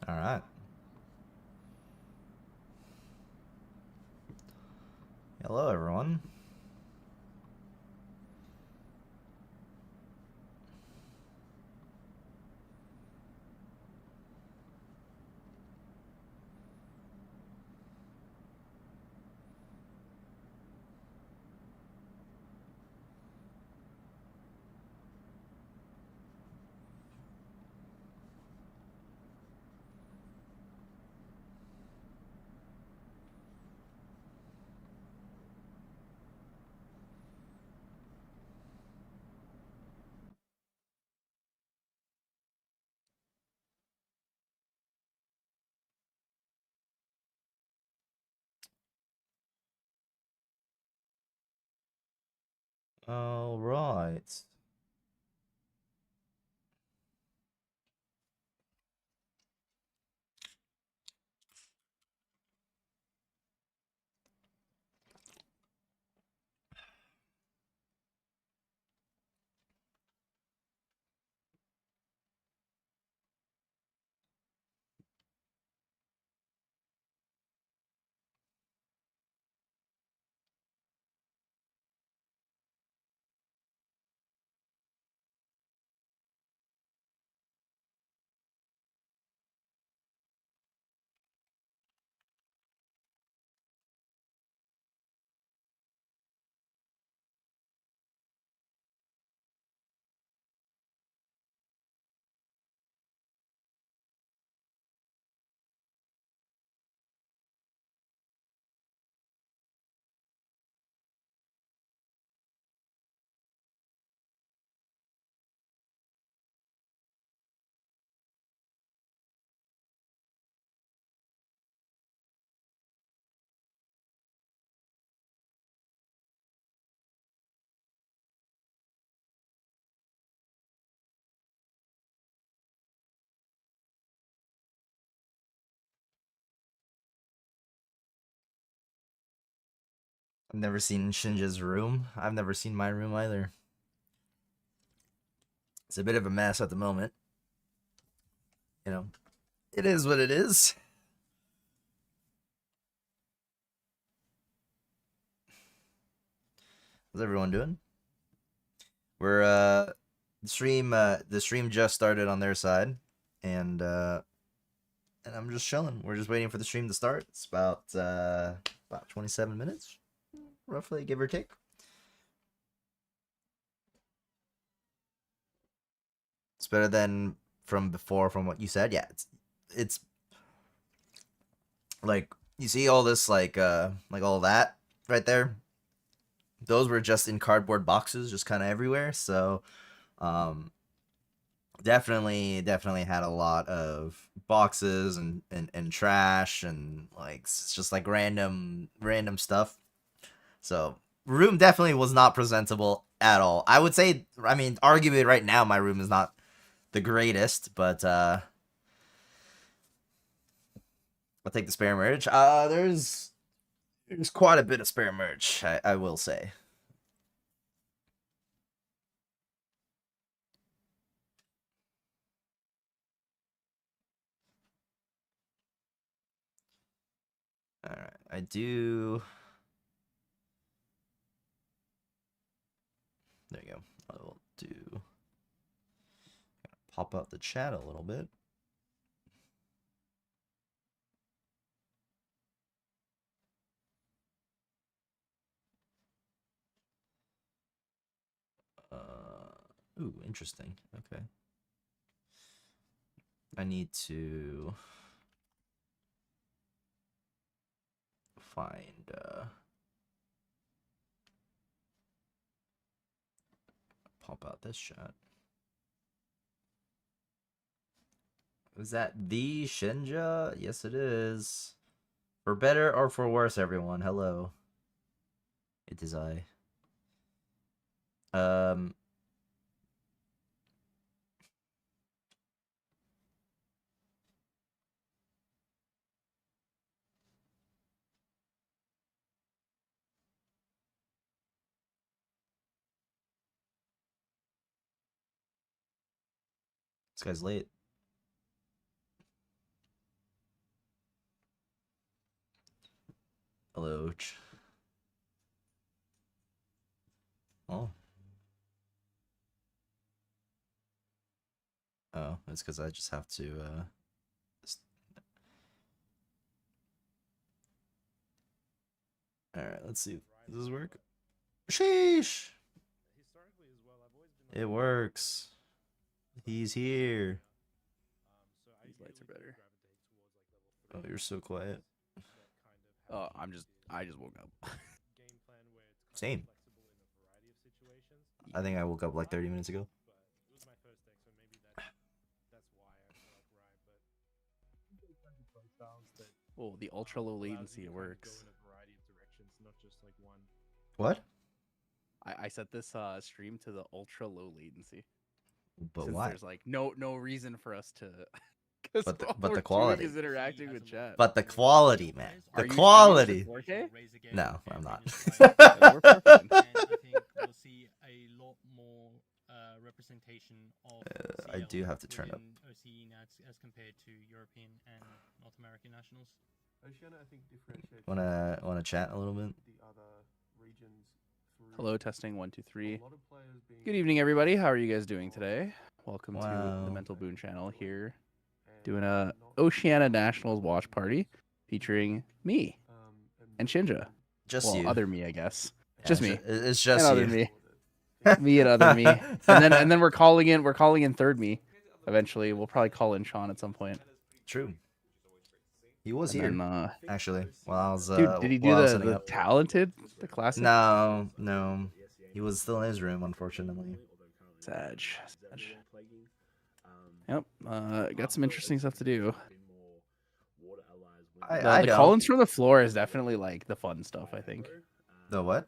All right. Hello, everyone. All right. I've never seen Shinja's room. I've never seen my room either. It's a bit of a mess at the moment. You know, it is what it is. How's everyone doing? We're the stream just started on their side, and I'm just chilling. We're just waiting for the stream to start. It's about 27 minutes, roughly, give or take. It's better than from before, from what you said. Yeah, it's like you see all this like all that right there. Those were just in cardboard boxes, just kind of everywhere. So, um, definitely had a lot of boxes and trash and like it's just like random stuff. So room definitely was not presentable at all. I would say, I mean, arguably right now my room is not the greatest, but I'll take the spare merch. There's quite a bit of spare merch, I will say. All right, I do. There you go. I will do. Pop out the chat a little bit. Ooh, interesting. Okay. I need to find pop out this shot. Is that the Shinja? Yes, it is. For better or for worse, everyone. Hello. It is I. Um. This guy's late. Hello. Oh. Oh, it's because I just have to, Alright, let's see. Does this work? Sheesh! It works. He's here. These lights are better. Oh, you're so quiet. Oh, I just woke up. Same. I think I woke up like 30 minutes ago. Oh, the ultra low latency, it works. What? I set this stream to the ultra low latency. But Since why? there's like no reason for us to But the we're quality. doing is interacting with chat. But the quality, man. The Are you quality. 4K? No, I'm not. We're perfect. I think we'll see a lot more representation of I do have to turn up. OCE as compared to European and North American nationals. Wanna chat a little bit? Hello, testing 1 2 3. Good evening, everybody. How are you guys doing today? Welcome to Wow. the Mental Boon channel here, doing a Oceania Nationals watch party featuring me and Shinja. Just Well, you. other me, I guess. Yeah, Just me. It's just and you. other me. Me and other me. And then we're calling in third me. Eventually, we'll probably call in Sean at some point. True. He was And here, then, actually. While I was, dude, did he do while I was the setting up. talented, the classic? No. He was still in his room, unfortunately. Sag. Yep. Got some interesting stuff to do. I The know. call-ins from the floor is definitely like the fun stuff, I think. The what?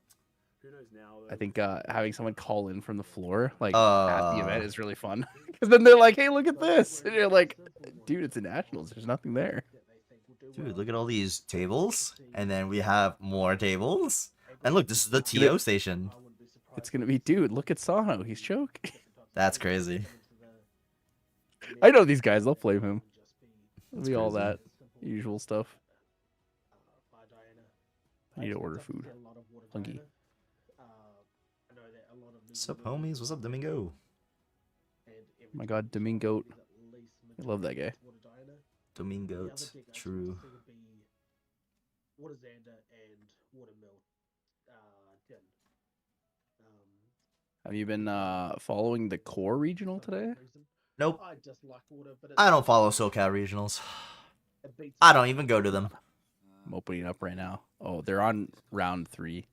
I think having someone call in from the floor like at the event is really fun. Because then they're like, hey, look at this. And you're like, dude, it's a nationals. There's nothing there. Dude, look at all these tables. And then we have more tables. And look, this is the TO station. It's going to be, dude, look at Sano. He's choking. That's crazy. I know these guys. They'll flame him. It'll That's be all crazy. that usual stuff. I need to order food. Hungry. What's up, homies? What's up, Domingo? Oh my god, Domingo. I love that guy. Domingo. True. Have you been following the core regional today? Nope. I don't follow SoCal regionals. I don't even go to them. I'm opening up right now. Oh, they're on round 3.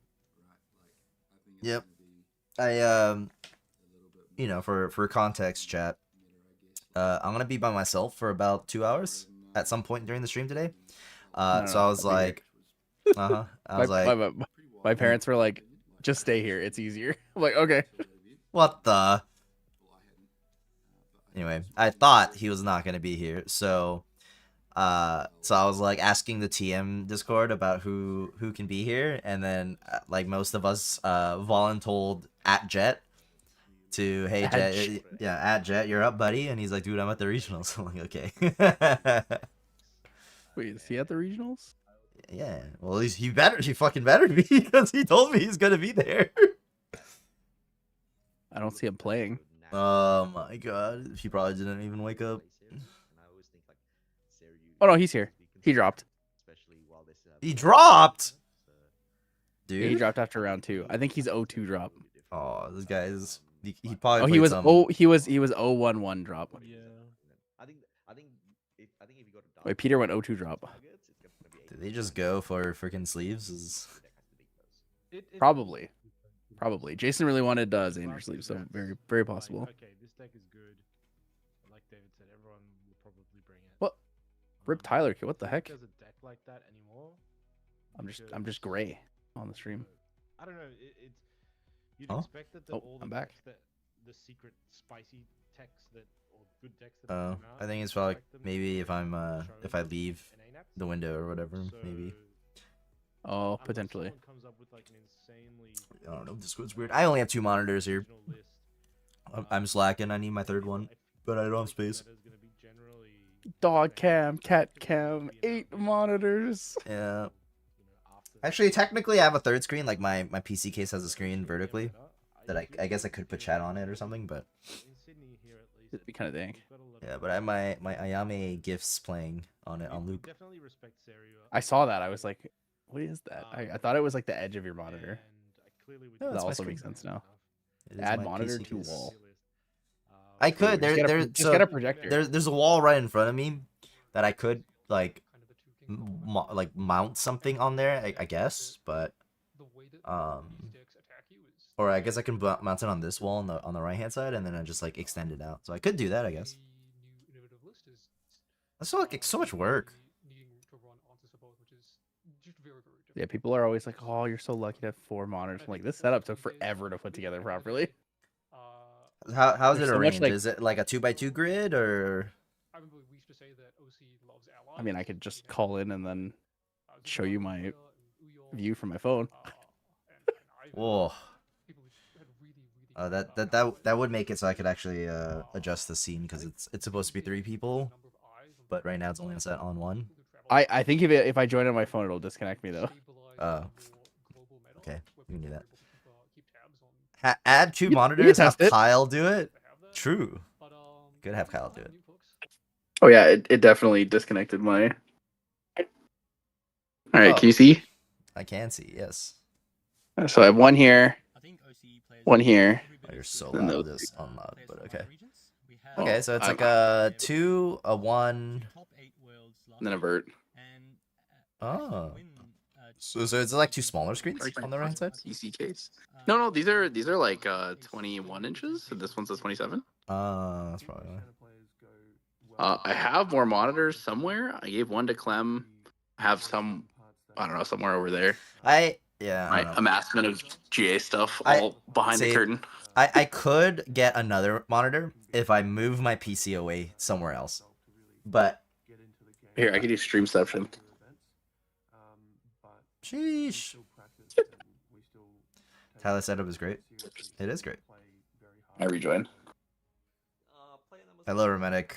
Yep. I you know, for context, chat. I'm gonna be by myself for about 2 hours at some point during the stream today. So I was like, I was like, my parents were like, just stay here. It's easier. I'm like, okay. what the? Anyway, I thought he was not gonna be here, so I was like asking the TM Discord about who can be here, and then like most of us voluntold at Jet to, hey Jet, yeah, at Jet, you're up, buddy, and he's like, dude, I'm at the regionals. I'm like, okay. Wait, is he at the regionals? Yeah, well, at least he fucking better be, because he told me he's gonna be there. I don't see him playing. Oh my god, he probably didn't even wake up. Oh no, he's here. He dropped. He dropped, dude. Yeah, he dropped after round 2. I think he's 0-2 drop. Oh, this guy is. He probably. Oh, played he was some... he was 0-1-1 drop. Yeah. Wait, Peter went 0-2 drop. Did they just go for freaking sleeves? Probably. Jason really wanted Xander sleeve, so very possible. Okay, this deck is good. Like David said, everyone will probably bring it. What? Rip Tyler, what the heck? There's a deck like that anymore. I'm just gray on the stream. I don't know. You'd Oh? expect that Oh, all I'm the back. decks that the secret spicy techs that or good decks that come out, I think it's you'd probably expect them to maybe if be I'm shown if I leave in ANAPs. the window or whatever, maybe. Oh, Unless potentially. someone comes up with, like, an insanely I don't know. Discord's weird. I only have 2 monitors here. original list, I'm slacking. I need my 3rd one, but I don't have space. that is gonna be generally Dog cam, cat cam, 8 monitors. Yeah. Actually, technically, I have a third screen. Like my PC case has a screen vertically that I guess I could put chat on it or something. But It'd be kind of dank. yeah, but I have my Ayame gifs playing on it on loop. Definitely respect Serio. I saw that. I was like, what is that? I thought it was like the edge of your monitor. No, That that's my also screen. makes sense now. It is Add my monitor PC to case. wall. I could. Just get a, just get a projector. There's a wall right in front of me that I could like mount something on there. I guess, but or I guess I can mount it on this wall on the right hand side, and then I just like extend it out. So I could do that, I guess. That's so much work. Yeah, people are always like, "Oh, you're so lucky to have 4 monitors." I'm like, this setup took forever to put together properly. How is it There's so much, arranged? like- Is it like a 2x2 grid or? I mean, I could just call in and then show you my view from my phone. Whoa. That would make it so I could actually adjust the scene because it's supposed to be 3 people, but right now it's only set on 1. I think if I join on my phone, it'll disconnect me though. Okay, we can do that. Add 2 You can monitors. Have test it. Kyle do it. True. Good. Have Kyle do it. Oh yeah, it definitely disconnected my. All right, Oh. can you see? I can see. Yes. So I have 1 here. One here. Oh, you're so And loud. those- This unloud, but okay. Oh, Okay, so it's like a 2, a 1. And then a vert. Oh. So it's like 2 smaller screens on the right side. PC case. No, these are like 21 inches. So this one's a 27. That's probably why. I have more monitors somewhere. I gave 1 to Clem. I have some, I don't know, somewhere over there. I My don't know. amassment of GA stuff I- all behind see, the curtain. I could get another monitor if I move my PC away somewhere else. But Here, I can do Streamception. sheesh. Tyler setup is great. It is great. I rejoin. Hello, Romantic.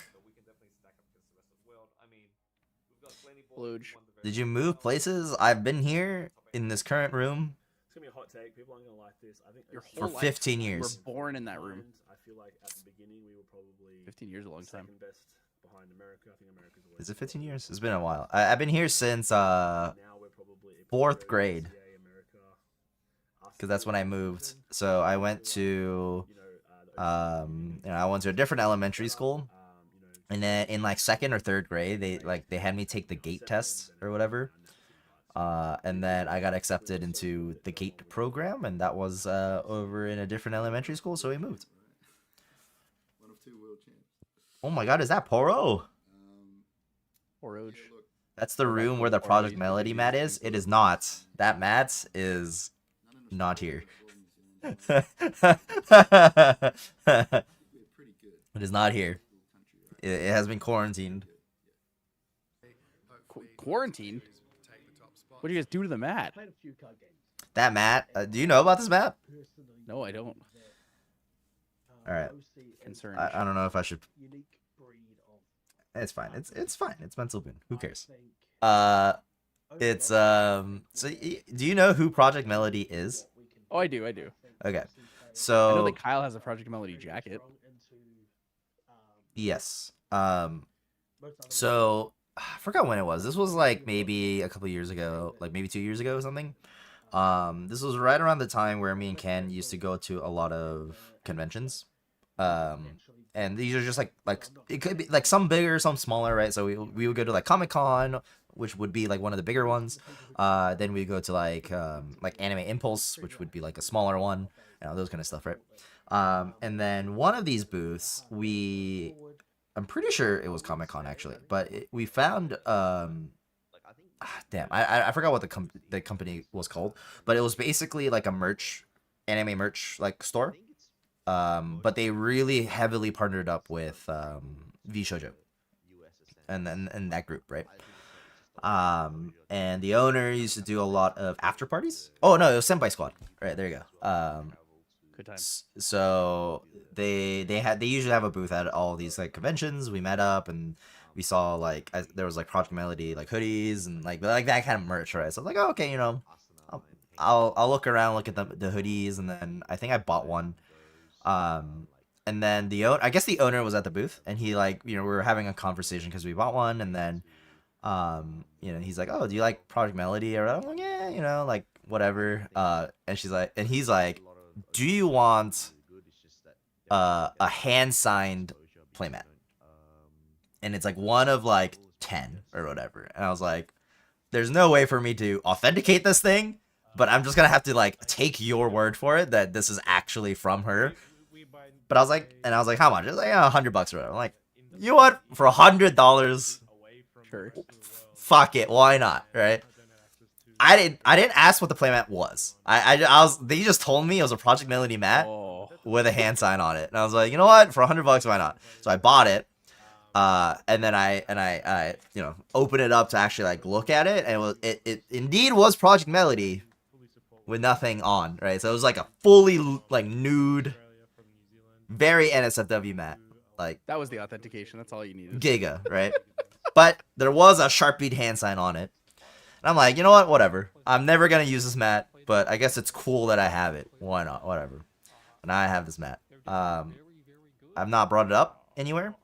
Luge. Did you move places? I've been here in this current room It's gonna be a hot take. People aren't gonna like this. I think Your OCE for whole life, 15 You years. were born in that room. I feel like at the beginning we were probably 15 years is a long time. second best behind America. I think America's always. Is it 15 years? It's been a while. I've been here since Now we're probably 4th grade. OCE, America, us because that's when I moved. Boston, So I feel went like, to you know, the OCE, I went to a different elementary school, you know, and then in like 2nd or 3rd grade they had me take the gate test or whatever. And then I got accepted into the GATE program, and that was over in a different elementary school, so we moved. One of 2 world champs. Oh my god, is that Poro? Oroge. That's the room where the Project Melody mat is. It is not. That mat is not here. It is not here. It has been quarantined. Quarantine? What do you guys do to the mat? That mat, do you know about this map? No, I don't. Alright. Concerned. I don't know if I should. It's fine. It's fine. It's Mental Boon. Who cares? It's So do you know who Project Melody is? Oh, I do. Okay. I know So that Kyle has a Project Melody jacket. yes. So I forgot when it was. This was like maybe a couple years ago, like maybe 2 years ago or something. This was right around the time where me and Ken used to go to a lot of conventions. And these are just like it could be like some bigger, some smaller, right? So we would go to like Comic-Con, which would be like one of the bigger ones. Then we go to like Anime Impulse, which would be like a smaller one, those kind of stuff, right? And then one of these booths, I'm pretty sure it was Comic-Con actually, but we found damn, I forgot what the company was called, but it was basically like a anime merch like store. But they really heavily partnered up with V Shoujo and that group, right? And the owner used to do a lot of after parties. Oh no, it was Senpai Squad. Right, there you go. Good times. So they usually have a booth at all these like conventions. We met up and we saw like there was like Project Melody like hoodies and like that kind of merch, right? So I was like, oh, okay, you know, I'll look around, look at the hoodies, and then I think I bought one. And then I guess the owner was at the booth, and he like, you know, we were having a conversation because we bought one, and then you know, he's like, oh, do you like Project Melody? Or I'm like, yeah, you know, like whatever. And he's like, do you want a hand signed playmat? And it's like one of like 10 or whatever. And I was like, there's no way for me to authenticate this thing, but I'm just gonna have to like take your word for it that this is actually from her. But I was like, how much? It was like $100 or whatever. I'm like, you know what? For $100, Sure. fuck it, why not? Right? I didn't ask what the playmat was. They just told me it was a Project Melody mat with a hand sign on it, and I was like, you know what? For $100, why not? So I bought it. And then I you know, open it up to actually like look at it, and it indeed was Project Melody with nothing on, right? So it was like a fully like nude, very NSFW mat, like That was the authentication. That's all you needed. Giga, right? But there was a Sharpied hand sign on it, and I'm like, you know what? Whatever. I'm never gonna use this mat, but I guess it's cool that I have it. Why not? Whatever. And I have this mat. I've not brought it up anywhere.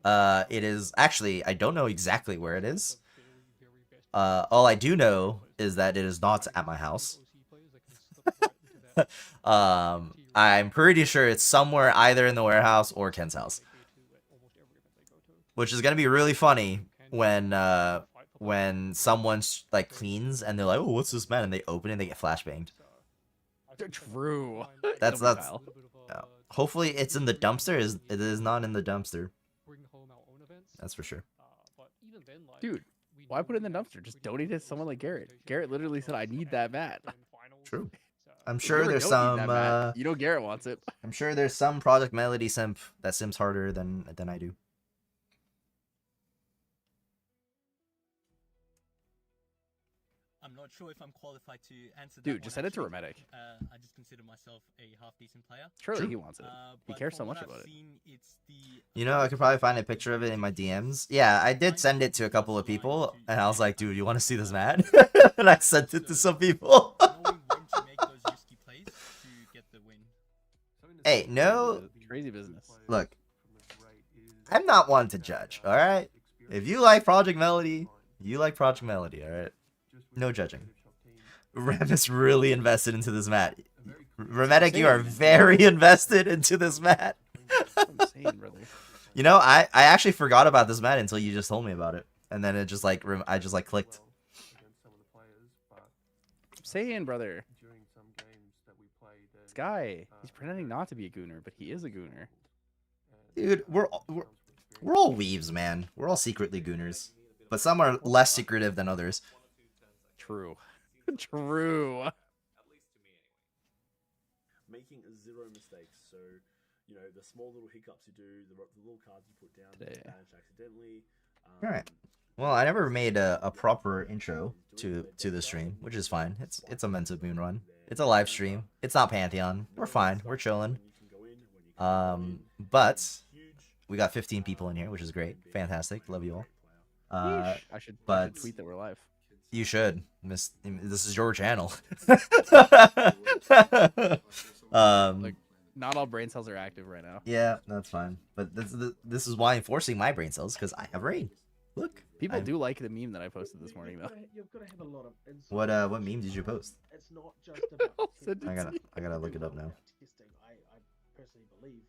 It is actually, I don't know exactly where it is. All I do know is that it is not at my house. I'm pretty sure it's somewhere either in the warehouse or Ken's house, which is gonna be really funny when someone like cleans and they're like, oh, what's this, man? And they open it and they get flashbanged. True. That's hopefully it's in the dumpster. It is not in the dumpster. That's for sure. Dude, why put it in the dumpster? Just donate it to someone like Garrett. Garrett literally said, I need that mat. True. I'm If you sure ever there's don't need some. that mat, you know Garrett wants it. I'm sure there's some Project Melody simp that sims harder than I do. I'm not sure if I'm qualified to answer that. Dude, just one, send it to actually. Remetic. I just consider myself a half decent player. Surely he wants it. He But cares so from what much I've about it. seen, it's the You know, I could probably find a picture of it in my DMs. Yeah, I did send it to a couple of people, and I was like, dude, you want to see this mat? And I sent it to some people. knowing when to make those risky plays to get the win. Hey, no, Crazy business. look, I'm not one to judge, alright? If you like Project Melody, you like Project Melody, alright? No judging. Rem is really invested into this mat. Remetic, you are very invested into this mat. I'm saying, brother. You know, I actually forgot about this mat until you just told me about it. And then it just like, I just like clicked. I'm saying, brother. This guy, he's pretending not to be a gooner, but he is a gooner. Dude, we're all weaves, man. We're all secretly gooners. But some are less secretive than others. True. True. Making zero mistakes. So, you know, the small little hiccups you do, the little cards you put down, Today. managed accidentally. Alright. Well, I never made a proper intro to the stream, which is fine. It's a Mental Moon run. It's a live stream. It's not Pantheon. We're fine. We're chilling. But we got 15 people in here, which is great. Fantastic. Love you all. I should tweet that we're live. You should. This is your channel. Like, not all brain cells are active right now. Yeah, that's fine. But this is why I'm forcing my brain cells, because I have rain. Look. People do like the meme that I posted this morning, though. You've got to have a lot of insight. What meme did you post? It's not just about Send it to I gotta look it up now. testing. I personally believe.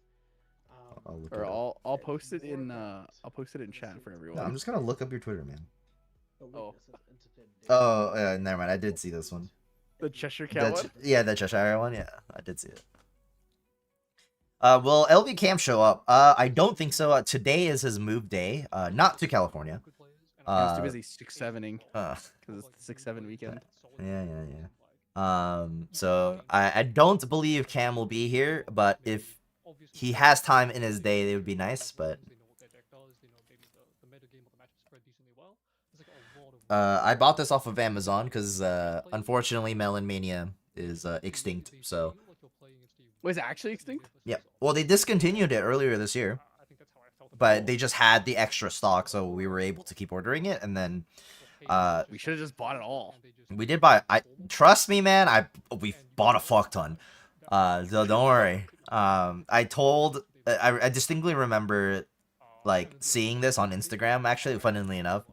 I'll look Or it up. I'll post it in chat for everyone. No, I'm just gonna look up your Twitter, man. Oh. Oh, never mind. I did see this one. The Cheshire Cat one. Yeah, the Cheshire one. Yeah, I did see it. Will LV Cam show up? I don't think so. Today is his move day. Not to California. I was too busy 6-7ing because it's the 6-7 weekend. Yeah. So I don't believe Cam will be here, but if he has time in his day, it would be nice. But I bought this off of Amazon because unfortunately Melon Mania is extinct. So Was it actually extinct? yeah, well they discontinued it earlier this year. but they just had the extra stock, so we were able to keep ordering it. And then We should have just bought it all. we did buy. Trust me, man. We bought a fuck ton. So don't worry. I distinctly remember like seeing this on Instagram. Actually, funnily enough,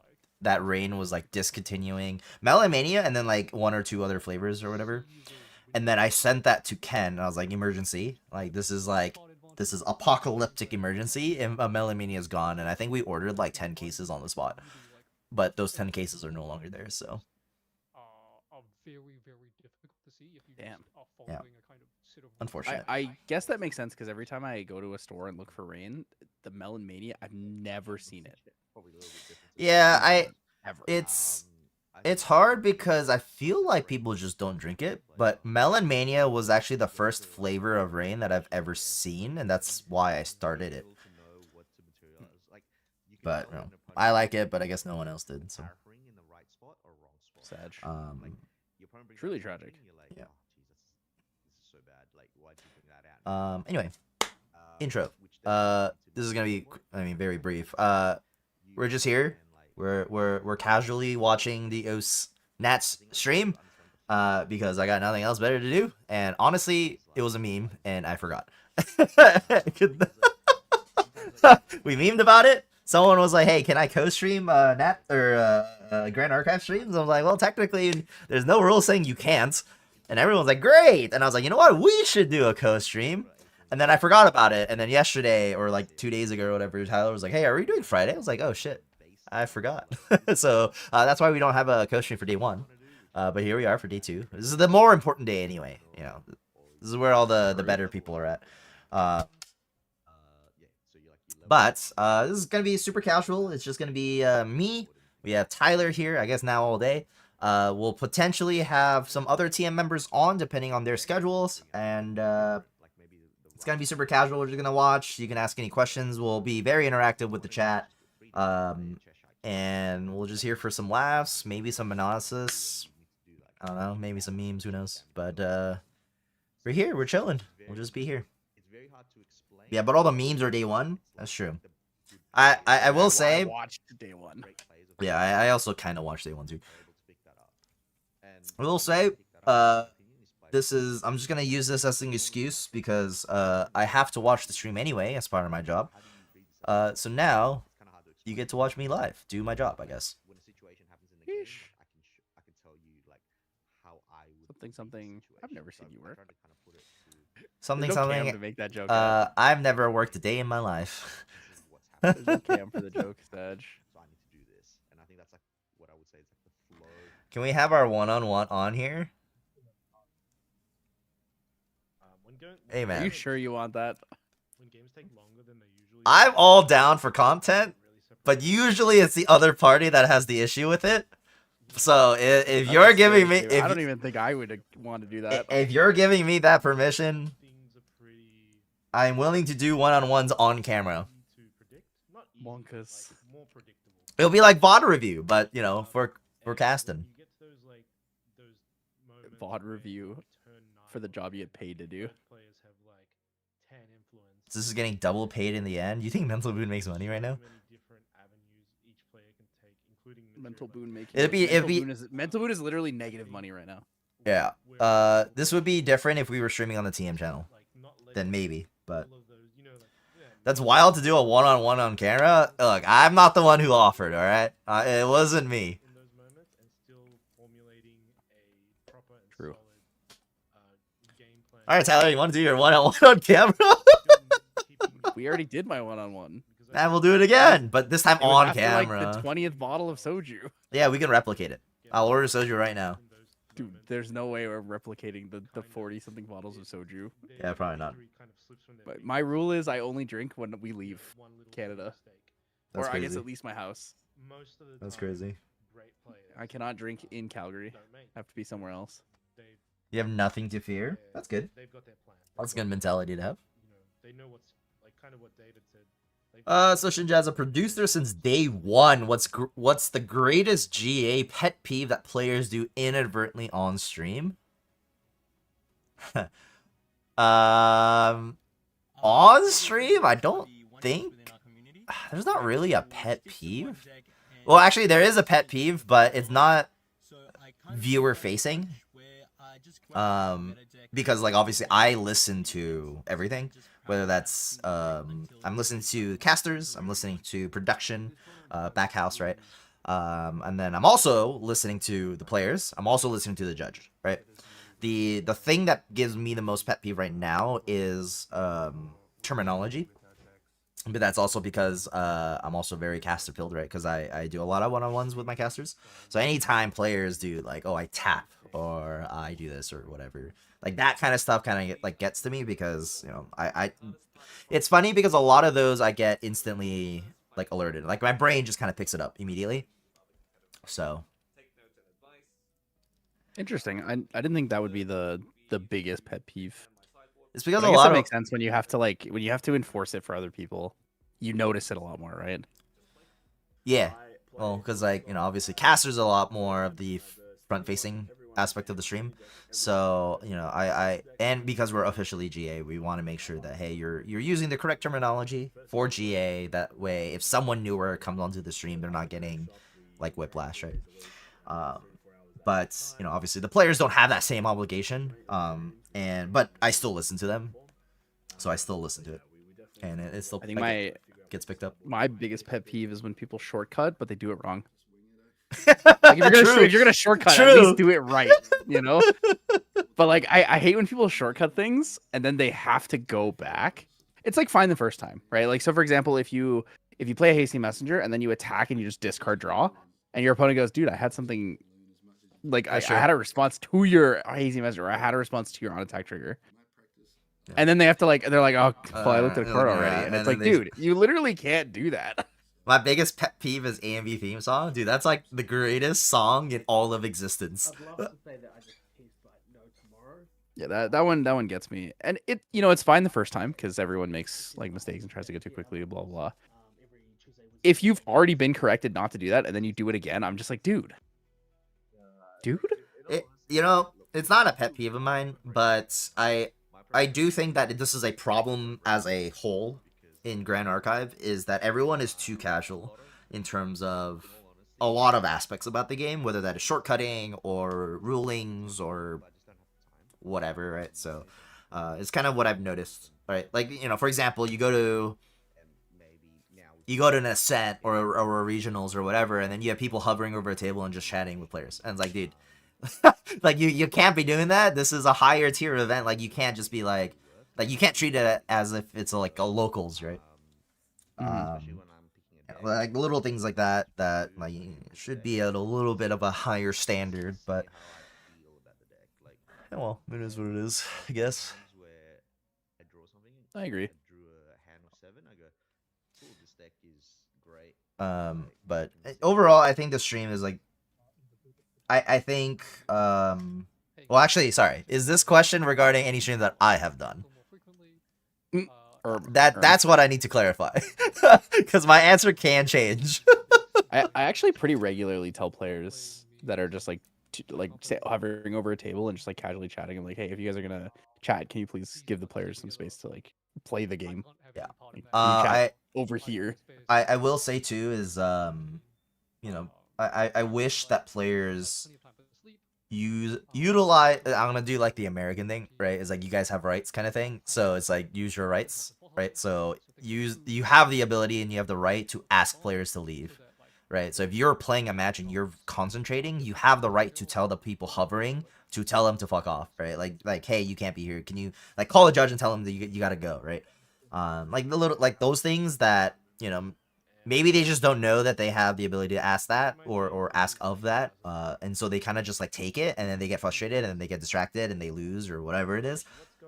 that Rain was like discontinuing Melon Mania and then like 1 or 2 other flavors or whatever. And then I sent that to Ken. And I was like, emergency. Like this is apocalyptic emergency. And Melon Mania is gone. And I think we ordered like 10 cases on the spot. But those 10 cases are no longer there. So. Damn. Yeah. Unfortunate. I guess that makes sense because every time I go to a store and look for Rain, the Melon Mania, I've never seen it. Yeah, Ever. it's hard because I feel like people just don't drink it. But Melon Mania was actually the first flavor of Rain that I've ever seen, and that's why I started it. But no, I like it, but I guess no one else did. So. Sad. Truly tragic. Yeah. Anyway, intro. This is gonna be, very brief. We're just here. We're casually watching the Nats stream, because I got nothing else better to do. And honestly, it was a meme, and I forgot. We memed about it. Someone was like, "Hey, can I co-stream Nat or Grand Archive streams?" I was like, "Well, technically, there's no rule saying you can't." And everyone's like, "Great!" And I was like, "You know what? We should do a co-stream." And then I forgot about it. And then yesterday, or like 2 days ago or whatever, Tyler was like, "Hey, are we doing Friday?" I was like, "Oh shit, I forgot." So that's why we don't have a co-stream for day 1. But here we are for day 2. This is the more important day anyway. You know, this is where all the better people are at. But this is gonna be super casual. It's just gonna be me. We have Tyler here, I guess now all day. We'll potentially have some other TM members on, depending on their schedules. And it's gonna be super casual. We're just gonna watch. You can ask any questions. We'll be very interactive with the chat. And we'll just here for some laughs, maybe some analysis. I don't know, maybe some memes. Who knows? But we're here. We're chilling. We'll just be here. Yeah, but all the memes are day 1. That's true. I will say. I watched day 1. Yeah, I also kind of watched day 1 too. I will say, I'm just gonna use this as an excuse because I have to watch the stream anyway as part of my job. So now you get to watch me live, do my job, I guess. Something. I've never seen you work. Something. To make that joke. I've never worked a day in my life. There's no cam for the joke, Sedge. Can we have our one-on-one on here? Hey man, Are you sure you want that? I'm all down for content, but usually it's the other party that has the issue with it. So if you're giving me, I don't even think I would want to do that. If you're giving me that permission, I'm willing to do one-on-ones on camera. Monkas. It'll be like VOD review, but you know, for casting. VOD review for the job you get paid to do. So this is getting double paid in the end. You think Mental Boon makes money right now? Mental Boon making. Mental Boon is literally negative money right now. Yeah. This would be different if we were streaming on the TM channel. Then maybe, but that's wild to do a one-on-one on camera. Look, I'm not the one who offered. All right, it wasn't me. True. All right, Tyler, you want to do your one-on-one on camera? We already did my one-on-one. And we'll do it again, but this time on camera. Like the 20th bottle of soju. Yeah, we can replicate it. I'll order soju right now. Dude, there's no way we're replicating the 40-something bottles of soju. Yeah, probably not. But my rule is I only drink when we leave Canada. That's or crazy. I guess at least my house. That's crazy. I cannot drink in Calgary. I have to be somewhere else. You have nothing to fear? That's good. That's a good mentality to have. So Shinja, as a producer since day 1, what's the greatest GA pet peeve that players do inadvertently on stream? On stream? I don't think. there's not really a pet peeve. Well, actually, there is a pet peeve, but it's not viewer facing. Because like obviously I listen to everything, whether that's I'm listening to casters, I'm listening to production, backhouse, right? And then I'm also listening to the players. I'm also listening to the judge, right? The thing that gives me the most pet peeve right now is terminology. But that's also because I'm also very caster pilled, right? Because I do a lot of one-on-ones with my casters. So anytime players do like, oh, I tap or I do this or whatever, like that kind of stuff kind of like gets to me because, you know, I it's funny because a lot of those I get instantly like alerted. Like my brain just kind of picks it up immediately. So Interesting. I didn't think that would be the biggest pet peeve. it's because But a I guess lot that of makes sense when you have to enforce it for other people. You notice it a lot more, right? yeah. Well, because like, you know, obviously casters a lot more of the front-facing aspect of the stream. So, you know, and because we're officially GA, we want to make sure that, hey, you're using the correct terminology for GA. That way, if someone newer comes onto the stream, they're not getting like whiplash, right? But, you know, obviously the players don't have that same obligation. But I still listen to them. So I still listen to it. And it still I think like, gets picked up. my biggest pet peeve is when people shortcut, but they do it wrong. Like if you're gonna shortcut, at least do it right, you know. But like I hate when people shortcut things and then they have to go back. It's like fine the first time, right? Like so for example, if you play a hasty messenger and then you attack and you just discard draw, and your opponent goes, dude, I had something like I had a response to your hasty messenger, or I had a response to your on attack trigger. Yeah. And then they have to like they're like, oh well, I looked at a card already. And it's like, dude, you literally can't do that. My biggest pet peeve is AMV theme song. Dude, that's like the greatest song in all of existence. I'd love to say that I just pissed like no tomorrow. Yeah, that one gets me. And it, you know, it's fine the first time because everyone makes like mistakes and tries to go too quickly, blah blah. If you've already been corrected not to do that and then you do it again, I'm just like, dude. You know, it's not a pet peeve of mine, but I do think that this is a problem as a whole in Grand Archive, is that everyone is too casual in terms of a lot of aspects about the game, whether that is shortcutting or rulings or whatever, right? So it's kind of what I've noticed, right? Like, you know, for example, you go to an ascent or a regionals or whatever, and then you have people hovering over a table and just chatting with players, and it's like, dude, like you can't be doing that. This is a higher tier event. Like you can't just be like you can't treat it as if it's like a locals, right? Like little things like that like should be at a little bit of a higher standard, but well, it is what it is, I guess. I agree. But overall, I think the stream is like, I think, well, actually, sorry. Is this question regarding any stream that I have done? That's what I need to clarify, because my answer can change. I actually pretty regularly tell players that are just like hovering over a table and just like casually chatting. I'm like, hey, if you guys are gonna chat, can you please give the players some space to like play the game? Yeah. Chat over here. I will say too is you know, I wish that players utilize. I'm gonna do like the American thing, right? It's like you guys have rights kind of thing. So it's like use your rights, right? So you have the ability and you have the right to ask players to leave, right? So if you're playing a match and you're concentrating, you have the right to tell the people hovering to tell them to fuck off, right? Like hey, you can't be here. Can you like call a judge and tell them that you gotta go, right? Like the little like those things that, you know, maybe they just don't know that they have the ability to ask that or ask of that, and so they kind of just like take it and then they get frustrated and then they get distracted and they lose or whatever it is,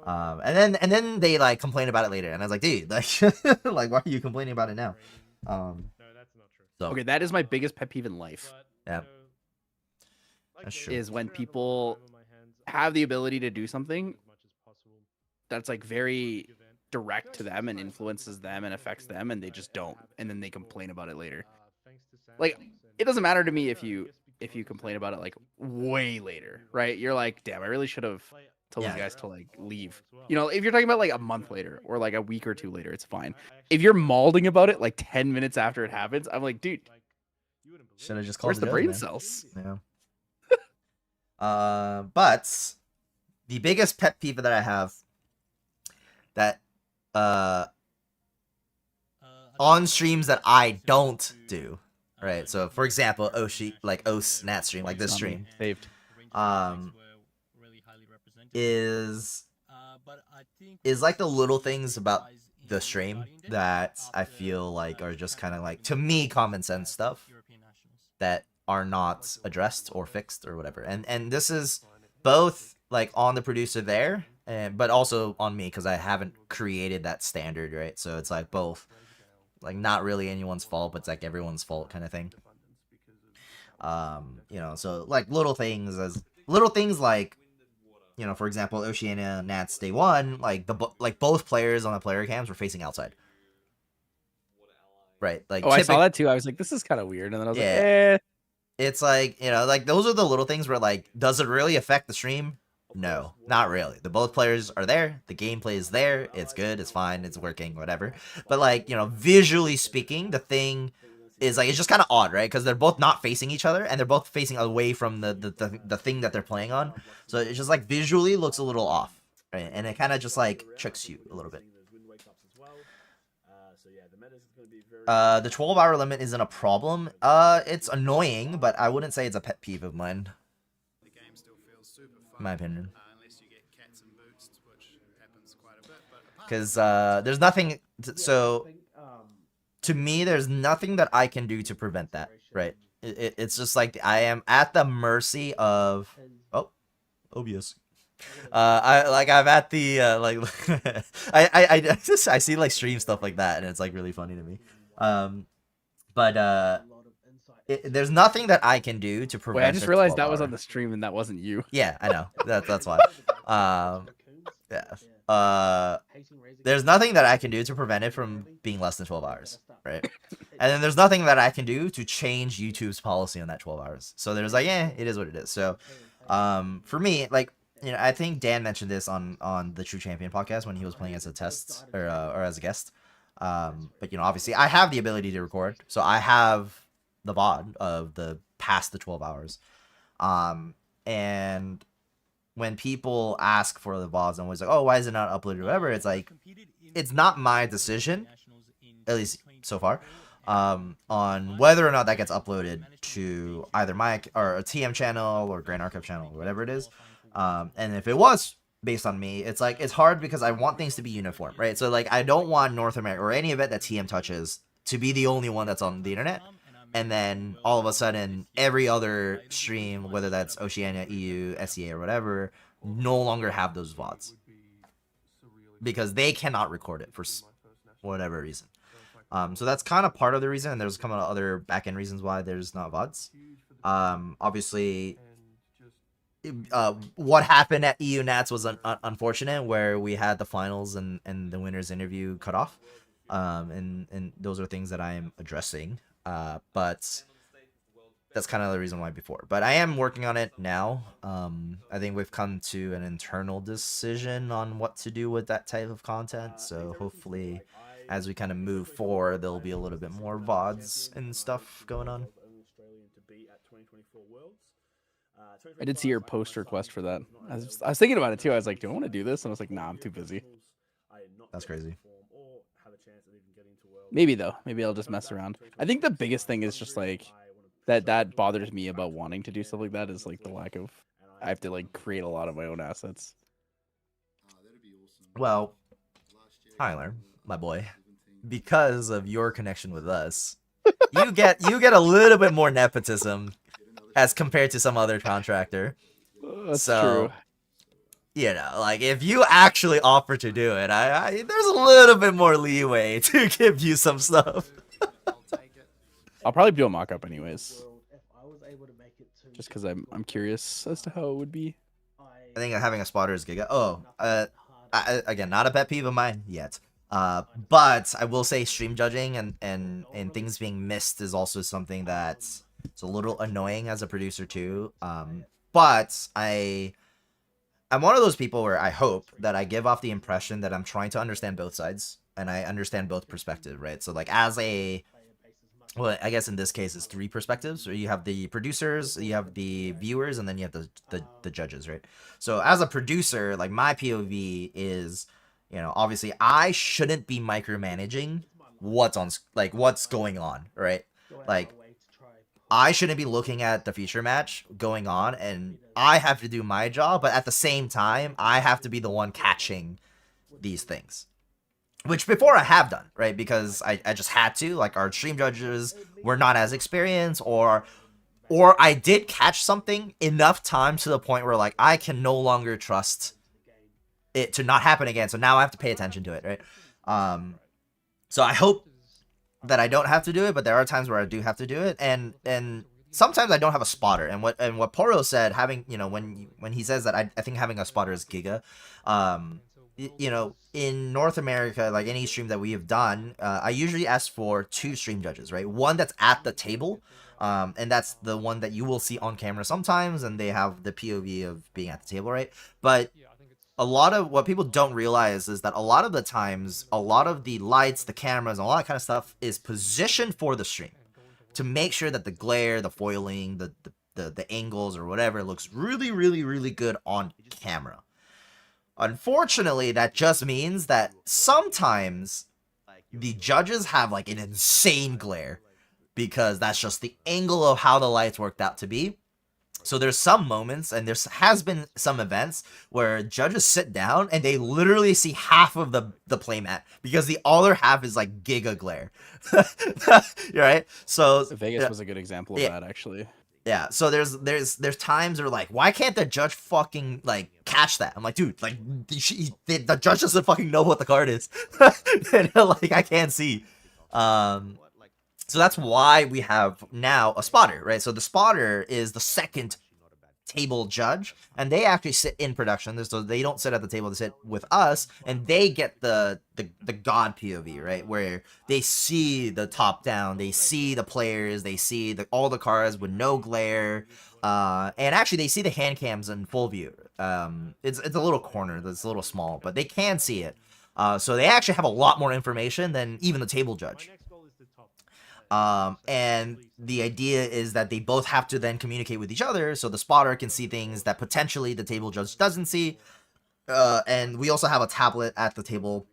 and then they like complain about it later. And I was like, dude, like like why are you complaining about it now? No, that's not true. So Okay, that is my biggest pet peeve in life. yeah, that's true. Is when people have the ability to do something that's like very direct to them and influences them and affects them, and they just don't, and then they complain about it later. Like it doesn't matter to me if you complain about it like way later, right? You're like, damn, I really should have tell Yeah. these guys to like leave. as well. You know, if you're talking about like a month later or like a week or two later, it's fine. I actually If you're feel malding about it like 10 minutes after it happens, I'm like, dude, like, you wouldn't believe Should have it. just called where's the the judge, brain man. cells? Yeah. But the biggest pet peeve that I have that on streams that I don't do, right? So for example, Oshi, like OCE Nat stream, like this Not me. stream, Saved. is like the little things about the stream that I feel like are just kind of like, to me, common sense stuff that are not addressed or fixed or whatever. And this is both like on the producer there, but also on me because I haven't created that standard, right? So it's like both, like not really anyone's fault, but it's like everyone's fault kind of thing. You know, so like little things like, you know, for example, Oceania Nats day one, like both players on the player cams were facing outside. Right, like Oh, I saw that too. I was like, this is kind of weird, and then I was like, eh. It's like, you know, like those are the little things where like, does it really affect the stream? No, not really. The both players are there, the gameplay is there, it's good, it's fine, it's working, whatever. But like, you know, visually speaking, the thing is like, it's just kind of odd, right? Because they're both not facing each other and they're both facing away from the thing that they're playing on. So it's just like visually looks a little off, right? And it kind of just like tricks you a little bit. The 12-hour limit isn't a problem. It's annoying, but I wouldn't say it's a pet peeve of mine. The game still feels super fun. In my opinion. Unless you get cats and boots, which happens quite a bit. Because there's nothing. So to me, there's nothing that I can do to prevent that. Right? It's just like I am at the mercy of. Oh, OBS. I'm at the like I see like stream stuff like that, and it's like really funny to me. There's nothing that I can do to prevent. Wait, I just realized that was on the stream and that wasn't you. Yeah, I know. That's why. Yeah. There's nothing that I can do to prevent it from being less than 12 hours, right? And then there's nothing that I can do to change YouTube's policy on that 12 hours. So there's like, it is what it is. So, for me, like, you know, I think Dan mentioned this on the True Champion podcast when he was playing as a test or as a guest. But you know, obviously, I have the ability to record, so I have the VOD of the past the 12 hours. And when people ask for the VODs, I'm always like, oh, why is it not uploaded or whatever? It's like, it's not my decision, at least so far, on whether or not that gets uploaded to either my or a TM channel or Grand Archive channel or whatever it is. And if it was based on me, it's like, it's hard because I want things to be uniform, right? So like, I don't want North America or any event that TM touches to be the only one that's on the internet. And then all of a sudden, every other stream, whether that's Oceania, EU, SEA, or whatever, no longer have those VODs. Because they cannot record it for whatever reason. So that's kind of part of the reason, and there's kind of other back-end reasons why there's not VODs. Obviously, what happened at EU Nats was unfortunate, where we had the finals and the winner's interview cut off. And those are things that I am addressing. But that's kind of the reason why before. But I am working on it now. I think we've come to an internal decision on what to do with that type of content. So hopefully, as we kind of move forward, there'll be a little bit more VODs and stuff going on. I did see your post request for that. I was thinking about it too. I was like, do I want to do this? And I was like, nah, I'm too busy. That's crazy. Maybe though. Maybe I'll just mess around. I think the biggest thing is just like that bothers me about wanting to do stuff like that is like the lack of. I have to like create a lot of my own assets. Well, Tyler, my boy, because of your connection with us, you get a little bit more nepotism as compared to some other contractor. That's true. You know, like if you actually offer to do it, there's a little bit more leeway to give you some stuff. I'll probably do a mock-up anyways. Just because I'm curious as to how it would be. I think having a spotter is good. Oh, again, not a pet peeve of mine yet. But I will say stream judging and things being missed is also something that's it's a little annoying as a producer too. But I'm one of those people where I hope that I give off the impression that I'm trying to understand both sides and I understand both perspectives, right? So like as a, well, I guess in this case it's 3 perspectives. So you have the producers, you have the viewers, and then you have the judges, right? So as a producer, like my POV is, you know, obviously I shouldn't be micromanaging what's going on, right? Like I shouldn't be looking at the feature match going on, and I have to do my job, but at the same time, I have to be the one catching these things. Which before I have done, right? Because I just had to, like our stream judges were not as experienced, or I did catch something enough times to the point where like I can no longer trust it to not happen again. So now I have to pay attention to it, right? So I hope that I don't have to do it, but there are times where I do have to do it, and sometimes I don't have a spotter. And what Poro said, having, you know, when he says that, I think having a spotter is giga. You know, in North America, like any stream that we have done, I usually ask for 2 stream judges, right? One that's at the table, and that's the one that you will see on camera sometimes, and they have the POV of being at the table, right? But a lot of what people don't realize is that a lot of the times, a lot of the lights, the cameras, and all that kind of stuff is positioned for the stream to make sure that the glare, the foiling, the angles or whatever looks really, really, really good on camera. Unfortunately, that just means that sometimes the judges have like an insane glare because that's just the angle of how the lights worked out to be. So there's some moments, and there has been some events where judges sit down and they literally see half of the playmat because the other half is like giga glare. Right? So Vegas was a good example of that, actually. Yeah, so there's times where like, why can't the judge fucking like catch that? I'm like, dude, like the judge doesn't fucking know what the card is, and like I can't see. So that's why we have now a spotter, right? So the spotter is the second table judge, and they actually sit in production, so they don't sit at the table, they sit with us, and they get the god POV, right, where they see the top down, they see the players, they see all the cards with no glare, and actually they see the hand cams in full view. It's a little corner that's a little small, but they can see it, so they actually have a lot more information than even the table judge. And the idea is that they both have to then communicate with each other, so the spotter can see things that potentially the table judge doesn't see. And we also have a tablet at the table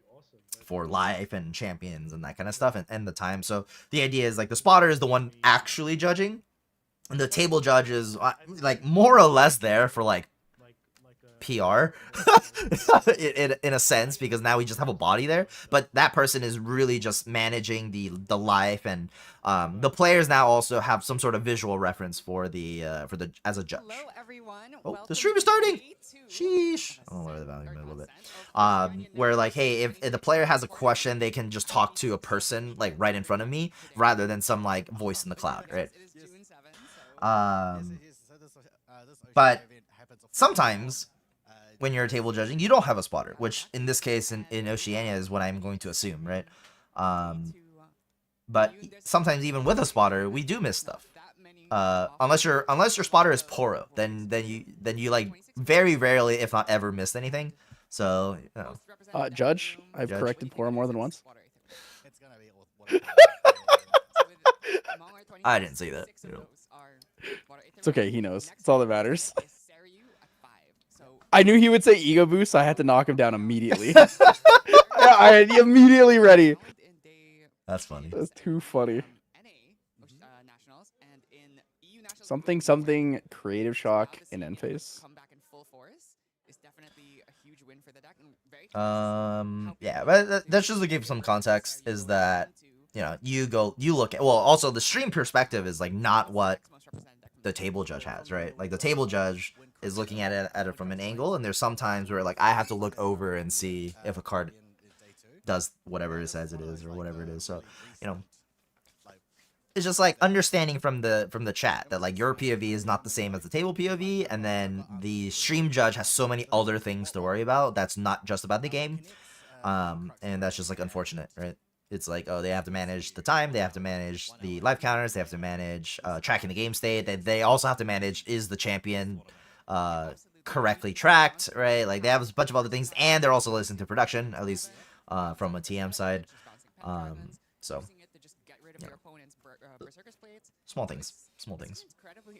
for life and champions and that kind of stuff, and the time. So the idea is like the spotter is the one actually judging, and the table judge is like more or less there for like PR in a sense, because now we just have a body there, but that person is really just managing the life, and the players now also have some sort of visual reference for the as a judge. Hello, everyone. Oh, the stream is starting. Sheesh. I'll lower the volume a little bit. Where like, hey, if the player has a question, they can just talk to a person like right in front of me rather than some like voice in the cloud, right? But sometimes when you're table judging, you don't have a spotter, which in this case in Oceania is what I'm going to assume, right? But sometimes even with a spotter, we do miss stuff. Unless your spotter is Poro, then you like very rarely, if not ever, missed anything. So, you know. Judge, I've corrected Poro more than once. I didn't see that. It's okay, he knows. It's all that matters. I knew he would say ego boost, so I had to knock him down immediately. Yeah, I had immediately ready. That's funny. That's too funny. Something creative shock in end phase. Yeah, but that's just to give some context, is that, you know, you look at, well, also the stream perspective is like not what the table judge has, right? Like the table judge is looking at it from an angle, and there's some times where like I have to look over and see if a card does whatever it says it is or whatever it is. So, you know, it's just like understanding from the chat that like your POV is not the same as the table POV, and then the stream judge has so many other things to worry about that's not just about the game, and that's just like unfortunate, right? It's like, oh, they have to manage the time, they have to manage the life counters, they have to manage tracking the game state, they also have to manage, is the champion correctly tracked, right? Like they have a bunch of other things, and they're also listening to production, at least from a TM side. So yeah. Small things, small things.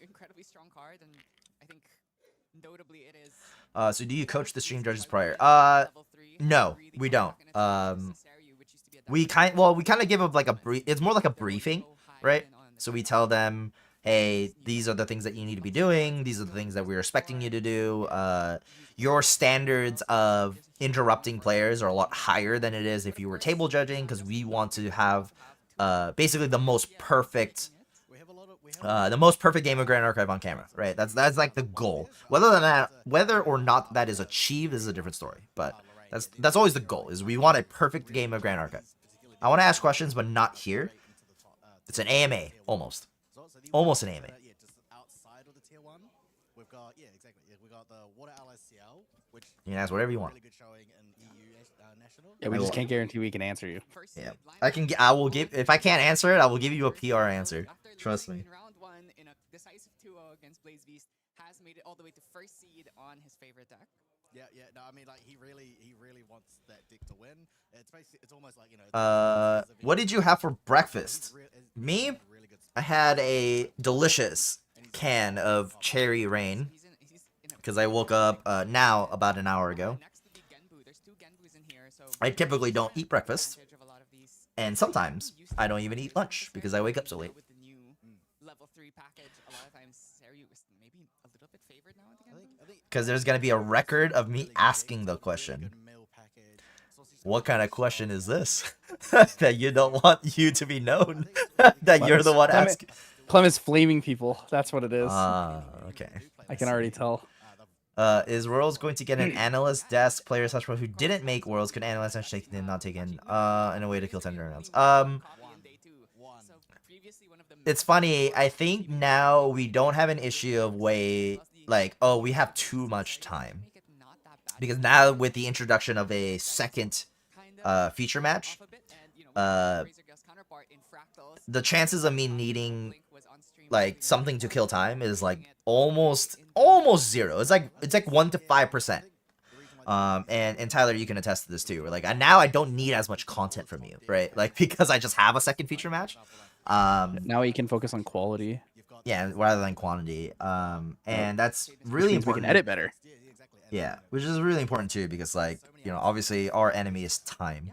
Incredibly strong card, and I think notably it is. So do you coach the stream judges prior? No, we don't. We kind of give them like a brief. It's more like a briefing, right? So we tell them, hey, these are the things that you need to be doing. These are the things that we're expecting you to do. Your standards of interrupting players are a lot higher than it is if you were table judging, because we want to have basically the most perfect game of Grand Archive on camera, right? That's like the goal. Whether or not that is achieved is a different story, but that's always the goal. Is we want a perfect game of Grand Archive. I want to ask questions, but not here. It's an AMA almost an AMA. You can ask whatever you want. Yeah, we just can't guarantee we can answer you. Yeah, I will give. If I can't answer it, I will give you a PR answer. Trust me. Round 1 in a decisive 2-0 against Blaze Beast, has made it all the way to first seed on his favorite deck. Yeah. No, I mean, like he really wants that deck to win. It's almost like, you know. What did you have for breakfast? Me? I had a delicious can of cherry rain because I woke up now about an hour ago. I typically don't eat breakfast, and sometimes I don't even eat lunch because I wake up so late. Because there's going to be a record of me asking the question. What kind of question is this? That you don't want you to be known? That you're the one asking? Clem is flaming people. That's what it is. Okay. I can already tell. Is Worlds going to get an analyst desk player slash pro who didn't make Worlds could analyze and take in, not take in a way to kill 10 rounds? It's funny. I think now we don't have an issue of we have too much time, because now with the introduction of a second feature match, the chances of me needing like something to kill time is like almost zero. It's like 1 to 5%. And Tyler, you can attest to this too. Like now I don't need as much content from you, right? Like because I just have a second feature match. Now you can focus on quality. Yeah, rather than quantity. And that's really important. We can edit better. Yeah, which is really important too, because like, you know, obviously our enemy is time,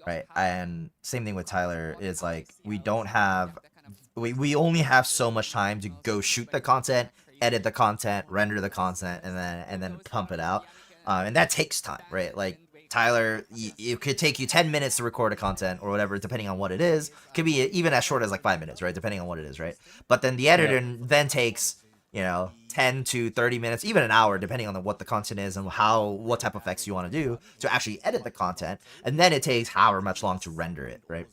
right? And same thing with Tyler is like we only have so much time to go shoot the content, edit the content, render the content, and then pump it out. And that takes time, right? Like Tyler, it could take you 10 minutes to record a content or whatever, depending on what it is. Could be even as short as like 5 minutes, right? Depending on what it is, right? But then the editor then takes, you know, 10 to 30 minutes, even an hour, depending on what the content is and what type of effects you want to do to actually edit the content. And then it takes however much long to render it, right?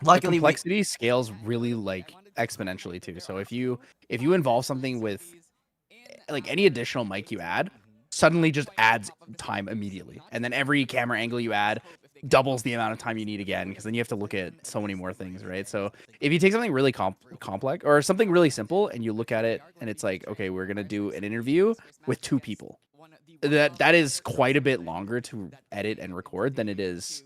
Luckily, the complexity scales really like exponentially too. So if you involve something with like any additional mic you add, suddenly just adds time immediately, and then every camera angle you add doubles the amount of time you need again, because then you have to look at so many more things, right? So if you take something really complex or something really simple and you look at it and it's like, okay, we're gonna do an interview with 2 people, that is quite a bit longer to edit and record than it is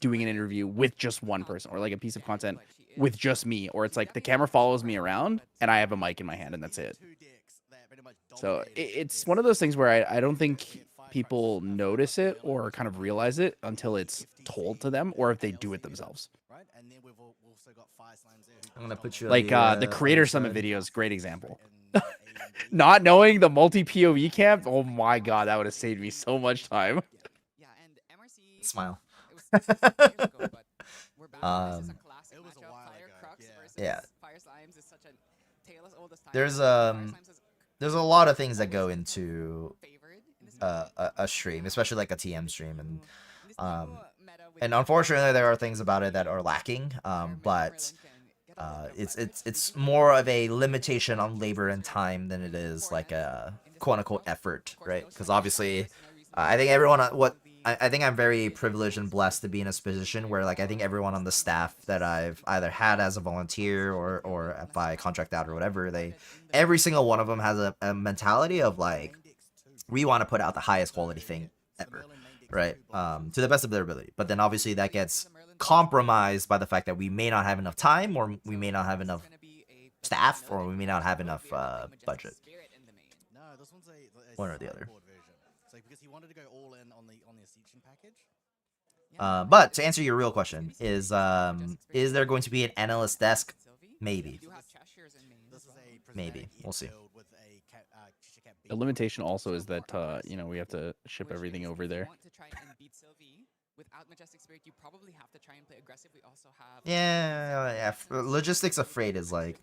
doing an interview with just one person, or like a piece of content with just me, or it's like the camera follows me around and I have a mic in my hand and that's it. So it's one of those things where I don't think people notice it or kind of realize it until it's told to them, or if they do it themselves. I'm gonna put you like the Creator Summit video is a great example. Not knowing the multi-POV camp, oh my god, that would have saved me so much time. Smile. Yeah. There's a lot of things that go into a stream, especially like a TM stream, and unfortunately there are things about it that are lacking. But it's more of a limitation on labor and time than it is like a quote unquote effort, right? Because obviously, I think I think I'm very privileged and blessed to be in a position where like I think everyone on the staff that I've either had as a volunteer or by contract out or whatever, every single one of them has a mentality of like, we want to put out the highest quality thing ever, right? To the best of their ability. But then obviously that gets compromised by the fact that we may not have enough time, or we may not have enough staff, or we may not have enough budget. No, this one's a One or the other. sideboard version. So because he wanted to go all in on the Ascension package. But to answer your real question, is there going to be an analyst desk? Maybe. This is a Maybe. We'll see. build with a Cheshire Cat The beat. limitation also is that you know, we have to ship everything over there. Without Majestic Spirit, you probably have to try and play aggressive. We also have Yeah. Logistics afraid is like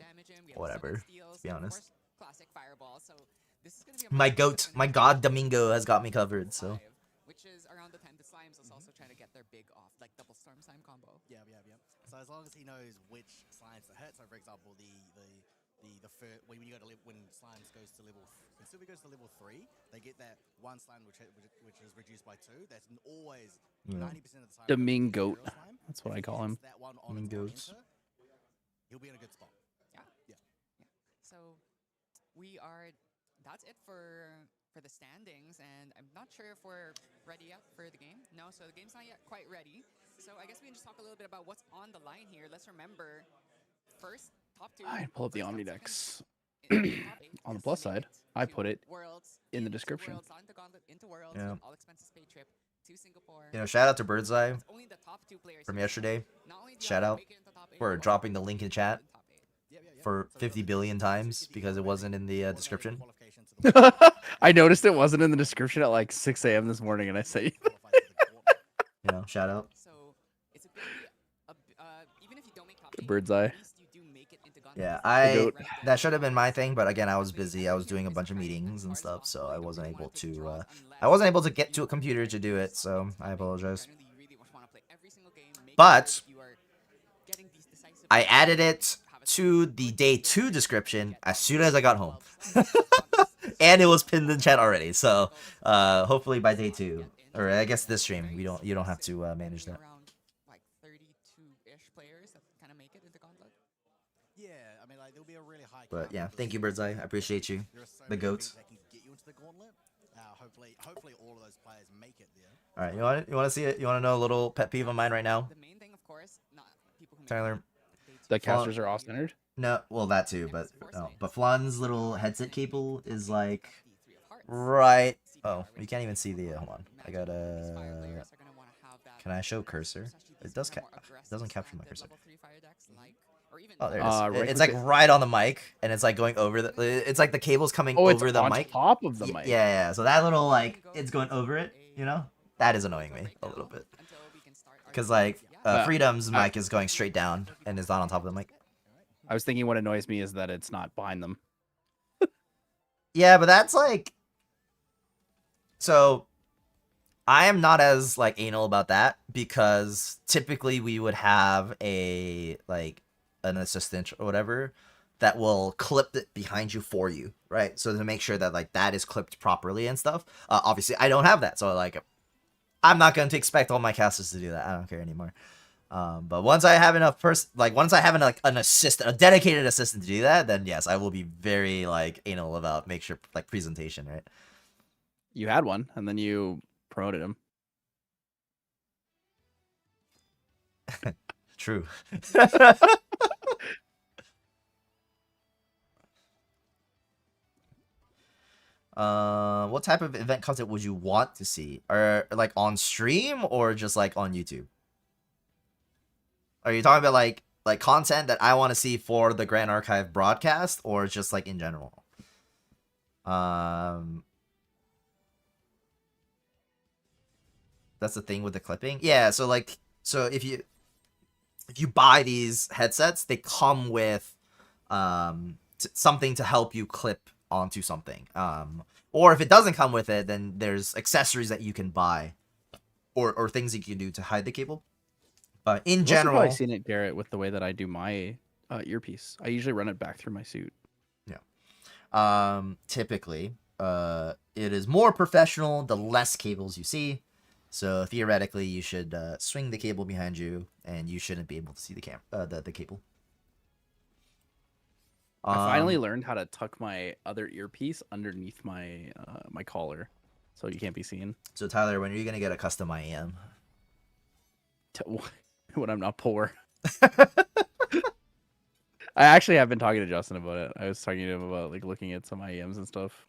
whatever. To be honest, classic fireball. So this is gonna be a my matchup goat, that's gonna my be god Domingo has got me covered. So which is around the time the Slimes is also trying to get their big off, like double Storm Slime combo. Yeah. So as long as he knows which slimes to hit, so for example, when you go to when slimes goes to level, when Sylvie goes to level 3, they get that one slime which is reduced by 2. That's always 90% of the time. Domingo. That's what I call him. That one on Domingos. he'll be in a good spot. So that's it for the standings, and I'm not sure if we're ready yet for the game. No, so the game's not yet quite ready. So I guess we can just talk a little bit about what's on the line here. Let's remember, first top 2. I pull up the first out Omnidex. second in the top 8 On the is plus side, limited I to put it Worlds, in the into description. Worlds, onto Gauntlet, into Worlds, Yeah. with all expenses paid trip to Singapore. shout out to Birdseye It's only the top 2 players from who yesterday. not only do you Shout have to out make it into top 8, for but dropping also the link in make it chat in top 8. for 50 billion times because it wasn't in the description. I noticed it wasn't in the description at like 6 a.m. this morning, and I say, Shout out. So it's a bit even if you don't make top 8, bird's eye. at least you do make it into Gauntlet. Yeah, goat. that should have been my thing, but again, I was busy. I was doing a bunch of meetings and stuff, so I wasn't able to get to a computer to do it. So I apologize. But I added it to the day 2 description as soon as I got home. And it was pinned in chat already. So hopefully by day 2, or I guess this stream, you don't have to manage that. Around like 32-ish players that kind of make it into Gauntlet. Yeah, I mean, like there'll be a really high. But count yeah, because thank you, Birdseye. I appreciate you. there are so The many goats. things that can get you into the gauntlet. Hopefully all of those players make it there. All right, you want to see it? You want to know a little pet peeve of mine right now, The main thing, of course, not people who make Tyler? it, the casters are off-centered. No, well that too, but no. But Flan's little headset cable is like right. Oh, you can't even see the. Hold on, I gotta. Can I show cursor? It doesn't capture my cursor. Oh, there it is. Right It's click like right on the mic, and it's like going over the. It's like the cable's coming Oh, it's over the on mic. top of the Yeah, mic. yeah. So that little like it's going over it. You know, that is annoying me a little bit. Because like Freedom's mic is going straight down and is not on top of the mic. I was thinking what annoys me is that it's not behind them. Yeah, but that's like. So, I am not as like anal about that because typically we would have a like an assistant or whatever that will clip it behind you for you, right? So to make sure that like that is clipped properly and stuff. Obviously, I don't have that, so like I'm not going to expect all my casters to do that. I don't care anymore. But once I have enough once I have an assistant, a dedicated assistant to do that, then yes, I will be very like anal about make sure like presentation, right? You had one, and then you promoted him. True. What type of event content would you want to see? Or like on stream or just like on YouTube? Are you talking about like content that I want to see for the Grand Archive broadcast or just like in general? That's the thing with the clipping. Yeah, so like if you buy these headsets, they come with something to help you clip onto something. Or if it doesn't come with it, then there's accessories that you can buy or things that you can do to hide the cable. But in general, I've seen it, Garrett, with the way that I do my earpiece. I usually run it back through my suit. yeah. Typically, it is more professional the less cables you see. So theoretically, you should swing the cable behind you, and you shouldn't be able to see the the cable. I finally learned how to tuck my other earpiece underneath my my collar, so you can't be seen. So Tyler, when are you gonna get a custom IEM? When I'm not poor. I actually have been talking to Justin about it. I was talking to him about like looking at some IEMs and stuff.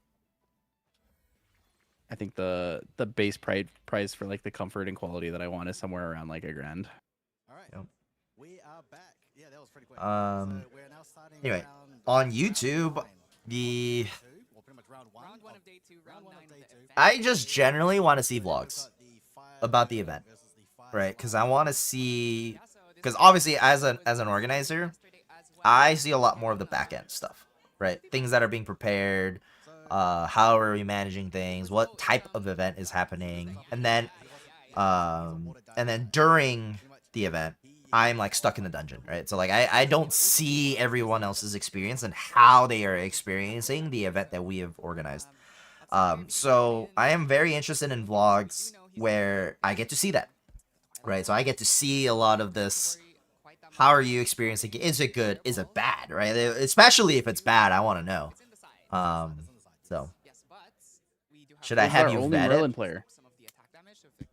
I think the base price for like the comfort and quality that I want is somewhere around like $1,000. All right. Yep. We are back. Yeah, that was pretty quick. We're now starting Anyway, round on round YouTube, 9. the Well, pretty much round Round 1 of day 2, round 9 of of the day 2. event. I just generally want to see We've got vlogs the fire about the event, versus the fire right? Because slide. I want to see, Yeah, so this because is obviously as as an organizer, yesterday as well. I see a lot more of the back end stuff, right? Things that are being prepared, how are we managing things, what type of event is happening, and then during the event, I'm like stuck in the dungeon, right? So like I don't see everyone else's experience and how they are experiencing the event that we have organized. So I am very interested in vlogs where I get to see that, right? So I get to see a lot of this. How are you experiencing it? Is it good? Is it bad? Right? Especially if it's bad, I want to know. So should I Who's have our you only vet Merlin it? player?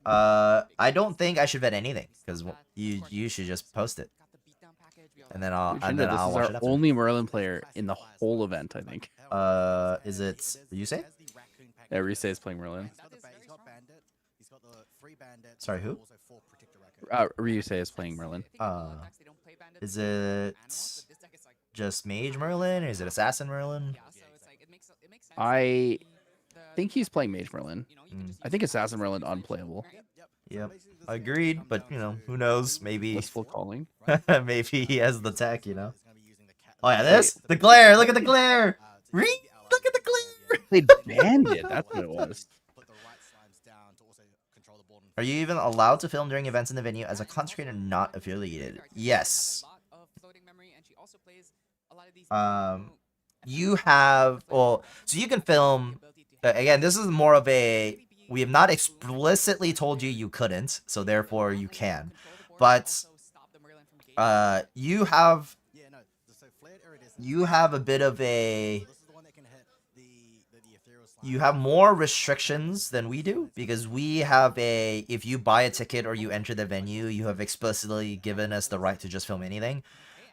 I don't think I should vet anything because you should just post it, and then I'll Shinja, this is watch our it after. only Merlin player in the whole event, I think. Is it you say? Yeah, Rise is playing Merlin. He's got bandit. He's got the 3 bandit. Sorry, who? Also 4 protector raccoon. Ryusei is playing Merlin. Is it just Mage Merlin or is it Assassin Merlin? I think he's playing Mage Merlin. I think Assassin Merlin unplayable. Yep, agreed. But you know, who knows? Maybe Blissful calling. maybe he has the tech. You know. Oh yeah, the glare. Look at the glare. Look at the glare. They banned it. That's what it was. Are you even allowed to film during events in the venue as a content creator not affiliated? Yes. You have, well, so you can film, again, this is more of a, we have not explicitly told you you couldn't, so therefore you can. But you have a bit of a, you have more restrictions than we do, because we have a, if you buy a ticket or you enter the venue, you have explicitly given us the right to just film anything.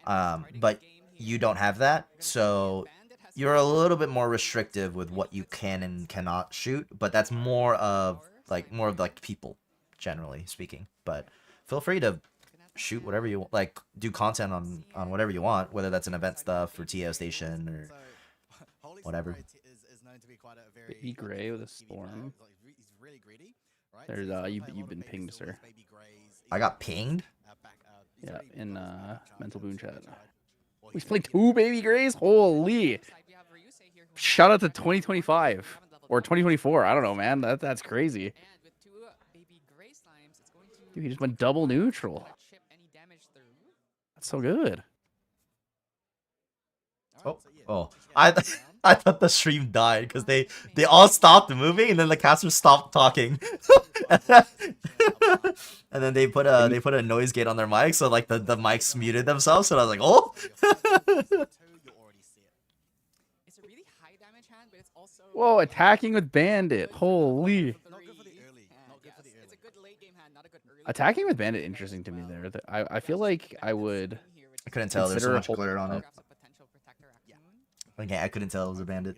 But you don't have that, so you're a little bit more restrictive with what you can and cannot shoot, but that's more of like people, generally speaking. But feel free to shoot whatever you want, like do content on whatever you want, whether that's an event stuff or TO station or whatever. Baby Gray with a storm. There's you've been pinged, sir. I got pinged? Yeah, in mental boon chat. He's playing 2 Baby Grays? Holy! Shout out to 2025 or 2024. I don't know, man. That's crazy. Dude, he just went double neutral. That's so good. Oh, I thought the stream died because they all stopped moving and then the casters stopped talking. And then they put a noise gate on their mic, so like the mics muted themselves. So I was like, oh. Whoa, attacking with Bandit. Holy. Attacking with Bandit, interesting to me there. I feel like I would. I couldn't tell. There's so much glare on it. Okay, I couldn't tell it was a bandit.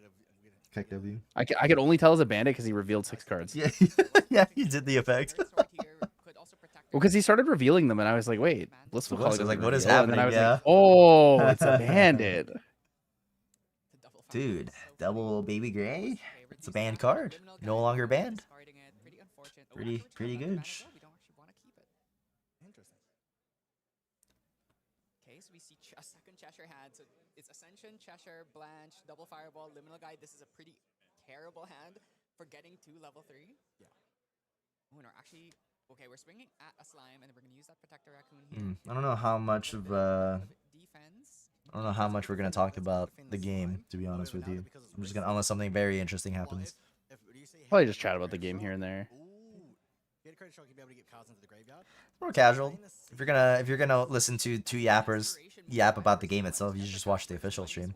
I could only tell it was a bandit because he revealed 6 cards. Yeah, yeah, he did the effect. Well, because he started revealing them, and I was like, "Wait, Blissful Calling." I was like, "What is reveal?" happening?" And then I was Yeah. like, "Oh, it's a bandit." Dude, double Baby Gray. It's a banned card. No longer banned. Pretty good. Okay, so we see a second Cheshire hand. So it's Ascension, Cheshire, Blanche, double Fireball, Liminal Guide. This is a pretty terrible hand for getting to level 3. Yeah. Oh, no, actually, okay, we're swinging at a slime, and we're gonna use that Protector Raccoon here. I don't know how much of I don't know how much we're gonna talk about the game, to be honest with you. I'm just gonna, unless something very interesting happens. Probably just chat about the game here and there. More casual. If you're gonna listen to 2 yappers yap about the game itself, you should just watch the official stream.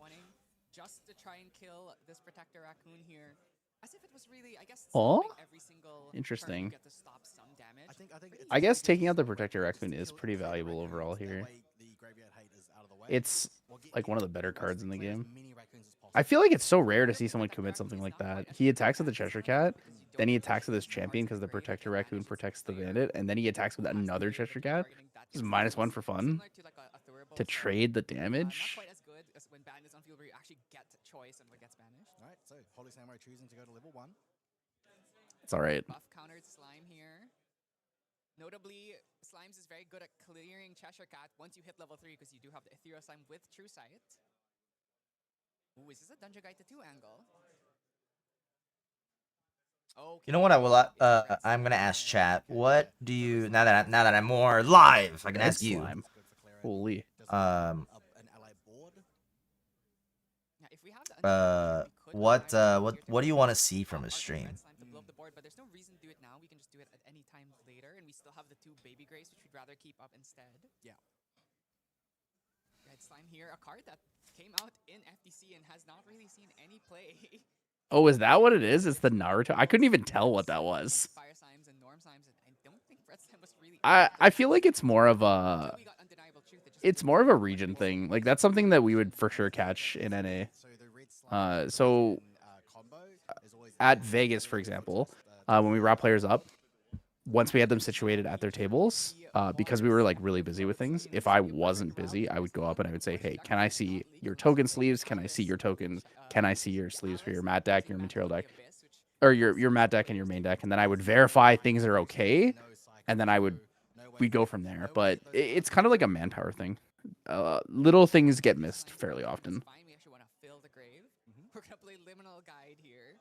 just to try and kill this Protector Raccoon here. As if it was really, I guess, Oh, stopping every single turn interesting. you get to stop some damage. I guess taking out the Protector Raccoon is pretty valuable overall here. It's like one of the better cards in the game. I feel like it's so rare to see someone commit something like that. He attacks with the Cheshire Cat, then he attacks with his champion because the Protector Raccoon protects the Bandit, and then he attacks with another Cheshire Cat. He's -1 for fun to trade the damage. Not quite as good as when Bandit's on field where you actually get choice and what gets banished. Alright, so Holy Samurai choosing to go to level 1. It's alright. Buff countered Slime here. Notably, Slimes is very good at clearing Cheshire Cat once you hit level 3 because you do have the Ethereal Slime with True Sight. Ooh, is this a Dungeon Guide to 2 angle? Okay. You know what I will? I'm gonna ask chat. What do you now that I'm more live? I can Red ask you. Slime. Holy. Yeah, if we have the Underground, we could What provide what do you tier want to 2 see from a of the stream? Red Slime to blow up the board, but there's no reason to do it now. We can just do it at any time later, and we still have the 2 Baby Graves, which we'd rather keep up instead. Yeah. Red Slime here, a card that came out in FTC and has not really seen any play. Oh, is that what it is? It's the Naruto. I couldn't even tell what that was. Fire Slimes and Norm Slimes, and I don't think Red Slime was really. I feel like it's more of a We got Undeniable Truth that just it's more of a region thing. Like that's something that we would for sure catch in NA. So at Vegas, for example, when we wrap players up, once we had them situated at their tables, because we were like really busy with things, if I wasn't busy, I would go up and I would say, hey, can I see your token sleeves? Can I see your tokens? Can I see your sleeves for your mat deck, your material deck, or your mat deck and your main deck? And then I would verify things are okay, and then we'd go from there. But it's kind of like a manpower thing. Little things get missed fairly often. We actually want to fill the grave. We're gonna play Liminal Guide here.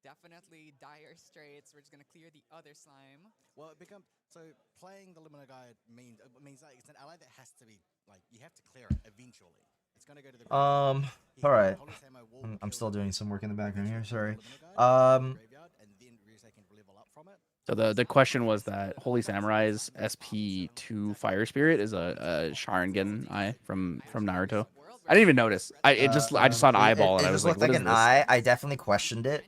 Definitely dire straits. We're just gonna clear the other slime. Well, it becomes so playing the Lumina Guide means like it's an ally that has to be like you have to clear it eventually. It's gonna go to the All right. I'm still doing some work in the background here. Sorry. So the question was that Holy Samurai's SP2 Fire Spirit is a Sharingan eye from Naruto. I didn't even notice. I just saw an eyeball and I was just like, looked what like is an this? eye. I definitely questioned it.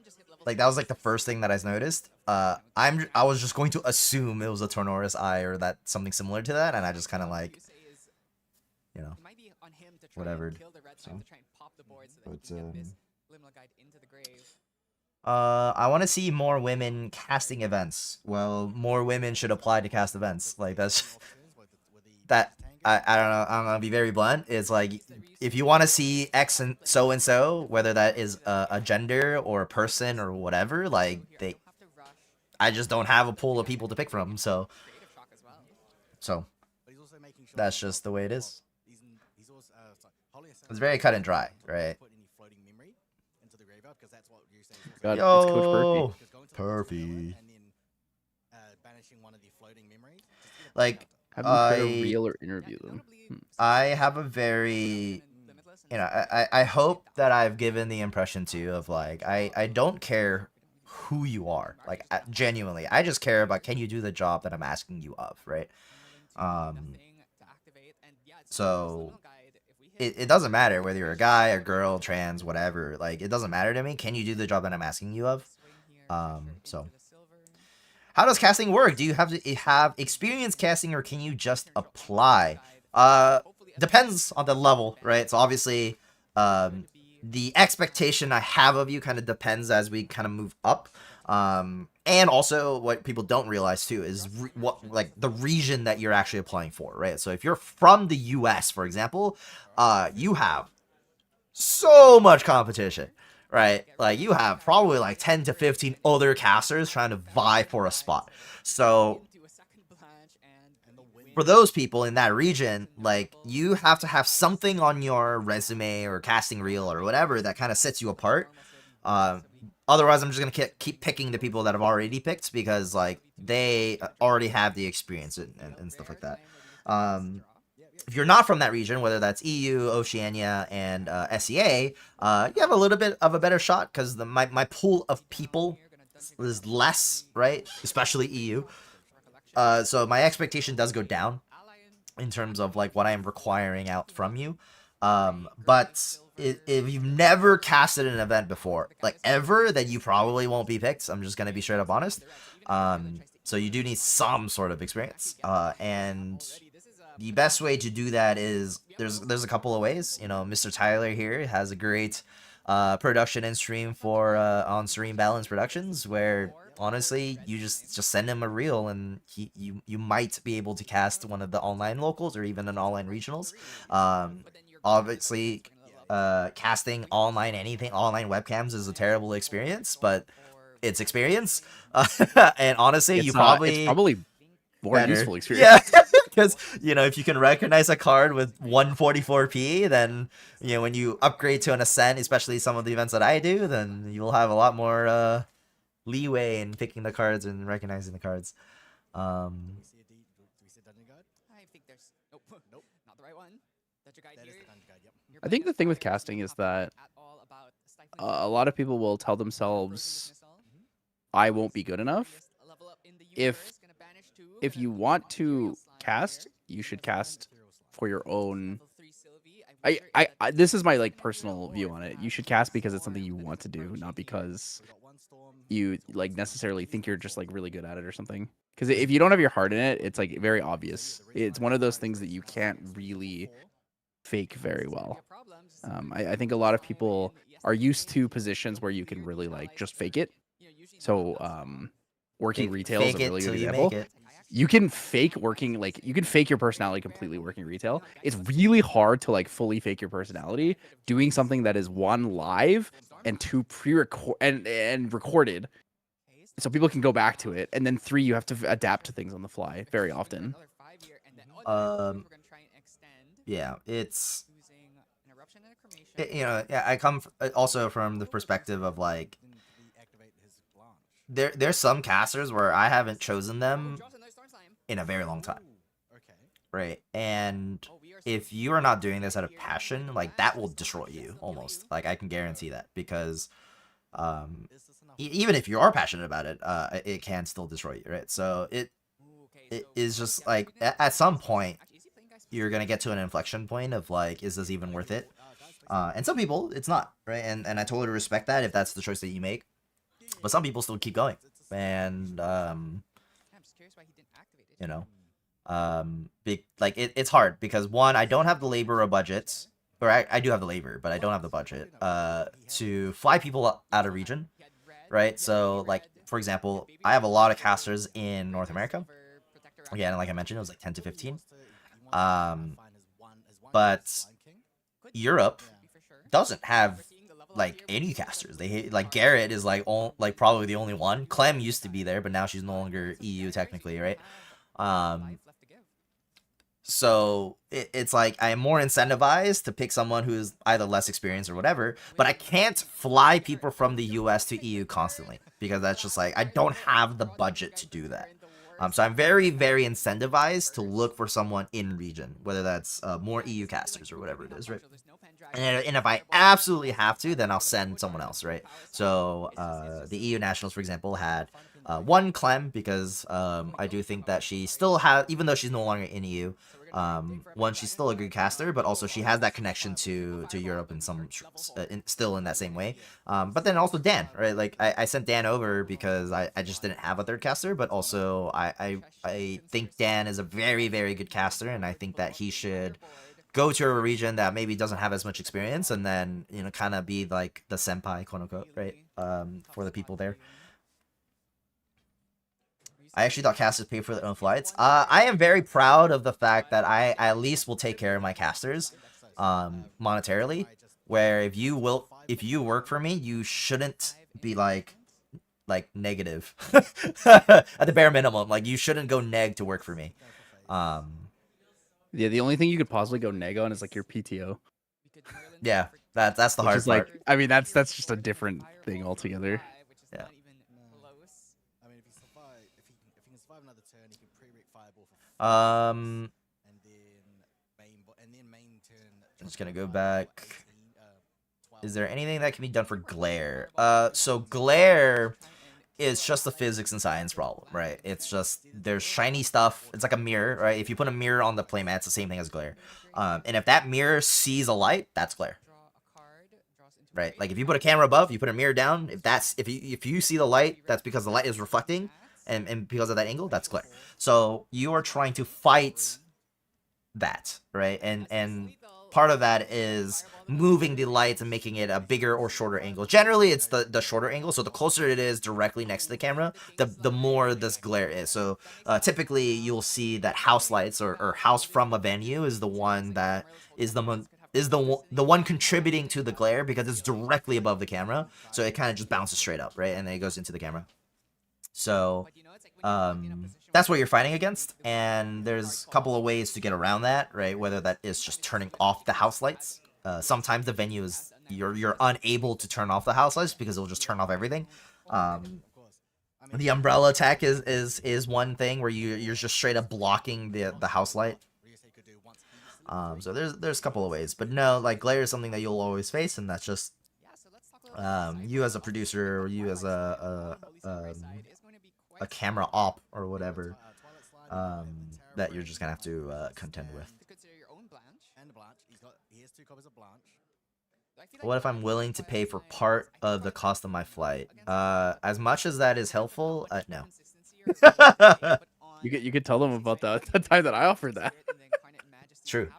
Like that was like the first thing that I noticed. I was just going to assume it was a Tornoris eye or that something similar to that, and I just kind of like, you know, whatever. So. But I want to see more women casting events. Well, more women should apply to cast events. Like that's that. I don't know. I'm gonna be very blunt. It's like if you want to see X and so, whether that is a gender or a person or whatever, like I just don't have a pool of people to pick from. So that's just the way it is. It's very cut and dry, right? God, Yo, it's Coach Perfy. Like Have them create a reel or interview them. I have a very, you know, I hope that I've given the impression too of like I don't care who you are, like genuinely. I just care about can you do the job that I'm asking you of, right? So it doesn't matter whether you're a guy, a girl, trans, whatever. Like it doesn't matter to me. Can you do the job that I'm asking you of? So how does casting work? Do you have to have experience casting or can you just apply? Depends on the level, right? So obviously, the expectation I have of you kind of depends as we kind of move up. And also what people don't realize too is what like the region that you're actually applying for, right? So if you're from the US, for example, you have so much competition, right? Like you have probably like 10 to 15 other casters trying to vie for a spot. So for those people in that region, like you have to have something on your resume or casting reel or whatever that kind of sets you apart. Otherwise, I'm just going to keep picking the people that I've already picked because like they already have the experience and stuff like that. If you're not from that region, whether that's EU, Oceania, and SEA, you have a little bit of a better shot because my pool of people is less, right? Especially EU. So my expectation does go down in terms of like what I am requiring out from you. But if you've never casted an event before, like ever, then you probably won't be picked. I'm just gonna be straight up honest. So you do need some sort of experience. And the best way to do that is there's a couple of ways. You know, MBTyler here has a great production and stream for on Stream Balance Productions, where honestly you just send him a reel and you might be able to cast one of the online locals or even an online regionals. Obviously casting online webcams is a terrible experience, but it's experience. And honestly, It's probably more better. useful experience. Yeah, because you know, if you can recognize a card with 144p, then you know when you upgrade to an Ascent, especially some of the events that I do, then you'll have a lot more leeway in picking the cards and recognizing the cards. Do we see a dungeon guide? I think there's nope, not the right one. Dungeon guide That is here. the dungeon guide. Yep. You're I think playing the as thing with Fire, casting is not knowing that at all about stifling a lot of people will tell broken themselves, missile. I won't be good enough. Biggest level up in the If universe, gonna banish two, if gonna you move want on to Imperial Slime cast, here. you should cast for your own. Level 3 Sylvie. I wonder if that This is my like Imperial personal or view if on it. that You should is cast because it's Storm something you that want is to do, approaching not here. because We got one storm. you like necessarily think you're just like really good at it or something. Because if you don't have your heart in it, it's like very obvious. It's one of those things that you can't really fake very well. I think a lot of people are used to positions where you can really like just fake it. So working retail is a Fake it really good till you example. make it. You can fake working, like you can fake your personality completely working retail. It's really hard to like fully fake your personality doing something that is one live and two pre-record and recorded, so people can go back to it, and then three, you have to adapt to things on the fly very often. Yeah, it's you know, yeah, I come also from the perspective of like there's some casters where I haven't chosen them in a very long time, right? And if you are not doing this out of passion, like that will destroy you almost. Like I can guarantee that, because even if you are passionate about it, it can still destroy you, right? So it is just like at some point you're gonna get to an inflection point of like, is this even worth it? And some people it's not, right? And I totally respect that if that's the choice that you make. But some people still keep going, and you know, like it's hard because one, I don't have the labor or budget, or I do have the labor, but I don't have the budget to fly people out of region, right? So like for example, I have a lot of casters in North America. Again, like I mentioned, it was like 10 to 15. But Europe doesn't have like any casters. They like Garrett is like probably the only one. Clem used to be there, but now she's no longer EU technically, right? So it's like I am more incentivized to pick someone who's either less experienced or whatever, but I can't fly people from the US to EU constantly because that's just like I don't have the budget to do that. So I'm very, very incentivized to look for someone in region, whether that's more EU casters or whatever it is, right? And if I absolutely have to, then I'll send someone else, right? So the EU Nationals, for example, had one Clem because I do think that she still has, even though she's no longer in EU, one, she's still a good caster, but also she has that connection to Europe in some still in that same way. But then also Dan, right? Like I sent Dan over because I just didn't have a third caster, but also I think Dan is a very, very good caster, and I think that he should go to a region that maybe doesn't have as much experience, and then you know kind of be like the senpai, quote unquote, right? For the people there. I actually thought casters pay for their own flights. I am very proud of the fact that I at least will take care of my casters, monetarily. Where if you work for me, you shouldn't be like negative at the bare minimum. Like you shouldn't go neg to work for me. Yeah, the only thing you could possibly go neg on is like your PTO. Yeah, that's the Which hard is like, part. I mean, that's just a different thing altogether. Yeah. I mean, if you can survive another turn, you can pre-rig fireball and then main turn. I'm just gonna go back. Is there anything that can be done for glare? So glare it's just a physics and science problem, right? It's just there's shiny stuff. It's like a mirror, right? If you put a mirror on the playmat, it's the same thing as glare. And if that mirror sees a light, that's glare, right? Like if you put a camera above, you put a mirror down. If you see the light, that's because the light is reflecting, and because of that angle, that's glare. So you are trying to fight that, right? And part of that is moving the lights and making it a bigger or shorter angle. Generally, it's the shorter angle, so the closer it is directly next to the camera, the more this glare is. So typically, you'll see that house lights or house from a venue is the one that is the one contributing to the glare because it's directly above the camera, so it kind of just bounces straight up, right? And then it goes into the camera. So that's what you're fighting against, and there's a couple of ways to get around that, right? Whether that is just turning off the house lights. Sometimes the venue is you're unable to turn off the house lights because it'll just turn off everything. The umbrella attack is one thing where you're just straight up blocking the house light. So there's a couple of ways, but no, like glare is something that you'll always face, and that's just you as a producer or you as a camera op or whatever that you're just gonna have to contend with. What if I'm willing to pay for part of the cost of my flight? As much as that is helpful, no. You could tell them about the time that I offered that. True.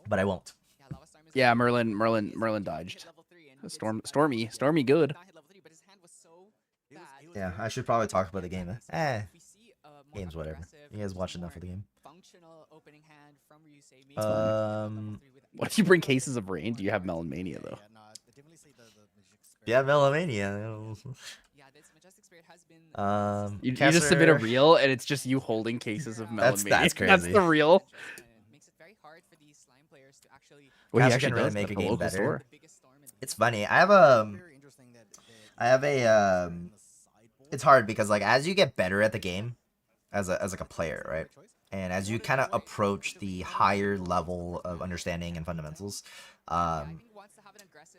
But I won't. Yeah, Merlin dodged. Stormy good. Yeah, I should probably talk about the game. Game's whatever. You guys watch enough of the game. What if you bring cases of rain? Do you have Melon Mania though? Yeah, Melomania. You just submit a reel and it's just you holding cases of Melon Mania. That's crazy. That's the reel. Well, he actually really does make at a the game local better. store. It's funny. I have a it's hard because like as you get better at the game as like a player, right? And as you kind of approach the higher level of understanding and fundamentals,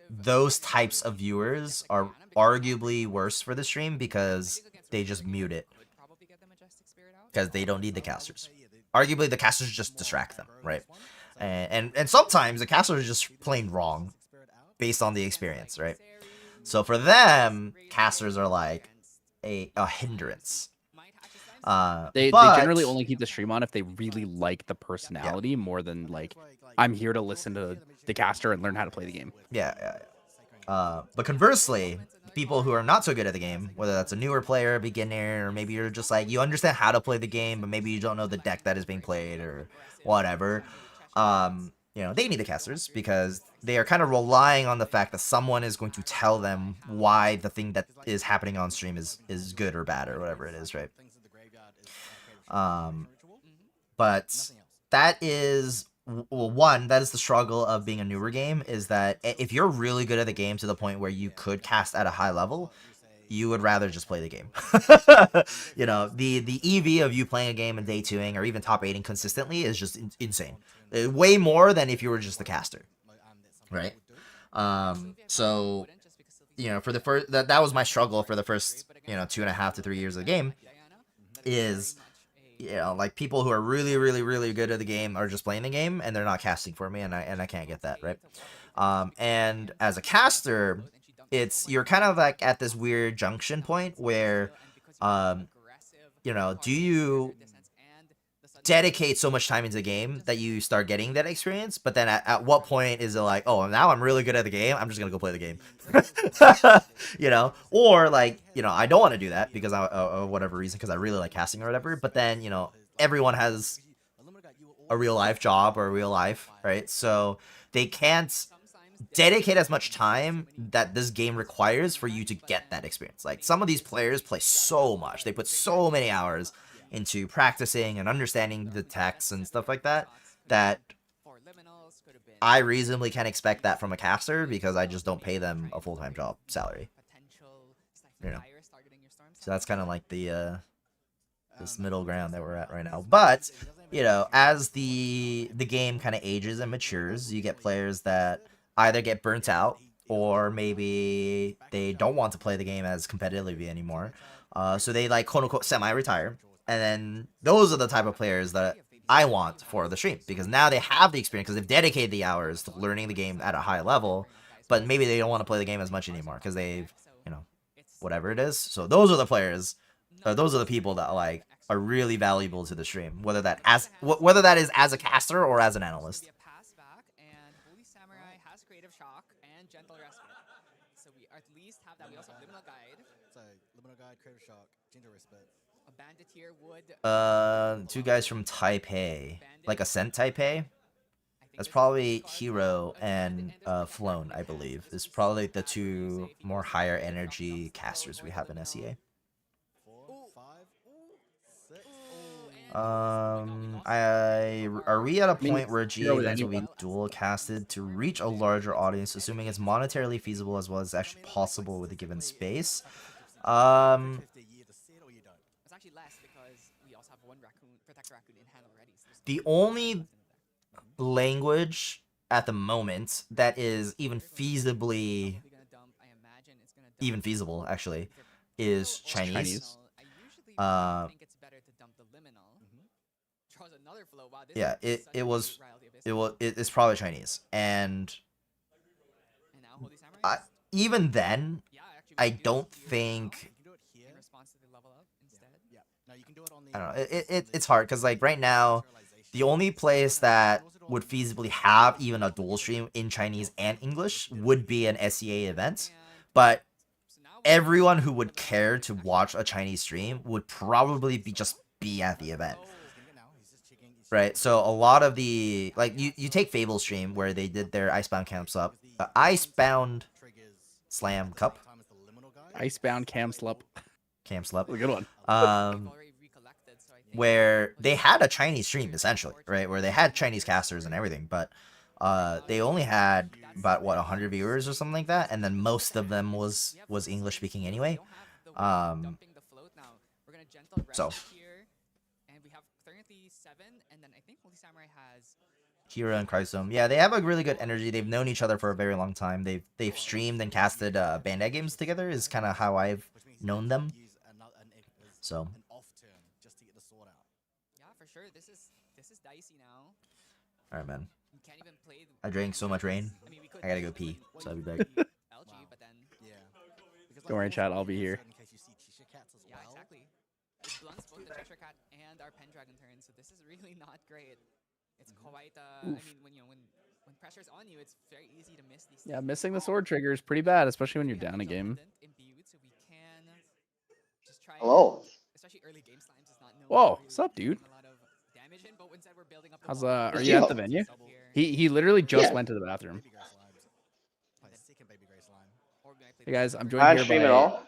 those types of viewers are arguably worse for the stream because they just mute it because they don't need the casters. Arguably, the casters just distract them, right? And sometimes the casters are just plain wrong based on the experience, right? So for them, casters are like a hindrance. They generally only keep the stream on if they really like the personality more than like I'm here to listen to the caster and learn how to play the game. Yeah. But conversely, people who are not so good at the game, whether that's a newer player, a beginner, or maybe you're just like you understand how to play the game, but maybe you don't know the deck that is being played or whatever. They need the casters because they are kind of relying on the fact that someone is going to tell them why the thing that is happening on stream is good or bad or whatever it is, right? But that is, well, one, that is the struggle of being a newer game, is that if you're really good at the game to the point where you could cast at a high level, you would rather just play the game. The EV of you playing a game and day 2ing or even top 8ing consistently is just insane. Way more than if you were just the caster, right? So, for the first, that was my struggle for the first, 2.5 to 3 years of the game, is, like people who are really, really, really good at the game are just playing the game and they're not casting for me, and I can't get that, right? And as a caster, you're kind of like at this weird junction point where, do you dedicate so much time into the game that you start getting that experience, but then at what point is it like, oh, now I'm really good at the game, I'm just gonna go play the game? Or like, I don't want to do that because of whatever reason, because I really like casting or whatever, but then, everyone has a real life job or a real life, right? So they can't dedicate as much time that this game requires for you to get that experience. Like some of these players play so much, they put so many hours into practicing and understanding the text and stuff like that, that I reasonably can expect that from a caster because I just don't pay them a full-time job salary. So that's kind of like the this middle ground that we're at right now. But as the game kind of ages and matures, you get players that either get burnt out or maybe they don't want to play the game as competitively anymore. So they like quote unquote semi-retire, and then those are the type of players that I want for the stream, because now they have the experience, because they've dedicated the hours to learning the game at a high level, but maybe they don't want to play the game as much anymore because they've, you know, whatever it is. So those are the players, those are the people that like are really valuable to the stream, whether that is as a caster or as an analyst. And Holy Samurai has Creative Shock and Gentle Respite. So we at least have that. We also have Liminal Guide. So Liminal Guide, Creative Shock, Gentle Respite. A Bandit here would. Two guys from Taipei, like Ascent Taipei. That's probably Hero and Flown, I believe. Is probably the two more higher energy casters we have in SEA. 4, 5, 6. Are we at a point where GA events will be dual casted to reach a larger audience, assuming it's monetarily feasible as well as actually possible with a given space? It's actually less because we also have one Protector Raccoon in hand already. So The only language at the moment that is even feasibly feasible actually is Chinese. I think it's better to dump the Liminal. Draws another flow. Wow, this Yeah, is it's probably Chinese, and now Holy Samurai. even then, Yeah, actually, I we can do don't this here think. You can do it here. in response to the level up instead. Yeah. No, you can do it on the. I don't know. It's hard because like right now, the only place that would feasibly have even a dual stream in Chinese and English would be an SEA event, but everyone who would care to watch a Chinese stream would probably be at the event. Right, so a lot of the, like, you take Fable stream where they did their Icebound Icebound Slam Cup. Icebound Cam Slup. Cam Slup. A good one. Where they had a Chinese stream essentially, right? Where they had Chinese casters and everything, but they only had about 100 viewers or something like that, and then most of them was English speaking anyway. So and we have currently 7, and then I think Holy Samurai has Kira and Chrysome, yeah, they have a really good energy. They've known each other for a very long time. They've streamed and casted Bandai games together. Is kind of how I've known them. So. Yeah, for sure. This is dicey now. All right, man. You can't even play. I drank so much rain. I mean, we could I gotta go pee, so I'll be back. LG, but then Don't worry, chat. I'll be here. yeah, exactly. It blunts both the Cheshire Cat and our Pendragon turn, so this is really not great. It's quite. I mean, when pressure's on you, it's very easy to miss these. Yeah, missing the sword trigger is pretty bad, especially when you're down a game. Hello. Especially early game slimes is not known Whoa, for what's up, dude? a lot of damage in, but instead we're building up the How's wall. are you at the venue? He literally just Yeah. went to the bathroom. Or we might play Hey guys, I'm I joined don't here stream by. at all.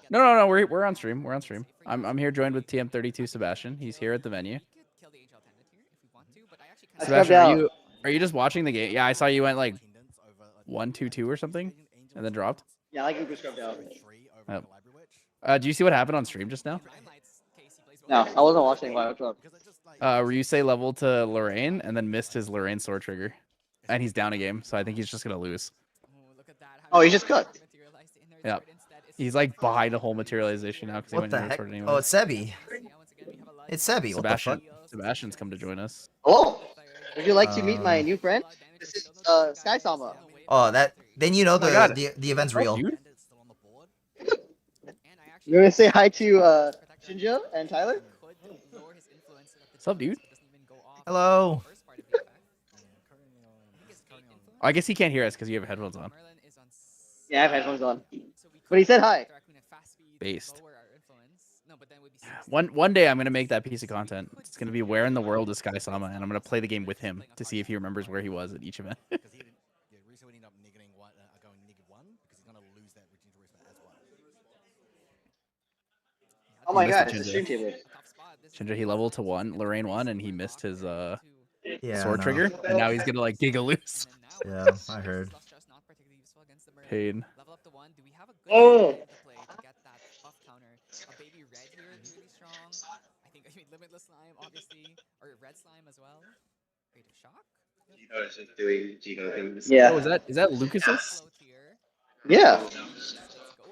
No, we're on stream. We're on stream. I'm here joined with TM32 Sebastian. He's here at the venue. We could kill the HL Tenant here if we want to, but I actually I kind scrubbed Sebastian, out. are you just watching the game? Yeah, I saw you went like 1-2-2 or something, and then dropped. Yeah, I can go scrubbed out. Do you see what happened on stream just now? No, I wasn't watching. Why? What's up? Ryusei leveled to Lorraine and then missed his Lorraine sword trigger, and he's down a game. So I think he's just gonna lose. Oh, he's just cooked. Yeah. He's like behind a whole materialization now because he What went the near heck? sword anyway. Oh, it's Sebi. It's Sebi. What the fuck? Sebastian's come to join us. Hello. Would you like to meet my new friend? This is Sky Sama. Oh, then you know my God. the event's What's up, real. dude? You want to say hi to Shinja and Tyler? What's up, dude? Hello. I guess he can't hear us because you have headphones on. Yeah, I have headphones on. But he said hi. Based. One day I'm gonna make that piece of content. It's gonna be where in the world is Sky Sama, and I'm gonna play the game with him to see if he remembers where he was at each event. Oh my Missed god, the it's a Shinja. stream table. Shinja, he leveled to 1, Lorraine 1, and he missed his Yeah, sword I trigger, know. and now he's gonna like giga loose. Yeah, I heard. Pain. Level up to 1. Do we have a good Oh. to play to get that buff counter? A baby red here is really strong. I mean limitless slime obviously, or red slime as well. Creative shock. Yeah. Oh, is that Lucas's? Float here. Yeah.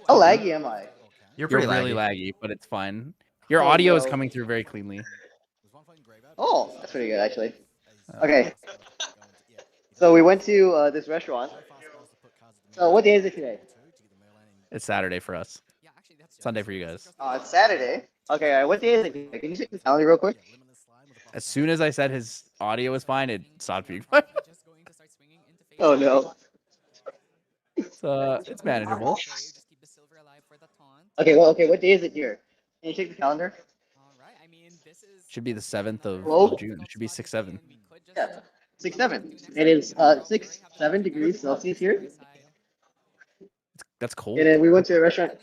How laggy am I? You're You're pretty really laggy. laggy, but it's fine. Your Oh, audio is no. coming through very cleanly. Oh, that's pretty good actually. Uh, Okay. So we went to this restaurant. So what day is it today? It's Saturday for us. Sunday for you guys. It's Saturday. Okay, what day is it today? Can you check the calendar real quick? As soon as I said his audio was fine, it stopped being fine. Oh no. It's manageable. Okay, well, okay, what day is it here? Can you check the calendar? Should be the 7th Whoa. of June. It should be 6/7. Yeah, 6-7. It is 6-7 degrees Celsius here. That's cold. And then we went to a restaurant.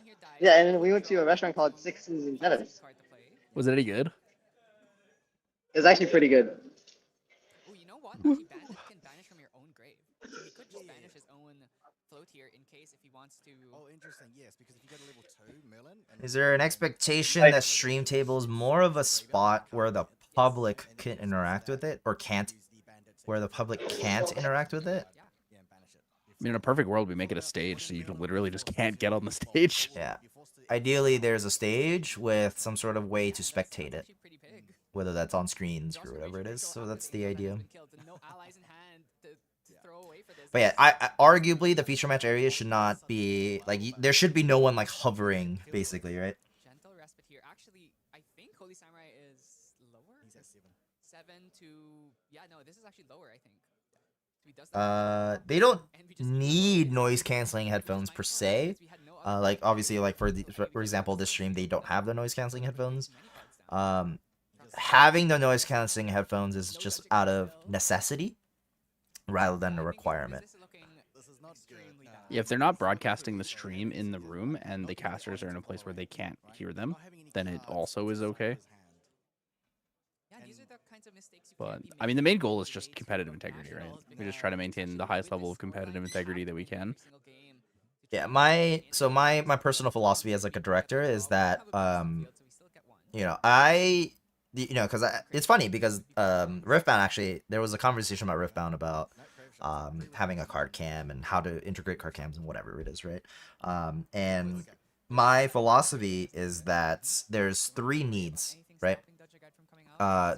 Yeah, and then we went to a restaurant called Sixes and Sevens. Was it any good? It's actually pretty good. Oh, you know what? Actually, Bandit can banish from your own grave. So he could just banish his own float here in case if he wants to. Oh, interesting. Yes, because if you go to level 2, Merlin. Is there an expectation that stream table is more of a spot where the public can interact with it, or can't, where the public can't interact with it? I mean, in a perfect world, we make it a stage, so you literally just can't get on the stage. Yeah. Ideally, there's a stage with some sort of way to spectate it, whether that's on screens or whatever it is. So that's the idea. But yeah, I arguably the feature match area should not be like there should be no one like hovering, basically, right? Gentle respite here. Actually, I think Holy Samurai is lower. He's at 7. 7 to yeah, no, this is actually lower. I think. So he does that. They don't need noise canceling headphones per se. Like obviously, like for example, this stream they don't have the noise canceling headphones. Having the noise canceling headphones is just out of necessity rather than a requirement. Yeah, if they're not broadcasting the stream in the room and the casters are in a place where they can't hear them, then it also is okay. But I mean, the main goal is just competitive integrity, right? We just try to maintain the highest level of competitive integrity that we can. Yeah, my personal philosophy as like a director is that you know, because it's funny because Riftbound actually there was a conversation about Riftbound about having a card cam and how to integrate card cams and whatever it is, right? And my philosophy is that there's 3 needs, right?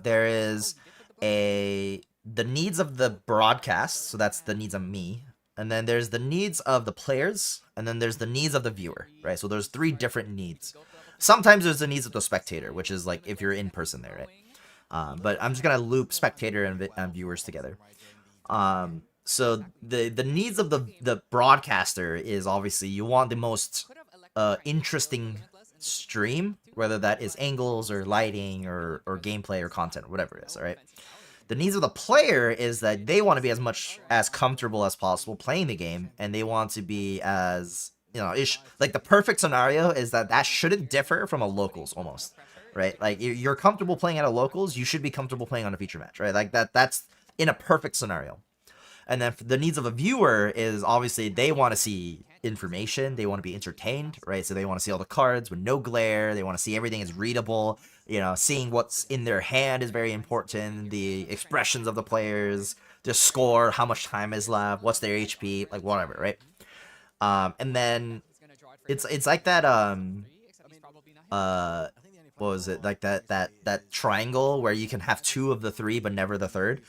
There is the needs of the broadcast, so that's the needs of me, and then there's the needs of the players, and then there's the needs of the viewer, right? So there's 3 different needs. Sometimes there's the needs of the spectator, which is like if you're in person there, right? But I'm just gonna loop spectator and viewers together. So the needs of the broadcaster is obviously you want the most interesting stream, whether that is angles or lighting or gameplay or content or whatever it is, all right? The needs of the player is that they want to be as comfortable as possible playing the game, and they want to be as, you know, like the perfect scenario is that shouldn't differ from a locals almost, right? Like you're comfortable playing at a locals, you should be comfortable playing on a feature match, right? Like that's in a perfect scenario. And then the needs of a viewer is obviously they want to see information, they want to be entertained, right? So they want to see all the cards with no glare, they want to see everything is readable, you know, seeing what's in their hand is very important, the expressions of the players, the score, how much time is left, what's their HP, like whatever, right? And then it's like that what was it, like that triangle where you can have 2 of the 3 but never the third.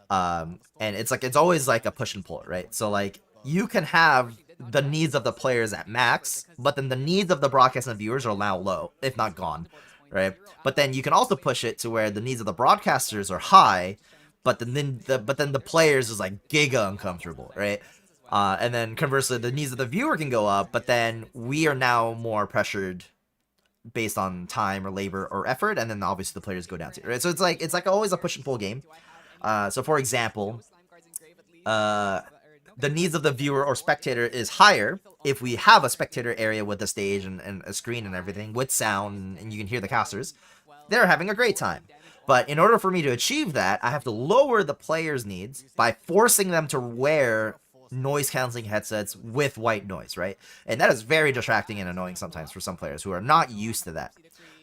And it's like it's always like a push and pull, right? So like you can have the needs of the players at max, but then the needs of the broadcast and viewers are now low, if not gone, right? But then you can also push it to where the needs of the broadcasters are high, but then the players is like giga uncomfortable, right? And then conversely, the needs of the viewer can go up, but then we are now more pressured based on time or labor or effort, and then obviously the players go down too, right? So it's like always a push and pull game. So for example, the needs of the viewer or spectator is higher if we have a spectator area with a stage and a screen and everything with sound and you can hear the casters. They're having a great time. But in order for me to achieve that, I have to lower the players' needs by forcing them to wear noise canceling headsets with white noise, right? And that is very distracting and annoying sometimes for some players who are not used to that.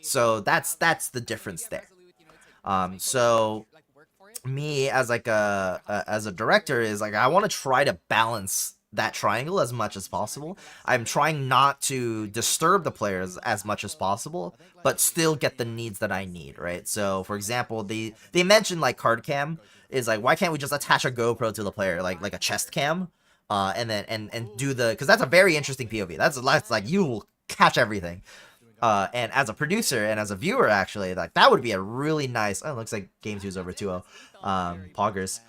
So that's the difference there. So me as like as a director is like I want to try to balance that triangle as much as possible. I'm trying not to disturb the players as much as possible, but still get the needs that I need, right? So, for example, they mentioned like card cam is like, why can't we just attach a GoPro to the player, like a chest cam, and then and do the, because that's a very interesting POV. That's like you will catch everything. And as a producer and as a viewer, actually, like that would be a really nice. Oh, it looks like game 2 is over 2-0. Poggers.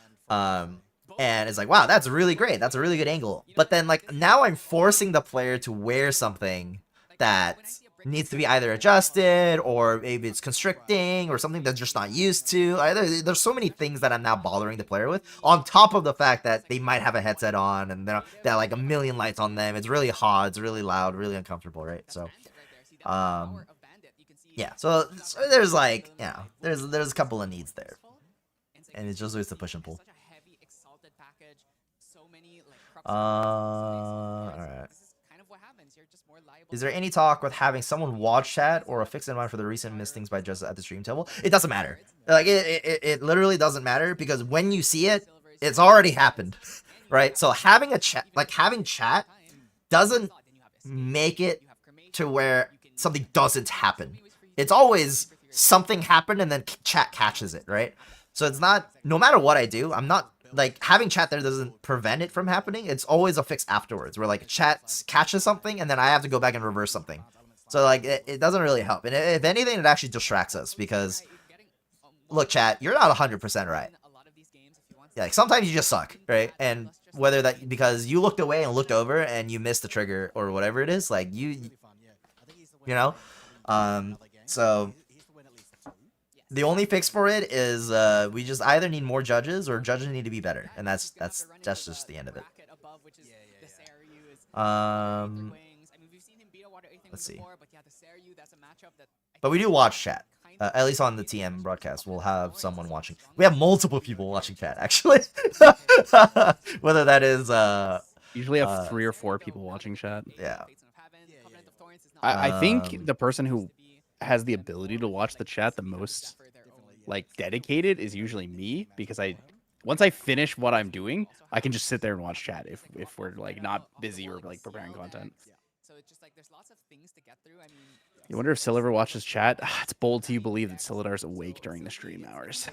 And it's like, wow, that's really great. That's a really good angle. But then, like, now I'm forcing the player to wear something that needs to be either adjusted, or maybe it's constricting, or something they're just not used to. There's so many things that I'm now bothering the player with, on top of the fact that they might have a headset on, and they're like a million lights on them. It's really hot, it's really loud, really uncomfortable, right? So, yeah, so there's like, there's a couple of needs there. And it's just always the push and pull. Alright. Is there any talk with having someone watch chat or a fixed in mind for the recent missings by just at the stream table? It doesn't matter. Like, it literally doesn't matter, because when you see it, it's already happened, right? So having a chat, like having chat, doesn't make it to where something doesn't happen. It's always something happened and then chat catches it, right? So it's not, no matter what I do, I'm not, like, having chat there doesn't prevent it from happening. It's always a fix afterwards, where, like, chat catches something, and then I have to go back and reverse something. So, like, it doesn't really help. And if anything, it actually distracts us, because, look, chat, you're not 100% right. Yeah, like, sometimes you just suck, right? And whether that, because you looked away and looked over, and you missed the trigger, or whatever it is, like, you know? So the only fix for it is we just either need more judges, or judges need to be better, and that's just the end of it. Let's see. But we do watch chat. At least on the TM broadcast, we'll have someone watching. We have multiple people watching chat, actually. Whether that is usually have 3 or 4 people watching chat. Yeah. I think the person who has the ability to watch the chat the most, like, dedicated, is usually me, because once I finish what I'm doing, I can just sit there and watch chat if we're, like, not busy or, like, preparing content. You wonder if Silver watches chat? It's bold to believe that Silidar's awake during the stream hours.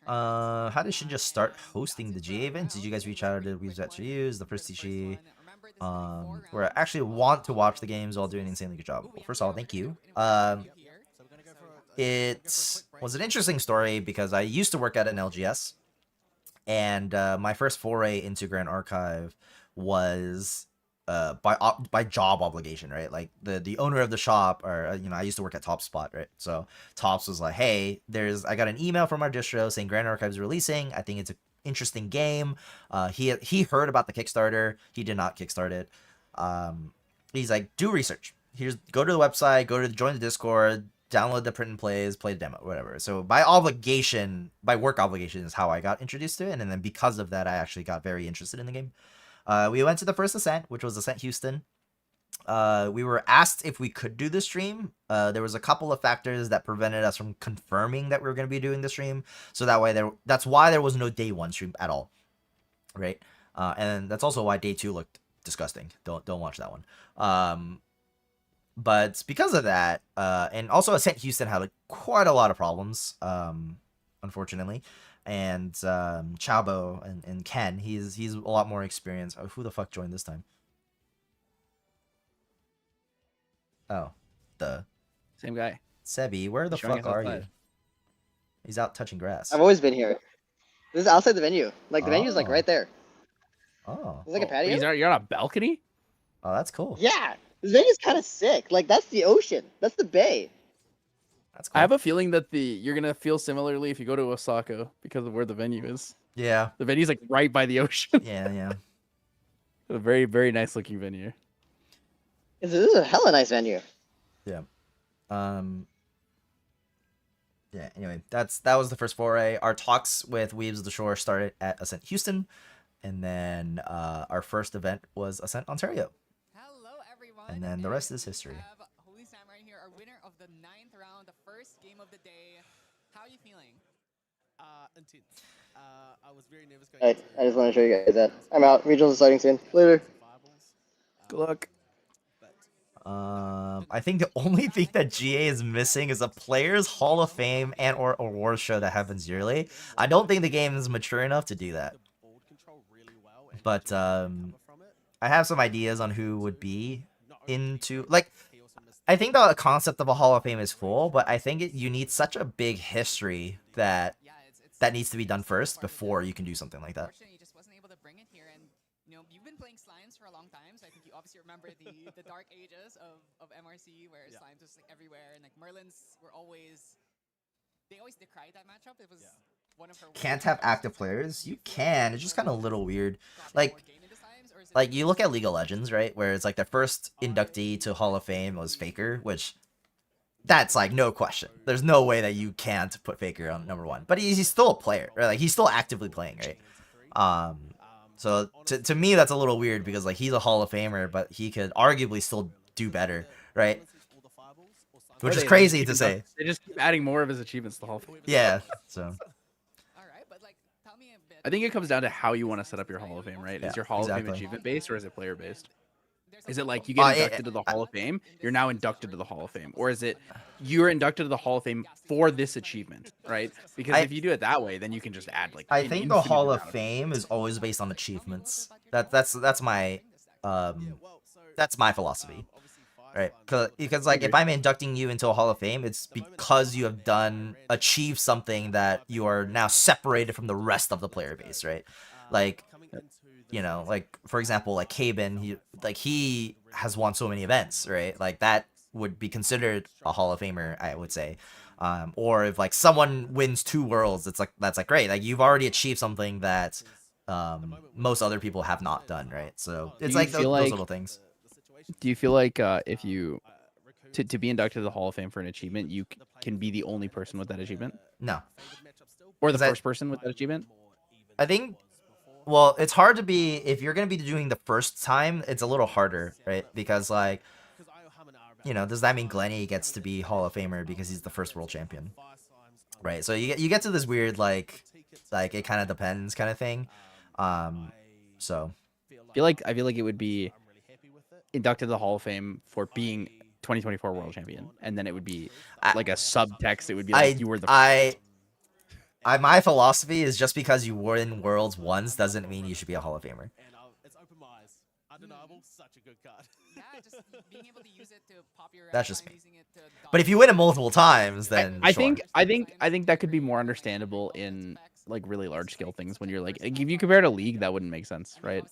How did Shinja start hosting the GA events? Did you guys reach out, or did we reach to use the first TCG? Where I actually want to watch the games while doing an insanely good job. Well, first of all, thank you. It was an interesting story, because I used to work at an LGS, and my first foray into Grand Archive was by job obligation, right? Like the owner of the shop, or I used to work at Top Spot, right? So Tops was like, hey, I got an email from our distro saying Grand Archive is releasing. I think it's an interesting game. He heard about the Kickstarter. He did not kickstart it. He's like, do research. Go to the website, join the Discord, download the print and plays, play the demo, whatever. So by work obligation is how I got introduced to it, and then because of that, I actually got very interested in the game. We went to the first Ascent, which was Ascent Houston. We were asked if we could do the stream. There was a couple of factors that prevented us from confirming that we were going to be doing the stream. So that's why there was no day 1 stream at all, right? And that's also why day 2 looked disgusting. Don't watch that one. But because of that, and also Ascent Houston had quite a lot of problems, unfortunately. And Chabo and Ken, he's a lot more experienced. Oh, who the fuck joined this time? Oh, the same guy. Sebi, where the fuck are you? He's out touching grass. I've always been here. This is outside the venue. Like, the venue's like right there. Oh. There's like a patio. You're on a balcony? Oh, that's cool. Yeah. This venue's kind of sick. Like, that's the ocean. That's the bay. That's cool. I have a feeling that you're gonna feel similarly if you go to Osaka, because of where the venue is. Yeah. The venue's like right by the ocean. Yeah. A very, very nice looking venue. This is a hella nice venue. Yeah. Yeah, anyway, that was the first foray. Our talks with Weaves of the Shore started at Ascent Houston, and then our first event was Ascent Ontario. Hello, everyone. And then the rest is history. Holy Samurai here, our winner of the 9th round, the first game of the day. How are you feeling? Intense. I was very nervous going Alright, into I just want to show you guys that. I'm out. Regionals are starting soon. Later. Good luck. I think the only thing that GA is missing is a Players Hall of Fame and or award show that happens yearly. I don't think the game is mature enough to do that. But I have some ideas on who would be into, like, I think the concept of a Hall of Fame is cool, but I think you need such a big history that needs to be done first before you can do something like that. Unfortunately, he just wasn't able to bring it here, and you've been playing Slimes for a long time, so I think you obviously remember the dark ages of MRC where Slimes was like everywhere, and like Merlins were they always decried that matchup. It was one of her Can't have active players? You can. It's just kind of a little weird. Like you look at League of Legends, right? Where it's like the first inductee to Hall of Fame was Faker, which that's like no question. There's no way that you can't put Faker on #1. But he's still a player, right? Like he's still actively playing, right? So to me that's a little weird because like he's a Hall of Famer, but he could arguably still do better, right? Which is crazy to say. They just keep adding more of his achievements to the Hall of Fame. Yeah, so I think it comes down to how you want to set up your Hall of Fame, right? Yeah, Is your Hall of Fame exactly. achievement based or is it player based? Is it like you get inducted to the Hall of Fame, you're now inducted to the Hall of Fame? Or is it you're inducted to the Hall of Fame for this achievement, right? Because if you do it that way, then you can just add like I think the Hall of Fame is always based on achievements. That's my philosophy. Right? Because like if I'm inducting you into a Hall of Fame, it's because you have achieved something that you are now separated from the rest of the player base, right? Like like for example, like Kaben, he has won so many events, right? Like that would be considered a Hall of Famer, I would say. Or if like someone wins 2 worlds, that's like great. Like you've already achieved something that most other people have not done, right? So it's like those little things. Do you feel like if you to be inducted to the Hall of Fame for an achievement, you can be the only person with that achievement? No. Or the first person with that achievement? I think, well, it's hard to be, if you're going to be doing the first time, it's a little harder, right? Because like, does that mean Glenny gets to be Hall of Famer because he's the first world champion? Right? So you get to this weird, like it kind of depends kind of thing. So. I feel like it would be inducted to the Hall of Fame for being 2024 world champion, and then it would be like a subtext. It would be like you were the. My philosophy is just because you win worlds once doesn't mean you should be a Hall of Famer. It's open eyes. Undeniable, such a good card. Yeah, just being able to use it to pop your That's just me. But if you win it multiple times, then I sure. think that could be more understandable in like really large scale things when you're like if you compare to League, that wouldn't make sense, right?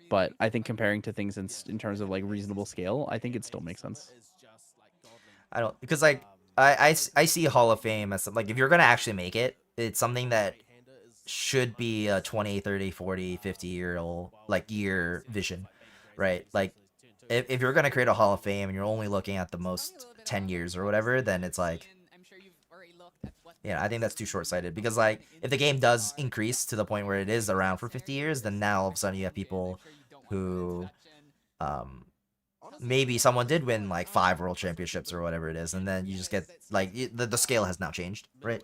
But I think comparing to things in terms of like reasonable scale, I think it still makes sense. I don't, because like I see Hall of Fame as like if you're gonna actually make it, it's something that should be a 20, 30, 40, 50-year vision, right? Like if you're gonna create a Hall of Fame and you're only looking at the most 10 years or whatever, then it's like, I think that's too short-sighted because like if the game does increase to the point where it is around for 50 years, then now all of a sudden you have people who maybe someone did win like 5 world championships or whatever it is, and then you just get like the scale has now changed, right?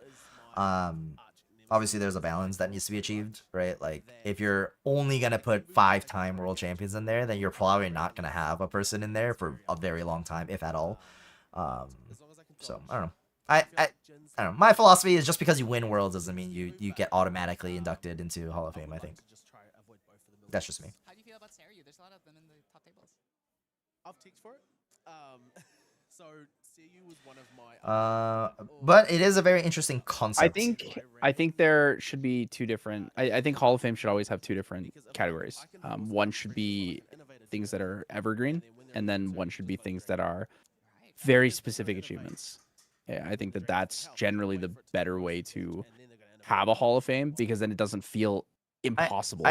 Obviously there's a balance that needs to be achieved, right? Like if you're only gonna put 5-time world champions in there, then you're probably not gonna have a person in there for a very long time, if at all. So I don't know. I don't know. My philosophy is just because you win worlds doesn't mean you get automatically inducted into Hall of Fame. I think that's just me. How do you feel about Seiryu? There's a lot of them in the top tables. I've ticked for it. So Seiryu was one of my. But it is a very interesting concept. I think there should be 2 different. I think Hall of Fame should always have 2 different categories. One should be things that are evergreen, and then one should be things that are very specific achievements. Yeah, I think that's generally the better way to have a Hall of Fame because then it doesn't feel impossible.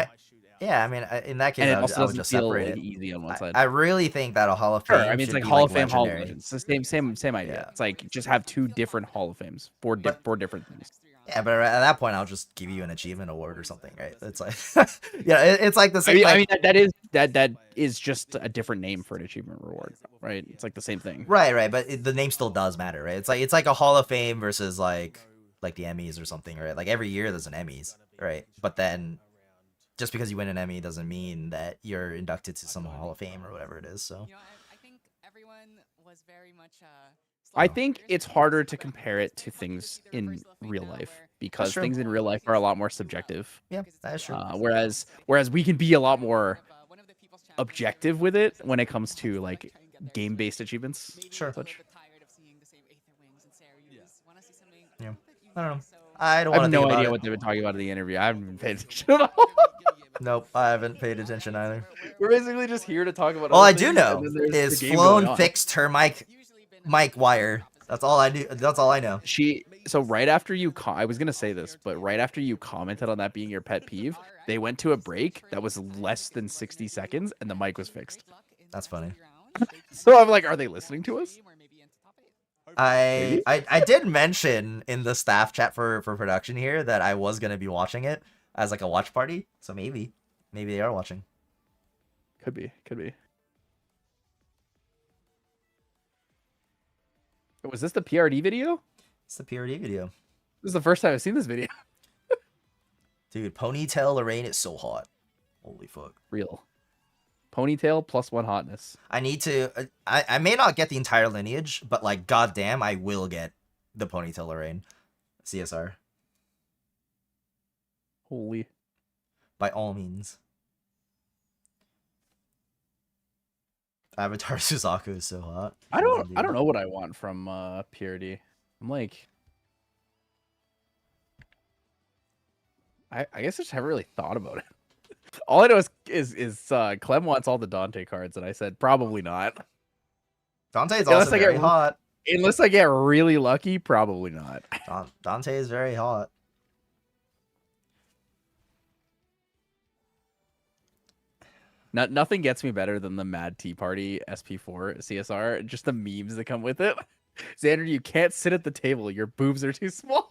Yeah, I mean, in that case, and it I also would doesn't just feel separate like it. easy on one side. I really think that a Hall of Fame. Sure, I mean, it's like should Hall be of Fame, Hall of legendary. Fame. It's the same idea. Yeah. It's like just have 2 different Hall of Fames for different things. Yeah, but at that point, I'll just give you an achievement award or something, right? It's like, it's like the same. I mean, that is just a different name for an achievement reward, right? It's like the same thing. Right, but the name still does matter, right? It's like a Hall of Fame versus like like the Emmys or something, right? Like every year there's an Emmys, right? But then just because you win an Emmy doesn't mean that you're inducted to some Hall of Fame or whatever it is. So You know, I think everyone was very much. I think it's harder to compare it to things in real life because true. things in real life are a lot more subjective. yeah, that is true. Whereas we can be a lot more objective with it when it comes to like game-based achievements. Sure. Such. Yeah. I don't know. I don't I want have to think no about idea it. what they've been talking about in the interview. I haven't been paying attention at all. Nope, I haven't paid attention either. We're basically just here to talk about. All other I do things, know and then there's is the game going Flown on. fixed her mic wire. That's all I do. That's all I know. So right after you, I was gonna say this, but right after you commented on that being your pet peeve, they went to a break that was less than 60 seconds, and the mic was fixed. That's funny. So I'm like, are they listening to us? I did mention in the staff chat for production here that I was gonna be watching it as like a watch party. So maybe they are watching. Could be. Was this the PRD video? It's the PRD video. This is the first time I've seen this video. Dude, Ponytail Lorraine is so hot. Holy fuck. Real. Ponytail +1 hotness. I need to. I may not get the entire lineage, but like, goddamn, I will get the Ponytail Lorraine CSR. Holy. By all means. Avatar Suzaku is so hot. I don't know what I want from PRD. I'm like, I guess I just haven't really thought about it. All I know is Clem wants all the Dante cards, and I said probably not. Dante is also very hot. Unless I get really lucky, probably not. Dante is very hot. Nothing gets me better than the Mad Tea Party SP4 CSR. Just the memes that come with it. Xander, you can't sit at the table. Your boobs are too small.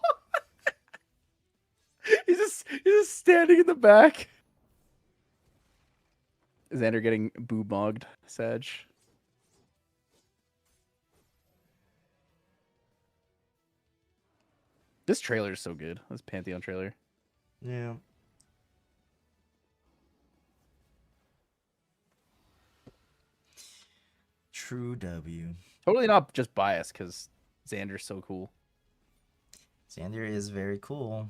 he's just standing in the back. Xander getting boob mogged. Sag. This trailer is so good. This Pantheon trailer. Yeah. True W. Totally not just biased because Xander's so cool. Xander is very cool.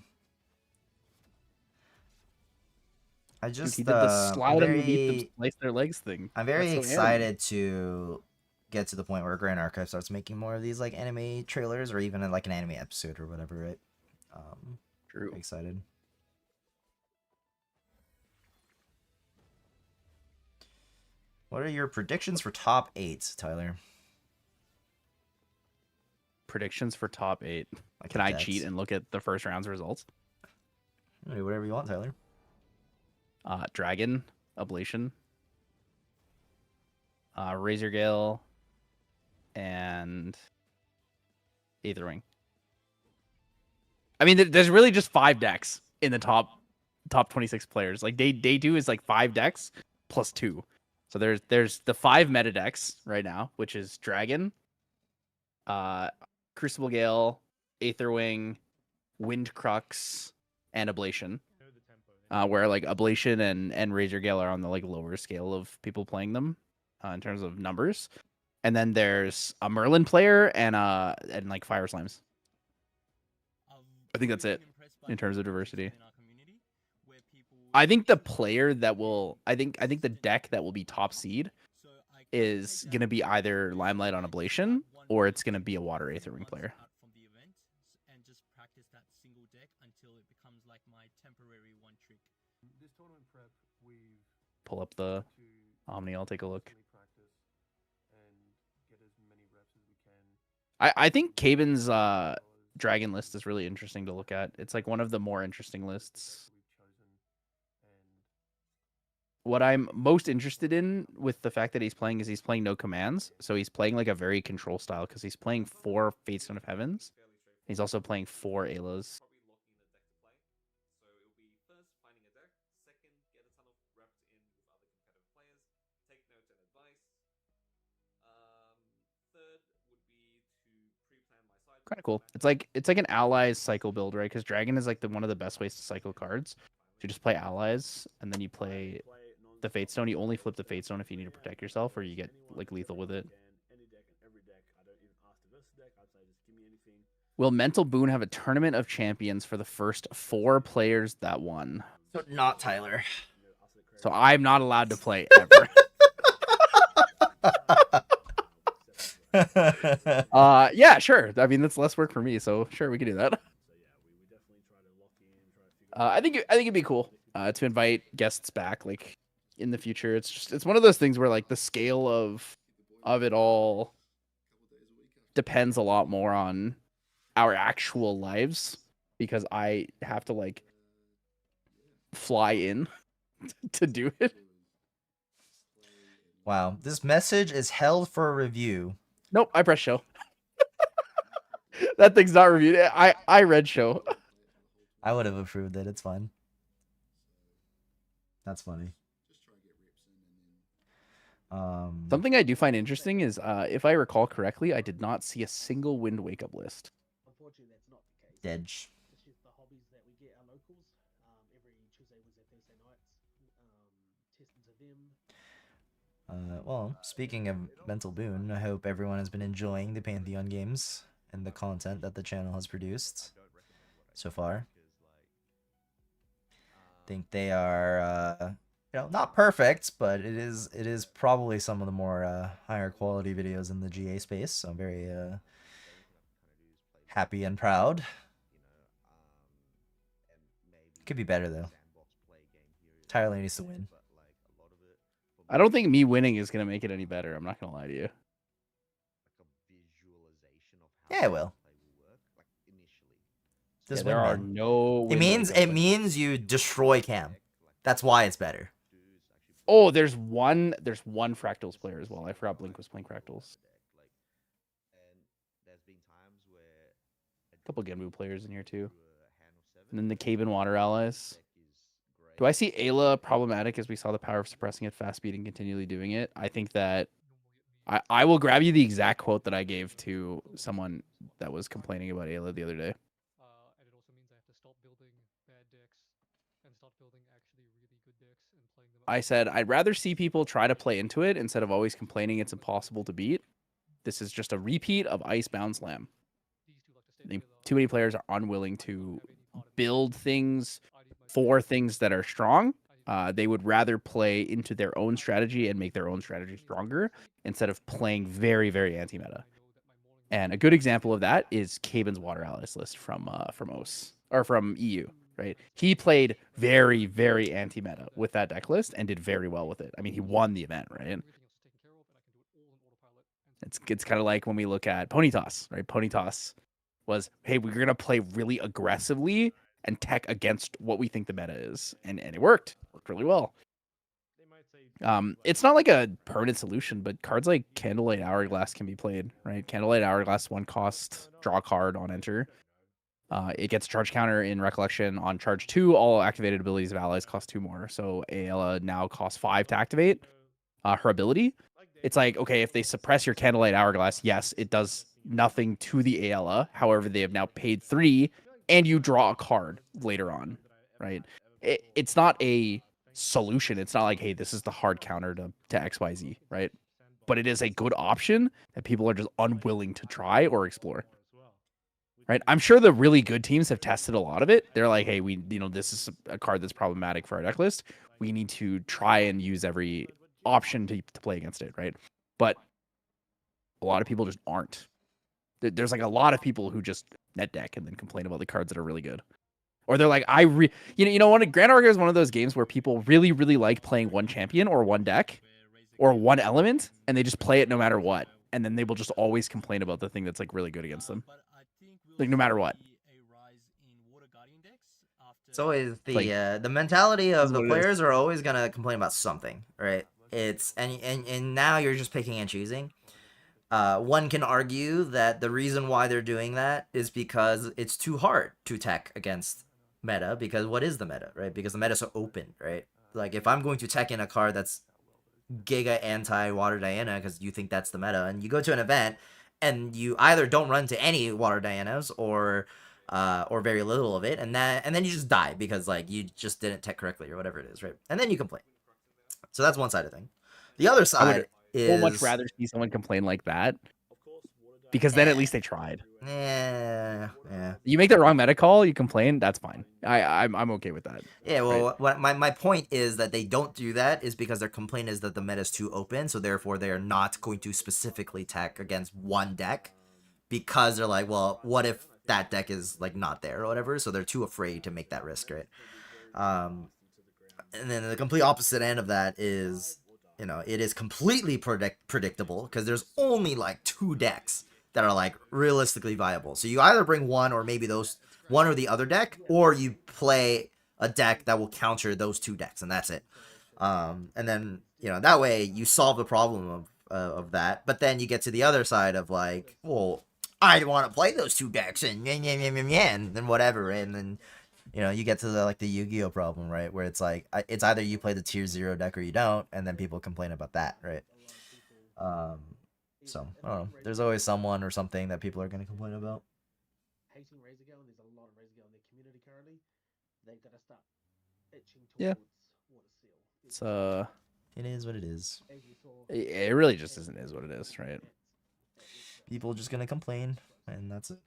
I just he did the slide underneath them, slice their legs thing. I'm very excited to get to the point where Grand Archive starts making more of these like anime trailers or even like an anime episode or whatever, right? True. Excited. What are your predictions for top 8, Tyler? Predictions for top 8. Like Can I cheat and look at the first round's results? Whatever you want, Tyler. Dragon, Ablation, Razor Gale, and Aetherwing. I mean, there's really just 5 decks in the top 26 players. Like day 2 is like 5 decks plus 2. So there's the 5 meta decks right now, which is Dragon, Crucible Gale, Aetherwing, Wind Crux, and Ablation. Where like Ablation and Razor Gale are on the like lower scale of people playing them in terms of numbers. And then there's a Merlin player and like Fire Slimes. I think that's it in terms of diversity. I think the player that will I think the deck that will be top seed is gonna be either Limelight on Ablation or it's gonna be a Water Aetherwing player. Pull up the Omni, I'll take a look. I think Caben's Dragon list is really interesting to look at. It's like one of the more interesting lists. What I'm most interested in with the fact that he's playing is he's playing no commands. So he's playing like a very control style because he's playing 4 Fatestone of Heavens. He's also playing 4 Aylas. Kind of cool. It's like an allies cycle build, right? Because dragon is like one of the best ways to cycle cards. You just play allies, and then you play the fate stone. You only flip the fate stone if you need to protect yourself, or you get like lethal with it. Will Mental Boon have a tournament of champions for the first 4 players that won? So not Tyler. So I'm not allowed to play ever. Yeah, sure. I mean, that's less work for me, so sure, we can do that. I think it'd be cool to invite guests back, like in the future. It's one of those things where like the scale of it all depends a lot more on our actual lives, because I have to like fly in to do it. Wow, this message is held for review. Nope, I press show. That thing's not reviewed. I read show. I would have approved it. It's fine. That's funny. Something I do find interesting is, if I recall correctly, I did not see a single Wind Wake Up list. Unfortunately, that's not the case. Dedge. It's just the hobbies that we get our locals every Tuesday, Wednesday, Thursday nights. Testings of them. Well, speaking of Mental Boon, I hope everyone has been enjoying the Pantheon games and the content that the channel has produced so far. Think they are, not perfect, but it is probably some of the more higher quality videos in the GA space. So I'm very happy and proud. Could be better though. Tyler needs to win. I don't think me winning is gonna make it any better. I'm not gonna lie to you. Yeah, it will. Yeah, there are no. It means you destroy Cam. That's why it's better. Oh, there's one Fractals player as well. I forgot Blink was playing Fractals. A couple Genmu players in here too. And then the Cave and Water allies. Do I see Ayla problematic as we saw the power of suppressing at fast speed and continually doing it? I think that I will grab you the exact quote that I gave to someone that was complaining about Ayla the other day. And it also means I have to stop building bad decks and start building actually really good decks and playing them. I said, I'd rather see people try to play into it instead of always complaining it's impossible to beat. This is just a repeat of Icebound Slam. I think too many players are unwilling to build things for things that are strong. They would rather play into their own strategy and make their own strategy stronger instead of playing very, very anti-meta. And a good example of that is Caben's Water Allies list from OCE, or from EU, right? He played very, very anti-meta with that deck list and did very well with it. I mean, he won the event, right? It's kind of like when we look at Pony Toss, right? Pony Toss was, hey, we're going to play really aggressively and tech against what we think the meta is. And it worked really well. It's not like a permanent solution, but cards like Candlelight Hourglass can be played, right? Candlelight Hourglass 1 cost, draw a card on enter. It gets a charge counter in Recollection. On charge 2, all activated abilities of allies cost 2 more. So Ayla now costs 5 to activate her ability. It's like, okay, if they suppress your Candlelight Hourglass, yes, it does nothing to the Ayla. However, they have now paid 3, and you draw a card later on, right? It's not a solution. It's not like, hey, this is the hard counter to XYZ, right? But it is a good option that people are just unwilling to try or explore, right? I'm sure the really good teams have tested a lot of it. They're like, hey, this is a card that's problematic for our deck list. We need to try and use every option to play against it, right? But a lot of people just aren't. There's like a lot of people who just net deck and then complain about the cards that are really good. Or they're like, Grand Orga is one of those games where people really, really like playing one champion or one deck or one element, and they just play it no matter what. And then they will just always complain about the thing that's like really good against them. Like no matter what. It's always the mentality of the players are always gonna complain about something, right? It's and now you're just picking and choosing. One can argue that the reason why they're doing that is because it's too hard to tech against meta, because what is the meta, right? Because the meta's so open, right? Like if I'm going to tech in a card that's giga anti Water Diana because you think that's the meta, and you go to an event and you either don't run into any water Dianas or very little of it, and then you just die because like you just didn't tech correctly or whatever it is, right? And then you complain. So that's one side of thing. The other side is so much rather see someone complain like that, Of course, water because then at Eh. least they tried. Yeah. You make the wrong meta call, you complain, that's fine. I'm okay with that. Yeah, well, what my point is that they don't do that is because their complaint is that the meta is too open, so therefore they are not going to specifically tech against one deck because they're like, well, what if that deck is like not there or whatever? So they're too afraid to make that risk, right? And then the complete opposite end of that is, you know, it is completely predictable because there's only like 2 decks that are like realistically viable. So you either bring one or maybe those one or the other deck, or you play a deck that will counter those 2 decks, and that's it. And then, you know, that way you solve the problem of that. But then you get to the other side of like, well, I want to play those 2 decks and then whatever, and then, you know, you get to the like the Yu-Gi-Oh problem, right? Where it's like it's either you play the tier 0 deck or you don't, and then people complain about that, right? So I don't know. There's always someone or something that people are gonna complain about. Hating Razorgale, and there's a lot of Razorgale in their community currently. They've got to start itching Yeah. towards Water Seal. It's It is what it is. As you saw, it really just isn't is what it is, right? People just gonna complain, and that's it.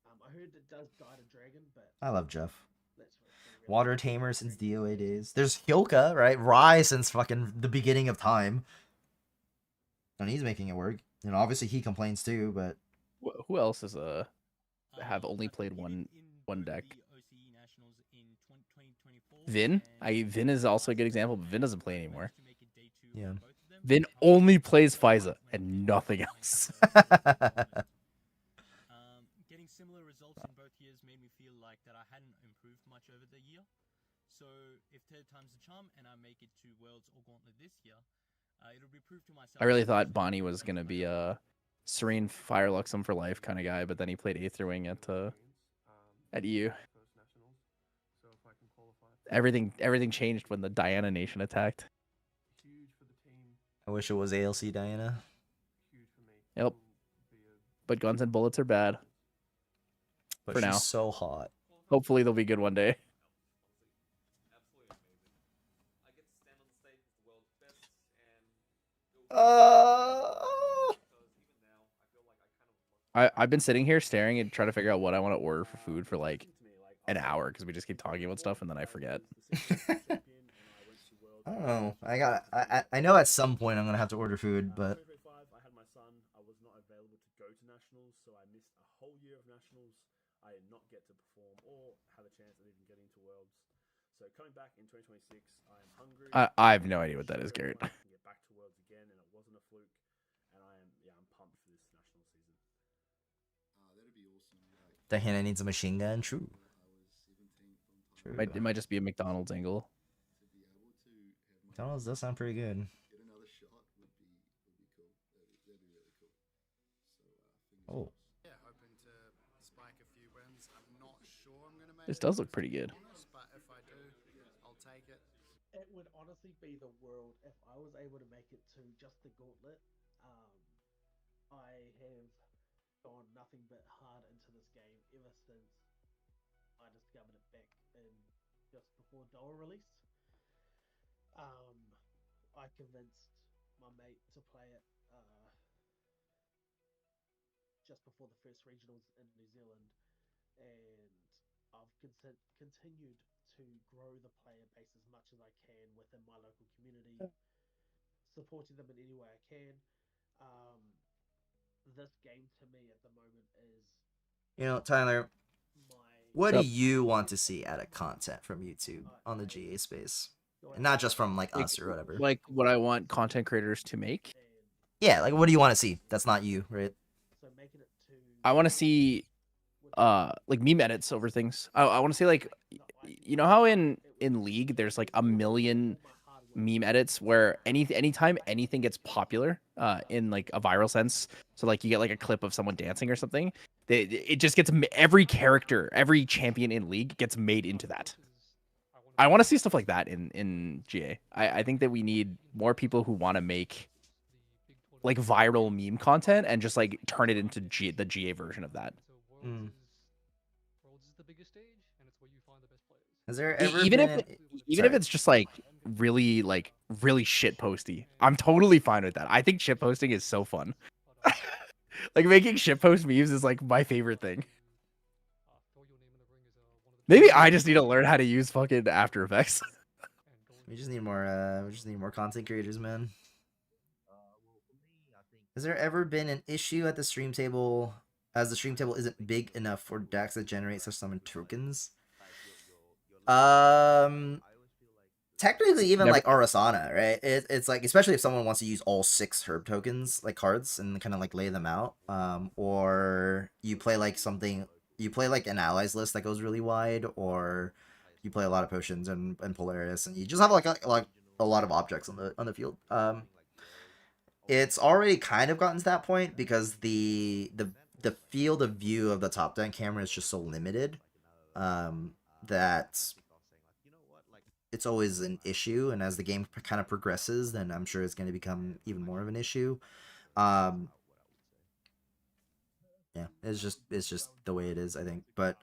I heard it does guide a dragon, but I love Jeff. let's hope Water Tamer since DOA days. There's Hyoka, right? Rai since fucking the beginning of time. And he's making it work. You know, obviously he complains too, but Who else is have only played one deck? Vin? Vin is also a good example, but Vin doesn't play anymore. yeah. Vin only plays Faiza and nothing else. Getting similar results in both years made me feel like that I hadn't improved much over the year. So if third time's the charm and I make it to Worlds or Gauntlet this year, it'll be proof to myself. I really thought Bonnie was gonna be a Serene Fireluxem for life kind of guy, but then he played Aetherwing at EU. Everything changed when the Diana Nation attacked. I wish it was ALC Diana. Yep. But guns and bullets are bad. But For she's now. so hot. Hopefully they'll be good one day. I've been sitting here staring and trying to figure out what I want to order for food for like an hour because we just keep talking about stuff and then I forget. I don't know. I know at some point I'm gonna have to order food, but 2025, I had my son. I was not available to go to nationals, so I missed a whole year of nationals. I did not get to perform or have a chance of even getting to Worlds. So coming back in 2026, I am hungry. I have no idea what that is, Garrett. I can get back to Worlds again, and it wasn't a fluke. And I'm pumped for this national season. That'd be awesome. Like, Diana needs a machine gun. True. True. It might just be a McDonald's angle. McDonald's does sound pretty good. get another shot would be cool. That'd be really cool. So Oh. yeah, hoping to spike a few wins. I'm not sure I'm gonna make This does look pretty good. but if I do, I'll take it. it would honestly be the world if I was able to make it to just the Gauntlet. I have gone nothing but hard into this game ever since I discovered it back in just before Doa release. I convinced my mate to play it just before the first regionals in New Zealand, and I've continued to grow the player base as much as I can within my local community, supporting them in any way I can. This game to me at the moment is You know, Tyler, my what do Sup? you want to see out of content from YouTube on the GA space? And not just from like us or whatever. Like what I want content creators to make. Yeah, like what do you want to see? That's not you, right? so making it to I want to see like meme edits over things. I want to see like you know how in League there's like a million meme edits where anytime anything gets popular in like a viral sense, so like you get like a clip of someone dancing or something, it just gets every character, every champion in League gets made into that. I want to see stuff like that in GA. I think that we need more people who want to make like viral meme content and just like turn it into the GA version of that. Worlds is the biggest stage, and it's where you find the best players. Has there ever Even been if it's just like really shit posty, I'm totally fine with that. I think shit posting is so fun. Like making shit post memes is like my favorite thing. Maybe I just need to learn how to use fucking After Effects. We just need more content creators, man. Has there ever been an issue at the stream table as the stream table isn't big enough for decks that generate such summon tokens? Technically, even like Arasana, right? It's like, especially if someone wants to use all 6 herb tokens, like cards, and kind of like lay them out. Or you play like an allies list that goes really wide, or you play a lot of potions and Polaris, and you just have like a lot of objects on the field. It's already kind of gotten to that point because the field of view of the top down camera is just so limited that it's always an issue, and as the game kind of progresses, then I'm sure it's going to become even more of an issue. Yeah, it's just the way it is, I think. But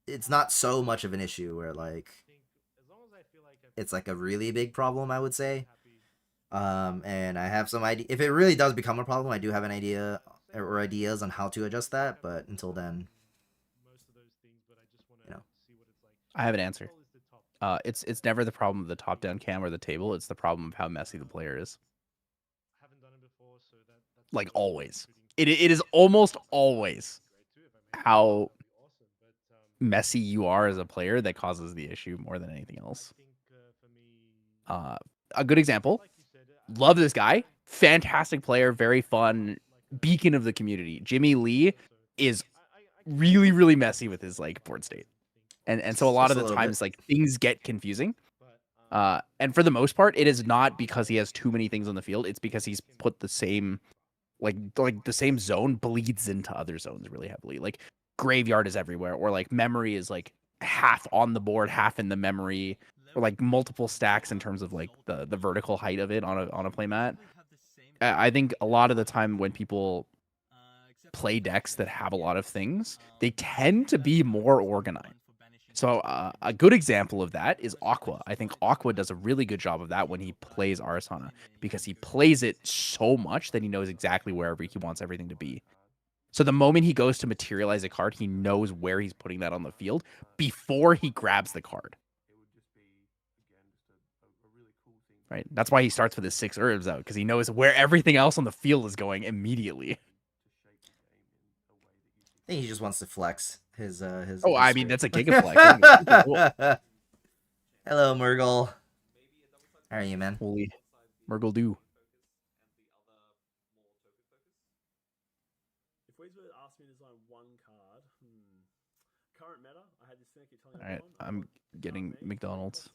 it's not so much of an issue where like it's like a really big problem, I would say. And I have some idea. If it really does become a problem, I do have an idea or ideas on how to adjust that. But until then, you know, I have an answer. It's never the problem of the top down cam or the table. It's the problem of how messy the player is. Like always, it is almost always how messy you are as a player that causes the issue more than anything else. A good example. Love this guy. Fantastic player. Very fun. Beacon of the community. Jimmy Lee is really messy with his like board state. And so a lot of the times like things get confusing. And for the most part, it is not because he has too many things on the field. It's because he's put the same like the same zone bleeds into other zones really heavily. Like graveyard is everywhere, or like memory is like half on the board, half in the memory, or like multiple stacks in terms of like the vertical height of it on a playmat. I think a lot of the time when people play decks that have a lot of things, they tend to be more organized. So a good example of that is Aqua. I think Aqua does a really good job of that when he plays Arasana, because he plays it so much that he knows exactly wherever he wants everything to be. So the moment he goes to materialize a card, he knows where he's putting that on the field before he grabs the card. Right? That's why he starts with his 6 herbs out, because he knows where everything else on the field is going immediately. I think he just wants to flex his Oh, I mean, that's a giga flex. Hello, Murgle. How are you, man? Holy Murgle do. If we were to ask me to design one card, current meta, I had this thing I keep telling All right, everyone, I'm getting McDonald's.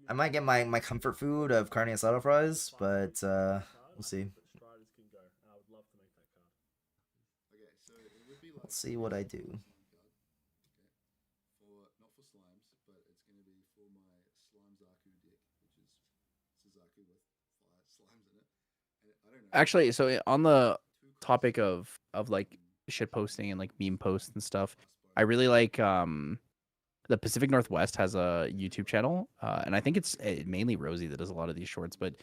I might get my comfort food of carne asada fries, but we'll see. Let's see what I do. Not for slimes, but it's going to be for my slime Zaku deck, which is Suzaku with 5 slimes in it. And I don't know. Actually, so on the topic of like shit posting and like meme posts and stuff, I really like the Pacific Northwest has a YouTube channel, and I think it's mainly Rosie that does a lot of these shorts, but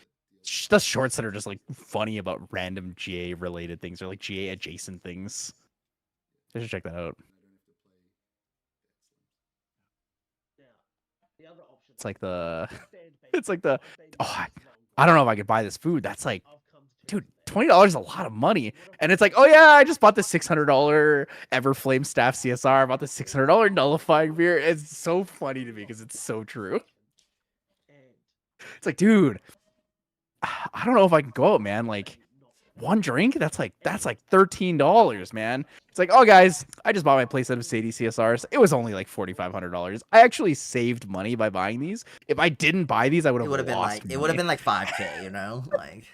she does shorts that are just like funny about random GA related things or like GA adjacent things. I should check that out. It's like the oh, I don't know if I could buy this food. That's like, dude, $20 is a lot of money. And it's like, oh yeah, I just bought the $600 Everflame Staff CSR. I bought the $600 Nullifying Beer. It's so funny to me because it's so true. It's like, dude, I don't know if I can go out, man. Like, one drink, that's like $13, man. It's like, oh guys, I just bought my playset of Sadie CSRs. It was only like $4,500. I actually saved money by buying these. If I didn't buy these, I would have lost been like money. it would have been like 5K, you know, like.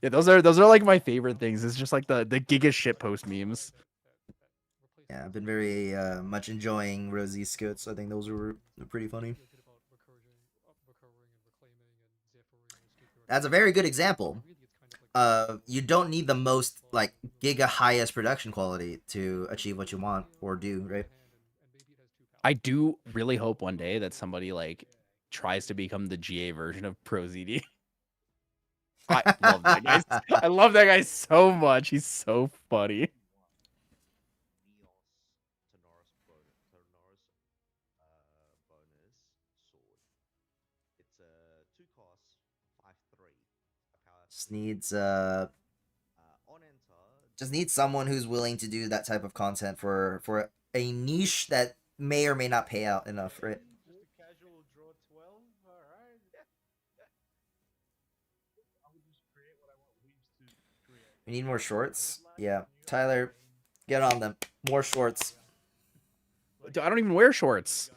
Yeah, those are like my favorite things. It's just like the giga shit post memes. Yeah, I've been very much enjoying Rosie's skits. I think those were pretty funny. That's a very good example. You don't need the most like giga highest production quality to achieve what you want or do, right? I do really hope one day that somebody like tries to become the GA version of ProZD. I love that guy. I love that guy so much. He's so funny. Just needs someone who's willing to do that type of content for a niche that may or may not pay out enough, right? Just a casual draw 12. All right. I would just create what I want Weebs to create. We need more shorts. Yeah, Tyler, get on them. More shorts. Dude, I don't even wear shorts.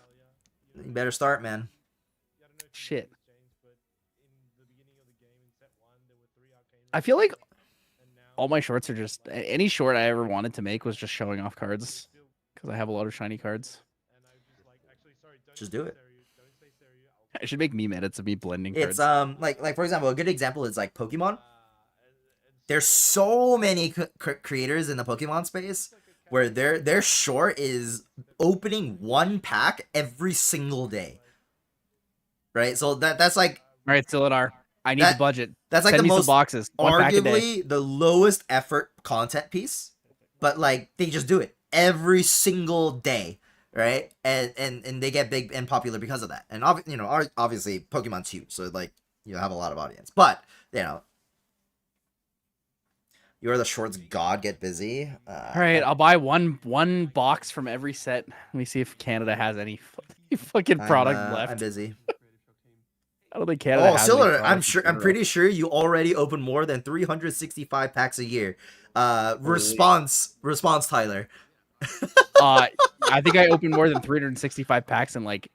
You better start, man. Shit. I feel like all my shorts are just any short I ever wanted to make was just showing off cards because I have a lot of shiny cards. Just do it. I should make meme edits of me blending It's cards. like for example, a good example is like Pokemon. There's so many creators in the Pokemon space where their short is opening one pack every single day, right? So that's like All right, Silidar. I need the budget. That's like Send the me some most boxes. One pack a day. arguably the lowest effort content piece, but like they just do it every single day, right? And they get big and popular because of that. And obviously Pokemon's huge, so like you have a lot of audience. But you're the shorts god. Get busy. All right, I'll buy one box from every set. Let me see if Canada has any fucking product left. I'm busy. I don't think Canada has any Siller, product in I'm general. pretty sure you already open more than 365 packs a year. Response, Tyler. I think I opened more than 365 packs in like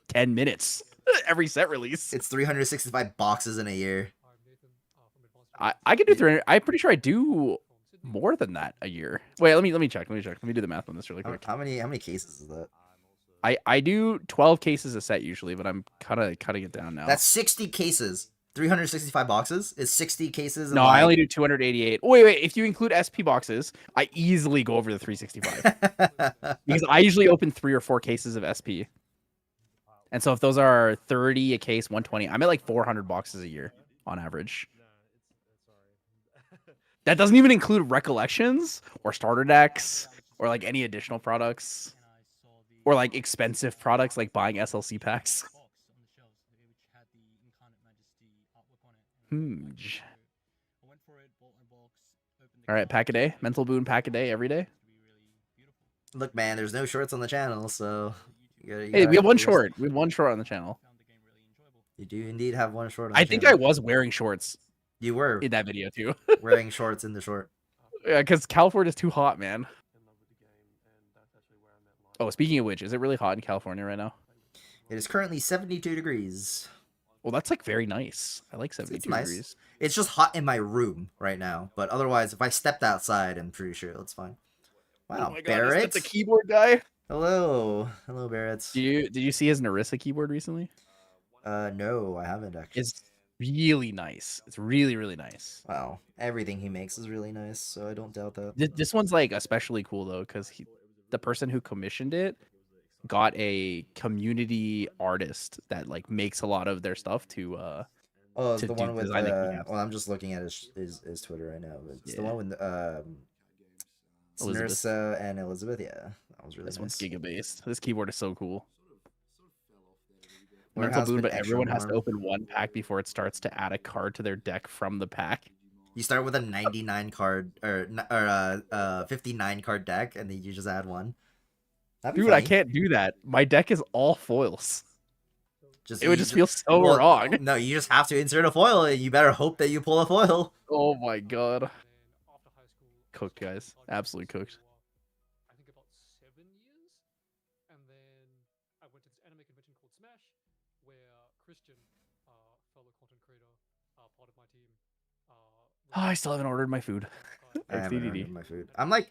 10 minutes. Every set release. It's 365 boxes in a year. I can do 300. I'm pretty sure I do more than that a year. Wait, let me check. Let me do the math on this really quick. How many cases is that? I do 12 cases a set usually, but I'm kind of cutting it down now. That's 60 cases. 365 boxes is 60 cases. No, I only do 288. Wait. If you include SP boxes, I easily go over the 365 because I usually open 3 or 4 cases of SP. And so if those are 30 a case, 120, I'm at like 400 boxes a year on average. That doesn't even include recollections or starter decks or like any additional products or like expensive products like buying SLC packs. Huge. All right, pack a day. Mental boon pack a day every day. Look, man, there's no shorts on the channel, so hey, we have one short. We have one short on the channel. You do indeed have one short on I the think channel. I was wearing shorts. You were in that video too. Wearing shorts in the short. Yeah, because California is too hot, man. Oh, speaking of which, is it really hot in California right now? It is currently 72 degrees. Well, that's like very nice. I like 72 nice. degrees. It's just hot in my room right now, but otherwise, if I stepped outside, I'm pretty sure it's fine. Wow, oh my God, Barrett, is that the keyboard guy. Hello, Barrett. Did you see his Narissa keyboard recently? No, I haven't actually. It's really nice. It's really, really nice. Wow, everything he makes is really nice, so I don't doubt that. This one's like especially cool though, because the person who commissioned it got a community artist that like makes a lot of their stuff to the one with well, I'm just looking at his Twitter right now. It's the one with Narissa and Elizabeth. Yeah, that was really this nice. one's giga-based. This keyboard is so cool. Mental boon, but everyone has to open one pack before it starts to add a card to their deck from the pack. You start with a 99 card or 59 card deck, and then you just add one. Dude, I can't do that. My deck is all foils. It would just feel so wrong. No, you just have to insert a foil, and you better hope that you pull a foil. Oh my God. Cooked, guys. Absolutely cooked. I think about 7 years, and then I went to this anime convention called Smash, where Christian, fellow content creator, part of my team. I still haven't ordered my food. I haven't ordered my food. I'm like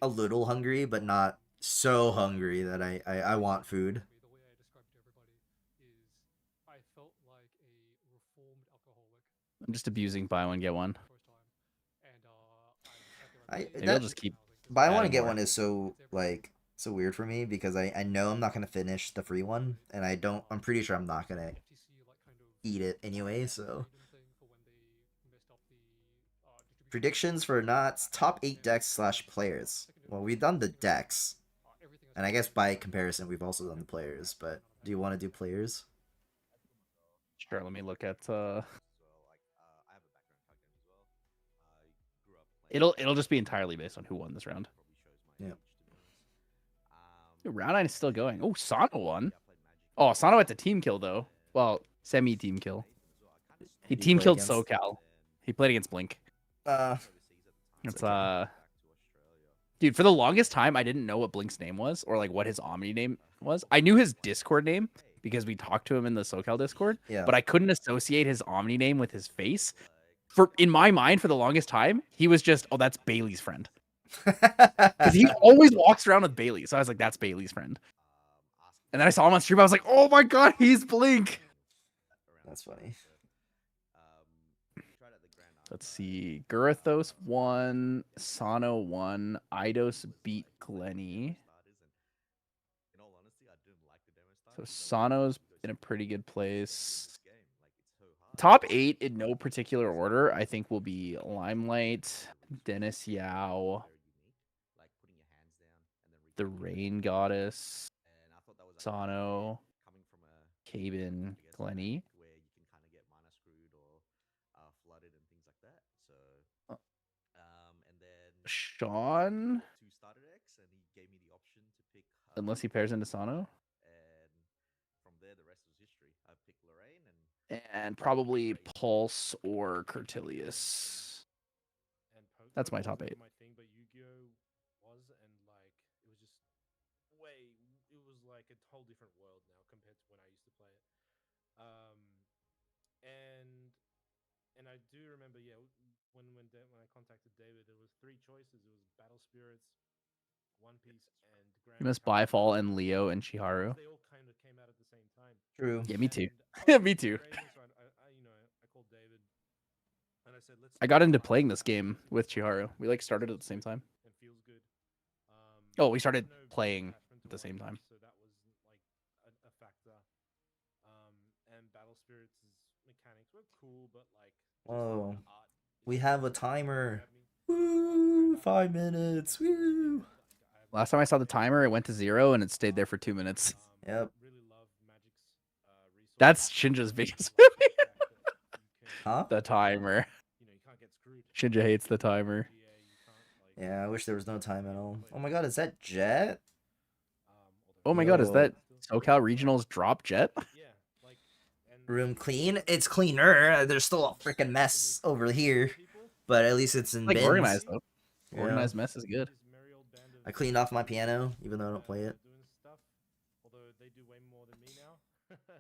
a little hungry, but not so hungry that I want food. The way I described it to everybody is I felt like a reformed I'm just abusing buy one get one. Maybe I'll just keep. Buy one adding and get more. one is so so weird for me because I know I'm not gonna finish the free one, and I'm pretty sure I'm not gonna eat it anyway. So predictions for Knott's top 8 decks / players. Well, we've done the decks, and I guess by comparison we've also done the players. But do you want to do players? Sure. Let me look at. It'll just be entirely based on who won this round. Yeah. Round 9 is still going. Oh, Sano won. Oh, Sano had to team kill though. Well, semi team kill. He team played killed against? SoCal. He played against Blink. It's okay. Dude, for the longest time I didn't know what Blink's name was or like what his Omni name was. I knew his Discord name because we talked to him in the SoCal Discord, Yeah. but I couldn't associate his Omni name with his face. In my mind, for the longest time, he was just, oh, that's Bailey's friend. Because he always walks around with Bailey. So I was like, that's Bailey's friend. And then I saw him on stream. I was like, oh my god, he's Blink. That's funny. Let's see. Gurathos won. Sano won. Eidos beat Glenny. So Sano's in a pretty good place. Top 8 in no particular order, I think, will be Limelight, Dennis Yao, the Rain Goddess, Sano, Cabin, Glenny. Sean, unless he pairs into Sano. And probably Pulse or Curtilius. That's my top 8. My thing, but Yu-Gi-Oh was, and like it was just it was like a whole different world now compared to when I used to play it. And I do remember, yeah, when I contacted David, there was 3 choices. It was Battle Spirits, One Piece, and Grand. You missed Byfall and Leo and Chiharu. They all kind of came out at the same time. True. Yeah, me too. Yeah, Me too. I called David and I said, let's. I got into playing this game with Chiharu. We like started at the same time. It feels good. Oh, we started playing at the same time. So that was like a factor. And Battle Spirits' mechanics were cool, but like. Whoa. We have a timer. Woo! 5 minutes. Woo! Last time I saw the timer, it went to 0 and it stayed there for 2 minutes. Yep. That's Shinja's biggest movie. Huh? The timer. Shinja hates the timer. Yeah, I wish there was no time at all. Oh my god, is that Jet? Oh my god, is Yo. that SoCal Regionals drop Jet? Room clean? It's cleaner. There's still a freaking mess over here. But at least it's in Like bins. organized though. Yeah. Organized mess is good. I cleaned off my piano, even though I don't play it.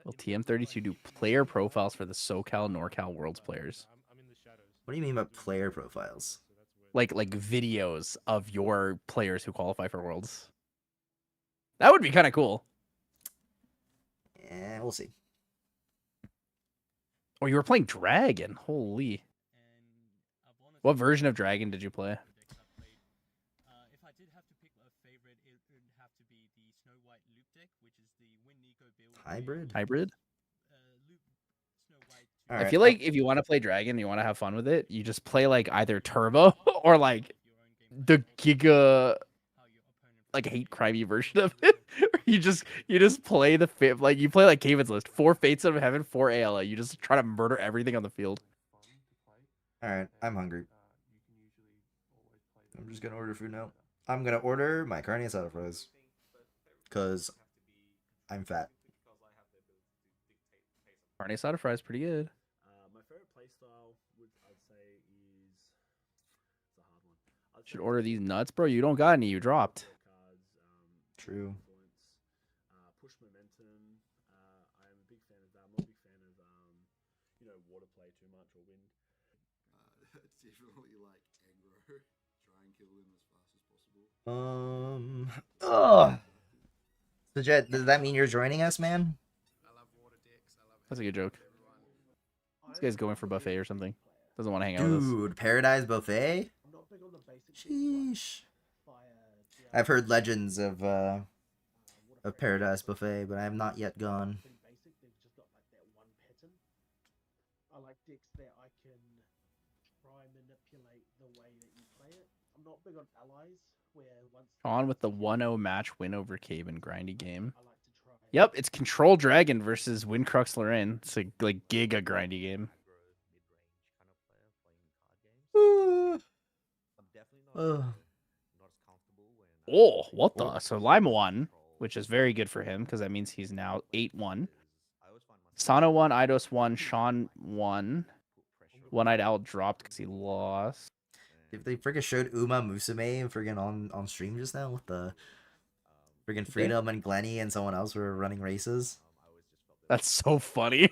Will TM32 do player profiles for the SoCal NorCal Worlds players? What do you mean by player profiles? Like videos of your players who qualify for Worlds. That would be kind of cool. Yeah, we'll see. Oh, you were playing Dragon. Holy. What version of Dragon did you play? If I did have to pick a favorite, it would have to be the Snow White Loop deck, which is the Win Nico build. Hybrid? Hybrid? Loop Snow White. I Alright, feel like if you want to play Dragon, you want to have fun with it, you just play like either Turbo or like the Giga like hate crimey version of it. you just play the like you play like Caven's List, 4 Fates of Heaven, 4 ALA. You just try to murder everything on the field. Alright, I'm hungry. I'm just gonna order food now. I'm gonna order my carne asada fries. Cause I'm fat. Carne asada fries pretty good. My favorite playstyle would I'd say is it's a hard one. Should order these nuts, bro. You don't got any. You dropped. True. Push momentum. I am a big fan of that. I'm not a big fan of water play too much or wind. Definitely like aggro. Try and kill them as fast as possible. So Jet, does that mean you're joining us, man? That's a good joke. This guy's going for buffet or something. Doesn't want to hang out with us. Dude, Paradise Buffet? I'm not big on the basic decks like Sheesh. Fire, I've heard legends of Paradise Buffet, but I have not yet gone. Pretty basic. They've just got like that one pattern. I like decks that I can try and manipulate the way that you play it. I'm not big on allies, where once On with the 1-0 match win over Cave and grindy game. I like to try. Yep, it's Control Dragon versus Windcrux Lorraine. It's a like giga grindy game. Oh, what the? So Lima won, which is very good for him because that means he's now 8-1. Sano won, Eidos won, Sean won. One-Eyed Owl dropped because he lost. If they freaking showed Uma Musume freaking on stream just now with the freaking Freedom and Glenny and someone else were running races. That's so funny.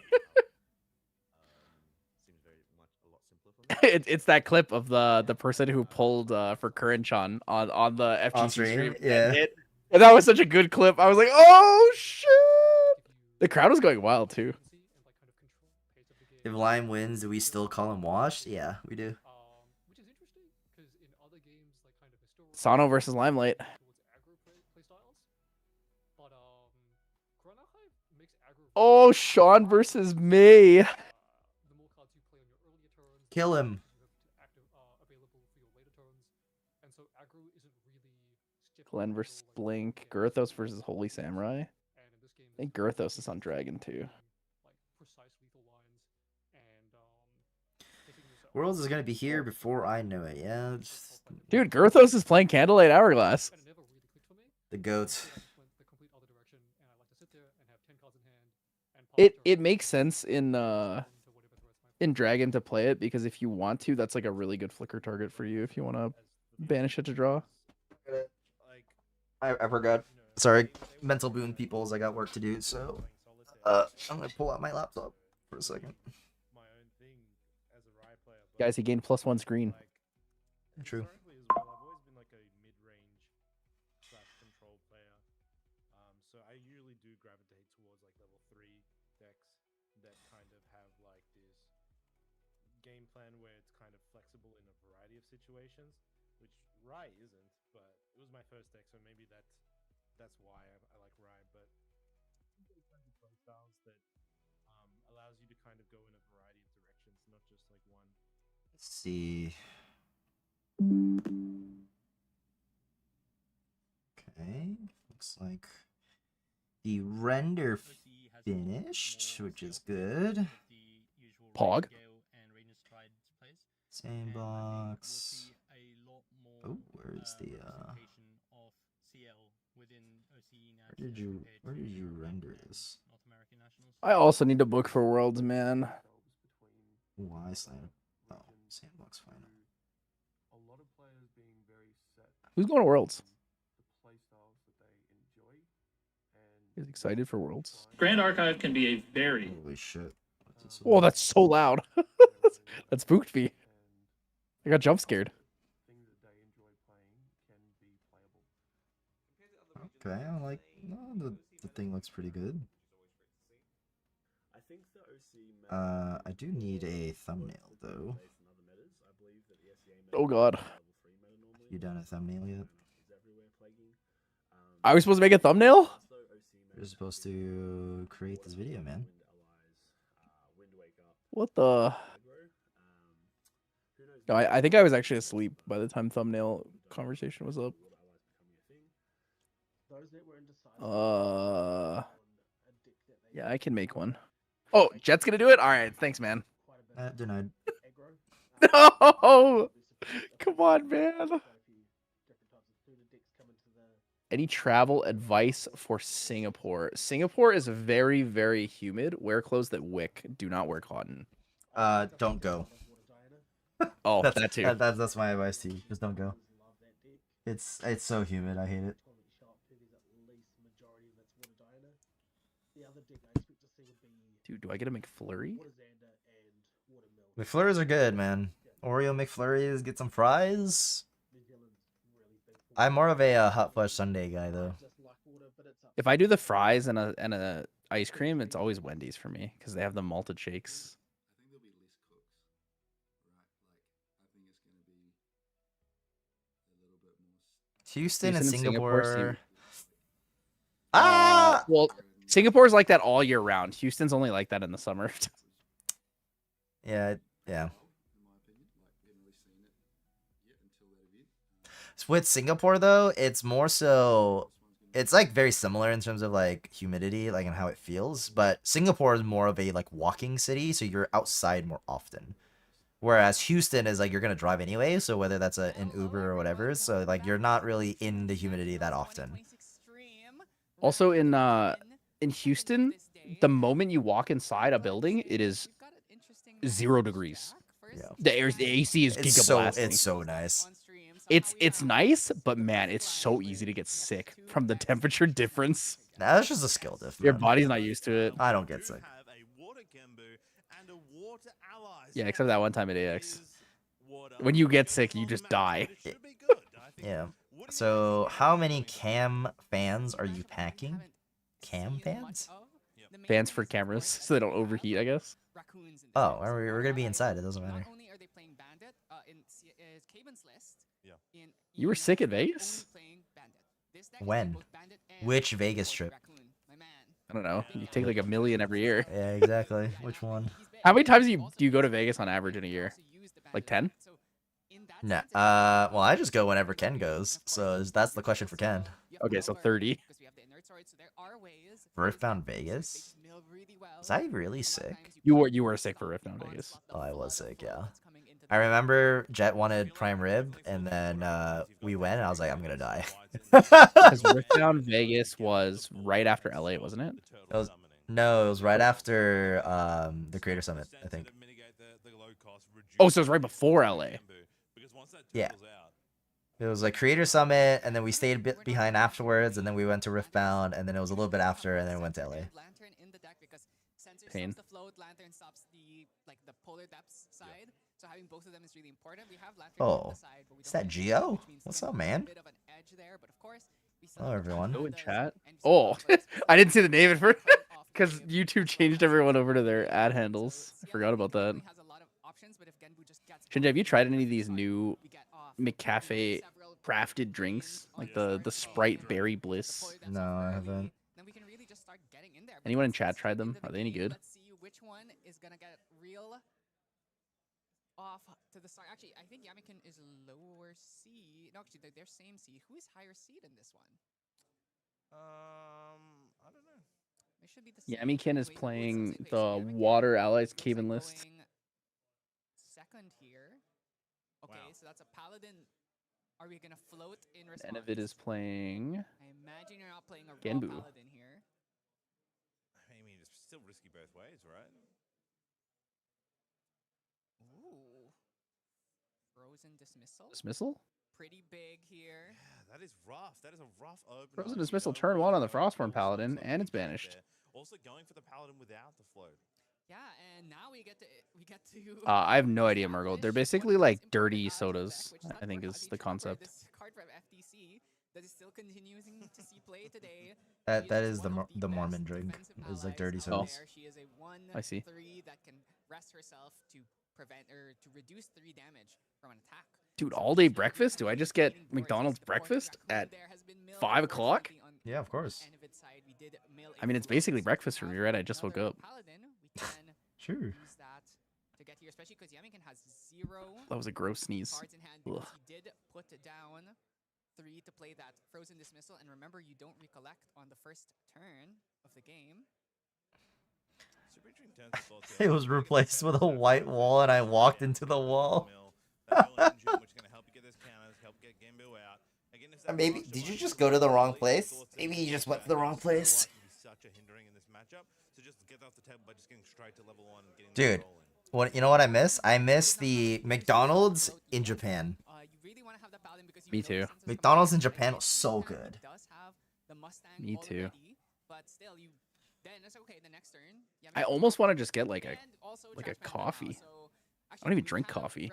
It's that clip of the person who pulled for Curran-chan on the FGC On stream. stream, yeah. And that was such a good clip. I was like, oh shit! The crowd was going wild too. If Lime wins, do we still call him washed? Yeah, we do. Which is interesting because in other games, like kind of historical. Sano versus Limelight. Towards aggro playstyles, but Granahai makes aggro. Oh, Sean versus May. The more cards you play on your earlier turns, the Kill more him. cards you have available for your later turns, and so aggro isn't really. Glenn versus Blink. Girthos versus Holy Samurai. And in this game, I think Girthos is on Dragon too. like precise lethal lines and hitting yourself. Worlds is gonna be here before I know it. Yeah, just Dude, Girthos is playing Candlelight Hourglass. And it never really clicked for me. the goats. I just went the complete other direction, and I like to sit there and have 10 cards in hand. And pass the It turn makes sense into whatever threats might in Dragon to play it because if you want to, that's like a really good flicker target for you if you want to banish it to draw. I forgot. Sorry, mental boon peoples. I got work to do, so I'm gonna pull out my laptop for a second. my own thing as a Riot player. but, Guys, he gained +1 screen. like, True. historically as well, I've always been like a mid-range / control player. So I usually do gravitate towards like level 3 decks that kind of have like this game plan where it's kind of flexible in a variety of situations, which Rye isn't, but it was my first deck, so maybe that's why I like Rye. But those kinds of play styles that allows you to kind of go in a variety of directions, not just like one. Let's see. Okay, looks like the render finished, which is good. Pog. Same box. Oh, where's the where did you render this? I also need to book for Worlds, man. Why slam? Oh, sandbox final. A lot of players being very set Who's going to Worlds? the play styles that they enjoy and He's excited for Worlds. Grand Archive can be a very Holy shit! What's this Oh, one? that's so loud. That spooked me. I got jump scared. things that they enjoy playing can be playable. Okay, I like. No, the thing looks pretty good. I think the OCE I do need a thumbnail though. based on other metas. I believe that the SEA Oh god. level 3 meta normally You done a thumbnail yet? is everywhere plaguing. Are we supposed to make a thumbnail? So OCE You're supposed to create this video, man. Wind Allies, Wind Wake Up, What the? aggro. Who knows? No, I think I was actually asleep by the time thumbnail conversation was up. Wind Allies becoming a thing. Those that were indecisive Uh, on a deck that they yeah, I can make one. Oh, Jet's gonna do it. All right, thanks, man. quite a bit of Denied. aggro. No, Obviously, come on, man. quite a few different types of food decks come into the Any travel advice for Singapore? Singapore is very, very humid. Wear clothes that wick. Do not wear cotton. Don't go. Oh, That's that too. That's my advice to you. Just don't go. It's so humid. I hate it. The other deck I expect to see would be Dude, do I get a McFlurry? Water Xander and Watermill. McFlurries are good, man. Oreo McFlurries. Get some fries. New Zealand's really big for I'm more of a hot fudge sundae guy though. just like water, but it's up If I do the fries and a ice cream, it's always Wendy's for me because they have the malted shakes. I think there'll be Houston and Houston and Singapore Singapore. seem- Ah, Well, Singapore's like that all year round. Houston's only like that in the summer. yeah, yeah. In my opinion, like we haven't really seen it yet until that event. With Singapore though, it's more so it's like very similar in terms of like humidity, like and how it feels, but Singapore is more of a like walking city, so you're outside more often. Whereas Houston is like you're gonna drive anyway, so whether that's an Uber or whatever, so like you're not really in the humidity that often. Also in Houston, the moment you walk inside a building, it is 0 degrees. Yeah. The AC is gigablasting. It's so nice. It's nice, but man, it's so easy to get sick from the temperature difference. Nah, that's just a skill diff. Your Man. body's not used to it. I don't get sick. Yeah, except that one time at AX. When you get sick, you just die. Yeah. So how many cam fans are you packing? Cam fans? Fans for cameras, so they don't overheat, I guess. Oh, we're gonna be inside. It doesn't matter. You were sick at Vegas? When? Which Vegas trip? I don't know. You take like 1 million every year. Yeah, exactly. Which one? How many times do you go to Vegas on average in a year? Like 10? Nah. Well, I just go whenever Ken goes. So that's the question for Ken. Okay, so 30. Earthbound Vegas? Was I really sick? You were sick for Riftbound Vegas. Oh, I was sick. Yeah. I remember Jet wanted prime rib, and then we went, and I was like, I'm gonna die. Because Riftbound Vegas was right after LA, wasn't it? No, it was right after the Creator Summit, I think. Oh, so it was right before LA. Yeah. It was like Creator Summit, and then we stayed a bit behind afterwards, and then we went to Riftbound, and then it was a little bit after, and then we went to LA. Pain. Oh, is that Geo? What's up, man? Hello, everyone. Go in chat. Oh, I didn't see the name at first because YouTube changed everyone over to their ad handles. I forgot about that. Shinja, have you tried any of these new McCafe crafted drinks, like the Sprite Berry Bliss? No, I haven't. Anyone in chat tried them? Are they any good? Which one is gonna get real off to the start? Actually, I think Yamikin is lower C. No, actually, they're same C. Who is higher seed in this one? I don't know. It should be the same. Yamikin is playing the Water Allies Cave list. Second here. Okay, so that's a Paladin. Are we gonna float in response? And if it is playing I imagine you're not playing a raw Genbu. Paladin here. I mean, it's still risky both ways, right? Ooh. Frozen Dismissal. Dismissal? Pretty big here. Yeah, that is rough. That is a rough open. Frozen Dismissal turn 1 on the Frostborn Paladin, and it's banished. Also going for the Paladin without the float. Yeah, and now we get to I have no idea, Murgle. They're basically like dirty sodas, I think is the concept. This card from FTC that is still continuing to see play today. That is the Mormon drink. Is like dirty sodas. She is a 1/3 I see. that can rest herself to prevent or to reduce 3 damage from an attack. Dude, all day breakfast? Do I just get McDonald's breakfast at 5 o'clock? Yeah, of course. I mean, it's basically breakfast for me, right? I just woke up. Sure. Use that to get here, especially because Yamikin has 0 That was a gross sneeze. cards in hand because Ugh. he did put down 3 to play that Frozen Dismissal, and remember, you don't recollect on the first turn of the game. It was replaced with a white wall, and I walked into the wall. Maybe did you just go to the wrong place? Maybe you just went to the wrong place. Dude, what you know what I miss? I miss the McDonald's in Japan. Me too. McDonald's in Japan was so good. Me too. But still, then it's okay. The next turn, I almost want to just get like a coffee. I don't even drink coffee.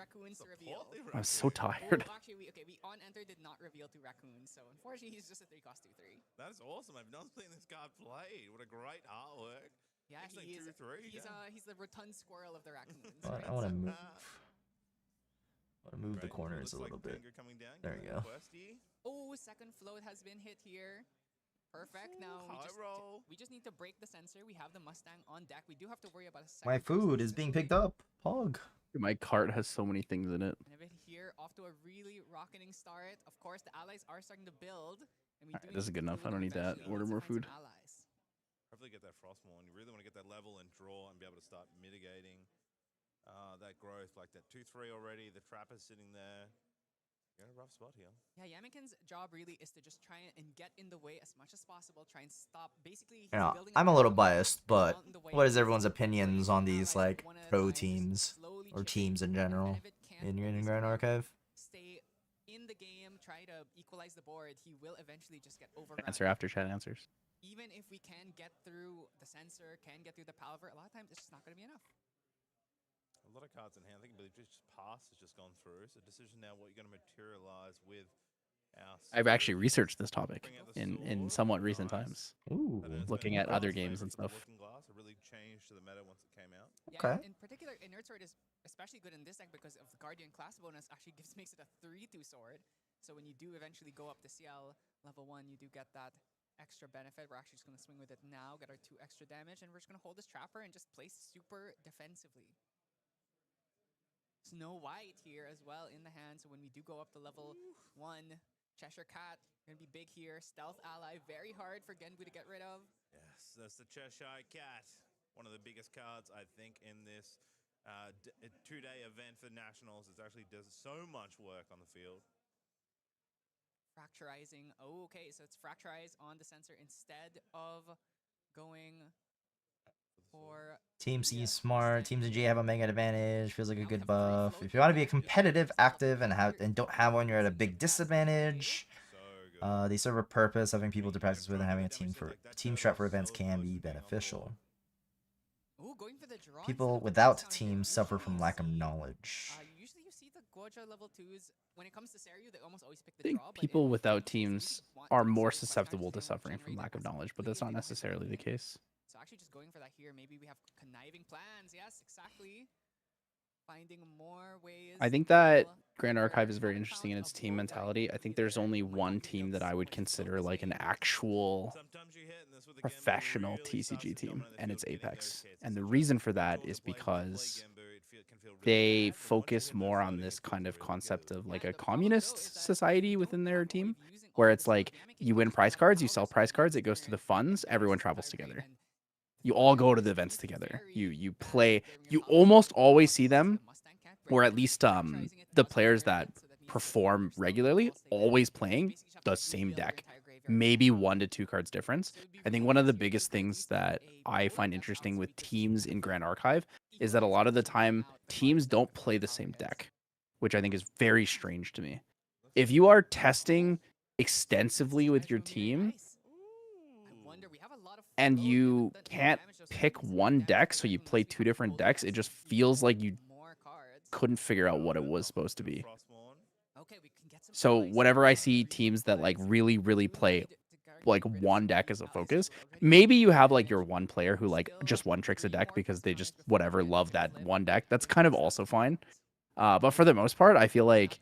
I'm so tired. Actually, we on enter did not reveal to Raccoon, so unfortunately he's just a 3-cost 2/3. That's awesome. I've not seen this card played. What a great artwork. Yeah, he's the rotund squirrel of the raccoons. I want to move. Move the corners a little bit. There you go. Oh, second float has been hit here. Perfect. Now we just need to break the sensor. We have the Mustang on deck. We do have to worry about a second. My food is being picked up. Pog. My cart has so many things in it. And a bit here, off to a really rocketing start. Of course, the allies are starting to build. And we All right, this is good enough. I don't need that. Order more food. Hopefully get that frost more, and you really want to get that level and draw and be able to start mitigating that growth. Like that 2-3 already. The trapper's sitting there. You're in a rough spot here. Yeah, Yamiken's job really is to just try and get in the way as much as possible. Try and stop. Basically, Yeah, I'm a little biased, but what is everyone's opinions on these like pro teams or teams in general in Grand Archive? Stay in the game, try to equalize the board. He will eventually just get overrun. Answer after chat answers. Even if we can get through the sensor, can get through the palaver, a lot of times it's just not going to be enough. A lot of cards in hand. I think just pass has just gone through. So decision now what you're going to materialize with our... I've actually researched this topic in somewhat recent times. Ooh, looking at other games and stuff. Glass, it really changed to the meta once it came out. Okay. Yeah, in particular, Inert Sword is especially good in this deck because of the Guardian class bonus. Actually makes it a 3-2 sword. So when you do eventually go up to CL level 1, you do get that extra benefit. We're actually just going to swing with it now, get our 2 extra damage, and we're just going to hold this Trapper and just play super defensively. Snow White here as well in the hand. So when we do go up to level 1, Cheshire Cat going to be big here. Stealth ally, very hard for Genbu to get rid of. Yes, that's the Cheshire Cat. One of the biggest cards, I think, in this 2-day event for Nationals. It actually does so much work on the field. Fracturizing. Oh, okay, so it's Fracturize on the sensor instead of going for... Team C is smart. Teams in G have a mega advantage. Feels like a good buff. If you want to be a competitive, active, and don't have one, you're at a big disadvantage. They serve a purpose. Having people to practice with and having a team strat for events can be beneficial. Ooh, going for the draw. People without teams suffer from lack of knowledge. Usually you see the Goja level 2s when it comes to Seiryu, they almost always pick the I think draw. people without teams are more susceptible to suffering from lack of knowledge, but that's not necessarily the case. So actually just going for that here, maybe we have conniving plans. Yes, exactly. Finding more ways. I think that Grand Archive is very interesting in its team mentality. I think there's only one team that I would consider like an actual professional TCG team, and it's Apex. And the reason for that is because they focus more on this kind of concept of like a communist society within their team, where it's like you win prize cards, you sell prize cards, it goes to the funds, everyone travels together. You all go to the events together. You play. You almost always see them, or at least the players that perform regularly, always playing the same deck. Maybe 1 to 2 cards difference. I think one of the biggest things that I find interesting with teams in Grand Archive is that a lot of the time teams don't play the same deck, which I think is very strange to me. If you are testing extensively with your team, and you can't pick one deck, so you play 2 different decks, it just feels like you couldn't figure out what it was supposed to be. So whenever I see teams that like really play like one deck as a focus, maybe you have like your one player who like just one tricks a deck because they just whatever love that one deck. That's kind of also fine. But for the most part, I feel like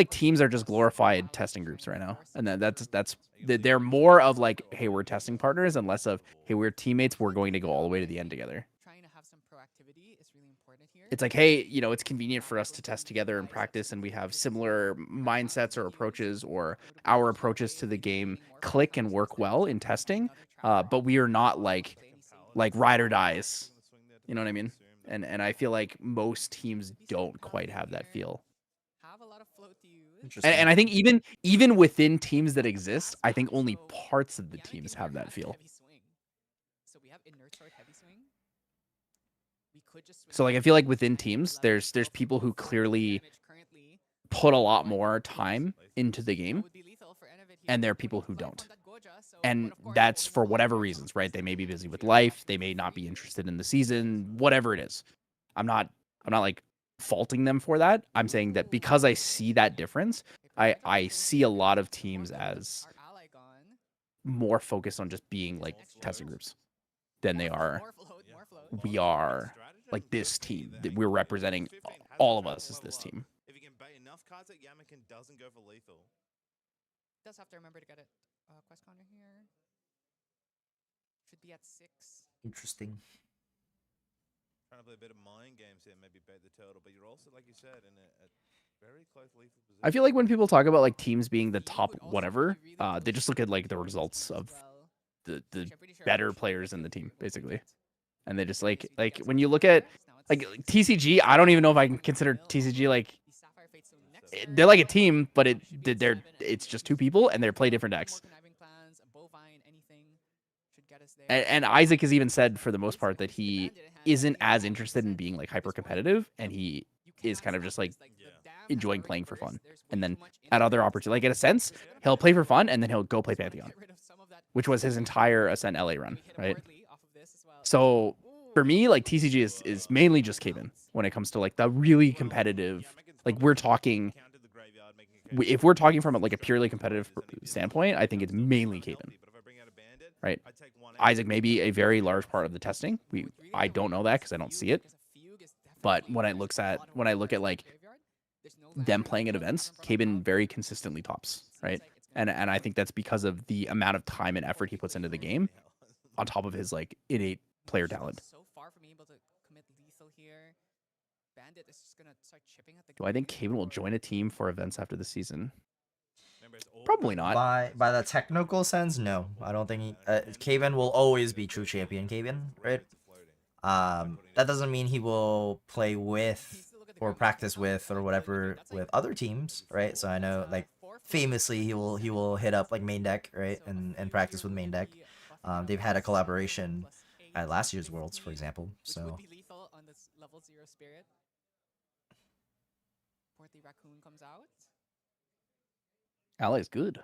teams are just glorified testing groups right now, and they're more of like, hey, we're testing partners, and less of, hey, we're teammates, we're going to go all the way to the end together. Trying to have some proactivity is really important here. It's like, hey, you know, it's convenient for us to test together and practice, and we have similar mindsets or approaches, or our approaches to the game click and work well in testing, but we are not like ride or dies. You know what I mean? And I feel like most teams don't quite have that feel. Have a lot of float to use. And I think even within teams that exist, I think only parts of the teams have that feel. So we have Inert Sword heavy swing. We could just So like I feel like within teams, there's people who clearly put a lot more time into the game, and there are people who don't. And that's for whatever reasons, right? They may be busy with life, they may not be interested in the season, whatever it is. I'm not like faulting them for that. I'm saying that because I see that difference, I see a lot of teams as more focused on just being like testing groups than they are. We are like this team that we're representing. All of us as this team. If you can bait enough cards that Yamakin doesn't go for lethal. Does have to remember to get it. Quest counter here. Should be at 6. Interesting. Trying to play a bit of mind games here, maybe bait the turtle, but you're also, like you said, in a very close lethal position. I feel like when people talk about like teams being the top whatever, they just look at like the results of the better players in the team, basically. And they just like when you look at like TCG, I don't even know if I can consider TCG like they're like a team, but it's just 2 people and they play different decks. And Isaac has even said for the most part that he isn't as interested in being like hyper competitive, and he is kind of just like enjoying playing for fun. And then at other opportunities, like in a sense, he'll play for fun and then he'll go play Pantheon, which was his entire Ascent LA run, right? So for me, like TCG is mainly just Cayman when it comes to like the really competitive. Like we're talking, if we're talking from like a purely competitive standpoint, I think it's mainly Cayman, right? Isaac may be a very large part of the testing. I don't know that because I don't see it. But when I look at like them playing at events, Cayman very consistently tops, right? And I think that's because of the amount of time and effort he puts into the game, on top of his like innate player talent. So far from being able to commit lethal here. Bandit is just gonna start chipping at the. Do I think Cayman will join a team for events after the season? Probably not. By the technical sense, no. I don't think Kaven will always be true champion Kaven, right? That doesn't mean he will play with or practice with or whatever with other teams, right? So I know like famously he will hit up like main deck, right, and practice with main deck. They've had a collaboration at last year's Worlds, for example. So. On this level 0 spirit. Portly Raccoon comes out. Ally's good.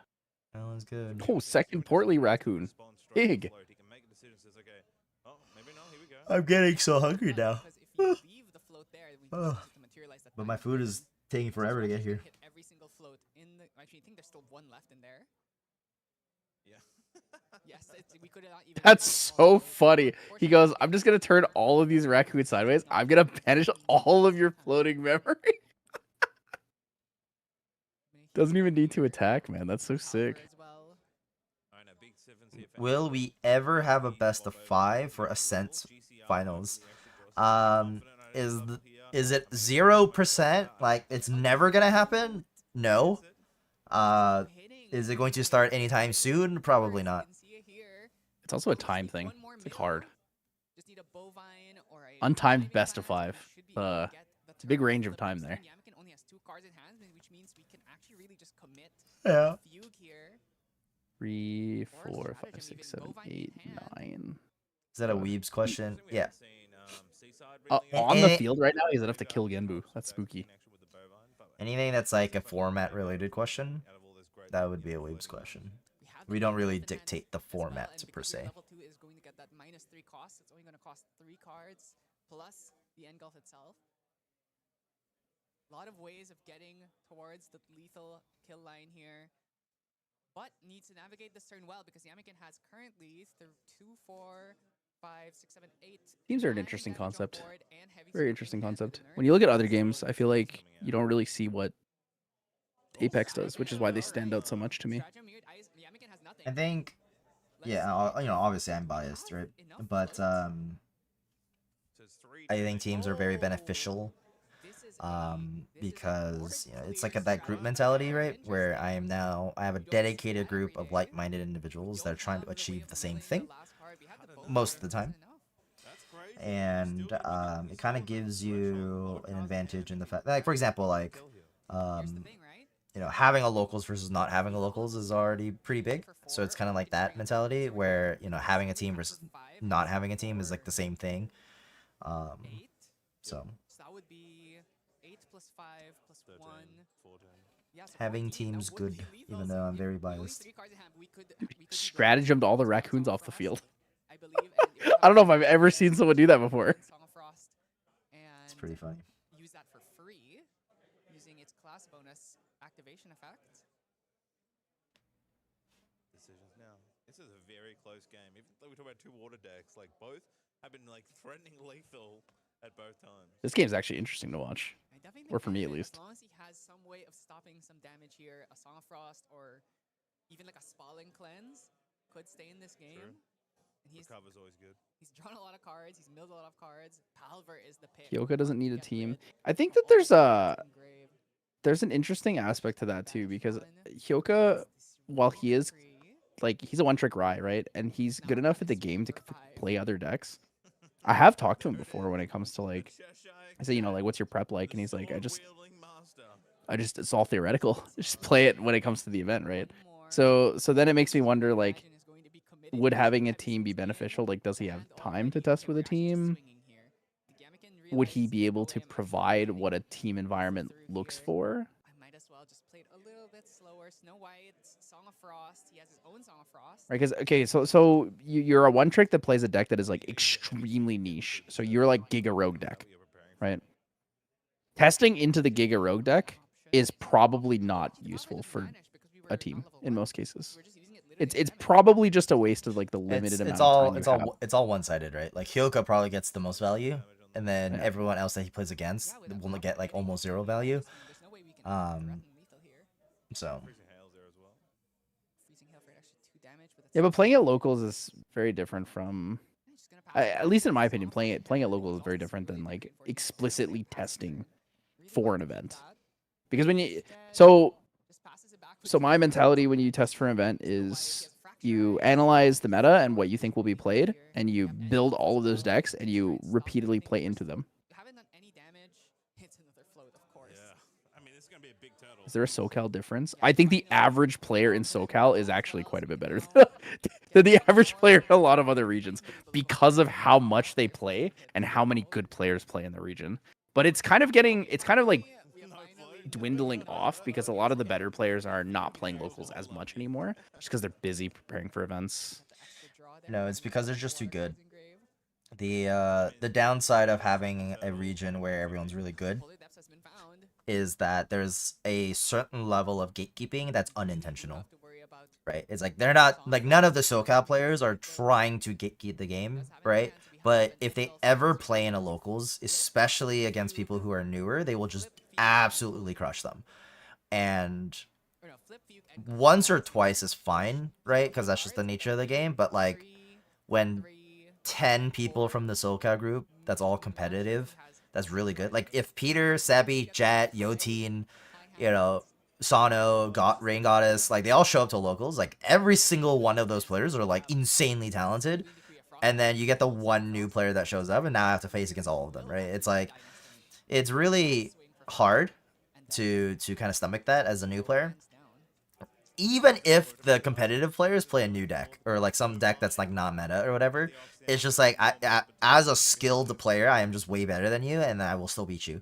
Ally's good. Oh, second Portly Raccoon. Big. I'm getting so hungry now. But my food is taking forever to get here. Every single float in the. Actually, I think there's still one left in there. Yeah. Yes, we could not even. That's so funny. He goes, I'm just going to turn all of these raccoons sideways. I'm going to banish all of your floating memory. Doesn't even need to attack, man. That's so sick. Will we ever have a best of 5 for Ascent finals? Is it 0%? Like it's never gonna happen? No. Is it going to start anytime soon? Probably not. It's also a time thing. It's like hard. Untimed best of 5. It's a big range of time there. Yeah. 3, 4, 5, 6, 7, 8, 9. Is that a Weeb's question? Yeah. On the field right now, he's enough to kill Genbu. That's spooky. Anything that's like a format related question, that would be a Weeb's question. We don't really dictate the format per se. Level 2 is going to get that -3 cost. It's only going to cost 3 cards plus the engulf itself. A lot of ways of getting towards the lethal kill line here, but needs to navigate this turn well because Yamakin has currently 2, 4, 5, 6, 7, 8. Teams are an interesting concept. Very interesting concept. When you look at other games, I feel like you don't really see what Apex does, which is why they stand out so much to me. I think, yeah, obviously I'm biased, right? But I think teams are very beneficial. Because it's like that group mentality, right? Where I have a dedicated group of like-minded individuals that are trying to achieve the same thing most of the time, and it kind of gives you an advantage in the fact, like for example, like having a locals versus not having a locals is already pretty big. So it's kind of like that mentality where having a team versus not having a team is like the same thing. So that would be 8 plus 5 plus 1. 14. Having teams good, even though I'm very biased. Stratagemed all the raccoons off the field. I don't know if I've ever seen someone do that before. It's pretty funny. Use that for free, using its class bonus activation effect. Decisions now. This is a very close game. Even though we talk about 2 water decks, like both have been like threatening lethal at both times. This game's actually interesting to watch. I definitely Or think for me, at Elephant, least. as long as he has some way of stopping some damage here, a Song of Frost or even like a Spalling Cleanse could stay in this game. True. And he's Recover's always good. he's drawn a lot of cards. He's milled a lot of cards. Palver is the pick. Hyoka doesn't need a Get team. rid I think of that all the cards in Grave. there's an interesting aspect to that too, because One, Hyoka, this while he is three, like he's a one-trick Rye, right? And he's good now enough at the this game to 4, 5. play other decks. I have talked to him before when it comes to like, I say, you know, like, what's your prep like? And he's like, it's all theoretical. Just play it when it comes to the event, right? So then it makes me wonder, like, would having a team be beneficial? Like, does he have time to test with a team? Would he be able to provide what a team environment looks for? I might as well just play it a little bit slower. Snow White's Song of Frost. He has his own Song of Frost. Right, because okay, so you're a one trick that plays a deck that is like extremely niche. So you're like Giga Rogue deck, right? Testing into the Giga Rogue deck is probably not useful for a team in most cases. It's probably just a waste of like the limited amount of time it's all one-sided, right? Like Hyoka probably gets the most value, and then Yeah. everyone else that he plays against will get like almost 0 value. So Freezing Hails there as well. Freezing Hail for extra 2 damage, but that's Yeah, but playing at locals is very different from, at least in my opinion, playing at locals is very different than like explicitly testing for an event. Because when you so my mentality when you test for an event is you analyze the meta and what you think will be played, and you build all of those decks and you repeatedly play into them. You haven't done any damage. It's another float, of course. Yeah. I mean, this is gonna be a big turtle. Is there a SoCal difference? I think the average player in SoCal is actually quite a bit better than the average player in a lot of other regions because of how much they play and how many good players play in the region. But it's kind of like dwindling off because a lot of the better players are not playing locals as much anymore just because they're busy preparing for events. no, it's because they're just too good. The downside of having a region where everyone's really good is that there's a certain level of gatekeeping that's unintentional, right? It's like they're not like none of the SoCal players are trying to gatekeep the game, right? But if they ever play in a locals, especially against people who are newer, they will just absolutely crush them. And once or twice is fine, right? Because that's just the nature of the game. But like when 10 people from the SoCal group, that's all competitive, that's really good. Like if Peter, Sebi, Jet, Yotin, you know, Sano, Rain Goddess, like they all show up to locals, like every single one of those players are like insanely talented. And then you get the one new player that shows up, and now I have to face against all of them, right? It's like, it's really hard to kind of stomach that as a new player. Even if the competitive players play a new deck, or like some deck that's like non-meta or whatever, it's just like, I as a skilled player, I am just way better than you, and I will still beat you.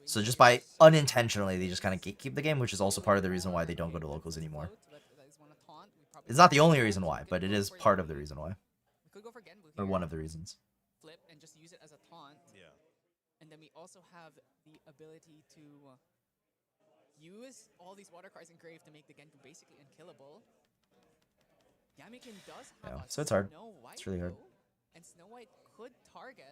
So just by unintentionally, they just kind of gatekeep the game, which is also part of the reason why they don't go to locals anymore. It's not the only reason why, but it is part of the reason why. Could go for Genbu Or here. one of the reasons. Flip and just use it as a taunt. Yeah. And then we also have the ability to use all these water cards in Grave to make the Genbu basically unkillable. Yamikin does have Yeah, a so it's hard. Snow White, It's really hard. though, and Snow White could target.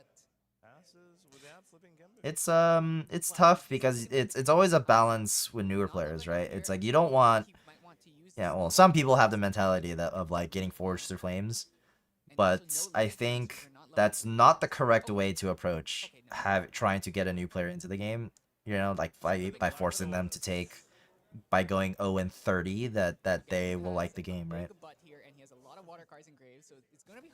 Passes without flipping Gembu. It's tough because it's always a balance with newer players, right? It's like you don't want, yeah, well, some people have the mentality that of like getting forged through flames, but I think that's not the correct way to approach trying to get a new player into the game. You know, like by forcing them to take, by going 0-30, that they will like the game, right?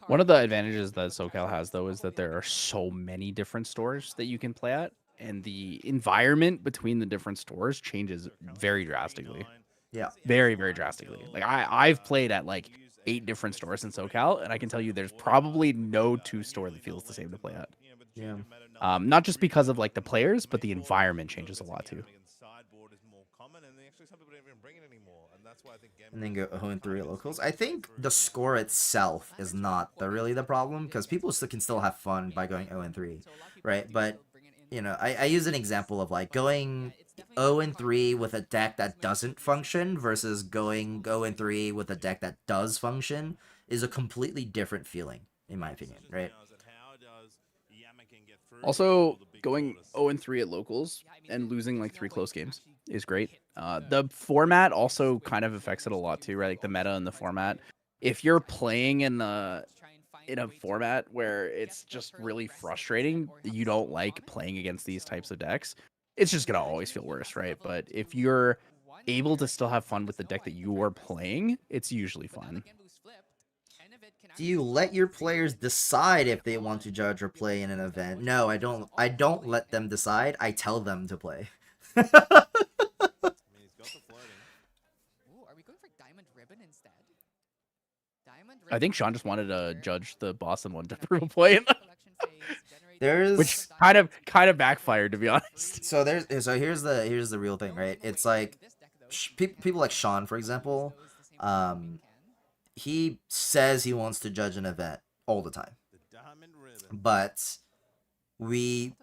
One of the advantages that SoCal has, though, is that there are so many different stores that you can play at, and the environment between the different stores changes very drastically. Yeah. Very, very drastically. Like, I've played at, like, 8 different stores in SoCal, and I can tell you there's probably no 2 store that feels the same to play at. Yeah. Not just because of, like, the players, but the environment changes a lot, too. And then go 0-3 at locals. I think the score itself is not really the problem, because people can still have fun by going 0-3, right? But, you know, I use an example of like going 0-3 with a deck that doesn't function versus going 0-3 with a deck that does function is a completely different feeling, in my opinion, right? Also, going 0-3 at locals and losing like 3 close games is great. The format also kind of affects it a lot too, right? Like the meta and the format. If you're playing in a format where it's just really frustrating, you don't like playing against these types of decks, it's just gonna always feel worse, right? But if you're able to still have fun with the deck that you are playing, it's usually fun. Do you let your players decide if they want to judge or play in an event? No, I don't. I don't let them decide. I tell them to play. Are we going for Diamond Ribbon instead? I think Sean just wanted to judge the Boston one to prove a point, which kind of backfired, to be honest. So here's the real thing, right? It's like people like Sean, for example. He says he wants to judge an event all the time, but we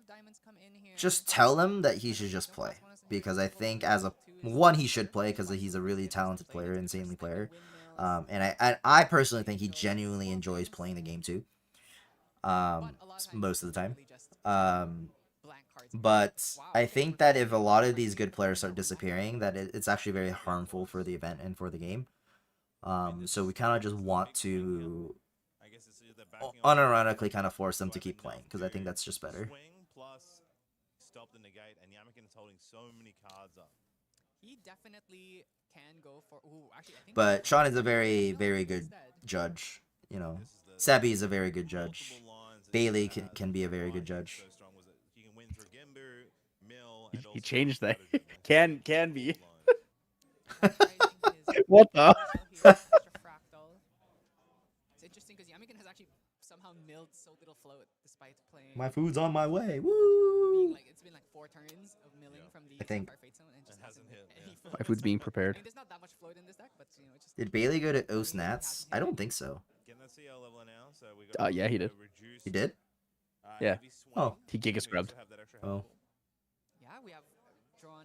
just tell him that he should just play, because I think he should play because he's a really talented player, insanely player, and I personally think he genuinely enjoys playing the game too, most of the time, but I think that if a lot of these good players start disappearing, that it's actually very harmful for the event and for the game. So we kind of just want to unironically kind of force them to keep playing, because I think that's just better. Stop the negate, and Yamakin's holding so many cards up. He definitely can go for. Actually, I think. But Sean is a very, very good judge. You know, Sebi is a very good judge. Bailey can be a very good judge. He changed that. can be. What the? It's interesting because Yamakin has actually somehow milled so little float despite playing. My food's on my way. Woo! It's been like 4 turns of milling from the I think. Fate Zone and just hasn't hit any float. My food's being prepared. I mean, there's not that much float in this deck, but you know, it's just. Did Bailey go to Osnats? I don't think so. Yeah, he did. He did? Yeah. Oh. He giga scrubbed. Oh. Yeah, we have drawn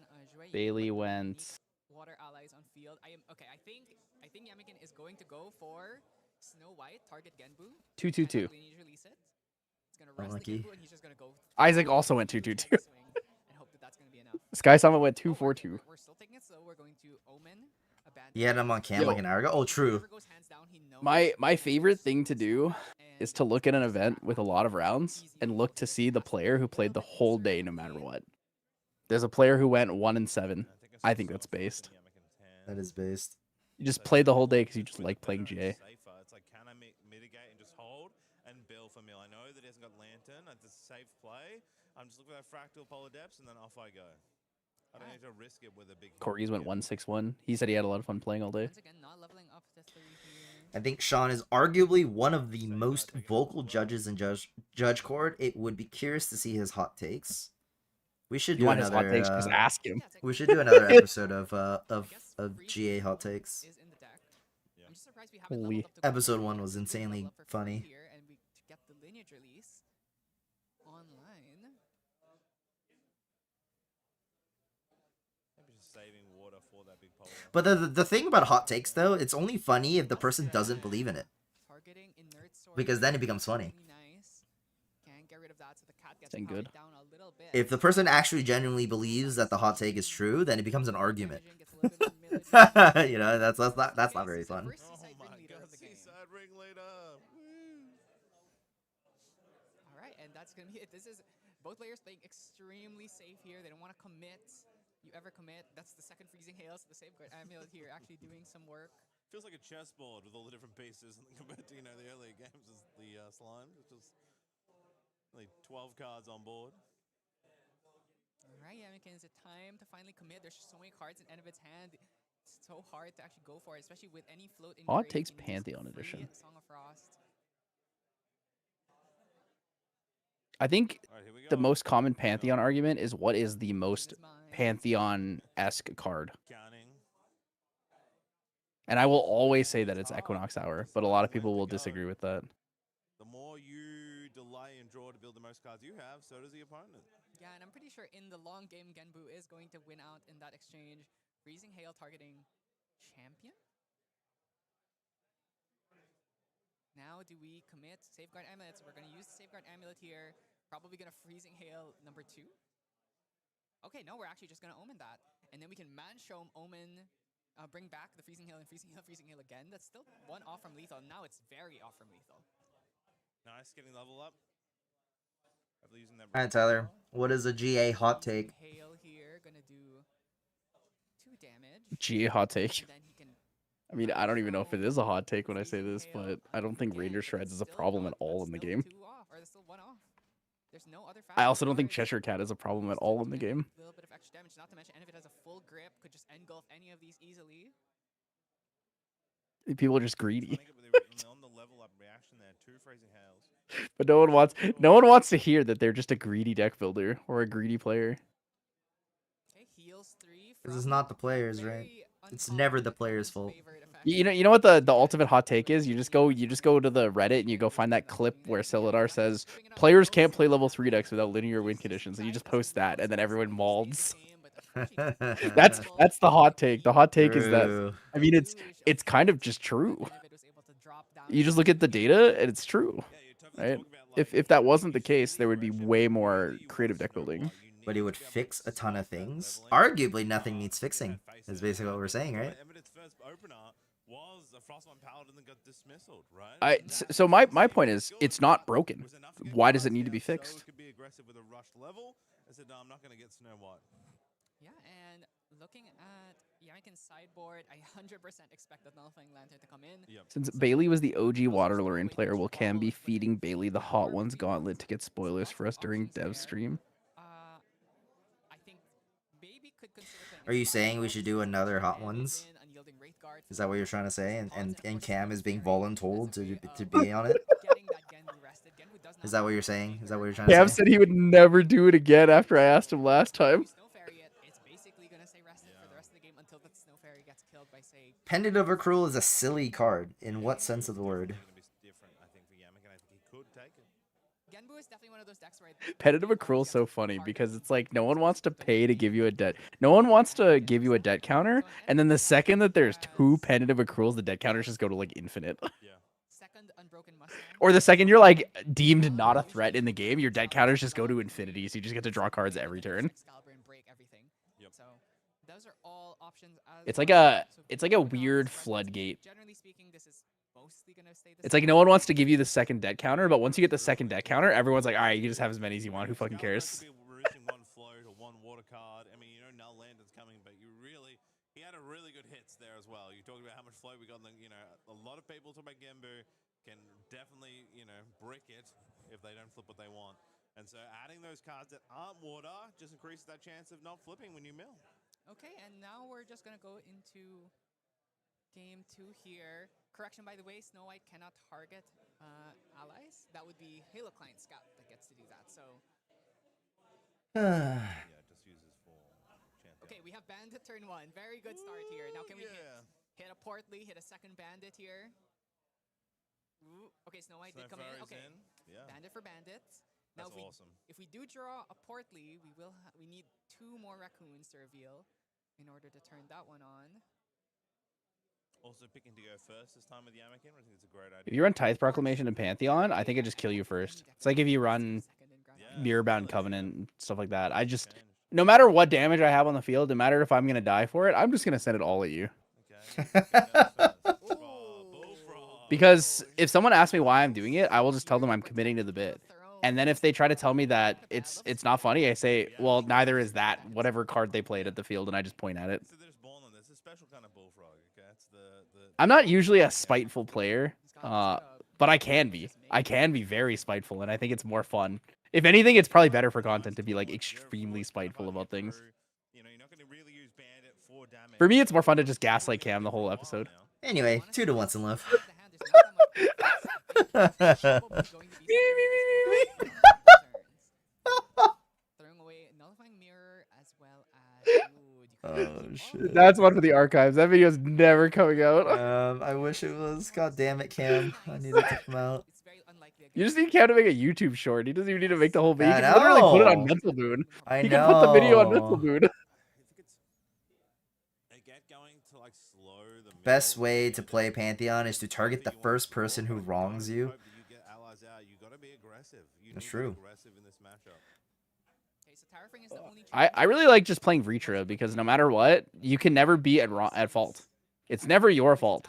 Bailey went. Water allies on field. I think Yamakin is going to go for Snow White target Genbu. 2/2/2. It's gonna rest the Genbu, and he's just gonna go. Isaac also went 2/2/2. And hope that that's gonna be enough. Sky Summit went 2/4/2. We're still taking it slow. We're going to Omen. He had him on cam like an hour ago. Oh, true. My favorite thing to do is to look at an event with a lot of rounds and look to see the player who played the whole day no matter what. There's a player who went 1-7. I think that's based. That is based. You just played the whole day because you just like playing GA. It's like, can I mitigate and just hold and bill for Mill? I know that he hasn't got Lantern. It's a safe play. I'm just looking for that Fractal Polar Depths, and then off I go. I don't need to risk it with a big. Corgis went 1-6-1. He said he had a lot of fun playing all day. I think Sean is arguably one of the most vocal judges in Judge Court. It would be curious to see his hot takes. We should do another. Hot takes, just ask him. We should do another episode of GA hot takes. Holy. Episode 1 was insanely funny. But the thing about hot takes, though, it's only funny if the person doesn't believe in it. Because then it becomes funny. Ain't good. If the person actually genuinely believes that the hot take is true, then it becomes an argument. You know, that's not very fun. Alright, and that's gonna be it. This is both players playing extremely safe here. They don't want to commit. You ever commit? That's the second freezing hail, so the safeguard amulet here actually doing some work. Feels like a chessboard with all the different pieces, and compared to the earlier games is the slime, which is only 12 cards on board. Alright, Yamakin, is it time to finally commit? There's so many cards in the end of its hand. It's so hard to actually go for it, especially with any float in. Oh, it takes Pantheon Edition. Song of Frost. I think the most common Pantheon argument is what is the most Pantheon-esque card. And I will always say that it's Equinox Hour, but a lot of people will disagree with that. The more you delay and draw to build the most cards you have, so does the opponent. Yeah, and I'm pretty sure in the long game, Genbu is going to win out in that exchange. Freezing Hail targeting Champion? Now, do we commit Safeguard Amulet? So we're going to use the Safeguard Amulet here. Probably gonna Freezing Hail number 2. Okay, no, we're actually just gonna Omen that. And then we can Man-Show Omen, bring back the Freezing Hail and Freezing Hail again. That's still 1 off from lethal. Now it's very off from lethal. Nice, getting level up. Using that Alright, Tyler. What is a GA hot take? Hail here, gonna do 2 damage. GA hot take. And then he can I mean, I don't even know if it is a hot take when I say this, but I don't think Ranger Shreds is a problem at all in the game. 2 off, or there's still 1 off. There's no other I also don't think Cheshire Cat is a problem at all in the game. A little bit of extra damage, not to mention, and if it has a full grip, could just engulf any of these easily. People are just greedy. On the level up reaction there, 2 Freezing Hails. But no one wants to hear that they're just a greedy deck builder or a greedy player. Okay, heals 3. This is not the players, right? It's never the players' fault. You know what the ultimate hot take is? You just go to the Reddit and you go find that clip where Celadar says players can't play level 3 decks without linear win conditions, and you just post that, and then everyone malds. That's the hot take. The hot take is that, I mean, it's kind of just true. You just look at the data and it's true, right? If that wasn't the case, there would be way more creative deck building. But he would fix a ton of things. Arguably, nothing needs fixing. Is basically what we're saying, right? Was a Frostborn Paladin that got dismissaled, right? So my point is, it's not broken. Why does it need to be fixed? Could be aggressive with a rushed level. I said, no, I'm not going to get Snow White. Yeah, and looking at Yannick's sideboard, I 100% expect the Nullifying Lantern to come in. Yep. Since Bailey was the OG Water Lorraine player, will Cam be feeding Bailey the Hot Ones Gauntlet to get spoilers for us during dev stream? I think maybe could consider Are you saying we should do another Hot Ones? Is that what you're trying to say? And Cam is being voluntold to be on it? Is that what you're saying? Is that what you're trying to say? Cam said he would never do it again after I asked him last time. It's basically gonna say rested for the rest of the game until the Snow Fairy gets killed by, say, Pendant of Accrual is a silly card. In what sense of the word? Genbu is definitely one of those decks where Competitive accrual is so funny because it's like no one wants to pay to give you a debt. No one wants to give you a debt counter, and then the second that there's 2 penitive accruals, the debt counters just go to like infinite. Or the second you're like deemed not a threat in the game, your debt counters just go to infinity, so you just get to draw cards every turn. So those are all options. It's like a weird floodgate. Generally speaking, this is mostly gonna stay the It's like no one wants to give you the second debt counter, but once you get the second debt counter, everyone's like, all right, you can just have as many as you want. Who fucking cares? One float or 1 water card. I mean, you know, Null Lantern's coming, but he had a really good hits there as well. You talked about how much float we got. You know, a lot of people talk about Genbu can definitely, you know, brick it if they don't flip what they want. And so adding those cards that aren't water just increases that chance of not flipping when you mill. Okay, and now we're just gonna go into game 2 here. Correction, by the way, Snow White cannot target allies. That would be Halo Client Scout that gets to do that. So. Yeah, just uses for champion. Okay, we have Bandit turn 1. Very good start here. Now can we hit a Portly, hit a second Bandit here? Ooh, okay, Snow White did come in. Okay, Bandit for Bandit. Now, if we do draw a Portly, we need 2 more Raccoons to reveal in order to turn that one on. Also picking to go first this time with Yamakin, I think it's a great idea. If you run Tithe Proclamation and Pantheon, I think I just kill you first. It's like if you run Mirrorbound Covenant and stuff like that. No matter what damage I have on the field, no matter if I'm gonna die for it, I'm just gonna send it all at you. Because if someone asks me why I'm doing it, I will just tell them I'm committing to the bit. And then if they try to tell me that it's not funny, I say, well, neither is that whatever card they played at the field, and I just point at it. I'm not usually a spiteful player, but I can be. I can be very spiteful, and I think it's more fun. If anything, it's probably better for content to be like extremely spiteful about things. For me, it's more fun to just gaslight Cam the whole episode. Anyway, 2 to 1 in love. Throwing away Nullifying Mirror as well as. Oh shit. That's one for the archives. That video's never coming out. I wish it was. God damn it, Cam. I need it to come out. You just need Cam to make a YouTube short. He doesn't even need to make the whole video. I He can literally put it on know. Mental Boon. I He can put the video on Mental know. Boon. Best way to play Pantheon is to target the first person who wrongs you. out, you got to be aggressive. You That's need true. to be aggressive in this matchup. Okay, so Tower Frame is the only I really like just playing Ritra because no matter what, you can never be at fault. It's never your fault.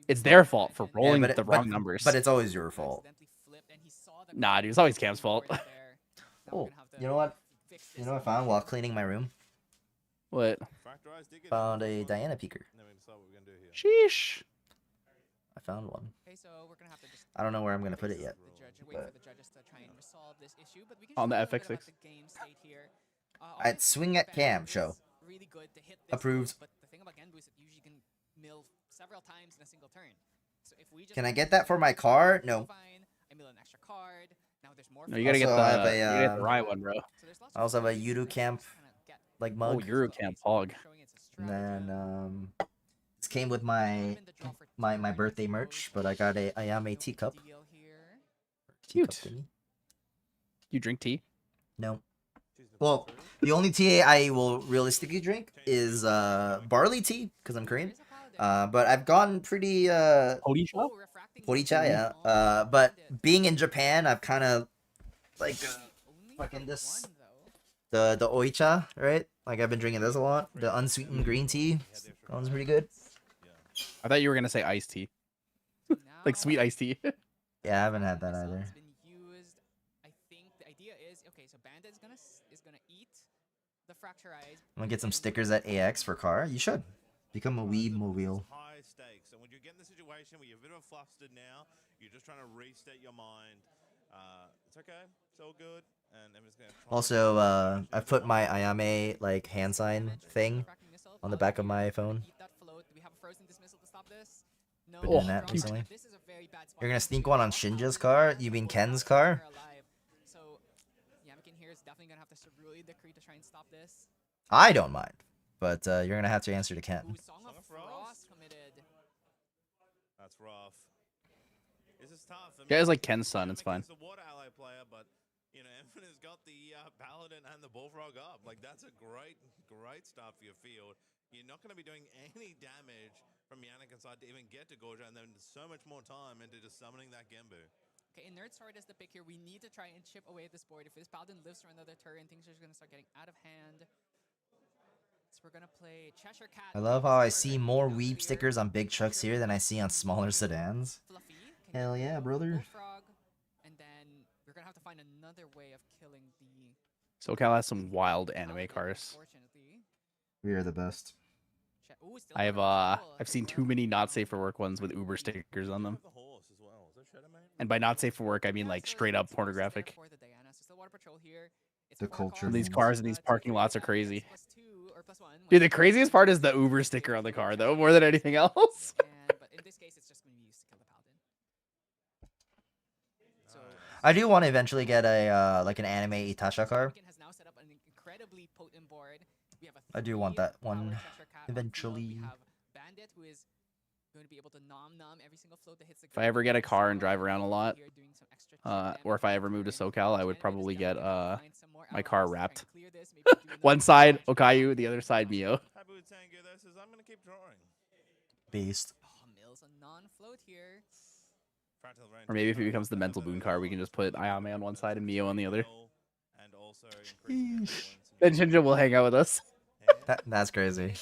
It's their fault for rolling the wrong numbers. But it's always your fault. Nah, dude, it's always Cam's fault. Oh, you know what? You know what I found while cleaning my room? What? Found a Diana Peeker. Sheesh. I found one. Okay, so we're gonna have to just I don't know where I'm gonna put it yet. wait for the judges to try and resolve this issue, but we can On the talk a little bit FX6. about the game state here. I'd swing at Cam show. Really good to hit this Approved. But the thing about Genbu is that usually can mill several times in a single turn. So if we just Can I get that for my car? No. fine, I mill an extra card. Now there's more. No, you gotta get Also, I have the, you gotta get the a, right one, bro. I also have a Yudu Camp like Oh, mug. Eurocamp hog. And then this came with my birthday merch, but I got a Ayame teacup. Cute. thingy. You drink tea? No. Well, the only tea I will realistically drink is barley tea because I'm Korean. But I've gotten pretty Horicha? Horicha, yeah. But being in Japan, I've kind of like fucking this the oicha, right? Like I've been drinking this a lot. The unsweetened green tea. That one's pretty good. I thought you were gonna say iced tea. Like sweet iced tea. Yeah, I haven't had that either. I think the idea is okay. So Bandit is gonna eat the fracturized. I'm gonna get some stickers at AX for car. You should become a weeb mobile. High stakes, and when you get in the situation where you're a bit of flustered now, you're just trying to reset your mind. It's okay. It's all good. And I'm just gonna try Also, I put my Ayame like hand sign thing on the back of my phone. Been doing that recently. You're gonna sneak one on Shinja's car? You mean Ken's car? So Yamakin here is definitely gonna have to cerulean the Kree to try and stop this. I don't mind, but you're gonna have to answer to Ken. Song of Frost committed. That's rough. This is tough. I Yeah, it's like Ken's son. It's fine. He's the water ally player, but you know, Evan has got the paladin and the bullfrog up. Like that's a great start for your field. You're not going to be doing any damage from Yannickin's side to even get to Gorja, and then so much more time into just summoning that Genbu. Okay, Nerd Sword is the pick here. We need to try and chip away at this board. If this paladin lives for another turn, things are just going to start getting out of hand. So we're going to play Cheshire Cat. I love how I see more weeb stickers on big trucks here than I see on smaller sedans. Hell yeah, brother. And then we're going to have to find another way of killing the... SoCal has some wild anime cars. We are the best. I've seen too many not safe for work ones with Uber stickers on them. And by not safe for work, I mean like straight up pornographic. The culture. These cars in these parking lots are crazy. Dude, the craziest part is the Uber sticker on the car, though, more than anything else. But in this case, it's just going to be used to kill the paladin. I do want to eventually get a like an anime Itasha car. I do want that one eventually. If I ever get a car and drive around a lot, or if I ever move to SoCal, I would probably get my car wrapped. One side Okayu, the other side Mio. Beast. Or maybe if it becomes the mental boon car, we can just put Ayame on one side and Mio on the other. Then Shinja will hang out with us. That's crazy.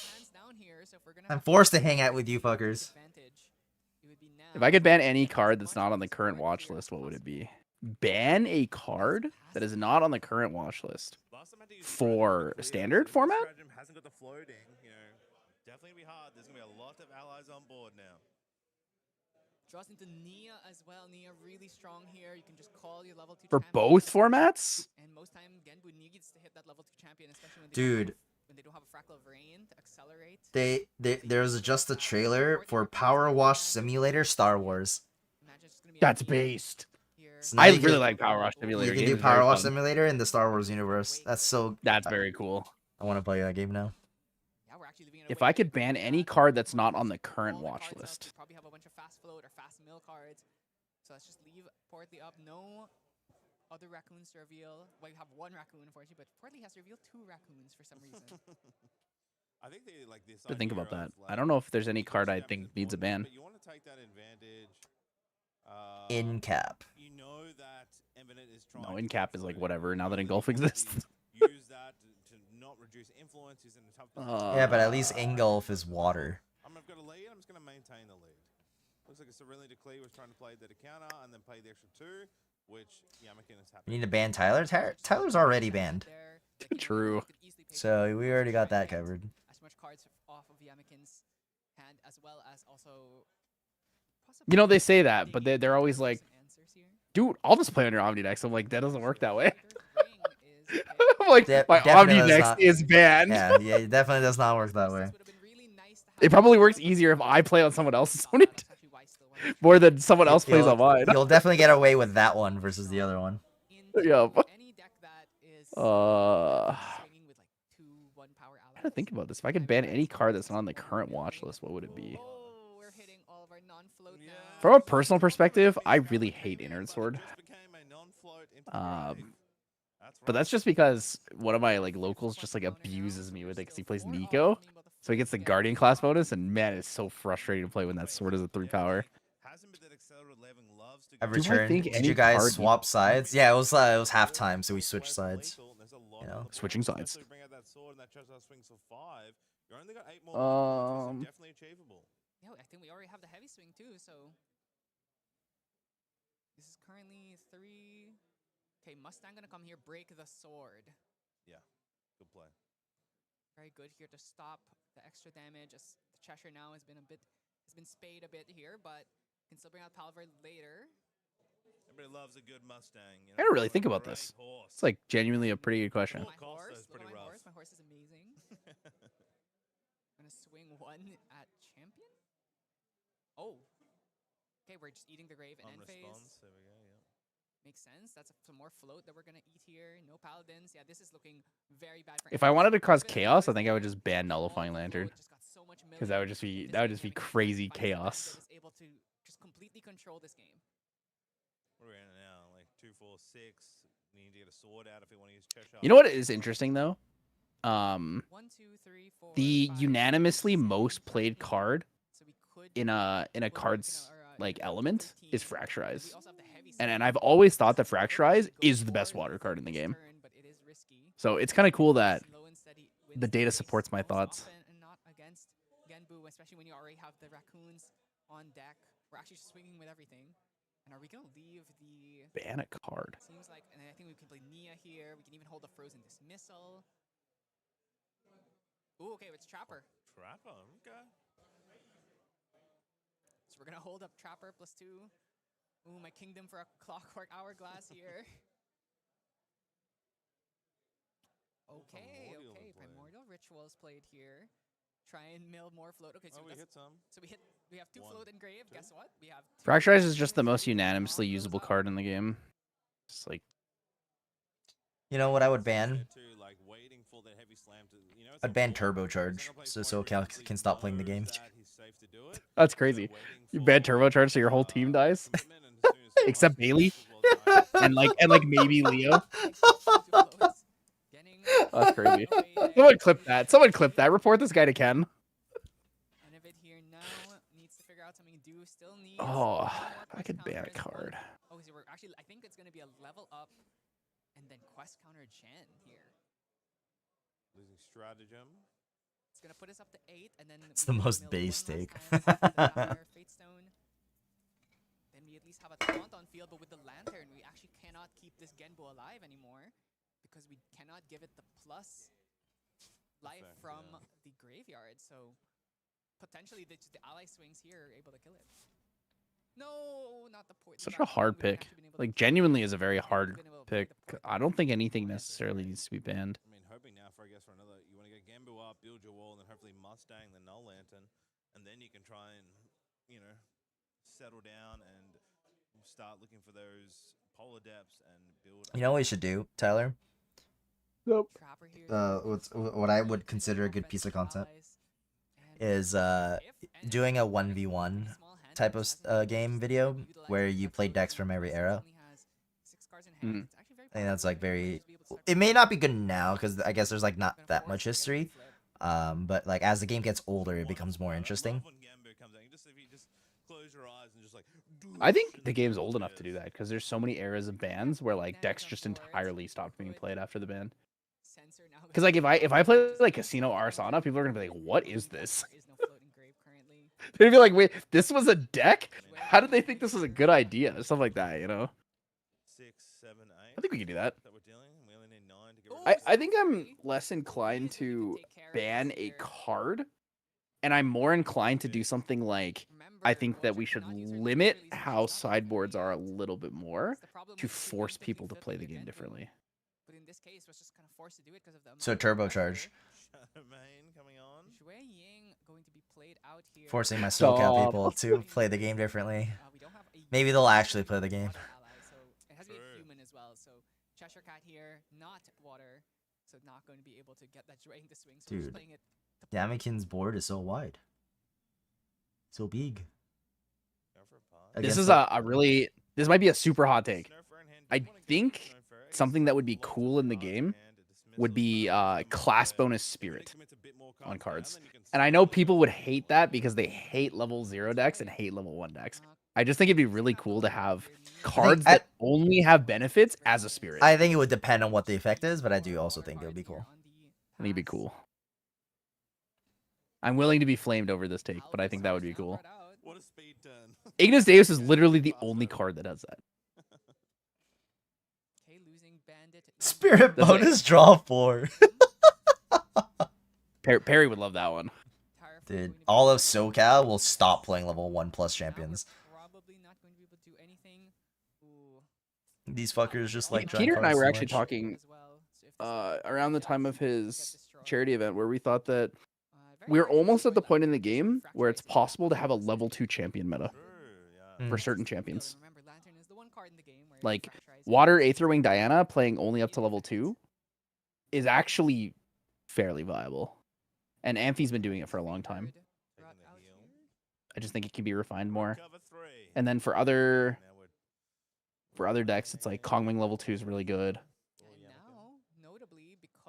I'm forced to hang out with you fuckers. If I could ban any card that's not on the current watch list, what would it be? Ban a card that is not on the current watch list for standard format? Hasn't got the floating, you know, definitely gonna be hard. There's gonna be a lot of allies on board now. Draws into Nia as well. Nia really strong here. You can just call your level 2 For champion. both formats? And most time Genbu needs to hit that level 2 champion, especially when they Dude. when they don't have a Fractal of Rain to accelerate. There's just a trailer for Power Wash Simulator Star Wars. That's based. So now I you really can- like Power Wash Simulator. You can Game do is very Power Wash fun. Simulator in the Star Wars universe. That's very cool. I want to play that game now. If I could ban any card that's not on the current watch list. Probably have a bunch of fast float or fast mill cards. So let's just leave Portly up. No other raccoons to reveal. Well, you have one raccoon, unfortunately, but Portly has to reveal 2 raccoons for some reason. I think they like this. To think idea about that. of, I don't know if there's any card I think needs a ban. But you want to take that advantage In cap. You know that Infinite is trying. No, in cap is like whatever. Now that engulf exists. Use that to not reduce influence. He's in a tough position. Yeah, but at least engulf is water. I've got a lead. I'm just going to maintain the lead. Looks like Serenity Declare was trying to play the counter and then play the extra 2, which Yamakin is happy. You need to ban Tyler. Tyler's already banned. True. So we already got that covered. As much cards off of Yamakin's hand, as well as also. You know, they say that, but they're always like, dude, I'll just play on your Omnidex. I'm like, that doesn't work that way. I'm like, my Omnidex is banned. Yeah, it definitely does not work that way. It probably works easier if I play on someone else's Omnidex more than someone else plays on mine. You'll definitely get away with that one versus the other one. Yeah. I gotta think about this. If I could ban any card that's not on the current watch list, what would it be? From a personal perspective, I really hate Inner Sword. But that's just because one of my locals just abuses me with it because he plays Nico. So he gets the Guardian class bonus, and man, it's so frustrating to play when that sword is a 3 power. I've returned. Did you guys swap sides? Yeah, it was halftime, so we switched sides. You know, switching sides. Definitely achievable. Yeah, I think we already have the heavy swing too. So this is currently 3. Okay, Mustang gonna come here, break the sword. Yeah, good play. Very good here to stop the extra damage. As the Cheshire now has been spayed a bit here, but can still bring out Palver later. Everybody loves a good Mustang. You know, I don't really think about this. It's genuinely a pretty good question. My horse is amazing. I'm gonna swing 1 at champion. Oh, okay, we're just eating the grave and end phase. There we go. Yeah. Makes sense. That's some more float that we're gonna eat here. No paladins. Yeah, this is looking very bad for. If I wanted to cause chaos, I think I would just ban Nullifying Lantern, because that would just be crazy chaos. Able to just completely control this game. What are we at now? 2, 4, 6. We need to get a sword out if we want to use Cheshire. You know what is interesting though? 1, 2, 3, 4, the 5, unanimously 6, most played card in a card's element is We Fracturize. also have the heavy And I've always thought that Fracturize is the best water card in the game. but it is risky. So it's kind of cool that Slow and steady the data supports my most thoughts. often and not against Genbu, especially when you already have the raccoons on deck. We're actually swinging with everything. And are we gonna leave the Ban a card. Seems like, and I think we can play Nia here. We can even hold the Frozen Dismissal. Ooh, okay, it's Trapper. Trapper, okay. So we're gonna hold up Trapper +2. Ooh, my Kingdom for a Clockwork Hourglass here. Okay, Primordial Ritual is played here. Try and mill more float. Okay, so we hit some. So we have 2 float and grave. Guess what? We have Fracturize is just the most unanimously usable card in the game. It's You know what I would ban? I'd ban Turbocharge, so Cal can stop playing the game. That's crazy. You ban Turbocharge so your whole team dies, except Bailey, and maybe Leo. That's crazy. Someone clip that. Someone clip that. Report this guy to Ken. Innovate here now. Needs to figure out something to do. Still needs. Oh, I could ban a card. Oh, so we're actually. I think it's gonna be a level up, and then quest counter Chen here. Losing stratagem. It's gonna put us up to 8, and then It's the most base take. Fatestone. Then we at least have a taunt on field, but with the lantern, we actually cannot keep this Genbu alive anymore because we cannot give it the plus life from the graveyard. So potentially the ally swings here are able to kill it. No, not the point. Such a hard pick. Genuinely is a very hard pick. I don't think anything necessarily needs to be banned. I mean, hoping now for for another. You want to get Genbu up, build your wall, and then hopefully Mustang, the Null Lantern, and then you can try and settle down and start looking for those polar depths and build. You know what we should do, Tyler? Nope. What I would consider a good piece of content is doing a 1v1 type of game video where you play decks from every era. I think that's very. It may not be good now because I guess there's not that much history, but as the game gets older, it becomes more interesting. close your eyes and just like. I think the game's old enough to do that because there's so many eras of bans where like decks just entirely stopped being played after the ban. Because like if I play like Casino Arsana, people are gonna be like, "What is this?" They'd be like, "Wait, this was a deck? How did they think this was a good idea?" Stuff like that, you know. 6, 7, 8. I think we can do that. That we're dealing. We only need 9 to get rid of I think I'm less inclined to ban a card, and I'm more inclined to do something like I think that we should limit how sideboards are a little bit more to force people to play the game differently. But in this case, was just kind of forced to do it because of the So turbocharge. Shadowmane coming on. going to be played out here. Forcing my SoCal people to play the game differently. Maybe they'll actually play the game. So it has to be a human as well. So Cheshire Cat here, not water, so not going to be able to get that drain to swing. So Dude, playing it. Damakin's board is so wide. So big. This is a really, this might be a super hot take. I think something that would be cool in the game would be class bonus spirit on cards. And I know people would hate that because they hate level 0 decks and hate level 1 decks. I just think it'd be really cool to have cards that only have benefits as a spirit. I think it would depend on what the effect is, but I do also think it would be cool. I think it'd be cool. I'm willing to be flamed over this take, but I think that would be cool. What a speed turn. Ignis Deus is literally the only card that does that. Spirit bonus draw 4. Perry would love that one. Dude, all of SoCal will stop playing level 1+ champions. These fuckers just like Peter and I were actually talking around the time of his charity event where we thought that we're almost at the point in the game where it's possible to have a level 2 champion meta for certain champions. Like Water Aetherwing Diana playing only up to level 2 is actually fairly viable. And Amphi's been doing it for a long time. I just think it can be refined more. And then for other decks, it's like Kongwing level 2 is really good.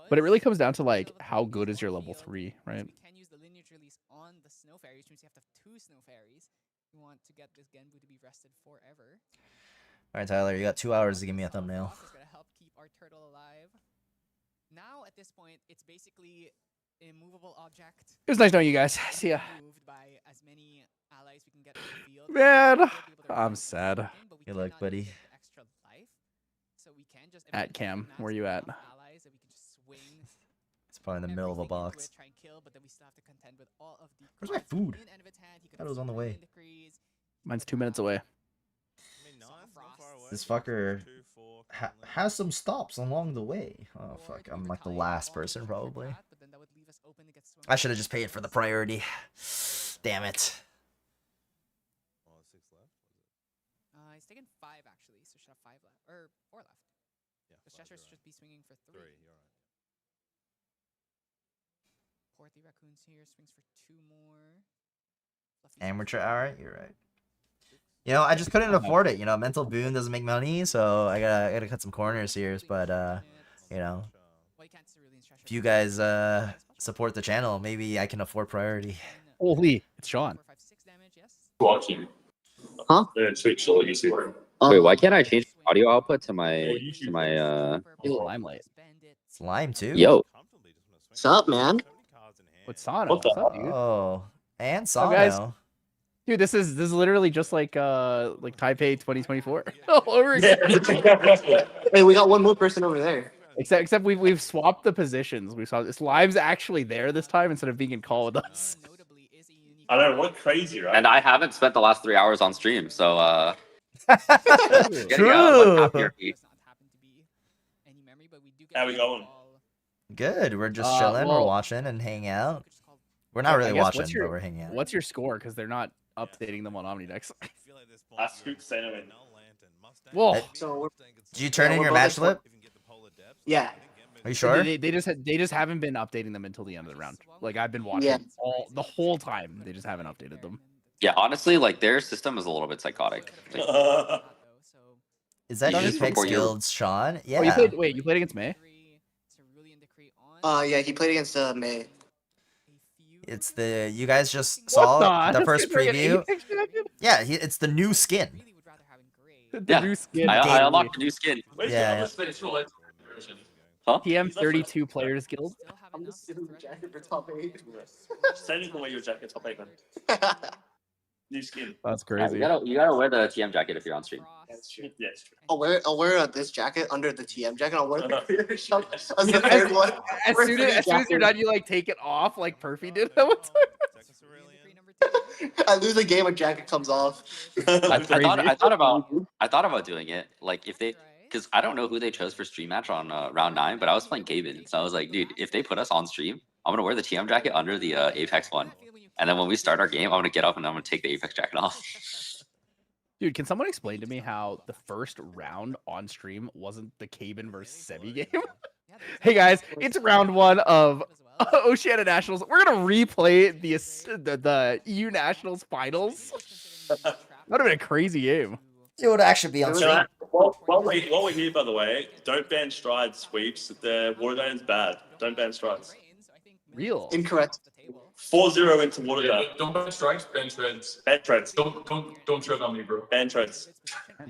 But it really comes down to like how good is your level 3, right? We can use the lineage release on the snow fairy, which means you have to have 2 snow fairies. You want to get this Genbu to be rested forever. All right, Tyler, you got 2 hours to give me a thumbnail. It's gonna help keep our turtle alive. Now at this point, it's basically a movable object. It was nice knowing you guys. See ya. Moved by as many allies we can get in the field. Man, I'm sad. Good luck, buddy. Extra life. So we can just At Cam, where you at? allies that we can just swing. It's probably in the middle of a box. Try and kill, but then we still have to contend with all of the Where's my food? Thought it was on the way. Mine's 2 minutes away. This fucker has some stops along the way. Oh fuck, I'm like the last person probably. I should have just paid for the priority. Damn it. He's taken 5 actually, so should have 5 left or 4 left. Yeah, because Cheshire should be swinging for 3. You're right. Porthy Raccoons here swings for 2 more. Amateur, alright, you're right. You know, I just couldn't afford it. You know, Mental Boon doesn't make money, so I gotta cut some corners here. But you know, if you guys support the channel, maybe I can afford priority. Holy, it's Sean. Watching. Huh? Switch so you see. Wait, why can't I change audio output to my Limelight? Slime too. Yo. What's up, man? What's Sano? What the What's up, dude? Oh, and What's Sano. up, guys? Dude, this is literally just like Taipei 2024 all over again. Hey, we got one more person over there. Except we've swapped the positions. We saw this Live's actually there this time instead of being in call with us. I don't know, what crazy, right? And I haven't spent the last 3 hours on stream, so True. How we going? Good. We're just chilling. We're watching and hanging out. We're not really watching, but we're hanging out. What's your score? Because they're not updating them on Omnidex. I scooped Saint Whoa. So Did you turn in your match flip? Yeah. Are you sure? They just haven't been updating them until the end of the round. Like I've been watching the whole time. They just haven't updated them. Yeah, honestly, like their system is a little bit psychotic. Is that Apex Guild's Sean? Yeah. Oh, you played against May? Yeah, he played against May. It's you guys just saw the first preview. Yeah, it's the new skin. The new skin. I unlocked a new skin. Yeah. Huh? TM32 Players Guild. I'm just stealing the jacket for top 8. Sending away your jacket, top 8, man. New skin. That's Yeah, crazy. you gotta wear the TM jacket if you're on stream. That's true. Yeah, it's true. I'll wear this jacket under the TM jacket. I'll wear the creator shop as the third one. As soon as you're done, you like take it off like Perfy did that one time. I lose a game, a jacket comes off. I thought about doing it. Like if they, because I don't know who they chose for stream match on round 9, but I was playing Gaben, so I was like, dude, if they put us on stream, I'm gonna wear the TM jacket under the Apex one, and then when we start our game, I'm gonna get up and I'm gonna take the Apex jacket off. Dude, can someone explain to me how the first round on stream wasn't the Caben versus Sebi game? Hey guys, it's round 1 of Oceania Nationals. We're gonna replay the EU Nationals finals. That would have been a crazy game. It would actually be on stream. While we're here, by the way, don't ban strides sweeps. The Waterdown's bad. Don't ban strides. Real. Incorrect. 4-0 into Waterdown. Yeah, don't ban strikes, ban treads. Ban treads. Don't tread on me, bro. Ban treads.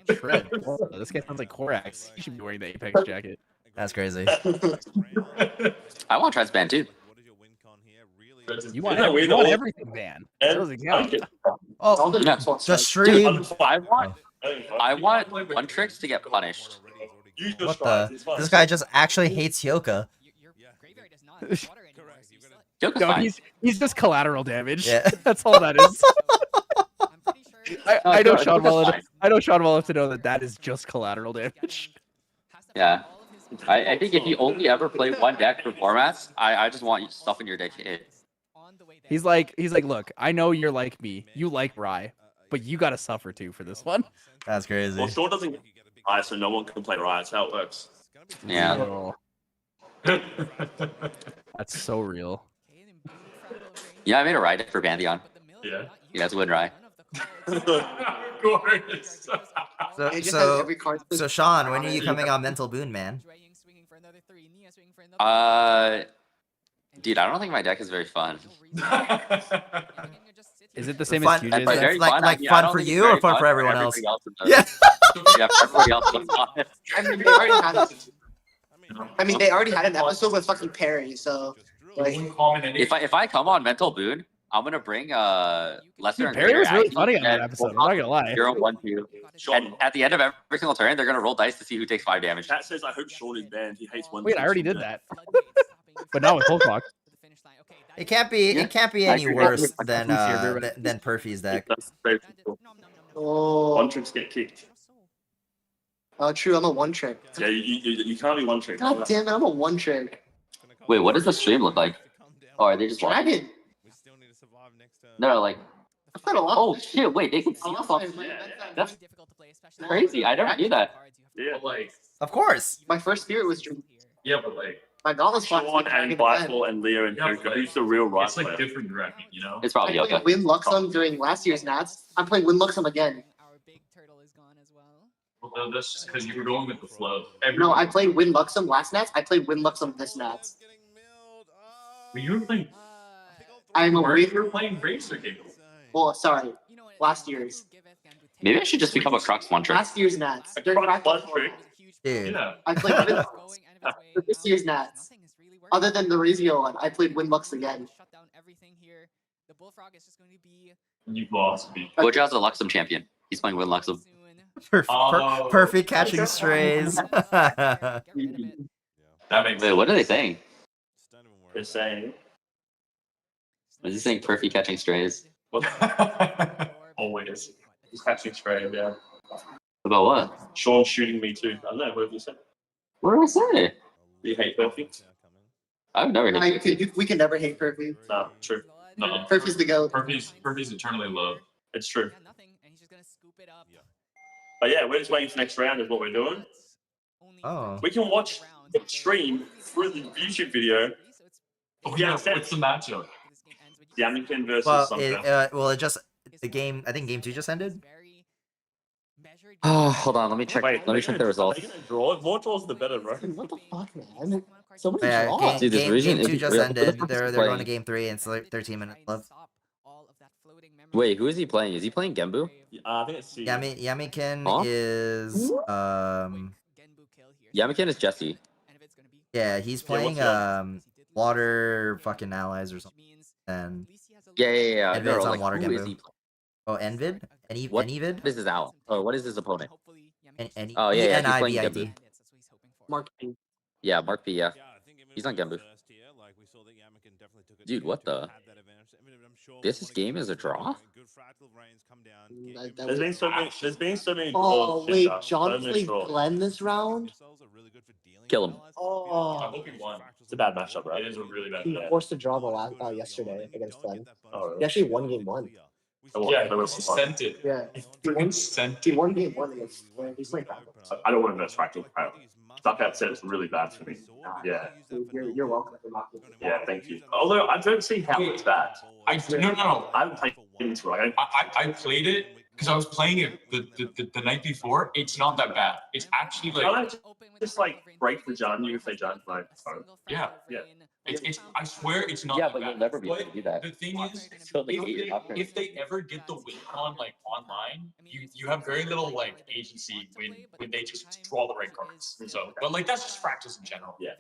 Tread. Oh, this guy sounds like Korax. He should be wearing the Apex jacket. That's crazy. I want treads banned too. You want everything banned. Oh, yeah. the stream. I want one tricks to get punished. What the? This guy just actually hates Yoka. Yoka's No, fine. he's just collateral damage. Yeah. That's all that is. I know Yoka's Sean Wallen. fine. I know Sean Wallen to know that is just collateral damage. Yeah. I think if you only ever play one deck for formats, I just want stuff in your deck to hit. He's like, look, I know you're like me. You like Rye, but you gotta suffer too for this one. That's crazy. Well, Sean doesn't get Riot, so no one can play Riot. That's how it works. Yeah. Oh. That's so real. Yeah, I made a Rye deck for Bandion. Yeah. You guys win Rye. Of course. So Sean, when are you coming on Mental Boon, man? Dude, I don't think my deck is very fun. Is it the same Fun- as QJ's? Like, very fun. like I fun don't for think you it's or very fun for everyone everybody else? Yeah. Yeah, for everybody else. It's fun. I mean, they already had it. I mean, they already had an episode with fucking Perry, so like. If I come on Mental Boon, I'm gonna bring lesser Dude, and Perry greater was really Aggie, funny on that and episode. we'll I'm not gonna lie. 0, 1, 2. And at the end of every single turn, they're gonna roll dice to see who takes 5 damage. Chat says, I hope Sean is banned. He hates one. Wait, I already did that. But not with Whole Clock. It can't be. Yeah. It can't be I any agree. worse I than Perfy's deck. That's very cool. Oh. One tricks get kicked. Oh, true. I'm a one trick. Yeah, you can't be one trick. God damn it! I'm a one trick. Wait, what does the stream look like? Oh, are they just watching? Dragon. No, like. I've got a lot. Oh shit! Wait, they can see us off. That's crazy. I never knew that. Yeah, like, Of course. My first spirit was Dream. yeah, but like, My gauntlet's Sean and Blackball and Leo and Yeah, Joker. but Who's the real right it's like player? different dragon, you know? It's I probably played Yoka. Win Luxem during last year's Nats. I'm playing Win Luxem again. Well, that's just because you were going with the flow. No, I played Win Luxem last Nats. I played Win Luxem this Nats. But you were playing. I'm a You win. were playing Racer Giggle. Well, sorry, last year's. Maybe I should just become a Crux one trick. Last year's Nats. A During crux one practice, trick. Dude. Yeah. I played Win Lux. For this year's Nats. Other than the Rizio one, I played Win Lux again. You've lost me. Boja's a Luxem champion. He's playing Win Luxem. Perfect catching strays. That makes Wait, what are they saying? They're saying. Is he saying Perfy catching strays? Always. He's catching straight, yeah. About what? Sean shooting me too. I don't know, what have you said? What did I say? You hate perfect? I've never hated We can never hate Perfy. No, true. No. Perfy's the GOAT. Perfy's eternally loved. It's true. But yeah, we're just waiting for next round is what we're doing. Oh. We can watch the stream through the YouTube video. Oh yeah, what's the matchup? Yamington versus Well, something. it just the game. I think game 2 just ended. Oh, hold on. Let me check. Let me check the results. Are you gonna draw? More draws the better, bro. What the fuck, man? So many Yeah, draws. Dude, this game region 2 is just real. ended. What the fuck They're is going to playing? game 3 and it's like 13 minutes left. Wait, who is he playing? Is he playing Genbu? I think it's C. Yamiken Huh? is Yamaken is Jesse. yeah, he's playing water fucking allies or something. And Yeah. Envid's on Like, water who is Genbu. he? Oh, Envid? What Envid? is his out? Or what is his opponent? Oh yeah, he's playing Genbu. Mark P. Yeah, Mark P. Yeah, Yeah, I think he's on Genbu. first here, like we saw that Yamaken definitely took it Dude, what the? had that advantage. I mean, I'm sure This game is a draw? good fractal rains come down. There's been so many. There's been so many. Oh draws, wait, Shinja. John So many played draws. Glenn this round. Kill him. Oh, It's a bad matchup, right? It is a really bad he match. forced a draw the last yesterday against Glenn. Oh, He actually won game one. Yeah, he sent it. Yeah, he won game one against Glenn. He's playing Fractal. I don't want to miss Fractal Crowd. That set is really bad for me. Yeah. You're welcome for mocking. Yeah, thank you. Although I don't see how it's bad. No. I haven't played into it. I played it because I was playing it the night before. It's not that bad. It's actually like just like break the Janyu if they Janyu my phone. Yeah. It's I swear it's not. Yeah, that but bad. you'll never be able to do that. The thing is, So, like, if they ever get the win on like online, you have very little like agency when they just draw the right cards. So, but like that's just practice in general. Yeah.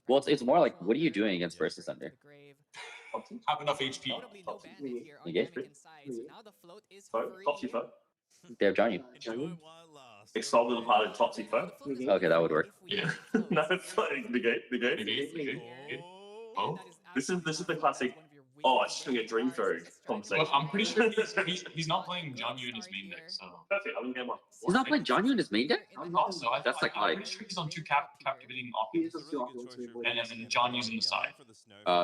Well, it's more like, what are you doing against Versus Under? Have enough HP. Okay. Topsy foe. They have Johnny. Exalt little part of Topsy foe. Okay, that would work. Yeah. No, it's like negate. Oh. This is the classic. Oh, it's just gonna get dream through conversation. Well, I'm pretty sure he's not playing John Yu in his main deck, so. Perfect. I'm gonna get one. He's not playing Johnny in his main deck? Also, That's like I'm pretty sure he's on two captivating offense. And then John Yu's on the side.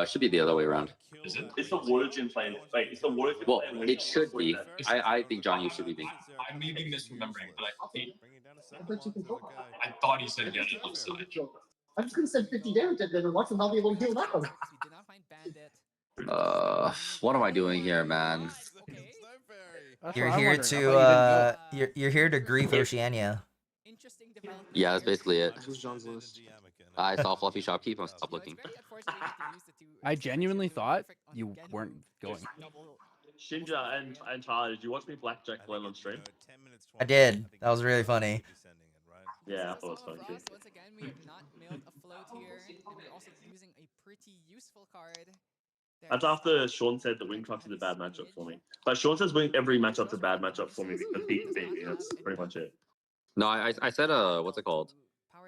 Should be the other way around. Is it? It's the water gym playing. Wait, it's the water gym. Well, it should be. I think Johnny should be. I may be misremembering, but I thought he said he had it on the side. I'm just gonna send 50 damage at them and watch them not be able to heal that one. What am I doing here, man? You're here to you're here to grief Oceania. Yeah, that's basically it. This was John's list. I saw Fluffy Shopkeep. I'm stop looking. I genuinely thought you weren't going. Shinja and Tyler, did you watch me blackjack Glenn on stream? I did. That was really funny. Yeah, I thought it was funny too. Once again, we have not mailed a float here, and we're also using a pretty useful card. That's after Sean said that Wingcraft is a bad matchup for me. But Sean says every matchup's a bad matchup for me because he beat me. That's pretty much it. No, I said what's it called?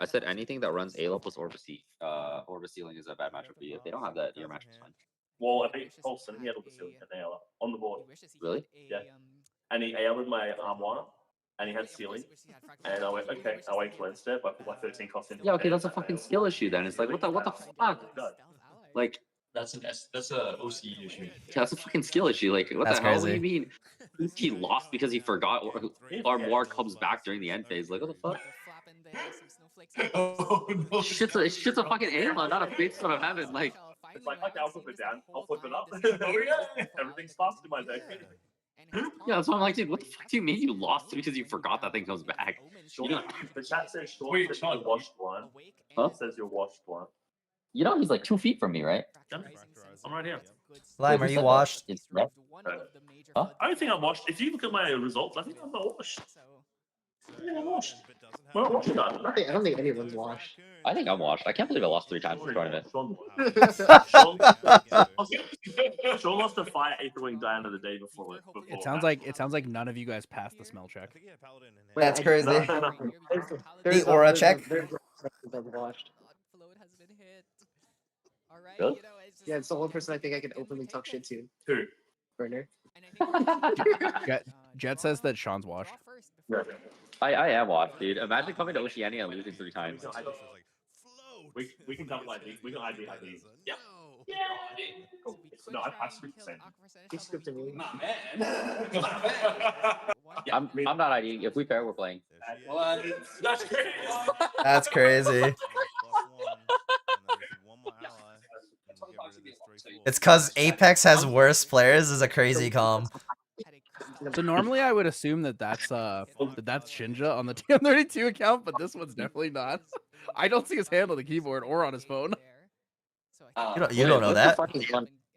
I said anything that runs ALO plus Orbis Ceiling is a bad matchup for you. If they don't have that, your matchup's fine. Well, I think Colson, he had all the ceiling and AL on the board. Really? Yeah. And he AL'd my armoire, and he had ceiling. And I went, okay, I'll wait till end step. I put my 13 cost in. Yeah, okay, that's a fucking skill issue then. It's like, what the fuck? Like, That's a OCE issue. that's a fucking skill issue. Like, what That's the hell? What do crazy. you mean? He lost because he forgot, or Armoire comes back during the end phase. Like, what the fuck? Oh no! Shit's a fucking ALO, not a face from heaven. Like, It's like, okay, I'll flip it down. I'll flip it up. Oh, yeah. Everything's fast in my deck. yeah, that's why I'm like, dude, what the fuck do you mean you lost because you forgot that thing comes back? The chat says Sean Wait, says Sean. you're washed one. Huh? It says you're washed one. You know, he's like 2 feet from me, right? I'm right here. Lime, are you washed? It's right. Huh? I don't think I'm washed. If you look at my results, I think I'm not washed. I think I'm washed. Well, what's done? I don't think anyone's washed. I think I'm washed. I can't believe I lost 3 times in tournament. Sean lost a fire Aetherwing Diana the day before. It sounds like none of you guys passed the smell check. That's crazy. There's The aura check. There's washed. Really? Yeah, it's the one person I think I can openly talk shit to. Who? Burner. Jet says that Sean's washed. I am washed, dude. Imagine coming to Oceania and losing 3 times. We can double ID. We can ID. Yeah. Yeah. Cool. No, I script the same. He's scripting me. Nah, man. I'm not IDing. If we pair, we're playing. Well, that's great. That's crazy. It's cause Apex has worse players is a crazy calm. So normally I would assume that that's Shinja on the TM32 account, but this one's definitely not. I don't see his hand on the keyboard or on his phone. You don't know that.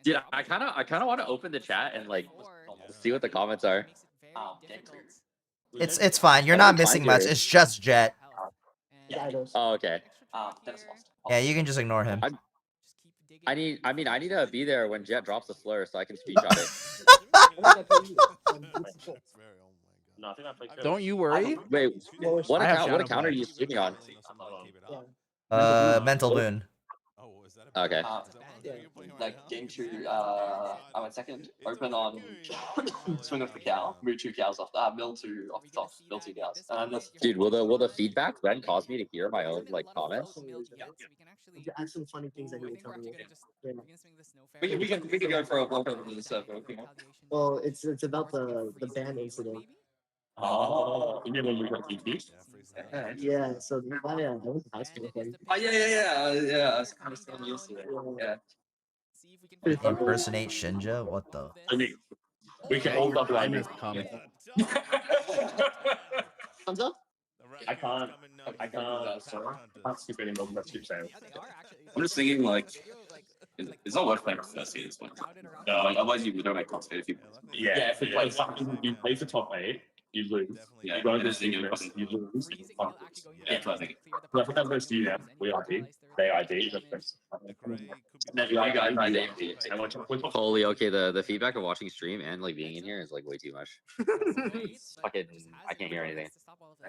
Dude, I kind of want to open the chat and like see what the comments are. It's fine. You're not missing much. It's just Jet. Oh, okay. Yeah, you can just ignore him. I need to be there when Jet drops the slur so I can screenshot it. No, I think I played. Don't you worry. Wait, what I have account? What account are Shadow you streaming on? Mental Boon. Okay. Like game 2, I went second. Open on swing of the cow, move 2 cows off mill 2 off the top, mill 2 cows. Dude, will the feedback then cause me to hear my own like comments? Add some funny things that you were telling me. We can go for a walk over this. Well, it's about the ban incident. Oh, you mean we got DP? Yeah, so I went to high school with him. Oh yeah. I was kind of still used to it. Yeah. Impersonate Shinja? What the? We can hold up like Thumbs up? I can't skip any more than that skip sale. I'm just thinking like, it's not worth playing for first seed this one. No, otherwise you don't make content if you. Yeah, if you play for top 8, you lose. Yeah, you go to singers, you lose. Yeah, I think. I think I'm going to see them. We ID. They ID. Holy, okay, the feedback of watching stream and like being in here is like way too much. Fucking, I can't hear anything.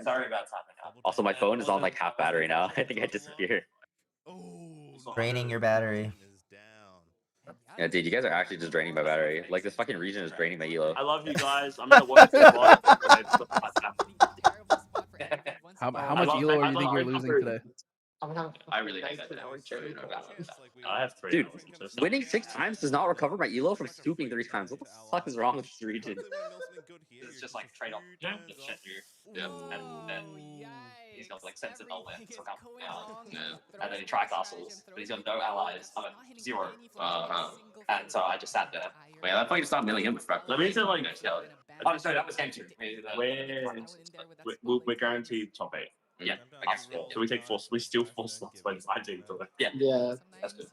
Sorry about that. Also, my phone is on like half battery now. I think I disappeared. Draining your battery. Yeah, dude, you guys are actually just draining my battery. Like this fucking region is draining my elo. I love you guys. I'm gonna watch this live. How much elo are you think you're losing today? I really hate that. I have 3. Dude, winning 6 times does not recover my elo from scooping 3 times. What the fuck is wrong with this region? It's just like trade off. Yeah, and then he's got like sentinel wins or something. And then he try castles, but he's got no allies. I'm at 0. And so I just sat there. Wait, I thought you start milling him with frag. Let me say like, oh, sorry, that was game 2. We're guaranteed top 8. Yeah, I guess. So we take 4. We still 4 slots when I do. Yeah, Yeah. that's good.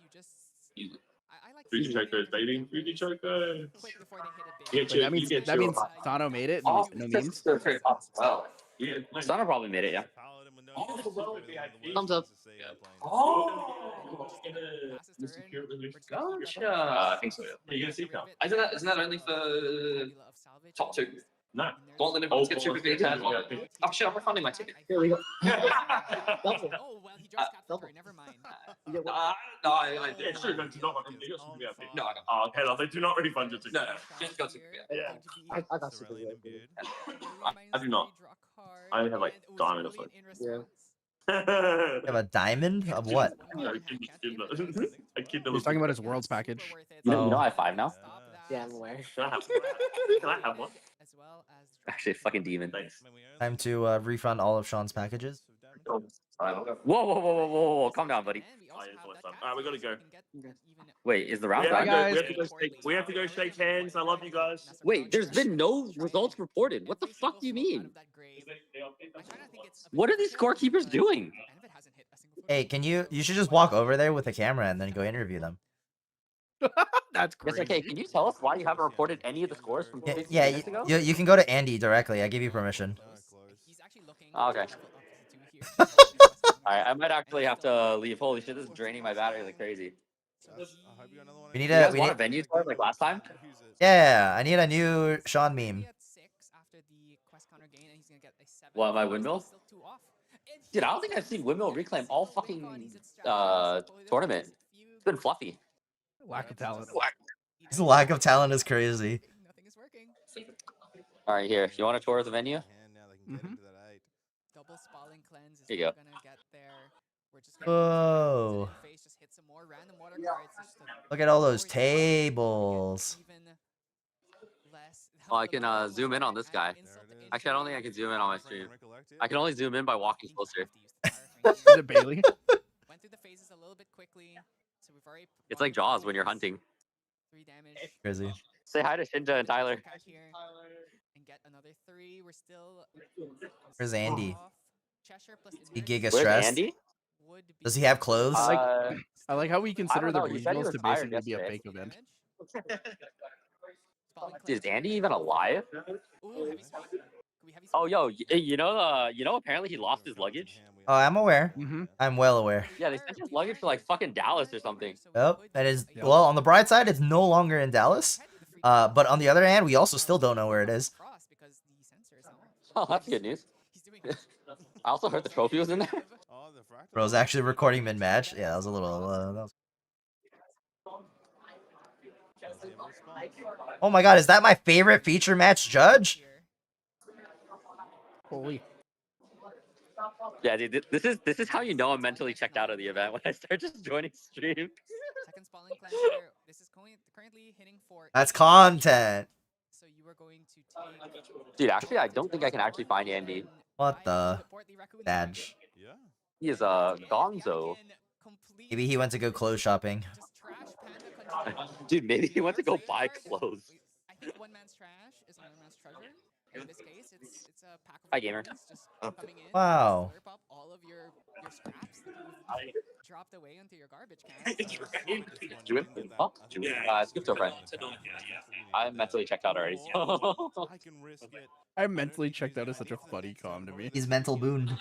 Fuji Choco, baby. Fuji Choco. That means Sano made it. Oh, No means. Well, Sano probably made it, yeah. Thumbs up. Gotcha. I think so. Yeah, you gonna see now. Isn't that only for top 2? No. Gauntlet of Let's get super big turn. Oh shit, I'm refunding my ticket. Here we go. Oh, well, he just capped her. Never mind. No, I Yeah, did. sure, no, do not refund. You got super VIP. No, I got. Oh, okay, like, they do not refund your ticket. No, just got super VIP. Yeah. I got super good. I do not. I have like diamond or something. Yeah. You have a diamond of what? A kid He's talking about his world's package. You know I have 5 now? Yeah, I'm aware. Can I have one? Actually, fucking demon. Time to refund all of Sean's packages. Whoa, calm down, buddy. Alright, we gotta go. Wait, is the round We done? have to go shake hands. I love you guys. Wait, there's been no results reported. What the fuck do you mean? What are these scorekeepers doing? Hey, you should just walk over there with a camera and then go interview them. That's Yes, great. okay, can you tell us why you haven't reported any of the scores from 15 Yeah, minutes ago? you can go to Andy directly. I give you permission. Oh, okay. Alright, I might actually have to leave. Holy shit, this is draining my battery like crazy. We need You guys a want a venue tour like last time? yeah. I need a new Sean meme. What, my windmill? Dude, I don't think I've seen windmill reclaim all fucking tournament. It's been fluffy. Lack of talent. His lack of talent is crazy. All right, here. You want a tour of the venue? Here you go. Whoa! Look at all those tables. Oh, I can zoom in on this guy. Actually, I don't think I can zoom in on my stream. I can only zoom in by walking closer. Is it Bailey? It's like Jaws when you're hunting. Crazy. Say hi to Shinja and Tyler. Where's Andy? He giga Where's stressed. Andy? Does he have clothes? I like how we consider the know, he said he regionals to retired basically be a yesterday. fake event. Dude, is Andy even alive? Oh, yo, you know, apparently he lost his luggage. Oh, I'm aware. I'm well aware. Yeah, they sent his luggage to like fucking Dallas or something. Yep, that is well. On the bright side, it's no longer in Dallas. But on the other hand, we also still don't know where it is. Oh, that's good news. I also heard the trophy was in there. Bro's actually recording mid-match. Yeah, that was a little. That was... Oh my god, is that my favorite feature match judge? Holy. Yeah, dude, this is how you know I'm mentally checked out of the event when I start just joining stream. That's content. Dude, actually, I don't think I can actually find Andy. What the? Badge. He is Gonzo. Maybe he went to go clothes shopping. Dude, maybe he went to go buy clothes. I think one man's trash is another man's treasure. In this case, it's a pack of Hi, gamer. just coming in, Wow. slurp up all of your scraps that you've dropped away into your garbage can. Skip to a friend. I'm mentally checked out already. I'm mentally checked out is such a funny com to me. He's mental booned.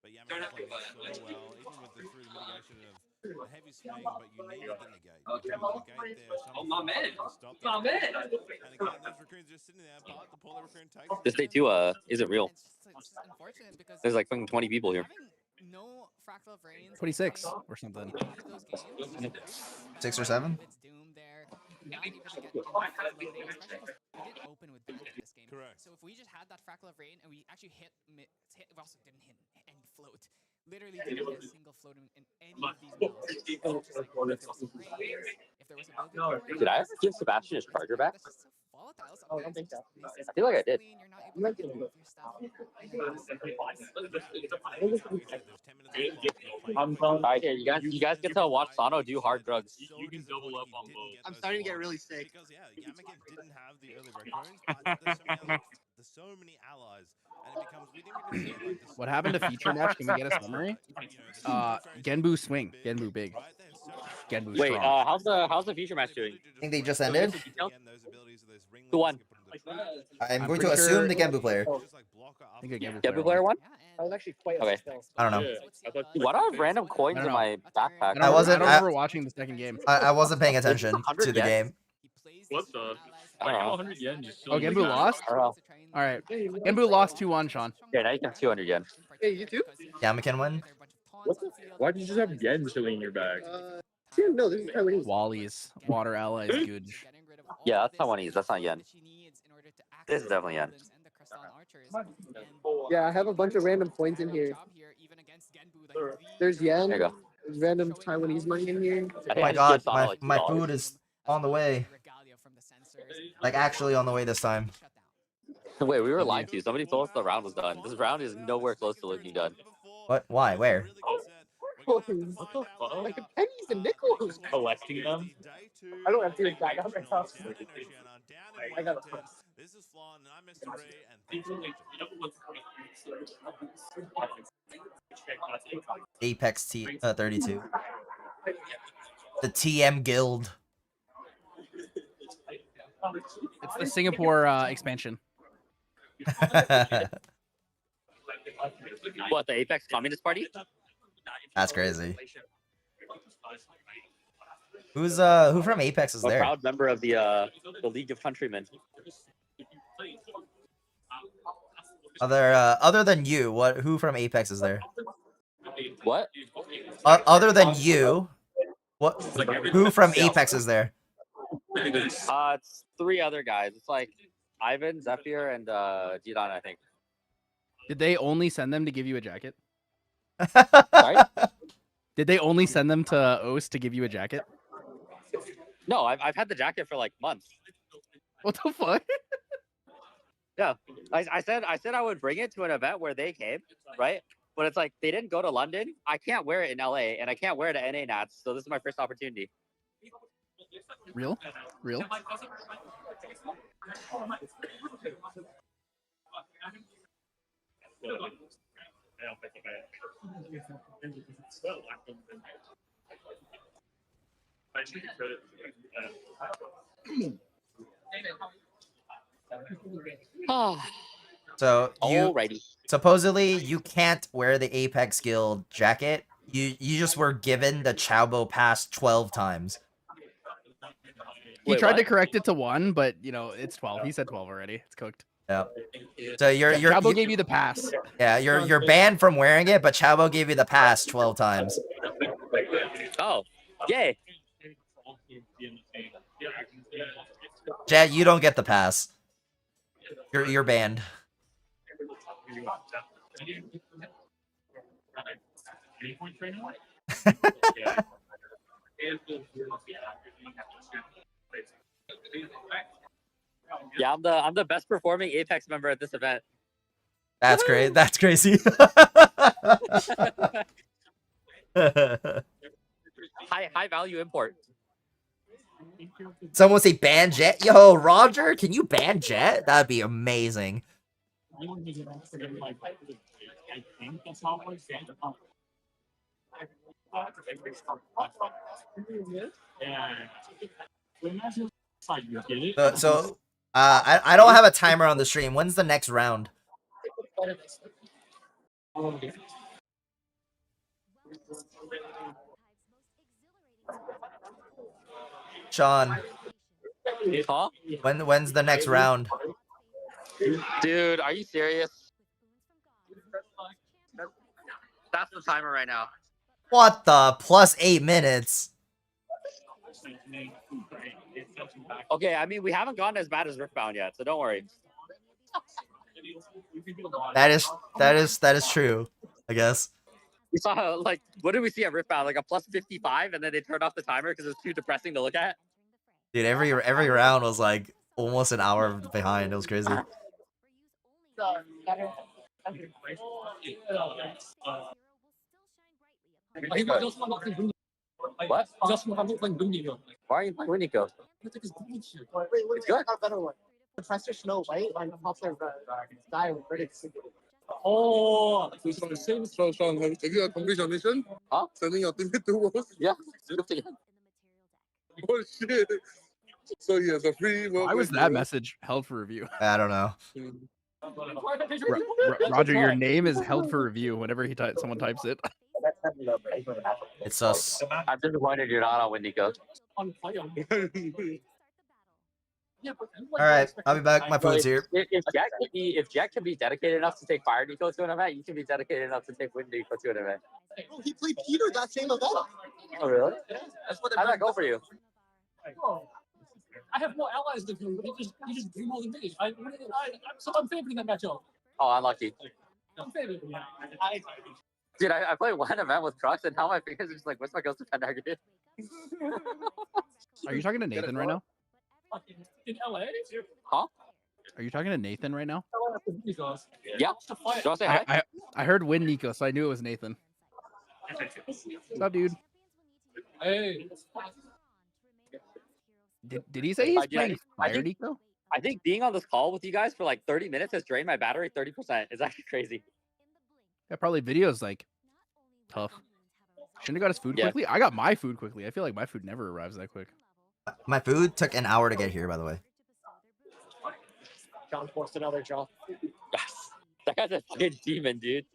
But Yama's playing so well, even with the through the mitigation of the heavy swing, but you needed the negate. You drew the negate there. Oh, my man. Stop My man. And again, those raccoons just sitting there, but the polar raccoon takes This day too isn't real. It's just unfortunate because There's like fucking 20 people here. no fractal of rains 26 or something. 6 or 7. It's doomed there. Not even to get enough floating, especially because we did open with bad this game. Correct. So if we just had that fractal of rain and we actually hit, we also didn't hit any float. Literally didn't hit a single float in any of these builds. So just like, if there was some rains, if there was a build. Did I ever give Sebastian his charger back? Oh, I don't think so. I feel like I did. Alright, yeah, you guys get to watch Sano do hard drugs. You can double up on both. I'm starting to get really sick. Because yeah, Yamaga didn't have the early raccoons, but there's so many allies, and it becomes we didn't even see like this. What happened to feature match? Can we get a summary? Genbu swing. Genbu big. Genbu Wait, strong. how's the feature match doing? I think they just ended. Who won? I'm going to assume the Genbu player. I think a Genbu player won? I was actually quite Okay. I don't know. Why do I have random coins in my backpack? I wasn't. I don't remember watching the second game. I wasn't paying attention to the game. What the? Like 100 yen. Oh, Genbu lost? All right. Genbu lost 2-1, Sean. Yeah, now you can 200 yen. Hey, you too? Yamakin win. Why did you just have yen chilling in your bag? No, this is Taiwanese. Wally's water allies good. Yeah, that's Taiwanese. That's not yen. This is definitely yen. Yeah, I have a bunch of random coins in here. There's yen. There you go. There's random Taiwanese money in here. Oh my god, my food is on the way. Like actually on the way this time. Wait, we were lied to. Somebody told us the round was done. This round is nowhere close to looking done. What? Why? Where? Like pennies and nickels. Collecting them? I don't have to back up myself. I got This is Flan, and I'm Mr. Ray, and thanks for watching. Apex 32. The TM Guild. It's the Singapore expansion. What, the Apex Communist Party? That's crazy. Who from Apex is A there? proud member of the League of Countrymen. Other than you, who from Apex is there? What? Other than you, who from Apex is there? It's 3 other guys. It's like Ivan, Zephyr, and Jidon, I think. Did they only send them to give you a jacket? Sorry? Did they only send them to OCE to give you a jacket? No, I've had the jacket for like months. What the fuck? Yeah, I said I would bring it to an event where they came, right? But it's like they didn't go to London. I can't wear it in LA, and I can't wear it at NA Nats. So this is my first opportunity. Real? Real? I So you Alrighty. supposedly you can't wear the Apex Guild jacket. You just were given the Chowbo pass 12 times. He tried to correct it to 1, but you know it's 12. He said 12 already. It's cooked. Yeah. So Chowbo gave you the pass. Yeah, you're banned from wearing it, but Chowbo gave you the pass 12 times. Oh, yay! Jet, you don't get the pass. You're banned. Yeah, I'm the best performing Apex member at this event. That's great. That's crazy. high value import. Someone say ban Jet. Yo, Roger, can you ban Jet? That'd be amazing. I don't have a timer on the stream. When's the next round? Sean. Huh? When's the next round? Dude, are you serious? That's the timer right now. What the? Plus 8 minutes. Okay, I mean we haven't gotten as bad as Riftbound yet, so don't worry. That is true, I guess. We saw like what did we see at Riftbound? Like a plus 55, and then they turned off the timer because it was too depressing to look at. Dude, every round was like almost an hour behind. It was crazy. What? Why are you playing Nico? Wait, it's good. A better one. Professor Snow White on popular guy with critics. Oh, so from the same so have you accomplished your mission? Huh? Sending your teammate to war? Yeah. Oh shit. So he has a free Why was that message held for review? I don't know. Roger, your name is held for review whenever someone types it. It's sus. I'm disappointed you're not on Nico. Alright, I'll be back. My food's here. If Jack can be dedicated enough to take Fire Nico to an event, you can be dedicated enough to take Wind Nico to an event. Oh, he played Peter that same event. Oh really? How'd that go for you? I have more allies than you. You just do more than me. I'm favoring that matchup. Oh, unlucky. I'm favoring. Dude, I played one event with Crux, and now my fingers are just like, where's my Ghost of Pendragon? Are you talking to Nathan right now? In LA? Huh? Are you talking to Nathan right now? Yeah. Do you want to say hi? I heard Win Nico, so I knew it was Nathan. What's up, dude? Hey. Did he say he's playing Fire Nico? I think being on this call with you guys for like 30 minutes has drained my battery 30%. It's actually crazy. Yeah, probably video's like tough. Shouldn't have got his food quickly. I got my food quickly. I feel like my food never arrives that quick. My food took an hour to get here, by the way. John forced another draw. That guy's a fucking demon, dude.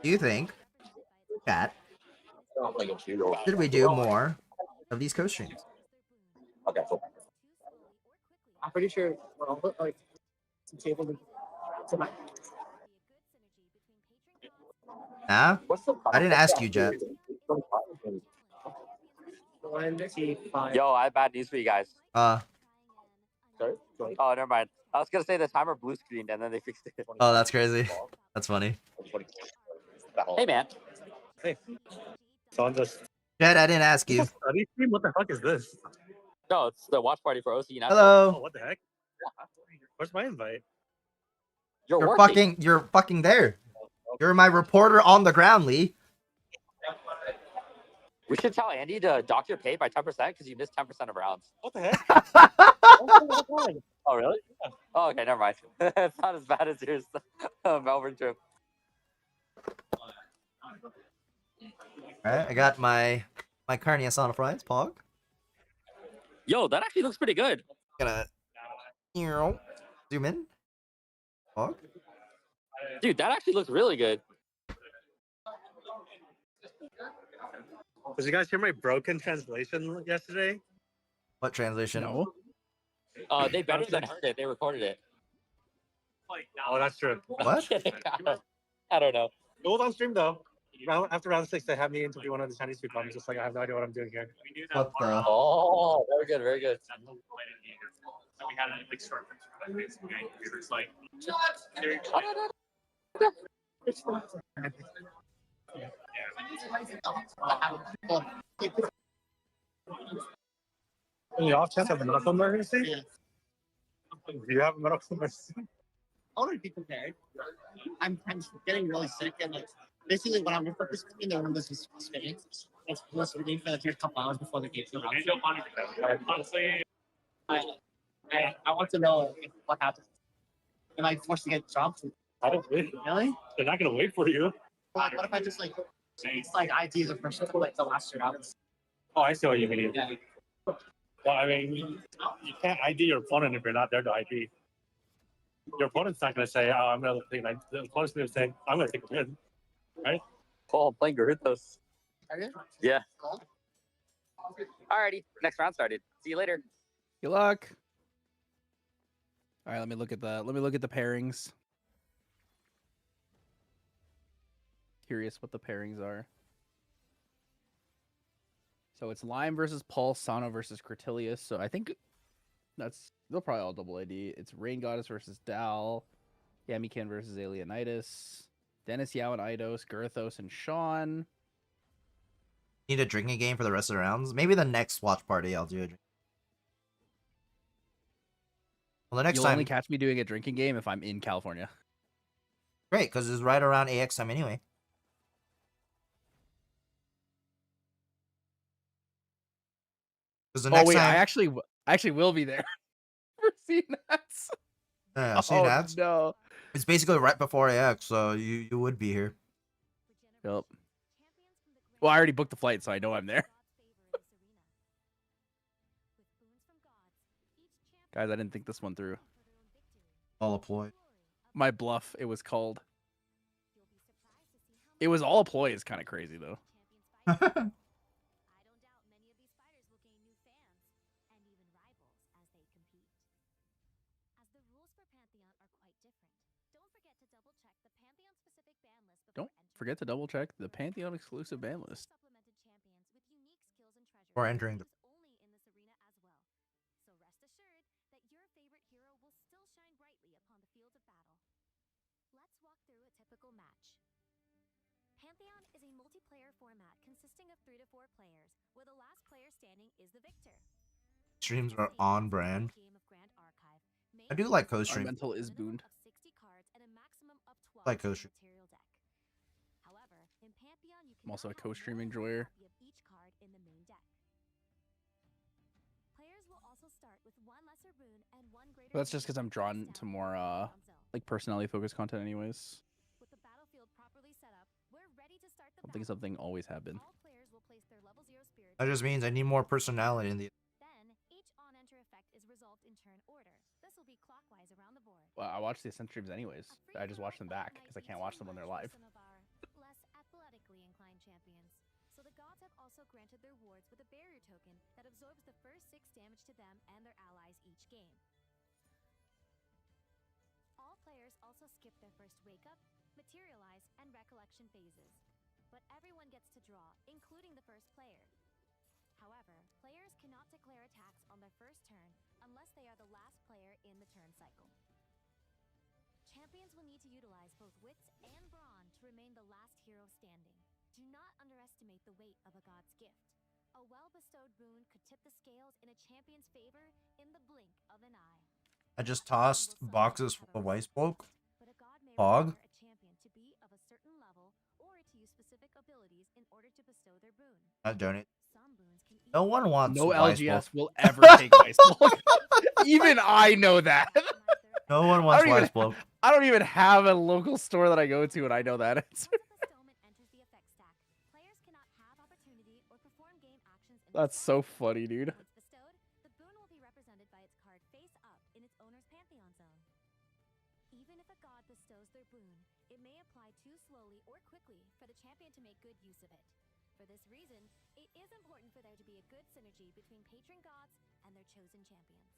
Do you think, Kat, should we do more of these co-streams? Okay, cool. I'm pretty sure we're all like able tonight. Nah? I didn't ask you, Jet. Yo, I have bad news for you guys. Sorry? Oh, never mind. I was gonna say the timer blue screened and then they fixed it. Oh, that's crazy. That's funny. Hey, man. Hey. So I'm just. Jet, I didn't ask you. Study stream? What the fuck is this? No, it's the watch party for OCE. Hello. Oh, what the heck? Where's my invite? You're fucking there. You're my reporter on the ground, Lee. We should tell Andy to dock your pay by 10% because you missed 10% of rounds. What the heck? Oh, really? Oh, okay, never mind. It's not as bad as yours. Melbourne trip. Alright, I got my carne asada fries, Pog. Yo, that actually looks pretty good. Gonna zoom in. Pog. Dude, that actually looks really good. Did you guys hear my broken translation yesterday? What translation? No. They better than heard it. They recorded it. Oh, that's true. What? I don't know. It was on stream though. After round 6, they had me interview one of the Chinese people. I'm just like, I have no idea what I'm doing here. What the? Oh, very good, very good. We had a big short it's like In the off chance of a medical emergency? Do you have a medical emergency? I want to be prepared. I'm getting really sick, and like basically when I'm participating, the room is just spinning. It's just spinning for like a couple hours before the game's around. honestly, I want to know what happens. Am I forced to get dropped? I don't wait. Really? They're not gonna wait for you. What if I just like it's like ID the first like the last 2 rounds? Oh, I see what you mean. Yeah. Well, I mean, you can't ID your opponent if you're not there to ID. Your opponent's not gonna say, "Oh, I'm gonna take." The opponent's gonna say, "I'm gonna take a win," right? Oh, I'm playing Garutos. Are you? Yeah. Alrighty, next round started. See you later. Good luck. All right, let me look at the pairings. Curious what the pairings are. So it's Lime versus Pulse, Sano versus Cortilius. So I think they'll probably all double AD. It's Rain Goddess versus Dal, Yamiken versus Alienitis, Dennis Yao and Eidos, Girthos and Sean. Need a drinking game for the rest of the rounds? Maybe the next watch party I'll do a drink. Well, the next You'll time. only catch me doing a drinking game if I'm in California. Great, because it's right around AX time anyway. The Oh next wait, time... I actually will be there for CNATs. Yeah, CNATs? No. It's basically right before AX, so you would be here. Yep. Well, I already booked the flight, so I know I'm there. Guys, I didn't think this one through. All a ploy. My bluff, it was called. It was all a ploy is kind of crazy, though. Don't forget to double check the Pantheon exclusive ban list. Or entering the... Pantheon is a multiplayer format consisting of 3 to 4 players, where the last player standing is the victor. Streams are on brand. I do like co-stream. Mental is booned. Like co-stream. I'm also a co-stream enjoyer. But that's just because I'm drawn to more like personality focused content anyways. Something always happened. That just means I need more personality in the... Well, I watch the Ascent streams anyways. I just watch them back because I can't watch them when they're live. So the gods have also granted their wards with a barrier token that absorbs the first 6 damage to them and their allies each game. All players also skip their first wake up, materialize, and recollection phases. But everyone gets to draw, including the first player. However, players cannot declare attacks on their first turn unless they are the last player in the turn cycle. Champions will need to utilize both wits and brawn to remain the last hero standing. Do not underestimate the weight of a god's gift. A well-bestowed boon could tip the scales in a champion's favor in the blink of an eye. I just tossed boxes full of White Spoke. Pog. A champion to be of a certain level or to use specific abilities in order to bestow their boon. I donate. No one wants No Wise LGS Bulk. will ever take Wise Bulk. Even I know that. No one I wants don't even- Wise Bulk. I don't even have a local store that I go to, and I know that answer. That's so funny, dude. The boon will be represented by its card face up in its owner's Pantheon zone. Even if a god bestows their boon, it may apply too slowly or quickly for the champion to make good use of it. For this reason, it is important for there to be a good synergy between patron gods and their chosen champions.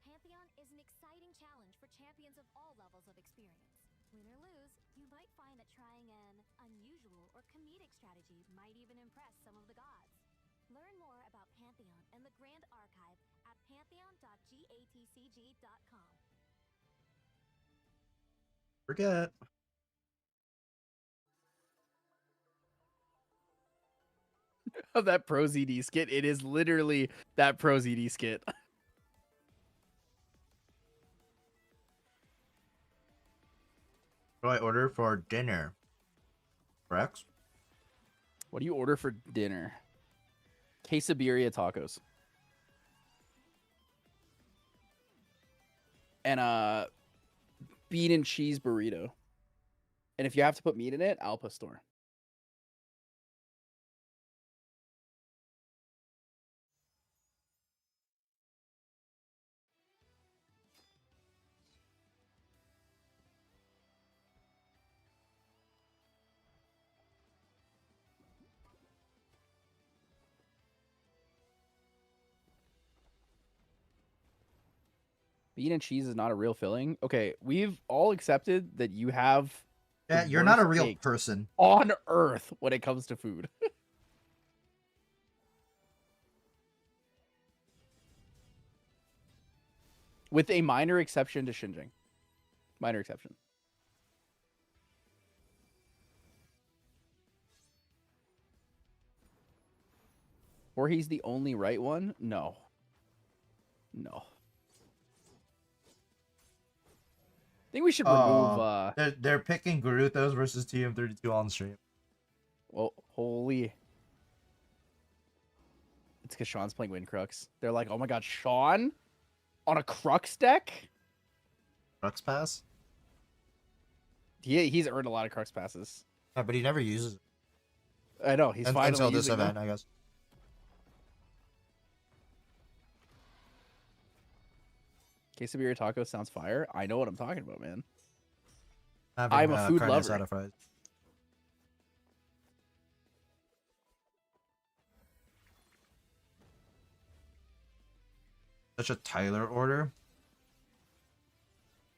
Pantheon is an exciting challenge for champions of all levels of experience. Win or lose, you might find that trying an unusual or comedic strategy might even impress some of the gods. Learn more about Pantheon and the Grand Archive at pantheon.gatcg.com. Forget. Of that Pro ZD skit, it is literally that Pro ZD skit. What do I order for dinner? Rex? What do you order for dinner? Quesabirria tacos. And a bean and cheese burrito. And if you have to put meat in it, Al Pastor. Bean and cheese is not a real filling. Okay, we've all accepted that you have. Yeah, the you're not a worst real takes person. on earth when it comes to food. With a minor exception to Xinjiang. Minor exception. Or he's the only right one? No. No. I think we should remove they're picking Garuthos versus TM32 on stream. well, holy. It's because Sean's playing Wind Crux. They're like, oh my god, Sean? On a Crux deck? Crux pass? He's earned a lot of Crux passes. Yeah, but he never uses it. I know, he's finally until this using them. event, I guess. Quesabirria taco sounds fire. I know what I'm talking about, man. Having, I'm a food carne lover. asada fries. Such a Tyler order.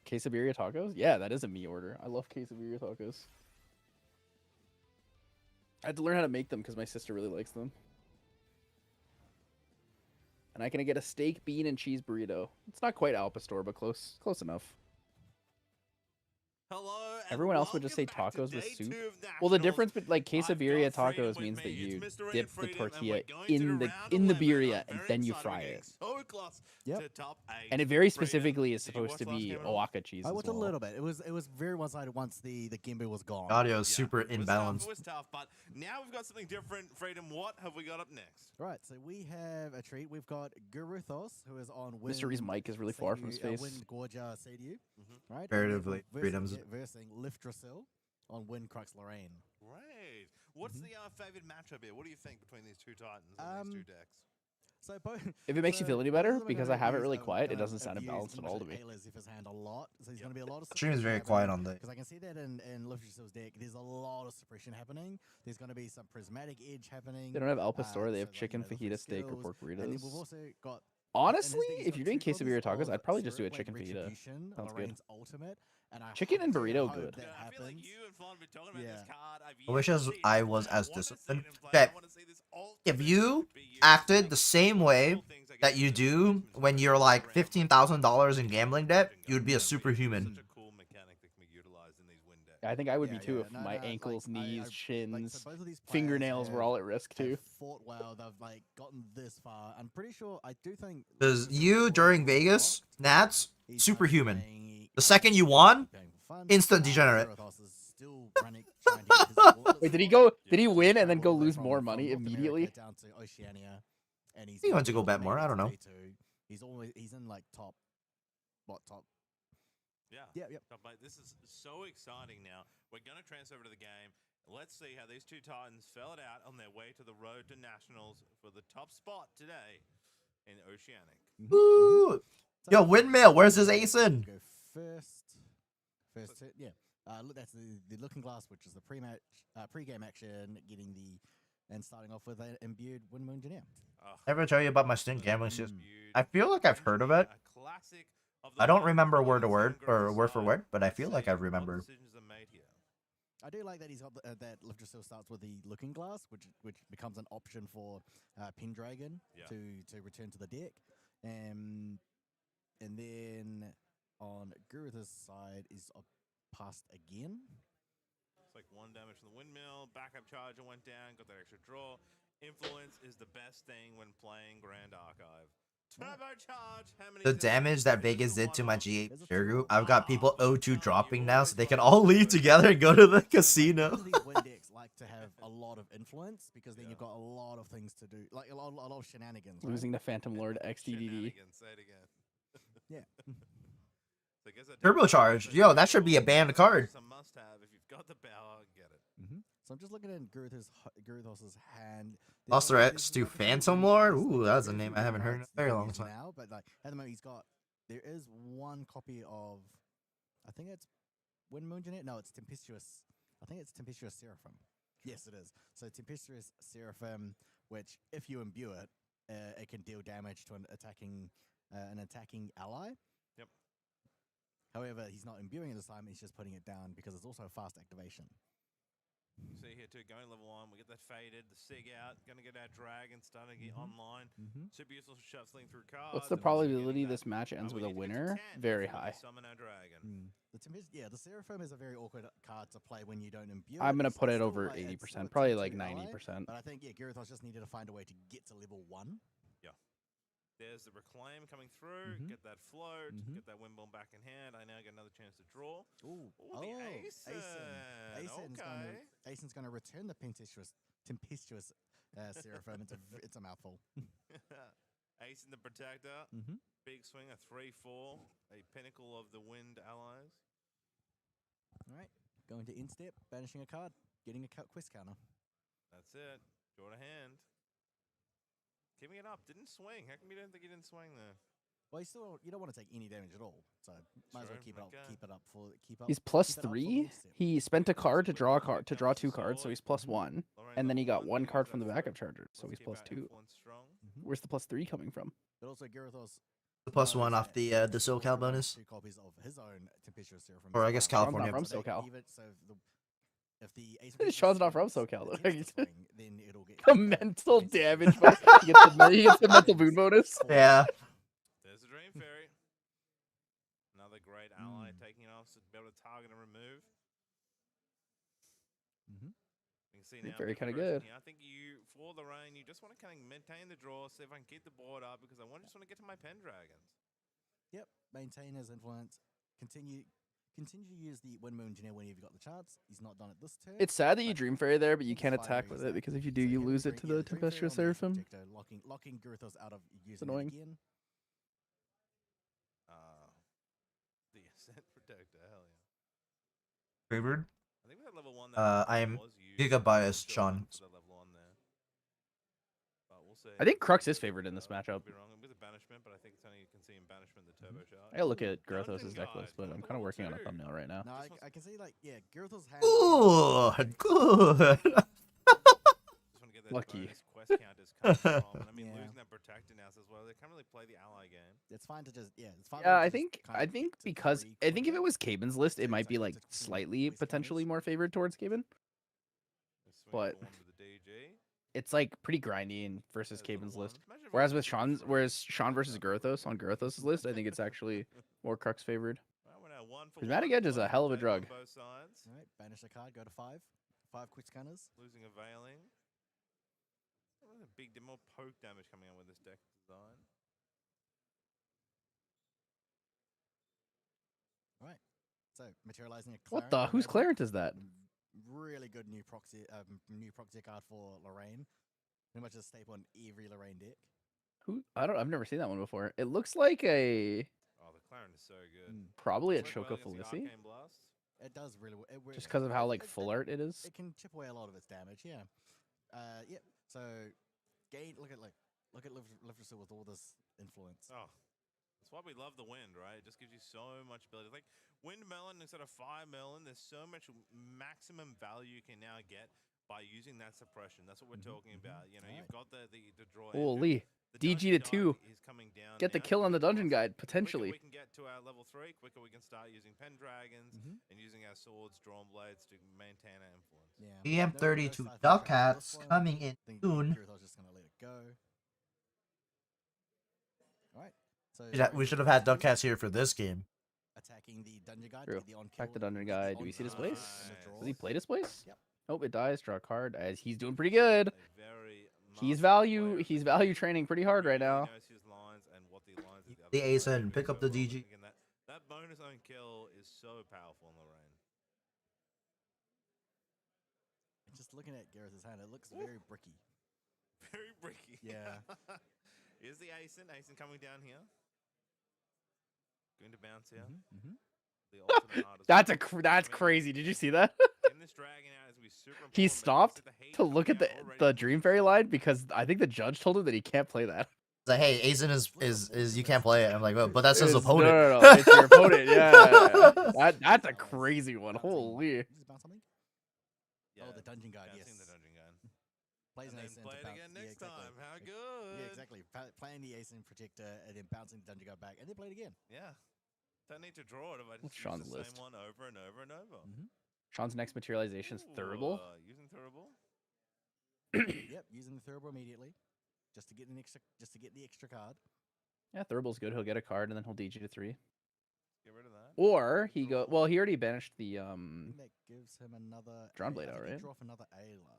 Quesabirria tacos? Yeah, that is a me order. I love quesabirria tacos. I had to learn how to make them because my sister really likes them. And I can get a steak, bean, and cheese burrito. It's not quite Al Pastor, but close enough. Hello. Everyone else would just say tacos with soup. Well, the difference between like quesabirria tacos means that you dip the tortilla in the birria and then you fry it. Yep. And it very specifically is supposed to be Oaxaca cheese. I as watched well. a little bit. It was very one-sided once the gimbal was gone. Audio is super imbalanced. It was tough, but now we've got something different. Freedom, what have we got up next? Right, so we have a treat. We've got Guruthos, who is on Wind. Mr. Ree's mic is really far from his face. Wind Gorgia CDU, right? Comparatively, Freedom's. Versing Liftrasil on Wind Crux Lorraine. Great. What's the favorite matchup here? What do you think between these two titans and these two decks? So both. If it makes you feel any better, because I have it really quiet, it I've doesn't sound imbalanced at all to me. His hand a lot, so he's going to be a lot of. Stream is very quiet on the. Because I can see that in Liftrasil's deck, there's a lot of suppression happening. There's going to be some prismatic edge happening. They don't have Al Pastor, they have so chicken, the fajita, steak, or skills. pork And then burritos. we've also got. Honestly, if you're doing quesabirria tacos, I'd probably just do a chicken fajita. Sounds good. Chicken and burrito, good. I wish I was as disciplined. Okay, if you acted the same way that you do when you're like $15,000 in gambling debt, you would be a superhuman. I think I would be too if my ankles, knees, shins, fingernails were all at risk too. Fought well, they've gotten this far. I'm pretty sure. I do think. Because you during Vegas, Nats, superhuman. The second you won, instant degenerate. still running, trying to get his gauntlet Wait, did he slot. go? Did he win and then go Traveled lose from- more from money North immediately? America down to Oceania, and he's He went to now go bet made more, it I to don't know. day 2. He's in like top. Yeah. Yep. Top 8. This is so exciting now. We're going to transfer over to the game. Let's see how these two Titans fell it out on their way to the road to Nationals for the top spot today in Oceanic. Woo! Yo, Windmill, where's his ace in? Go first hit, yeah. Look, that's the Looking Glass, which is the pre-game action, and starting off with an imbued Windmill Engineer. Ever tell you about my student gambling system? I feel like I've heard of it. I don't remember word to word or word for word, but I feel like I remember. I do like that he's got that Lifter still starts with the Looking Glass, which becomes an option for Pendragon to return to the deck, and then on Gurutha's side is passed again. It's like 1 damage from the Windmill. Backup Charger went down, got that extra draw. Influence is the best thing when playing Grand Archive. Turbocharge! How many The damage that Vegas did to my G8 peer group, I've got people O2 dropping now so they can all leave together and go to the casino. These win decks like to have a lot of influence because then you've got a lot of things to do, like a lot of shenanigans. Right? Losing to Phantom Lord XDDD. Say it again. Yeah. So I guess that Turbocharge. Yo, that should be a banned card. It's a must-have. If you've got the power, get it. So I'm just looking at Guruthos' hand. Loster X to Phantom Lord? Ooh, that's a name I haven't heard in a very long time. Now, but like at the moment there is one copy of, I think it's Windmill Engineer. No, it's Tempestuous. I think it's Tempestuous Seraphim. Yes, it is. So Tempestuous Seraphim, which if you imbue it, it can deal damage to an attacking ally. Yep. However, he's not imbuing it this time. He's just putting it down because it's also a fast activation. You see here too, going level 1, we get that faded, the Sig out, gonna get our dragon starting to get online. Super useful shuffling through cards. What's the probability this match ends with a winner? Very high. Summon our dragon. The Seraphim is a very awkward card to play when you don't imbue. I'm gonna It's put it still over it's 80%, still a probably tier like 2 ally, 90%. But I think Guruthos just needed to find a way to get to level 1. Yeah. There's the Reclaim coming through, get that float, get that Windmill back in hand. I now get another chance to draw. Ooh, the Aeson. Aeson's going to return the Tempestuous Seraphim. It's a mouthful. Aeson the Protector. Big swing, a 3/4, a Pinnacle of the Wind allies. All right, going to in-step, banishing a card, getting a quest counter. That's it. Draw to hand. Keeping it up. Didn't swing. How come you didn't think he didn't swing there? Well, you don't want to take any damage at all, so might as well keep it up. He's +3. He spent a card to draw 2 cards, so he's +1. And then he got 1 card from the backup charger, so he's +2. Where's the +3 coming from? But also Guruthos. The +1 off the SoCal bonus. 2 copies of his own Tempestuous Seraphim. Or I guess California. From SoCal. If the Ace Sean's not from SoCal though. Then it'll get the mental damage. He gets the mental boon bonus. Yeah. There's a Dream Fairy. Another great ally taking it off to be able to target and remove. You can see now. Very kind of good. I think for the rain, you just want to kind of maintain the draw, see if I can keep the board up because I just want to get to my Pendragons. Yep, maintain his influence. Continue to use the Windmill Engineer when you've got the chance. He's not done it this turn. It's sad that you Dream Fairy there, but you can't attack with it because if you do, you lose it to the Tempestuous Seraphim. Locking Guruthos out of using It's annoying. it again. The Ascent Protector, hell yeah. Favored? I think we had level 1 I am Giga biased, Sean. I think Crux is favored in this matchup. With the banishment, but I think it's only you can see in banishment the turbocharge. I gotta look at Guruthos' deck list, but I'm kind of working on a thumbnail right now. No, I can see Guruthos has. Good. Lucky. Quest counters come from. And I mean, losing that Protector now as well. They can't really play the ally game. It's fine to just it's fine. Yeah, I think if it was Caben's list, it might be like slightly potentially more favored towards Caben. But it's like pretty grindy and versus Caben's list. Whereas Sean versus Guruthos on Guruthos' list, I think it's actually more Crux favored. Prismatic Edge is a hell of a drug. All right, banish a card, go to 5. 5 quick scanners. Losing a Veiling. Big more poke damage coming on with this deck design. All right, So materializing a What Clarent the? on Whose red, Clarent is that? really good new proxy card for Lorraine. Pretty much a staple on every Lorraine deck. Who? I don't. I've never seen that one before. It looks like a Oh, the Clarent is so good. probably a Worked well Choco against the Felicity. Arcane Blast. It does really well. Just because of how like full art it is. It can chip away a lot of its damage. Yeah. Yeah. So look at Liftersil with all this influence. Oh, that's why we love the wind, right? It just gives you so much ability. Like Wind Melon instead of Fire Melon, there's so much maximum value you can now get by using that suppression. That's what we're talking about. You know, you've got the draw. Holy. DG to 2. Is coming down Get the now. kill on the dungeon guide, potentially. Quicker we can get to our level 3, quicker we can start using Pendragons and using our swords, drawn blades to maintain our influence. Yeah. TM32 Duck Hats coming in soon. I was just gonna let it go. All right. So We should have had Duck Hats here for this game. attacking the dungeon guide. True. To get the on Back to dungeon guide. Do we see displace? Nice. Does he play displace? Yep. Nope, it dies. Draw a card. As he's doing pretty good. He's value training pretty hard right now. The ace and pick up the DG. Again, that bonus own kill is so powerful in Lorraine. Just looking at Gareth's hand, it looks very bricky. Very bricky. Yeah. Here's the Asen. Asen coming down here. Going to bounce here. The alternate art That's crazy. Did you see that? Getting this dragon out as we superimpose He him, but stopped the hate to look at coming out the already. Dream Fairy line because I think the judge told him that he can't play that. It's like, hey, Azen is you can't play it. I'm like, well, but that's his It's- opponent. No, it's your opponent. Yeah, that's a crazy one. Holy. Does it bounce something? Yeah, Oh, the dungeon guide. bouncing Yes. the dungeon guide. Plays And an then Asen play to it bounce. again Yeah, next exactly. time. How good? Yeah, exactly. Playing the Asen protector and then bouncing the dungeon guide back and then play it again. Yeah. Don't need to draw it if I just What's use Sean's the list? same one over and over and over. Sean's next materialization is Thurible. Using Thurible. Yep, using the Thurible immediately, just to get the extra card. Yeah, Thurible's good. He'll get a card and then he'll DG to 3. Get rid of that. Or he go. Well, he already banished the I think that gives him another. Drawn Blade I out, think he right? Draw off another Ayla.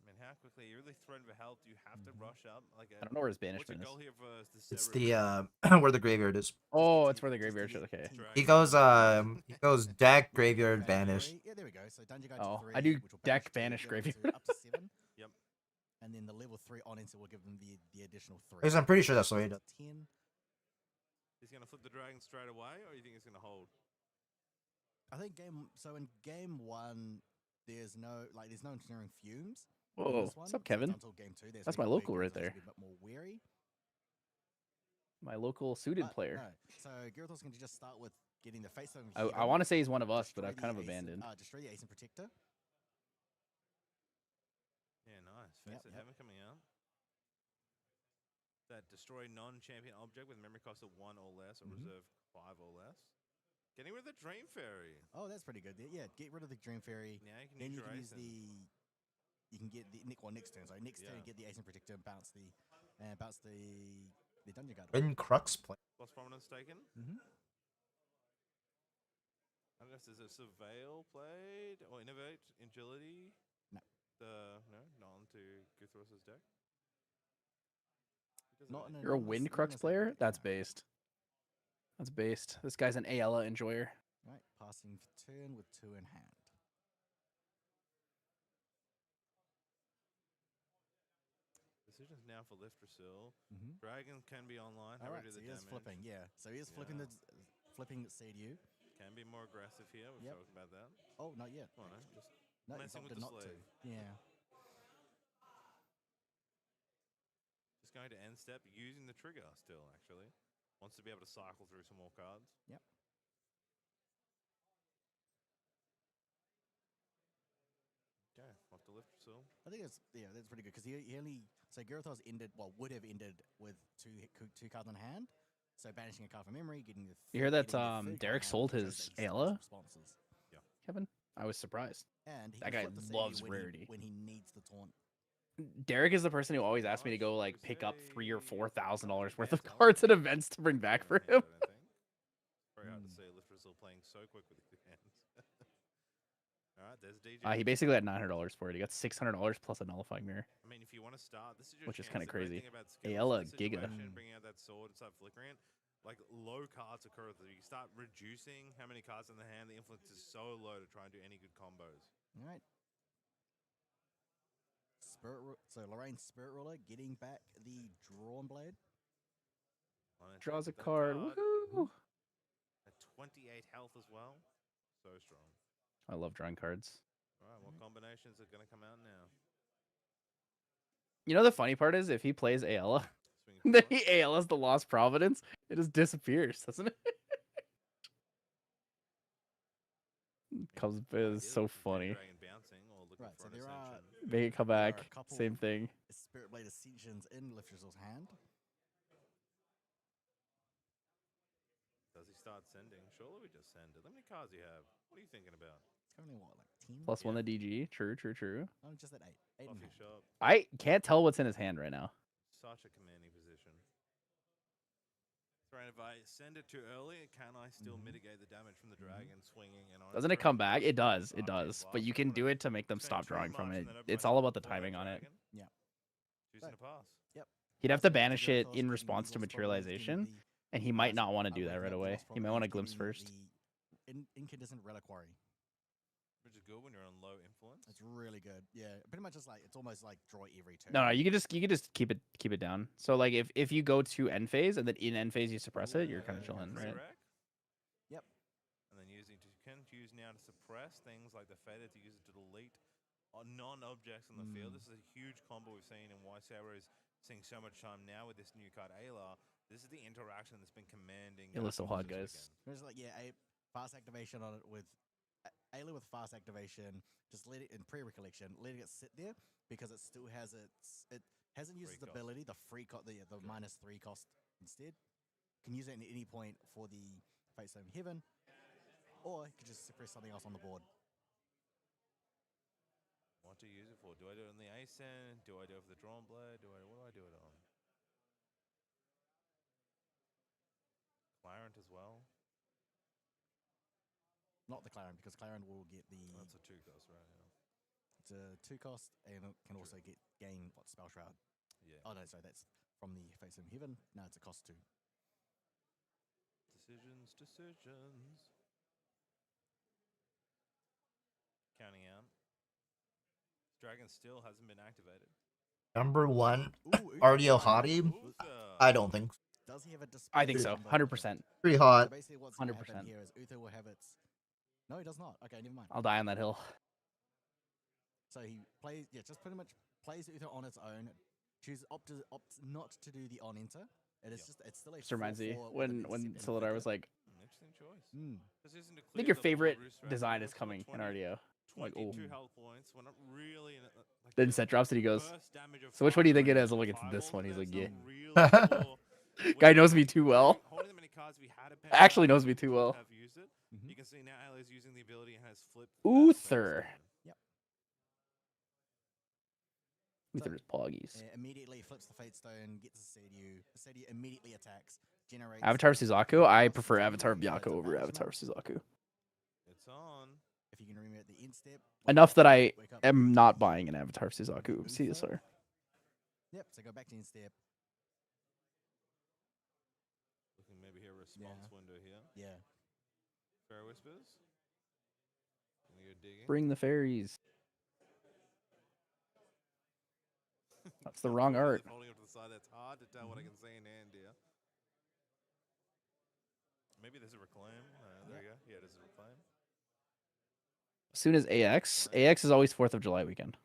I mean, how quickly you're really threatened for health? Do you have to rush up? Like I don't know where his what's your banishment is. goal here for It's Cerebral? the where the graveyard is. Oh, it's where the graveyard is. Okay. He goes deck graveyard banish. Yeah, there we go. So dungeon guide to Oh, 3, I do which will deck banish banish to graveyard. up to 7. Yep. And then the level 3 on into will give them the additional 3. Because I'm pretty sure that's the way he does. 10. He's gonna flip the dragon straight away, or you think he's gonna hold? I think in game 1, there's no engineering fumes. in Whoa, this one, what's up, so it's Kevin? until game 2, there's That's gonna my be local where right Gyarados there. will be a bit more wary. My local suited But player. No. So Gyarados can just start with getting the face of I want to say he's one of us, but I've kind of abandoned. Destroy the Ace and Protector. Yeah, nice. Yep, Face of yep. Heaven coming out. That destroy non-champion object with memory cost of 1 or less, or reserve 5 or less. Getting rid of the Dream Fairy. Oh, that's pretty good. Yeah, get rid of the Dream Fairy. Now you can Then use you your can use Asen. you can get the next turn. So next turn, Yeah. get the Ace and Protector and bounce the dungeon guard. When Crux play. Lost Prominence taken. I don't know if there's a Surveil played or Innovate, Agility. No. Not onto Guthros's deck. Not You're a Wind Crux player? That's based. That's based. This guy's an Ayala enjoyer. Right, passing for turn with 2 in hand. Decisions now for Liftersil. Dragon can be online. How All right, do so the he is damage? flipping. Yeah, so he is flipping the CDU. Can be more aggressive here. We've Yep. talked about that. Oh, not yet. Come on, just No, he messing with opted the not to. slave. Yeah. Just going to end step using the trigger still, actually. Wants to be able to cycle through some more cards. Yep. Okay, off the Liftersil. I think that's pretty good because he only Gyarados would have ended with two cards on hand. So banishing a card from memory, getting the You hear that getting the third Derek card sold shows his that he still has Ayla? responses. Yeah. Kevin? I was surprised. And he That can guy flip the loves CDU rarity. when he needs the taunt. Derek is the person who always asks me to go like pick up $3,000 or $4,000 worth of cards at events to bring back for him. Very hard to say Liftersil playing so quick with the hands. Alright, there's DJ. He basically had $900 for it. He got $600 plus a nullifying mirror. I mean, if you want to start, this is your which is chance. kind of The great crazy. thing about skills in Ayala this Giga. situation, bringing out that sword and start flickering it. like low cards occur. You start reducing how many cards in the hand. The influence is so low to try and do any good combos. All right. So Lorraine's Spirit Ruler getting back the Drawn Blade. Draws a card. Woohoo! At 28 health as well. So strong. I love drawing cards. All right, what combinations are going to come out now? You know the funny part is if he plays Ayala, then he Ayala's the Lost Providence. It just disappears, doesn't it? Comes is so funny. Right, so there are Make it come back. Same thing. Spirit Blade Ascensions in Liftrizzle's hand. Does he start sending? Surely we just send it. How many cards do you have? What are you thinking about? It's currently what, like 10? +1 the DG. True. I'm just at 8. 8 in hand. Shop. I can't tell what's in his hand right now. Such a commanding position. Right, if I send it too early, can I still mitigate the damage from the dragon swinging? And Doesn't it come back? It does. It does. But you can do it to make them stop drawing from it. It's all about the timing on it. Yeah. Choosing a pass. Yep. He'd have to banish it in response to materialization, and he might not want to do that right away. He might want to glimpse first. Incandescent Reliquary. Which is good when you're on low influence. It's really good. Yeah, pretty much just like it's almost like draw every turn. No, you can just keep it down. So like if you go to end phase and then in end phase you suppress it, you're kind of chilling, right? Yep. And then you can use now to suppress things like the Fader, to use it to delete non-objects on the field. This is a huge combo we've seen, and why Sarah is seeing so much time now with this new card Ayla. This is the interaction that's been commanding. It looks so hot, guys. There's like a fast activation on it with Ayla with fast activation. Just let it in pre-recollection, letting it sit there because it still has it hasn't used its ability, the free the -3 cost instead. Can use it at any point for the Fate Stone Heaven, or you can just suppress something else on the board. What to use it for? Do I do it on the Ascent? Do I do it for the Drawn Blade? What do I do it on? Clarent as well. Not the Clarent, because Clarent will get the. That's a 2 cost, right? Yeah. It's a 2 cost, and it can also gain Spell Shroud. Yeah. Oh no, sorry, that's from the Face of Heaven. No, it's a cost 2. Decisions. Counting out. Dragon still hasn't been activated. Number 1, Ardio Hottie? I don't think so. Does he have a I think so. 100%. Pretty hot. So basically, what's going to happen 100%. here is Uther will have its. No, he does not. Okay, never mind. I'll die on that hill. So he plays, just pretty much plays Uther on its own. Opts not to do the on enter. It is just, it's still a. This reminds me 4/4 when Solidar was like, Interesting choice. I think your favorite design is coming in RDO. Like, oh. 22 health points. We're not really in like Then set drops and he goes, so which one do you think it is? I'm like, it's this one. He's like, yeah. Guy knows me too well. Actually knows me too well. You can see now Ayla is using the ability and has flipped. Uther. Yep. Uther is poggies. Immediately flips the Fate Stone, gets a Seiyu. The Seiyu immediately attacks, generates. Avatar Suzaku. I prefer Avatar Byakko over Avatar Suzaku. It's on. If you can remove the instep. Enough that I am not buying an Avatar Suzaku CSR. Yep. So go back to instep. Looking maybe here a response window here. Yeah. Fair Whispers. Gonna go digging. Bring the fairies. That's the wrong art. Holding up to the side, that's hard to tell what I can see in hand here. Maybe there's a reclaim. There you go. Yeah, there's a reclaim. As soon as AX is always 4th of July weekend.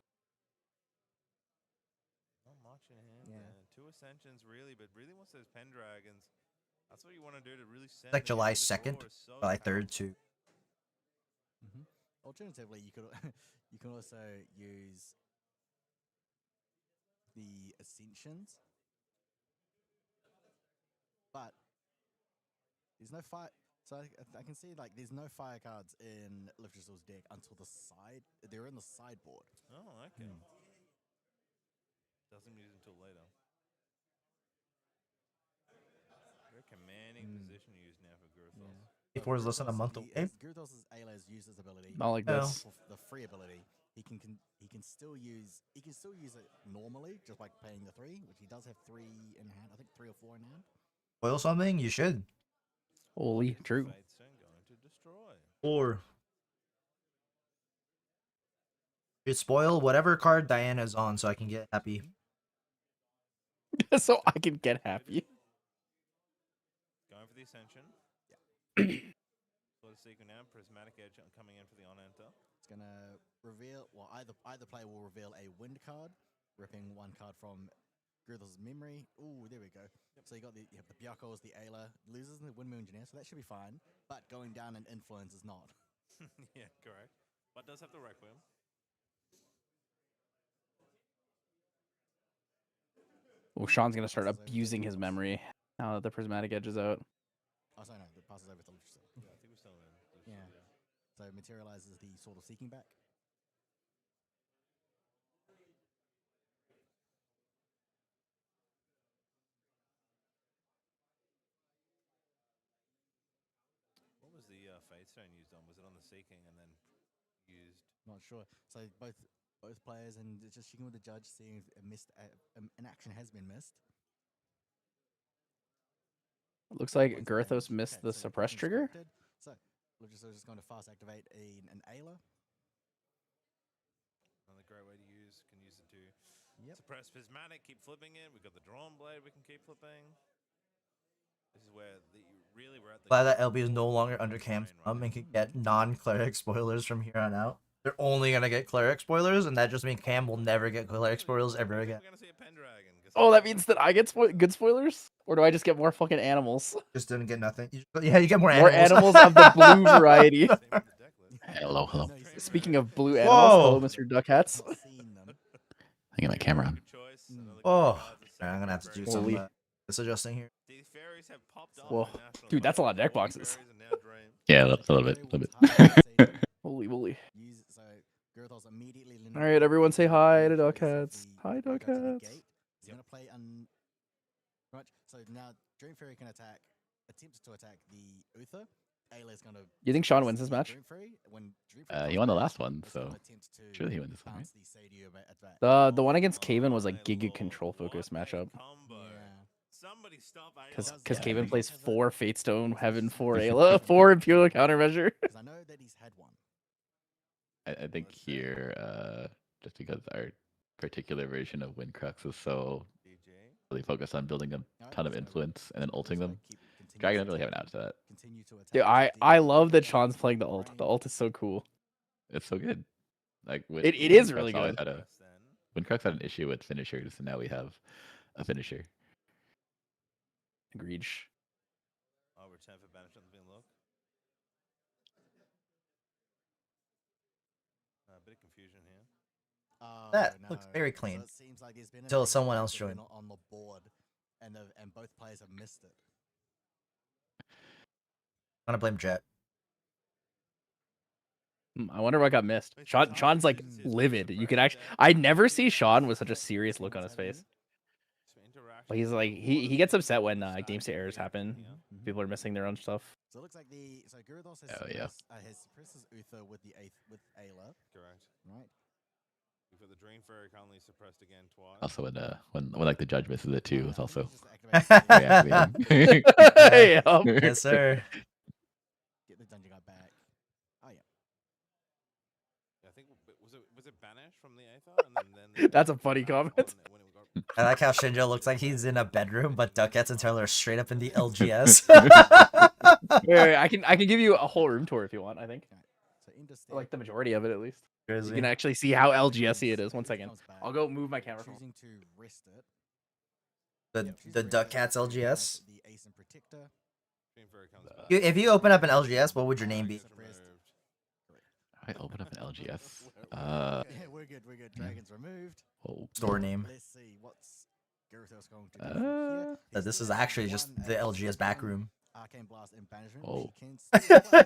Not much in hand. Yeah. 2 Ascensions really, but really wants those Pendragons. That's what you want to do to really send. Like July 2nd, July 3rd too. Alternatively, you could you can also use the Ascensions, but there's no fire. So I can see like there's no fire cards in Liftrizzle's deck until the side. They're in the sideboard. Oh, okay. Doesn't use until later. Very commanding position used now for Gurthos. Before is less than a month away. Gurthos' Ayla's used his ability. Not like this. The free ability. He can still use it normally, just like paying the 3, which he does have 3 in hand. I think 3 or 4 in hand. spoil something, you should. Holy, true. Or you spoil whatever card Diana's on so I can get happy. So I can get happy. Going for the Ascension. Sort of secret now. Prismatic Edge coming in for the on-enter. It's gonna reveal. Well, either player will reveal a wind card, ripping one card from Gruthel's memory. Ooh, there we go. So you have the Byakuls, the Ayla, loses the Windmill Engineer, so that should be fine. But going down in influence is not. Yeah, correct. But does have the Requiem. Oh, Sean's gonna start abusing his memory now that the Prismatic Edge is out. Oh, sorry, no, it passes over to Lucifer. Yeah, I think we're still in. Yeah. So materializes the Sword of Seeking back. What was the Fate Stone used on? Was it on the Seeking and then used? Not sure. So both players, and it's just checking with the judge, seeing if an action has been missed. Looks like Girthos missed the suppress trigger. So Lucifer's just going to fast activate an Ayla. Another great way to use. Can use it to suppress Prismatic. Keep flipping it. We've got the Drawn Blade. We can keep flipping. This is where we're at the. Glad that LB is no longer under Cam's thumb and can get non-cleric spoilers from here on out. They're only gonna get cleric spoilers, and that just means Cam will never get cleric spoilers ever again. We're gonna see a Pendragon. Oh, that means that I get good spoilers, or do I just get more fucking animals? Just didn't get nothing. Yeah, you get more More animals. animals of the blue variety. Hello, hello. Speaking of blue animals, hello, Mr. Duck Hats. I get my camera on. Oh, I'm gonna have to do some adjusting here. Whoa, dude, that's a lot of deck boxes. Yeah, a little bit. Holy moly. All right, everyone say hi to Duck Hats. Hi, Duck Hats. He's gonna play right. So now Dream Fury can attempt to attack the Uther. Ayla's gonna. You think Sean wins this match? He won the last one, so surely he wins this one, right? The one against Kaven was like Giga Control focus matchup. Because Kaven plays 4 Fatestone, Heaven 4 Ayla, 4 Imperial Countermeasure. I know that he's had one. I think here, just because our particular version of Windcrux is so really focused on building a ton of influence and then ulting them, Dragon doesn't really have an out to that. Dude, I love that Sean's playing the ult. The ult is so cool. It's so good. Like it is really good. Windcrux had an issue with finishers, and now we have a finisher. Agreed. Oh, return for banishment being look. A bit of confusion here. That looks very clean. So it seems like there's been Until someone else joined. On the board, and both players have missed it. I'm gonna blame Jet. I wonder what got missed. Sean's like livid. You can actually, I never see Sean with such a serious look on his face. But he's like, he gets upset when game state errors happen. People are missing their own stuff. So it looks like Gyarados has suppresses Uther with Ayla. Correct. Right. We've got the Dream Fairy currently suppressed again twice. Also, when like the judge misses it too, it's also. Yes, sir. Get the dungeon guard back. Oh yeah. I think was it banished from the Aether? And then That's a funny comment. I like how Shinja looks like he's in a bedroom, but Duckets and Taylor are straight up in the LGS. Wait, I can give you a whole room tour if you want. I think, like the majority of it at least. Crazy. You can actually see how LGSy it is. 1 second, I'll go move my camera. Choosing to rest it. The Duckcats LGS. The Ace and Protector. If you open up an LGS, what would your name be? I open up an LGS. Yeah, we're good. Dragons removed. Oh. Store name. Let's see what's Gyarados going to do here. This is actually just the LGS back room. Arcane Blast and Banishment. Oh.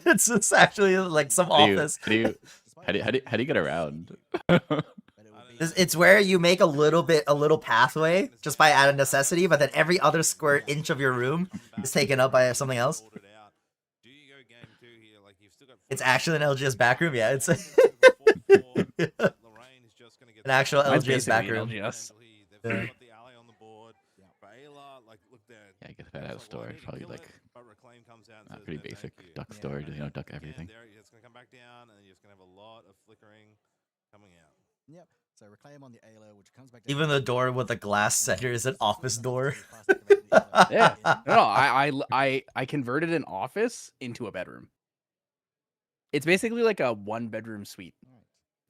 It's just actually like some office. How do you get around? It's where you make a little pathway just by out of necessity, but then every other square inch of your room is taken up by something else. It's actually an LGS back room, yeah. It's an actual LGS back room. LGS. Yeah. like look there. Yeah, I guess if I had a store, Need to probably kill like it, but Reclaim comes out and says, pretty "No, thank basic you." duck store, you know, duck everything. Again, there, it's gonna come back down, and you're just gonna have a lot of flickering coming out. Yep. So Reclaim on the ALO, which comes back. Even the door with the glass center is an office door. Yeah. No, I converted an office into a bedroom. It's basically like a 1-bedroom suite.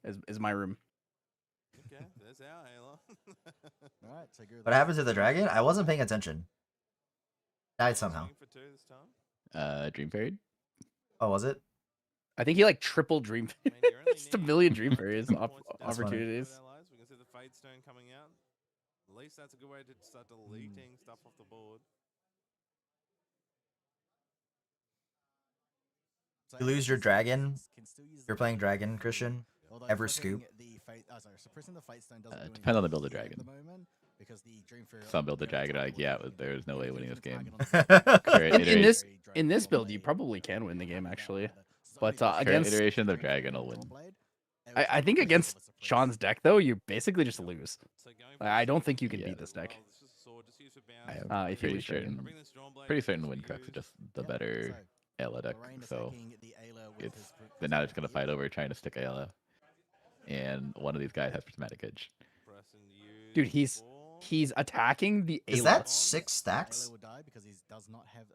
Is my room. Okay, there's our Ayla. All right. So What happened to the dragon? I wasn't paying attention. Died somehow. For 2 this time. Dream Fairy. Oh, was it? I think he like triple dream. Just a million dream fairies opportunities. We can see the Fate Stone coming out. At least that's a good way to start deleting stuff off the board. You lose your dragon. You're playing dragon, Christian. Ever scoop. Depends on the build of dragon. Some build the dragon, like, yeah, there's no way winning this game. In this build, you probably can win the game actually, but current against iteration of dragon will win. I think against Sean's deck though, you basically just lose. I don't think you can beat this deck. I'm If you pretty lose dragon. certain Windcrux is just the better Ayla deck. So it's they're now just gonna fight over trying to stick Ayla, and one of these guys has Prismatic Edge. Dude, he's attacking the Ayla. Is that 6 stacks? Ayla will die because he does not have.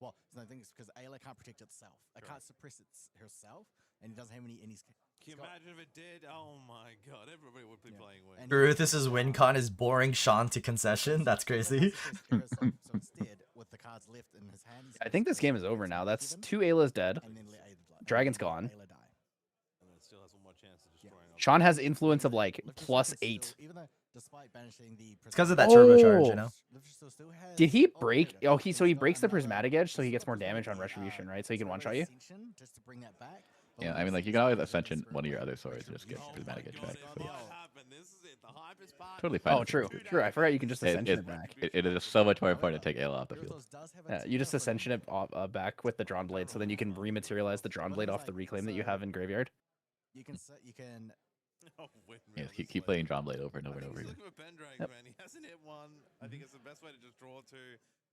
Well, the thing is because Ayla can't protect itself. It can't suppress herself, and he doesn't have any. Can you imagine if it did? Oh my god, everybody would be playing Win. Ruthus's win con is boring Sean to concession. That's crazy. So instead, with the cards left in his hand, I think this game is over now. That's 2 Ayla's dead. Dragon's gone. Sean has influence of like +8. It's because of that turbocharge, you know. Did he break? Oh, he breaks the prismatic edge, so he gets more damage on retribution, right? So he can one shot you. Yeah, I mean, like you can always ascension one of your other swords and just get Prismatic Edge back. So. Totally fine. Oh, true. I forgot you can just ascension it back. It is so much more important to take Ayla off the field. Yeah, you just ascension it back with the drawn blade, so then you can rematerialize the drawn blade off the reclaim that you have in graveyard. You can. Yeah, keep playing Drawn Blade over and over and over again. Yep. Man. He hasn't hit one. I think it's the best way to just draw to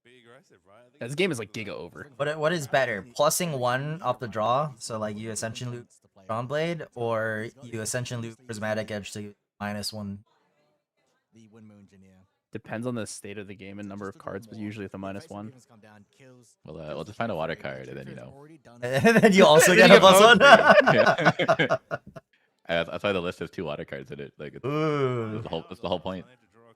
be aggressive, right? I think This game is like giga over. What is better? Plussing 1 off the draw, so like you Ascension loop Drawn Blade, or you Ascension loop Prismatic Edge to -1? The Windmill Engineer. Depends on the state of the game and number of cards, but usually with a -1. Well, we'll just find a water card, and then you know. And then you also get a +1. Yeah. That's why the list has 2 water cards in it. Like, it's the whole point.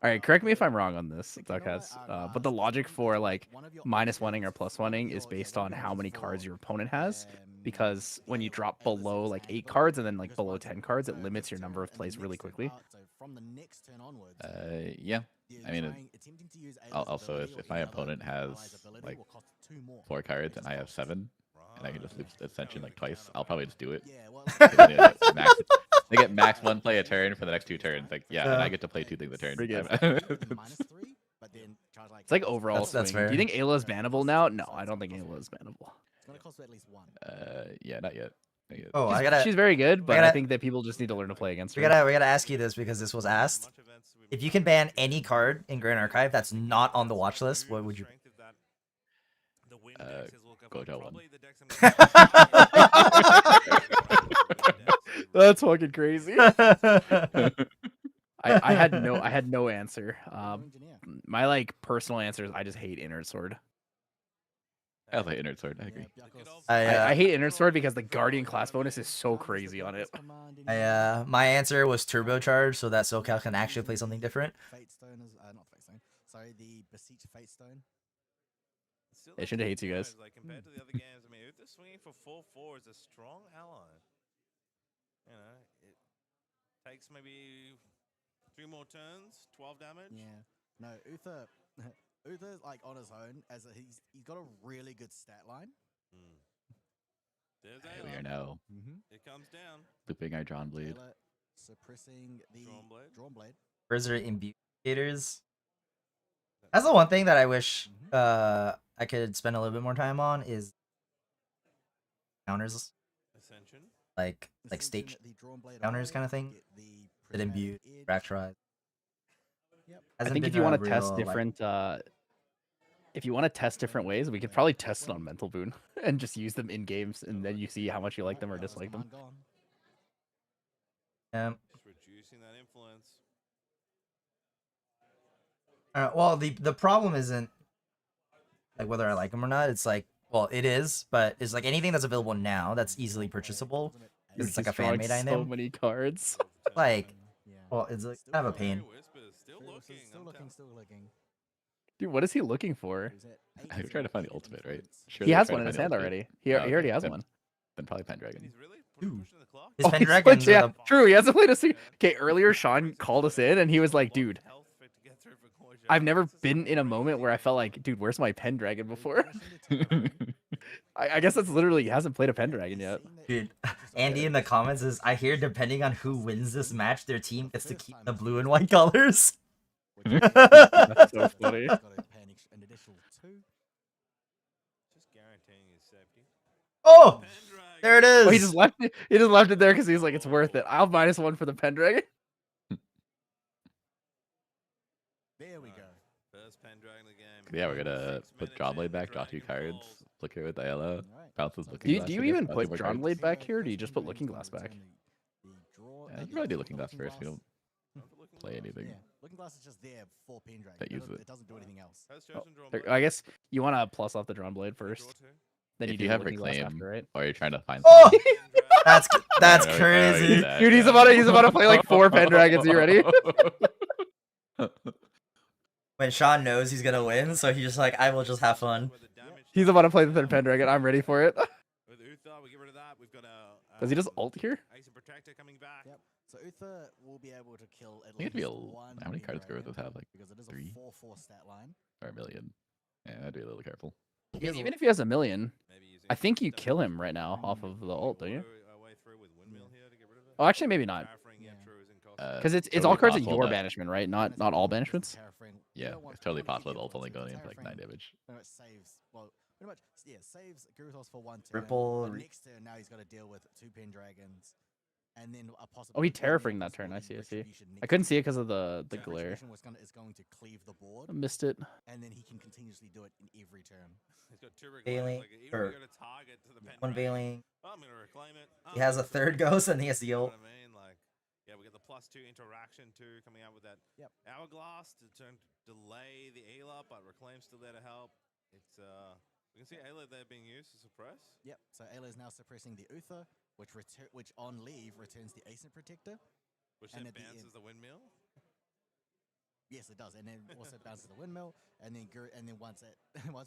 All right, correct me if I'm wrong on this, Duckhouse. But the logic for like -1ing or +1ing is based on how many cards your opponent has. Because when you drop below like 8 cards and then like below 10 cards, it limits your number of plays really quickly. Yeah. I mean, also if my opponent has like 4 cards and I have 7, and I can just loop Ascension like twice, I'll probably just do it. They get max 1 play a turn for the next 2 turns. Like, yeah, and I get to play 2 things a turn. It's like overall That's swing. fair. Do you think Ayla is bannable now? No, I don't think Ayla is bannable. It's gonna cost at least 1. Yeah, not yet. Oh, She's very good, but I I think that people just need to learn to play against her. We gotta ask you this because this was asked. If you can ban any card in Grand Archive that's not on the watch list, what would you? Gojo 1. That's fucking crazy. I had no answer. My like personal answer is I just hate Inner Sword. I also hate Inner Sword. I agree. I hate Inner Sword because the Guardian class bonus is so crazy on it. My answer was turbocharge, so that SoCal can actually play something different. Fate Stone is not Fate Stone. Sorry, the Beseech Fate Stone. They should hate you guys. Like compared to the other games, I mean, Uther swinging for 4/4 is a strong ally. You know, it takes maybe 3 more turns, 12 damage. Yeah. No, Uther's like on his own as he's got a really good stat line. There's We are now It comes down. looping our Drawn Blade. Ayla suppressing the Drawn Blade. Where's our indicators? That's the one thing that I wish I could spend a little bit more time on is counters. Ascension. Like state counters kind of thing. That imbue, fracturize. Yep. I think if you want to test different If you want to test different ways, we could probably test it on Mental Boon and just use them in games, and then you see how much you like them or dislike them. Just reducing that influence. Well, the problem isn't like whether I like them or not. It's like, well, it is, but it's like anything that's available now that's easily purchasable. It's like a fan made item. So many cards. Like, well, it's like kind of a pain. Still looking. Dude, what is he looking for? I'm trying to find the ultimate, right? He has one in his hand already. He already has one. Then probably Pendragon. Dude. His Pendragons yeah, true. He hasn't played a single. Okay, earlier Sean called us in and he was like, dude, I've never been in a moment where I felt like, dude, where's my Pendragon before? I guess that's literally, he hasn't played a Pendragon yet. Dude, Andy in the comments is, I hear depending on who wins this match, their team gets to keep the blue and white colors. That's so funny. Oh, there it is. Oh, he just left it. He just left it there because he's like, it's worth it. I'll -1 for the Pendragon. There we go. First Pendragon of the game. Yeah, we're gonna put Drawnblade back, draw 2 cards, look here with the yellow. Bounces Looking Do you, Glass. do you again, even bounce put more Drawn cards. Blade back here, or do you just put Looking Glass back? Yeah, you can probably do Looking Glass first. We don't play anything. Yeah, Looking Glass is just there for Pendragon. That uses it. It doesn't do anything else. I guess you want to plus off the Drawn Blade first. Then you If do you have Looking Glass Reclaim, after, right? or you're trying to find. Oh, something. that's I already crazy. did that, Dude, he's yeah. about to play like 4 Pendragons. You ready? When Sean knows he's gonna win, so he's just like, I will just have fun. He's about to play the 3rd Pendragon. I'm ready for it. With Uther, we get rid of that. We've got a. Does he just ult here? Ace and Protector coming back. Yep. So Uther will be able to kill at I think it'd be least a. one. How many cards Pendragon Gorithos have? Like because it is 3 a 4/4 stat line. or a million. Yeah, I'd be a little careful. Yeah, even if he has a million, I think you kill him right now off of the ult, don't you? Oh, actually, maybe not. Because it's totally all cards at possible your that- banishment, right? Not all banishments. Yeah, it's totally possible that ult only going in for like 9 damage. No, it saves. Well, pretty much. Yeah, saves Gyarados for 1 turn. Ripple, But next turn, now he's got to deal with 2 Pendragons, and then a possible. Oh, he terraframed that turn. I see. I couldn't see it because of the glare. Is going to cleave the board. I missed it. And then he can continuously do it in every turn. He's got 2 Veiling, Like, even or if you go to target to the one Veiling. I'm gonna reclaim it. He has a 3rd ghost and he has the You know ult. what I mean? Like, yeah, we got the +2 interaction too coming out with that hourglass to delay the Ayla, but reclaim's still there to help. It's we can see Ayla there being used to suppress. Yep. So Ayla is now suppressing the Uther, which on leave returns the Ace and Protector. Which and then at the bounces end- the windmill. Yes, it does, and then also bounces the windmill, and then once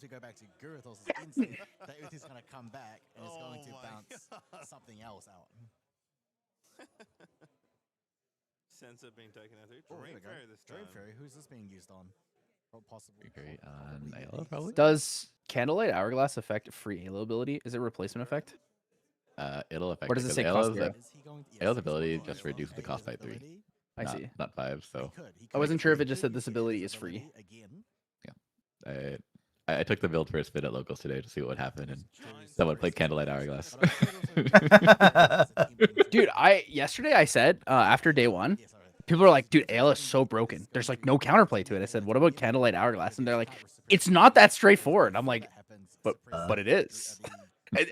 we go back to Gyarados' instant, that Uther's going to come back and it's going to Oh my bounce something else out. Sensor being taken out too. Oh, there Dream we go. Fairy this time. Dream Fairy. Who's this being used on? Possible. Very on Ayla, probably. Does Candlelight Hourglass affect free Halo ability? Is it replacement effect? It'll affect. Or does it because say cost Ayla's, 0? Ayla's ability just reduces the cost by 3. I not, see. Not 5. So I wasn't sure if it just said this ability is free. yeah, I took the build for a spin at locals today to see what would happen, and someone played Candlelight Hourglass. Dude, yesterday I said after day 1, people are like, dude, Ayla is so broken. There's like no counterplay to it. I said, what about Candlelight Hourglass? And they're like, it's not that straightforward. I'm like, but it is.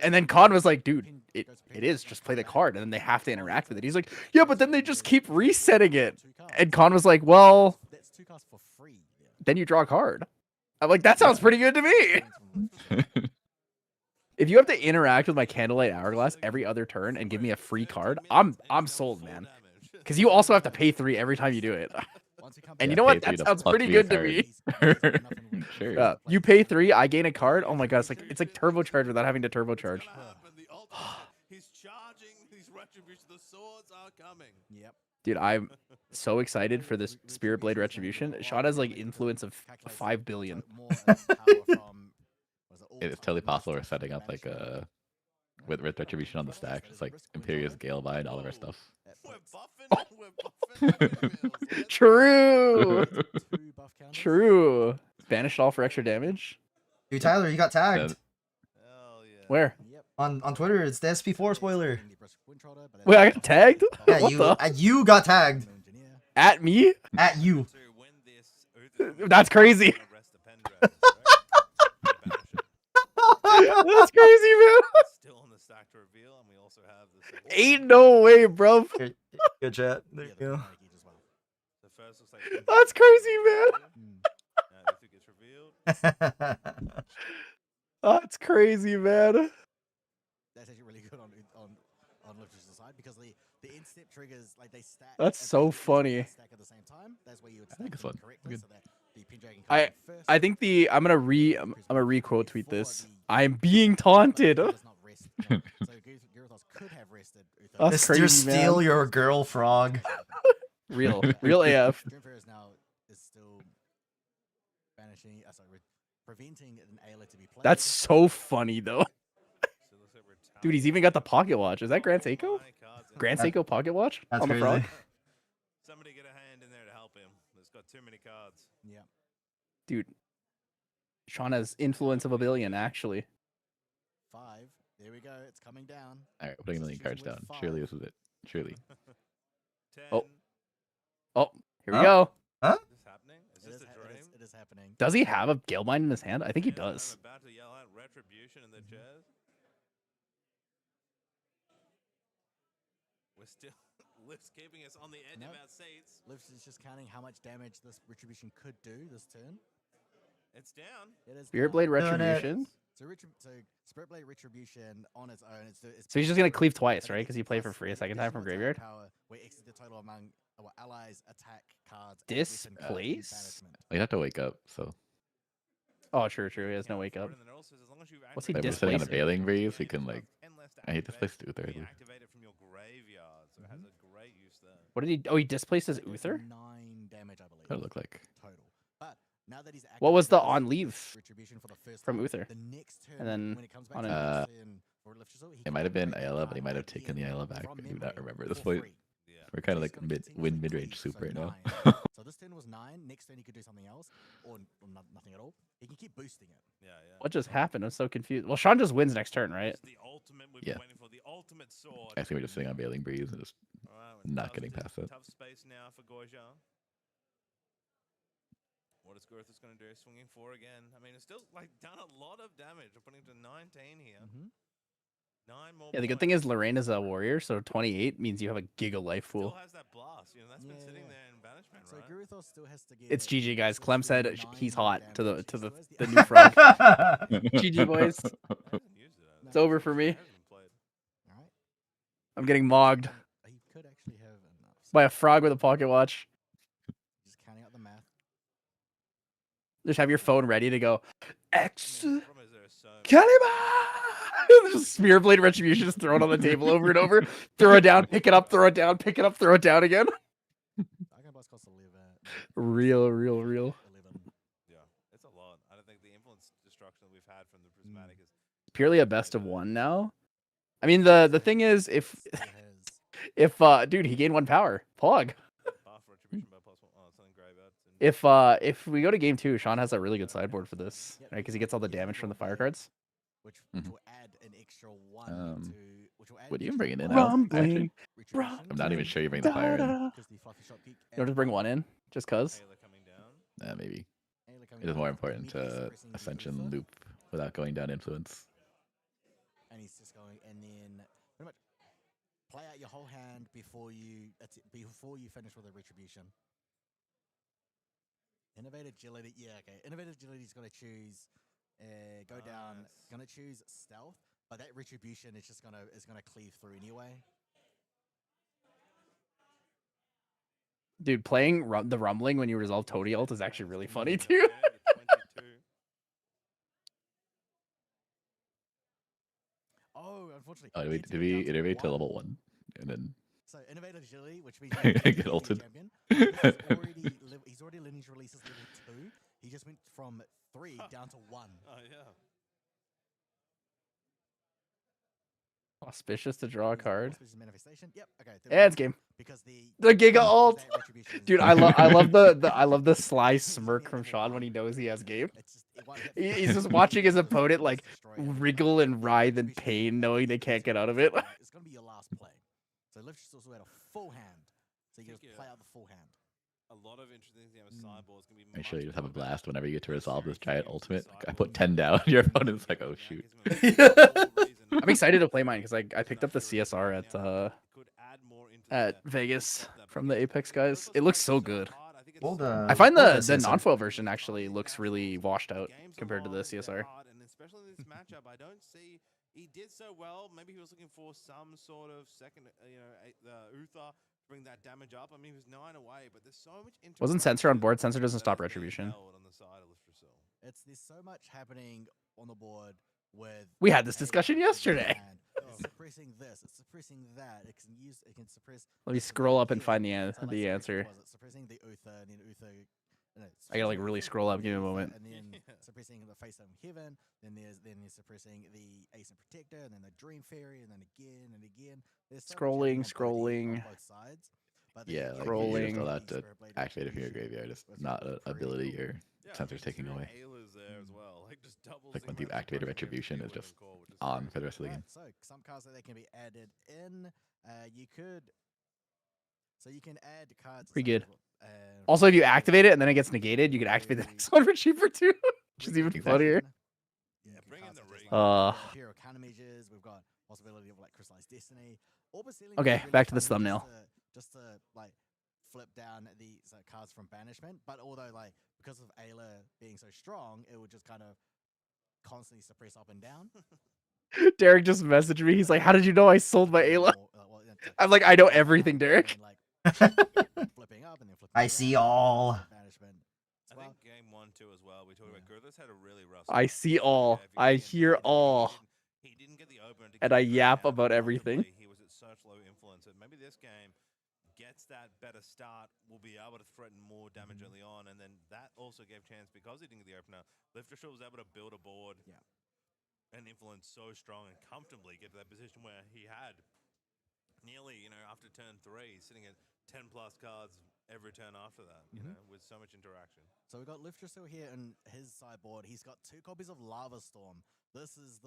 And then Con was like, dude, it is. Just play the card, and then they have to interact with it. He's like, yeah, but then they just keep resetting it. And Con was like, well, That's 2 cards for free. then you draw a card. I'm like, that sounds pretty good to me. If you have to interact with my Candlelight Hourglass every other turn and give me a free card, I'm sold, man. Because you also have to pay 3 every time you do it. And you know what? That sounds pretty good to me. Sure. You pay 3, I gain a card. Oh my god, it's like turbocharge without having to turbocharge. He's charging. These retributions. The swords are coming. Yep. Dude, I'm so excited for this Spirit Blade Retribution. Sean has like influence of 5 billion. It's totally possible we're setting up like a with Retribution on the stack, just like Imperious Galebind, all of our stuff. True. True. Banish it all for extra damage. Dude, Tyler, you got tagged. Where? On Twitter, it's the SP4 spoiler. Wait, I got tagged? Yeah, What you got tagged. At me? At you. That's crazy. That's crazy, man. Still on the stack to reveal, and we also have the Ain't no way, bro. Good chat. There you go. The first looks like That's crazy, man. Uther gets revealed. That's crazy, man. That's actually really good on Lifter's side because the instep triggers like they stack. That's so funny. Stack at the same time. That's where you would I stack think it's them fun. correctly Good. so that the Pendragon comes in first. I think I'm gonna re-quote tweet this. I'm being taunted. Does not rest. So Gyarados could have rested. That's Mister crazy, Steal man. Your Girl Frog. Real AF. Dreamfairer is still banishing. Preventing an Ayla to be played. That's so funny though. Dude, he's even got the pocket watch. Is that Grand Seiko? Grand Seiko pocket watch That's on the crazy. frog? Somebody get a hand in there to help him. There's got too many cards. Yeah. Dude, Sean has influence of a billion, actually. 5. There we go. It's coming down. All right, putting a million cards down. Surely this is it. Surely. Oh, here we Huh? go. Huh? Is this happening? Is this a dream? It is happening. Does he have a Gale Mine in his hand? I think he does. I'm about to yell out retribution in the chairs. We're still Lift's keeping us on the edge of our seats. Lift is just counting how much damage this retribution could do this turn. It's down. It is Spirit down. Blade Retribution. So Spirit Blade Retribution on its own. It's So he's just gonna cleave twice, right? Because he played for free a second time from graveyard. Power, where exit the total among our allies attack cards. Displace? You'd have to wake up, so. Oh, true. He has no wake up. What's he Like, we're sitting on a displacing? Bailing Breeze, he can, like. I hate displace the Uther. Activate it from your graveyard, so it has a great use there. What did he? Oh, he displaced his Uther. 9 damage, I believe. What it look like? Total. But now that he's What was the activated on this leave retribution for the first from time, Uther? the next turn, And then when it comes back on to an. the next turn for Lift Result, he It can might have been upgrade that Ayla, but he card might have at the taken end the Ayla back. from I do not memory remember this for point. free. We're kind of He's like gonna continue to mid-range cleave, soup so right now. 9. So this turn was 9. Next turn he could do something else, or nothing at all. He can keep boosting it. Yeah. What just happened? I'm so confused. Well, Sean just wins next turn, right? The ultimate we've Yeah. been waiting for. The ultimate sword. I think we're just sitting on Bailing Breeze and just not getting past it. Tough space now for Goja. What is Girth going to do? Swinging 4 again. I mean, it's still like done a lot of damage. We're putting to 19 here. 9 more. Yeah, the good thing is Lorraine is a warrior, so 28 means you have a giga life pool. Still has that blast. You know, that's been sitting there in banishment, So right? Guruthos still has to get. It's GG, guys. Clem said he's hot to the damage. new frog. GG, boys. It's over for me. Alright. I'm getting mogged He could actually have enough. by a frog with a pocket watch. Just counting out the math. Just have your phone ready to go. X The problem is there are so Calibur! Just Spirit Blade Retribution just thrown on the table over and over. Throw it down, pick it up, throw it down, pick it up, throw it down again. Icon Blast costs 11. Real. 11. Yeah, it's a lot. I don't think the influence destruction that we've had from the prismatic is Purely a best of one now. I mean, the thing is, if dude, he gained 1 power. Pog. buff retribution by +1. Oh, it's something graveyard. If we go to game 2, Sean has a really good sideboard for this, right? Because he gets all the damage from the fire cards. Which will add an extra 1 to. Which will add Would you even bring it in? Rumbling, Actually, I'm not even sure you bring the fire in. Because the Fluffy Shot Peak. You want to bring 1 in, just cause. Ayla coming down. Maybe. Ayla coming It is down, more important to immediately suppressing the Ascension Uther, loop without going down influence. And he's just going, and then pretty much play out your whole hand before you finish with a retribution. Innovative agility, yeah, okay. Innovative agility's got to choose, go down. Gonna choose stealth, but that retribution is just gonna cleave through anyway. Dude, playing the rumbling when you resolve Toady ult is actually really funny too. Oh, unfortunately. Oh, did we iterate to level 1? And then. So innovative agility, which means Get ulted. He's already lineage releases level 2. He just went from 3 down to 1. Oh yeah. Auspicious to draw a card. Auspicious manifestation. Yep. Okay. Yeah, it's game. Because the Giga ult. Dude, I love the sly smirk from Sean when he knows he has game. He's just watching his opponent like wriggle and writhe in pain, knowing they can't get out of it. It's gonna be your last play. So Lift also had a full hand. So you can just play out the full hand. a lot of interesting things in the sideboard. It's gonna be Make much sure you just have a more about blast whenever you get to resolve this giant ultimate. Like, I sideboard put 10 down, than your the opponent's like, game oh deck. shoot. It's gonna be the whole reason I'm excited to play mine because I picked up the CSR at Vegas from the Apex guys. It looks so good. Well, I find well, the CSR. non-foil version actually looks really washed out compared to the CSR. And especially in this matchup, I don't see he did so well. Maybe he was looking for some sort of second, the Uther to bring that damage up. I mean, he was 9 away, but there's so much. Wasn't Sensor on board? Sensor doesn't stop Retribution. There's so much happening on the board with. We had this discussion yesterday. It's suppressing this. It's suppressing that. It can suppress. Let me scroll up and find the answer. It's suppressing the Uther and then Uther. I gotta like really scroll up. Give me a moment. And then suppressing the Face of Heaven. Then there's suppressing the Ace and Protector, and then the Dream Fairy, and then again and again. There's so much Scrolling. on both sides. But Yeah, like Scrolling. you're allowed to activate it from your graveyard. It's not an ability your sensor's taking away. Like once you've activated Retribution, it's just on for the rest of the game. So some cards that can be added in. You can add cards. Pretty good. Also, if you activate it and then it gets negated, you can activate the next one for cheaper too, which is even funnier. Yeah, bring in the ring. Imperial Countermeasures. We've got possibility of like Crystallized Destiny. Okay, back to this thumbnail. Just to like flip down the cards from banishment, but although like because of Ayla being so strong, it would just kind of constantly suppress up and down. Derek just messaged me. He's like, "How did you know I sold my Ayla?" I'm like, "I know everything, Derek." Flipping up and then flipping I see all. Banishment. I think game 1, 2 as well. We talked about Gruthis had a really rough. I see all. I hear all. He didn't get the opener. And I yap about everything. He was at such low influence that maybe this game gets that better start, will be able to threaten more damage early on, and then that also gave chance because he didn't get the opener. Lifter was able to build a board and influence so strong and comfortably get to that position where he had nearly, after turn 3, sitting at 10 plus cards every turn after that, with so much interaction. So we've got Lifter still here in his sideboard. He's got 2 copies of Lava Storm. This is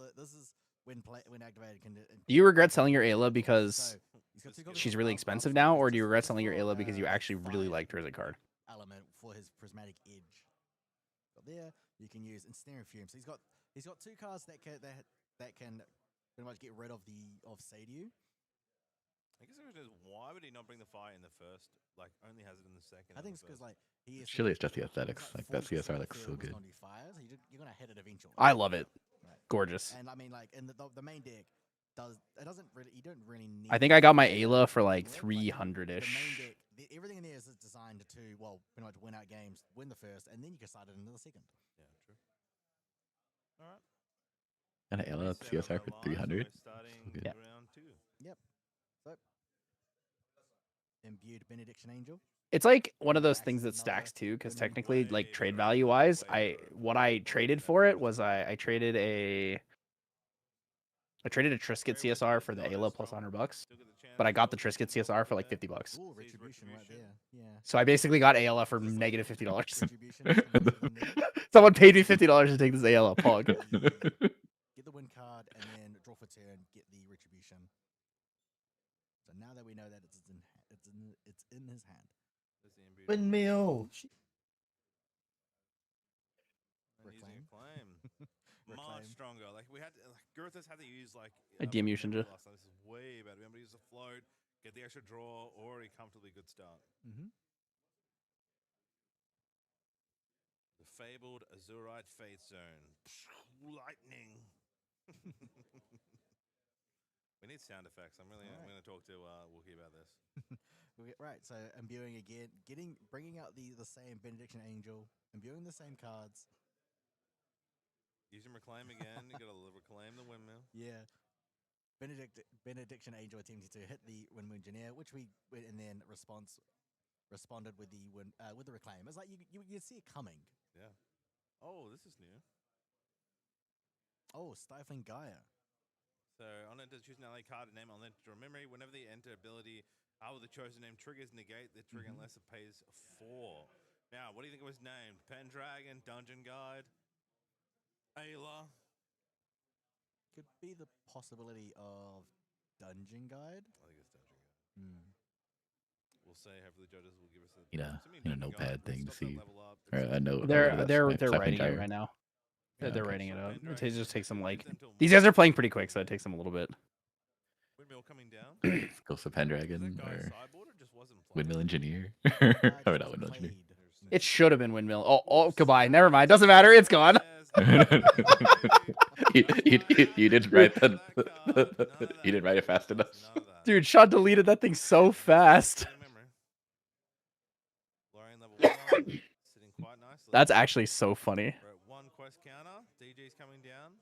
when activated can. Do you regret selling your Ayla because she's really expensive now, or do you regret selling your Ayla because you actually really liked her as a card? Element for his Prismatic Edge. But there you can use Ensnaring Fume. So he's got 2 cards that can pretty much get rid of Sadiu. I guess the question is, why would he not bring the fire in the first? Like, only has it in the second. I think it's because like Surely it's just the aesthetics. Like that CSR looks so good. You're gonna hit it eventually. I love it. Gorgeous. And I mean, like, in the main deck doesn't really. You don't really need. I think I got my Ayla for like 300-ish. Everything in there is designed to pretty much win out games, win the first, and then you can start it into the second. Yeah, true. All right. And an Ayla CSR for 300. Yeah. Round 2. Yep. So imbued Benediction Angel. It's like one of those things that stacks too, because technically, like trade value wise, what I traded for it was I traded a Trisket CSR for the Ayla plus $100, but I got the Trisket CSR for like $50. Ooh, Retribution right there. Yeah. So I basically got Ayla for negative $50. Someone paid me $50 to take this Ayla pog. Get the win card and then draw for turn. Get the Retribution. So now that we know that it's in his hand. Windmill. Reclaim. Much stronger. Like we had, Gruthis had to use like. I DM you, Shinja. This is way better. Remember, use the float, get the extra draw, already comfortably good start. The fabled Azurite Fate Zone. Lightning. We need sound effects. I'm going to talk to Wookie about this. Right, so imbuing again, bringing out the same Benediction Angel, imbuing the same cards. Using Reclaim again, you got to reclaim the windmill. Yeah. Benediction Angel attempting to hit the Windmill Engineer, which and then responded with the Reclaim. It's like you see it coming. Yeah. Oh, this is new. Oh, Stifling Gaia. So on it, choose an ally card and name on it to memory. Whenever the enter ability with the chosen name triggers, negate the trigger unless it pays 4. Now, what do you think it was named? Pendragon, Dungeon Guide, Ayla. Could be the possibility of Dungeon Guide. I think it's Dungeon Guide. we'll say. Hopefully, judges will give us a notepad thing to see. Or a note. They're writing it right now. They're writing it out. It just takes them like these guys are playing pretty quick, so it takes them a little bit. Windmill coming down. Ghost of Pendragon or Windmill Engineer. Or not Windmill Engineer. It should have been Windmill. Oh, goodbye. Never mind. Doesn't matter. It's gone. you didn't write that. You didn't write it fast enough. Dude, Sean deleted that thing so fast. That's actually so funny. We're at 1 quest counter. DJ's coming down.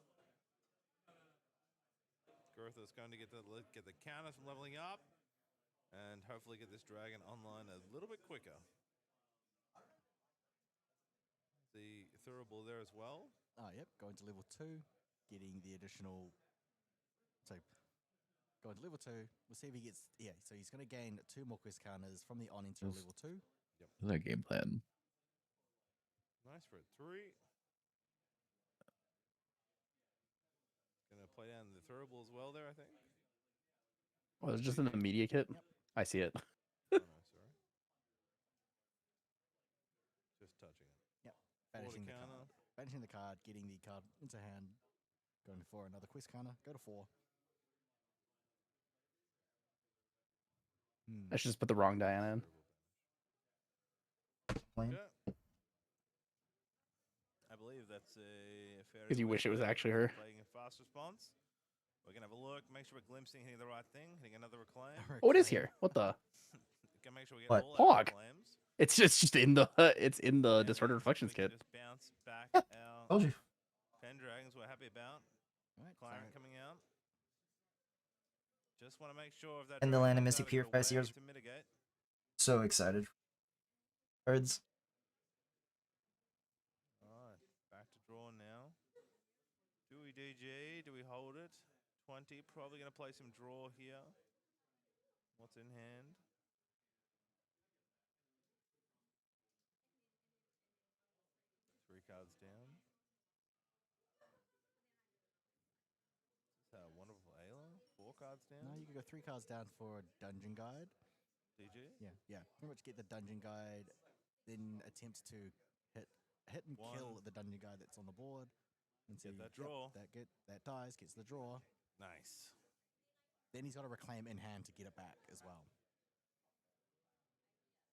Gurtha's going to get the counters from leveling up, and hopefully get this dragon online a little bit quicker. The Thurable there as well. Oh, yep. Going to level 2, getting the additional. So, going to level 2. We'll see if he gets. Yeah, so he's going to gain 2 more quest counters from the on into level 2. Yep. That's our game plan. Nice for a 3. Gonna play down the Thurable as well there, I think. Oh, it's just in the media kit. Yep. I see it. Oh, no, sorry. Just touching it. Yep. Banishing the card, getting the card into hand, going for another quest counter. Go to 4. I should just put the wrong Diana in. Yeah. I believe that's a fair. Because you wish it was actually her. Playing a fast response. We're gonna have a look. Make sure we're glimpsing, hitting the right thing, hitting another reclaim. Oh, it is here. What the? Can make sure we get What? all our Hog. reclaims. It's just in the Disordered Reflections kit. Just bounce back our Told you. Pendragons we're happy about. Alright, Clarent coming out. Just want to make sure of that. And the dragon land of comes Misty out, I've got a Purifies way yours. to mitigate. So excited. Cards. Alright, back to draw now. Do we DG? Do we hold it? 20. Probably going to play some draw here. What's in hand? Three cards down. Is that a wonderful Ayla? 4 cards down. No, you can go 3 cards down for a dungeon guide. DG? Yeah. Pretty much get the dungeon guide, then attempt to hit and kill the dungeon guide that's on the board. And Get that yep, draw. that dies, gets the draw. Nice. Then he's got to reclaim in hand to get it back as well.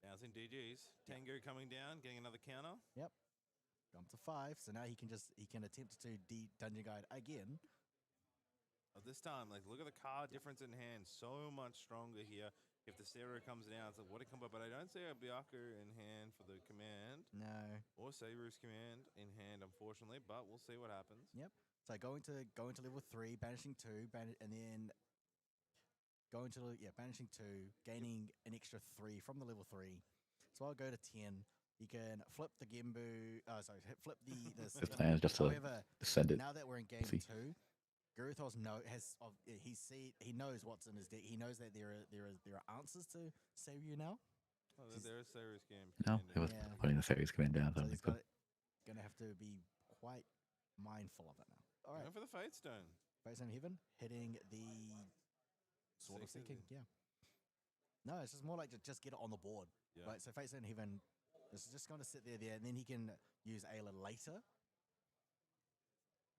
Bouncing DGs. Tango coming down, getting another counter. Yep. Jump to 5, so now he can attempt to dungeon guide again. Oh, this time, like, look at the card difference in hand. So much stronger here. If the stereo comes down, it's like, what it come up? But I don't see a Byaku in hand for the command. No. Or Saber's command in hand, unfortunately. But we'll see what happens. Yep. So going to level 3, banishing 2, and then going to banishing 2, gaining an extra 3 from the level 3. So I'll go to 10. You can flip the Gembu. Flip the. His plan is just to send it. Now that we're in game 2, Guruthos he knows what's in his deck. He knows that there are answers to save you now. Oh, there is Saber's game. No, it was putting the series command down. So So he's gonna have to be quite mindful of it now. All right. Going for the Fate Stone. Fate Stone Heaven, hitting the Sword of Seeking. Yeah. No, it's just more like to just get it on the board. Yeah. Right. So Fate Stone Heaven is just going to sit there, and then he can use Ayla later.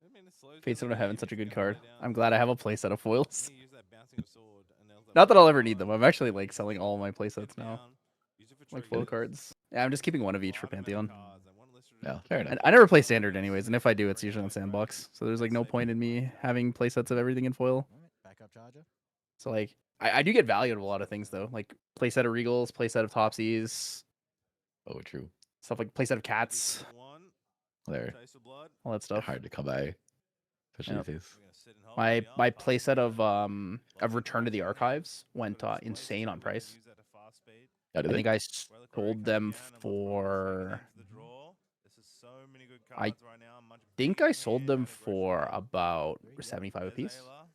I mean, it slows Fate's down Stone of the Heaven's game, such a it's good gonna card. play down. I'm glad I have a playset of foils. Then you use that bouncing sword, and nails that Not that I'll ever bouncing need them. sword, I'm actually like selling get all my it playsets now. down, use it for Like foil triggers, cards. Yeah, I'm just keeping one of each for automatic Pantheon. cards, and one listed No, into fair the enough. I never play standard anyways, and if I do, it's usually on Sandbox. So there's like no point in me having playsets of everything in foil. All right. Backup charger. So like I do get value out of a lot of things though, like playset of Regals, playset of Topsies, Oh, true. stuff like playset of Cats, one. They're Taste of blood. all that stuff. hard to come by, especially Yep. these days. We're gonna sit and hold. My Yeah, my pass playset it. of Return to the Archives went Got a display, insane so on we're gonna price. use that at fast speed. Yeah, I did think they? I Reliquary sold coming them down, and we'll for. into the draw. This is so many good I cards right now. Much think bigger I sold hand them and aggression. for about There you go. 75 There's apiece. Ayla.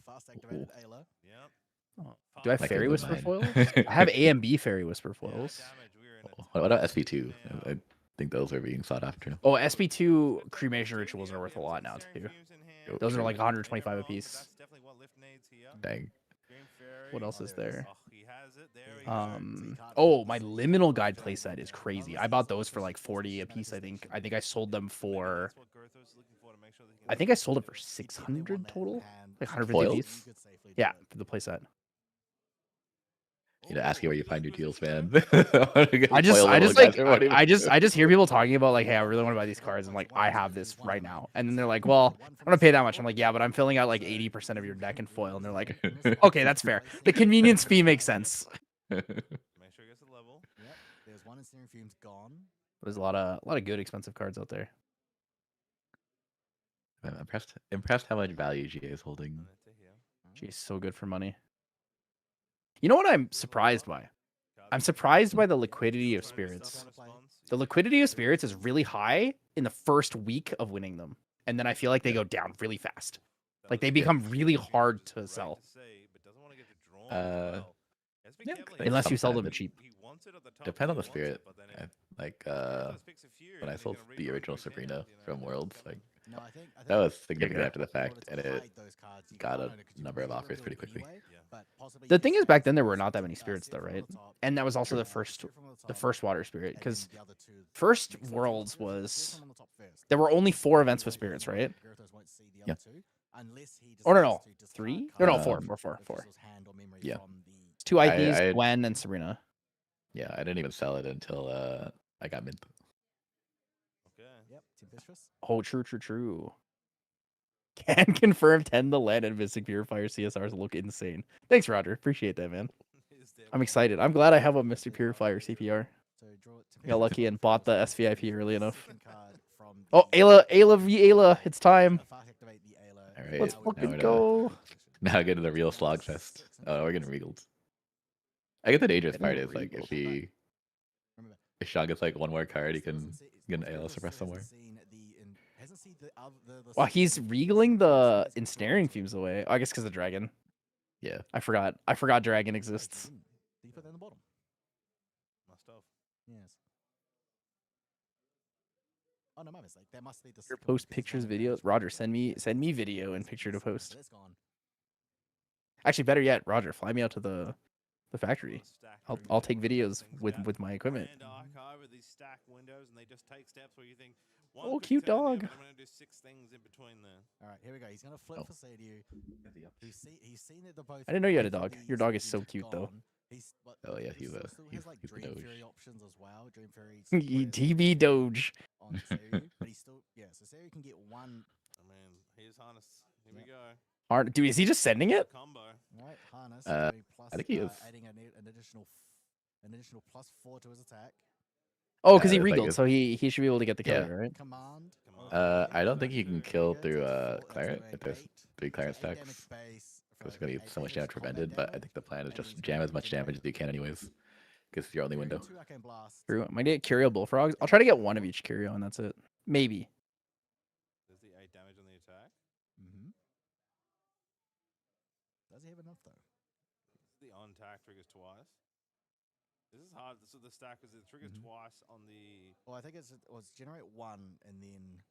Fast activated Ayla. Yep. Oh, do I have Like Fairy in the Whisper mine. foils? I have A and B Fairy Whisper Yeah, foils. damage. We're in a What about tough SP2? now. I think those are being sought after. Oh, SP2 Cremation Rituals are worth a lot now too. Yo, Those are true. like Maybe 125 I'm wrong, but apiece. that's definitely what Lift needs here. Dang. Green Fairy. What else is there? Oh, he has it. Oh, my liminal guide playset is crazy. I bought those for like 40 a piece. I think I sold them for. I think I sold it for 600 total, like 150 a Foils? piece. Yeah, for the playset. You know, ask you where you find your deals, man. I just hear people talking about like, hey, I really want to buy these cards. I'm like, I have this right now, and then they're like, well, I'm gonna pay that much. I'm like, yeah, but I'm filling out like 80% of your deck in foil, and they're like, okay, that's fair. The convenience fee makes sense. Make sure it gets a level. Yep. There's one Ensnaring Fumes gone. There's a lot of good expensive cards out there. I'm impressed how much value GA is holding. She's so good for money. You know what I'm surprised by? I'm surprised by the liquidity of spirits. The liquidity of spirits is really high in the first week of winning them, and then I feel like they go down really fast. Like they become really hard to sell. Unless you sell them cheap. Depend on the spirit. Like when I sold the original Sabrina from Worlds, like that was significant after the fact, and it got a number of offers pretty quickly. The thing is, back then there were not that many spirits, though, right? And that was also the first water spirit, because first Worlds was there were only 4 events with spirits, right? Yeah. Or no, 3? No, 4. Yeah. 2 IPs, Gwen and Sabrina. Yeah, I didn't even sell it until I got mint. Oh, true. Can confirm 10 the land and Mystic Purifier CSRs look insane. Thanks, Roger. Appreciate that, man. I'm excited. I'm glad I have a Mystic Purifier CPR. I got lucky and bought the SVIP early enough. Oh, Ayla v Ayla. It's time. All right, Let's fucking go. Now get to the real slog fest. Oh, we're getting regaled. I guess the dangerous part is like if Sean gets like one more card, he can get an AL suppress somewhere. Wow, he's regaling the Ensnaring Fumes away. Oh, I guess because of Dragon. Yeah. I forgot Dragon exists. Did you put that in the bottom? Must have. Yes. Oh no, my mistake. There must be the Your post pictures, videos. Roger, send me video and picture to post. Actually, better yet, Roger, fly me out to the factory. I'll take videos with my equipment. These stack windows, and they just take steps where you think, oh, cute dog. I'm gonna do 6 things in between there. All right, here we go. He's gonna flip for Sadio. He's seen that the both. I didn't know you had a dog. Your dog is so cute, though. Oh yeah, he's like the Dream Doge. Fury options as well. Dream Fury. DB Doge. On Sadio, but he's still so Sadio can get one. I mean, here's Harness. Here we go. Dude, is he just sending it? Combo. Right, Harness. I think he is. Adding an additional +4 to his attack. Oh, because he it's like regaled, so he should be able to get the killer, right? Command. I don't think you can kill through Claret if there's 3 Claret stacks. Because it's gonna be so much damage prevented, but I think the plan is just jam as much damage as you can anyways. Because it's your only window. True. Might get Curio Bullfrogs. I'll try to get one of each Curio, and that's it. Maybe. Does the 8 damage on the attack? Does he have enough though? The on attack triggers twice. This is hard. So the stack is it triggers twice on the. Well, I think it's generate 1 and then.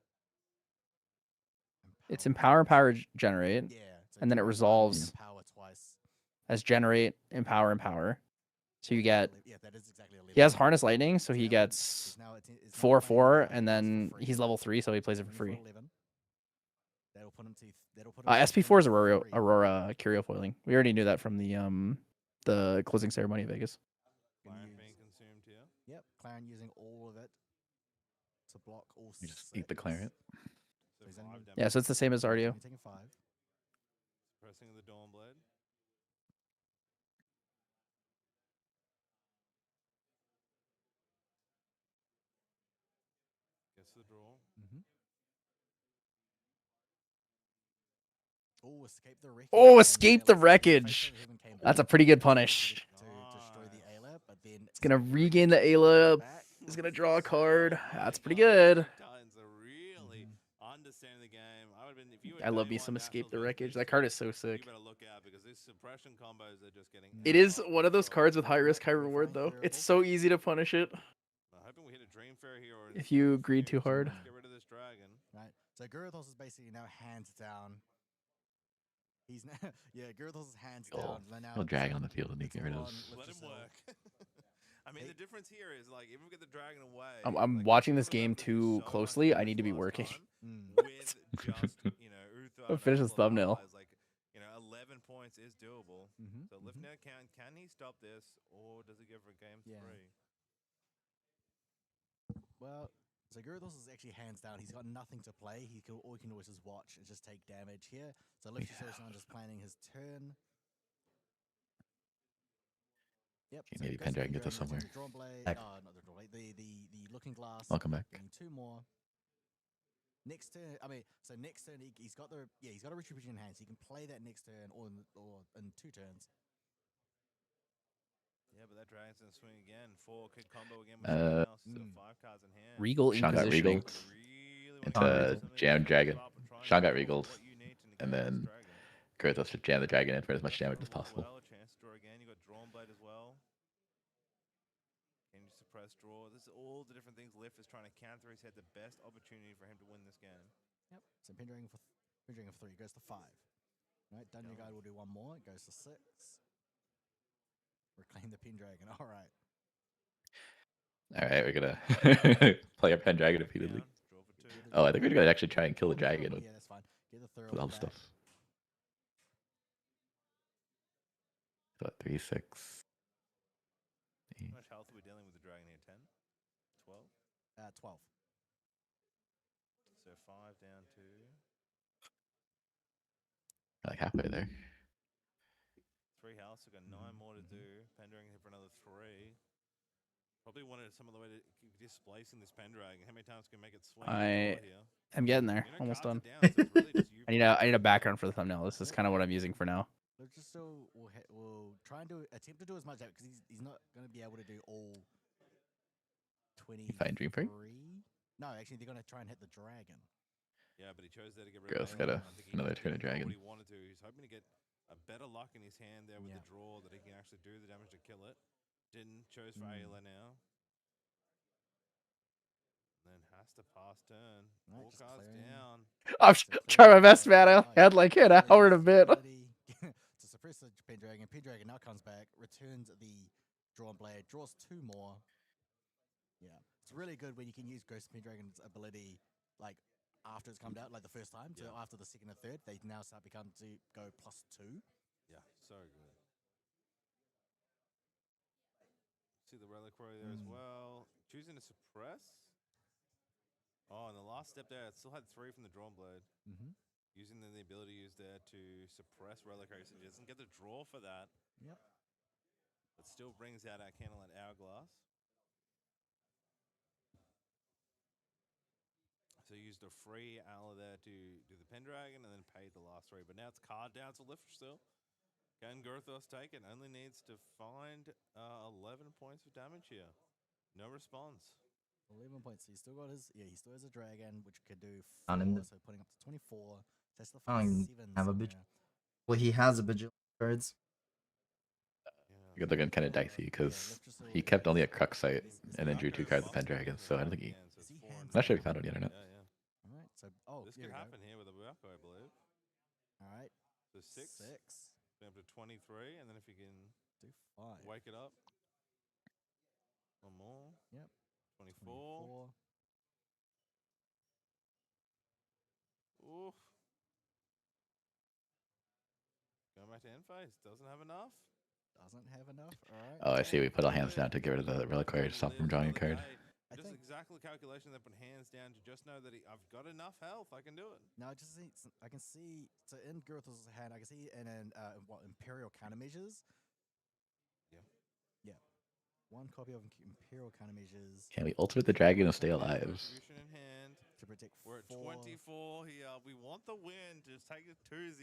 It's empower, generate. Yeah. And then it resolves Empower twice. as generate, empower. So you get. Yeah, that is exactly a He has Harness Lightning, so he gets 4/4, and then he's level 3, so he plays it for free. That'll put him to. SP4 is Aurora Curio foiling. We already knew that from the closing ceremony of Vegas. Claret being consumed here. Yep, Claret using all of it to block all. You just eat the Claret. So 5 damage. Yeah, so it's the same as Ardio. Taking 5. Pressing the Dawnblade. Gets the draw. Oh, escape the wreckage. Oh, escape the wreckage. That's a pretty good punish. To destroy the Ayla, but then It's gonna regain the Ayla. He's gonna draw a card. That's pretty good. Titans are really understanding the game. I love me some escape the wreckage. That card is so sick. You better look out because these suppression combos are just getting. It is one of those cards with high risk, high reward, though. It's so easy to punish it I'm hoping we hit a Dream Fairy here. Or if you greed too hard. Get rid of this dragon. Right. So Guruthos is basically now hands down. He's now, yeah, Girthle's hands You'll, down. Now you'll drag on the field and you it's get rid full of. on Let him work. I mean, the difference here is like if we get the dragon away. I'm watching this game too closely. I need to be working. With just Uther I'll and a finish this couple of thumbnail. allies, like 11 points is doable. So lift now can he stop this, or does he go for game 3? Well, so Gyarados is actually hands down. He's got nothing to play. All he can do is just watch and just take damage here. So Lucius just planning his turn. Yep. Okay, So maybe goes Pendragon gets us Pendragon, somewhere. returns the Drawn Blade. Heck. Not the Drawn Blade. The Looking Glass. Welcome back. Getting 2 more. Next turn, so next turn he's got the Retribution in hand. So he can play that next turn or in 2 turns. Yeah, but that dragon's gonna swing again. 4 could combo again with something else. Instead of 5 cards in hand. Regal Sean got Inquisition. regaled into Jam Dragon. Sean got regaled, and then Girthos should jam the dragon in for as much damage as possible. Well, a chance to draw again. You got Drawn Blade as well. Can you suppress draw? This is all the different things Lift is trying to counter. He's had the best opportunity for him to win this game. Yep. So Pendragon for 3 goes to 5. Right. Dungeon Guide will do 1 more. It goes to 6. Reclaim the Pendragon. All right. All right, we're gonna play our Pendragon repeatedly. Oh, I think we're gonna actually try and kill the dragon with, that's fine. Get the with all the stuff. So 3, 6. How much health are we dealing with the dragon here? 10? 12? 12. So 5 down to... Like halfway there. 3 health, so we've got 9 more to do. Pendragon hit for another 3. Probably wanted some other way to keep displacing this Pendragon. How many times can we make it swing? I'm getting there. Almost done. I need a background for the thumbnail. This is kind of what I'm using for now. So we'll try and attempt to do as much damage because he's not going to be able to do all 20. Find Dream Frame? No, actually they're going to try and hit the dragon. Yeah, but he chose there to get rid Girl's of got another turn turn of dragon. What he wanted to. He's hoping to get a better luck in his hand there with the draw that he can actually do the damage to kill it. Didn't. Chose for Ayla now. Then has to pass turn. All cards down. I'm trying my best, man. I had like an hour and a bit. To suppress the Pendragon. Pendragon now comes back, returns the Drawn Blade, draws 2 more. Yeah, it's really good when you can use Ghost Pendragon's ability like after it's come out, like the first time. So after the second and third, they now start to go +2. Yeah, so good. See the Reliquary there as well. Choosing to suppress. Oh, and the last step there, it still had 3 from the Drawn Blade. Using the ability used there to suppress Reliquary, so he doesn't get the draw for that. Yep. But still brings out our Candlelight Hourglass. So you used a free Ala there to do the Pendragon and then paid the last 3. But now it's card down to Lift still. Can Girthos take it? Only needs to find 11 points of damage here. No response. 11 points. So he still got his. Yeah, he still has a dragon, which could do 4. On him. So putting up to 24. That's the I don't 7. have a well, he has a bajillion cards. You're looking kind of dicey because he kept only a Crux Sight and then drew 2 cards of Pendragon. So I don't think he. I'm not sure if he found one yet or not. All right. So this could happen here with a Buako, I believe. All right. So 6. Up to 23, and then if you can do 5, wake it up. 1 more. Yep. 24. Oof. Going back to end phase. Doesn't have enough. Doesn't have enough. All right. Oh, I see. We put our hands down to get rid of the Reliquary to stop him drawing a card. Just exactly the calculation that put hands down to just know that I've got enough health. I can do it. No, I just see. I can see. So in Girthle's hand, I can see in Imperial Countermeasures. Yeah. Yeah. 1 copy of Imperial Countermeasures. Can we ultimate the dragon and stay alive? In hand. To protect. We're at 24 here. We want the win to take it 2-0.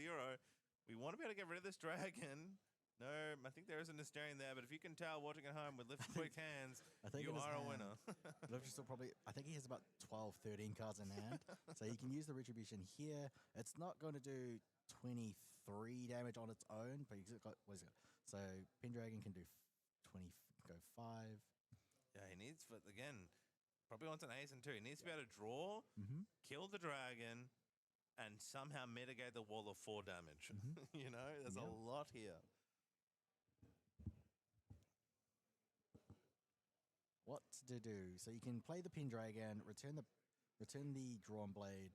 We want to be able to get rid of this dragon. No, I think there is an Asterian there, but if you can tell watching at home with Lift's quick hands, you are a winner. Lift's still probably, I think he has about 12, 13 cards in hand. So he can use the Retribution here. It's not going to do 23 damage on its own, but he's got, what is it? So Pendragon can do 20, go 5. Yeah, he needs, but again, probably wants an ace and 2. He needs to be able to draw, kill the dragon, and somehow mitigate the wall of 4 damage. You know, there's a lot here. What to do? So you can play the Pendragon, return the Drawn Blade.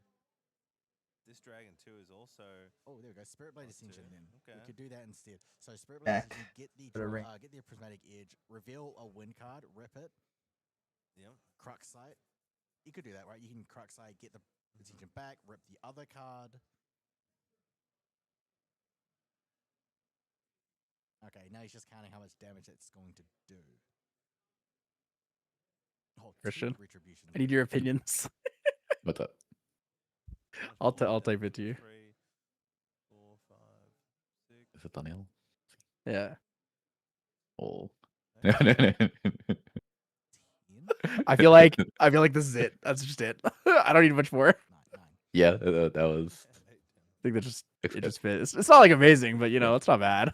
This dragon too is also. Oh, there we go. Spirit Blade Ascension. Then Okay. we could do that instead. So Spirit Blade Back. Ascension, get the Put a ring. get the Prismatic Edge, reveal a win card, rip it. Yep. Crux Sight. You could do that, right? You can Crux Sight, get the Ascension back, rip the other card. Okay, now he's just counting how much damage it's going to do. Oh, Christian, Retribution. I need your opinions. What's up? I'll type it to you. 3, 4, 5, 6. Is it thumbnail? Yeah. Oh. I feel like this is it. That's just it. I don't need much more. Yeah, that was. I think that it just fits. It's not like amazing, but you know, it's not bad.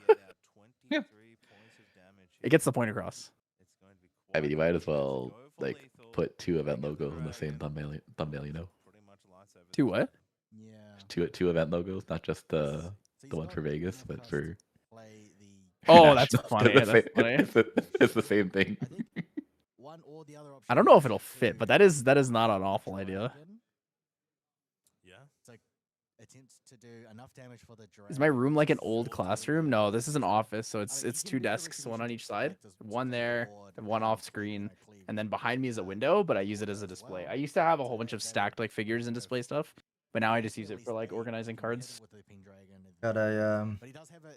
Yeah. It gets the point across. I mean, you might as well like put 2 event logos in the same thumbnail. You know. 2 what? Yeah. Two event logos, not just the one for Vegas, but for. Oh, that's nationals. funny. They're the That's same- funny. It's the same thing. One or the other option. I don't know if it'll fit, but that is not an awful idea. Yeah. It's like attempt to do enough damage for the dragon. Is my room like an old classroom? No, this is an office, so it's 2 desks, one on each side, one there, and one off screen, and then behind me is a window, but I use it as a display. I used to have a whole bunch of stacked like figures and display stuff, but now I just use it for like organizing cards. Got a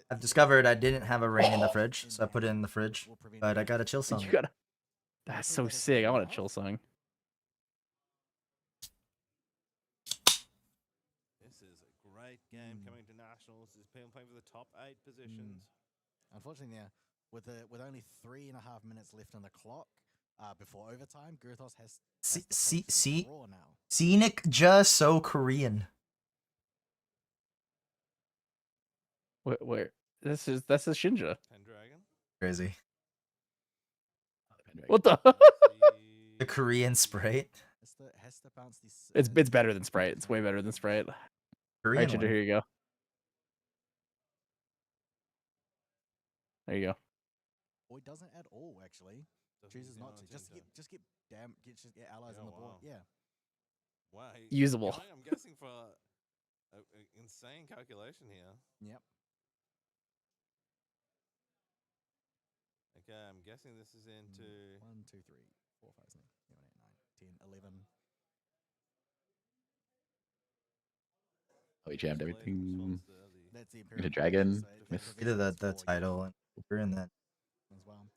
I've discovered I didn't have a ring in the fridge, so I put it in the fridge. But I got a chill song. You gotta. That's so sick. I want a chill song. This is a great game coming to nationals. There's people playing for the top 8 positions. Unfortunately, yeah, with only 3.5 minutes left on the clock before overtime, Girthos has See, draw now. Scenic just so Korean. Where? That's a Shinja. Pendragon. Crazy. What the? The Korean Sprite. Has to bounce this. It's better than Sprite. It's way better than Sprite. Korean Alright, Shinja, one. here you go. There you go. Or he doesn't at all, actually. Chooses not to. Just get allies on the board. Wow. Yeah. Wow. Usable. Going, I'm guessing for an insane calculation here. Yep. Okay, I'm guessing this is into 1, 2, 3, 4, 5, 6, 7, 8, 9, 10, 11. Oh, he jammed everything. That's the The dragon. Either the title and we're in that. As well.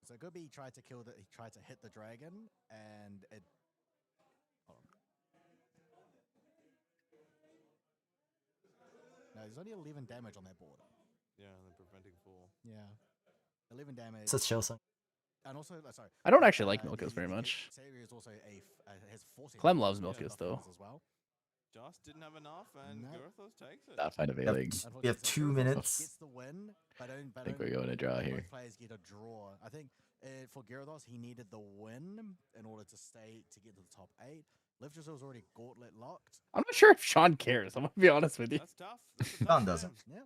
So Gobi tried to kill he tried to hit the dragon, and it. Hold on. No, there's only 11 damage on that board. yeah, and then preventing 4. Yeah, 11 damage. It's a chill song. And also, sorry. I don't actually like Milkos very much. Savior is also has 14. Clem loves Milkos though. As well. Joss didn't have enough, and Girthos takes it. Not fine availing. We have 2 minutes. Gets the win, but I think we're going to draw here. Both players get a draw. I think for Gyarados, he needed the win in order to get to the top 8. Liftus was already gauntlet locked. I'm not sure if Sean cares. I'm gonna be honest with you. That's tough. That's a tough Sean game. doesn't. Yeah.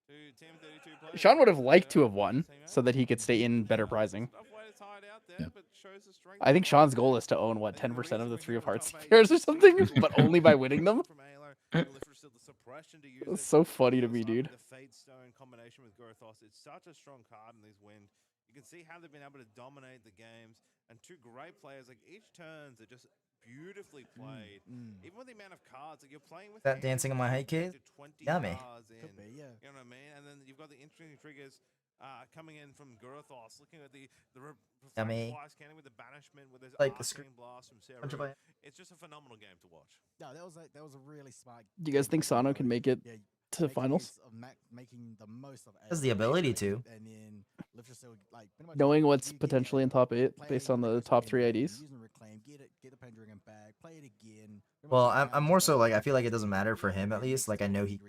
Two TM32 players. Sean would have liked to have won so that he could stay in better pricing. Tough way to tie it out there, Yeah. but shows the strength I think of Sean's goal is to own what 10% of the 3 of Hearts pairs or something, but only by winning them. from Halo. Liftus still the suppression to use That's it. so funny to me, Plus, dude. The Fate Stone combination with Girthos, it's such a strong card in these wins. You can see how they've been able to dominate the games, and 2 great players. Like each turns are just beautifully played. Even with the amount of cards that you're playing with. That hands dancing in my height cave? 20 Yummy. cards in, Could be, yeah. You know what I mean? And then you've got the interesting triggers coming in from Girthos, looking at the Yummy. twice cannon with the banishment, with his Like a arcane blast from Sarah. bunch of it. It's just a phenomenal game to watch. No, that was a really smart. Do you guys think Sano can make it Yeah, to finals? Making the most of. Has the ability to. And then Liftus still like pretty much Knowing what's you get potentially in top 8 play based it, on the Liftus top again, 3 IDs. Use and reclaim, get the Pendragon back, play it again. pretty Well, much I'm more so like I feel like it doesn't matter for him at least. Like I know he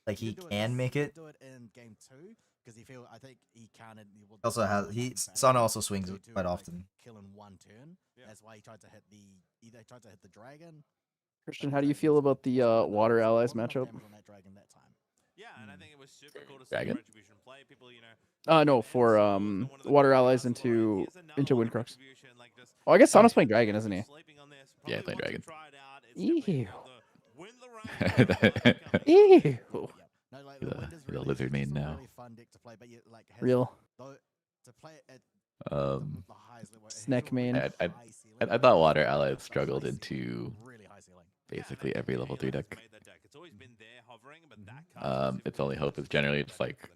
like he can make it. Do it in game 2 because I think he counted. Also has Sana also swings quite often. Kill in 1 turn. Yeah. That's why he tried to hit the dragon. Christian, how do you feel about the Water Allies matchup? Yeah, and I think it was super cool to see Dragon? Retribution play. People, you know. No, for Water Allies into Windcrux. Oh, I guess Sono's playing Dragon, isn't he? Yeah, I play Dragon. Ew. Ew. No, like The- the wind is the really lizard main it's a now. really fun deck to play, but yet like has Real. to play it at Um, the highest level. It has Snack a really main. I, high ceiling. I thought Water Allies struggled into Really high ceiling. basically every level 3 deck. It's always been there hovering, but that Its only hope is generally just like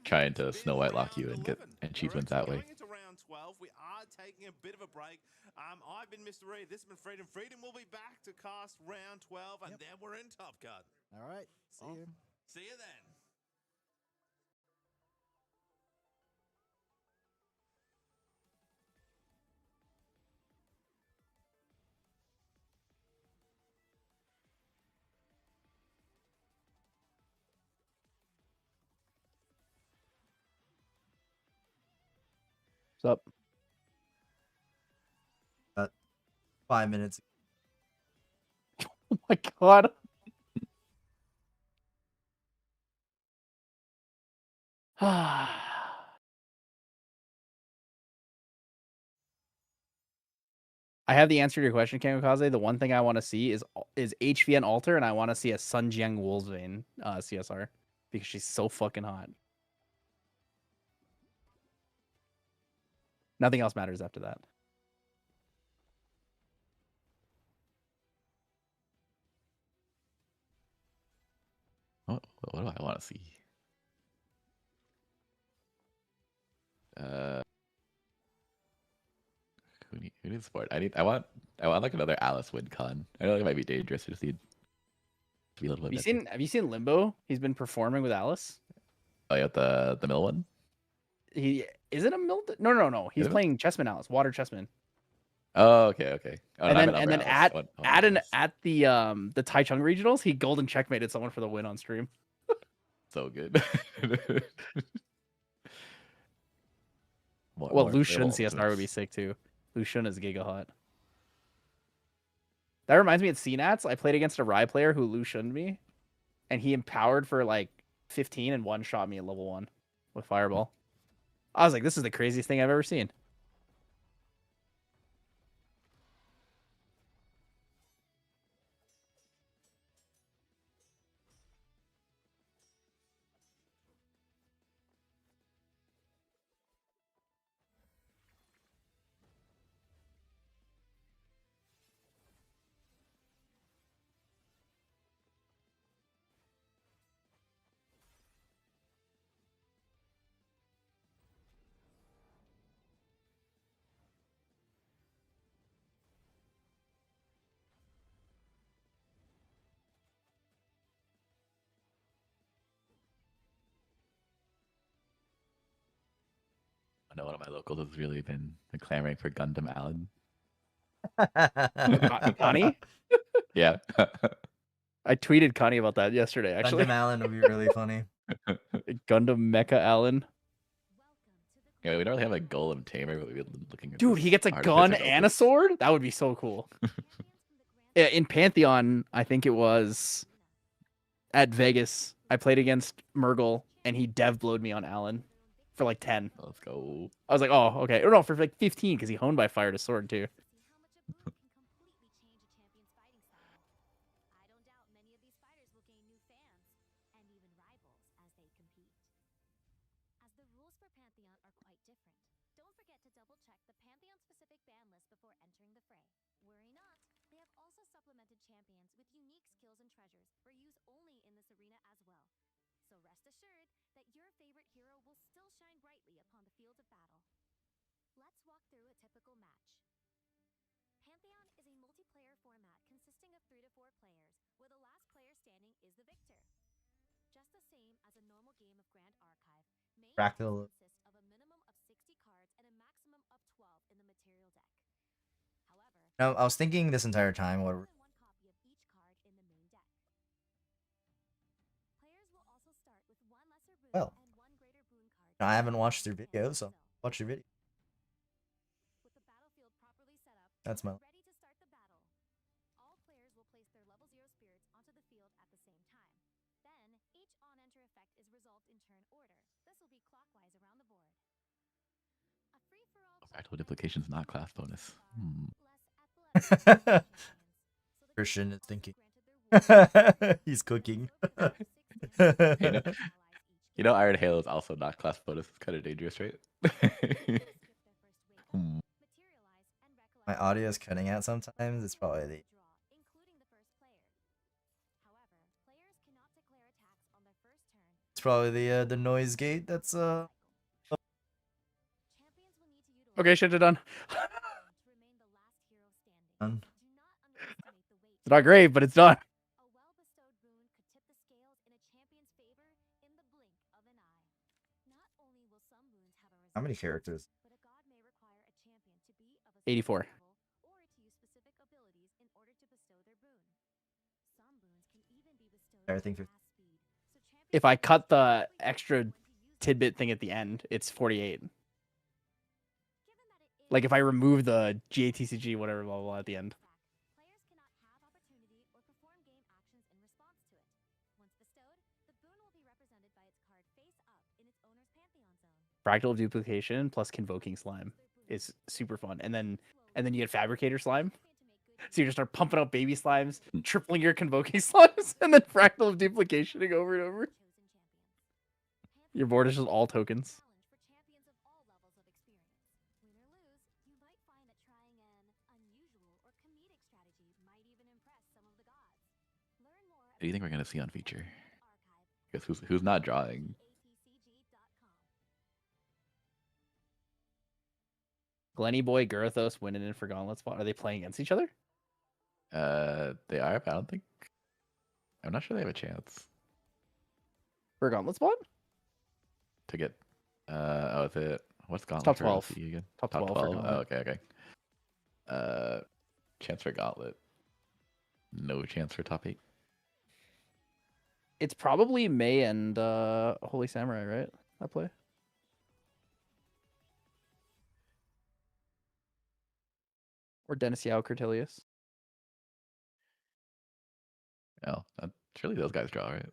trying to Snow White lock you and get achievements that way. Going into round 12, we are taking a bit of a break. I've been Mr. Reed. This has been Freedom. Freedom will be back to cast round 12, and then we're in Top Cut. All right. See you. See you then. What's up? 5 minutes. Oh my god. I have the answer to your question, Kamikaze. The one thing I want to see is HVN Alter, and I want to see a Sunjiang Wolfsbane CSR because she's so fucking hot. Nothing else matters after that. What do I want to see? Who needs support? I want like another Alice WinCon. I know it might be dangerous. I just need to be a little bit. Have you seen Limbo? He's been performing with Alice. Oh yeah, the mill one. He is it a mill? No. He's Is it? playing Chessman Alice, Water Chessman. Oh, okay. Oh, And no, I then meant Umber at Alice. at the Taichung regionals, he golden checkmated someone for the win on stream. So good. Well, Lucian CSR would be sick too. Lucian is giga hot. That reminds me of CNATs. I played against a Rye player who Lucianed me, and he empowered for like 15 and one shot me at level 1 with Fireball. I was like, this is the craziest thing I've ever seen. I know one of my locals has really been clamoring for Gundam Allen. Connie? Yeah. I tweeted Connie about that yesterday, actually. Gundam Allen would be really funny. Gundam Mecha Allen. Yeah, we don't really have a golem tamer, but we've been looking at Dude, this he gets a gun artificial and a sword? That would be so cool. Yeah, in Pantheon, I think it was at Vegas, I played against Murgle, and he dev blowed me on Allen for like 10. Let's go. I was like, oh, okay. Or no, for like 15, because he honed by fire to sword, too. Fractal. No, I was thinking this entire time what well. I haven't watched your video, so watch your video. That's my field at the same time. Then, each on-enter effect is resolved in turn order. This will be clockwise around the board. A free-for-all Fractal duplication's not class bonus. Christian is thinking. He's cooking. You know, Iron Halo is also not class bonus. It's kind of dangerous, right? My audio is cutting out sometimes. It's probably the. It's probably the noise gate. That's Okay, Shinja done. Done. It's not great, but it's done. How many characters? 84. Everything. If I cut the extra tidbit thing at the end, it's 48. Like if I remove the GATCG, whatever, blah, blah, blah, at the end. Fractal duplication plus convoking slime is super fun, and then you get fabricator slime. So you just start pumping out baby slimes, tripling your convoking slimes, and then fractal duplicationing over and over. Your board is just all tokens. What do you think we're gonna see on feature? Because who's not drawing? Glenny Boy, Gurathos, winning in for Gauntlet spot. Are they playing against each other? They are, but I don't think. I'm not sure they have a chance For a Gauntlet spot? to get. Oh, is it? What's Gauntlet? Top for 12. OCE again? Top 12 for Oh, Gauntlet. okay. Chance for Gauntlet. No chance for top 8. It's probably May and Holy Samurai, right? That play. Or Dennis Yao Cortelius. Oh, surely those guys draw, right?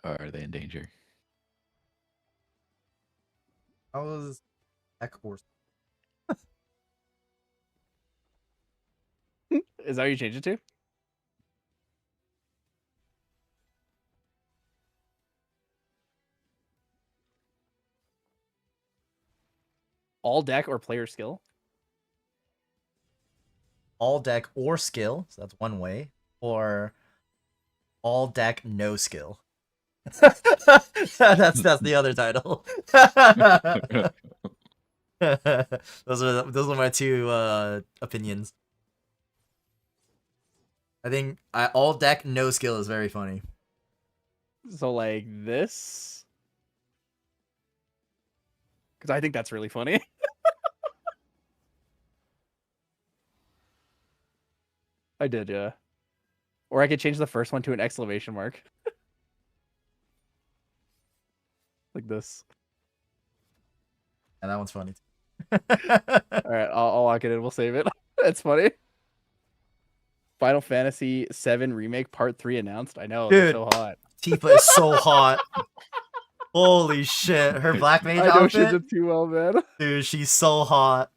Or are they in danger? How was that course? Is that what you changed it to? All deck or player skill? All deck or skill, so that's one way. Or all deck, no skill. that's the other title. those are my two opinions. I think all deck, no skill is very funny. So like this? Because I think that's really funny. I did, yeah. Or I could change the first one to an exclamation mark. Like this. And that one's funny. Alright, I'll lock it in. We'll save it. That's funny. Final Fantasy VII Remake Part 3 announced. I know, they're Dude, so hot. Tifa is so hot. Holy shit. Her Black Mage I know outfit. Shinja too well, man. Dude, she's so hot.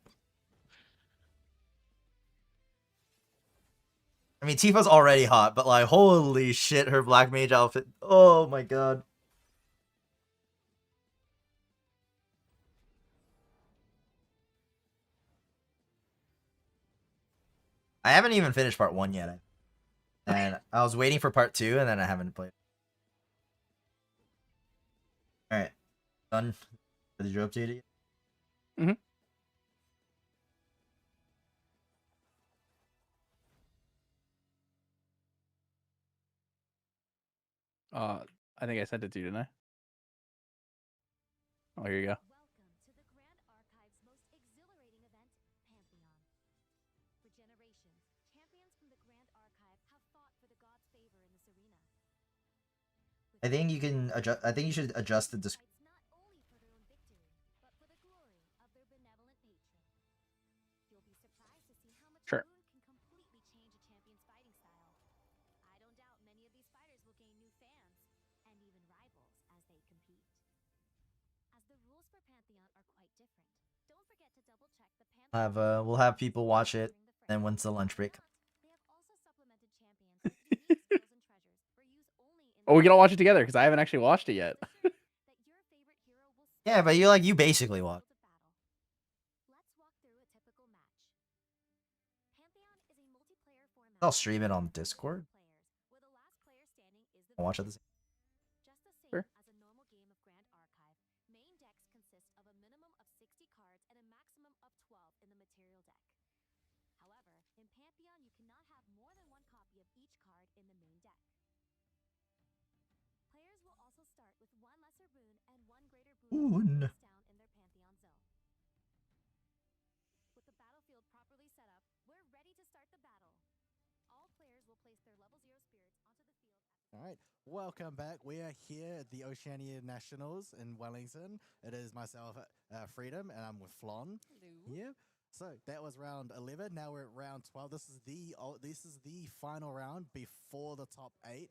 I mean, Tifa's already hot, but like, holy shit, her Black Mage outfit. Oh my god. I haven't even finished part 1 yet. And I was waiting for part 2, and then I haven't played. Alright. Done. Did you update it? Mm-hmm. I think I sent it to you, didn't I? Oh, here you go. I think you can adjust. I think you should adjust the description. We'll have people watch it. Then when's the lunch break? Oh, we can all watch it together because I haven't actually watched it yet. Yeah, but you basically watch. I'll stream it on Discord. I'll watch it the same. Sure. Boon. All right, welcome back. We are here at the Oceania Nationals in Wellington. It is myself, Freedom, and I'm with Flon. Yeah. So that was round 11. Now we're at round 12. This is the final round before the top 8.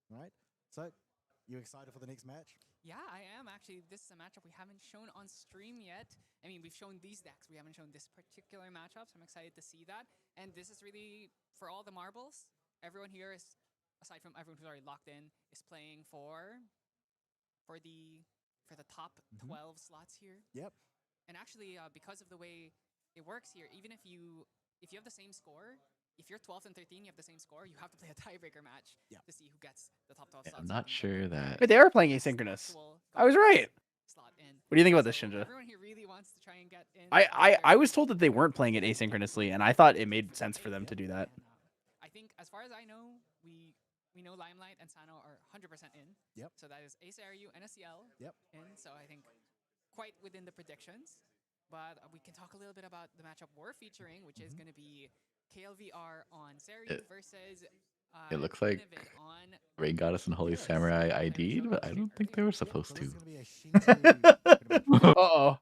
Right. So, you excited for the next match? Yeah, I am actually. This is a matchup we haven't shown on stream yet. I mean, we've shown these decks. We haven't shown this particular matchup, so I'm excited to see that. And this is really for all the marbles. Everyone here is, aside from everyone who's already locked in, is playing for the top 12 slots here. Yep. And actually, because of the way it works here, even if you have the same score, if you're 12th and 13, you have the same score, you have to play a tiebreaker match to see who gets the top 12 slots. I'm not sure that. Wait, they are playing asynchronous. I was right. What do you think about this, Shinja? Everyone here really wants to try and get in. I was told that they weren't playing it asynchronously, and I thought it made sense for them to do that. I think, as far as I know, we know Limelight and Sano are 100% in. Yep. So that is ACRU and SEL Yep. in. So I think quite within the predictions. But we can talk a little bit about the matchup we're featuring, which is going to be KLVR on Seru versus. It looks like Rain Goddess and Holy Samurai ID'd, but I don't think they were supposed to. Uh-oh.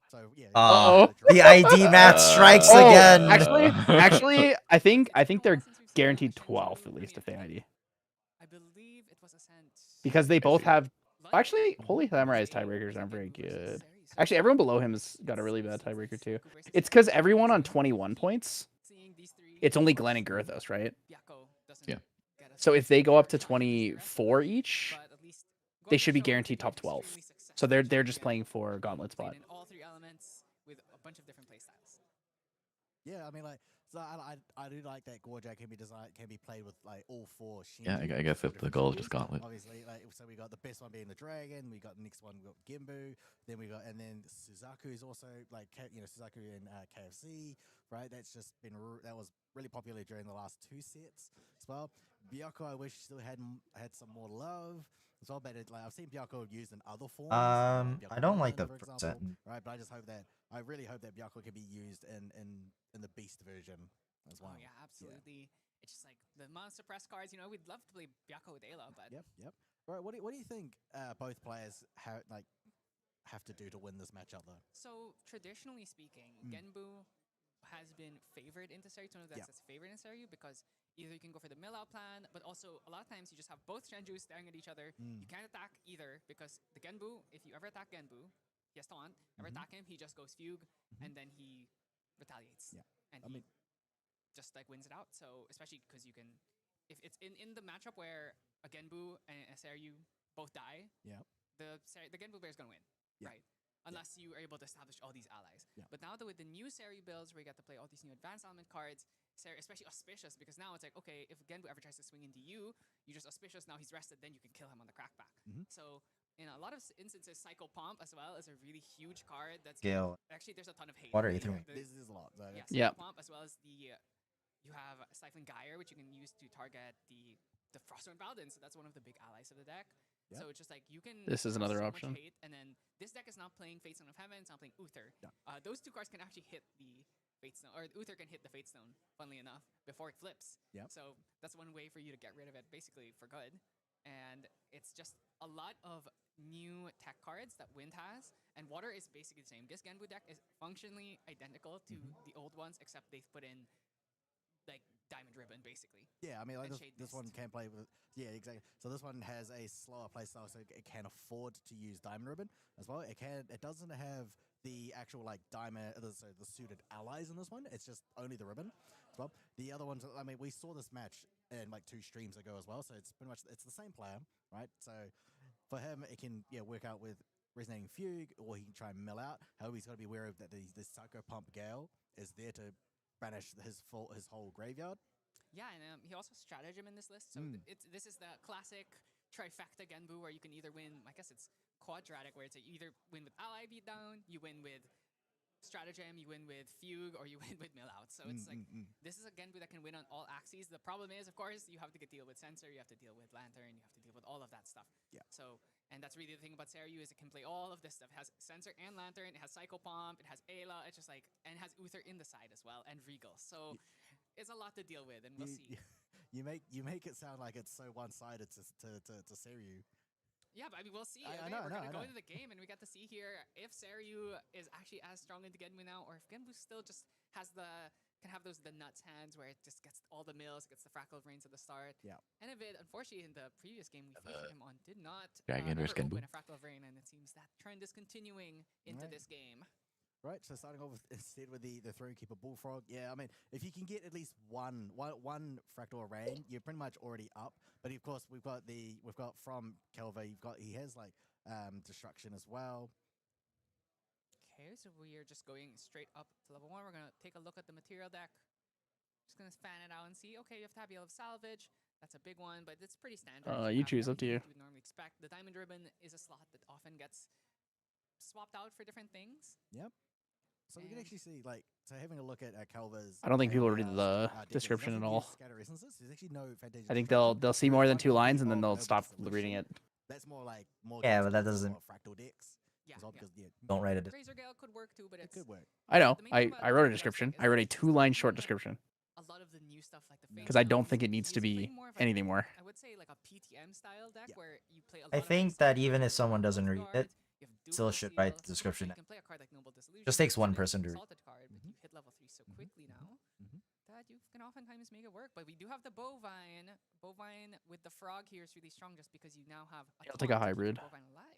The ID match strikes again. Actually, I think they're guaranteed 12th at least if they ID. I believe it was Ascent. Because they both have. Actually, Holy Samurai's tiebreakers aren't very good. Actually, everyone below him has got a really bad tiebreaker too. It's because everyone on 21 points. It's only Glenn and Girthos, right? Yeah. So if they go up to 24 each, they should be guaranteed top 12. So they're just playing for Gauntlet spot. In all 3 elements with a bunch of different playstyles. Yeah, I mean, like, so I do like that Gorjak can be played with like all 4. Yeah, I guess if the goal is just Gauntlet. Obviously, like, so we got the best one being the Dragon. We got the next one, we got Gimbu. Then Suzaku is also like, Suzaku in KFC, right? That's just been that was really popular during the last 2 sets as well. Byakko, I wish still had some more love. As well, but I've seen Byakko used in other forms. I don't like the set. Right, but I really hope that Byakko can be used in the Beast version as well. Oh yeah, absolutely. It's just like the monster press cards. We'd love to play Byakko with Ayla, but Yep. Right, what do you think both players have to do to win this matchup though? So traditionally speaking, Genbu has been favored into Seru. It's one of the decks that's favored in Seru because either you can go for the mill out plan, but also a lot of times you just have both Shenjus staring at each other. You can't attack either because the Genbu, if you ever attack Genbu, yes, taunt, ever attack him, he just goes fugue and then he retaliates. Yeah. And he just like wins it out. So especially because you can, if it's in the matchup where a Genbu and a Seru both die, the Genbu player is gonna win, right? Unless you are able to establish all these allies. But now with the new Seru builds where you get to play all these new advanced element cards, Seru, especially Auspicious, because now it's like, okay, if Genbu ever tries to swing into you just Auspicious, now he's rested, then you can kill him on the crackback. So in a lot of instances, Psycho Pomp as well is a really huge card that's actually there's a ton of hate. What are you doing? This is a lot. Psycho Pomp as well as you have Stifling Gyre, which you can use to target the Frostborn Paladin, so that's one of the big allies of the deck. So it's just like you can. This is another so option. Much hate, and then this deck is not playing Fatestone of Heaven. It's not playing Uther. Those 2 cards can actually hit the Fatestone, or Uther can hit the Fatestone. Funnily enough, before it flips. So that's one way for you to get rid of it, basically for good. And it's just a lot of new tech cards that Wind has, and Water is basically the same. This Genbu deck is functionally identical to the old ones, except they've put in like Diamond Ribbon, basically. Yeah, I mean, like this one can play with. Yeah, exactly. So this one has a slower playstyle, so it can afford to use Diamond Ribbon as well. It doesn't have the actual like diamond, the suited allies in this one. It's just only the ribbon as well. The other ones, I mean, we saw this match in like 2 streams ago as well, so it's pretty much it's the same player, right? So for him, it can work out with Resonating Fugue, or he can try and mill out. However, he's got to be aware of that the Psycho Pump Gale is there to banish his whole graveyard. Yeah, and he also stratagem in this list. So this is the classic trifecta Genbu where you can either win, I guess it's quadratic, where it's you either win with ally beatdown, you win with stratagem, you win with fugue, or you win with mill out. So it's like this is a Genbu that can win on all axes. The problem is, of course, you have to deal with Sensor, you have to deal with Lantern, you have to deal with all of that stuff. Yeah. So, and that's really the thing about Seiryu is it can play all of this stuff. It has Sensor and Lantern, it has Psycho Pump, it has Ayla, it's just like, and it has Uther in the side as well, and Regal. So it's a lot to deal with, and we'll see. You make it sound like it's so one-sided to Seiryu. Yeah, but I mean, we'll see. I Okay, know, we're I going to know. go into the game, and we get to see here if Seiryu is actually as strong into Genbu now, or if Genbu still just has can have the nuts hands where it just gets all the mills, gets the Fractal Brains at the start. Yeah. And if it, unfortunately, in the previous game we featured him on, did not Dragon ever versus Genbu. open a Fractal Brain, and it seems that trend is continuing into this game. Right, so starting off instead with the Throne Keeper Bullfrog. Yeah, I mean, if you can get at least one Fractal Rain, you're pretty much already up. But of course, we've got from Kelva, he has like Destruction as well. Okay, so we are just going straight up to level 1. We're gonna take a look at the material deck. Just gonna fan it out and see. Okay, you have Tabby of Salvage. That's a big one, but it's pretty standard. You choose, up to you. You would normally expect. The Diamond Ribbon is a slot that often gets swapped out for different things. Yep. So we can actually see, like, so having a look at Kelva's. I don't think people read the description at all. There's actually no Fantasia. I think they'll see more than 2 lines and then they'll stop reading it. That's more like Yeah, but that doesn't. Fractal decks. Yeah, well, because, Don't write it. Razor Gale could work too, but it could work. I know. I wrote a description. I wrote a 2-line short description. A lot of the new stuff, like the because I don't think it needs to be anything more. I would say like a PTM style deck where you play a lot I think that even if someone doesn't read it, still should write the description. You can play a card like Noble Disillusion. Just takes one person to read. Salted card, but you hit level 3 so quickly now that you can oftentimes make it work. But we do have the Bovine. Bovine with the frog here is really strong just because you now have I'll take a hybrid. Bovine alive.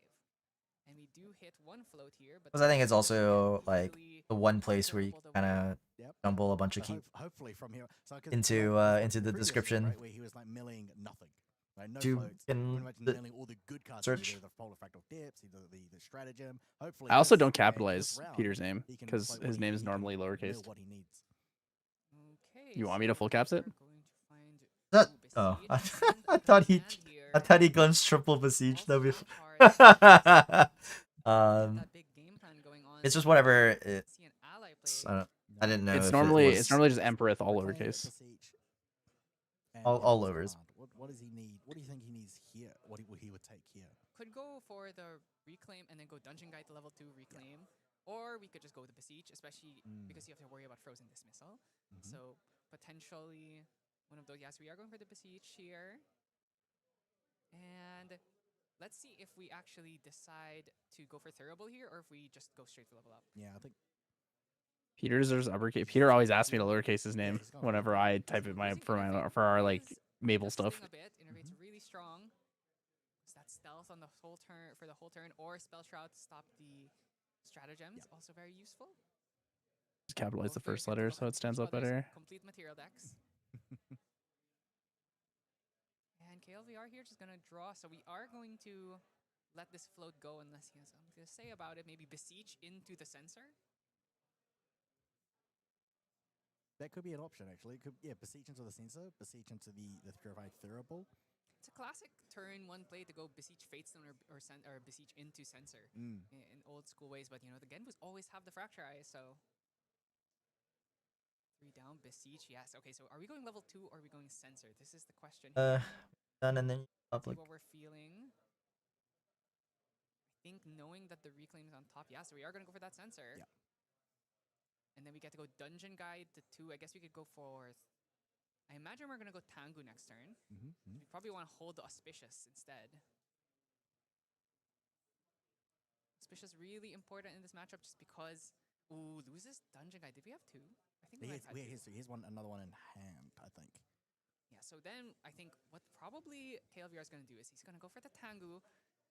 And we do hit one float here, but Because I think it's also like the one place where you kind of jumble a bunch of keys hopefully from here into the description. Where he was like milling nothing. Right, no To floats, in pretty much the milling all the good cards. search. The Polar Fractal Depths, the stratagem. Hopefully, I also this don't round, capitalize this round, Peter's name he can because play what his he- name he is can normally mill lowercase. what he needs. Okay, You want me to full caps it? That, oh, I thought he glimpsed triple besiege. That'd be. It's just whatever. I didn't know. It's if normally it was just Emperor all lowercase. all overs. What does he need? What do you think he needs here? What he would take here? Could go for the reclaim and then go Dungeon Guide to level 2 reclaim. Or we could just go with the Beseech, especially because you have to worry about Frozen Dismissal. So potentially one of those. Yes, we are going for the Beseech here. And let's see if we actually decide to go for Thurible here or if we just go straight for level up. Yeah, I think Peter deserves uppercase. Peter always asks me to lowercase his name whenever I type it for our like Mabel stuff. A bit, innervate's really strong. So that stealth on the whole turn for the whole turn, or Spell Shroud to stop the stratagems, also very useful. Just capitalize the first letter so it stands up better. Complete material decks. And KLVR here just gonna draw, so we are going to let this float go unless he has something to say about it. Maybe Beseech into the Censor. that could be an option actually. It could Beseech into the Censor, Beseech into the Purified Thurible. It's a classic turn 1 play to go Beseech Fatestone or Beseech into Censor in old school ways, but you know the Genbus always have the Fracture Eye, so 3 down Beseech. Yes. Okay. So are we going level 2 or are we going Censor? This is the question. Done and then See public. what we're feeling. I think knowing that the reclaim is on top, yeah. So we are gonna go for that Censor. Yeah. And then we get to go Dungeon Guide to 2. I guess we could go for. I imagine we're gonna go Tengu next turn. We probably want to hold the Auspicious instead. Auspicious really important in this matchup just because. Ooh, loses Dungeon Guide. Did we have 2? I think we might have had 2. Here's another one in hand, I think. Yeah, so then I think what probably KLVR is going to do is he's going to go for the Tengu.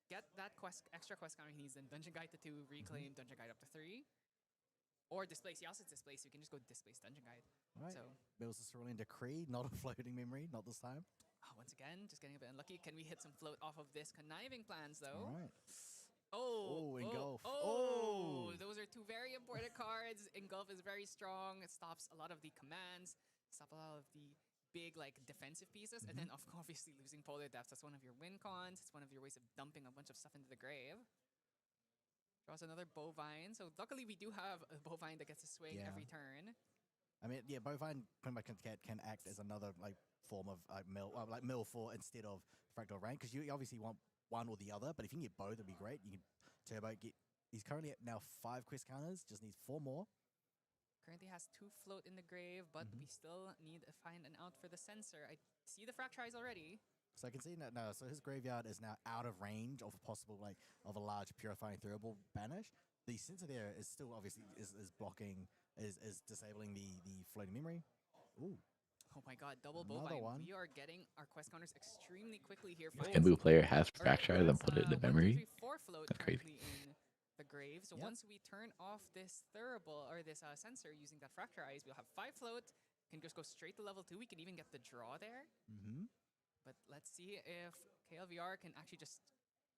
get that extra quest counter he needs, then Dungeon Guide to 2, reclaim, Dungeon Guide up to 3. Or Displace. He also has Displace, so you can just go Displace Dungeon Guide. Right. So, Builds a Cerulean Decree, not a floating memory, not this time. once again, just getting a bit unlucky. Can we hit some float off of this Conniving Plans, though? All right. Oh, Engulf. Those are two very important cards. Engulf is very strong. It stops a lot of the commands, stops a lot of the big like defensive pieces, and then obviously losing Polar Depths. That's one of your win cons. It's one of your ways of dumping a bunch of stuff into the grave. Draws another Bovine. So luckily we do have a Bovine that gets to swing every turn. I mean, yeah, Bovine pretty much can act as another like form of mill for instead of Fractal Rank, because you obviously want one or the other, but if you can get both, it'd be great. You can turbo get. He's currently at now 5 quest counters, just needs 4 more. Currently has 2 float in the grave, but we still need to find an out for the Censor. I see the Fracturize already. So I can see that no. So his graveyard is now out of range of a possible of a large Purifying Throwable banish. The Censor there is still obviously is blocking, is disabling the floating memory. Ooh. Oh my god, double Another Bovine. one. We are getting our quest counters extremely quickly here. Genbu player has Fracture and put it in memory. 4 float That's crazy. in the grave. So once we turn off this Thurible or this Censor using that Fracturize, we'll have 5 float. Can just go straight to level 2. We can even get the draw there. But let's see if KLVR can actually just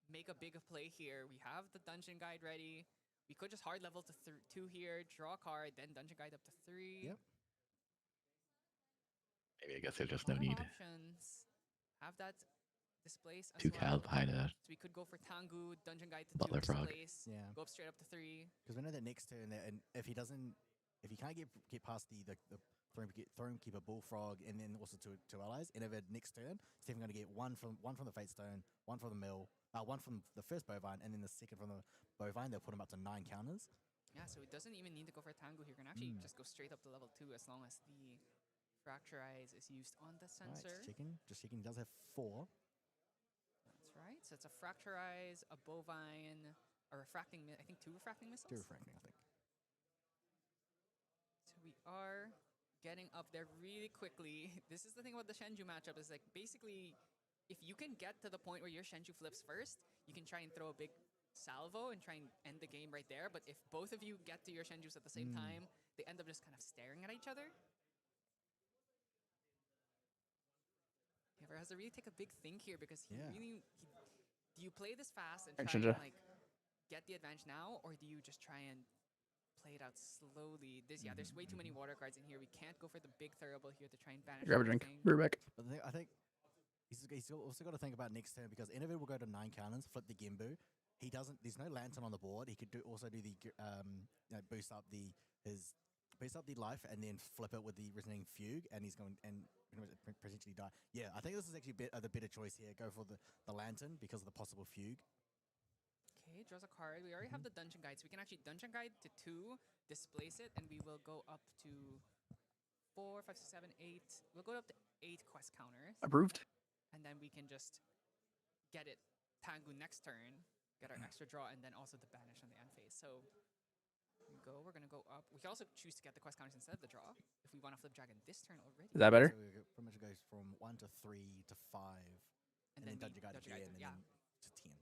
make a big play here. We have the Dungeon Guide ready. We could just hard level to 2 here, draw a card, then Dungeon Guide up to 3. Yep. Maybe I guess there's just no need. Options. Have that Displace as 2 well. cows behind it. So we could go for Tengu, Dungeon Guide to 2, Butler Frog. Displace, go up straight up to 3. Because we know that next turn, and if he can't get past the Thronekeeper Bullfrog, and then also 2 allies, and if next turn, Stephen going to get one from the Fate Stone, one from the mill, one from the first Bovine, and then the second from the Bovine. They'll put him up to 9 counters. Yeah, so it doesn't even need to go for Tengu here. You can actually just go straight up to level 2 as long as the Fracturize is used on the Censor. Right, just checking. He does have 4. That's right. So it's a Fracturize, a Bovine, a Refracting, I think 2 Refracting Missiles? 2 Refracting, I think. So we are getting up there really quickly. This is the thing about the Shenju matchup, is like basically if you can get to the point where your Shenju flips first, you can try and throw a big salvo and try and end the game right there. But if both of you get to your Shenjus at the same time, they end up just kind of staring at each other. He has to really take a big think here, because do you play this fast and try and like get the advantage now, or do you just try and play it out slowly? There's way too many water cards in here. We can't go for the big Thurible here to try and banish. Grab a drink. Be right back. But I think he's also got to think about next turn, because Innovid will go to 9 counters, flip the Genbu. He doesn't. There's no Lantern on the board. He could also do the boost up the life and then flip it with the Resonating Fugue, and he's going and potentially die. Yeah, I think this is actually the better choice here. Go for the Lantern because of the possible Fugue. Okay, draws a card. We already have the Dungeon Guide, so we can actually Dungeon Guide to 2, displace it, and we will go up to 4, 5, 6, 7, 8. We'll go up to 8 quest counters. Approved. And then we can just get it Tengu next turn, get our extra draw, and then also the banish on the end phase. So we're gonna go up. We can also choose to get the quest counters instead of the draw if we want to flip dragon this turn already. Is that better? So it pretty much goes from 1 to 3 to 5, and then Dungeon Guide again, and then to 10.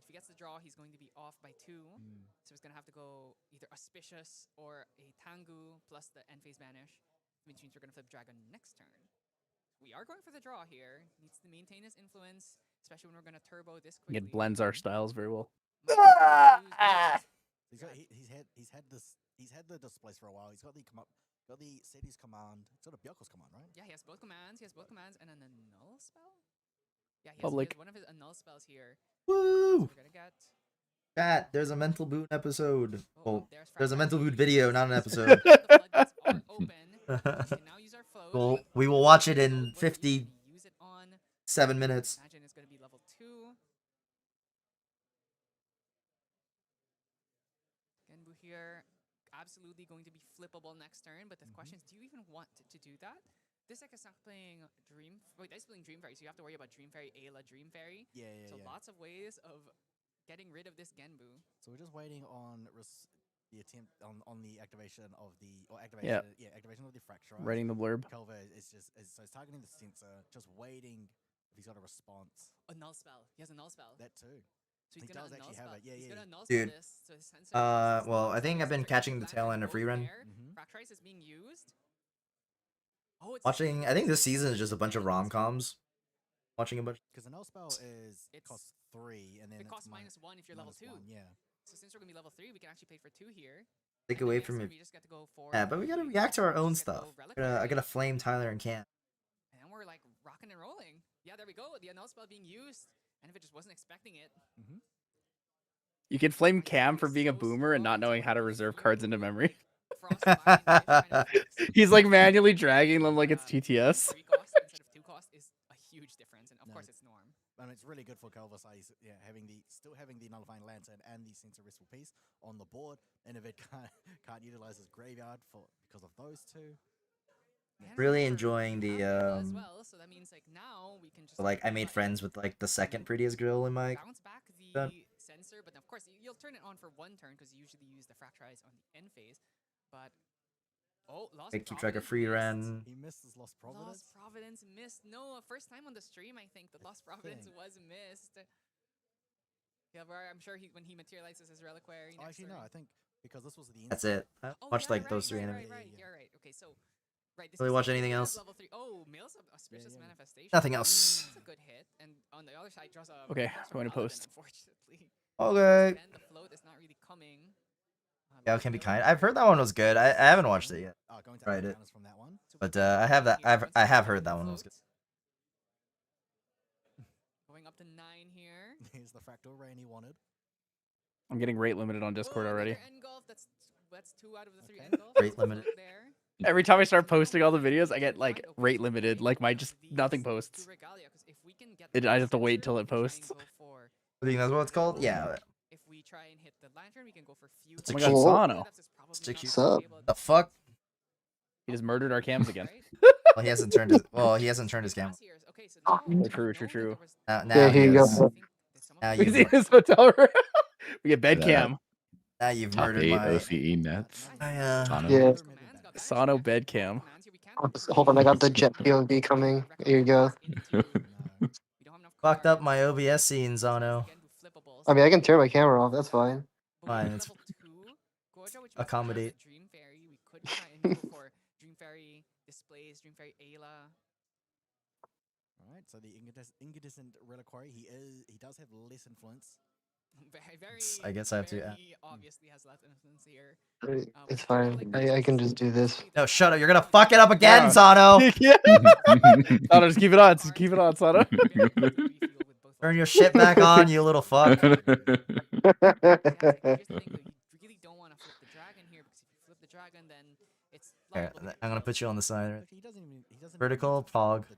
If he gets the draw, he's going to be off by 2. So he's gonna have to go either Auspicious or a Tengu plus the end phase banish, which means we're gonna flip dragon next turn. We are going for the draw here. Needs to maintain his influence, especially when we're gonna turbo this quickly. It blends our styles very well. He's had the Displace for a while. He's got the City's command, sort of Byaku's command, right? Yeah, he has both commands. He has both commands and an annul spell. Yeah, he Public. has one of his annul spells here. Woo! So we're gonna get. Chat, there's a Mental Boon episode. Oh, there's a Mental Boon video, not an episode. We will watch it in 57 minutes. Imagine it's gonna be level 2. Genbu here, absolutely going to be flippable next turn, but the question is, do you even want to do that? This deck is not playing it's playing Dream Fairy, so you have to worry about Dream Fairy, Ayla, Dream Fairy. So lots of ways of getting rid of this Genbu. So we're just waiting on the attempt on the activation of the activation of the Fracture. Writing the blurb. Culver is so it's targeting the Censor, just waiting he's got a response. A null spell. He has a null spell. That too. So he's He gonna does null actually spell. have it. Yeah, He's yeah. gonna null spell Dude. this. So his sensor has Well, I think this I've been trigger catching the lantern tail end of both free run. there. Fracturize is being used. Oh, it's Watching, I think this season is just a bunch of rom-coms. Watching a bunch. Because the null spell is costs 3, and then it costs it's -1 if you're level 2. 1, yeah. So since we're gonna be level 3, we can actually pay for 2 here. Take And away then from next it. turn, we just get to go for Yeah, but we gotta react to our own stuff. I gotta flame Tyler and Cam. And we're like rocking and rolling. Yeah, there we go. The null spell being used. And if it just wasn't expecting it. You can flame Cam for being a boomer and not knowing how to reserve cards into memory. He's like manually dragging them like it's TTS. 3 cost instead of 2 cost is a huge difference, and of course it's norm. And it's really good for Calvasai, yeah, still having the nullifying lantern and the sensor restful piece on the board, and if it can't utilize his graveyard because of those two. Really enjoying the As well, so that means like now we can just like I made friends with like the second prettiest girl in my. bounce back the sensor, but of course you'll turn it on for 1 turn because you usually use the fracturize on the end phase. But lost. I keep track of free run. He missed his Lost Providence. Lost Providence missed. No, first time on the stream I think the Lost Providence was missed. Yeah, I'm sure when he materializes his reliquary. Actually, no, I think because this was the. That's it. Much like those 3 enemies. Right. Okay, so. Right, this Really watch anything else? Level 3. Oh, Mail's Auspicious Manifestation. Nothing else. That's a good hit. And on the other side, draws a. Okay, going to post. Unfortunately. Okay. And the float is not really coming. Yeah, it can be kind. I've heard that one was good. I haven't watched it yet. Tried it. From that one. But I have that. I have heard that one was good. Going up to 9 here. Here's the fractal rain he wanted. I'm getting rate limited on Discord already. Engulf. That's 2 out of the 3 engulf. Rate limited. Every time I start posting all the videos, I get like rate limited. Like my just nothing posts. I just have to wait till it posts. I think that's what it's called. Yeah. If we try and hit the lantern, we can go for few. Oh my god, Sano. What's up? The fuck? He just murdered our cams again. Well, he hasn't turned his. Well, he hasn't turned his cam. True. Now Yeah, here you go. Now We see you've, his hotel room. We get bed cam. now you've Top murdered 8 my. OCE nets. Sano. Yeah. Sano bed cam. Hold on, I got the jet POV coming. Here you go. Fucked up my OBS scenes, Zano. I mean, I can turn my camera off. That's fine. Fine. It's accommodate. Dream Fairy. We could try and go for Dream Fairy displays, Dream Fairy Ayla. Alright, so the incandescent reliquary, he does have less influence. Very, I guess I have to. he obviously has less influence here. It's fine. I can just do this. No, shut up. You're gonna fuck it up again, Zano. Sano, just keep it on. Just keep it on, Sano. Turn your shit back on, you little fuck. Here's the thing, though, you really don't want to flip the dragon here because if you flip the dragon, then it's. Okay, I'm gonna put you on the side. Right? He doesn't Vertical pog. The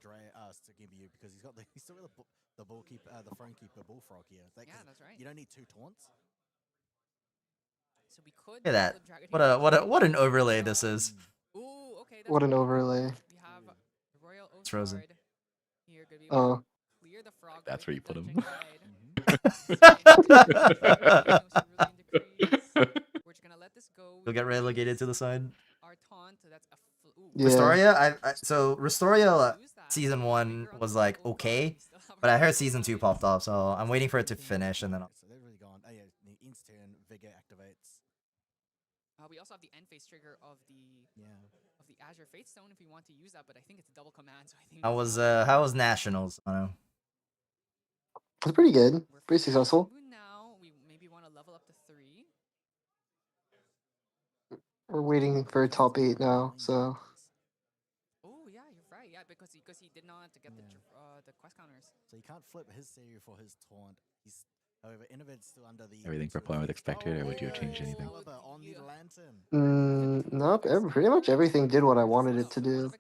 to give you because he's still got the bull keeper, the throne keeper bullfrog here. Yeah, that's right. You don't need 2 taunts. So we could. Look at that. What an overlay this is. Ooh, okay. What an overlay. We have Royal It's frozen. Oathguard here. Good Oh. Clear the frog. That's where you put him. We're just gonna let this go. You'll get relegated to the side. Our taunt. So that's a. Yeah. Restoria, so Restoria season 1 was like okay, but I heard season 2 popped off, so I'm waiting for it to finish and then. So they've really gone. Oh yeah, the instant vigor activates. We also have the end phase trigger of the Azure Fate Stone if we want to use that, but I think it's a double command, so I think. How was Nationals? I don't know. It's pretty good. Pretty successful. Now we maybe want to level up to 3. We're waiting for top 8 now, so. Oh yeah, you're right. Yeah, because he did not get the quest counters. So you can't flip his Seiri for his taunt. However, Innovate's still under the. Everything performed with expected, or would you have changed anything? On the lantern. Nope. Pretty much everything did what I wanted it to do.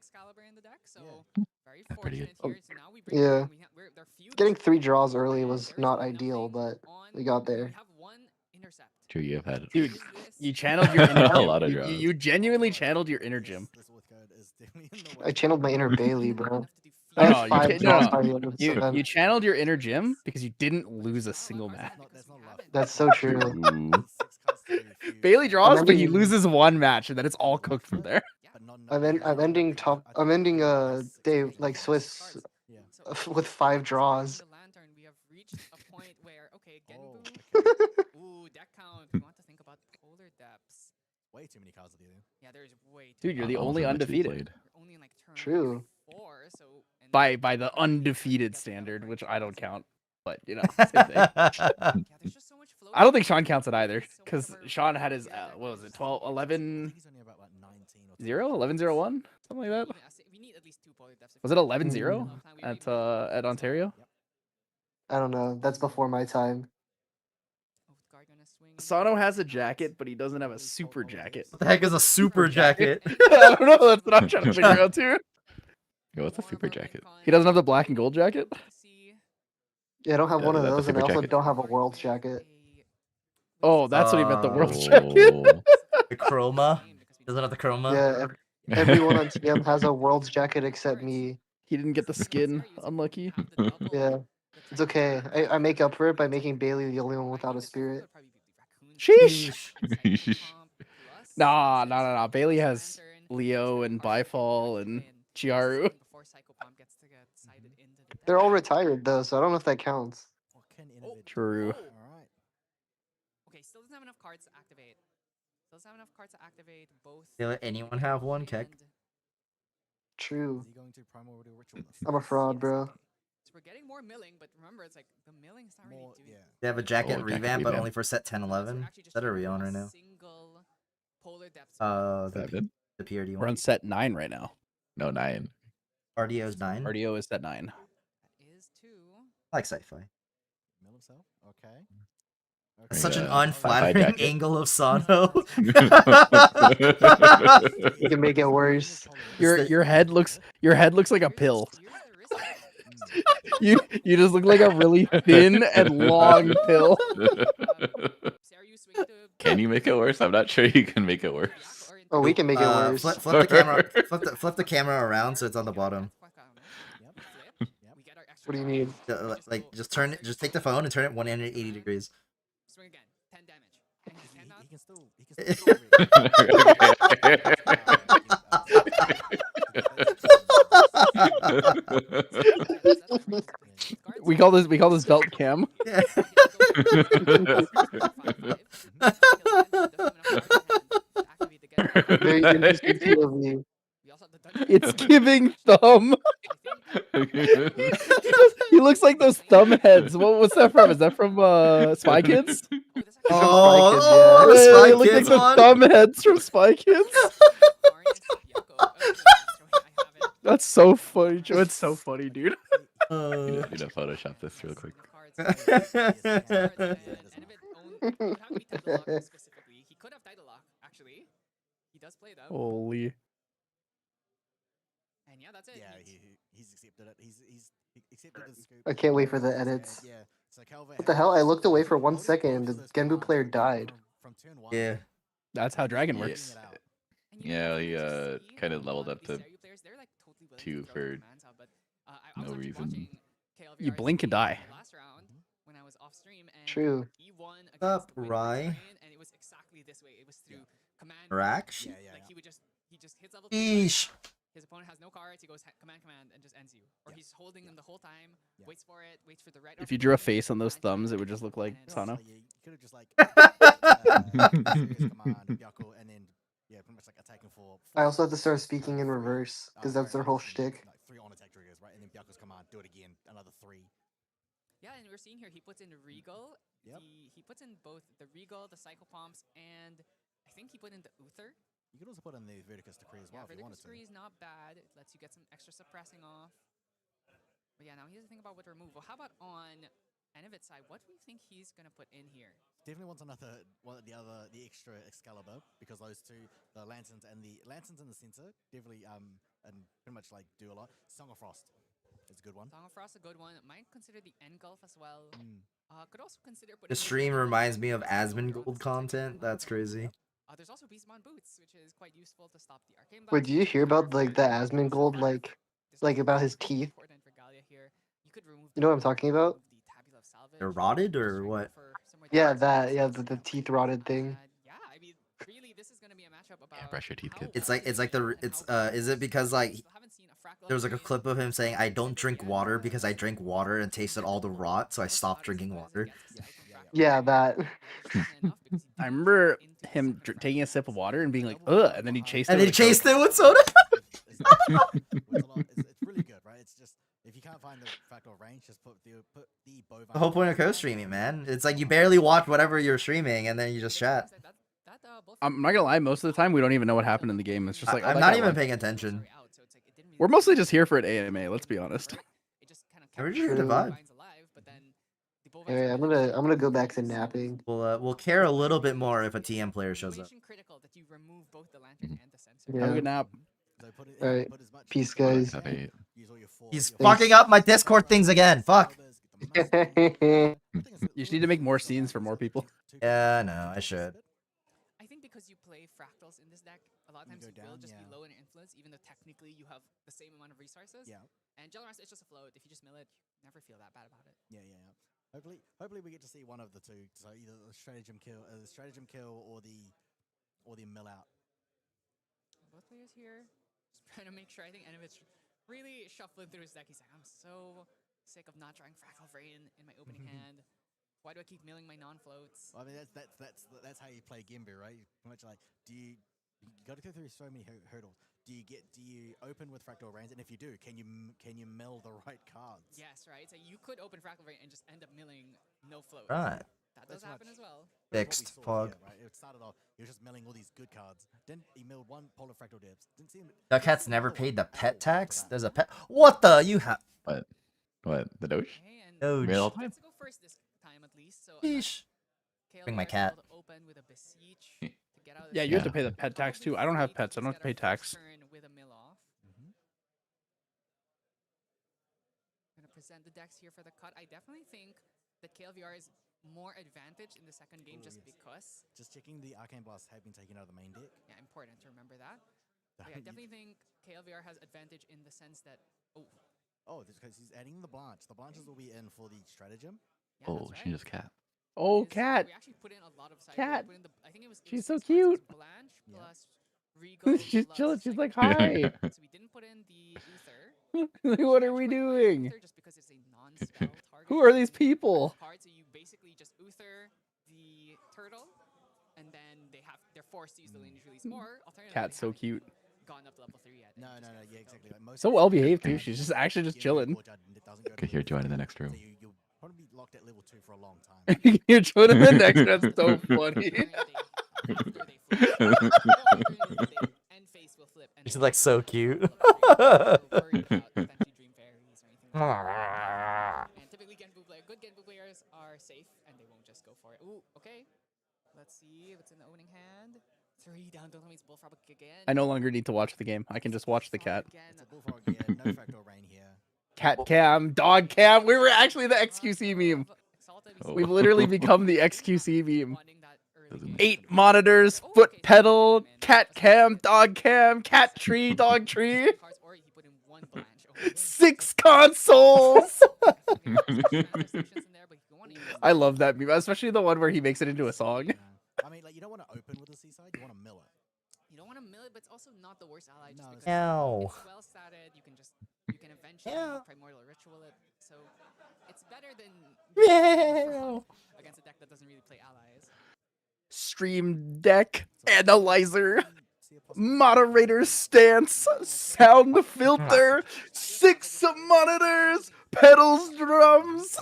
Yeah, pretty good. Yeah. Getting 3 draws early was not ideal, but we got there. True, you have had. Dude, you channeled your inner A lot of Jim. draws. You genuinely channeled your inner Jim. I channeled my inner Bailey, bro. No, I no, had 5 draws by the end of you 7. channeled your inner Jim because you didn't lose a single match. That's so true. Bailey draws, but he loses 1 match, and then it's all cooked from there. I'm ending Dave like Swiss with 5 draws. The lantern, we have reached a point where Genbu. Ooh, deck count. We want to think about polar depths. Way too many cards to do. Yeah, there's way too. Dude, you're the Also only much undefeated. replayed. You're only in like turn True. 4, so By the undefeated standard, which I don't count. But you know, same thing. I don't think Sean counts it either, because Sean had his what was it, 12, 11, 0, 11, 0, 1, something like that. Was it 11, 0 at Ontario? I don't know. That's before my time. Sano has a jacket, but he doesn't have a super jacket. What the heck is a super jacket? I don't know. That's what I'm trying to figure out too. Yo, what's a super jacket? He doesn't have the black and gold jacket. Yeah, I don't have one of that's a those, and super I also jacket. don't have a world's jacket. Oh, that's what he meant. The world Oh. jacket. The chroma? Doesn't have the chroma? Yeah, everyone on TM has a world's jacket except me. He didn't get the skin. Unlucky. Yeah, it's okay. I make up for it by making Bailey the only one without a spirit. Sheesh. Nah. Bailey has Leo and Bifall and Chiaru. They're all retired though, so I don't know if that counts. True. Okay, still doesn't have enough cards to activate. Still doesn't have enough cards to activate both. They let anyone have one, Keck? True. I'm a fraud, bro. So we're getting more milling, but remember, it's like the milling's not really doing. They have a jacket jacket revamp, but revamp. only for set 10, 11. Is that are we on right now? The PRD We're one. on set 9 right now. No, 9. RDO's 9. RDO is set 9. I like sci-fi. Okay. Such an sci-fi unflattering jacket. angle of Sano. You can make it worse. Your head looks like a pill. you just look like a really thin and long pill. Can you make it worse? I'm not sure you can make it worse. Oh, we can make it worse. Flip the camera. Flip the camera around so it's on the bottom. What do you mean? Like just take the phone and turn it 180 degrees. Swing again, 10 damage. And he cannot. We call this belt cam. Very interesting POV. It's giving thumb. He looks like those thumb heads. What's that from? Is that from Spy Kids? Oh, They look like the thumb heads from Spy Kids. That's so funny, Joe. It's so funny, dude. You just need to Photoshop this real quick. Specifically, he could have title lock. Actually, he does play them. Holy. And yeah, that's it. Yeah, he's accepted it. He's accepted the scoop. I can't wait for the edits. Yeah. So What the hell? I looked away for 1 second. The Genbu player died. Yeah. That's how Dragon works. Yeah, he kind of leveled up to 2 for no reason. You blink and die. Last round, when I was off stream, and True. he won Up, against Rye. and it was exactly this way. It was through command. Rack? Like he just hits level 2. Eesh. His opponent has no cards. He goes command, and just ends you. Or he's holding them the whole time. Waits for it. Waits for the right. If you drew a face on those thumbs, it would just look like Sano. You could have just like and then pretty much like attacking for. I also have to start speaking in reverse because that's their whole shtick. Like 3 on attack triggers, right? And then Byaku's command, do it again, another 3. Yeah, and we're seeing here he puts in Regal. He puts in both the Regal, the Psychopomps, and I think he put in the Uther. You could also put in the Verticus Decree as well if you wanted Verticus to. Decree is not bad. It lets you get some extra suppressing off. But yeah, now he has to think about what to remove. Well, how about on Enivit's side? What do we think he's gonna put in here? Definitely wants the extra Excalibur, because those two, the lanterns and the center, definitely and pretty much like do a lot. Song of Frost is a good one. Song of Frost, a good one. Might consider the Engulf as well. Could also consider putting The stream reminds me of Asmongold content. That's crazy. There's also Beastmon Boots, which is quite useful to stop the arcane. Wait, did you hear about like the Asmongold like about his teeth? You know what I'm talking about? They're rotted or what? Yeah, the teeth rotted thing. Really, this is gonna be a matchup about. Yeah, brush your teeth, kids. It's like is it because like There was like a clip of him saying, "I don't drink water because I drank water and tasted all the rot, so I stopped drinking water." Yeah, that. I remember him taking a sip of water and being like, "Ugh," and then he chased it. And then he with a Coke. chased it with soda. It's really good, right? It's just if you can't find the fractal range, just put the bovine. The whole point of co-streaming, man. It's like you barely watch whatever you're streaming, and then you just chat. I'm not gonna lie. Most of the time, we don't even know what happened in the game. It's just like, I'm that not guy even won. paying attention. We're mostly just here for an AMA. Let's be honest. We're just here to vibe. Alright, I'm gonna go back to napping. We'll care a little bit more if a TM player shows up. Have a good nap. Alright, peace, guys. He's fucking up my Discord things again. Fuck. You just need to make more scenes for more people. Yeah, no, I should. I think because you play fractals in this deck, a lot of times you will just be low in influence, even though technically you have the same amount of resources. Yeah. And Jellermaster, it's just a float. If you just mill it, you never feel that bad about it. Yeah. Hopefully we get to see one of the two. So either the stratagem kill, or the mill out. Both players here just trying to make sure. I think Enovitz really shuffling through his deck. He's like, I'm so sick of not drawing Fractal Rain in my opening hand. Why do I keep milling my non-floats? I mean, that's how you play Gimby, right? Much like, you got to go through so many hurdles. Do you open with Fractal Rains, and if you do, can you mill the right cards? Yes, right. So you could open Fractal Rain and just end up milling no floats. Right. That does happen as well. Fixed fog. Here, right? It started off, he was just milling all these good cards. Then he milled one Polar Fractal Dips. Didn't see him. The cat's never paid the pet tax. There's a pet. What the? You have. What? The Doge? Doge. Real time? Let's go first this time at least. So Yeesh. Bring my cat. Open with a beseech to get out of Yeah, you have to pay the pet tax too. I don't have pets. I don't have to pay tax. with a mill off. Gonna present the decks here for the cut. I definitely think that KLVR is more advantage in the second game just because. Just checking the Arcane Blast have been taken out of the main deck. Yeah, important to remember that. But yeah, I definitely think KLVR has advantage in the sense that Because he's adding the Blanche. The Blanches will be in for the stratagem. Yeah, Oh, Shinja's cat. Oh, cat. We actually put in a lot of side. Cat. I think it was. She's so cute. Blanche plus Rigo. She's chilling. She's like, hi. So we didn't put in the Uther. What are we doing? Just because it's a non-spell target. Who are these people? Card, so you basically just Uther the turtle, and then they're forced to use the lineage release. Or alternatively, Cat's so cute. Gone up to level 3 yet. No, yeah, exactly. Like So well behaved too. She's just actually just chilling. Could hear Join in the next room. You'll probably be locked at level 2 for a long time. You're joining the next. That's so funny. She's like so cute. And typically good Genbu players are safe and they won't just go for it. Ooh, okay. Let's see what's in the opening hand. 3 down, don't let me Bullfrog again. I no longer need to watch the game. I can just watch the cat. It's a Bullfrog, yeah, no Fractal Rain here. Cat cam, dog cam. We were actually the XQC meme. We've literally become the XQC meme. 8 monitors, foot pedal, cat cam, dog cam, cat tree, dog tree. 6 consoles. I love that meme, especially the one where he makes it into a song. I mean, like, you don't want to open with the Seaside, you want to mill it. You don't want to mill it, but it's also not the worst ally. Just because No. it's well statted. You can eventually primordial ritual it. So it's better than against a deck that doesn't really play allies. Stream Deck Analyzer, moderator stance, sound filter, 6 monitors, pedals, drums.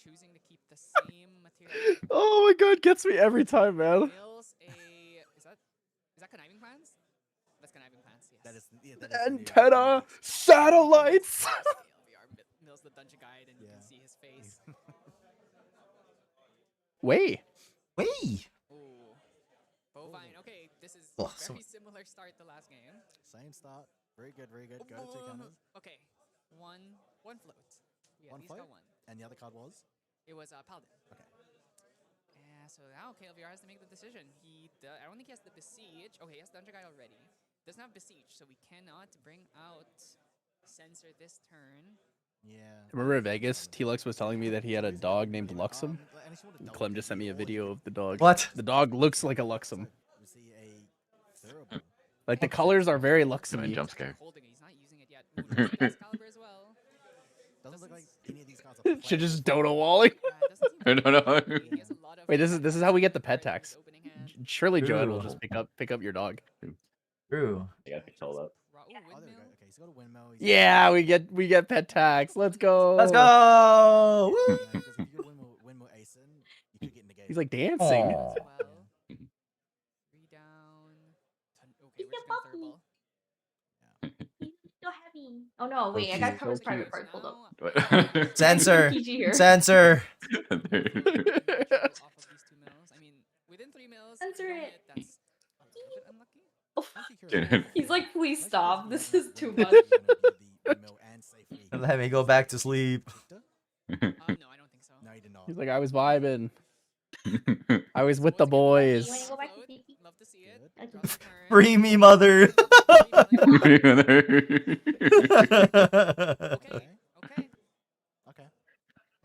Choosing to keep the same material. Oh my god, gets me every time, man. Is that conniving plans? That's conniving plans. Yes. That is Antenna, satellites. Mills the dungeon guide, and you can see his face. Wait. Ooh, bovine. Okay, this is very similar start to last game. Same start. Very good. Go to 2 counters. Okay, one float. We at least got one. And the other card was? It was Paladin. Okay. Yeah, so now KLVR has to make the decision. I don't think he has the Besiege. Okay, he has Dungeon Guide already. Doesn't have Besiege, so we cannot bring out Censor this turn. Yeah. Remember in Vegas, T-Lux was telling me that he had a dog named Luxem? Clem just sent me a video of the dog. What? The dog looks like a Luxem. Like the colors are very Luxem-y. Jump scare. Holding it. He's not using it yet. Excalibur as well. Doesn't look like any of these cards are Should just Dodo walling. I don't know. Wait, this is how we get the pet tax. Surely Joed will Ooh. just pick up your dog. True. I gotta control that. Oh, there we go. Okay, he's got a windmill. Yeah, we get pet tax. Let's go. Let's go. Woo! Because if you go windmill ace in, you could get negated. He's like dancing. Aw. Three down. Okay, we're just gonna third ball. So happy. Oh no, wait, I got Cover's private card pulled up. Censor. PG here. Censor. Off of these 2 mills. I mean, within 3 mills. Censor it. That's a little bit unlucky. He's like, please stop. This is too much. Let me go back to sleep. No, I don't think so. No, he did not. He's like, I was vibing. I was with the boys. You wanna go back to sleep? Love to see it. Free me, mother. Okay. There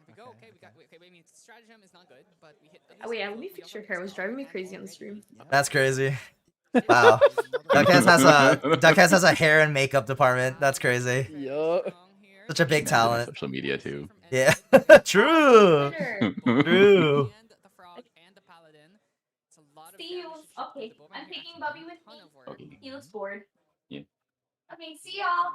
we go. Okay, we got. Okay, wait. I mean, stratagem is not good, but we hit. Oh, wait, let me fix your hair. It was driving me crazy on the stream. That's crazy. Wow. Duckheads has a hair and makeup department. That's crazy. Yup. Such a big talent. Social media too. Yeah. True. True. See you. Okay, I'm taking Bubby with me. Okay. He looks bored. Yeah. Okay, see y'all.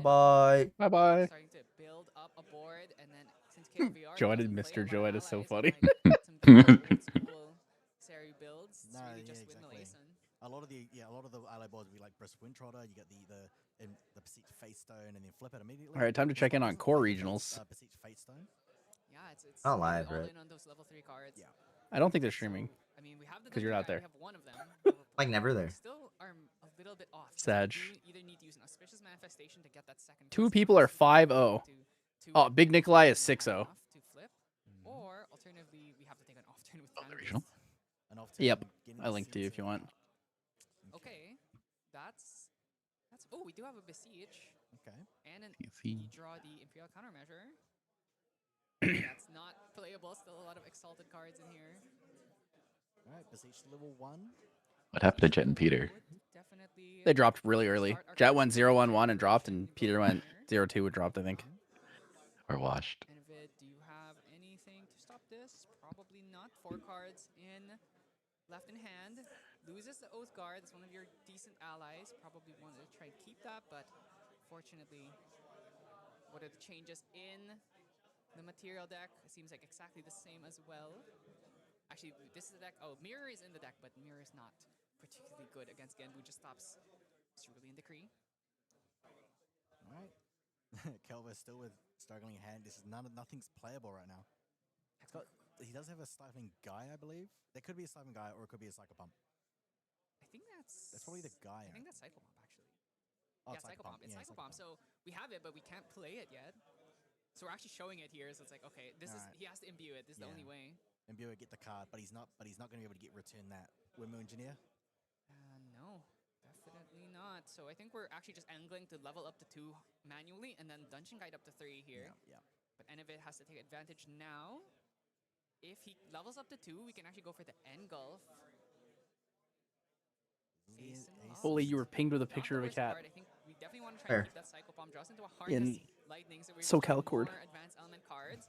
Bye. Bye bye. Starting to build up a board, and then since KVR Joed and Mr. Joed is so funny. Seri builds. No, It's really yeah, just windmill exactly. ace in. A lot of the ally boards would be like Brisk Wind Trotter. You get the Beseech Face Stone, and then flip it immediately. All right, time to check in on core regionals. Beseech Fate Stone. Yeah, it's Not really live, all right? in on those level 3 cards. Yeah. I don't think they're streaming. I mean, we have the because you're not Dungeon there. Guide, we have one of them. Like never there. We still are a little bit off. Sag. You either need to use an auspicious manifestation to get that second. Two quest people are to 5-0. Oh, Big Nikolai is 6-0. to flip, or alternatively, we have to take an off turn with The Canvas. regional. Yep. I linked to you if you want. Okay, that's. Oh, we do have a Beseech. Okay. And an TC. draw the Imperial countermeasure. That's not playable. Still a lot of exalted cards in here. All right, Beseech level 1. What happened to Jet and Peter? Definitely. They dropped really early. Jet went 0-1-1 and dropped, and Peter went 0-2 and dropped, I think. Or washed. Innovid, do you have anything to stop this? Probably not. 4 cards in, left in hand. Loses the Oath Guard. It's one of your decent allies. Probably want to try and keep that, but fortunately, what are the changes in the material deck? It seems like exactly the same as well. Actually, this is the deck. Oh, Mirror is in the deck, but Mirror is not particularly good against Genbu. Just stops Cerulean Decree. All right. Kelva still with struggling hand. This is nothing's playable right now. He does have a Stifling Guy, I believe. There could be a Stifling Guy, or it could be a Cycle Pump. I think that's probably the Guy. I think that's Cycle Pump, actually. Oh, yeah, Cycle Pump. It's Yeah, Cycle Pump. So we have it, but we can't play it yet. So we're actually showing it here. So it's like, okay, this is he has to imbue it. This is the only way. Imbue it, get the card, but he's not going to be able to return that Windmill Engineer. No, definitely not. So I think we're actually just angling to level up to 2 manually, and then Dungeon Guide up to 3 here. Yeah. But Innovid has to take advantage now. If he levels up to 2, we can actually go for the Engulf. Holy, you were pinged with a picture of a cat. I think we definitely want to try and keep that Cycle Bomb draws into a harness In lightning, so we're SoCal Cord. more advanced element cards.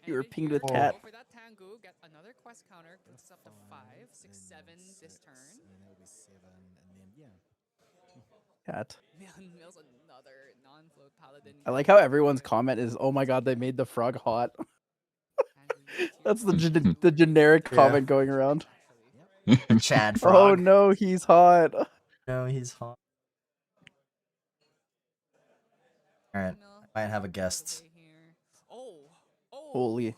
You were pinged with Go cat. for that Tengu, get another quest counter, puts us up to 5, 6, 7 this turn. And then it'll be 7, and then, yeah. Cat. Mills another non-float paladin. I like how everyone's comment is, "Oh my god, they made the frog hot." That's the generic comment going around. Chad Oh Frog. no, he's hot. No, he's hot. Alright, I might have a guest. Holy.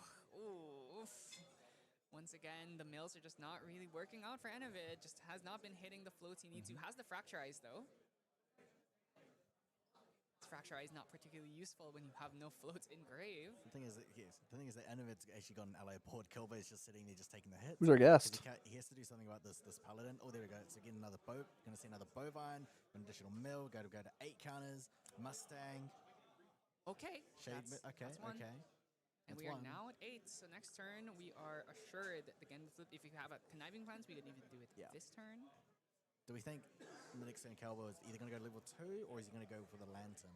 Once again, the mills are just not really working out for Innovid. Just has not been hitting the floats he needs to. Has the Fracture Eyes though. Fracture Eye is not particularly useful when you have no floats in grave. The thing is that Innovid's actually got an ally board. Kelva is just sitting there, just taking the hits. Who's our guest? He has to do something about this paladin. Oh, there we go. So get another boat. Going to see another bovine, an additional mill. Go to 8 counters. Mustang. Okay. Okay. And we are now at 8. So next turn we are assured again. If we have a conniving plans, we could even do it this turn. Do we think the next turn Calvo is either going to go level 2 or is he going to go for the Lantern?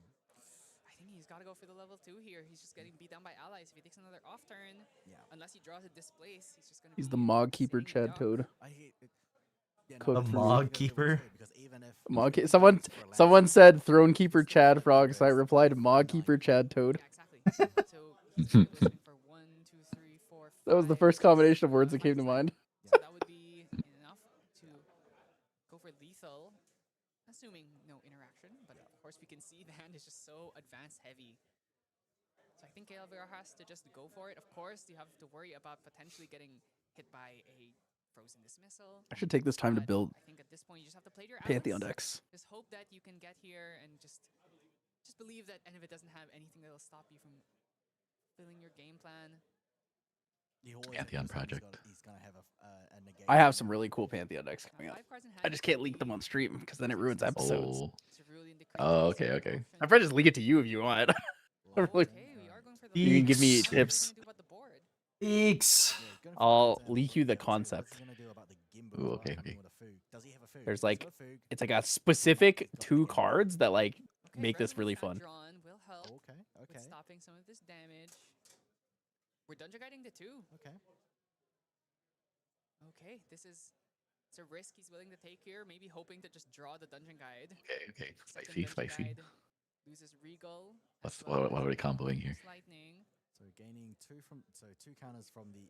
I think he's got to go for the level 2 here. He's just getting beat down by allies. If he takes another off turn, unless he draws a displace, he's just going to He's the Mog Keeper Chad Toad. A Mog Keeper? Someone said Throne Keeper Chad Frog, so I replied Mog Keeper Chad Toad. That was the first combination of words that came to mind. So that would be enough to go for lethal, assuming no interaction. But of course, we can see the hand is just so advanced heavy. So I think KLVR has to just go for it. Of course, you have to worry about potentially getting hit by a frozen dismissal. I should take this time to build I think at this point you just have to play your Pantheon outs. decks. Just hope that you can get here and just believe that Enivit doesn't have anything that'll stop you from filling your game plan. Pantheon project. I have some really cool Pantheon decks coming up. I just can't leak them on stream because then it ruins episodes. Oh, okay, okay. I'll probably just leak it to you if you want. You can give me tips. Eeks. I'll leak you the concept. Ooh, okay, okay. There's like, it's like a specific 2 cards that like make this really fun. Will help with stopping some of this damage. We're dungeon guiding the 2. Okay, this is a risk he's willing to take here. Maybe hoping to just draw the dungeon guide. Okay. Spicy. Loses Regal. What are we comboing here? Lightning. So gaining 2 counters from the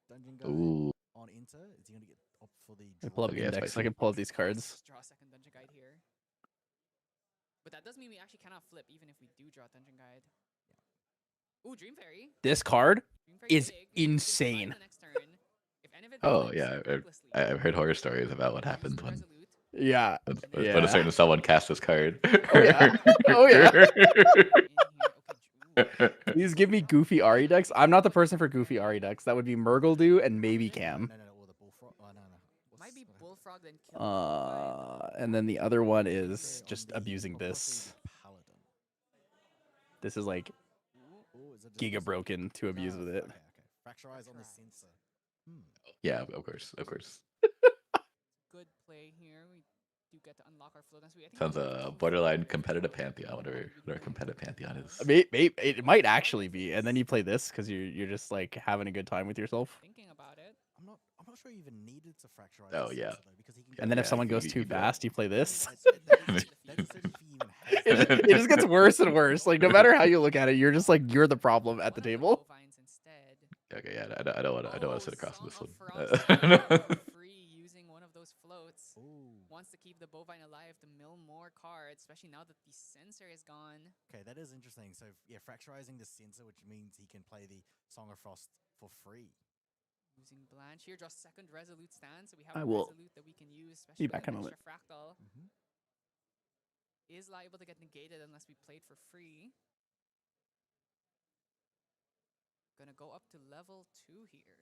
dungeon guide Ooh. on enter. Is he going to get up for the I pull up the index so I can pull up these cards. Just draw a second dungeon guide here. But that does mean we actually cannot flip even if we do draw dungeon guide. Ooh, Dream Fairy. This card is insane. Oh yeah, I've heard horror stories about what happens when when a certain someone casts this card. Oh yeah. Oh yeah. Please give me goofy Ari decks. I'm not the person for goofy Ari decks. That would be Murgledew and maybe Cam. Might be Bullfrog then And then the other one is just abusing this. This is like giga broken to abuse with it. Fracturize on the sensor. Yeah, of course. Good play here. We do get to unlock our flow dance. Sounds a borderline competitive Pantheon. Whatever competitive Pantheon is. It might actually be, and then you play this because you're just like having a good time with yourself. Thinking about it. I'm not sure you even needed to fracturize. Oh yeah. And then if someone goes too fast, you play this. It just gets worse and worse. Like no matter how you look at it, you're just like you're the problem at the table. Okay, yeah, I don't want to sit across from this one. Free using one of those floats. Wants to keep the bovine alive to mill more cards, especially now that the sensor is gone. Okay, that is interesting. So yeah, fracturizing the sensor, which means he can play the Song of Frost for free. Using Blanche here, draw second Resolute stand, so we have I a will Resolute that we can use, especially be back with in a an moment. extra fractal. Is liable to get negated unless we played for free. Gonna go up to level 2 here.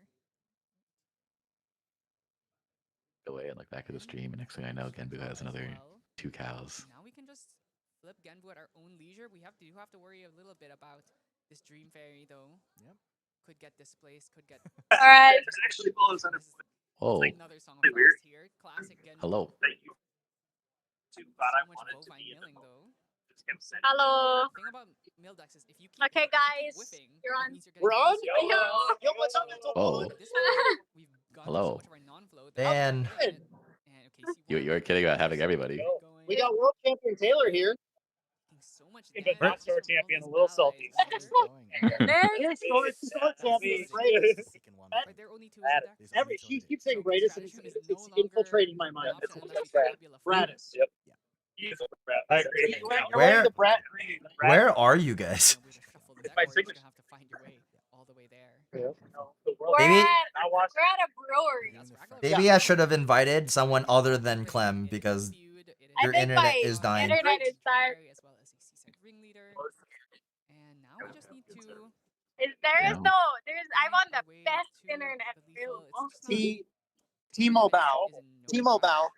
Away and look back at the stream, and next thing I know, Genbu has another 2 cows. Now we can just flip Genbu at our own leisure. We do have to worry a little bit about this Dream Fairy though. Yep. Could get displaced, could get Alright. Oh. Another Song of Frost here. Classic Genbu. Hello. Thank you. Too bad I wanted to be in the though. Hello. The thing about Mildex is if you keep Okay, guys, whiffing, you're that on. means you're We're on? getting Yo, what's up? Oh. Hello. Dan. You're kidding about having everybody. We got world champion Taylor here. But not store champion, a little salty. She keeps saying Bradis, and it's infiltrating my mind. Bradis. Yep. I agree. Where are you guys? It's my signature. Maybe We're at a brewery. maybe I should have invited someone other than Clem because your think internet my is dying. internet is tired. And now we just need to There's I'm on the best internet available. T-Mobile. T-Mobile.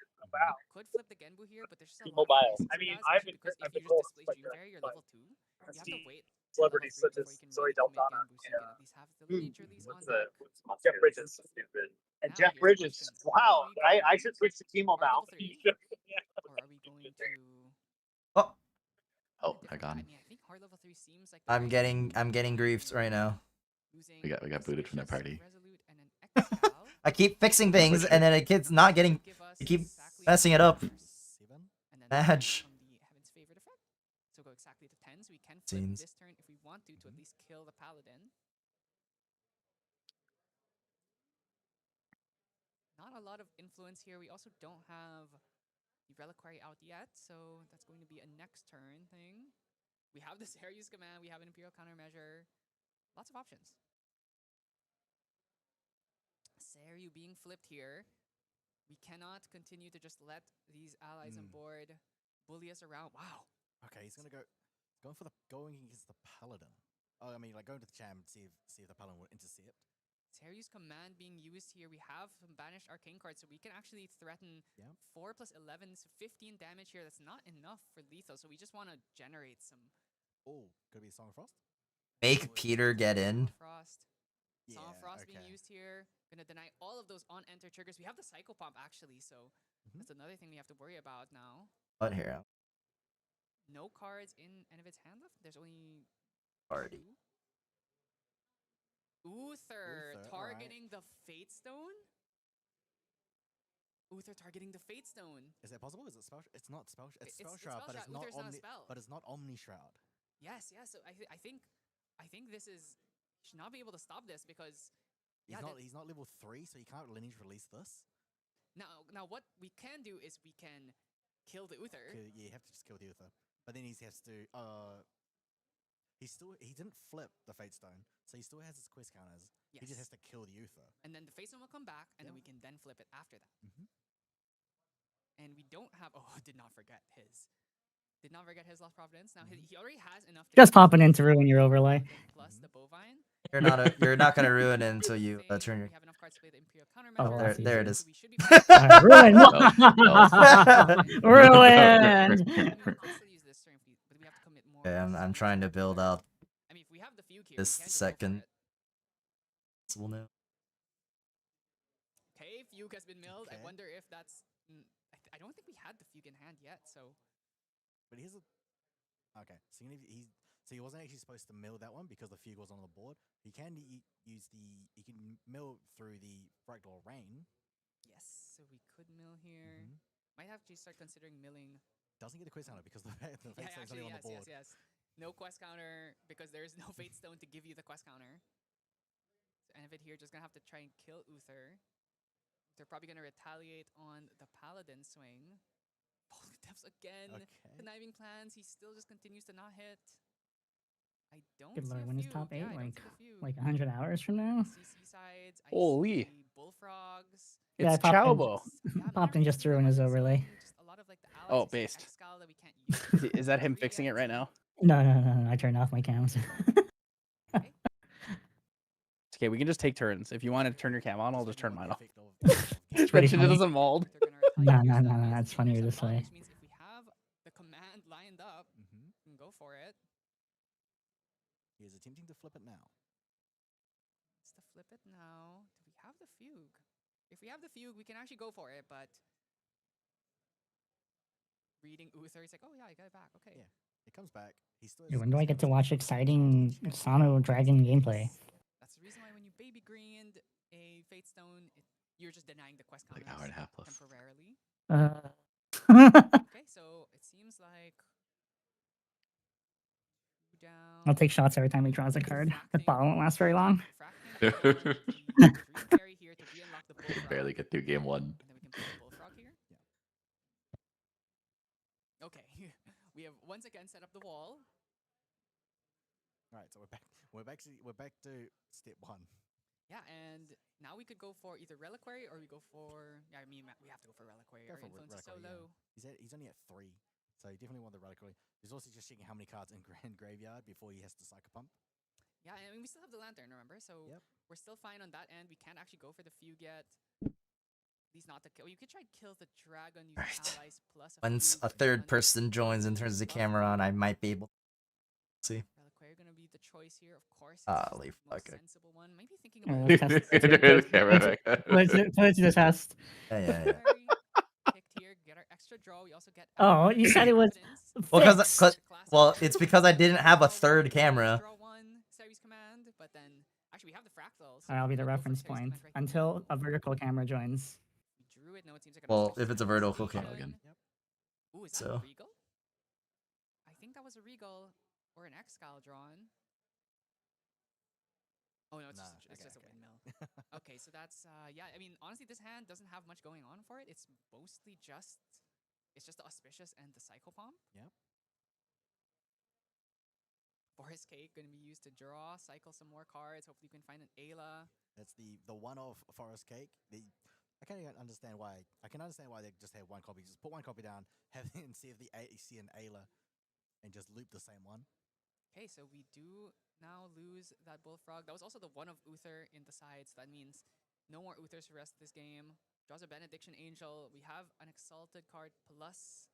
could flip the Genbu here, but there's just a lot Mobile. of I mean, guys, I've especially been because if I've you been just told display like Dream Fairy, you're level 2. You have to wait celebrities level 3 such as before you can Zoe really commit Deltana. Genbu, so you can at least have the nature release on What's deck. Jeff Bridges? Stupid. And Jeff Bridges. Wow. I should switch to T-Mobile. Paragon. I'm getting griefed right now. We got booted from their party. I keep fixing things and then it keeps not getting. I keep messing it up. Madge. So go exactly to 10, so we can flip Scenes. this turn if we want to at least kill the paladin. Not a lot of influence here. We also don't have the reliquary out yet, so that's going to be a next turn thing. We have the Serious command, we have an Imperial countermeasure. Lots of options. Seryu being flipped here. We cannot continue to just let these allies on board bully us around. Wow. Okay, he's going against the paladin. Oh, I mean, like going to the champ, see if the paladin will intercept. Seryu's command being used here. We have some banished arcane cards, so we can actually threaten 4 plus 11, so 15 damage here. That's not enough for lethal, so we just want to generate some. Oh, could it be Song of Frost? Make Peter get in. Song of Frost being used here. Gonna deny all of those on enter triggers. We have the Psycho Pump actually, so that's another thing we have to worry about now. What hero? No cards in any of its hand left. There's only Party. Uther targeting the Fate Stone. Uther targeting the Fate Stone. Is it possible? Is it spell? It's not spell. It's spell It's shroud, but spell it's shroud. not Uther's not a spell. But it's not Omni Shroud. Yes, yeah. So I think this is should not be able to stop this because He's not level 3, so you can't lineage release this. Now what we can do is we can kill the Uther. Yeah, you have to just kill the Uther. But then he has to he didn't flip the Fate Stone, so he still has his quest counters. Yes. He just has to kill the Uther. And then the Fate Stone will come back, and then we can then flip it after that. And we don't have did not forget his Lost Providence. Now he already has enough to Just popping in to ruin your overlay. plus the Bovine. You're not gonna ruin it until you turn your. We have enough cards to play the Imperial countermeasure. There it is. Ruin. Ruin. Okay, I'm trying to build out this second. Possible now. Okay, Fugue has been milled. I wonder if that's. I don't think we had the Fugue in hand yet, so. But here's a. Okay, so he wasn't actually supposed to mill that one because the Fugue was on the board. He can he can mill through the Fractal Rain. Yes, so we could mill here. Might have to start considering milling. Doesn't get the quest counter because the Fate Stone's only on the board. Yes. No quest counter because there is no Fate Stone to give you the quest counter. So Envid here just gonna have to try and kill Uther. They're probably gonna retaliate on the Paladin swing. Depths again. Conniving plans. He still just continues to not hit. I don't Good see lord, a when is Fugue. top 8? Yeah, I don't see the Fugue. Like 100 hours from now? CC sides. I Holy. see bullfrogs. Yeah, It's I Chowbo. popped in just to ruin his overlay. Oh, based. Is that him fixing it right now? No. I turned off my cams. Okay, we can just take turns. If you want to turn your cam on, I'll just turn mine off. It's pretty It funny. doesn't mold. No, it's funnier this way. Which means if we have the command lined up, we can go for it. He is attempting to flip it now. It's to flip it now. Do we have the Fugue? If we have the Fugue, we can actually go for it, but reading Uther, he's like, oh yeah, I got it back. Okay. Yeah. It comes back. He still Dude, when do I get to watch exciting Sano Dragon gameplay? That's the reason why when you baby greened a Fate Stone, you're just denying the quest Like counters hour and a half left. temporarily. Okay, so it seems like down. I'll take shots every time he draws a card. The bottle won't last very long. Barely get through game 1. Bullfrog here. Okay, we have once again set up the wall. All right, so we're back to step 1. Yeah, and now we could go for either Reliquary or we go for. Yeah, I mean we have to go for Reliquary. Our influence is so low. He's only at 3, so you definitely want the Reliquary. He's also just checking how many cards in Grand Graveyard before he has to Psycho Pump. Yeah, I mean we still have the Lantern, remember? So we're still fine on that end. We can't actually go for the Fugue yet. At least not the kill. You could try to kill the Dragon using allies plus a Once Fugue a third person joins and turns the camera on, I might be able to see. Reliquary gonna be the choice here, of course. Holy fuck. Sensible one. Maybe thinking about Put it to the test. Yeah. picked here, get our extra draw, we also get Oh, you said it was Well, fixed. well, it's because I didn't have a third camera. draw 1 series command, but then actually we have the fractals. That'll be the reference point until a vertical camera joins. We drew it. No, it seems like Well, if it's a vertical camera. Ooh, is that So. a regal? I think that was a regal or an X-Scal drawn. Oh no, it's just a windmill. Okay, so that's yeah. I mean, honestly, this hand doesn't have much going on for it. It's mostly just the auspicious and the cycle palm. Yep. Forest Cake going to be used to draw, cycle some more cards. Hopefully, you can find an Ayla. That's the one of Forest Cake. I can't even understand why. I can understand why they just have one copy. Just put one copy down, have and see if you see an Ayla, and just loop the same one. Okay, so we do now lose that Bullfrog. That was also the one of Uther in the sides. That means no more Uthers for the rest of this game. Draws a Benediction Angel. We have an Exalted card plus.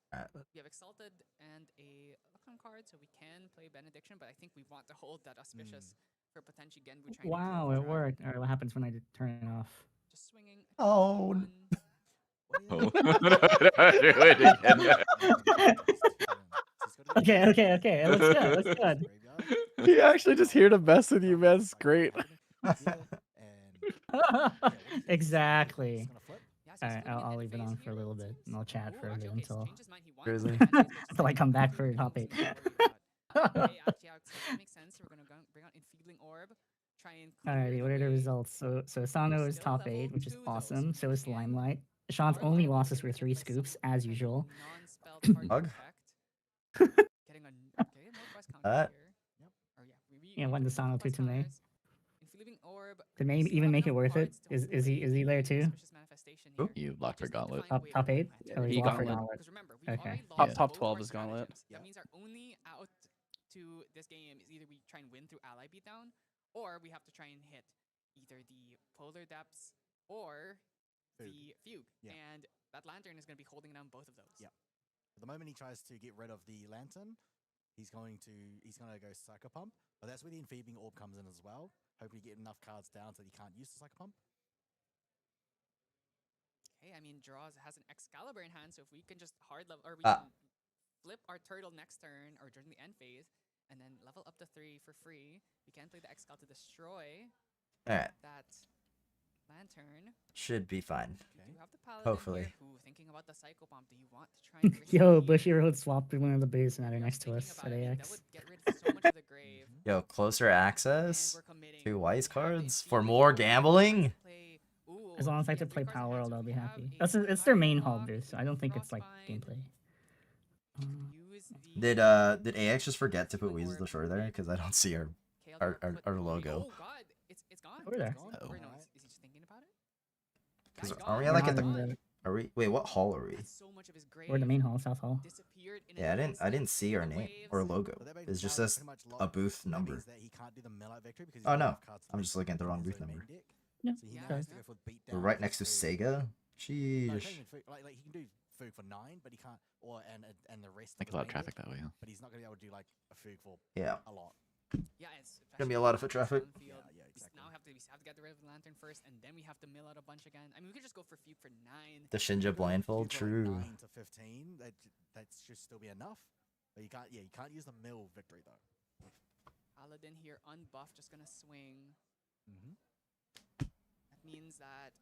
We have Exalted and a Luckham card, so we can play Benediction, but I think we want to hold that Auspicious for potentially Genbu trying Wow, it worked. Or what happens when I turn it off? Just swinging. Oh. Okay. It looks good. It looks good. You actually just here to mess with you, man. It's great. Exactly. Alright, I'll leave it on for a little bit, and I'll chat for a bit until until I come back for top 8. Actually, that makes sense. We're gonna bring out Enfeebling Orb. Try and Alrighty, what are the results? So Sano is top 8, which is awesome. So is Limelight. Sean's only losses were 3 scoops, as usual. Bug? Yeah, when the Sano 2 to me. To maybe even make it worth it. Is he there too? You blocked for Gauntlet. Top 8? Oh, He he blocked for Gauntlet. Gauntlet. Okay. Top 12 is Gauntlet. That means our only out to this game is either we try and win through ally beatdown, or we have to try and hit either the Polar Depths or the Fugue. And that Lantern is going to be holding down both of those. Yeah. At the moment he tries to get rid of the Lantern, he's going to go Psycho Pump, but that's where the Enfeebling Orb comes in as well. Hopefully get enough cards down so he can't use the Psycho Pump. Hey, I mean, Draws has an Excalibur in hand, so if we can just hard level, or we can flip our turtle next turn or during the end phase, and then level up to 3 for free, we can play the Excal to destroy Alright. that Lantern. Should be fine. You have the Paladin Hopefully. here, who, thinking about the Psycho Bomb, do you want to try and Yo, Bushy Road swapped with one of the base matter next to us at AX. Yo, closer access? 2 wise cards? For more gambling? As long as I have to play Power World, I'll be happy. It's their main hub, dude, so I don't think it's like gameplay. Did AX just forget to put Weasel the Shore there? Because I don't see our logo. Oh god, it's gone. Over there. Or no, is he just thinking about it? Because are we like at the? Are we? Wait, what hall are we? We're in the main hall, South Hall. Yeah, I didn't see our name or logo. It's just a booth number. Oh no, I'm just looking at the wrong booth number. Yeah, We're right next to Sega. Sheesh. Like he can do Foog for 9, but he can't, and the rest. Like a lot of traffic that way. Huh? But he's not gonna be able to do like a Foog for a lot. Yeah, it's gonna be a lot of foot traffic. Yeah, exactly. Now we have to get rid of the Lantern first, and then we have to mill out a bunch again. I mean, we could just go for Fugue for 9. The Shinja blindfold, true. 9 to 15, that should still be enough. But you can't use the mill victory though. Paladin here, unbuffed, just gonna swing. That means that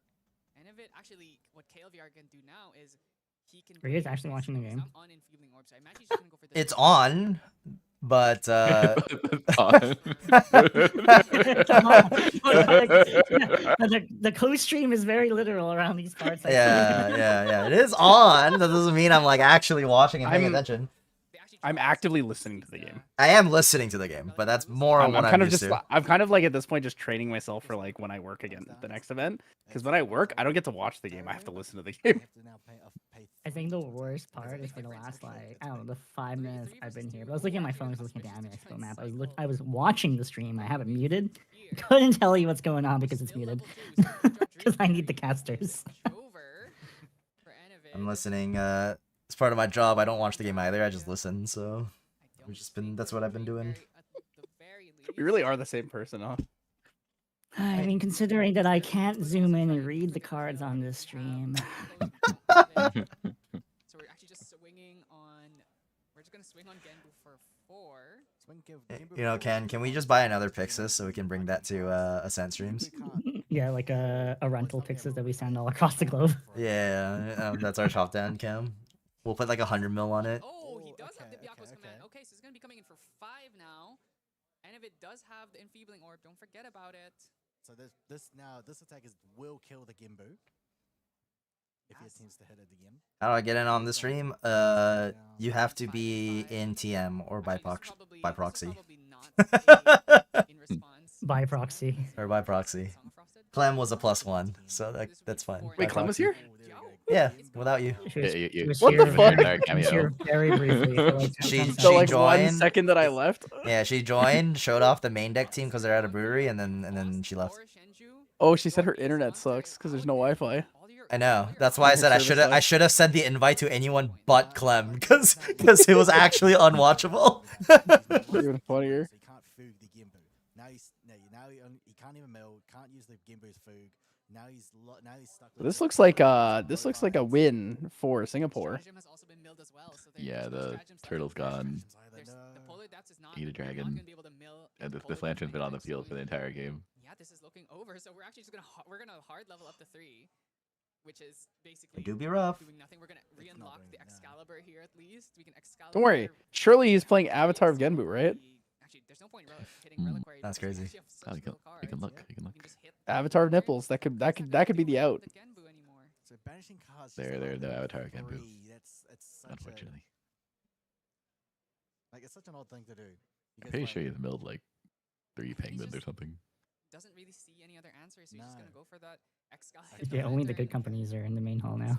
Enivit, actually, what KLVR can do now is he can. Are you guys actually watching the game? On Enfeebling Orb, so I imagine he's just gonna go for this. It's on, but the co-stream is very literal around these parts. yeah. It is on. That doesn't mean I'm like actually watching and paying attention. I'm actively listening to the game. I am listening to the game, but that's more on what I'm used to. I'm kind of like at this point just training myself for like when I work again the next event. Because when I work, I don't get to watch the game. I have to listen to the game. I think the worst part is for the last like I don't know the 5 minutes I've been here. But I was looking at my phone, I was looking at the Anime Expo map. I was watching the stream. I have it muted. Couldn't tell you what's going on because it's muted. Because I need the casters. I'm listening. It's part of my job. I don't watch the game either. I just listen. So that's what I've been doing. We really are the same person, huh? I mean, considering that I can't zoom in and read the cards on this stream. swinging on. We're just gonna swing on Genbu for 4. You know, can we just buy another Pixis so we can bring that to Ascent streams? Yeah, like a rental Pixis that we send all across the globe. Yeah, that's our top down cam. We'll put like 100 mil on it. Oh, he does have the Byaku's command. Okay, so he's gonna be coming in for 5 now. And if it does have the enfeebling orb, don't forget about it. So this attack will kill the Gimbu. If he attempts to hit it again. How do I get in on the stream? You have to be in TM or by proxy. By proxy. Or by proxy. Clem was a +1, so that's fine. Wait, By Clem was proxy. here? Yeah, without you. What the fuck? Very briefly. For like 10 She seconds. So like joined. 1 second that I left. Yeah, she joined, showed off the main deck team because they're at a brewery, and then she left. Oh, she said her internet sucks because there's no Wi-Fi. I know. That's why I said I Service should have sent the invite to anyone but Clem because it was actually unwatchable. Even funnier. So he can't foog the Gimbu. Now he can't even mill. Can't use the Gimbu's foog. Now he's stuck. With This looks like a win for Singapore. Yeah, the turtle's gone. Eat a dragon. And this lantern's been on the field for the entire game. Yeah, this is looking over. So we're actually just gonna hard level up to 3, which is basically It do be rough. doing nothing. We're gonna re-unlock the Excalibur here at least. We can Excalibur. Don't worry. Surely he's playing Avatar of Genbu, right? Actually, there's no point hitting Reliquary. That's crazy. Oh, you can look. You can look. Avatar of Nipples. That could be the out. So banishing cards. There are no Avatar of Genbu. It's Unfortunately. Like it's such an odd thing to do. I'm pretty sure he's milled like 3 penguins or something. Doesn't really see any other answers, so he's just gonna go for that Excalibur. Yeah, only the good companies are in the main hall now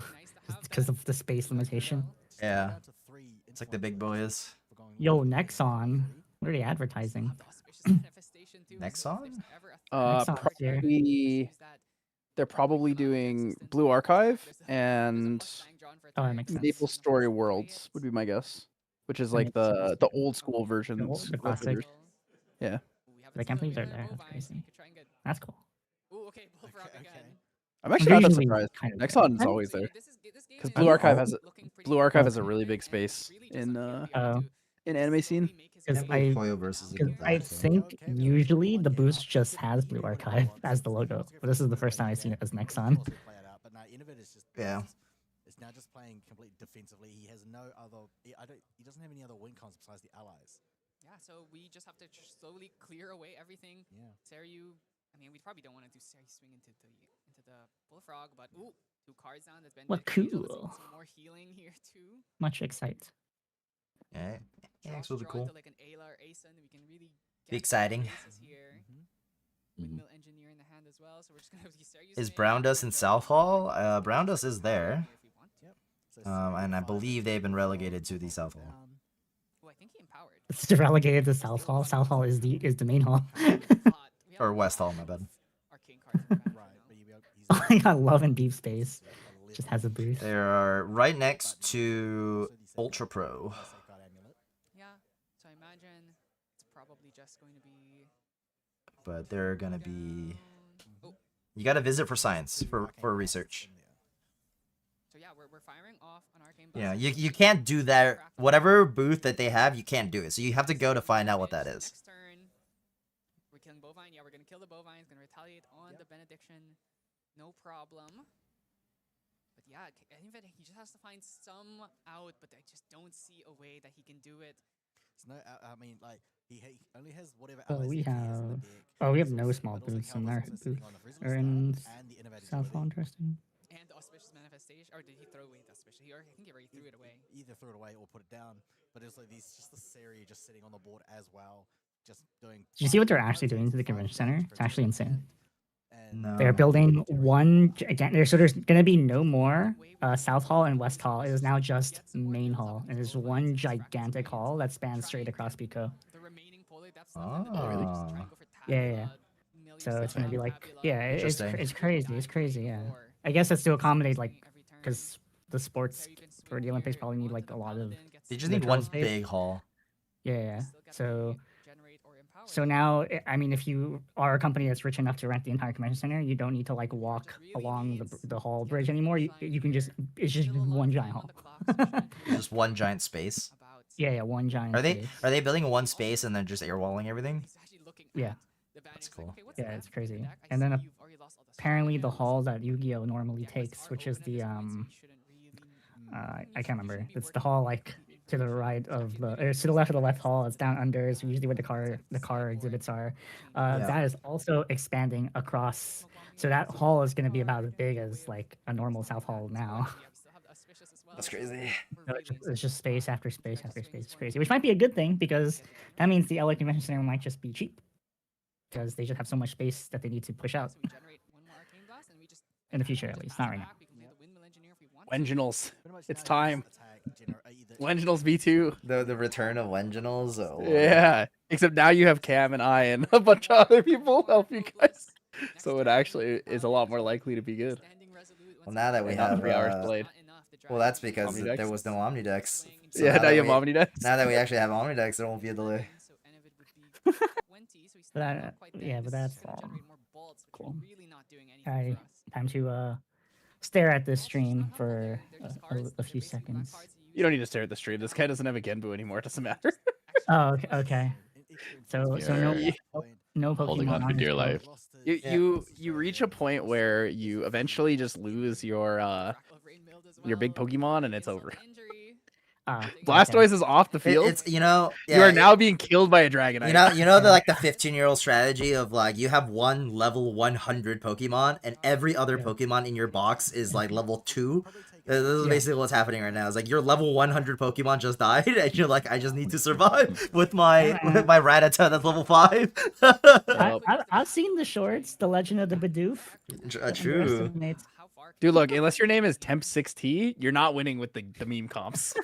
because of the space limitation. Yeah. It's like the big boys. Yo, Nexon. What are they advertising? Nexon? Nexon's here. They're probably doing Blue Archive and Oh, that makes sense. Maple Story Worlds would be my guess, which is like the old school versions. The classic. Yeah. The companies are there. That's crazy. That's cool. I'm actually not that Usually surprised. kind of Nexon is there. always there because Blue Archive has a really big space in anime scene. Because I think usually the boost just has Blue Archive as the logo, but this is the first time I've seen it as Nexon. Yeah. It's now just playing completely defensively. He has no other. He doesn't have any other win cons besides the allies. Yeah, so we just have to slowly clear away everything. Yeah. Seryu, I mean, we probably don't want to do Seryu swing into the Bullfrog, but ooh, 2 cards down. That's been What cool. some more healing here too. Much excite. Yeah. Yeah, it's really cool. Like an Ayla or Asen, we can really Be exciting. Here. Windmill Engineer in the hand as well, so we're just gonna use Seryu's Is Brown Dust in South Hall? Brown Dust is there. And I believe they've been relegated to the South Hall. Oh, I think he empowered. It's relegated to South Hall. South Hall is the main hall. Or West Hall, my bad. I love in Deep Space. Just has a booth. They are right next to Ultra Pro. Yeah, so I imagine it's probably just going to be. But they're gonna be. You gotta visit for science, for research. So yeah, we're firing off on Arcane. Yeah, you can't do that. Whatever booth that they have, you can't do it. So you have to go to find out what that is. Next turn, we're killing Bovine. Yeah, we're gonna kill the Bovine. It's gonna retaliate on the Benediction. No problem. But yeah, I think that he just has to find some out, but I just don't see a way that he can do it. It's no, I mean, like he only has whatever. Oh, allies we he has in the have. deck. Oh, we have So no it's- small but also booths in our Calvus is booth. sitting on the Frizzle Or Star in and the Innovator's South Hall, Ability. interesting. And the Auspicious Manifestation, or did he throw away the Auspicious? I think he already threw it away. Either threw it away or put it down. But it's like these, just the series just sitting on the board as well, just doing. Did you see what they're actually doing to the convention center? It's actually insane. No. They're building one again. So there's gonna be no more South Hall and West Hall. It is now just main hall, and there's one gigantic hall that spans straight across Pico. Oh. Yeah. So it's gonna be like, yeah, it's Interesting. crazy. It's crazy. Yeah. I guess that's to accommodate like, because the sports for the Olympics probably need like a lot of. They just need literal one space. big hall. Yeah. So So now, I mean, if you are a company that's rich enough to rent the entire convention center, you don't need to like walk along the hall bridge anymore. You can just it's just one giant hall. It's just one giant space. Yeah, one giant. Are space. they building one space and then just airwalling everything? Yeah. That's cool. Yeah, it's crazy. And then apparently the hall that Yu-Gi-Oh normally takes, which is the I can't remember. It's the hall like to the right of the or to the left of the left hall. It's down under. It's usually where the car exhibits are. That is also expanding across. So that hall is going to be about as big as like a normal South Hall now. That's crazy. So it's just space after space after space. It's crazy, which might be a good thing because that means the LA Convention Center might just be cheap because they just have so much space that they need to push out in the future, at least. Not right now. Wenginals. It's time. Wenginals V2. The return of Wenginals. Oh, yeah. Except now you have Cam and I and a bunch of other people help you guys. So it actually is a lot more likely to be good. Well, now that we have 3 hours played. Well, that's because Omnidex? there was no Omnidex. So Yeah, now you have Omnidex. Now that we actually have Omnidex, there won't be a delay. But that's cool. Alright, time to stare at this stream for a few seconds. You don't need to stare at the stream. This guy doesn't have a Genbu anymore. It doesn't matter. Oh, okay. So no Pokemon Holding on for dear life. You reach a point where you eventually just lose your big Pokemon and it's over. Blastoise is off the field. It's you are now being killed by a Dragonite. You know the 15-year-old strategy of like you have one level 100 Pokemon and every other Pokemon in your box is like level 2. This is basically what's happening right now. It's like your level 100 Pokemon just died, and you're like, I just need to survive with my Rattata that's level 5. I've seen the shorts, The Legend of the Bidoof. True. Dude, look, unless your name is Temp6T, you're not winning with the meme comps.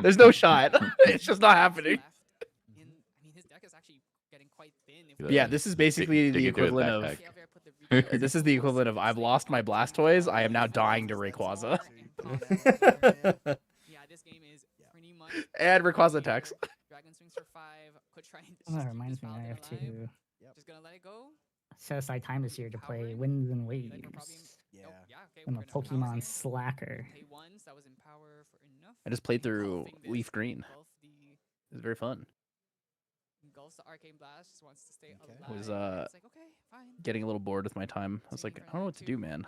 There's no shot. It's just not happening. Yeah, this is basically the equivalent of. This is the equivalent of I've lost my Blastoise. I am now dying to Rayquaza. And Rayquaza attacks. Oh, that reminds me, I have to set aside time this year to play Winds and Waves. I'm a Pokemon slacker. I just played through Leaf Green. It was very fun. I was getting a little bored with my time. I was like, I don't know what to do, man.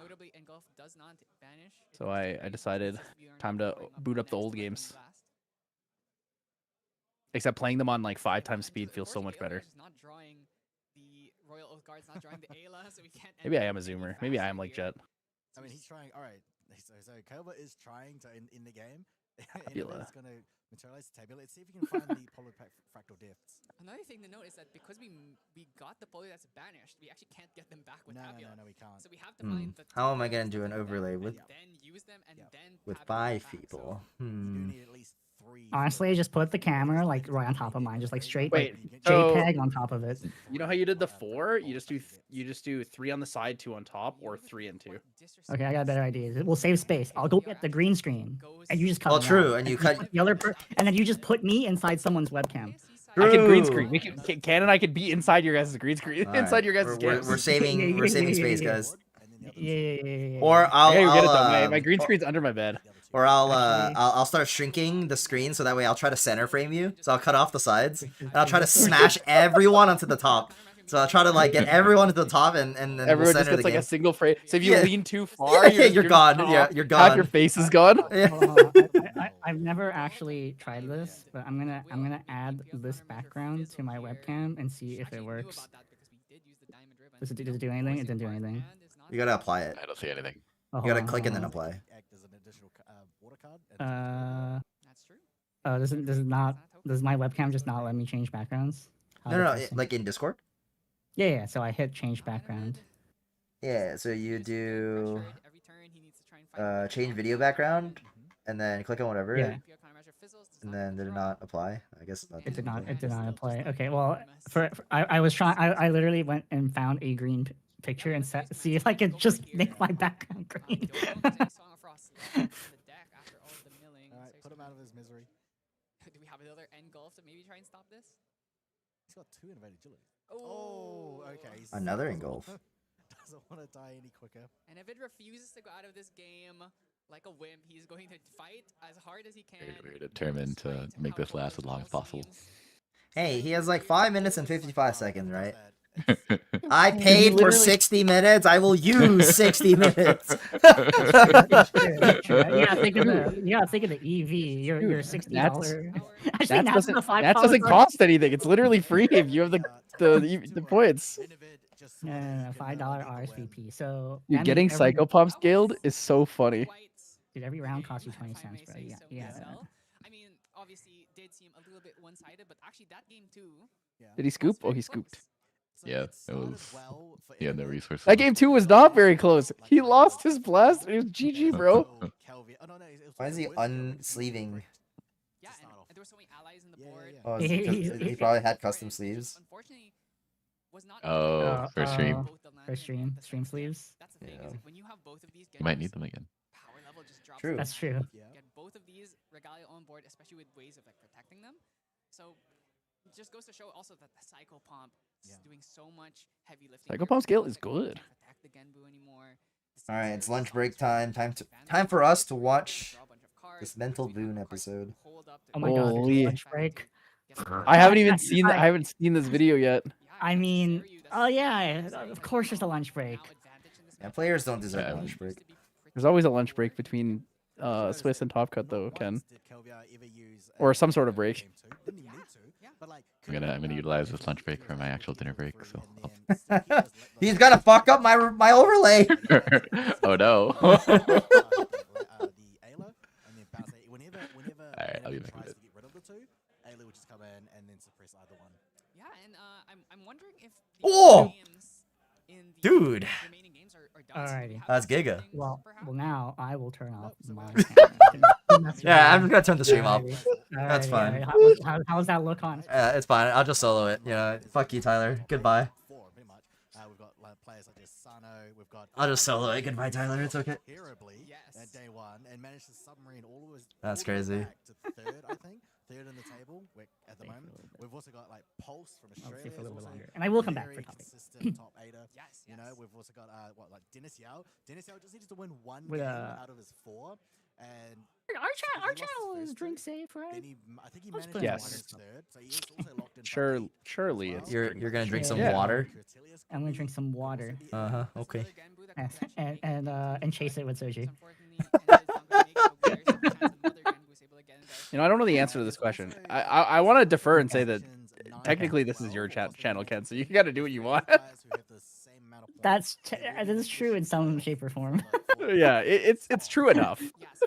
So I decided time to boot up the old games. Except playing them on like 5 times speed feels so much better. Maybe I am a zoomer. Maybe I am like Jet. I mean, he's trying. All right, so Kelba is trying to in the game. Tabula. It's going to materialize Tabula. Let's see if we can find the polar fractal depths. Another thing to note is that because we got the poly that's banished, we actually can't get them back with Tabula. No, we can't. So we have to find the How am I gonna do an overlay with use them and then 5 people? Honestly, just put the camera like right on top of mine, just like straight Wait, like, so- JPEG on top of it. You know how you did the 4? You just do 3 on the side, 2 on top, or 3 and 2. Okay, I got a better idea. We'll save space. I'll go get the green screen, and you just cut. Well, me true, out. and you cut the other, and then you just put me inside someone's webcam. I can green screen. Ken and I could be inside your guys' green screen, All right. inside your guys' games. We're saving space, guys. Yeah. Or I'll get it though. My green screen's under my bed. Or I'll start shrinking the screen so that way I'll try to center frame you. So I'll cut off the sides and I'll try to smash everyone onto the top. So I'll try to like get everyone to the top and then everyone we'll just center gets the like game. a single frame. So if you lean too far, you're gone. Yeah, you're gone. Half your face is gone. I've never actually tried this, but I'm gonna add this background to my webcam and see if it works. Does it do anything? It didn't do anything. You gotta apply it. I don't see anything. You gotta click and then apply. Does my webcam just not let me change backgrounds? No, like in Discord? Yeah, so I hit change background. Yeah, so you do change video background and then click on whatever. Yeah. And then did it not apply? I guess It did not apply. Okay, well, I was trying. I literally went and found a green picture and see if I could just make my background green. Alright, put him out of his misery. Do we have another engulf to maybe try and stop this? He's got 2 innovative agility. Oh, okay. Another engulf. Doesn't want to die any quicker. And if it refuses to go out of this game like a wimp, he's going to fight as hard as he can. We're determined to make this last as long as possible. Hey, he has like 5 minutes and 55 seconds, right? I paid for 60 minutes. I will use 60 minutes. Yeah, think of the EV. Your $60. That doesn't cost anything. It's literally free if you have the points. No, $5 RSVP. So Dude, getting Psychopomp scaled is so funny. Dude, every round costs you 20 cents, bro. Yeah. I mean, obviously, did seem a little bit one-sided, but actually that game too. Did he scoop? Oh, he scooped. Yeah, it was. He had no resources. That game 2 was not very close. He lost his blast. It was GG, bro. Why is he unsleeving? Yeah, and there were so many allies in the board. Oh, he probably had custom sleeves. Unfortunately, was not. Oh, for stream. For stream sleeves. That's the thing. Is when you have both of these, You might need them again. power level just drops. True. That's true. Get both of these Regalia on board, especially with ways of like protecting them. So it just goes to show also that the Psychopomp is doing so much heavy lifting. Psychopomp scale is good. Protect the Genbu anymore. All right, it's lunch break time. Time for us to watch this Mental Boon episode. Oh my god, Holy. lunch break. I haven't even seen. I haven't seen this video yet. I mean, oh yeah, of course there's a lunch break. Yeah, players don't deserve a lunch break. There's always a lunch break between Swiss and Top Cut though, Ken. Or some sort of break. I'm gonna utilize this lunch break for my actual dinner break. So. He's gonna fuck up my overlay. Oh no. Alright, I'll be back with it. Ayla will just come in and then suppress either one. Yeah, and I'm wondering if Oh, in the dude. remaining games are done. Alrighty. That's Giga. Well, now I will turn off my camera. Yeah, I'm just gonna turn the stream off. Alrighty. That's fine. Alright. How's that look on? It's fine. I'll just solo it. You know, fuck you, Tyler. Goodbye. We've got players such as Sano. We've got. I'll just solo it. Goodbye, Tyler. It's okay. Terribly at day 1 and managed to submarine all of his. That's all the way crazy. back to third, I think. Third in the table at the moment. We've also got like Pulse from I'll Australia. stay for a little is bit also longer. And I will come back very for topic. consistent top 8er. You know, we've also got like Dennis Yao. Dennis Yao just needs to win one With, game out of his 4, and Our channel is drink safe, right? then I think he Let's managed put to it win Yes. his third. So he is also locked in. Surely it's. You're gonna drink some Yeah. water. I'm gonna drink some water. Okay. And chase it with soju. You know, I don't know the answer to this question. I want to defer and say that technically this is your channel, Ken. So you got to do what you want. That is true in some shape or form. Yeah, it's true enough.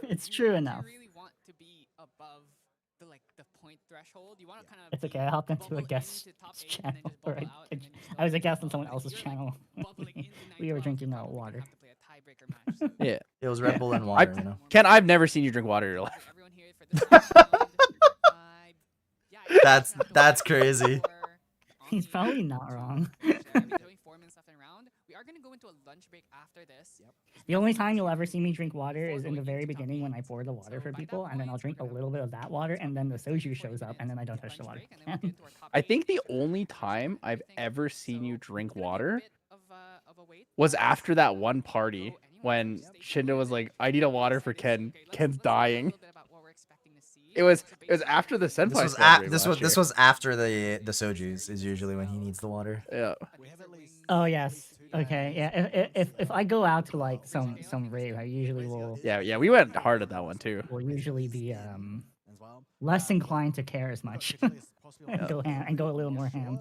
It's true enough. Really want to be above the point threshold. You want to kind of. It's okay. I hopped into a guest channel. Right? I was a guest on someone else's channel. We were drinking water. Yeah, it was Red Bull and water. You know. Ken, I've never seen you drink water in your life. That's crazy. He's probably not wrong. We are going to go into a lunch break after this. The only time you'll ever see me drink water is in the very beginning when I pour the water for people, and then I'll drink a little bit of that water, and then the soju shows up, and then I don't touch the water. I think the only time I've ever seen you drink water was after that one party when Shinda was like, "I need a water for Ken. Ken's dying." It was after the senpai. This was after the sojus is usually when he needs the water. Yeah. Oh yes. Okay. Yeah. If I go out to like some rave, I usually will. Yeah. We went hard at that one too. Will usually be less inclined to care as much and go a little more ham.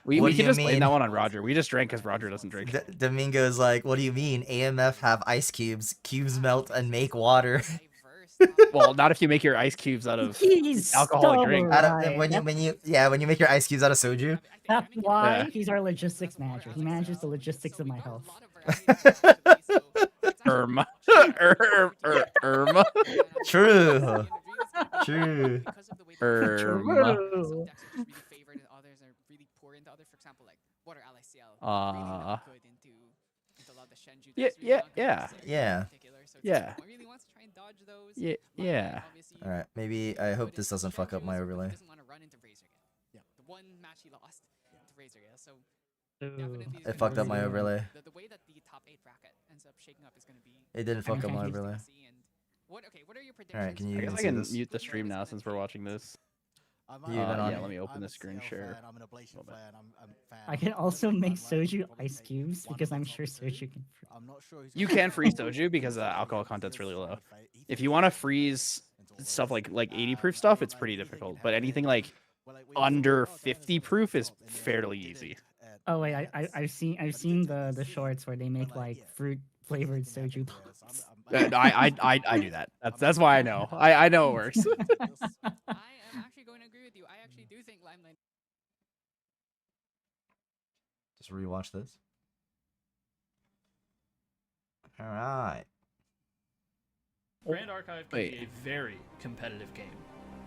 We can just blame that one on Roger. We just drank because Roger doesn't drink. Domingo is like, what do you mean? AMF have ice cubes. Cubes melt and make water. Well, not if you make your ice cubes out of alcoholic drink. When you make your ice cubes out of soju. That's why he's our logistics manager. He manages the logistics of my health. Irma. True. Irma. Yeah. All right, maybe I hope this doesn't fuck up my overlay. One match she lost to Razor. Yeah, so Ooh, It fucked up my overlay. the way that the top 8 bracket ends up shaking up is going to be. It didn't fuck up my overlay. What are your predictions? Alright, can you I guess even I see can this? mute the stream now since we're watching this. You even on yeah, it? let me open the screen share. I can also make soju ice cubes because I'm sure soju can. You can freeze soju because the alcohol content's really low. If you want to freeze stuff like 80 proof stuff, it's pretty difficult. But anything like under 50 proof is fairly easy. Oh wait, I've seen the shorts where they make like fruit flavored soju pops. I do that. That's why I know. I know it works. I am actually going to agree with you. I actually do think Limelight. Just rewatch this. All right. Grand Archive can be a very competitive game.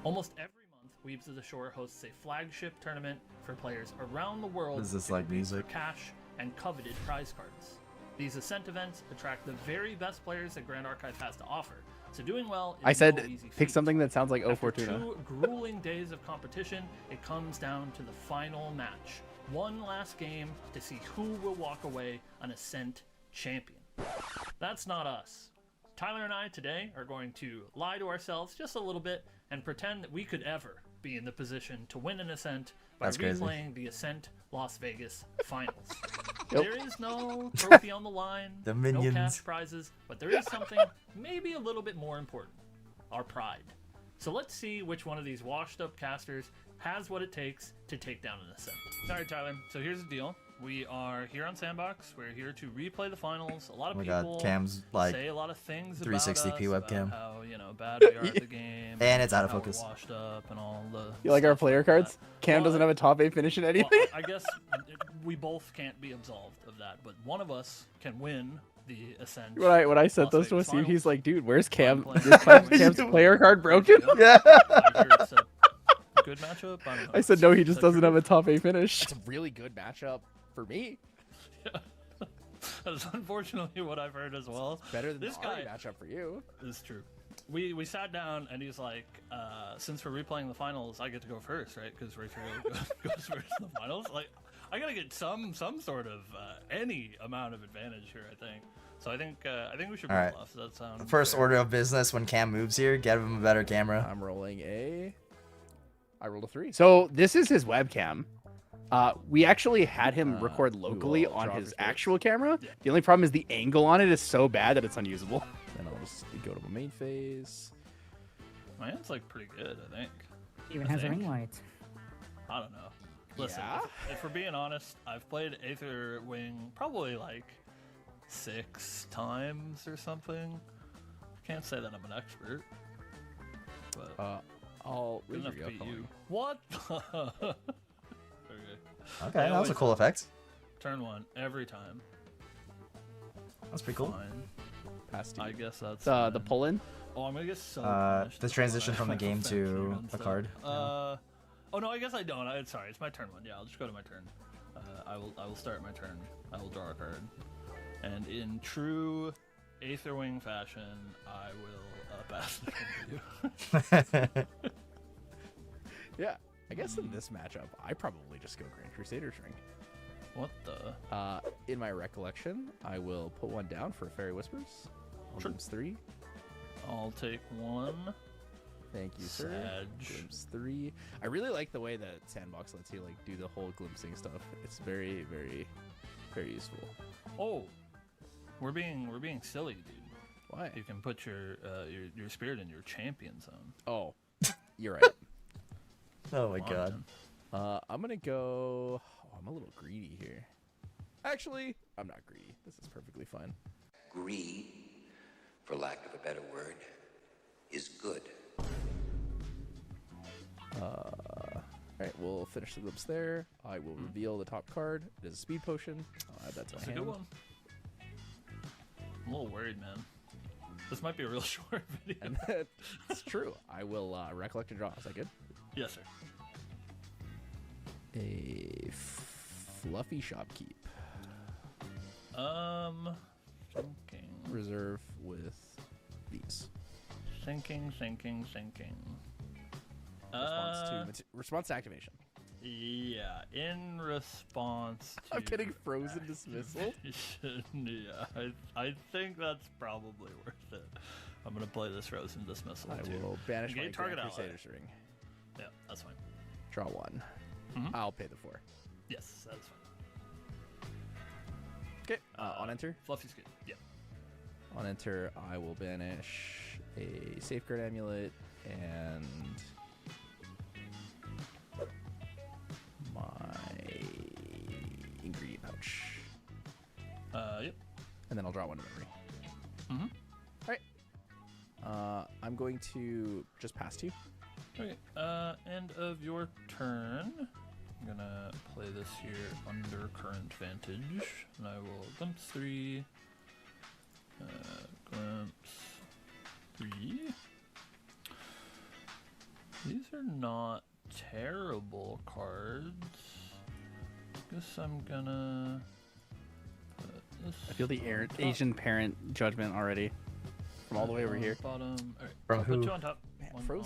Almost every month, Weebs of the Shore hosts a flagship tournament for players around the world. Is this like music? For cash and coveted prize cards. These ascent events attract the very best players that Grand Archive has to offer. So doing well is I said no easy pick feat. something that sounds like O After Fortuna. 2 grueling days of competition, it comes down to the final match. One last game to see who will walk away an Ascent champion. That's not us. Tyler and I today are going to lie to ourselves just a little bit and pretend that we could ever be in the position to win an Ascent by That's crazy. replaying the Ascent Las Vegas finals. Yep. There is no trophy on the line, The no minions. cash prizes, but there is something maybe a little bit more important: our pride. So let's see which one of these washed up casters has what it takes to take down an Ascent. All right, Tyler, so here's the deal. We are here on Sandbox. We're here to replay the finals. A lot of Oh my God, people Cam's, like, say a lot of things 360p about us, webcam. about how, you know, bad we are at the game. And it's out of how we're focus. washed up and all the You like our stuff player like cards? that. Cam Well, doesn't have a top 8 finish in anything. well, I guess we both can't be absolved of that, but one of us can win the Ascent. When I said Las those to Vegas Steve, he's finals. like, "Dude, where's Cam? playing Is against Cam's you. player card broken?" Yeah. I hear it's a good matchup. I don't know. I said, "No, he Is just that doesn't true? have a top 8 finish." It's a really good matchup for me. That's unfortunately what I've heard as well. Better than this the guy Ari matchup for you. Is true. We sat down and he's like, since we're replaying the finals, I get to go first, right? Because Rachel goes first in the finals. Like, I gotta get some sort of any amount of advantage here. I think. So I think we should All roll right. off. Does that sound First fair? order of business when Cam moves here, get him a better camera. I'm rolling I rolled a 3. So this is his webcam. We actually had him record locally on his actual camera. Yeah. The only problem is the angle on it is so bad that it's unusable. Then I'll just go to my main phase. My hand's like pretty good, I think. Even I has a think. ring light. I don't know. Listen, Yeah? if we're being honest, I've played Aether Wing probably like 6 times or something. Can't say that I'm an expert, but I'll good raise enough your to beat calling. you. What? Okay. Okay, I that was a always cool effect. Turn 1 every time. That's pretty cool. Fine. Past I guess that's the fine. pull-in. Oh, I'm gonna get so punished The if transition I- from the if I game finish to you and a stuff. card. Oh no, I guess I don't. Sorry, it's my turn 1. Yeah, I'll just go to my turn. I will start my turn. I will draw a card, and in true Aetherwing fashion, I will pass the turn to you. Yeah, I guess in this matchup, I probably just go Grand Crusader Shrink. What the? In my recollection, I will put 1 down for Fairy Whispers. Sure. Glimpse 3. I'll take 1. Thank you, sir. Sag. Glimpse 3. I really like the way that Sandbox lets you like do the whole glimpsing stuff. It's very, very, very useful. Oh, we're being silly, dude. Why? You can put your spirit in your champion zone. Oh, you're right. Oh my Come on, god. man. I'm gonna go. Oh, I'm a little greedy here. Actually, I'm not greedy. This is perfectly fine. Greed, for lack of a better word, is good. Alright, we'll finish the glimpse there. I will reveal the top card. It is a speed potion. I'll add that to That's my a hand. good one. I'm a little worried, man. This might be a real short video. And it's true. I will recollect and draw. Is that good? Yes, sir. A fluffy shopkeep. Thinking. Reserve with these. Thinking. Response to activation. Yeah, in response to... I'm getting frozen dismissal. Yeah, I think that's probably worth it. I'm going to play this frozen dismissal, I too. will banish my Engage Grand target ally. Crusader's ring. Yeah, that's fine. Draw 1. I'll pay the 4. Yes, that's fine. Okay, on enter. Fluffy's good. Yeah. On enter, I will banish a Safeguard Amulet and my ingredient pouch. Yep. And then I'll draw 1 to memory. Alright. I'm going to just pass 2. Okay, end of your turn. I'm gonna play this here under current vantage, and I will glimpse 3, glimpse 3. These are not terrible cards. Guess I'm gonna put this. I feel the Asian parent judgment already from all the way over here. Bottom. All right, From I'll put who? 2 on top.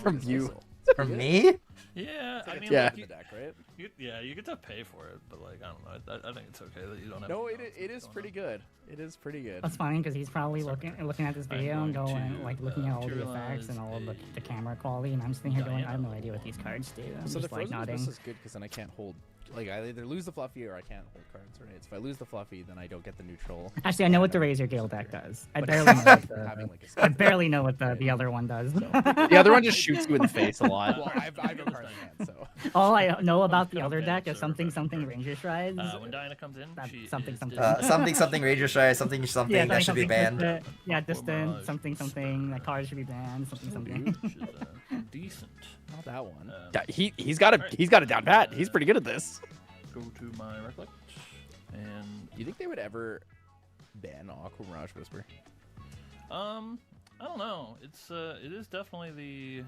From you. From me? Yeah, I mean, Yeah. like, The deck, right? you get to pay for it, but like, I don't know. I think it's okay that you don't have. No, it is pretty good. It is pretty good. That's fine because he's probably looking at this video and going going to, like looking at all the materialize effects and all of the camera quality, and I'm sitting here going, I have no idea what these cards do. I'm So the just like frozen nodding. dismissal is good because then I can't hold. Like I either lose the fluffy or I can't hold cards, right? So if I lose the fluffy, then I don't get the neutral. Actually, I know what the Razor Gale deck does. I But barely know what having, the, like, a I barely know what the other one does. The other one just shoots you in the face a lot. Well, I've no cards in hand, so. All I know about the other deck is something Ranger Strides. When Diana comes in, she something is something Ranger Stride, something yeah, that should be banned. Yeah, distant, something. That card should be banned. Something. Decent. Not that one. He's got it down pat. He's pretty good at this. Go to my recollect, and Do you think they would ever ban Aqua Mirage Whisper? I don't know. It is definitely the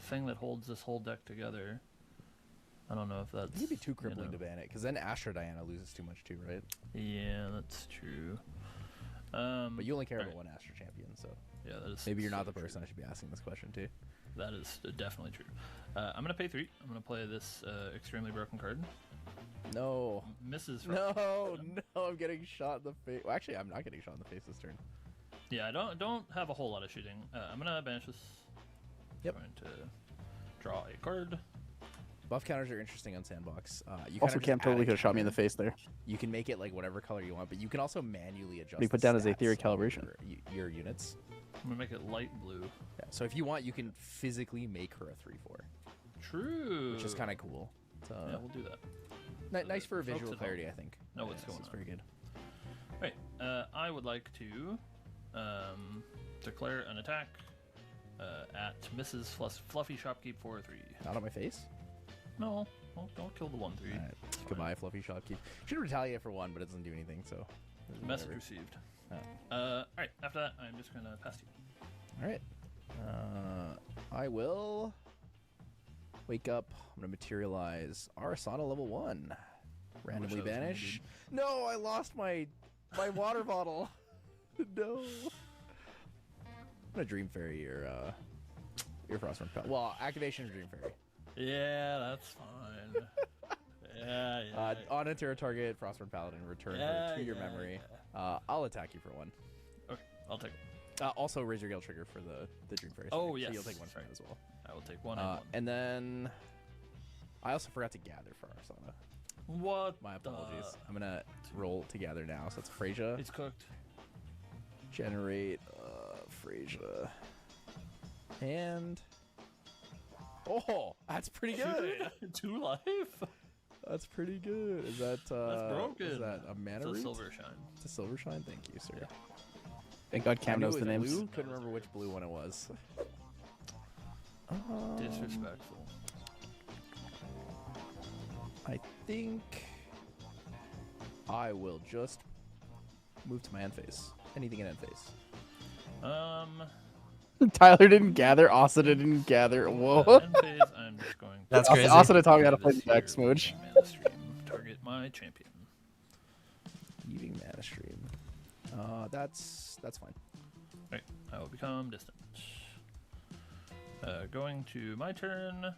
thing that holds this whole deck together. I don't know if that's. It'd be too crippling to ban it, because then Astro Diana loses too much too, right? Yeah, that's true. But you only care about one Astro champion, so yeah, that is. Maybe you're not the person I should be asking this question to. That is definitely true. I'm gonna pay 3. I'm gonna play this extremely broken card. No. Misses. No, I'm getting shot in the face. Well, actually, I'm not getting shot in the face this turn. Yeah, I don't have a whole lot of shooting. I'm gonna banish this. Yep. Going to draw a card. Buff counters are interesting on Sandbox. You Also, kind of Cam totally could have shot me in the face there. You can make it like whatever color you want, but you can also manually adjust. What do you the put down as stats Aetheric of Calibration? Your units. I'm gonna make it light blue. Yeah, so if you want, you can physically make her a 3/4. True. Which is kind of cool. So, Yeah, we'll do that. Nice for Folks visual at clarity, home I think. know what's Yes, going it's on. very good. Right. I would like to declare an attack at Mrs. Fluffy Shopkeep for 3. Not on my face? No, don't kill the 1/3. All right. Goodbye, Fluffy Shopkeep. Should retaliate for 1, but it doesn't do anything, so. Message whatever. received. Oh. Alright, after that, I'm just gonna pass you. Alright. I will wake up. I'm going to materialize Arasana level 1. Randomly that was banish. No, I lost my water bottle. No. I'm going to Dream Fairy your Frostborn Paladin. Well, activation of Dream Fairy. Yeah, that's fine. yeah. On enter a target, Frostborn Paladin, return her to your memory. I'll attack you for 1. Okay, I'll take it. Also, raise your Gale trigger for the Dream Fairy. Oh, so yes. you'll take 1 from it as well. I will take 1 and 1. And then I also forgot to gather for Arsana. What? My apologies. I'm gonna roll to gather now. So it's Freyja. It's cooked. Generate Freyja. And oh, that's pretty good. 2 life. That's pretty good. Is that That's broken. Is that a mana It's a root? Silver Shine. It's a Silver Shine. Thank you, sir. Thank God Cam I knew knows it the was names. blue. Couldn't remember which blue one it was. Disrespectful. I think I will just move to my end phase. Anything in end phase. Tyler didn't gather. Asa didn't gather. Whoa. End phase, I'm just going to That's crazy. Asa taught me how to play the deck, Smooch. Mana Stream. Target my champion. Leaving Mana Stream. That's fine. Right, I will become distant. Going to my turn.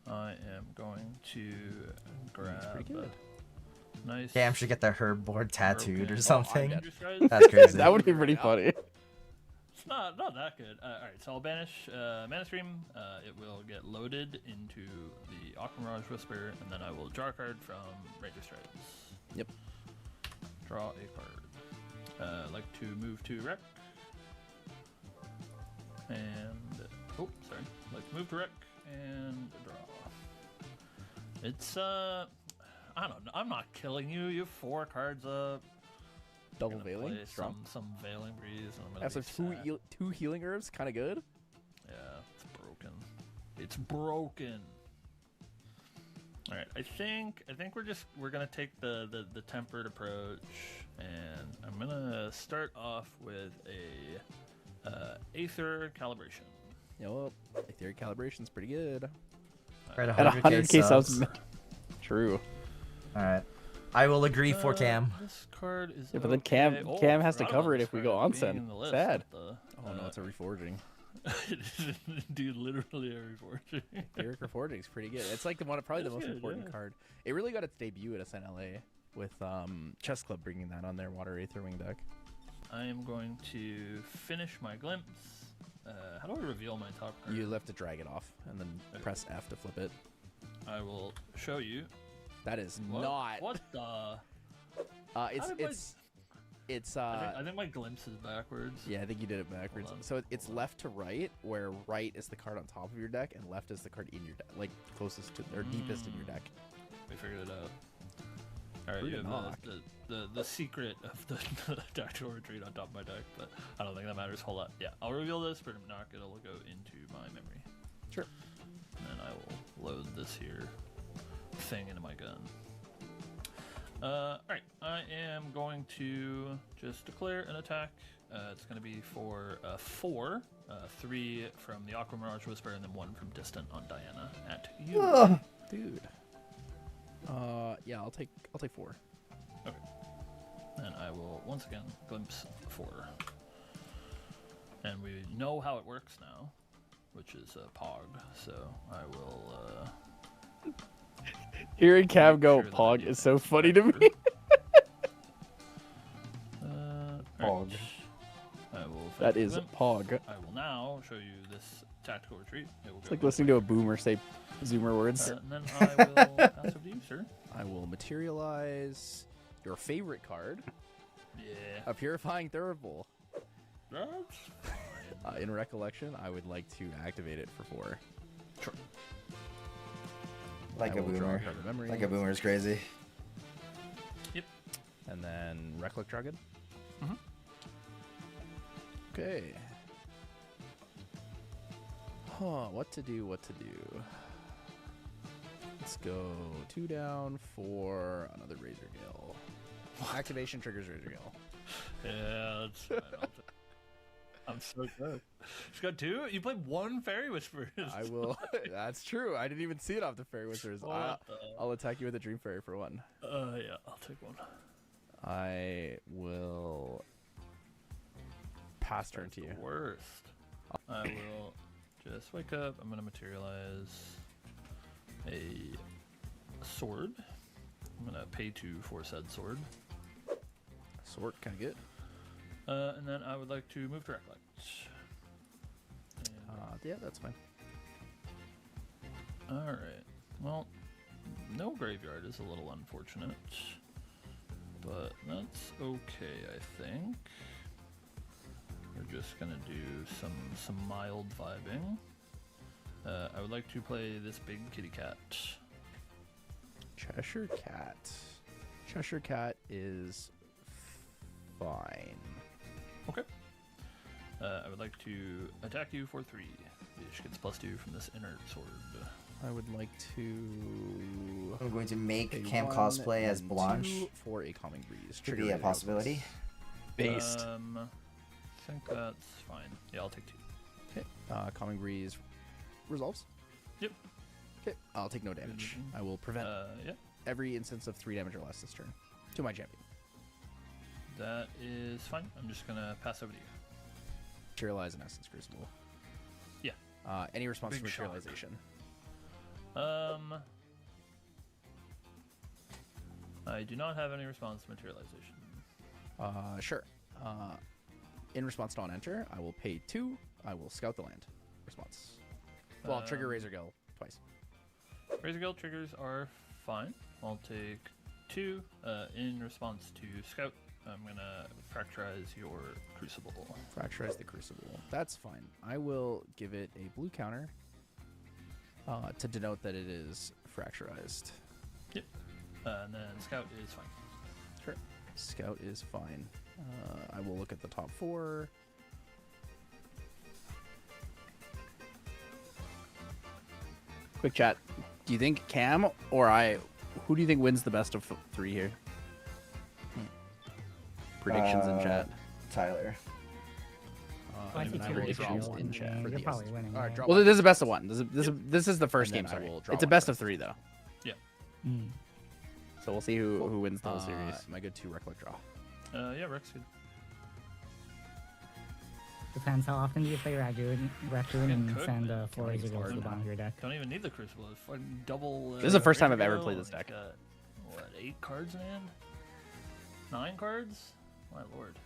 I am going to grab nice. Cam should get the herb board tattooed or broken- something. Oh, That's crazy. That would be pretty funny. It's not that good. All right, so I'll banish Mana Stream. It will get loaded into the Aquamirage Whisper, and then I will draw a card from Ranger Stripes. Yep. Draw a card. Like to move to Wreck. And oh, sorry. Like to move to Wreck and draw. It's I don't know. I'm not killing you. You have 4 cards up. Double Veiling. Play some Veiling Breeze. And I'm gonna Yeah, so be two healing herbs, kind of good. Yeah, it's broken. It's broken. All right, I think we're gonna take the tempered approach, and I'm gonna start off with a Aether Calibration. Yeah, well, Aether Calibration's pretty good. Right, At 100k subs. True. All right. I will agree for Cam. This card is Yeah, but then okay. Cam Oh, has to forgot cover about it this if we card go being onsen. in the list. Sad. What Oh no, it's a reforging. Dude, literally a reforging. Lyric reforging is pretty good. It's like probably the It's most good, important yeah. card. It really got its debut at SNLA with Chess Club bringing that on their Water Aether Wing deck. I am going to finish my glimpse. How do I reveal my top card? You have to drag it off and then press F to flip it. I will show you. That is What? not. What the? It's I think my glimpse is backwards. Yeah, I think you did it backwards. Hold on, So it's left to right, where right is the card on top of your deck, and left is the card in your deck, like closest to or deepest in your deck. We figured it out. All right, Rude you have knock. the secret of the tactical retreat on top of my deck, but I don't think that matters a whole lot. Yeah, I'll reveal this, but not it'll go into my memory. Sure. And then I will load this here thing into my gun. Alright, I am going to just declare an attack. It's going to be for 4, 3 from the Aquamirage Whisper, and then 1 from Distant on Diana at you. Dude. Yeah, I'll take 4. Okay. And I will once again glimpse 4. And we know how it works now, which is Pog. So I will. Hearing Cam go Pog is so funny to me. Pog. I will. That finish is the glimpse. Pog. I will now show you this tactical retreat. It will It's go like listening to a boomer say Zoomer words. and then I will pass over to you, sir. I will materialize your favorite card. Yeah. A Purifying Thurible. That's fine. In recollection, I would like to activate it for 4. Sure. Like I a will draw boomer. card of memory. Like a boomer is crazy. Yep. And then Reclick Dragon. Mhm. Okay. Huh, what to do, what to do. Let's go 2 down for another Razor Gale. Activation triggers Razor Gale. Yeah, that's fine. I'm so good. She's got 2? You played 1 Fairy Whispers. I will. That's true. I didn't even see it off the Fairy Whispers. What I'll attack you with a Dream Fairy for 1. Yeah, I'll take 1. I will pass turn to you. Worst. I will just wake up. I'm gonna materialize a sword. I'm gonna pay 2 for said sword. Sword, kind of good. And then I would like to move to Recollect. Yeah, that's fine. Alright. Well, no graveyard is a little unfortunate. But that's okay, I think. We're just gonna do some mild vibing. I would like to play this big kitty cat. Cheshire Cat. Cheshire Cat is fine. Okay. I would like to attack you for 3, which gets +2 from this inert sword. I would like to. I'm going to make a Cam 1 cosplay as and Blanche. 2 for a Calming Breeze. Could be a possibility. Based. I think that's fine. Yeah, I'll take 2. Okay. Calming Breeze resolves. Yep. Okay. I'll take no damage. I will prevent Yeah. every instance of 3 damage or less this turn to my champion. That is fine. I'm just gonna pass over to you. Materialize an Essence Crucible. Yeah. Any response Big to shock. materialization? I do not have any response to materialization. Sure. In response to on-enter, I will pay 2. I will scout the land. Response. Well, trigger Razor Gill twice. Razor Gill triggers are fine. I'll take 2. In response to scout, I'm gonna fracturize your crucible. Fracturize the crucible. That's fine. I will give it a blue counter to denote that it is fracturized. Yep. And then scout is fine. Sure. Scout is fine. I will look at the top 4. Quick chat. Do you think Cam or I, who do you think wins the best of 3 here? Predictions in chat. Tyler. I think predictions in chat. You're probably winning. All right, right? well, this is the best of 1. This is the first And game. then I Sorry. will draw It's a one best card. of 3 though. Yeah. So we'll see who wins the whole series. Am I good to recollect draw? Yeah, Rex good. Depends how often do you play Raccoon and could, send man. 4 Razor Gills to the bottom of your deck. Don't even need the crucible. It's fucking double. This is the first time I've Razor ever Gill, played this and deck. it's got, what, 8 cards in hand? 9 cards? My lord.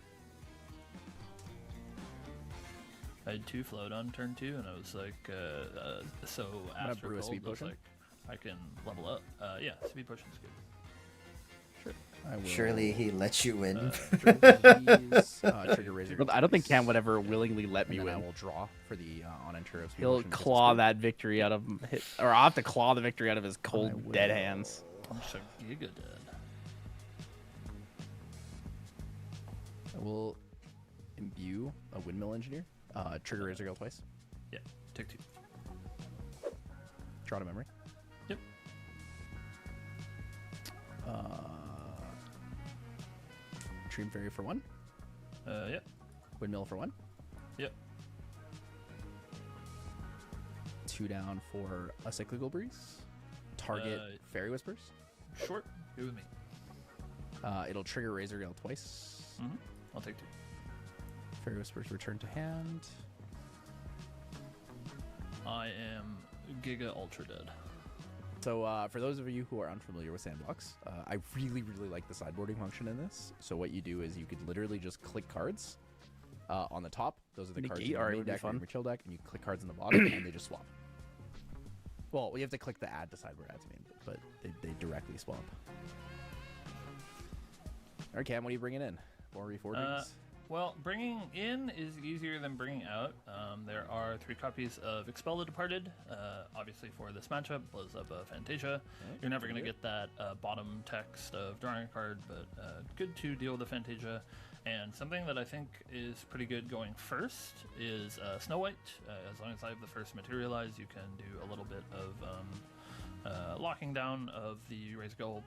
I had 2 float on turn 2, and I was like, so I'm gonna after brew a gold, speed I was potion. like, I can level up. Yeah, speed potion's good. Sure. I will. Surely he let you win. Trigger Razor. I don't think Cam would ever willingly let me win. I will draw for the on-enter of speed He'll potion because claw it's that victory out of or I'll have to claw the victory out of his cold dead hands. I'm so giga dead. I will imbue a Windmill Engineer. Trigger Razor Gill twice. Yeah, take 2. Draw to memory. Yep. Dream Fairy for 1. Yep. Windmill for 1. Yep. 2 down for a Cyclical Breeze. Target Fairy Whispers. Short. Go with me. It'll trigger Razor Gill twice. I'll take 2. Fairy Whispers return to hand. I am giga ultra dead. So for those of you who are unfamiliar with Sandbox, I really like the sideboarding function in this. So what you do is you could literally just click cards on the top. Those are the cards in your main deck or your chill deck, and you click cards on the bottom, and they just swap. Well, you have to click the add to sideboard add to main, but they directly swap. All right, Cam, what are you bringing in? More reforgings? Well, bringing in is easier than bringing out. There are 3 copies of Expel the Departed. Obviously, for this matchup, blows up a Fantasia. You're never going to get that bottom text of drawing a card, but good to deal with a Fantasia. And something that I think is pretty good going first is Snow White. As long as I have the first Materialize, you can do a little bit of locking down of the Razor Gill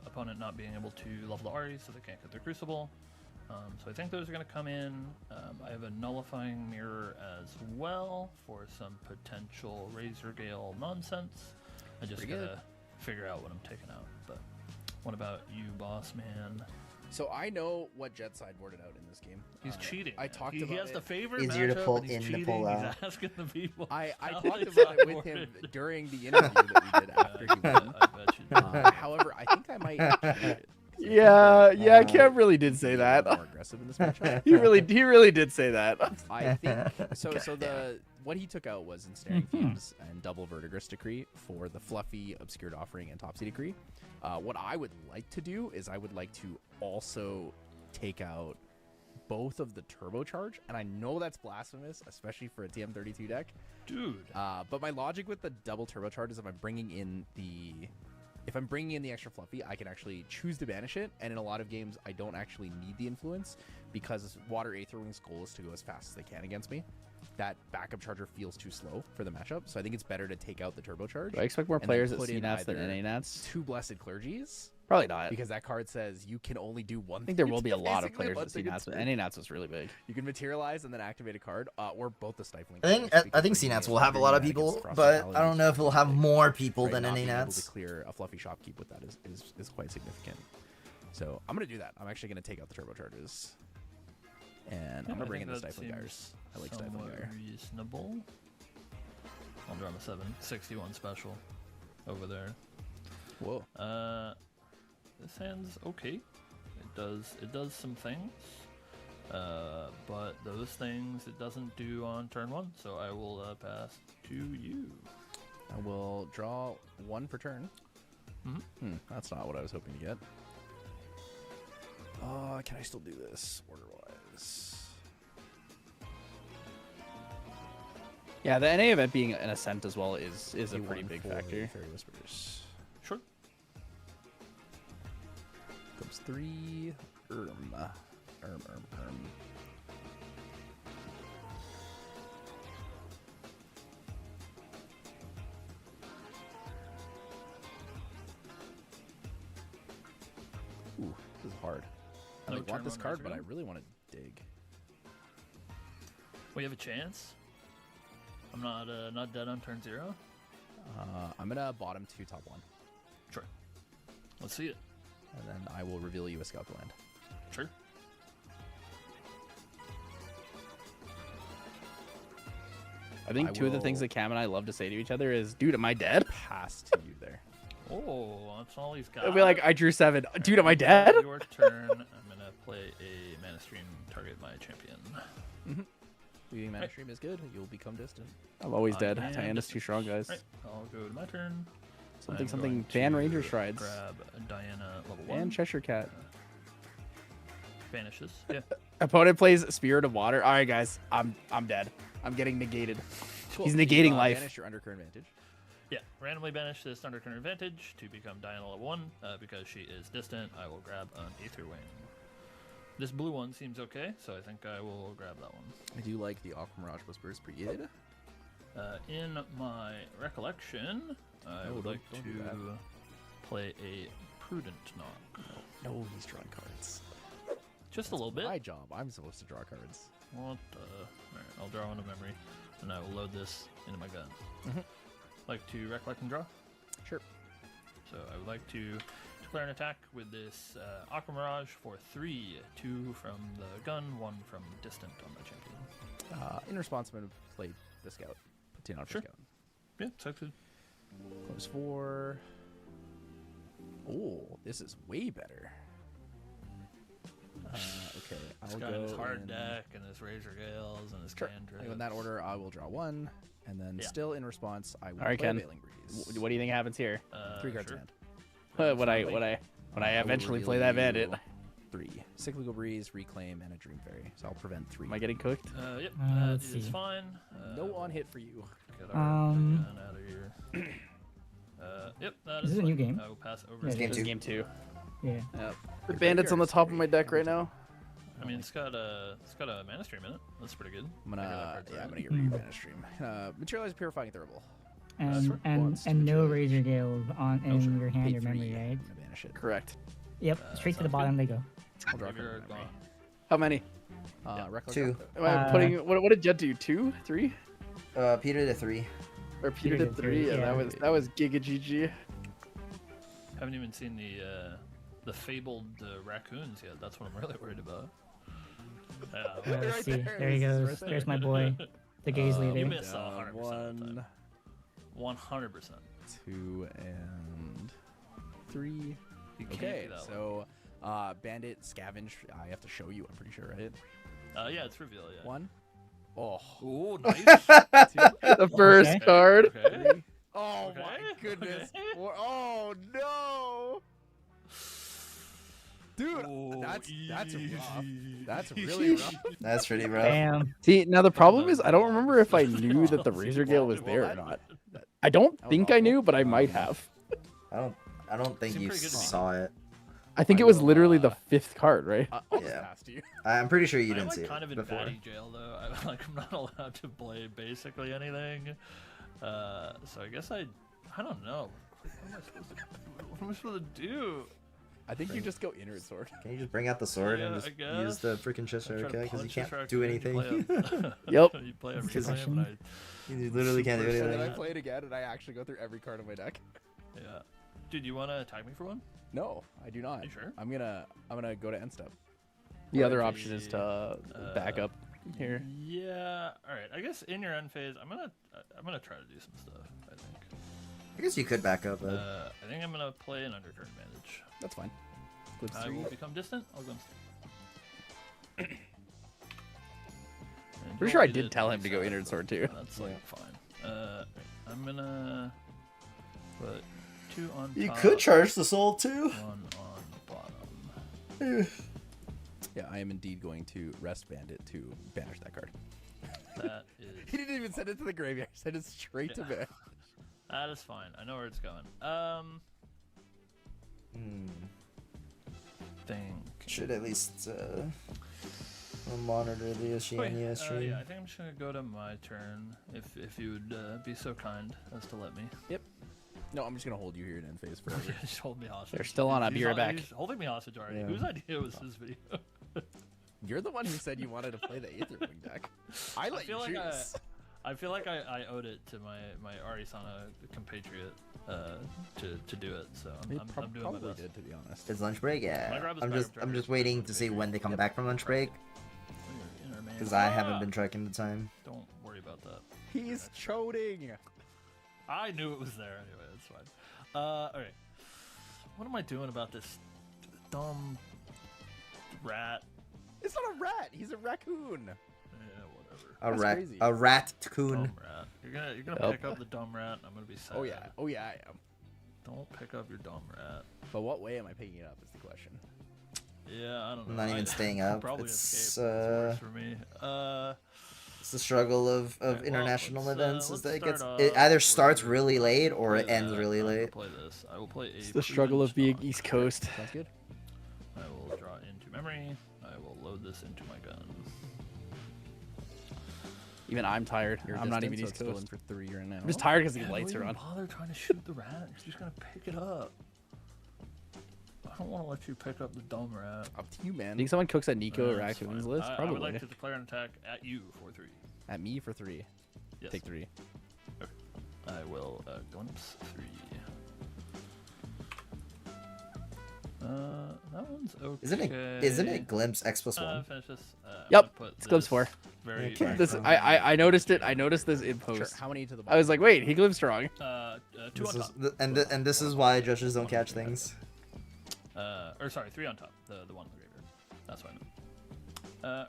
opponent not being able to level the Ari so they can't get their Crucible. So I think those are going to come in. I have a Nullifying Mirror as well for some potential Razor Gale nonsense. I just gotta figure out what I'm taking out. But what about you, boss man? So I know what Jet sideboarded out in this game. He's cheating. I talked he about has it. the favorite Easier to matchup, pull and he's in to cheating. pull He's out. asking the people. I how talked they about it with him sideboarded. during the interview that we did after he won. I bet you. However, I think I might actually it. Yeah, Cam really did say that. More aggressive in this matchup. he really did say that. I think so. So what he took out was Ensnaring Fumes and double Vertigress Decree for the fluffy Obscured Offering and Topsy Decree. What I would like to do is I would like to also take out both of the Turbocharge, and I know that's blasphemous, especially for a TM32 deck, dude. But my logic with the double Turbocharge is if I'm bringing in the extra fluffy, I can actually choose to banish it, and in a lot of games, I don't actually need the influence because Water Aetherwing's goal is to go as fast as they can against me. That backup charger feels too slow for the matchup, so I think it's better to take out the Turbocharge. Do I expect more and then players at put in CNATs than either NANATs? 2 Blessed Clergies. Probably not. Because that card says you can only do one I think there thing will be a lot of basically players one at thing in CNATs, but turn. NANATs was really big. You can materialize and then activate a card, or both the Stifling. I think CNATs will have a lot of people, but I don't know if it'll have more people than Not being able to NANATs. clear a fluffy shopkeep with that is quite significant. So I'm gonna do that. I'm actually gonna take out the turbocharges, and I'm gonna bring in the Stifling Gyres. I like Stifling Gyre. Reasonable. I'll draw him a 761 special. over there. Whoa. This hand's okay. It does some things. But those things it doesn't do on turn 1, so I will pass to you. I will draw 1 per turn. That's not what I was hoping to get. Can I still do this order-wise? Yeah, the NA event being an Ascent as well is a pretty big factor. Fairy Whispers. Sure. Comes 3. Ooh, this is hard. I No want turn this one card, but I Razor really want to dig. We have a chance. I'm not dead on turn 0. I'm gonna bottom 2, top 1. Sure. Let's see it. And then I will reveal you a Scout Land. Sure. I think two of the things that Cam and I love to say to each other is, dude, am I dead? Pass to you there. Oh, that's all he's got. It'll be like, I drew 7. Dude, am I dead? Your turn. I'm gonna play a mana stream, target my champion. Leaving mana stream is good. You'll become distant. I'm always dead. Diana's too strong, guys. Right. I'll go to my turn. Something. Ban Ranger Strides. Grab Diana level 1. And Cheshire Cat. Vanishes. Yeah. Opponent plays Spirit of Water. All right, guys. I'm dead. I'm getting negated. Cool. He's negating You, life. banish your Undercurrent Advantage. Yeah. Randomly banish this Undercurrent Advantage to become Diana level 1. Because she is distant, I will grab an Aether Wing. This blue one seems okay, so I think I will grab that one. I do like the Aquamirage Whispers Period. In my recollection, I would like to play a Prudent Knock. No, he's drawing cards. Just a little bit. My job. I'm supposed to draw cards. What? Alright, I'll draw one of memory, and I will load this into my gun. Like to recollect and draw? Sure. So I would like to declare an attack with this Aqua Mirage for 3. 2 from the gun, 1 from distant on my champion. In response, I'm going to play the Scout. Put 10 on for Scout. Yeah, sounds good. Close 4. Oh, this is way better. Okay, It's I'll got go his hard in... deck and his Razor Gales and his cantrips. In that order, I will draw 1, and then still in response, I will All right, play Ken. Veiling Breeze. What do you think happens here? 3 cards in sure. hand. When I eventually play that bandit. 3. Cyclical Breeze, Reclaim, and a Dream Fairy. So I'll prevent 3. Am I getting cooked? Yep, let's that is see. fine. No on hit for you. Get our gun out of here. Yep, that Is is this a new fine. game? I will pass over Yeah, to this is game 2. Yeah. Yep. The bandit's on the top of my deck right now. I mean, it's got a mana stream in it. That's pretty good. I'm gonna get rid of your mana stream. Materialize Purifying Thurible. And no Razor Gales on in your hand or memory, right? Banish it. Correct. Yep, straight to the bottom they go. I'll draw a card. How many? Recollection. 2. Am I putting what did Jet do? 2? 3? Peter to 3. Or Peter did 3? Yeah, that was Giga GG. Haven't even seen the fabled raccoons yet. That's what I'm really worried about. Let's see. There he goes. There's my boy, the gaze leader. You missed 100%. 100%. 2 and 3. You can't Okay, do that so Bandit Scavenge. I have to show you. I'm pretty sure, right? Yeah, it's reveal. Yeah. 1. Oh, Ooh, nice. 2. The first card. Okay. 3. Oh my goodness. Okay. Oh no. Dude, Ooh, that's rough. That's really rough. That's pretty rough. Damn. See, now the problem is I don't remember if I knew that the Razor Gale was there or not. I don't think I knew, but I might have. I don't think Seemed you pretty good to me. saw it. I think it was literally the 5th card, right? Yeah. I'm pretty sure you I'm didn't like see kind it of in before. baddie jail though. I'm not allowed to play basically anything. So I guess I don't know. What am I supposed to do? I think you just go Inward Sword. Can you just bring out the sword and Yeah, just I use the guess. freaking Cheshire Try to Cat because you punch can't this do raccoon, anything. you play Yep. You play every Because time, and you literally can't do And then I anything. play it again, and I actually go through every card of my deck. yeah. Dude, you want to attack me for one? No, I do not. You sure? I'm gonna go to end step. The other option is to back up here. Yeah. All right. I guess in your end phase, I'm gonna try to do some stuff. I think. I guess you could back up. I think I'm gonna play an undercard advantage. That's fine. Glimpse I 3. will become distant. I'll glimpse 3. Pretty sure I did tell him to go Inner Sword too. That's like fine. I'm gonna put 2 on top. You could charge the soul too. 1 on bottom. Yeah, I am indeed going to rest Bandit to banish that card. That is. He didn't even send it to the graveyard. He sent it straight to bed. That is fine. I know where it's going. Should at least monitor the Oceania stream. Yeah, I think I'm just gonna go to my turn. If you would be so kind as to let me. Yep. No, I'm just gonna hold you here in end phase forever. Just hold me hostage. They're still on. I'll be right back. He's holding me hostage already. Yeah. Whose idea was this video? You're the one who said you wanted to play the Aetherwing deck. I let you choose. I feel like I owed it to my Arisana compatriot to do it. So I'm doing my best. Did, to be honest. It's lunch break, yeah. grab his I'm backup just waiting to see when they come back from lunch break. Because I haven't been tracking the time. Don't worry about that. He's choding. I knew it was there anyway. It's fine. Okay. What am I doing about this dumb rat? It's not a rat. He's a raccoon. Yeah, whatever. A rat-coon. Dumb rat. You're gonna pick up the dumb rat. And I'm gonna be sad. Oh yeah. Oh yeah, I am. Don't pick up your dumb rat. But what way am I picking it up is the question. Yeah, I don't know. I'm not even staying up. Probably It's escape. It's worse for me. It's the struggle of international events is let's that start it off either starts really late or it ends really I will late. play this. I will play a. It's the struggle of being East Coast. Sounds good. I will draw into memory. I will load this into my gun. Even I'm tired. You're I'm not even distant, East so it's Coast. still in for 3 right now. I'm just tired because the Yeah, lights don't are even on. bother trying to shoot the rat. You're just gonna pick it up. I don't want to let you pick up the dumb rat. Up to you, man. Think someone cooks at Nico or That's Raccoon's fine. list? I Probably. would like to declare an attack at you for 3. At me for 3. Yes. Take 3. Okay. I will glimpse 3. That one's okay. Isn't it glimpse X plus 1? Finish this. Yep. It's glimpse 4. Very, Okay. very This far. I noticed it. I noticed this in post. Sure. How many to the I was like, wait, he glimpsed wrong. 2 on top. And this is why judges don't catch things. Or sorry, 3 on top. The one on the graveyard. That's what I meant.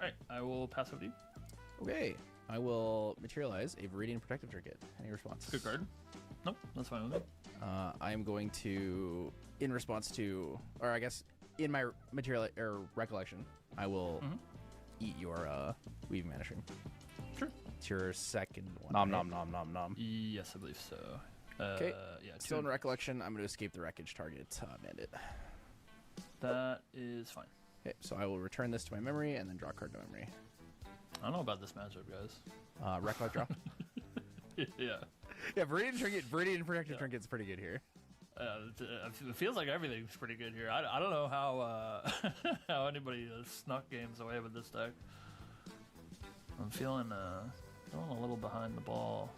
Alright, I will pass over to you. Okay. I will materialize a Viridian Protective Trinket. Any response? Good card. Nope, that's fine with me. I am going to, in response to, or I guess in my material or recollection, I will eat your Weave Manishing. Sure. It's your second one. Nom, right? nom. Yes, I believe so. Okay. Yeah. Still in recollection, I'm going to escape the wreckage target bandit. That is fine. Okay, so I will return this to my memory and then draw a card to memory. I don't know about this matchup, guys. Recollect draw. Yeah. Yeah, Viridian Protective Trinket's pretty good here. It feels like everything's pretty good here. I don't know how how anybody snuck games away with this deck. I'm feeling a little behind the ball.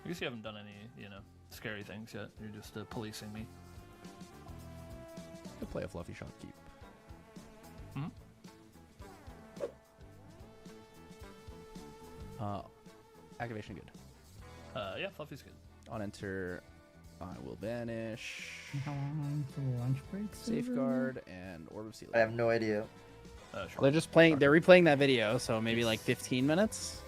I guess you haven't done any, scary things yet. You're just policing me. Could play a Fluffy Shot Keep. Activation good. Yeah, Fluffy's good. On enter, I will banish. How long to lunch break? Safeguard and Orb of Sea. I have no idea. Sure. They're just playing. They're replaying that video, so maybe like 15 minutes,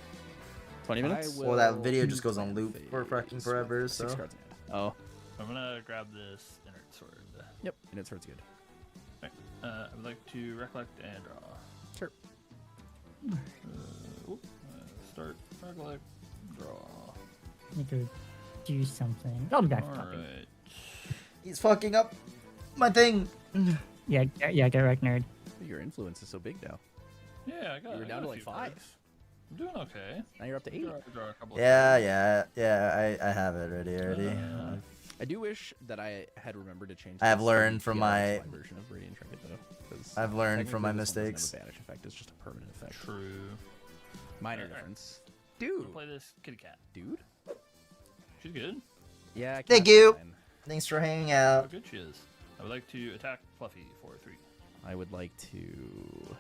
20 minutes. Well, that video just goes on loop for fucking forever. So. 6 cards. Oh. I'm gonna grab this inert sword. Yep, inert sword's good. Right. I would like to recollect and draw. Sure. Start recollect, draw. Need to do something. I'll be back. Alright. He's fucking up my thing. Yeah, get wrecked, nerd. Your influence is so big now. Yeah, I got. You were down to like 5. I'm doing okay. Now you're up to 8. Draw a couple Yeah. I have it already. I do wish that I had remembered to change. I have this learned to from the my. version of Radiant Trinket though. 'cause I've learned from my technically this one doesn't mistakes. have a banish effect. It's just a permanent effect. True. Minor Alright. difference. I'm Dude. gonna play this kitty cat. Dude. She's good. Yeah. Thank you. Thanks for hanging How out. good she is. I would like to attack Fluffy for 3. I would like to.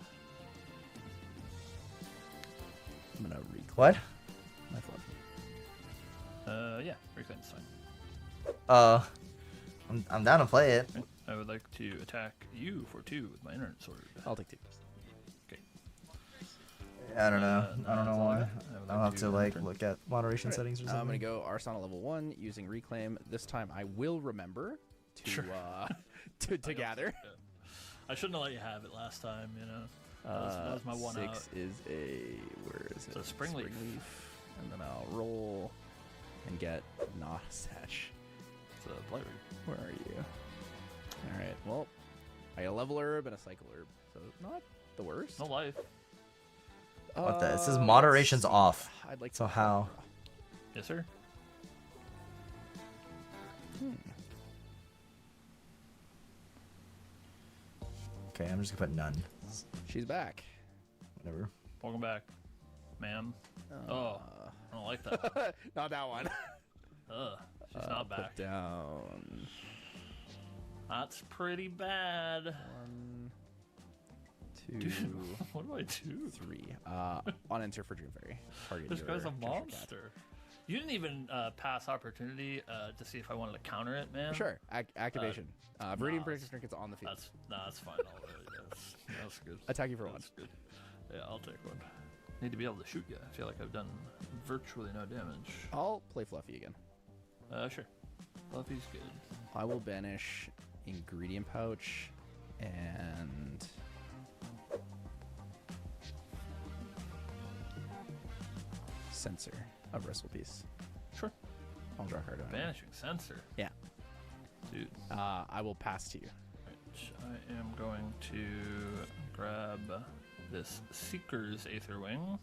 I'm gonna reclaim. What? My Fluffy. Yeah, reclaim's fine. I'm down to play it. I would like to attack you for 2 with my internet sword. I'll take 2. Okay. I don't know. I don't know why. I would I'll like have to to do like turn. look at moderation settings or I'm something. gonna go Arsenal level 1 using Reclaim. This time I will remember to Sure. to gather. Yeah. I shouldn't have let you have it last time, you know. That was my one 6 out. is a where is it? So Spring Leaf. And then I'll roll and get Nosatch. It's a Blight Ring. Where are you? All right. Well, I got a level herb and a cycle herb, so not the worst. No life. What the? It says let's moderation's see. off. I'd like So to how? Yes, sir. Okay, I'm just gonna put none. She's back. Whatever. Welcome back, ma'am. Oh, I don't like that one. Not that one. She's not back. Put down. That's pretty bad. 1, 2. Dude, what do I do? 3. On enter for Dream Fairy. Target This your guy's a treasure cat. monster. You didn't even pass opportunity to see if I wanted to counter it, man. Sure. Activation. Viridian Protector Trinket's on the field. That's fine. That's good. Attack you for 1. That's good. Yeah, I'll take 1. Need to be able to shoot you. I feel like I've done virtually no damage. I'll play Fluffy again. Sure. Fluffy's good. I will banish Ingredient Pouch and Sensor of Wrestle Piece. Sure. I'll draw a card on it. Banishing Sensor. Yeah. Dude. I will pass to you. Right, I am going to grab this Seeker's Aether Wing.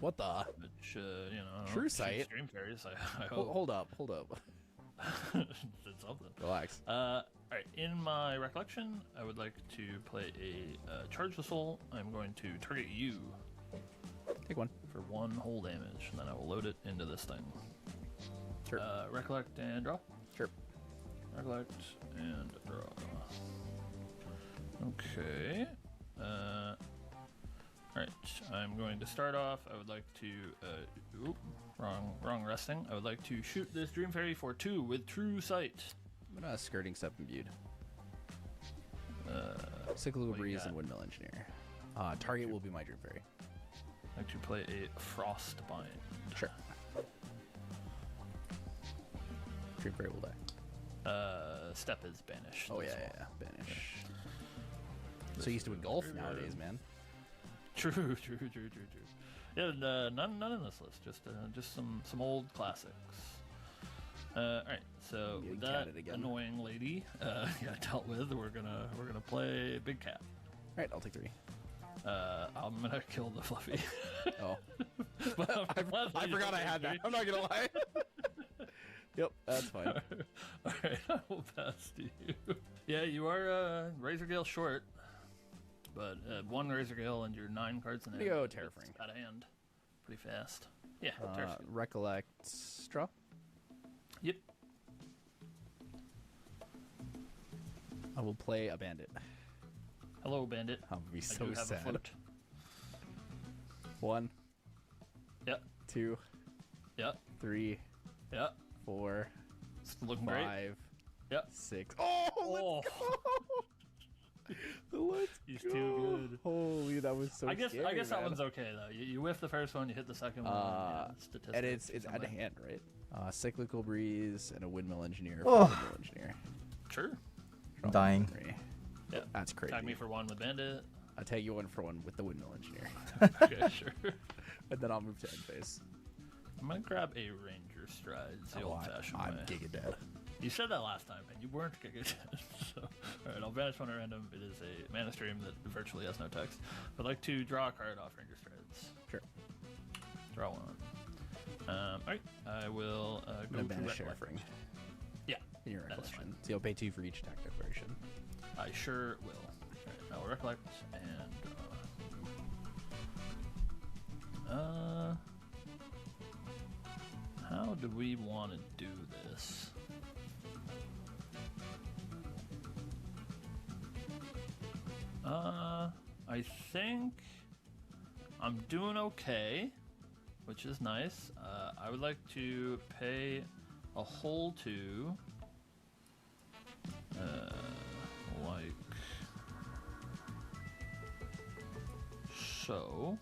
What the? Which, you know, True shoots Sight. Stream Fairies. I Hold, hope. hold up. Hold up. Did something. Relax. Alright, in my recollection, I would like to play a Charge the Soul. I'm going to target you. Take 1. For 1 whole damage, and then I will load it into this thing. Sure. Recollect and draw. Sure. Recollect and draw. Okay. Alright, I'm going to start off. I would like to. Oop, wrong resting. I would like to shoot this Dream Fairy for 2 with True Sight. I'm gonna Skirting Step Imbued. Cyclical what do you Breeze got? and Wind Engineer. Target will be my Dream Fairy. I'd like to play a Frostbind. Sure. Dream Fairy will die. Step is banished. Oh as yeah, well. yeah, banish. So used to Engulf nowadays, man. True. Yeah, none in this list. Just some old classics. All right, so You with cat that it again. annoying lady, I dealt with. We're gonna play Big Cat. All right, I'll take 3. I'm gonna kill the Fluffy. Oh, But I'm glad that I you forgot I told had me. that. I'm not gonna lie. Yep, that's fine. All right, I will pass to you. Yeah, you are Razor Gale short, but 1 Razor Gale and your 9 cards in I'm hand. gonna go Terrafring. Out of hand, pretty fast. Yeah, Terrafring. Recollect Draw. Yep. I will play a Bandit. Hello, Bandit. I'll be I so do have sad. a flute. 1. Yep. 2. Yep. 3. Yep. 4. It's looking 5. great. Yep. 6. Oh, let's He's go. too good. Holy, that was so I guess scary, that man. one's okay though. You whiff the first one, you hit the second one. Yeah, statistics and it's or out of something. hand, right? Cyclical Breeze and a Windmill Engineer. Oh. Windmill Engineer. Sure. I'm dying. 3. Yep. That's crazy. Tag me for 1 with Bandit. I'll tag you 1 for 1 with the Windmill Engineer. Okay, sure. And then I'll move to end phase. I'm gonna grab a Ranger Strides the old-fashioned I'm way. Giga Dead. You said that last time, and you weren't Giga Dead. So, all right, I'll banish 1 at random. It is a mana stream that virtually has no text. I'd like to draw a card off Ranger Strides. Sure. Draw 1. All right, I will I'm go gonna to banish Recollect. Terrafring. Yeah, In your that's recollection. So you'll pay 2 for each attack declaration. I sure will. All right, I will Recollect and how do we want to do this? I think I'm doing okay, which is nice. I would like to pay a hole to like so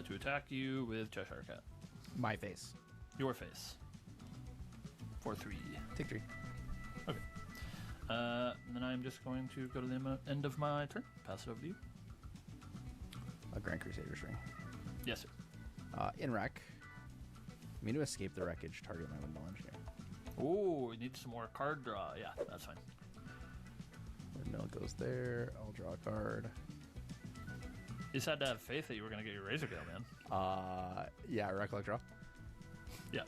to attack you with Cheshire Cat. My face. Your face. For 3. Take 3. Okay. Then I'm just going to go to the end of my turn. Pass it over to you. A Grand Crusader's Ring. Yes, sir. In wreck. I mean to escape the wreckage, target my Windmill Engineer. Ooh, we need some more card draw. Yeah, that's fine. Windmill goes there. I'll draw a card. You just had to have faith that you were going to get your Razor Gale, man. Yeah, Recollect draw. Yeah.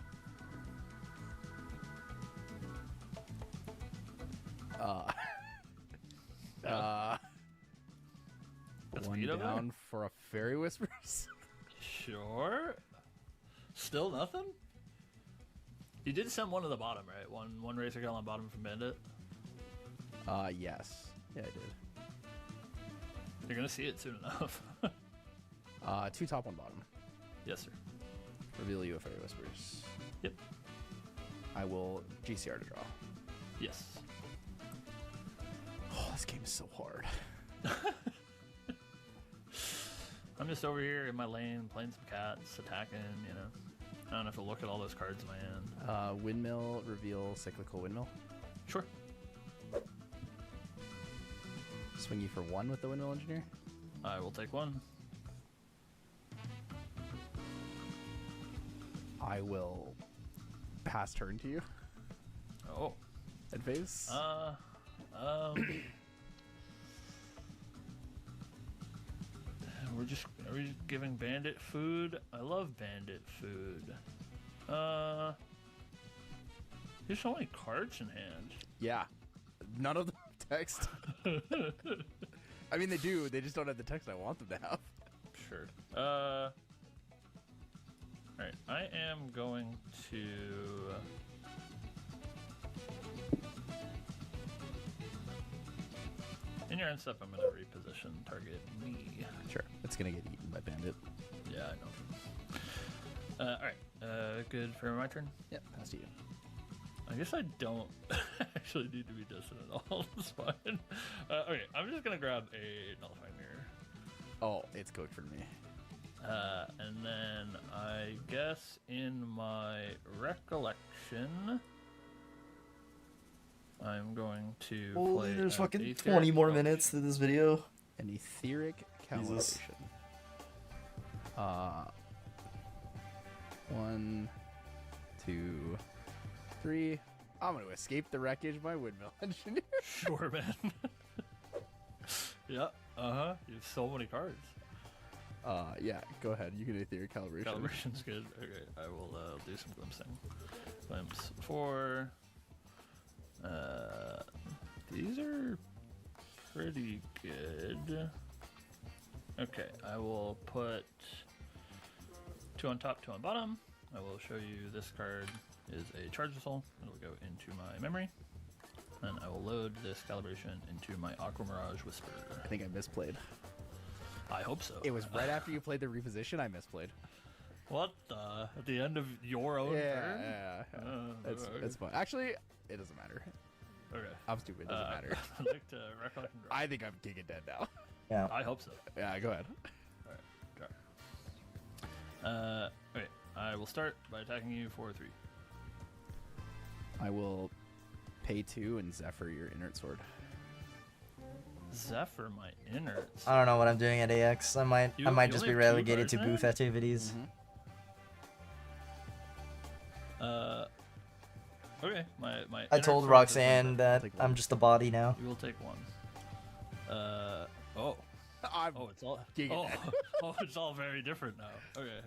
That's One Vito down there. for a Fairy Whispers. Sure. Still nothing? You did send one to the bottom, right? One Razor Gale on bottom from Bandit? Yes. Yeah, I did. You're going to see it soon enough. 2 top, 1 bottom. Yes, sir. Reveal you a Fairy Whispers. Yep. I will GCR to draw. Yes. Oh, this game is so hard. I'm just over here in my lane playing some cats, attacking, you know. I don't have to look at all those cards in my hand. Windmill, reveal Cyclical Windmill. Sure. Swing you for 1 with the Windmill Engineer. I will take 1. I will pass turn to you. Oh. End phase. Are we just giving Bandit food? I love Bandit food. There's so many cards in hand. Yeah. None of them text. I mean, they do. They just don't have the text I want them to have. Sure. Alright, I am going to... In your end step, I'm going to reposition target me. Sure. It's going to get eaten by Bandit. Yeah, I know. Alright, good for my turn? Yep, pass to you. I guess I don't actually need to be distant at all. It's fine. Okay, I'm just going to grab a Nullifying Mirror. Oh, it's cooked for me. And then I guess in my recollection, I'm going to play. There's an fucking Aetheric 20 more Calibration. minutes to this video. An Etheric Jesus. Calibration. 1, 2, 3. I'm going to escape the wreckage by Windmill Engineer. Sure, man. Yeah, you have so many cards. Yeah, go ahead. You can Etheric Calibration. Calibration's good. Okay, I will do some glimpsing. Glimpse 4. These are pretty good. Okay, I will put 2 on top, 2 on bottom. I will show you this card is a charge missile. It'll go into my memory. And I will load this calibration into my Aqua Mirage Whisper. I think I misplayed. I hope so. It was right after you played the reposition I misplayed. What the? At the end of your own turn? Yeah. Okay. It's fine. Actually, it doesn't matter. Okay. I'm stupid. It doesn't matter. I'd like to recollect and draw. I think I'm giga dead now. Yeah. I hope so. Yeah, go ahead. Alright, draw. Okay, I will start by attacking you for 3. I will pay 2 and Zephyr your inert sword. Zephyr, my inerts. I don't know what I'm doing at AX. I might You just only be have 2 relegated to cards in booth hand? activities. Okay, my I inert told sword is Roxanne like- that I'm just a body now. You will take 1. Oh. It's all. giga Oh, it's all very different now. Okay.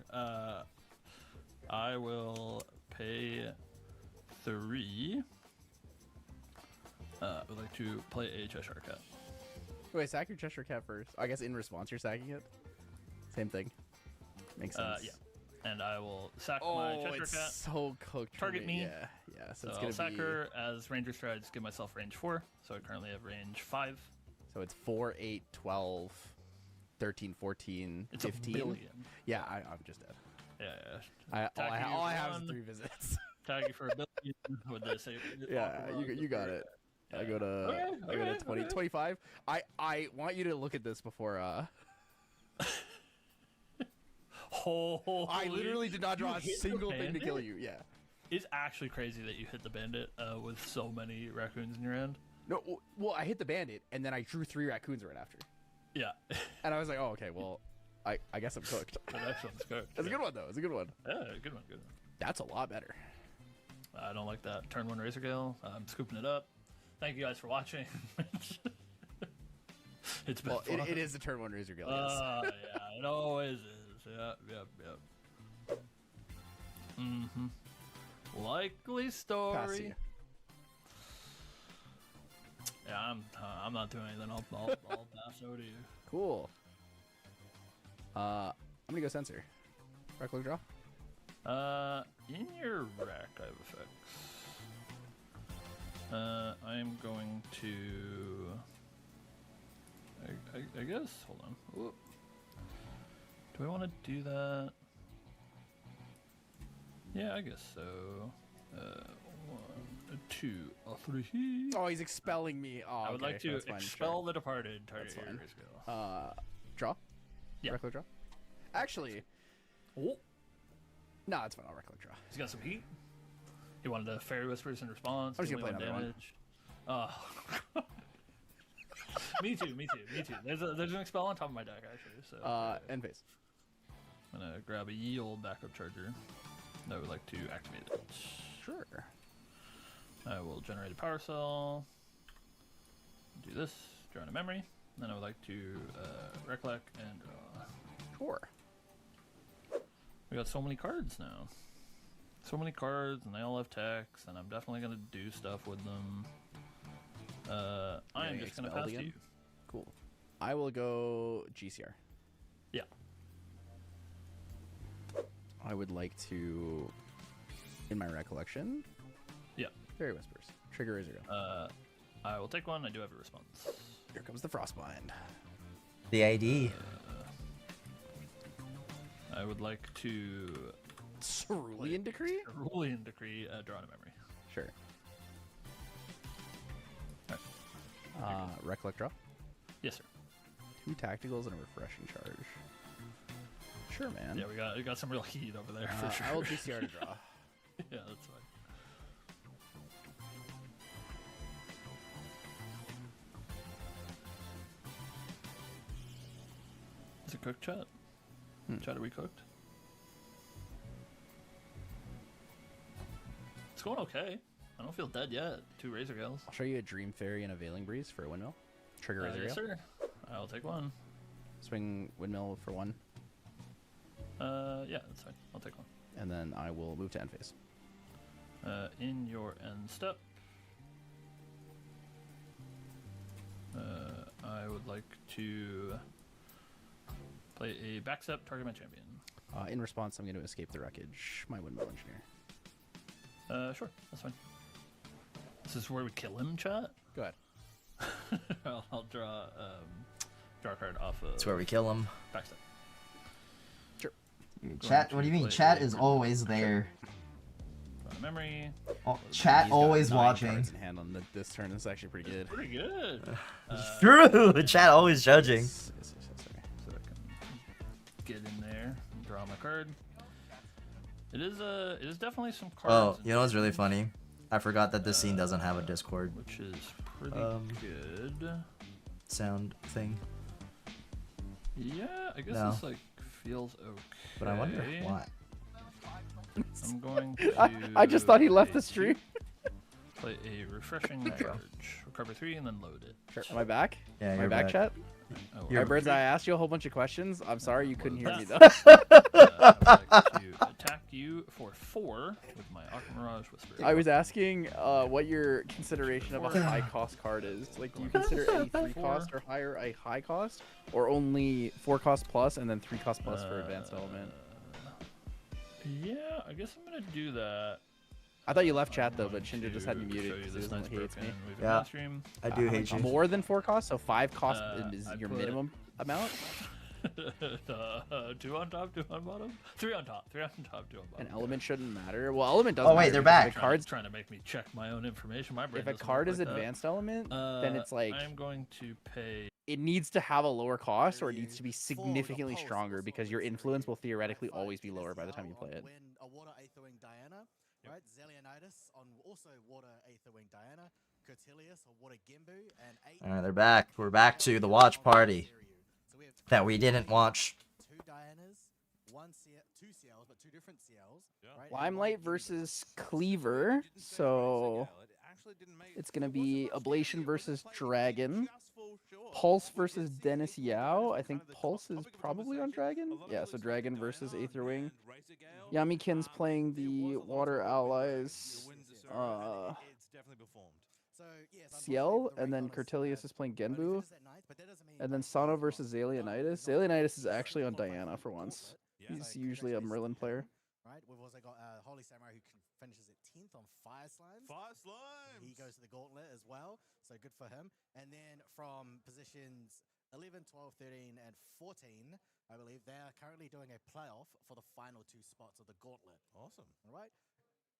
I will pay 3. I would like to play a Cheshire Cat. Wait, sack your Cheshire Cat first. I guess in response you're sacking it. Same thing. Makes sense. Yeah. And I will sack my Cheshire it's Cat. so cooked. for Target me. Yeah. So it's I'll gonna sack be. her as Ranger Strides, give myself range 4. So I currently have range 5. So it's 4, 8, 12, 13, 14, It's 15. a billion. Yeah, I'm just dead. Yeah. All I Attacking you have is one. 3 visits. tag you for a billion. Would they say? Yeah, you got it. I go to 20, 25. I want you to look at this before. I literally did not draw a single thing to kill you. Yeah. It's actually crazy that you hit the bandit with so many raccoons in your hand. No, well, I hit the bandit and then I drew 3 raccoons right after. Yeah. And I was like, oh, okay, well, I guess I'm cooked. The next one's cooked. It's a good one though. It's a good one. Yeah, good one. That's a lot better. I don't like that. Turn 1 Razor Gale. I'm scooping it up. Thank you guys for watching. It's been fun. It is the turn 1 Razor Gale. Yeah, it always is. Yep. Likely story. Pass you. Yeah, I'm not doing anything. I'll pass over to you. Cool. I'm gonna go censor. Reckless draw. In your rack, I have effects. I'm going to. I guess. Hold on. Whoop. Do I want to do that? Yeah, I guess so. 1, 2, 3. Oh, he's expelling me. Oh, I would like to expel the departed. Target That's fine. skill. Draw. Yeah. Reckless draw. Actually. Oh. No, it's fine. I'll reckless draw. He's got some heat. He wanted a Fairy Whispers in response. I'm just gonna play another one. Me too. There's an expel on top of my deck actually. So. End phase. I'm gonna grab a ye old backup charger. I would like to activate it. Sure. I will generate a power cell. Do this. Draw in a memory. Then I would like to recollect and draw. Sure. We got so many cards now. So many cards, and they all have text, and I'm definitely gonna do stuff with them. I am just gonna pass to you. Cool. I will go GCR. Yeah. I would like to, in my recollection. Yeah. Fairy Whispers. Trigger Razor Gale. I will take one. I do have a response. Here comes the Frostbind. The ID. I would like to. Cerulean Decree? Cerulean Decree, draw in a memory. Sure. Recollect draw? Yes, sir. 2 tacticals and a refreshing charge. Sure, man. Yeah, we got some real heat over there for sure. I will GCR to draw. Yeah, that's fine. Is it cooked, chat? Chat, are we cooked? It's going okay. I don't feel dead yet. 2 Razor Gales. I'll show you a Dream Fairy and a Veiling Breeze for a windmill. Trigger Razor Gale. Yes, sir. I'll take one. Swing windmill for 1. Yeah, that's fine. I'll take one. And then I will move to end phase. In your end step, I would like to play a backstep, target my champion. In response, I'm going to escape the wreckage. My windmill engineer. Sure, that's fine. This is where we kill him, chat? Go ahead. I'll draw a card off of. That's where we kill him. Backstep. Sure. Chat, what do you mean? Chat is always there. Draw a memory. Oh, chat He's got always 9 watching. cards in hand on this turn. This is actually pretty good. Pretty good. True. Chat always judging. So I can get in there and draw my card. It is definitely some cards. Oh, you know what's really funny? I forgot that this scene doesn't have a Discord. Which is pretty good. Sound thing. Yeah, I guess No. this like feels okay. But I wonder why. I'm going to. I just thought he left the stream. Play a refreshing charge. Recover 3 and then load it. Sure. Am I back? Yeah, Am I you're back, back. chat? Oh, Alright, Birds, I asked you a whole bunch of questions. I'm sorry you couldn't hear me though. I would like to attack you for 4 with my Aqua Mirage Whisper. I was asking what your consideration of a high cost card is. Like, do you consider any 3 cost or higher a high cost, or only 4 cost plus and then 3 cost plus for advanced element? Yeah, I guess I'm gonna do that. I thought you left chat though, but Shinja just had me muted because he this doesn't nice hates me. broken. We've Yeah, stream. I do hate you. More than 4 costs, so 5 cost is I your put- minimum amount. Two on top, two on bottom, three on top, three on top, two on bottom. An element shouldn't matter. Well, element does. Oh, wait, matter they're because back. If a card's trying to make me check my own information. My brain if a doesn't card work is like that. advanced element, then it's like I'm going to pay. it needs to have a lower cost, or it needs to be significantly stronger because your influence will theoretically always be lower by the time you play it. When a water Aether Wing Diana, right? Zelionitis on also water Aether Wing Diana, Curtilius on water Gimbu, and All right, they're back. We're back to the watch party that we didn't watch. 2 Dianas, 2 CLs, but 2 different CLs. Right? Limelight versus Cleaver, so it's gonna be Ablation versus Dragon. Pulse versus Dennis Yao. I think Pulse is probably on Dragon. Yeah, so Dragon versus Aetherwing. Yamikin's playing the Water Allies. Ciel, and then Curtilius is playing Genbu. And then Sano versus Zalionitis. Zalionitis is actually on Diana for once. He's usually a Merlin player. Right, we've also got Holy Samurai who finishes at 10th on Fire Slimes. Fire Slimes! He goes to the Gauntlet as well, so good for him. And then from positions 11, 12, 13, and 14, I believe, they are currently doing a playoff for the final 2 spots of the Gauntlet. Awesome. All right.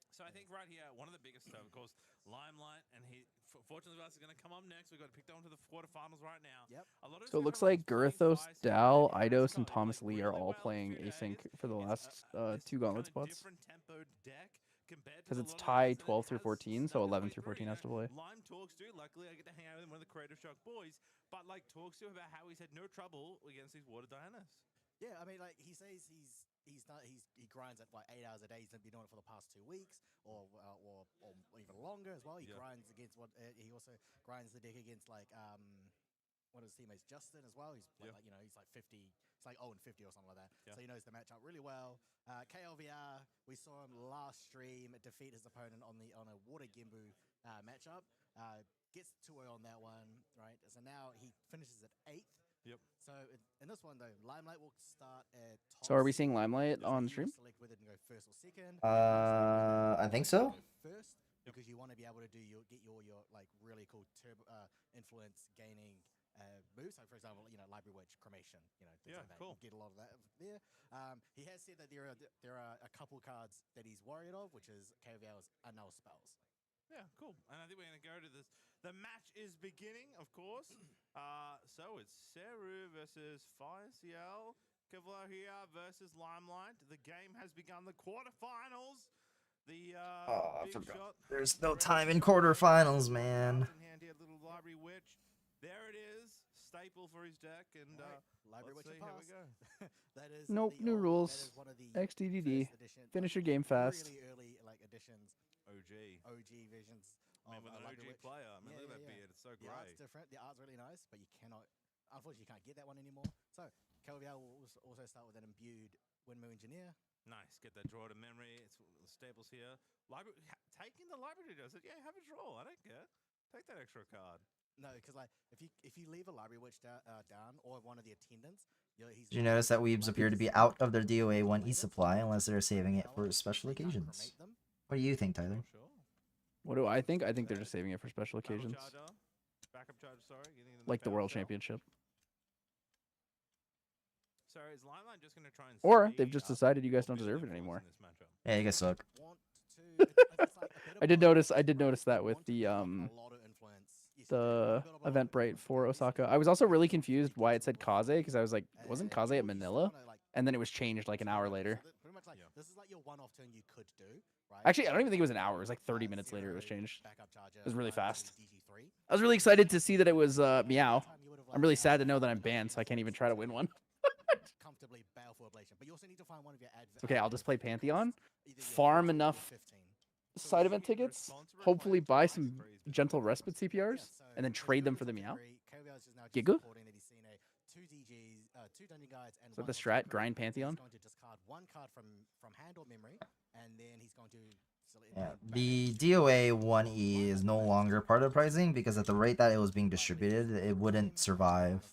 So I think right here, one of the biggest, of course, Limelight, and he, fortunately for us, is going to come up next. We've got to pick them to the quarterfinals right now. Yep. So it looks like Girthos, Dal, Eidos, and Thomas Lee are all playing async for the last 2 Gauntlet spots. Because it's tie 12 through 14, so 11 through 14 has to play. Lime talks to, luckily I get to hang out with one of the Creative Shock boys, but like talks to about how he's had no trouble against these Water Dianas. Yeah, I mean, like he says he grinds at like 8 hours a day. He's been doing it for the past 2 weeks, or even longer as well. He grinds against he also grinds the deck against like one of his teammates, Justin, as well. He's like, he's like 50. It's like 0 and 50 or something like that. So he knows the matchup really well. KLVR, we saw him last stream defeat his opponent on a Water Gimbu matchup. Gets 2-0 on that one, right? So now he finishes at 8th. Yep. So in this one though, Limelight will start at top. So are we seeing Limelight on stream? Select whether to go first or second. I think so. First, because you want to be able to get your like really cool influence gaining moves. So for example, Library Witch, Cremation, things like that. Cool. You get a lot of that there. He has said that there are a couple cards that he's worried of, which is KVL's Annul Spells. Yeah, cool. And I think we're going to go to this. The match is beginning, of course. So it's Seru versus Fire CL. Kevlar here versus Limelight. The game has begun. The quarterfinals. The I big forgot. shot. There's no time in quarterfinals, man. In hand here, little Library Witch. There it is. Staple for his deck. And Library Witch see, here we go. That is Nope, new rules. XDDD. Finish your game fast. Really early like additions. OG visions. I mean, with an OG player, I mean, look at that beard, it's so The great. art's different, the art's really nice, but you cannot, unfortunately, you can't get that one anymore. So, KLVL will also start with an imbued Windmill Engineer. Nice, get that draw to memory. It's Staples here. Library, taking the library does it. Yeah, have a draw. I don't care. Take that extra card. No, because like if you leave a Library Witch down or one of the attendants, Did you notice that weebs appear to be out of their DOA 1E supply unless they're saving it for special occasions? What do you think, Tyler? What do I think? I think they're just saving it for special occasions. Backup charge, sorry. Like the World Championship. So is Limelight just going to try and Or they've just decided you guys don't deserve it anymore. Yeah, you guys suck. I did notice that with the Eventbrite for Osaka. I was also really confused why it said Kaze, because I was like, wasn't Kaze at Manila? And then it was changed like an hour later. Pretty much like this is like your one-off turn you could do. Right? Actually, I don't even think it was an hour. It was like 30 minutes later it was changed. It was really fast. I was really excited to see that it was Meow. I'm really sad to know that I'm banned, so I can't even try to win one. Comfortably Baleful Ablation, but you also need to find one of your Okay, I'll just play Pantheon. Farm enough side event tickets. Hopefully buy some Gentle Respite CPRs, and then trade them for the Meow. Giga? Is that the strat? Grind Pantheon? Going to discard one card from hand or memory, and then he's going to Yeah, the DOA 1E is no longer part of pricing because at the rate that it was being distributed, it wouldn't survive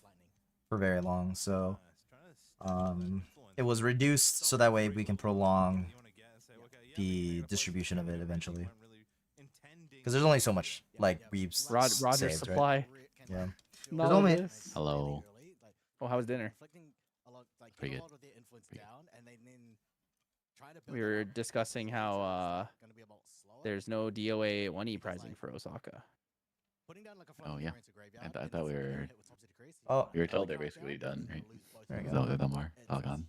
for very long. So it was reduced so that way we can prolong the distribution of it eventually. Because there's only so much like weebs Roger's saved, supply. Right? Yeah. Not There's only Hello. Oh, how was dinner? like Pretty get a good. lot of their influence down, and then try to build We it were up. discussing how Gonna be a lot slower. there's no DOA 1E prizing for Osaka. Putting down like a Oh floating yeah. hammer into graveyard. I and thought we then were. hit with Topsy Decrease, Oh, We were told the they're card basically down, done, right? lose both there you of go. them. No more. All gone.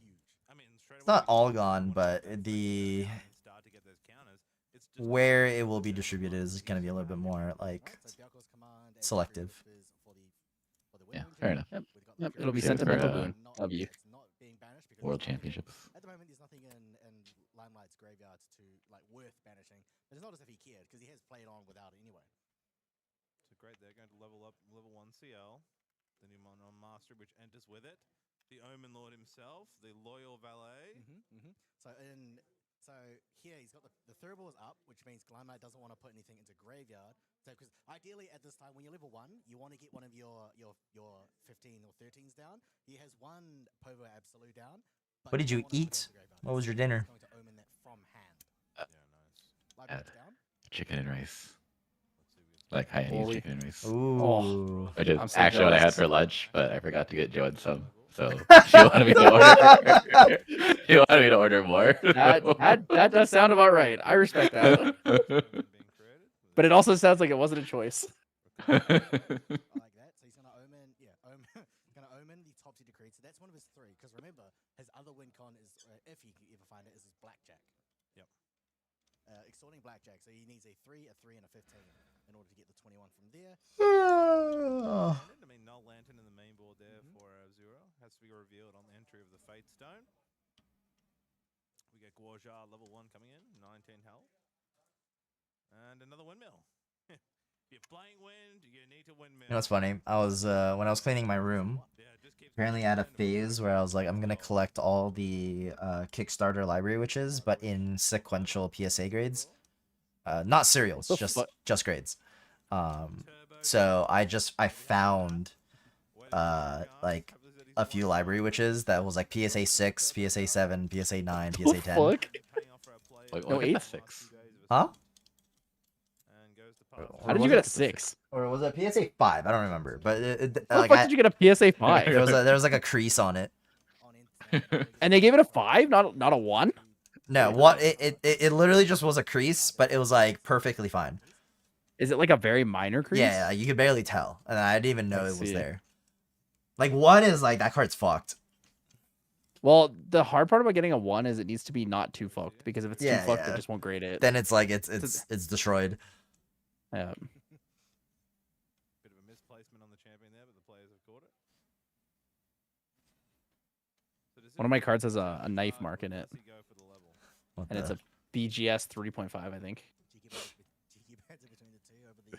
It's not all gone, but the where it will be distributed is going to be a little bit more like selective. Yeah, fair enough. Yep, it'll be Same for, sentimental boon. W. World Championships. At the moment, there's nothing in Limelight's graveyards to like worth banishing. But it's not as if he cared because he has played on without it anyway. So great, they're going to level up level 1 CL. The new Monon Master, which enters with it. The Omen Lord himself, the loyal valet. So here he's got the third ball is up, which means Limelight doesn't want to put anything into graveyard. So because ideally at this time when you're level 1, you want to get one of your 15 or 13s down. He has one Povo Absolute down. What did you eat? What was your dinner? Going to Omen that from hand. Chicken and rice. Like high end chicken and rice. Ooh. Which is I'm so actually what I had jealous. for lunch, but I forgot to get Joanne some. So she wanted me to order. She wanted me to order more. That does sound about right. I respect that. But it also sounds like it wasn't a choice. Like that. So he's gonna Omen, gonna Omen the Topsy Decreed. So that's one of his 3. Because remember, his other win con is, if he can ever find it, is his Blackjack. Yep. Extorting Blackjack. So he needs a 3, a 3, and a 15 in order to get the 21 from there. I mean, Null Lantern in the main board there for Zero. Has to be revealed on the entry of the Fate Stone. We get Guajar level 1 coming in, 19 health. And another windmill. You're playing wind, you need to windmill. You know what's funny? I was when I was cleaning my room. Apparently, I had a phase where I was like, I'm gonna collect all the Kickstarter library witches, but in sequential PSA grades, not serials, just grades. So I found like a few library witches that was like PSA 6, PSA 7, PSA 9, PSA 10. No, 8? 6. Huh? How did you get a 6? Or was it PSA 5? I don't remember. But How the fuck did you get a PSA 5? There was like a crease on it. And they gave it a 5, not a 1? No, what it literally just was a crease, but it was like perfectly fine. Is it like a very minor crease? Yeah, you could barely tell, and I didn't even know I it was see. there. Like 1 is like that card's fucked. Well, the hard part about getting a 1 is it needs to be not too fucked, because if it's Yeah, too fucked, yeah. it just won't grade it. Then it's like it's destroyed. Yeah. Bit of a misplacement on the champion there, but the players have caught it. One of my cards has a knife mark in it. What And it's the- a BGS 3.5, I think.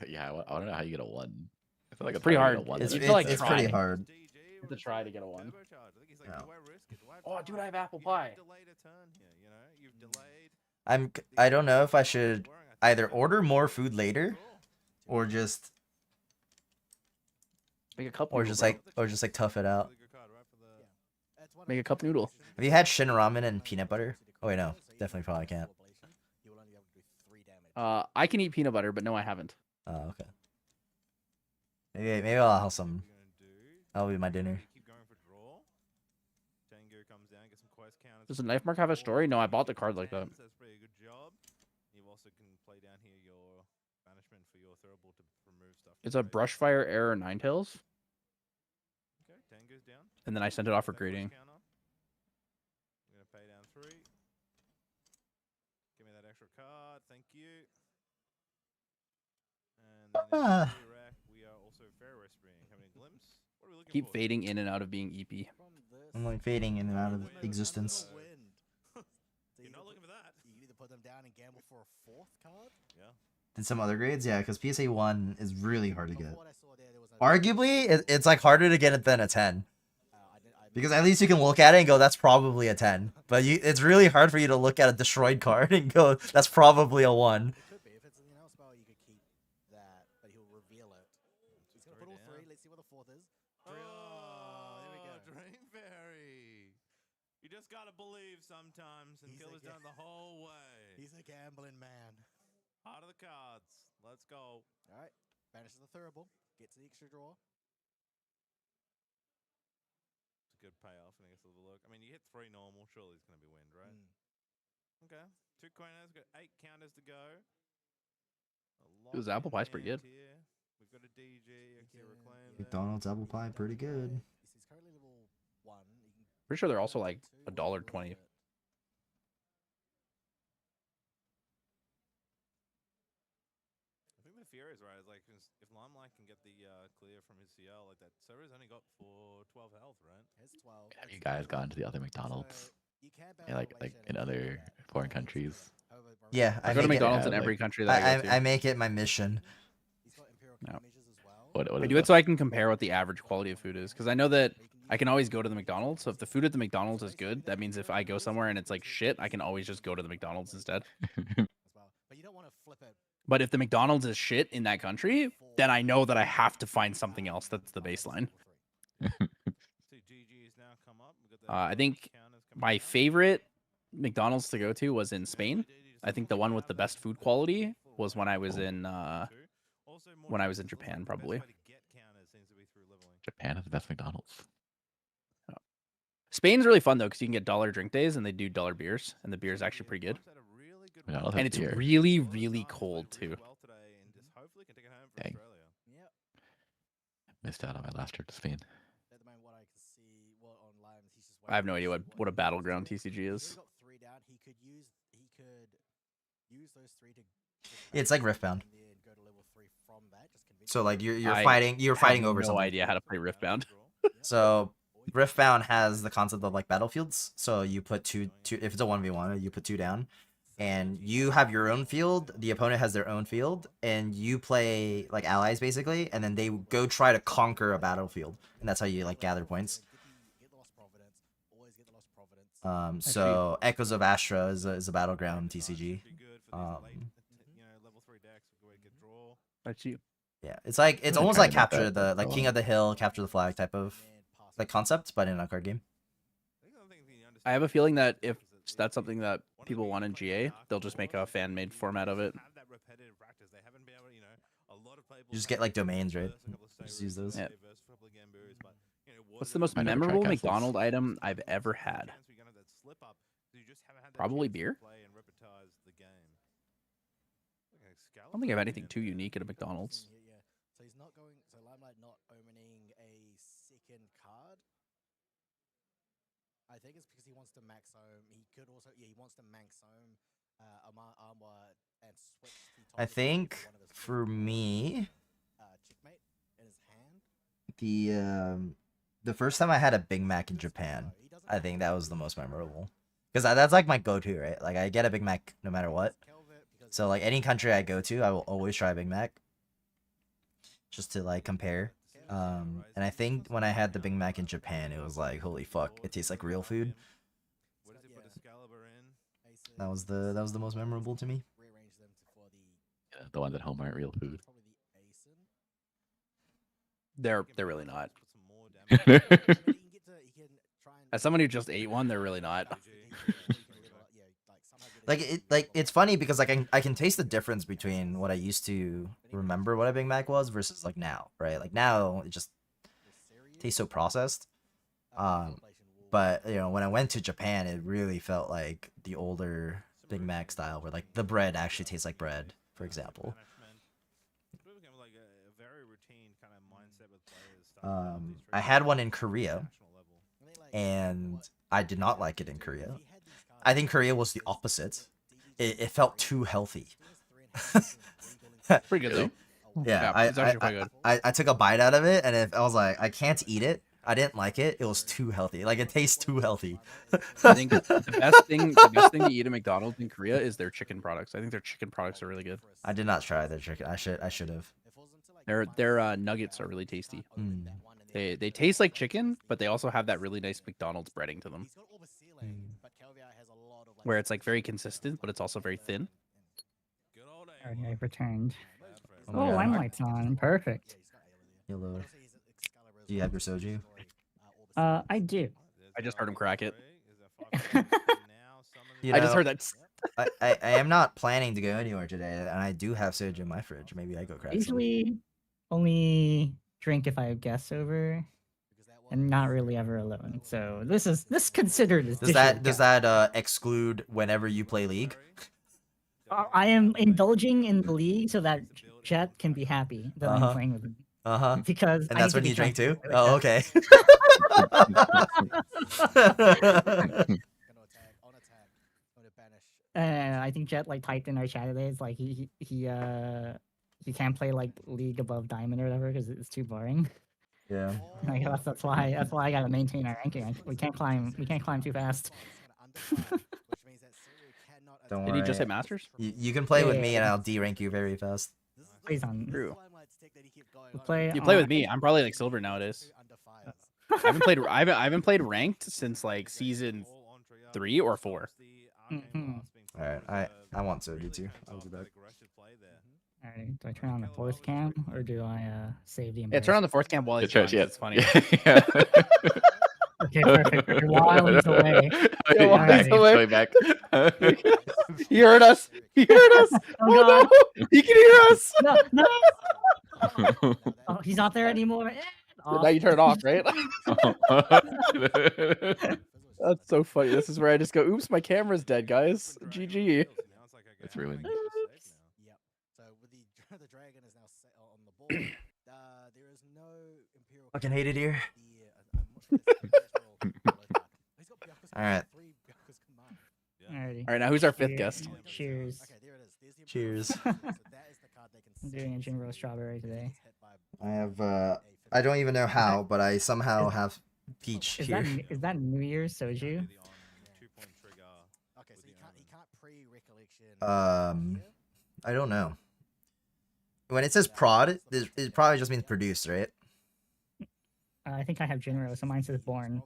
Yeah, I want to know how you get a 1. I feel like It's pretty hard. A 1 It's You have to, like, pretty try. hard. You have to try to get a 1. Yeah. Oh, dude, I have apple pie. I don't know if I should either order more food later, or just Make a cup or noodle, just like tough it out. Make a cup noodle. Have you had shin ramen and peanut butter? Oh wait, no, definitely probably can't. I can eat peanut butter, but no, I haven't. Oh, okay. Maybe I'll have some. That'll be my dinner. Does the knife mark have a story? No, I bought the card like that. That's pretty good job. You also can play down here your banishment for your throw ball to remove stuff. It's a Brushfire Error Ninetales. Okay, Tango's down. And then I sent it off for grading. I'm gonna pay down 3. Give me that extra card, thank you. And then we are also fair whispering. Having a glimpse. What are we looking Keep for? fading in and out of being EP. I'm like fading in and out of existence. You're not looking for that. You need to put them down and gamble for a 4th card. Yeah. Did some other grades? Yeah, because PSA 1 is really hard to get. Arguably, it's like harder to get it than a 10. Because at least you can look at it and go, that's probably a 10. But it's really hard for you to look at a destroyed card and go, that's probably a 1. Could be. If it's a Nail spell, you could keep that, but he'll reveal it. He's gonna put all 3. Let's see what the 4th is. There we go. Dream Fairy. You just gotta believe sometimes, and Killer's done the whole way. He's a gambling man. Heart of the cards. Let's go. All right. Banishes the Thurible. Gets the extra draw. good payoff, and I guess a little look. I mean, you hit 3 normal, surely it's going to be wind, right? Okay, 2 coiners, got 8 counters to go. It was apple pie's pretty good. Here. We've got a DG, reclaim McDonald's apple pie, pretty good. He's currently level 1. Pretty sure they're also like $1.20. I think the fear is right. Is like if Limelight can get the clear from his CL, like that server's only got for 12 health, right? It's 12. Have you guys gone to the other McDonald's? Yeah, like in other foreign countries? Yeah, I go to McDonald's in every country that I go to. I make it my mission. No. What I is do it so I can compare what the average quality of food is, because I know that I can always go to the McDonald's. So if the food at the McDonald's is good, that means if I go somewhere and it's like shit, I can always just go to the McDonald's instead. But if the McDonald's is shit in that country, then I know that I have to find something else that's the baseline. I think my favorite McDonald's to go to was in Spain. I think the one with the best food quality was when I was in Japan, probably. Japan has the best McDonald's. Spain's really fun though, because you can get dollar drink days and they do dollar beers, and the beer is actually pretty good. McDonald's And has it's beer. really, really cold too. Dang. Missed out on my last trip to Spain. I have no idea what a battleground TCG is. It's like Riftbound. So like you're I fighting have over no something. idea how to play Riftbound. So Riftbound has the concept of like battlefields. So you put two if it's a 1v1, you put 2 down. And you have your own field, the opponent has their own field, and you play like allies basically, and then they go try to conquer a battlefield, and that's how you like gather points. So Echoes of Astra is a battleground TCG. That's you. Yeah, it's like it's I almost kinda like know capture that, the King of the Hill, capture the flag type of like concept, but in a card game. I have a feeling that if that's something that people want in GA, they'll just make a fan-made format of it. You just get like domains, right? Just use those. Yeah. What's the most I never tried memorable castles. McDonald item I've ever had? Probably beer. I don't think I have anything too unique at a McDonald's. So he's not going. So Limelight not opening a second card. I think it's because he wants to max home. He could also, yeah, he wants to max home armor and switch. I think for me, Checkmate in his hand. the first time I had a Big Mac in Japan, I think that was the most memorable. Because that's like my go-to, right? Like I get a Big Mac no matter what. So like any country I go to, I will always try a Big Mac. Just to like compare. And I think when I had the Big Mac in Japan, it was like, holy fuck, it tastes like real food. That was the most memorable to me. Yeah, the ones at home aren't real food. They're really not. As someone who just ate one, they're really not. Like it's funny because like I can taste the difference between what I used to remember what a Big Mac was versus like now, right? Like now it just tastes so processed. But you know, when I went to Japan, it really felt like the older Big Mac style, where like the bread actually tastes like bread, for example. I had one in Korea, and I did not like it in Korea. I think Korea was the opposite. It felt too healthy. Pretty good though. Yeah, it's actually quite good. I took a bite out of it, and I was like, I can't eat it. I didn't like it. It was too healthy. Like it tastes too healthy. I think the best thing to eat at McDonald's in Korea is their chicken products. I think their chicken products are really good. I did not try their chicken. I should have. Their nuggets are really tasty. They taste like chicken, but they also have that really nice McDonald's breading to them. Where it's like very consistent, but it's also very thin. Alright, I've returned. Oh Oh, my God. Limelight's on. Perfect. Hello. Do you have your soju? I do. I just heard him crack it. You I just know, heard that. I am not planning to go anywhere today, and I do have soju in my fridge. Maybe I go crack some. Usually only drink if I have guests over. and not really ever alone. So this considered as Does that exclude whenever you play League? I am indulging in the league so that Jet can be happy that I'm playing with him. Because And I that's need when to you get drink too? drunk. Oh, okay. I think Jet like typed in our chat today. It's like he can't play like League above Diamond or whatever because it's too boring. Yeah. I guess that's why I gotta maintain our ranking. We can't climb too fast. Don't Did worry. he just say Masters? You can play with Yeah, me yeah, and yeah. I'll D-rank you very fast. Plays on True. we play. You play on- with me. I'm probably like silver nowadays. I haven't played. I haven't played ranked since like season 3 or 4. Mhm. Alright, I want Soju too. I'll be back. Alright, do I turn on the fourth cam or do I save the? Yeah, turn on the fourth cam while he's That's right, gone, 'cause yeah. It's funny. Yeah. Okay, perfect. Okay, while he's away. Yeah, while he's Alrighty. away. Back. He heard us. He heard us. Oh, Oh God. no! He can hear us. No, no. Oh, he's not there anymore. Now you turn it off, right? That's so funny. This is where I just go, "Oops, my camera's dead, guys. GG." It's ruined. Fucking hate it here. Alright. Alrighty. All right, now who's our fifth guest? Cheers. Cheers. I'm doing a gin roast strawberry today. I have I don't even know how, but I somehow have peach Is here. that New Year's soju? I don't know. When it says prod, it probably just means produced, right? I think I have gin roast, so mine says born.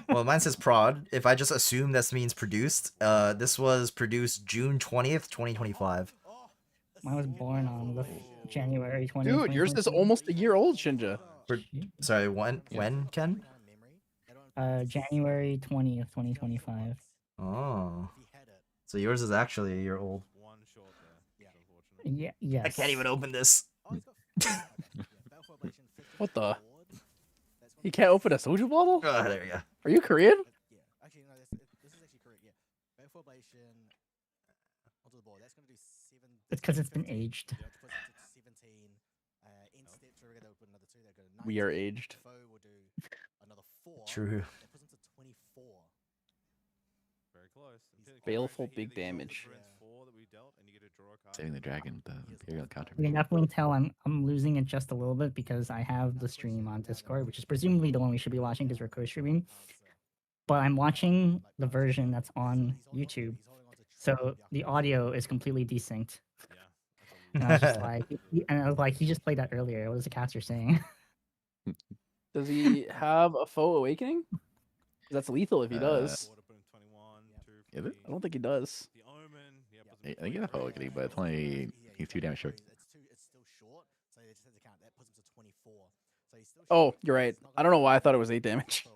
Well, mine says prod. If I just assume this means produced, this was produced June 20th, 2025. Mine was born on the January 20th. Dude, yours is almost a year old, Shinja. Sorry, when, Ken? January 20th, 2025. Oh. So yours is actually a year old. Yeah, yes. I can't even open this. What the? You can't open a soju bottle? Oh, there we go. Are you Korean? Actually, no, this is actually correct. Yeah. Baleful Oblation onto the board. That's going to do 7. It's because it's been aged. 17. In step to regular, put another 2. They're going to We are aged. Foe will do another 4. True. That puts them to 24. Very close. Baleful big damage. Saving the dragon, the Imperial counter. You can definitely tell I'm losing it just a little bit because I have the stream on Discord, which is presumably the one we should be watching because we're co-streaming. But I'm watching the version that's on YouTube, so the audio is completely desynced. And I was just like, he just played that earlier. What is the caster saying? Does he have a foe awakening? 'Cause that's lethal if he does. Is it? I don't think he does. I think he's a foe awakening, but it's only he's 2 damage short. It's still short, so they just have to count. That puts him to 24. So he's still Oh, you're right. I don't know why I thought it was 8 damage.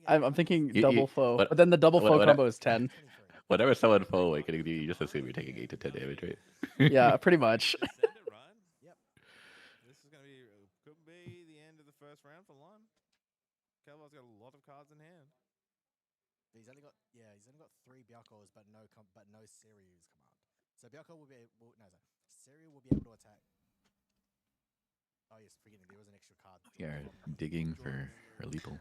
I'm thinking double foe, but then the double foe combo is 10. Whatever someone foe awakening do, you just assume you're taking 8 to 10 damage, right? Yeah, pretty much. This is gonna be could be the end of the first round for Lon. Kelvar's got a lot of cards in hand. He's only got 3 Byakos, but no Seryu's command. So Byako will be Seryu will be able to attack. Oh yes, forgetting there was an extra card. Yeah, digging for lethal.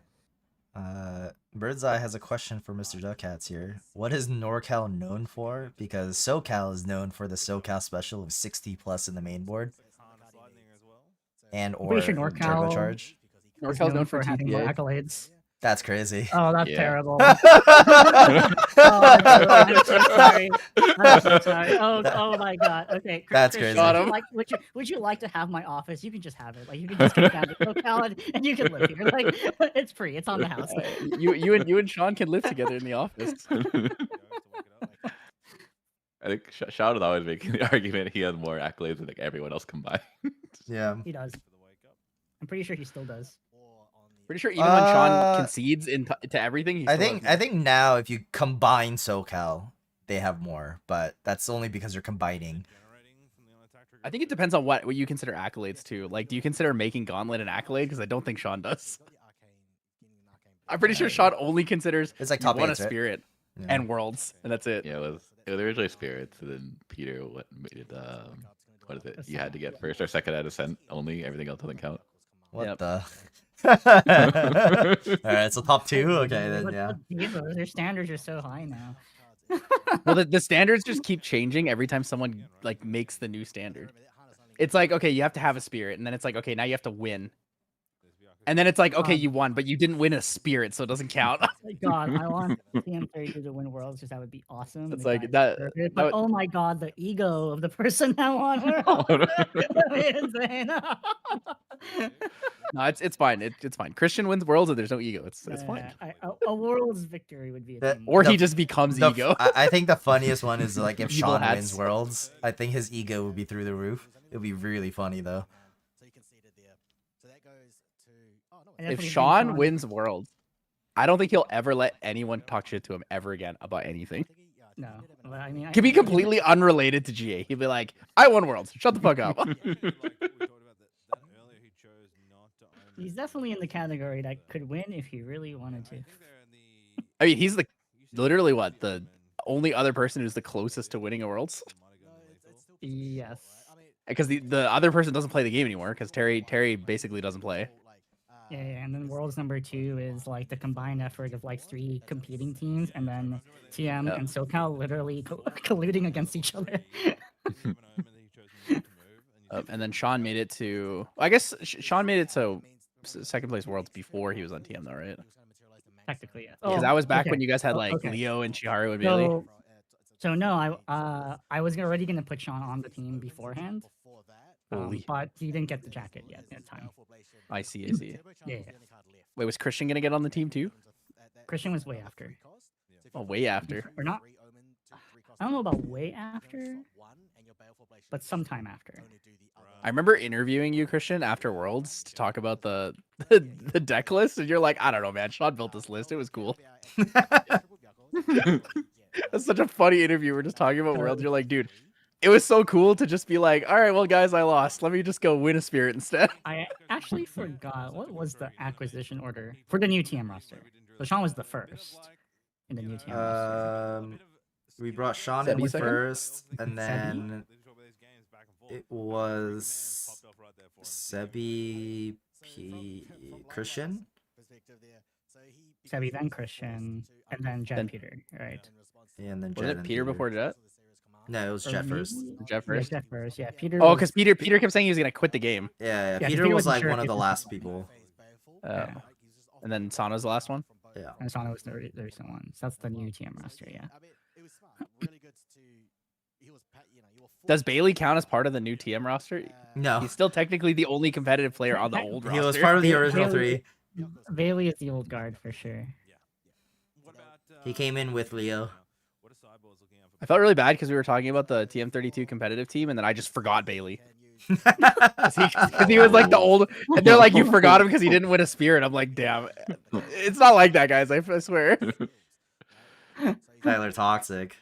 Birdseye has a question for Mr. Duckhats here. What is NorCal known for? Because SoCal is known for the SoCal special of 60 plus in the main board. And or Pretty sure NorCal turbocharge. NorCal's known for having more accolades. That's crazy. Oh, that's Yeah. terrible. Oh, I'm so sorry. I'm so sorry. Oh my god. Okay. That's Chris, crazy. Got him. Would you like to have my office? You can just have it. Like you can just get down to SoCal and you can live here. Like it's free. It's on the house. You and Sean can live together in the office. I think Shawn is always making the argument he has more accolades than like everyone else combined. Yeah. He does. I'm pretty sure he still does. Pretty sure even when Sean concedes to everything, he I still has think now if you combine SoCal, they have more, but that's only because you're combining. I think it depends on what you consider accolades too. Like, do you consider making Gauntlet an accolade? Because I don't think Sean does. I'm pretty sure Sean only considers It's like you top won a eights, right? spirit Yeah. and worlds, and that's it. Yeah, it was originally spirits, and then Peter what made it what is it? You had to get first or second at Ascent only. Everything else doesn't count. What the? Alright, so top 2? Okay, then yeah. Their standards are so high now. Well, the standards just keep changing every time someone like makes the new standard. It's like, okay, you have to have a spirit, and then it's like, okay, now you have to win. And then it's like, okay, you won, but you didn't win a spirit, so it doesn't count. God, I want TM32 to win Worlds because that would be awesome. It's The like guys that. deserve it, that But oh my God, the ego of the person that won Worlds. That'd be insane. No, it's fine. It's fine. Christian wins Worlds, and there's no ego. It's fine. A Worlds victory would be a team Or The- he just becomes ego. I think the funniest one is like if Evil Sean hats. wins Worlds. I think his ego would be through the roof. It would be really funny though. If Sean wins Worlds, I don't think he'll ever let anyone talk shit to him ever again about anything. No, but I mean, Could be completely unrelated to GA. He'd be like, "I won Worlds. Shut the fuck up." He's definitely in the category that could win if he really wanted to. I mean, he's literally what the only other person who's the closest to winning a Worlds. Yes. Because the other person doesn't play the game anymore. Because Terry basically doesn't play. Yeah, and then Worlds #2 is like the combined effort of like 3 competing teams, and then TM and SoCal literally colluding against each other. And then Sean made it to. I guess Sean made it to second place Worlds before he was on TM, though, right? Technically, yes. Because that was back when okay. you guys had like Okay. Leo and Chiharu and Bailey. So no, I was already gonna put Sean on the team beforehand, but he didn't get the jacket yet in time. I see. Yeah. Wait, was Christian gonna get on the team too? Christian was way after. Oh, way after. Or not. I don't know about way after, but sometime after. I remember interviewing you, Christian, after Worlds to talk about the deck list, and you're like, I don't know, man. Sean built this list. It was cool. That's such a funny interview. We're just talking about Worlds. You're like, dude, it was so cool to just be like, all right, well, guys, I lost. Let me just go win a spirit instead. I actually forgot what was the acquisition order for the new TM roster. So Sean was the first in the new TM roster. We brought Sean in first, and then it was Sebi, Christian. Sebi, then Christian, and then Jet Peter, right? Yeah, and then Was Jet it Peter before Jet? No, it was Jet first. Jet first. Yeah, Jet first. Yeah, Peter. Oh, because Peter kept saying he was gonna quit the game. Yeah, Yeah, Peter Peter was wasn't like sure one if of he the was last people. And then Sana's the last one. Yeah. And Sana was the recent one. So that's the new TM roster. Yeah. Does Bailey count as part of the new TM roster? No. He's still technically the only competitive player on the old roster. He was part of the original 3. Bailey is the old guard for sure. He came in with Leo. I felt really bad because we were talking about the TM32 competitive team, and then I just forgot Bailey. Because he was like the old, and they're like, you forgot him because he didn't win a spirit. I'm like, damn, it's not like that, guys. I swear. Tyler Toxic.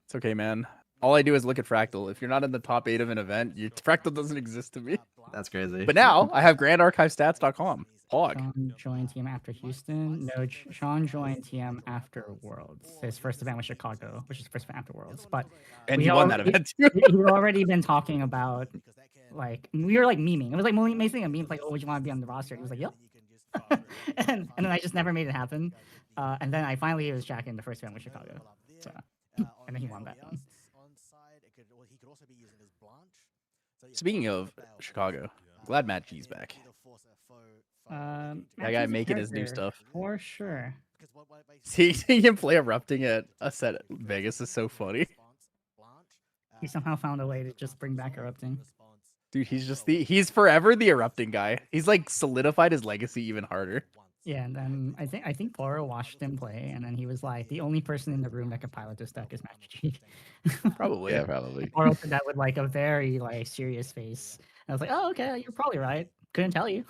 It's okay, man. All I do is look at Fractal. If you're not in the top 8 of an event, Fractal doesn't exist to me. That's crazy. But now I have GrandArchiveStats.com. Pog. Sean joined TM after Houston. No, Sean joined TM after Worlds. His first event was Chicago, which is the first event after Worlds. But And he won that event too. We've already been talking about, like, we were like memeing. It was like making a meme, like, oh, would you want to be on the roster? He was like, yep. and then I just never made it happen. And then I finally was Jack in the first event with Chicago. So, and then he won that one. Speaking of Chicago, glad Matt G's back. That guy making his new stuff. For sure. Seeing him play Erupting at a set at Vegas is so funny. He somehow found a way to just bring back Erupting. Dude, he's forever the Erupting guy. He's like solidified his legacy even harder. Yeah, and then I think Boro watched him play, and then he was like, the only person in the room that can pilot this deck is Matt G. Probably. Yeah, probably. Boro said that with like a very like serious face. And I was like, oh, okay, you're probably right. Couldn't tell you.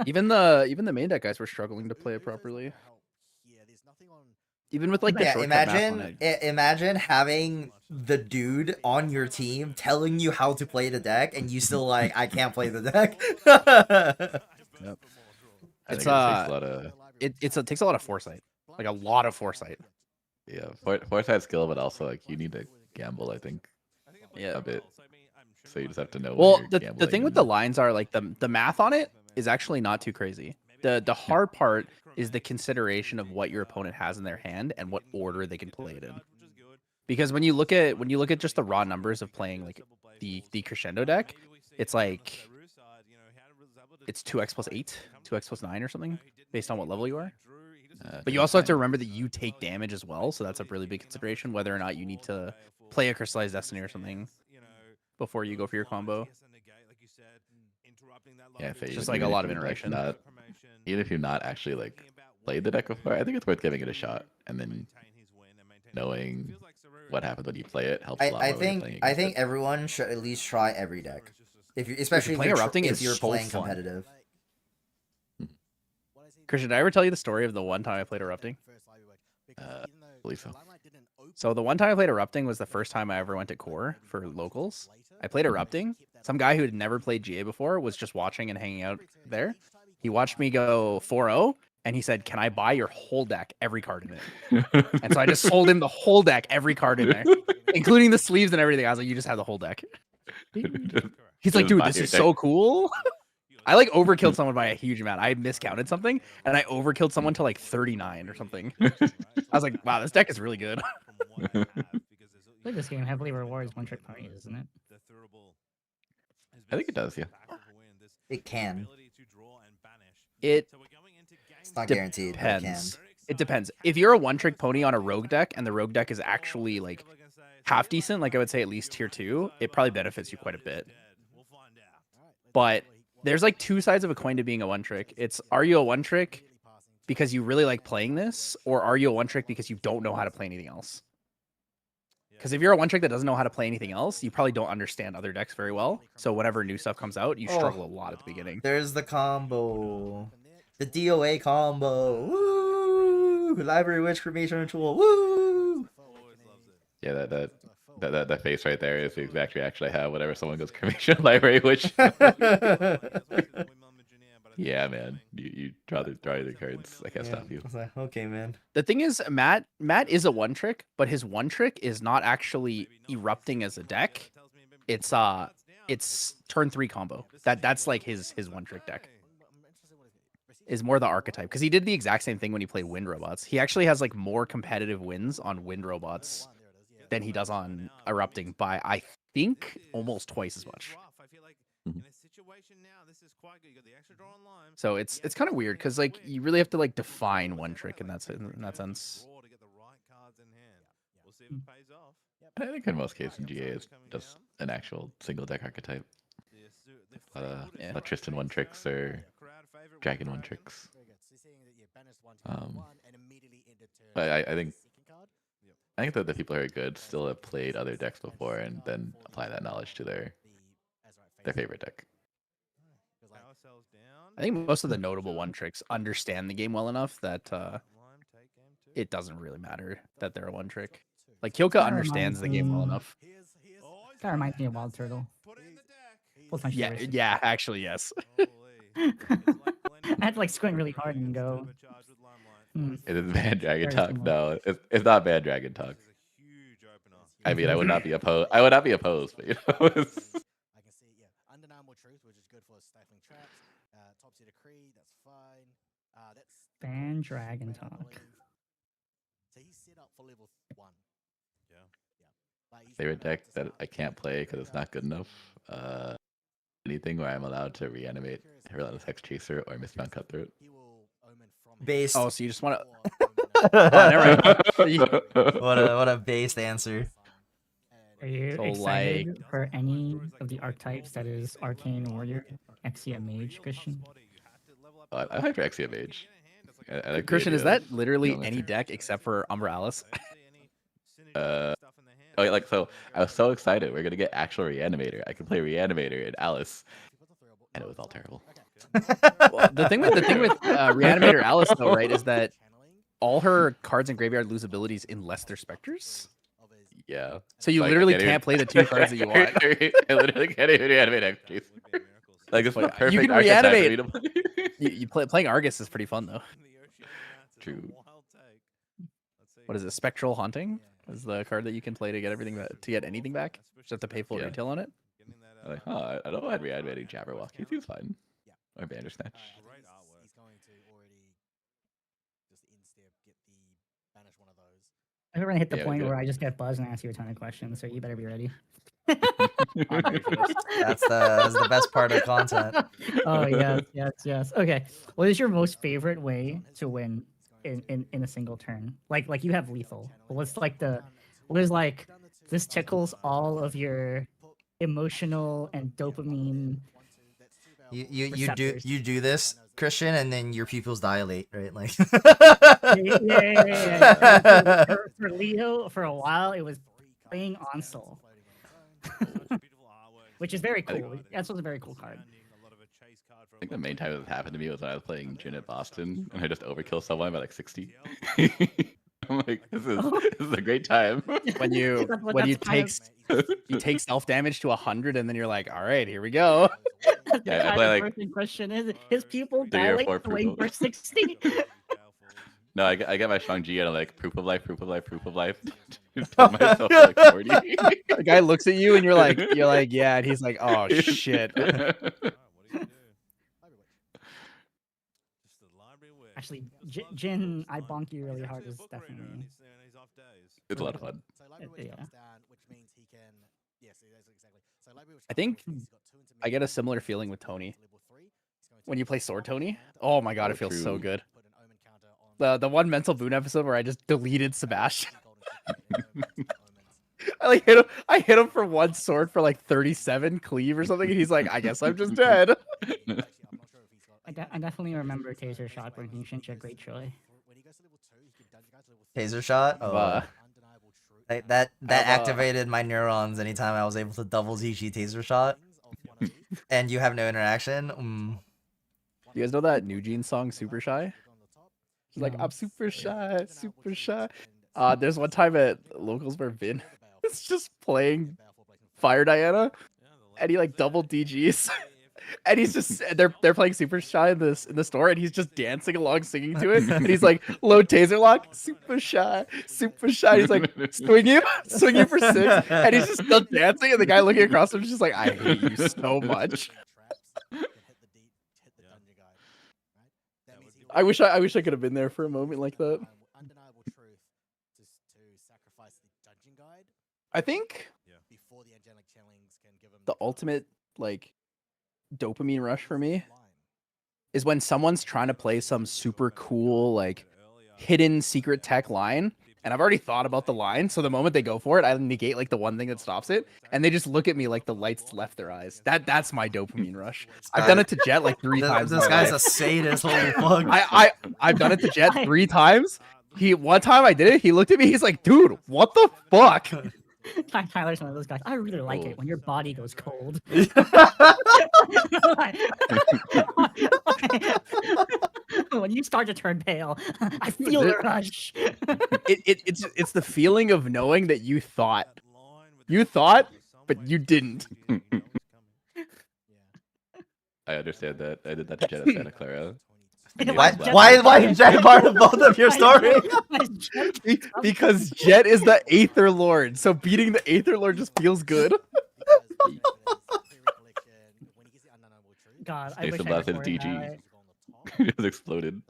Even the main deck guys were struggling to play it properly. Even with like the Yeah, shortcut math on imagine it. imagine having the dude on your team telling you how to play the deck, and you still like, I can't play the deck. Yep. I It's think it takes a lot of it takes a lot of foresight, like a lot of foresight. yeah, foresight skill, but also like you need to gamble. I think Yeah, a bit. So you just have to know. Well, when you're the gambling thing with the lines are like the math on it is actually not too crazy. The hard part is the consideration of what your opponent has in their hand and what order they can play it in. Because when you look at just the raw numbers of playing like the crescendo deck, it's like it's 2x plus 8, 2x plus 9 or something based on what level you are. But you also have to remember that you take damage as well, so that's a really big consideration whether or not you need to play a crystallized destiny or something before you go for your combo. Yeah, It's just like a lot of interaction. Even if you're not actually like played the deck before, I think it's worth giving it a shot, and then knowing what happens when you play it helps a lot. I more when you're playing think against it. everyone should at least try every deck, if you especially if playing you're, erupting if is you're so playing fun. competitive. Christian, did I ever tell you the story of the one time I played erupting? I believe so. So the one time I played erupting was the first time I ever went to core for locals. I played erupting. Some guy who had never played GA before was just watching and hanging out there. He watched me go 4-0, and he said, "Can I buy your whole deck, every card in it?" And so I just sold him the whole deck, every card in there, including the sleeves and everything. I was like, "You just have the whole deck." He's like, "Dude, this is so cool." I like overkilled someone by a huge amount. I miscounted something, and I overkilled someone to like 39 or something. I was like, "Wow, this deck is really good." Like this game heavily rewards one-trick ponies, isn't it? I think it does, yeah. It can. It It's not guaranteed, but it can. depends. It depends. If you're a one-trick pony on a rogue deck, and the rogue deck is actually like half decent, like I would say at least tier 2, it probably benefits you quite a bit. But there's like two sides of a coin to being a one-trick. It's, are you a one-trick because you really like playing this, or are you a one-trick because you don't know how to play anything else? Because if you're a one-trick that doesn't know how to play anything else, you probably don't understand other decks very well. So whenever new stuff comes out, you struggle a lot at the beginning. There's the combo. The DOA combo. Woo! Library Witch Cremation Ritual. Woo! Yeah, that face right there is the exact reaction I have whenever someone goes cremation library, which yeah, man. You draw the cards. I can't stop you. I was like, okay, man. The thing is, Matt is a one-trick, but his one-trick is not actually erupting as a deck. It's turn 3 combo. That's like his one-trick deck. Is more the archetype, because he did the exact same thing when he played Wind Robots. He actually has like more competitive wins on Wind Robots than he does on erupting by, I think, almost twice as much. So it's kind of weird because like you really have to like define one trick in that sense. I think in most cases GA is just an actual single deck archetype. Tristan one tricks or Dragon one tricks. But I think that the people who are good still have played other decks before and then apply that knowledge to their favorite deck. I think most of the notable one tricks understand the game well enough that it doesn't really matter that they're a one trick. Like Kyoka understands the game well enough. That reminds me of Wild Turtle. Yeah, actually, yes. I had to like squint really hard and go. It is bad Dragon Talk. No, it's not bad Dragon Talk. I mean, I would not be opposed. But you know, I can see, Undeniable Truth, which is good for stifling traps. Topsy Decree, that's fine. That's Ban Dragon Talk. So he's set up for level 1. favorite deck that I can't play because it's not good enough. Anything where I'm allowed to reanimate Relentless Hex Chaser or Mistbound Cutthroat. Based. Oh, so you just want to? What a based answer. Are you excited for any of the archetypes that is Arcane Warrior, Exia Mage, Christian? I hype for Exia Mage. Christian, is that literally any deck except for Umbra Alice? So I was so excited. We're gonna get actual Reanimator. I can play Reanimator in Alice, and it was all terrible. Well, the thing with Reanimator Alice though, right, is that all her cards in graveyard lose abilities unless they're specters. Yeah. So you Like, I literally can't can't even- play the 2 cards that you want. I literally can't even reanimate extras. Like, it's the But perfect you can archetype for me reanimate. to play. Playing Argus is pretty fun though. True. What is it? Spectral Haunting is the card that you can play to get everything to get anything back. Just have to pay full Yeah. retail on it. I'm like, huh, I don't mind reanimating Jabberwock. He seems fine. Or Bandersnatch. He's going to already just instep get the banish one of those. I'm gonna hit the Yeah, point good. where I just get buzzed and ask you a ton of questions, so you better be ready. That's the best part of content. Oh yes. Okay. What is your most favorite way to win in a single turn? Like you have lethal. But what is like this tickles all of your emotional and dopamine. You do this, Christian, and then your pupils dilate, right? Like yeah. For Leo, for a while, it was playing Onsol, which is very cool. That's a very cool card. I think the main time it happened to me was when I was playing Jin at Boston, and I just overkill someone by like 60. I'm like, this is a great time. When you take self damage to 100, and then you're like, all right, here we go. Yeah, I play like The question is, his pupil 3 or 4 dilate going for 60. No, I get my strong G and I'm like proof of life. Tell myself like 40. The guy looks at you and you're like, yeah, and he's like, oh shit. Actually, Jin, I bonk you really hard is definitely. It's a lot of fun. Yeah. I think I get a similar feeling with Tony. When you play Sword Tony, oh my god, it feels so good. The one mental boon episode where I just deleted Sebastian. I hit him for one sword for like 37 cleave or something, and he's like, I guess I'm just dead. I definitely remember Taser Shot bringing Shinja great joy. Taser Shot? Oh. That activated my neurons anytime I was able to double TG Taser Shot. And you have no interaction. You guys know that New Jeans song, Super Shy? She's like, I'm super shy, super shy. There's one time at locals where Vin is just playing Fire Diana, and he like double DGs. And he's just they're playing Super Shy in the store, and he's just dancing along, singing to it. And he's like, load taser lock, super shy, super shy. He's like, swing you for 6, and he's just still dancing. And the guy looking across him is just like, I hate you so much. I wish I could have been there for a moment like that. I think the ultimate like dopamine rush for me is when someone's trying to play some super cool like hidden secret tech line, and I've already thought about the line, so the moment they go for it, I negate like the one thing that stops it, and they just look at me like the lights left their eyes. That's my dopamine rush. I've done it to Jet like 3 times. This guy's a sadist. Holy fuck! I've done it to Jet 3 times. One time I did it, he looked at me, he's like, dude, what the fuck? Tyler's one of those guys. I really like it when your body goes cold. When you start to turn pale, I feel the rush. It's the feeling of knowing that you thought, but you didn't. I understand that. I did that to Jet at Santa Clara. Why is Jet part of both of your stories? Because Jet is the Aether Lord, so beating the Aether Lord just feels good. God, I wish Jason I Blast his recorded DG. that. It was exploded.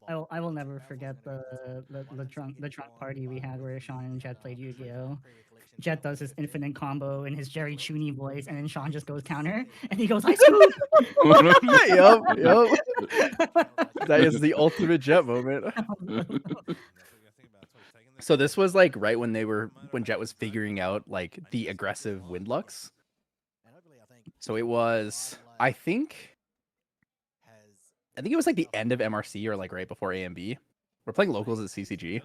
I will never forget the drunk party we had where Sean and Jet played Yu-Gi-Oh! Jet does his infinite combo in his Jerry Chooney voice, and then Sean just goes counter, and he goes, I scoop! Yup. That is the ultimate Jet moment. So this was like right when Jet was figuring out like the aggressive Windlux. So it was, I think it was like the end of MRC or like right before AMB. We're playing locals at CCG,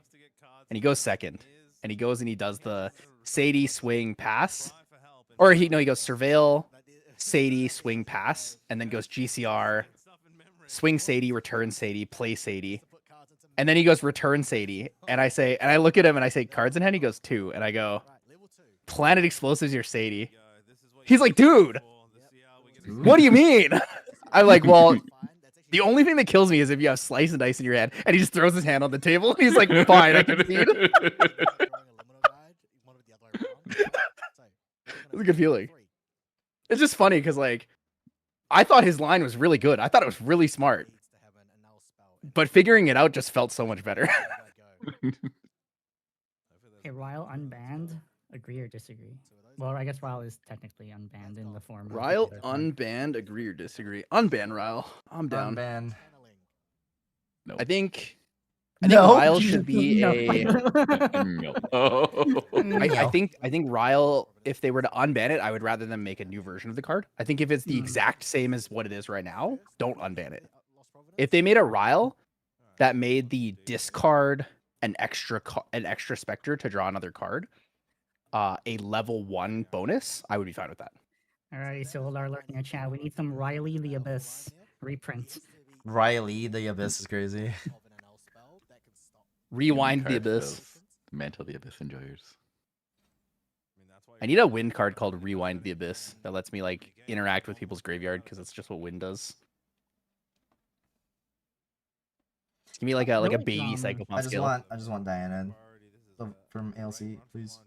and he goes second, and he goes and he does the Sadie swing pass, or he goes surveil, Sadie swing pass, and then goes GCR, swing Sadie, return Sadie, play Sadie, And then he goes, return Sadie. And I look at him and I say, cards in hand? He goes, 2. And I go, Planet Explosives, your Sadie. He's like, dude, what do you mean? I'm like, well, the only thing that kills me is if you have slice and dice in your hand. And he just throws his hand on the table. He's like, fine, I concede. It's a good feeling. It's just funny because, like, I thought his line was really good. I thought it was really smart. But figuring it out just felt so much better. Hey, Ryle unbanned? Agree or disagree? Well, I guess Ryle is technically unbanned in the form. Ryle unbanned, agree or disagree? Unban Ryle. I'm down. Unban. I think No. Ryle should be a. No. I think Ryle, if they were to unban it, I would rather them make a new version of the card. I think if it's the exact same as what it is right now, don't unban it. If they made a Ryle that made the discard an extra specter to draw another card, a level 1 bonus, I would be fine with that. Alrighty, so we'll alert in the chat. We need some Riley the Abyss reprint. Riley the Abyss is crazy. Rewind the Abyss. Mantle the Abyss enjoyers. I need a win card called Rewind the Abyss that lets me like interact with people's graveyard because that's just what win does. Give me like a baby psychopath skill. I just want Diana from ALC, please.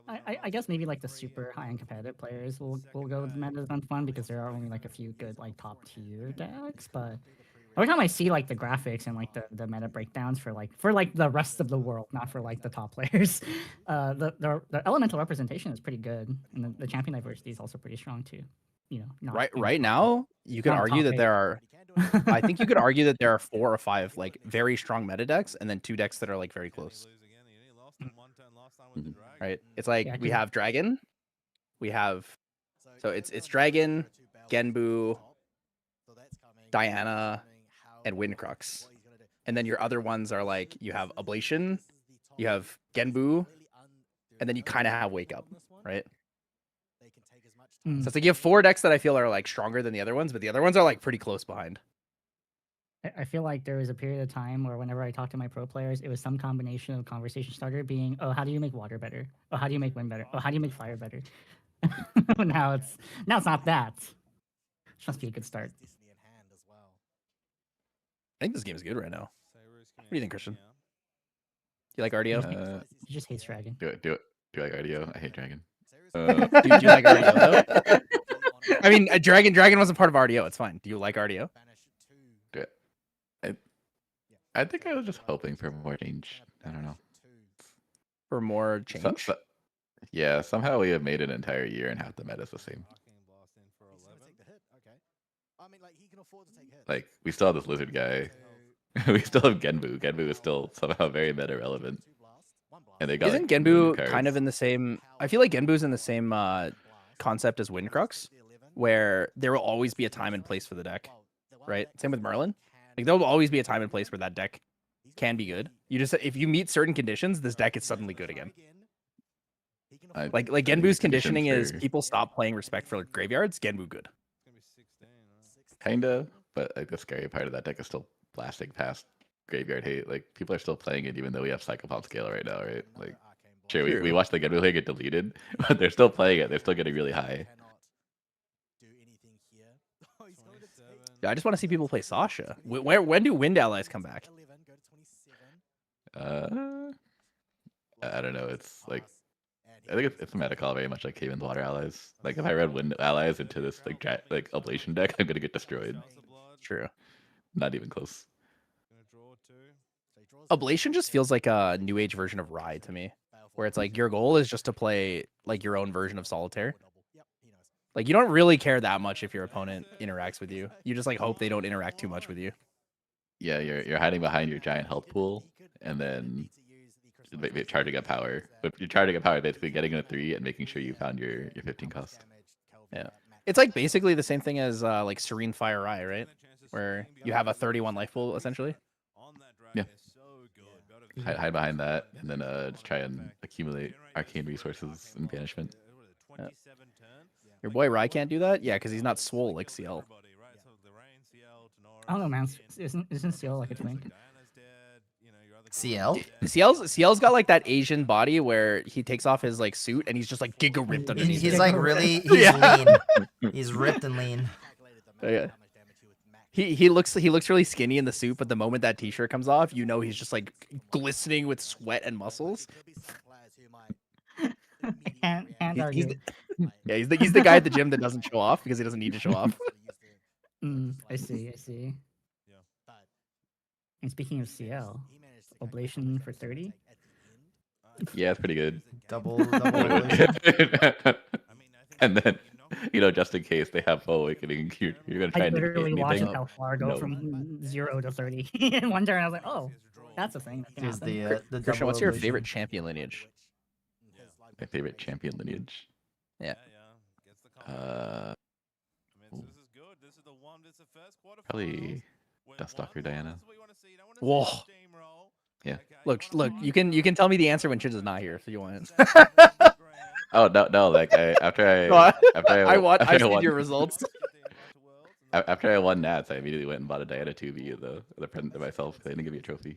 I guess maybe like the super high-end competitive players will go with meta event fun because there are only like a few good like top tier decks. But every time I see like the graphics and like the meta breakdowns for like the rest of the world, not for like the top players, the elemental representation is pretty good, and the champion diversity is also pretty strong too. You know, right now you can argue that there are. I think you could argue that there are 4 or 5 like very strong meta decks, and then 2 decks that are like very close. Right? It's like we have Dragon, it's Dragon, Genbu, Diana, and Windcrux, and then your other ones are like you have Ablation, you have Genbu, and then you kind of have Wake Up, right? So it's like you have 4 decks that I feel are like stronger than the other ones, but the other ones are like pretty close behind. I feel like there was a period of time where whenever I talked to my pro players, it was some combination of conversation starter being, oh, how do you make water better? Oh, how do you make wind better? Oh, how do you make fire better? now it's not that. It must be a good start. I think this game is good right now. What do you think, Christian? Do you like RDO? He just hates Dragon. Do you like RDO? I hate Dragon. Do you like RDO though? I mean, Dragon wasn't part of RDO. It's fine. Do you like RDO? I think I was just hoping for more change. I don't know. For more change? Yeah, somehow we have made an entire year and half the meta's the same. Like, we still have this lizard guy. We still have Genbu. Genbu is still somehow very meta relevant. And they got Isn't Genbu kind of in the same... I feel like Genbu's in the same concept as Windcrux, where there will always be a time and place for the deck, right? Same with Merlin. Like, there will always be a time and place where that deck can be good. You just, if you meet certain conditions, this deck is suddenly good again. Like Genbu's conditioning is people stop playing Respect for graveyards. Genbu good. Kinda, but like the scary part of that deck is still blasting past graveyard hate. Like, people are still playing it even though we have Psychopath scale right now, right? Like, sure, we watched the Genbu play get deleted, but they're still playing it. They're still getting really high. Yeah, I just want to see people play Sasha. When do Wind Allies come back? I don't know. It's like, I think it's a meta call very much like Haven's Water Allies. Like, if I read Wind Allies into this like Ablation deck, I'm gonna get destroyed. True. Not even close. Ablation just feels like a new age version of Ride to me, where it's like your goal is just to play like your own version of Solitaire. Like, you don't really care that much if your opponent interacts with you. You just like hope they don't interact too much with you. Yeah, you're hiding behind your giant health pool, and then charging up power. But you're charging up power, basically getting a 3 and making sure you found your 15 cost. Yeah, it's like basically the same thing as like Serene Fire Eye, right? Where you have a 31 life pool essentially. Yeah. Hide behind that, and then just try and accumulate arcane resources and banishment. Yeah. Your boy Rai can't do that? Yeah, because he's not swole like CL. I don't know, man. Isn't CL like a twink? CL? CL's got like that Asian body where he takes off his like suit and he's just like giga ripped underneath. He's it. like really, he's lean. He's ripped and lean. Yeah. He looks really skinny in the suit, but the moment that t-shirt comes off, you know he's just like glistening with sweat and muscles. Can't argue. He's the guy at the gym that doesn't show off because he doesn't need to show off. I see. And speaking of CL, Oblation for 30. Yeah, it's pretty good. Double Oblation. And then, just in case they have full awakening, you're gonna try I and negate literally watched anything. Alfar go from 0 to 30 in one turn. I was like, oh, that's a thing that can happen. The Christian, what's your Oblation. favorite champion lineage? My favorite champion lineage. Yeah. Probably Duststalker Diana. Whoa. Yeah. Look, you can tell me the answer when Shinja's not here if you want. Oh no! Like after I see won, your results. After I won Nats, I immediately went and bought a Diana 2B as a present to myself. They didn't give me a trophy.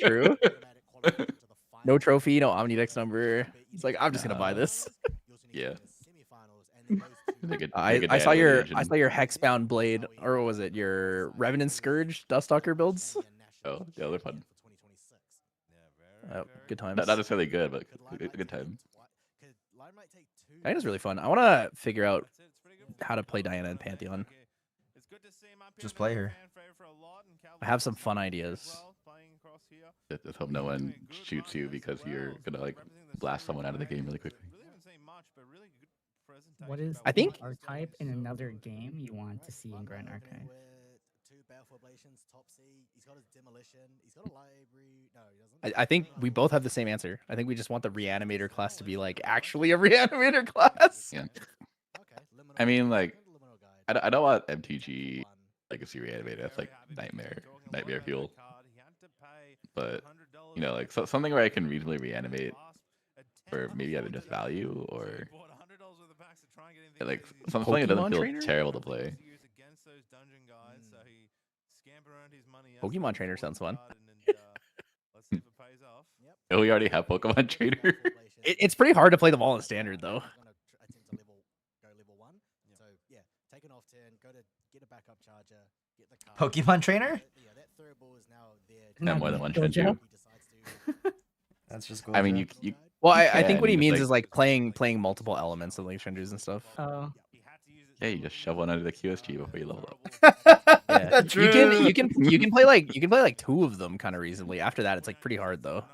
True. No trophy, no Omnidex number. It's like I'm just gonna buy this. Yeah. I saw your Hexbound Blade, or what was it? Your Revenant Scourge Duststalker builds. Oh, yeah, they're fun. Oh, good times. Not necessarily good, but good time. Diana's really fun. I want to figure out how to play Diana in Pantheon. Just play her. I have some fun ideas. Just hope no one shoots you because you're gonna like blast someone out of the game really quickly. What is I think archetype in another game you want to see in Grand Archive? I think we both have the same answer. I think we just want the Reanimator class to be like actually a Reanimator class. Yeah. I mean, like, I don't want MTG Legacy Reanimator. That's like nightmare fuel. But like something where I can reasonably reanimate, or maybe either just value or like something that doesn't feel terrible to play. Pokemon Trainer sounds fun. Oh, we already have Pokemon Trainer. It's pretty hard to play them all in standard though. Pokemon Trainer? Not more than one Shinju. That's just cool. I mean, you Well, I think what he means is like playing multiple elements of like Shinjus and stuff. Oh. Yeah, you just shove one under the QSG before you level up. Yeah. True. You can play like two of them kind of reasonably. After that, it's like pretty hard though.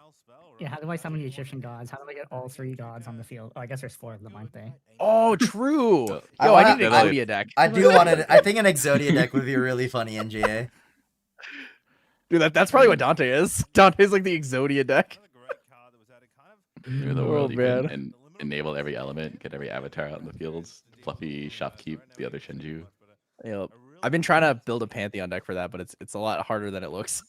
Yeah, how do I summon the Egyptian gods? How do I get all 3 gods on the field? Oh, I guess there's 4 of them, aren't they? Oh, true. Yo, I need an Exodia deck. I do want it. I think an Exodia deck would be really funny, NGA. Dude, that's probably what Dante is. Dante's like the Exodia deck. Through the world, you can enable every element, get every avatar out in the fields. Fluffy shopkeep the other Shinju. Yep. I've been trying to build a Pantheon deck for that, but it's a lot harder than it looks.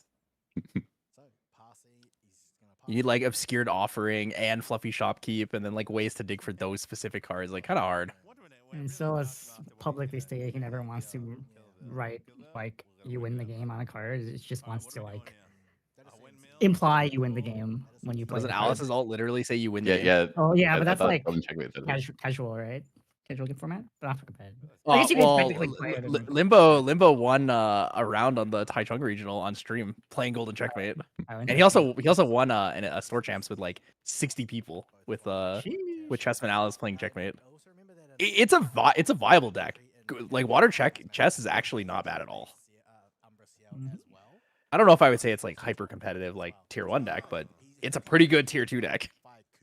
You need like obscured offering and fluffy shopkeep, and then like ways to dig for those specific cards. Like kind of hard. And so as publicly stated, he never wants to write like you win the game on a card. It just wants to like imply you win the game when you play. Doesn't the card. Alice's alt literally say you win the game? Yeah. Oh yeah, but that's like casual, casual, right? Casual game format, but not for competitive. I Well, guess you can technically play it. Limbo won a round on the Taichung regional on stream playing Golden Checkmate, and he also won a store champs with like 60 people with Chessman Alice playing Checkmate. It's a viable deck. Like water chess is actually not bad at all. I don't know if I would say it's like hyper competitive like tier 1 deck, but it's a pretty good tier 2 deck.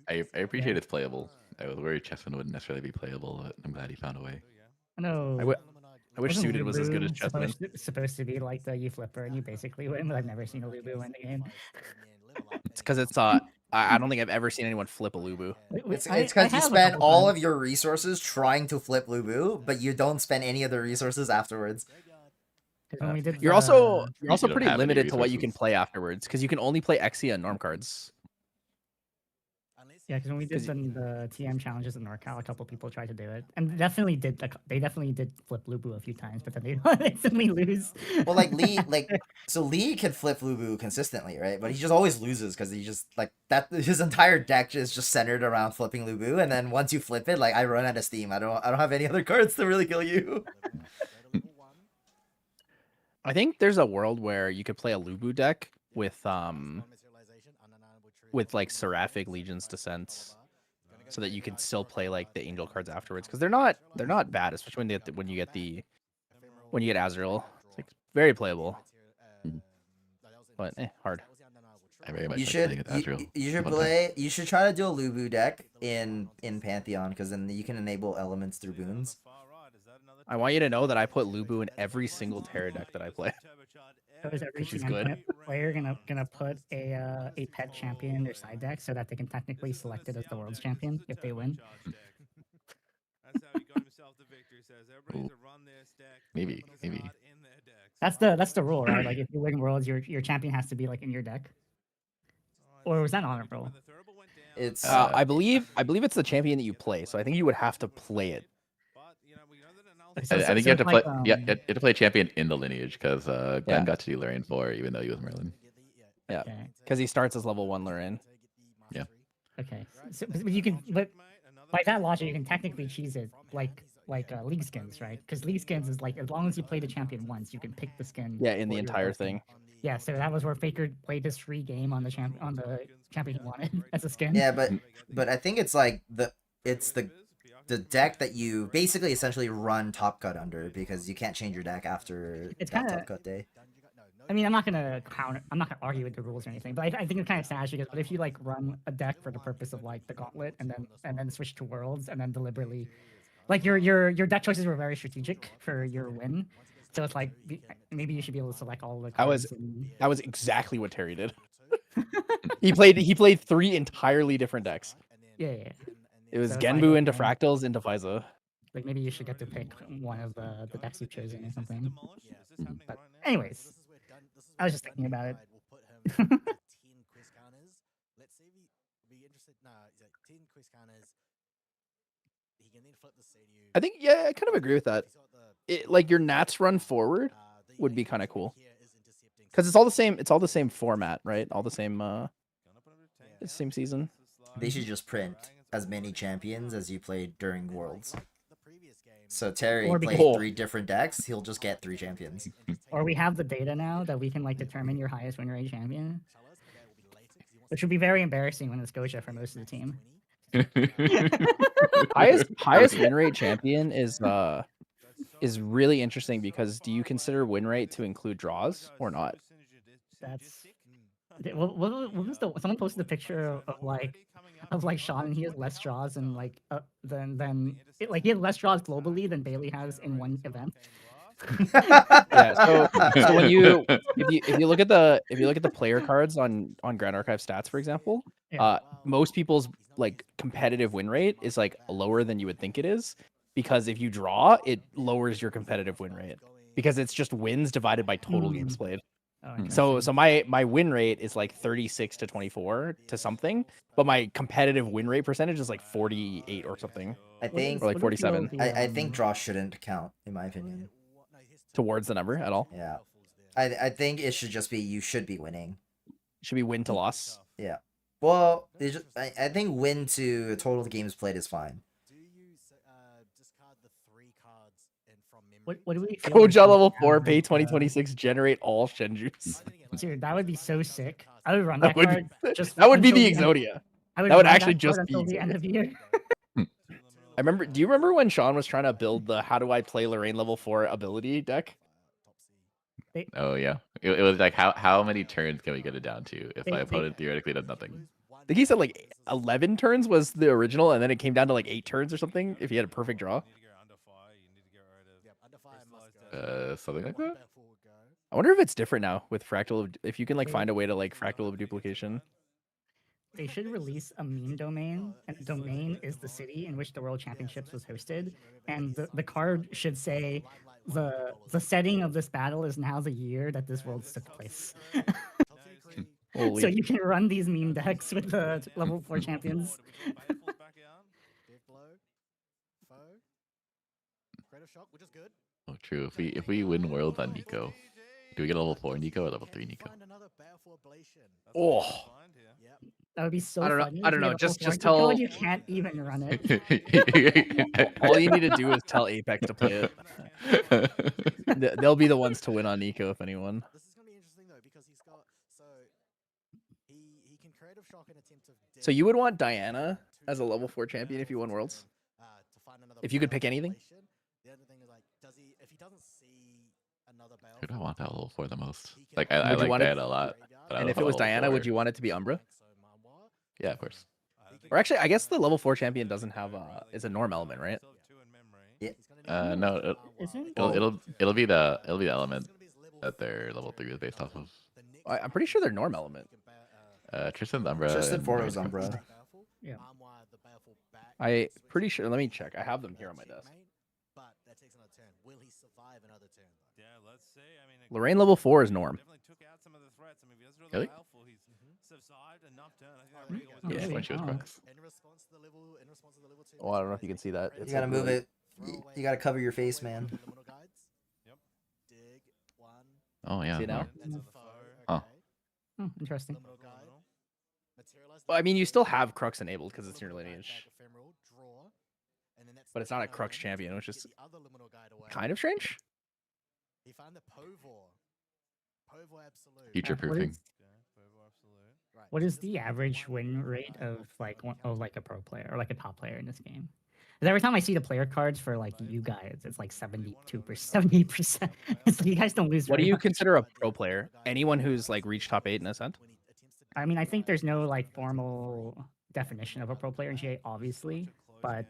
I appreciate it's playable. I was worried Chessman wouldn't necessarily be playable, but I'm glad he found a way. I know. I wish Wasn't Suited was as good as Lubu Chessman. supposed to be like the you flipper and you basically win, but I've never seen a Lubu win the game. It's because it's I don't think I've ever seen anyone flip a Lubu. It's because you spend all of your resources trying to flip Lubu, but you don't spend any of the resources afterwards. You're also pretty limited to what you can play afterwards because you can only play Exia and Norm cards. Yeah, because when we did the TM challenges in NorCal, a couple people tried to do it, and they definitely did flip Lubu a few times, but then they instantly lose. Well, like Lee, so Lee can flip Lubu consistently, right? But he just always loses because he just like that. His entire deck is just centered around flipping Lubu, and then once you flip it, like I run out of steam. I don't have any other cards to really kill you. I think there's a world where you could play a Lubu deck with like Seraphic Legion's Descent, so that you can still play like the Angel cards afterwards, because they're not bad, especially when you get Azrael. It's like very playable, but hard. I very much You like should playing with Azrael you should one time. play. You should try to do a Lubu deck in Pantheon, because then you can enable elements through boons. I want you to know that I put Lubu in every single Terra deck that I play. So is every She's TM good. player gonna put a pet champion in their side deck so that they can technically select it as the world's champion if they win? Maybe. That's the rule, right? Like if you win worlds, your champion has to be like in your deck. Or was that honorable? It's I believe it's the champion that you play, so I think you would have to play it. I think you have to play. You have to play champion in the lineage, because Glenn got to do Larian 4 even though he was Merlin. Yeah, because he starts as level 1 Lorraine. Yeah. Okay, so but you can, but by that logic, you can technically cheese it like League Skins, right? Because League Skins is like, as long as you play the champion once, you can pick the skin. Yeah, in the for your entire person. thing. Yeah, so that was where Faker played his free game on the champion he wanted as a skin. Yeah, but I think it's like the deck that you basically essentially run Top Cut under, because you can't change your deck after that Top Cut day. I mean, I'm not gonna argue with the rules or anything, but I think it's kind of sad because, what if you like run a deck for the purpose of like the Gauntlet, and then switch to Worlds, and then deliberately, like your deck choices were very strategic for your win, so it's like maybe you should be able to select all the cards. That was exactly what Terry did. he played 3 entirely different decks. Yeah. It was So it's Genbu like, into okay, Fractals into Faiza. Like maybe you should get to pick one of the decks you've chosen or something. But anyways, I was just thinking about it. Let's see if he'd be interested. No, he's like 10 quiz counters. He can then flip the CDU. I think, yeah, I kind of agree with that. Like your Nats run forward would be kind of cool, because it's all the same format, right? All the same same season. They should just print as many champions as you played during Worlds. So Terry played 3 different decks, he'll just get 3 champions. Or we have the data now that we can like determine your highest win rate champion, which would be very embarrassing when it's Goja for most of the team. highest win rate champion is really interesting, because do you consider win rate to include draws or not? That's what was someone posted a picture of Sean, and he has less draws and like he has less draws globally than Bailey has in one event. Yeah, so when if you look at the player cards on Grand Archive stats, for example, most people's like competitive win rate is like lower than you would think it is, because if you draw, it lowers your competitive win rate, because it's just wins divided by total games played. So my win rate is like 36 to 24 to something, but my competitive win rate percentage is like 48 or something. I think, or like 47. I think draw shouldn't count, in my opinion. Towards the number at all? Yeah. I think it should just be, you should be winning. It should be win to loss. Yeah. Well, I think win to total games played is fine. What do we feel Goja level 4, pay 2026, generate all Shenjus. Dude, that would be so sick. I would run that card. That would be the Exodia. That would actually just be until the end of the year. Do you remember when Sean was trying to build the how do I play Lorraine level 4 ability deck? Oh yeah, it was like how many turns can we get it down to if my opponent theoretically does nothing? I think he said like 11 turns was the original, and then it came down to like 8 turns or something if he had a perfect draw. Something like that. I wonder if it's different now with fractal. If you can like find a way to like fractal of duplication. They should release a meme domain, and the domain is the city in which the World Championships was hosted, and the card should say the setting of this battle is now the year that this Worlds took place. So you can run these meme decks with the level 4 champions. Death blow, foe, creative shock, which is good. Oh, true. If we win worlds on Nico, do we get a level 4 Nico or level 3 Nico? Oh, That would be so I don't know. funny. I don't if you know. get Just level 4 tell. Nico and you can't even run it. All you need to do is tell Apex to play it. They'll be the ones to win on Nico if anyone. This is gonna be interesting though because he's got he can creative shock and attempt to. So you would want Diana as a level 4 champion if you won worlds? If you could pick anything? The other thing is like, does he if he doesn't see another bale? Who do I want that level 4 the most? Like I Would you like want it- Diana a lot. But I And love if it how was level Diana, 4 would you want it to be Umbra? Yeah, of course. Or actually, I guess the level 4 champion doesn't have is a norm element, right? No, Isn't? it'll be the element that their level 3 is based off of. I'm pretty sure they're norm element. Tristan's Umbra. Tristan and Ford was Raven's Umbra. Cross. Yeah. I pretty sure. Let me check. I have them here on my desk. But that takes another turn. Will he survive another turn? Yeah, let's see. I mean, Lorraine level 4 is norm. definitely took out some of the threats. I mean, if he doesn't Really? really powerful, he's survived enough turn. I think that really was Yeah, Yeah. when she was Crux. In response to the level 2. Oh, I don't know if you can see that. You gotta move it. You gotta cover your face, man. Yep. Dig one. Oh yeah. See now? That's a foe. Oh. Okay. Oh, interesting. Liminal guide. Materialize. Well, I mean, you still have Crux enabled because it's in your lineage. Ephemeral, draw, and then that's But the it's not a final Crux element. champion, which Get is the other liminal guide away. kind of strange. He found the Povor. Povor absolute. Future proofing. What is the average win rate of like a pro player or like a top player in this game? Because every time I see the player cards for like you guys, it's like 72%, 78%. It's like you guys don't lose. What do very you much. consider a pro player? Anyone who's like reached top 8 in Ascent? I mean, I think there's no like formal definition of a pro player in GA, obviously, but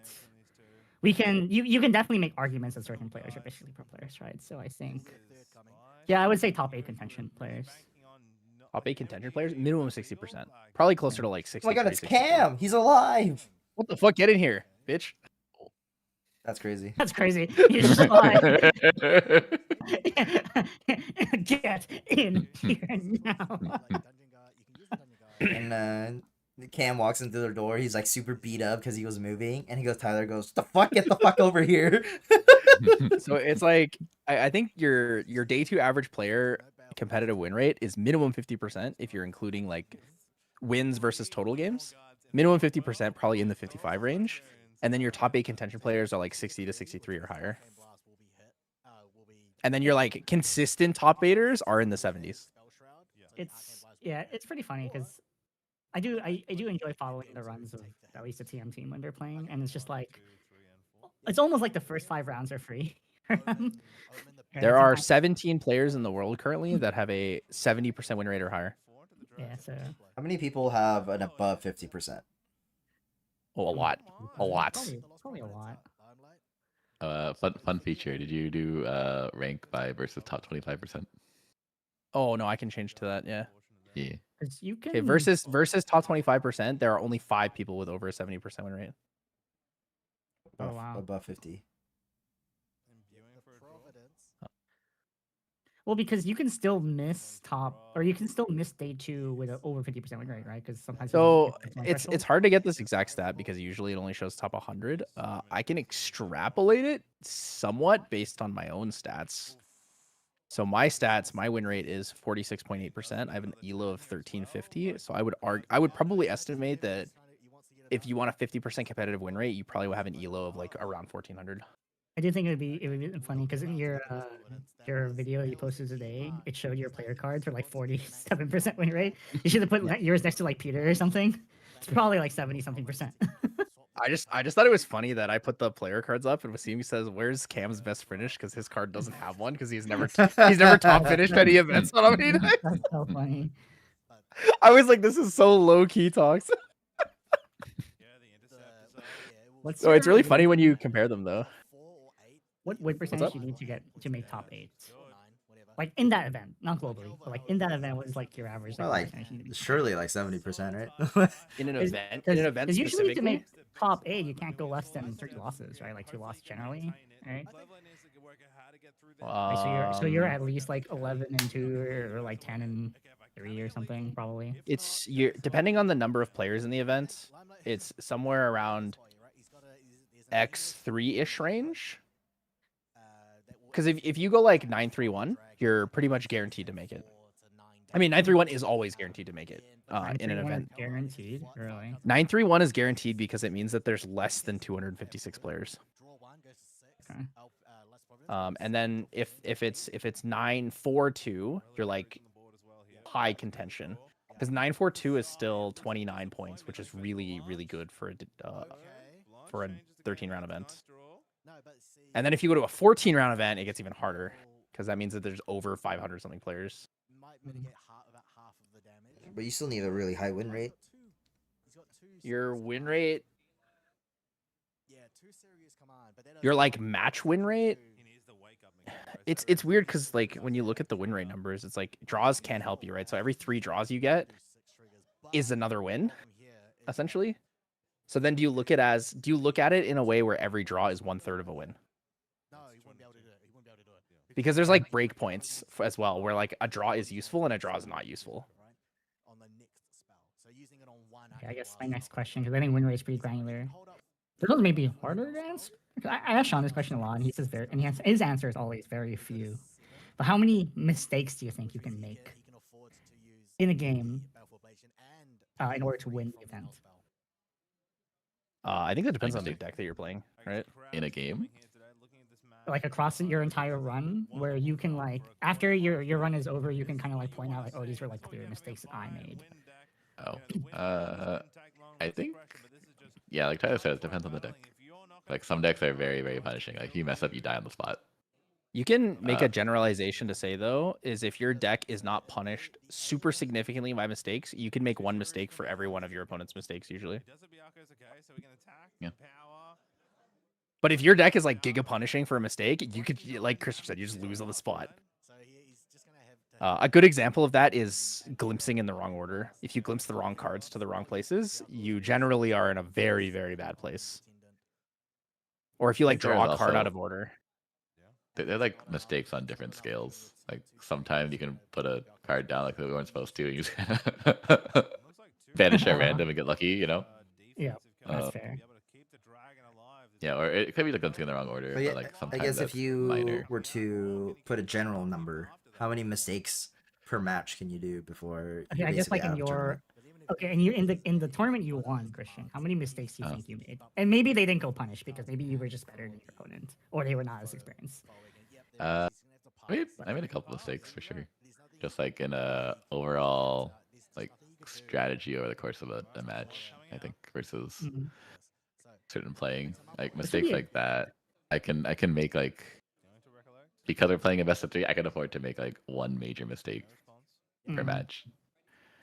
we can you can definitely make arguments that certain players are basically pro players, right? So I think, yeah, I would say top 8 contention players. Top 8 contention players, minimum 60%. Probably closer to like 60. Oh my god, it's Cam! He's alive! What the fuck? Get in here, bitch. That's crazy. That's crazy. He's alive. Get in here now. And Cam walks into the door. He's like super beat up because he was moving, and he goes. Tyler goes, "The fuck, get the fuck over here!" So it's like I think your day 2 average player competitive win rate is minimum 50% if you're including like wins versus total games. Minimum 50%, probably in the 55 range. And then your top 8 contention players are like 60 to 63 or higher. And then your like consistent top 8ers are in the 70s. It's pretty funny because I do enjoy following the runs of at least the TM team when they're playing, and it's just like it's almost like the first 5 rounds are free. There are 17 players in the world currently that have a 70% win rate or higher. Yeah, so How many people have an above 50%? Oh, a lot. A lot. Probably a lot. Fun feature. Did you do rank by versus top 25%? Oh no, I can change to that. Yeah. Yeah. You can Okay, versus top 25%, there are only 5 people with over a 70% win rate. Oh wow. Above 50. Well, because you can still miss you can still miss day 2 with an over 50% win rate, right? Because sometimes So it's hard to get this exact stat because usually it only shows top 100. I can extrapolate it somewhat based on my own stats. So my stats, my win rate is 46.8%. I have an ELO of 1350. So I would probably estimate that if you want a 50% competitive win rate, you probably will have an ELO of like around 1400. I do think it would be funny because in your video you posted today, it showed your player cards for like 47% win rate. You should have put yours next to like Peter or something. It's probably like 70-something%. I just thought it was funny that I put the player cards up and Wasim says, "Where's Cam's best finish?" Because his card doesn't have one because he's never top finished any events on any. That's so funny. I was like, this is so low key talks. So it's really funny when you compare them though. What win percentage up? you need to get to make top 8? Like in that event, not globally, but like in that event, what is like your average? Well, like percentage you need to surely like 70%, right? In an Because- event, Because usually to specifically? make top 8, you can't go less than 3 losses, right? Like 2 losses generally, right? Like, so you're at least like 11-2 or like 10 3 or something, probably. It's depending on the number of players in the event, it's somewhere around X3-ish range. Because if you go like 931, you're pretty much guaranteed to make it. I mean, 931 is always guaranteed to make it in an 931 is event. guaranteed, really. 931 is guaranteed because it means that there's less than 256 players. Okay. And then if it's 942, you're like high contention, because 942 is still 29 points, which is really good for a 13-round event. And then if you go to a 14-round event, it gets even harder, because that means that there's over 500 something players. But you still need a really high win rate. Your win rate, your like match win rate, it's weird because like when you look at the win rate numbers, it's like draws can't help you, right? So every 3 draws you get is another win, essentially. So then do you look at it in a way where every draw is 1/3 of a win? Because there's like break points as well, where like a draw is useful and a draw is not useful. Okay, I guess my next question, because I think win rate is pretty granular. Those may be harder to answer. I asked Sean this question a lot, and he says his answer is always very few. But how many mistakes do you think you can make in a game in order to win the event? I think that depends on the deck that you're playing, right? In a game? Like across your entire run, where you can like after your run is over, you can kind of like point out like, oh, these were like clear mistakes that I made. Oh, I think, yeah, like Tyler said, it depends on the deck. Like some decks are very punishing. Like if you mess up, you die on the spot. You can make a generalization to say though, is if your deck is not punished super significantly by mistakes, you can make 1 mistake for every one of your opponent's mistakes usually. Yeah. But if your deck is like giga punishing for a mistake, you could, like Christopher said, you just lose on the spot. A good example of that is glimpsing in the wrong order. If you glimpse the wrong cards to the wrong places, you generally are in a very bad place. Or if you like draw a card out of order. They're like mistakes on different scales. Like sometimes you can put a card down like we weren't supposed to, and you just vanish at random and get lucky, you know? Yeah, that's fair. Yeah, or it could be like glimpsing in the wrong order. But yeah, like sometimes I guess if you were to put a general number, how many mistakes per match can you do before? Okay, I guess like in your in the tournament you won, Christian, how many mistakes do you think you made? And maybe they didn't go punished because maybe you were just better than your opponent, or they were not as experienced. I made a couple mistakes for sure. Just like in a overall like strategy over the course of a match, I think, versus certain playing. Like mistakes like that, I can make like, because we're playing a best of 3, I can afford to make like 1 major mistake per match.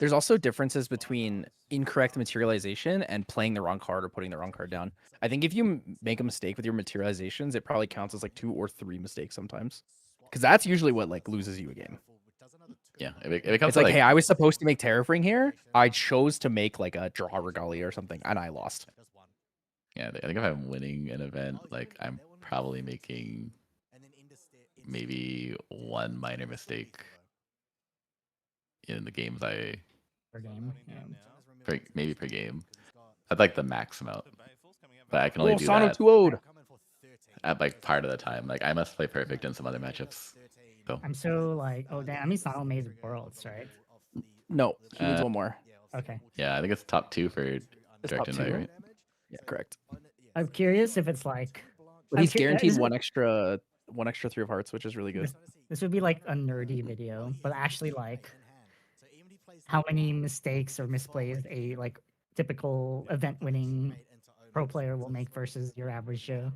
There's also differences between incorrect materialization and playing the wrong card or putting the wrong card down. I think if you make a mistake with your materializations, it probably counts as like 2 or 3 mistakes sometimes, because that's usually what like loses you a game. Yeah, it comes it's like, hey, I was supposed to make Terrafring here. I chose to make like a draw regalia or something, and I lost. Yeah, I think if I'm winning an event, like I'm probably making maybe 1 minor mistake in the games per game. Maybe per game. I'd like the max amount, but I can only do Sano that 2-0'd. at like part of the time. Like I must play perfect in some other matchups. So I'm so like, oh damn, I mean Sano made Worlds, right? No, he needs 1 more. Okay. Yeah, I think it's top 2 for direct invite, right? Yeah, correct. I'm curious if it's like. But he's guaranteed one extra 3 of hearts, which is really good. This would be like a nerdy video, but actually like how many mistakes or misplays a like typical event-winning pro player will make versus your average Joe.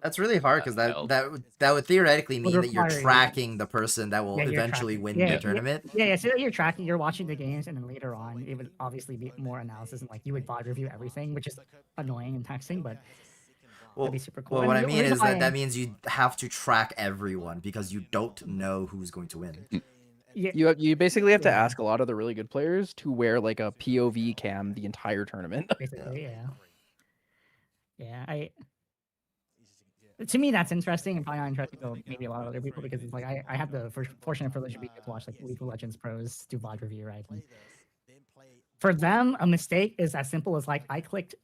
That's really hard because that would theoretically mean that you're tracking the person that will eventually win the tournament. Yeah. So you're watching the games, and then later on, it would obviously be more analysis, and like you would VOD review everything, which is annoying and taxing, but that'd be super cool. Well, what I mean is that means you have to track everyone because you don't know who's going to win. You basically have to ask a lot of the really good players to wear like a POV cam the entire tournament. Basically, yeah. To me, that's interesting and probably not interesting to maybe a lot of other people because it's like I have the fortunate privilege of being able to watch like League of Legends pros do VOD review, right? And for them, a mistake is as simple as like I clicked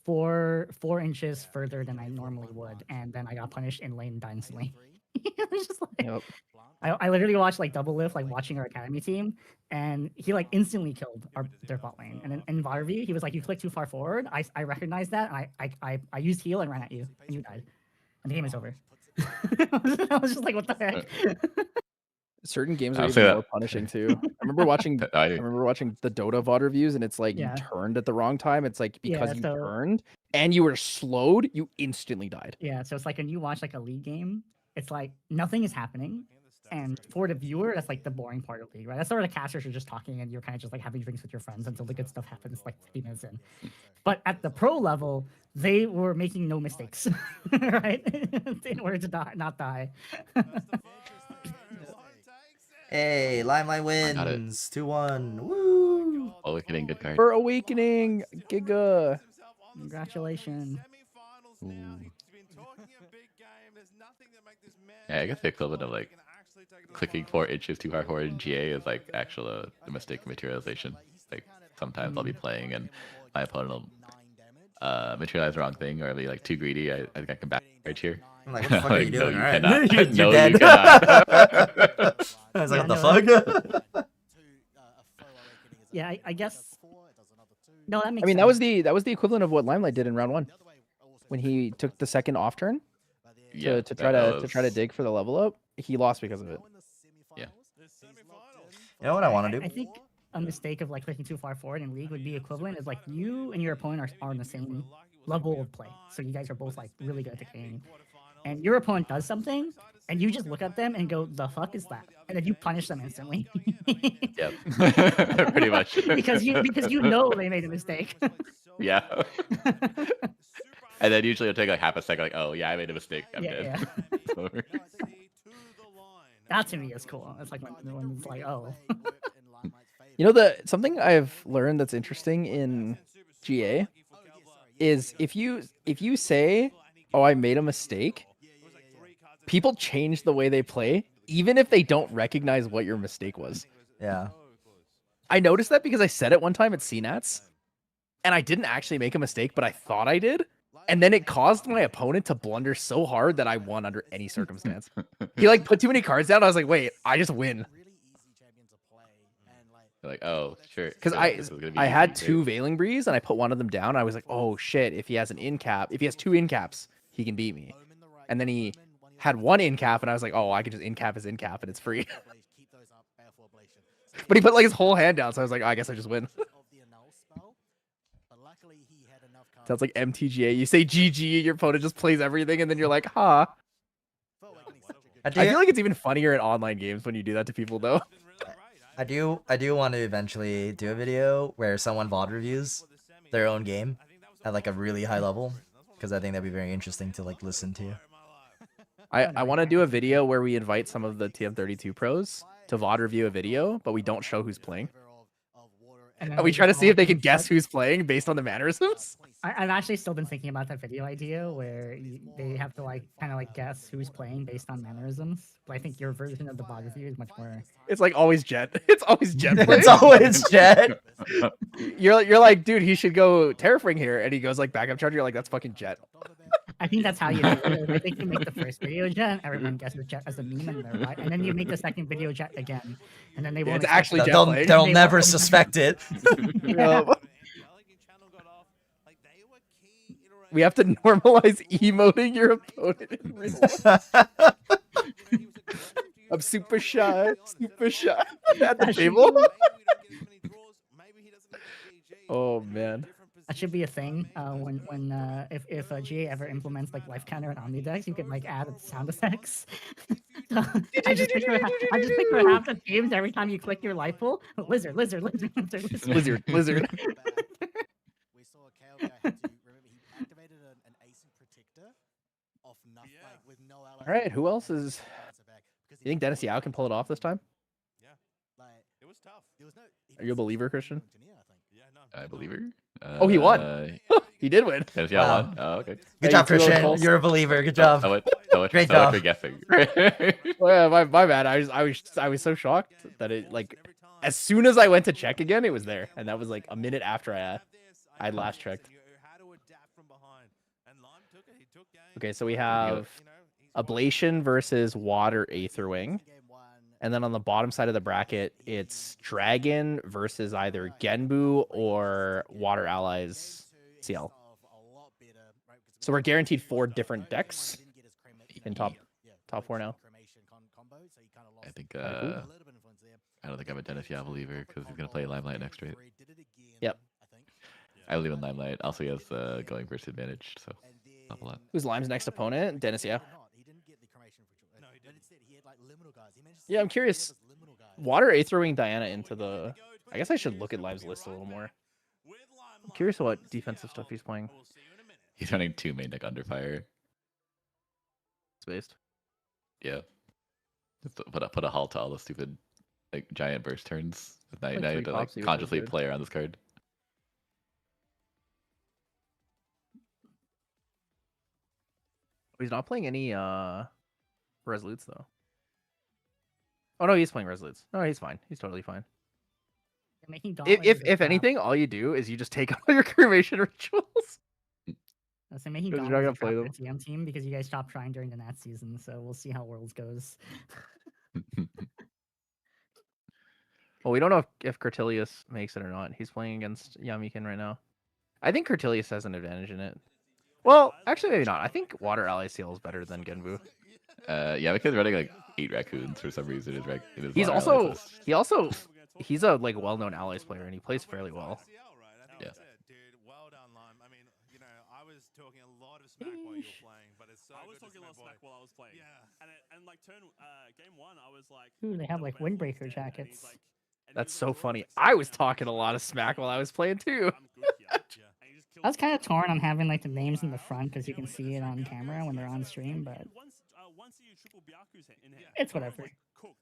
4 inches further than I normally would, and then I got punished in lane and died instantly. It was just like, I literally watched like Double Lift, like watching our academy team, and he like instantly killed their bot lane. And then in VOD review, he was like, "You clicked too far forward." I recognized that, and I used heal and ran at you, and you died, and the game is over. I was just like, "What the heck?" Certain games are I'll even say that. more punishing too. I remember watching the Dota VOD reviews, and it's like Yeah. you turned at the wrong time. It's like because Yeah, you so- turned and you were slowed, you instantly died. Yeah, so it's like when you watch like a League game, it's like nothing is happening. And for the viewer, that's like the boring part of League, right? That's where the casters are just talking and you're kind of just like having drinks with your friends until the good stuff happens like 50 minutes in. But at the pro level, they were making no mistakes, right? In order to not die. Hey, Limelight got it. wins 2-1. Woo! Awakening, good card. For Awakening, Giga. Congratulations. Ooh. Yeah, I guess the equivalent of like clicking 4 inches too hard forward in GA is like actual a mistake materialization. Like sometimes I'll be playing and my opponent will materialize the wrong thing or be like too greedy. I think I can back right here. I'm like, what the fuck are you No, doing? you All right. cannot. You're No, dead. you cannot. I was like, Yeah, what the fuck? Yeah, I guess. No, that makes I mean, sense. that was the equivalent of what Limelight did in round 1 when he took the second off turn Yeah, to try to dig for the level up. He lost because of it. Yeah. You know what I want to do? I think a mistake of like clicking too far forward in League would be equivalent is like you and your opponent are on the same level of play. So you guys are both like really good at the game. And your opponent does something and you just look at them and go, "The fuck is that?" And then you punish them instantly. Yep. Pretty much. because you know they made a mistake. Yeah. And then usually it'll take like half a second, like, oh yeah, I made a mistake. I'm Yeah, dead. It's over. That to me is cool. It's like when it's like, oh. You know, something I've learned that's interesting in GA is if you say, "Oh, I made a mistake," people change the way they play, even if they don't recognize what your mistake was. Yeah. I noticed that because I said it one time at CNATS, and I didn't actually make a mistake, but I thought I did. And then it caused my opponent to blunder so hard that I won under any circumstance. He like put too many cards down. I was like, wait, I just win. You're like, oh, sure. Because this is gonna be I had easy, 2 Veiling Breeze and I put one of them down. I was like, oh shit, if he has an in cap, if he has 2 in caps, he can beat me. And then he had 1 in cap and I was like, oh, I can just in cap his in cap and it's free. But he put like his whole hand down, so I was like, oh, I guess I just win. Sounds like MTGA. You say GG, your opponent just plays everything, and then you're like, huh. I feel like it's even funnier in online games when you do that to people, though. I do want to eventually do a video where someone VOD reviews their own game at like a really high level, because I think that'd be very interesting to like listen to. I want to do a video where we invite some of the TM32 pros to VOD review a video, but we don't show who's playing. And we try to see if they can guess who's playing based on the mannerisms. I've actually still been thinking about that video idea where they have to like kind of like guess who's playing based on mannerisms. But I think your version of the VOD review is much more. It's like always Jet. It's always Jet. It's always Jet. You're like, dude, he should go Terrafring here, and he goes like backup charger. You're like, that's fucking Jet. I think that's how you do it. I think you make the first video Jet, everyone guesses Jet as a meme, and they're right. And then you make the second video Jet again, and then they won't. It's actually Jet. They'll never suspect it. We have to normalize emoting your opponent in real life. I'm super shy at the table. Oh man. That should be a thing. If GA ever implements like life counter and Omnidex, you can like add sound effects. So, I just picture half the games every time you click your life pool. Lizard. We saw Kale had to remember he activated an async protector off nothing with no ally. All right, who else is? You think Dennis Yao can pull it off this time? Yeah, it was tough. Are you a believer, Christian? I believe her. Oh, he won. He did win. Dennis Wow. won. Oh, okay. Good job, Christian. You're a believer. Good job. Great job. For guessing. Well, yeah, my bad. I was so shocked that it like as soon as I went to check again, it was there, and that was like a minute after I last checked. Okay, so we have Ablation versus Water Aetherwing. And then on the bottom side of the bracket, it's Dragon versus either Genbu or Water Allies CL. So we're guaranteed 4 different decks in top 4 now. I think I don't think I'm a Dennis Yah believer because he's gonna play Limelight next, right? Yep. I believe in Limelight. Also, he has going versus advantage, so not a lot. Who's Lime's next opponent? Dennis, yeah. Yeah, I'm curious. Water Aetherwing Diana into the... I guess I should look at Lime's list a little more. I'm curious what defensive stuff he's playing. He's running 2 main deck under fire. Spaced. Yeah. Just put a halt to all the stupid like giant burst turns. Now you have to like consciously play around this card. He's not playing any Resolutes though. Oh no, he's playing Resolutes. No, he's fine. He's totally fine. If anything, all you do is you just take all your cremation rituals. So making You're not gonna play them. The TM team because you guys stopped trying during the Nat season, so we'll see how Worlds goes. Well, we don't know if Curtilius makes it or not. He's playing against Yamikin right now. I think Curtilius has an advantage in it. Well, actually, maybe not. I think Water Ally CL is better than Genbu. Yamikin's running like 8 raccoons for some reason. He's a like well-known allies player, and he plays fairly well. Yeah. Talking a lot of smack while you were playing, but it's so I was talking a lot of smack while I was playing. Yeah. And like game 1, I was like, ooh, they have like windbreaker jackets. That's so funny. I was talking a lot of smack while I was playing too. I was kind of torn on having like the names in the front because you can see it on camera when they're on stream, but it's whatever. Cooked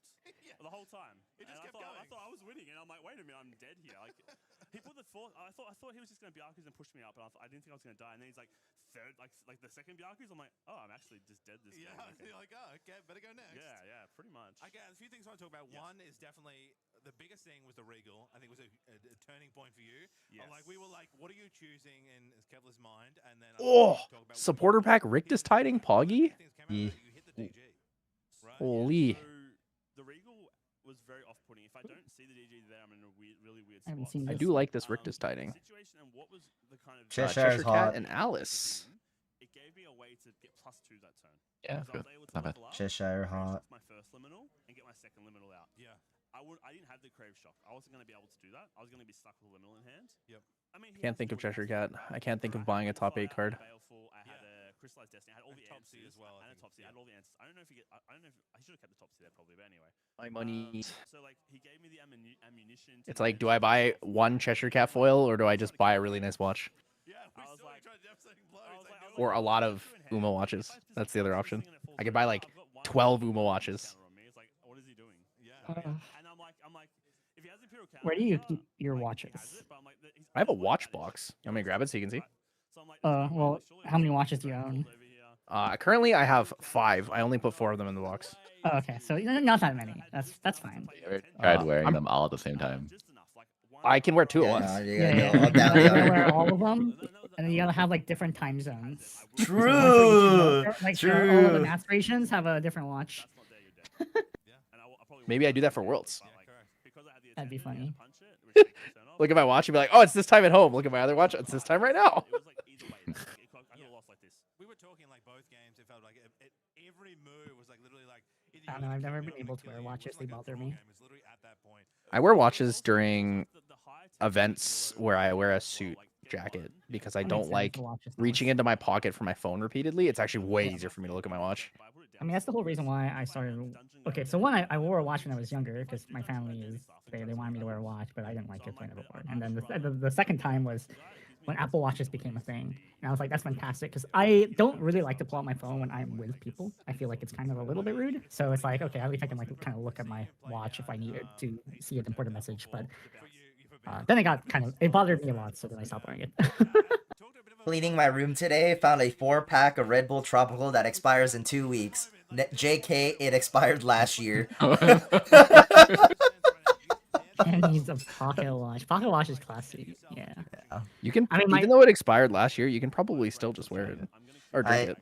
the whole time. And I thought I was winning, and I'm like, wait a minute, I'm dead here. Like, he put the 4th. I thought he was just gonna Byaku's and push me up, but I didn't think I was gonna die. And then he's like 3rd, like the 2nd Byaku's. I'm like, oh, I'm actually just dead this game. You're like, oh, okay, better go next. Yeah, pretty much. Okay, a few things I want to talk about. One is definitely the biggest thing was the Regal. I think it was a turning point for you. Yes. Like we were like, what are you choosing in Kevlar's mind? And then Supporter pack Rictus Tiding Poggy. Holy. The Regal was very off-putting. If I don't see the DG there, I'm in a really weird I haven't spot. seen I this. do like this Rictus Tiding. Situation and what was the kind of Cheshire's hot. Cat and Alice. It gave me a way to get +2 that turn. Yeah, Because I good. was able to Not bad. level up, Cheshire hot. my first liminal and get my second liminal out. Yeah. I didn't have the Crave Shock. I wasn't going to be able to do that. I was going to be stuck with a liminal in hand. Yep. I mean, Can't think of Cheshire Cat. I can't think of buying a top 8 card. Baleful, I had a Crystallized Destiny. I had all the Topsy answers as well, I and a think. Topsy. I had all the answers. I don't know if I should have kept the Topsy there probably, but anyway. My money. So like he gave me the ammunition. It's like, do I buy one Cheshire Cat foil or do I just buy a really nice watch? I was like, Or a lot of Uma watches. That's the other option. I could buy like 12 Uma watches. It's like, what is he doing? Uh, And I'm like, if he has Imperial Counter, where do you keep your watches? I have a watch box. You want me to grab it so you can see? Well, how many watches do you own? Currently I have 5. I only put 4 of them in the box. Oh, okay, so not that many. That's fine. Tried wearing them all at the same time. I can wear 2 at once. You gotta wear all of them, and then you gotta have like different time zones. True. Like True. all the aspirations have a different watch. Maybe I do that for Worlds. That'd be funny. Look at my watch and be like, oh, it's this time at home. Look at my other watch. It's this time right now. We were talking like both games. It felt like every move was like literally like. I don't know. I've never been able to wear watches. They bother me. I wear watches during events where I wear a suit jacket because I don't like reaching into my pocket for my phone repeatedly. It's actually way easier for me to look at my watch. I mean, that's the whole reason why I started. Okay, so one, I wore a watch when I was younger because my family they wanted me to wear a watch, but I didn't like it, so I never wore it. And then the second time was when Apple Watches became a thing, and I was like, that's fantastic because I don't really like to pull out my phone when I'm with people. I feel like it's kind of a little bit rude. So it's like, okay, at least I can like kind of look at my watch if I need it to see an important message. But then it bothered me a lot, so then I stopped wearing it. Cleaning my room today, found a 4-pack of Red Bull Tropical that expires in 2 weeks. JK, it expired last year. And needs a pocket watch. Pocket watch is classy. Yeah. You can, I mean, even though it expired last year, you can probably still just wear it or drink it.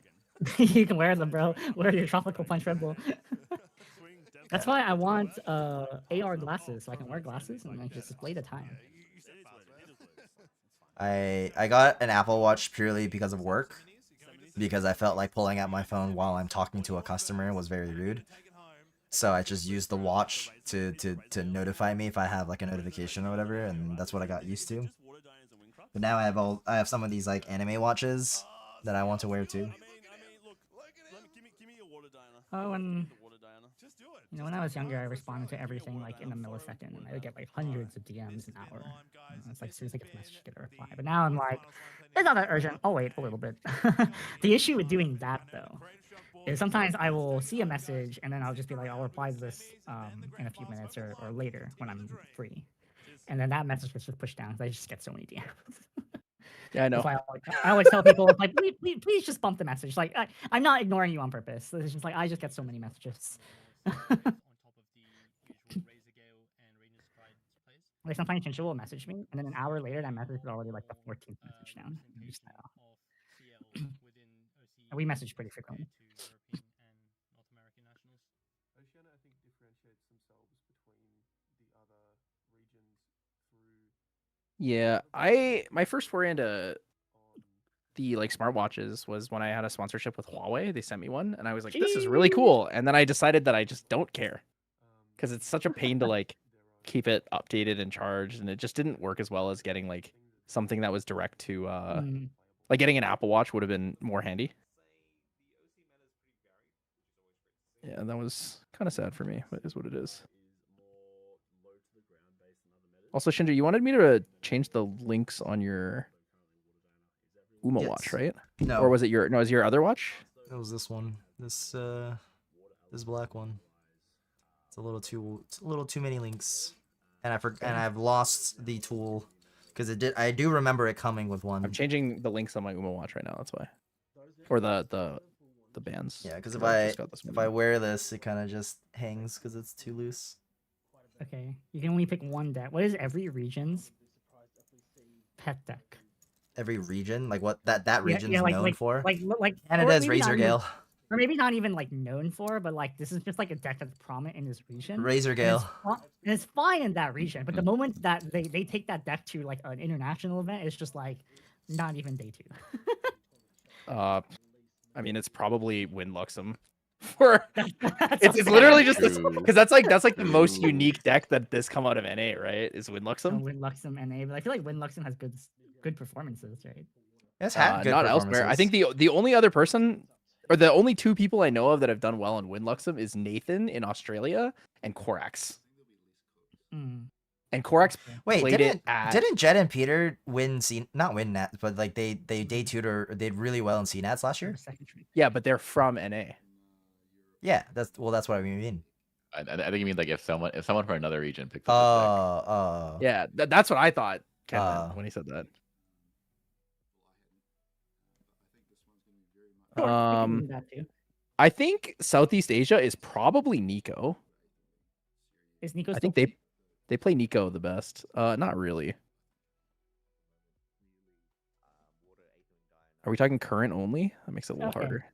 You can wear them, bro. Wear your tropical punch Red Bull. That's why I want AR glasses, so I can wear glasses and like just display the time. I got an Apple Watch purely because of work, because I felt like pulling out my phone while I'm talking to a customer was very rude. So I just used the watch to notify me if I have like a notification or whatever, and that's what I got used to. But now I have some of these like anime watches that I want to wear too. Oh, and you know, when I was younger, I responded to everything like in a millisecond, and I would get like hundreds of DMs an hour. It's like as soon as I get the message, get a reply. But now I'm like, it's not that urgent. I'll wait a little bit. The issue with doing that though is sometimes I will see a message and then I'll just be like, I'll reply to this in a few minutes or later when I'm free, and then that message gets just pushed down because I just get so many DMs. Yeah, I know. That's why I always tell people like, please just bump the message. Like I'm not ignoring you on purpose. It's just like I just get so many messages. Like sometimes Shinsha will message me, and then an hour later, that message is already like the 14th message down. And we message pretty frequently. Oceania, I think, differentiates themselves between the other regions through. Yeah, my first foray into the like smartwatches was when I had a sponsorship with Huawei. They sent me one, and I was like, "This is really cool." And then I decided that I just don't care because it's such a pain to like keep it updated and charged, and it just didn't work as well as getting like something that was direct to like getting an Apple Watch would have been more handy. Yeah, that was kind of sad for me, but it is what it is. Also, Shinja, you wanted me to change the links on your Uma watch, right? No. Or was it your is your other watch? It was this one. This black one. It's a little too many links. And I've lost the tool because I do remember it coming with one. I'm changing the links on my Uma watch right now, that's why. Or the bands. Yeah, because if I wear this, it kind of just hangs because it's too loose. Okay, you can only pick one deck. What is every region's pet deck? Every region, like what that region's known for? Like Canada's Razor Gale. Or maybe not even like known for, but like this is just like a deck that's prominent in this region. Razor Gale. And it's fine in that region, but the moment that they take that deck to like an international event, it's just like not even day 2. I mean, it's probably Windluxem. For it's literally just because that's like the most unique deck that this come out of NA, right? Is Windluxem. Windluxem NA, but I feel like Windluxem has good performances, right? It's had good not elsewhere. I think the only other person or the only 2 people I know of that have done well in Windluxem is Nathan in Australia and Korax. And Korax didn't Jed and Peter win not win Nats, but like they day 2'd or did really well in CNATs last year? Yeah, but they're from NA. Yeah, that's what I mean. I think you mean like if someone from another region picks up yeah, that's what I thought, Kevin, when he said that. I think Southeast Asia is probably Nico. Is Nico? I think they play Nico the best. Not really. Are we talking current only? That makes it a little harder.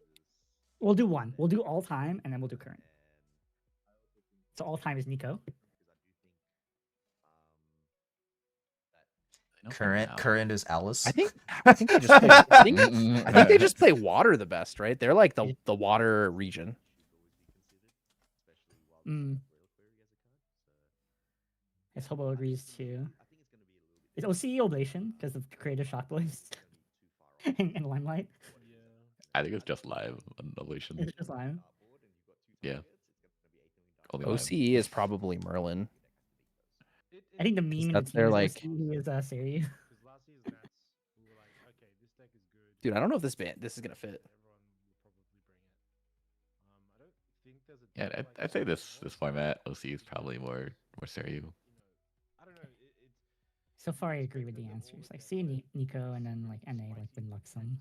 We'll do one. We'll do all time, and then we'll do current. So all time is Nico. Current is Alice. I think they just play, I think they just play water the best, right? They're like the water region. Yes, Hobo agrees too. It's OCE Oblation because of Creative Shock Boys and Limelight. I think it's just live on Oblation. It's just live. Yeah. OCE is probably Merlin. I think the meme that's their like OCE is series. Dude, I don't know if this is gonna fit. Yeah, I'd say this format OC is probably more Seiryu. So far, I agree with the answers. Like, see Nico and then like NA, like with Luxem.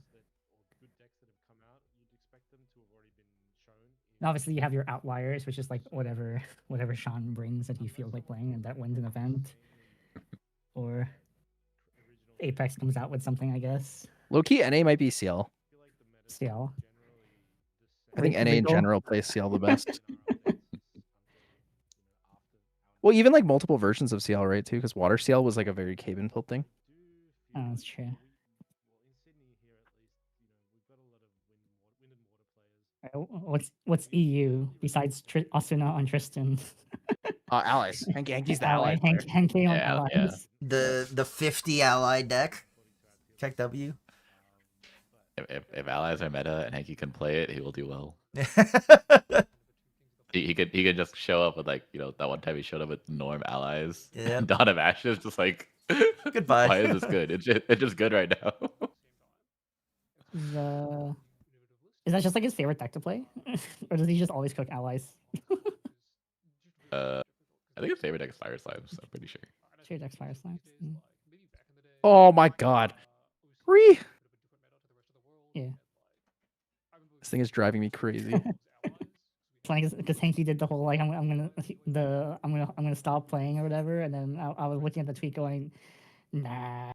And obviously, you have your outliers, which is like whatever Sean brings that he feels like playing and that wins an event. Or Apex comes out with something, I guess. Low key, NA might be CL. CL. I think NA in general plays CL the best. Well, even like multiple versions of CL, right? Too, because Water CL was like a very Caven built thing. Oh, that's true. What's EU besides Asuna on Tristan? Allies. Henky's the ally. ally. Henky on allies. The 50 ally deck. Check W. If allies are meta and Henky can play it, he will do well. he could just show up with like, you know, that one time he showed up with Norm allies. Yeah. And Dawn of Ashes just like goodbye. Why is this good? It's just good right now. Is that just like his favorite deck to play? Or does he just always cook allies? I think his favorite deck is Fire Slimes, I'm pretty sure. Sure, deck's Fire Slimes. Oh my god. Re. Yeah. This thing is driving me crazy. It's funny because Hanky did the whole like I'm gonna stop playing or whatever, and then I was looking at the tweet going, nah,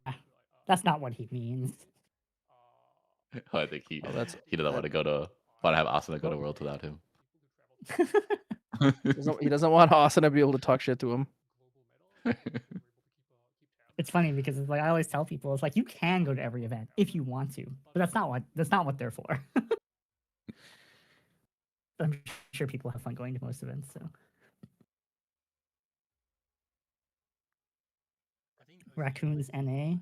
that's not what he means. I think he doesn't want to have Asuna go to Worlds without him. He doesn't want Asuna to be able to talk shit to him. It's funny because it's like I always tell people, it's like you can go to every event if you want to, but that's not what they're for. I'm sure people have fun going to most events, so. Raccoon's NA.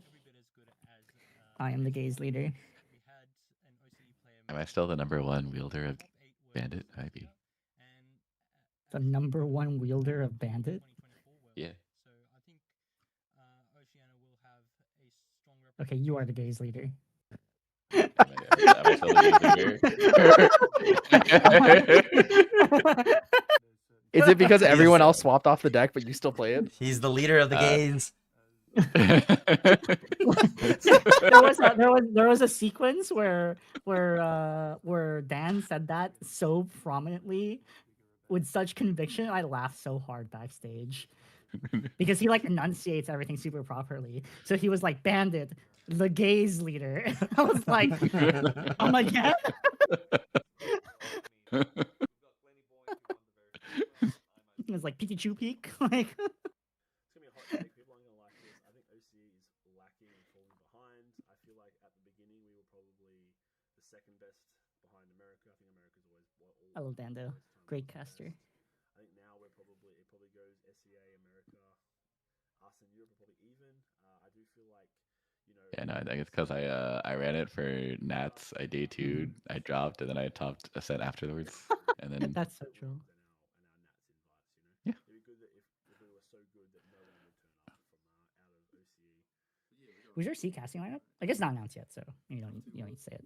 I am the gaze leader. Am I still the #1 wielder of Bandit? I be. The #1 wielder of Bandit? Yeah. Okay, you are the gaze leader. Am I still the gaze leader? Is it because everyone else swapped off the deck, but you still play it? He's the leader of the gaze. there was a sequence where Dan said that so prominently with such conviction. I laughed so hard backstage because he like enunciates everything super properly. So he was like, Bandit, the gaze leader. I was like, oh my god. It was like Pikachu peak. Like People aren't gonna like this. I think OCE is lacking and falling behind. I feel like at the beginning we were probably the second best behind America. I think America's always I love Dando. Great caster. I think now it probably goes SEA, America, us and Europe are probably even. I do feel like, you know. Yeah, no, I think it's because I ran it for Nats. I day 2'd, I dropped, and then I topped Ascent afterwards. And then that's so true. Yeah. It'd be good that if we were so good that no one would turn up from out of OCE. Was your C casting lineup? I guess not announced yet, so you don't need to say it.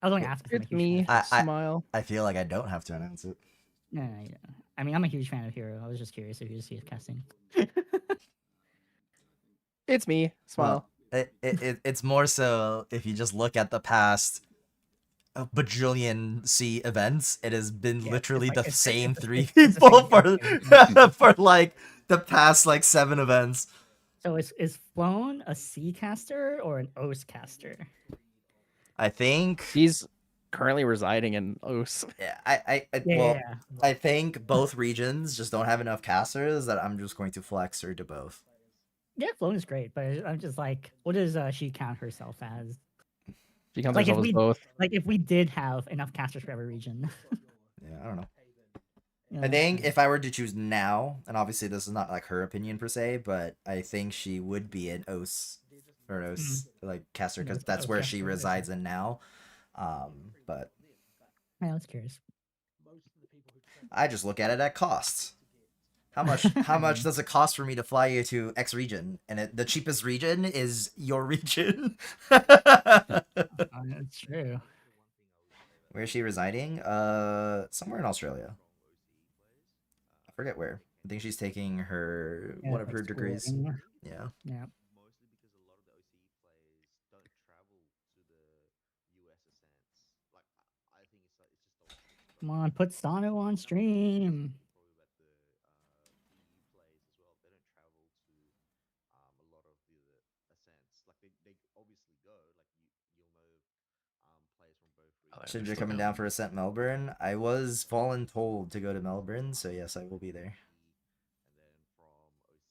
I was only asking. It's me. Smile. I feel like I don't have to announce it. No, yeah. I mean, I'm a huge fan of Hero. I was just curious if you just see his casting. It's me. Smile. Well, it's more so if you just look at the past bajillion C events, it has been literally the same 3 people for like the past like 7 events. So is Flown a C caster or an OS caster? I think he's currently residing in OS. Yeah, I think both regions just don't have enough casters that I'm just going to flex her to both. Yeah, Flown is great, but I'm just like, what does she count herself as? She counts like herself as both. Like if we did have enough casters for every region. Yeah, I don't know. Yeah, I think if I were to choose now, and obviously this is not like her opinion per se, but I think she would be an OS or an OS like caster because that's where she resides in now. But yeah, I was curious. I just look at it at costs. How much does it cost for me to fly you to X region? And the cheapest region is your region. That's true. Where is she residing? Somewhere in Australia. I forget where. I think she's taking her Yeah, one of like her degrees. schooling. Yeah. Yeah. Come on, put Sano on stream. Shinja coming down for Ascent Melbourne. I was told to go to Melbourne, so yes, I will be there.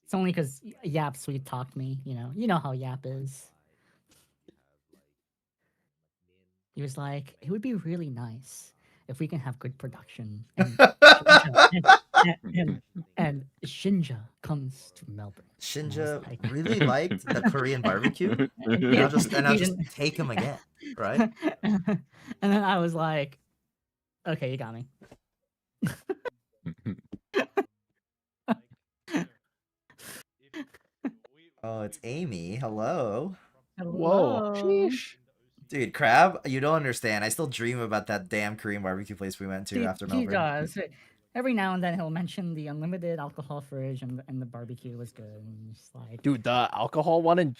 It's only because Yap sweet talked me. You know how Yap is. He was like, it would be really nice if we can have good production and and Shinja comes to Melbourne. Shinja really liked the Korean barbecue, and I'll just take him again, right? And then I was like, okay, you got me. Oh, it's Amy. Hello. Whoa. Sheesh. Dude, Crab, you don't understand. I still dream about that damn Korean barbecue place we went to after He Melbourne. does. Every now and then he'll mention the unlimited alcohol fridge and the barbecue was good. And just like, Dude, the alcohol one in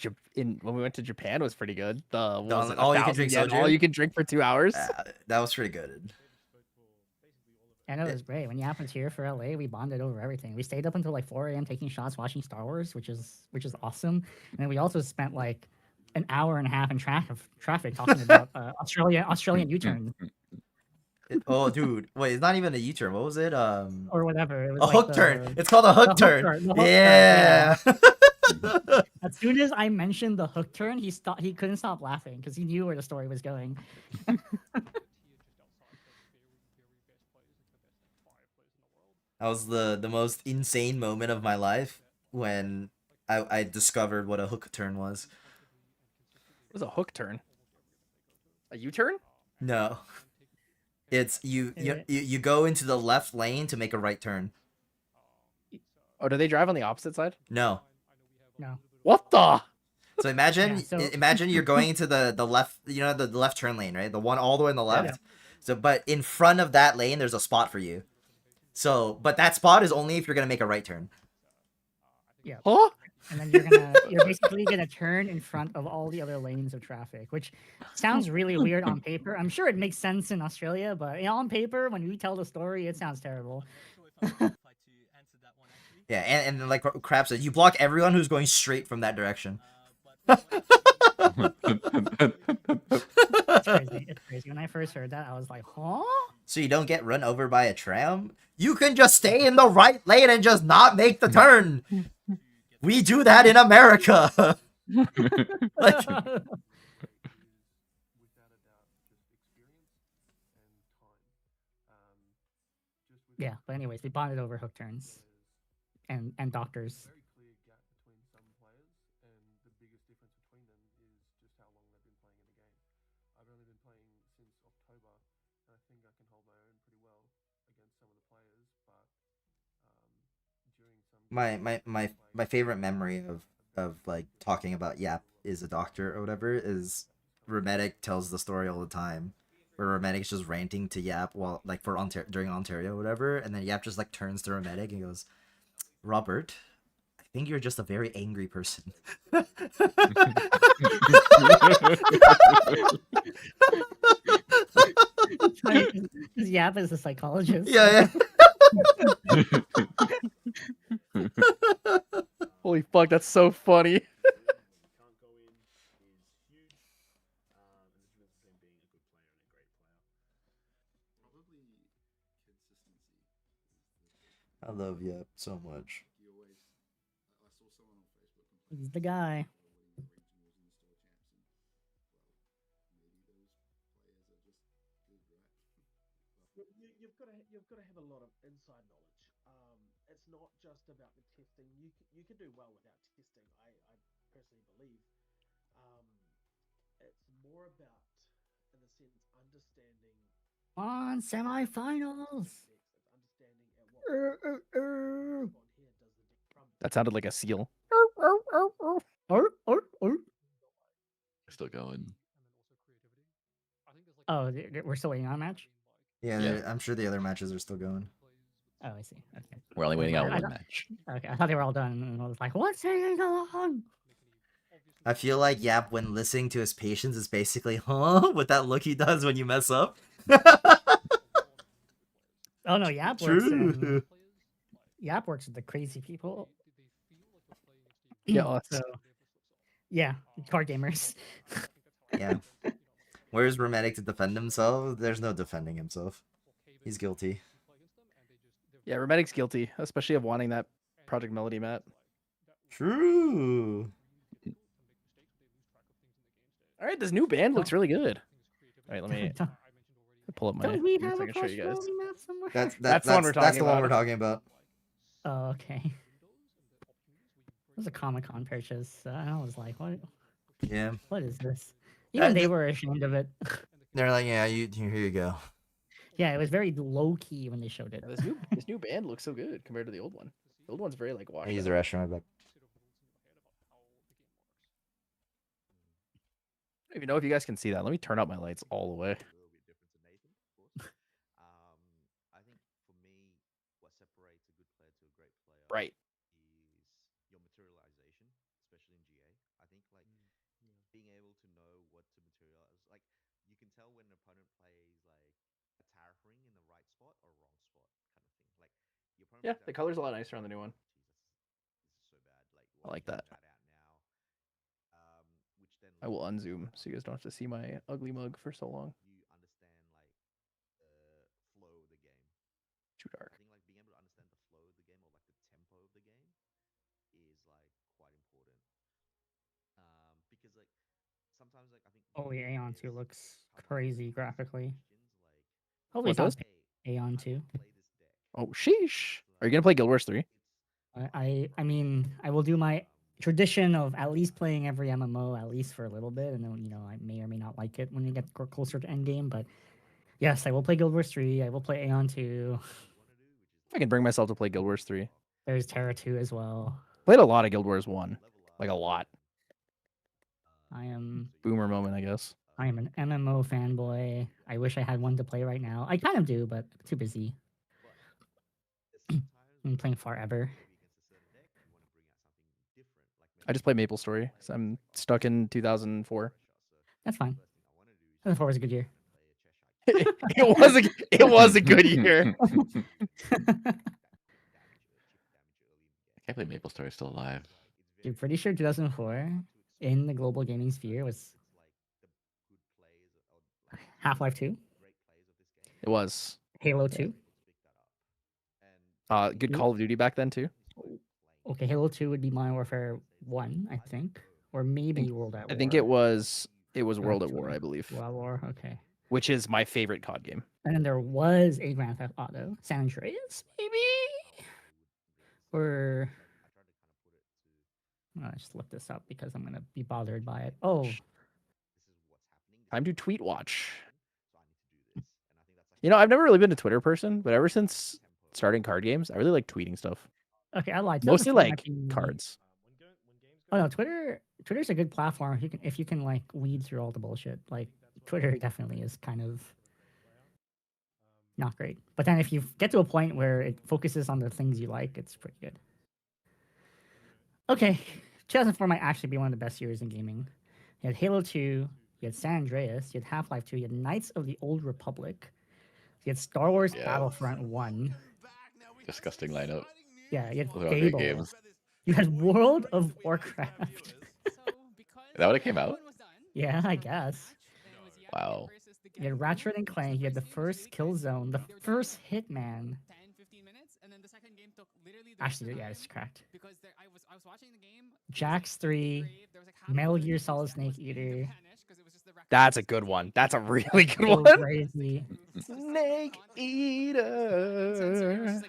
when we went to Japan was pretty good. What was it, all you can drink 1,000 yen, soju? all you can drink for 2 hours. That was pretty good. And it was great. When Yap was here for LA, we bonded over everything. We stayed up until like 4 a.m. taking shots, watching Star Wars, which is awesome. And then we also spent like an hour and a half in traffic talking about Australian U-turn. Oh, dude, wait, it's not even a U-turn. What was it? Or whatever. It was a like hook turn. It's called a hook turn. The hook Yeah. turn. As soon as I mentioned the hook turn, he couldn't stop laughing because he knew where the story was going. That was the most insane moment of my life when I discovered what a hook turn was. What was a hook turn? A U-turn? No. It's you go into the left lane to make a right turn. Oh, do they drive on the opposite side? No. No. What the? So imagine imagine you're going into the left, the left turn lane, right? The one all the way on the left. Yeah. So but in front of that lane there's a spot for you. So but that spot is only if you're going to make a right turn. Yeah. Huh? And then you're basically gonna turn in front of all the other lanes of traffic, which sounds really weird on paper. I'm sure it makes sense in Australia, but on paper, when we tell the story, it sounds terrible. Yeah, and like Crab said, you block everyone who's going straight from that direction. It's crazy. It's crazy. When I first heard that, I was like, huh? So you don't get run over by a tram? You can just stay in the right lane and just not make the turn. We do that in America. Like, yeah, but anyways, we bonded over hook turns and doctors. my favorite memory of like talking about Yap is a doctor or whatever is Remetic tells the story all the time where Remetic's just ranting to Yap while like during Ontario or whatever, and then Yap just like turns to Remetic and goes, Robert, I think you're just a very angry person. Yap is a psychologist. Yeah. Holy fuck, that's so funny. I love Yap so much. He's the guy. You've got to have a lot of inside knowledge. It's not just about the testing. You can do well without testing. I personally believe. It's more about, in a sense, understanding. On semifinals. That sounded like a seal. Still going. Oh, we're still waiting on a match? Yeah, I'm sure the other matches are still going. Oh, I see. Okay. We're only waiting out I one thought- match. Okay, I thought they were all done, and I was like, "What's taking so long?" I feel like Yap, when listening to his patience, is basically, huh? With that look he does when you mess up. Oh no, Yap works. True. Yap works with the crazy people. Yeah, us. So, yeah, card gamers. Yeah. Where's Romantic to defend himself? There's no defending himself. He's guilty. Yeah, Romantic's guilty, especially of wanting that Project Melody mat. True. All right, this new band looks really good. All right, let me pull up my. Don't we so have I a can show you guys. Melody map somewhere? That's the one we're talking That's the one about. we're talking about. Oh, okay. It was a Comic-Con purchase. I was like, what? Yeah. What is this? Even they just- were ashamed of it. They're like, yeah, here you go. Yeah, it was very low key when they showed it. This new band looks so good compared to the old one. The old one's very like washed. I use out. the restroom. I bet. I don't even know if you guys can see that. Let me turn up my lights all the way. Right. Your materialization, especially in GA. I think like being able to know what to materialize, like you can tell when an opponent plays like a tariff ring in the right spot or wrong spot kind of thing. Like your opponent Yeah, the color's a lot nicer on the new one. this is so bad. Like I like that. that out now, which then I will unzoom so you guys don't have to see my ugly mug for so long. you understand like the flow of the game. Too dark. I think like being able to understand the flow of the game or like the tempo of the game is like quite important. Because like sometimes like I think Oh, the Aeon 2 looks crazy graphically. What Hopefully it's not does? Aeon 2. Oh, sheesh. Are you gonna play Guild Wars 3? I mean, I will do my tradition of at least playing every MMO at least for a little bit, and then I may or may not like it when you get closer to endgame. But yes, I will play Guild Wars 3. I will play Aeon 2. I can bring myself to play Guild Wars 3. There's Terra 2 as well. Played a lot of Guild Wars 1. Like a lot. I am Boomer moment, I guess. I am an MMO fanboy. I wish I had one to play right now. I kind of do, but I'm too busy. I'm playing forever. I just played Maple Story, so I'm stuck in 2004. That's fine. 2004 was a good year. it was a good year. I can't believe Maple Story's still alive. You're pretty sure 2004 in the global gaming sphere was Half-Life 2, It was. Halo 2. Good Call of Duty back then too. Okay, Halo 2 would be Modern Warfare 1, I think, or maybe World at War. I think it was World at War, I believe. World at War, okay. Which is my favorite COD game. And then there was a Grand Theft Auto, San Andreas, maybe, or I just look this up because I'm gonna be bothered by it. Oh, Time to tweet watch. I've never really been a Twitter person, but ever since starting card games, I really like tweeting stuff. okay, I lied. Mostly 2004 like might be- cards. Oh no, Twitter's a good platform if you can like weed through all the bullshit. Like Twitter definitely is kind of not great. But then if you get to a point where it focuses on the things you like, it's pretty good. Okay, 2004 might actually be one of the best years in gaming. You had Halo 2, you had San Andreas, you had Half-Life 2, you had Knights of the Old Republic, you had Star Wars Battlefront 1. Disgusting lineup. Yeah, you had Those are all great Fable. games. You had World of Warcraft. Is that when it came out? Yeah, I guess. Wow. You had Ratchet and Clank, you had the first Killzone, the first Hitman. Actually, yeah, it's cracked. Jax 3, Metal Gear Solid Snake Eater. That's a good one. That's a really good So one. crazy. Snake Eater.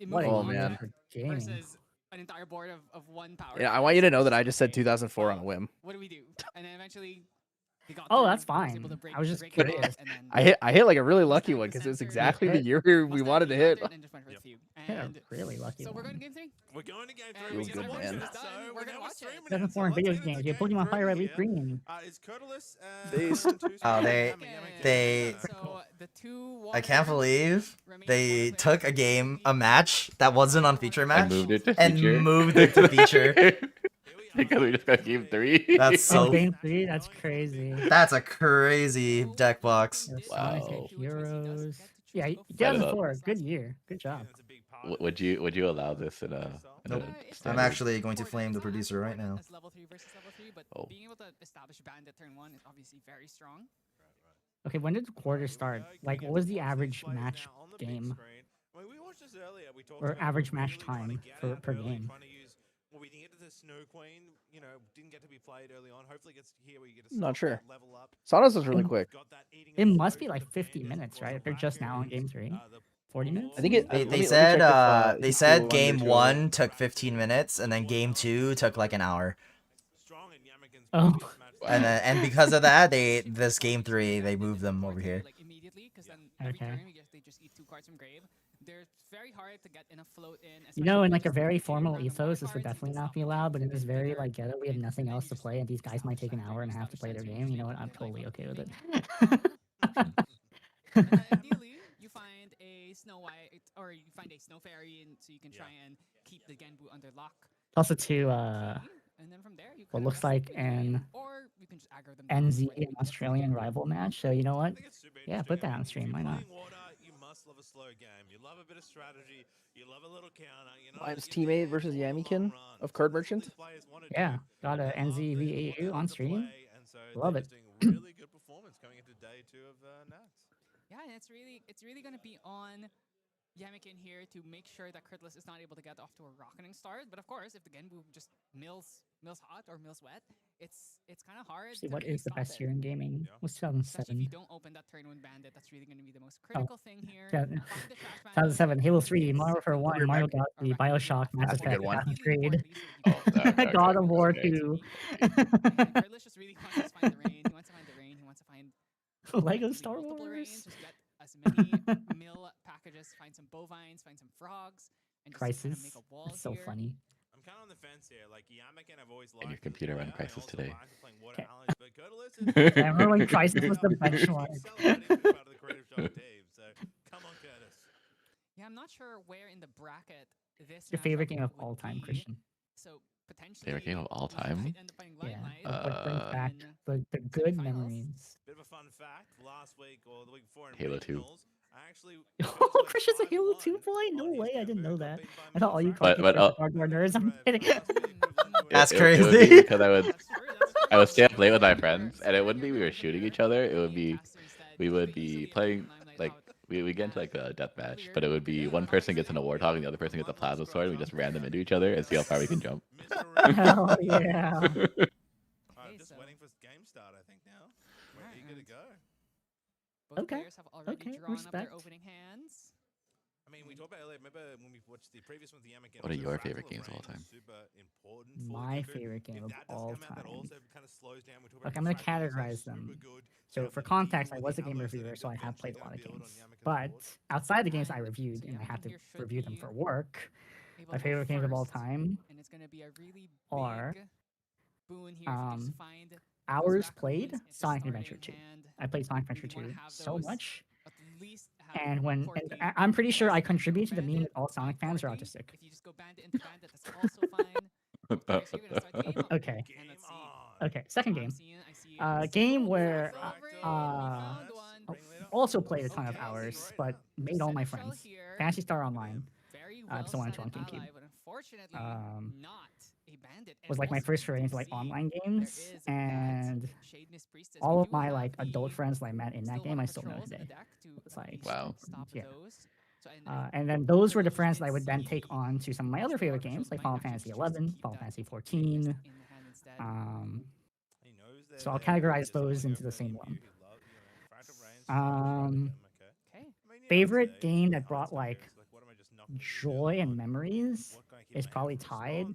What a Oh year man. for gaming. Versus an entire board of one power. Yeah, I want you to know that I just said 2004 on a whim. What do we do? And then eventually, Oh, that's fine. I was just But curious. I hit like a really lucky one because it was exactly the year we wanted to hit. Yeah, really lucky. So we're going one. to game 3. We're going to game 3. Feels We're good, gonna man. watch this, so We're gonna watch it. Doesn't form video games. You have Pokemon Fire Red, Leaf Green. Is Kurtulus, Oh, I can't believe they took a match that wasn't on feature match And moved it to and feature. moved it to feature. Because we just got game 3. That's so. game 3. That's crazy. That's a crazy deck box. Sonic Wow. Heroes. Yeah, Set it 2004. Good year. Good job. Would you allow this in a? Nope. I'm standard? actually going to flame the producer right now. As level 3 versus level 3, but Oh. being able to establish Bandit turn 1 is obviously very strong. Okay, when did the quarter start? Like, what was the average match game? Or average match time per game? Well, we didn't get to the Snow Queen, didn't get to be played early on. Hopefully it gets here where you get to Not sure. level up. Saunas was really quick. It must be like 50 minutes, right? If they're just now on game 3. 40 minutes? I think it. They said game 1 took 15 minutes and then game 2 took like an hour. Oh. And because of that, this game 3 they moved them over here. Okay. They just eat 2 cards from grave. They're very hard to get in a float in. You know, in like a very formal ethos, this would definitely not be allowed, but in this very like ghetto, we have nothing else to play, and these guys might take an hour and a half to play their game. You know what? I'm totally okay with it. Ideally, you find a Snow White or you find a Snow Fairy, and so you can try and keep the Genbu under lock. Also to And then from there, you what looks like an or you can just aggro them. NZ an Australian rival match. So you know what? Yeah, put that on stream. Why not? You must love a slow game. You love a bit of strategy. You love a little counter. Mine's teammate versus Yamikin of Card Merchant. Yeah, got a NZVAU on stream. Love it. Really good performance coming into day 2 of Nats. Yeah, and it's really going to be on Yamikin here to make sure that Kurtulus is not able to get off to a rocketing start. But of course, if the Genbu just mills hot or mills wet, it's kind of hard. See, to what really is the stop best it. year in gaming? Was Especially if 2007. you don't open that turn 1 Bandit, that's really going to be the most critical thing here. Yeah. Find the trash 2007, Halo 3, Mario Warfare 1, Mario Galaxy, Bioshock, Mass That's a good Effect, one. Assassin's Creed, Okay. God of War Okay. 2, Kurtulus just really wants to find the rain. He wants to find the rain. He wants to find Lego Star multiple rains. Wars, Just get as many mill packages. Find some bovines. Find some frogs. And just kind of Crisis. make a wall It's so here. funny. I'm kind of on the fence here. Like Yamikin, I've always liked. And your computer ran Crisis today. I remember when Crisis was the benchmark. Yeah, I'm not sure where in the bracket this. Your favorite matchup game of would all time, be. Christian? So potentially. Favorite game of all we might time? end up finding Light Yeah, Knight what brings back in the good semifinals. memories. Bit of a fun fact. Last week or the week before in Halo 2. regionals, I actually Oh, Christian's a Halo 2 boy? No way, I didn't know that. I thought all you But- called but, hardcore nerds. I'm kidding. That's It would be crazy. because I would stay up late with my friends, and it wouldn't be we were shooting each other. It would be we would be playing like we get into like a death match, but it would be one person gets an award hog and the other person gets a plasma sword. And we just ran them into each other and see how far we can jump. Hell yeah. I'm just waiting for game start. I think now we're eager to go. Both Okay. players have already Okay, drawn up respect. their opening hands. I mean, we talked about earlier. Remember when we watched the previous one, the Yamikin? What are also your Fractal favorite games of all Rain time? was super important for My Genbu. favorite game If of that does all come out, that time. also kind of slows down. We talked Look, about I'm gonna Fractal Rain, categorize super them. good. So for context, I was a game reviewer, so I have played a lot of games. But outside the games I reviewed, and I have to review them for work, my favorite games of all time And it's going to be a really are big boon here if you just find those hours Fractal played Rains into Sonic starting Adventure 2. hand. I played Sonic Adventure You wanna 2 have so those much. at least have And when core and key I'm pretty sure I Bandit contributed to the Bandit, meme that all Sonic fans are core key. autistic. If you just go Bandit into Bandit, that's also fine. Okay, so you're gonna start the game. Okay. And let's see. Okay, second game. I see a Game where we found one. also played a ton of hours, but made all my friends. Fantasy Star Online. Very It's the one and two on well-set GameCube. ally, but unfortunately not a bandit. And Was like my also first you foray can into like see online there games, is that and Shadeness Priestess. all We of do my have like adult the friends that I met in that still game, one I still know patrols in the today. deck to It's at like, least Wow. stop yeah. those. So, And then those were the friends that I would then take on to some of my other favorite games, like Final Fantasy 11, Final Fantasy 14. So I'll categorize those into the same one. Favorite game that brought like joy and memories is probably tied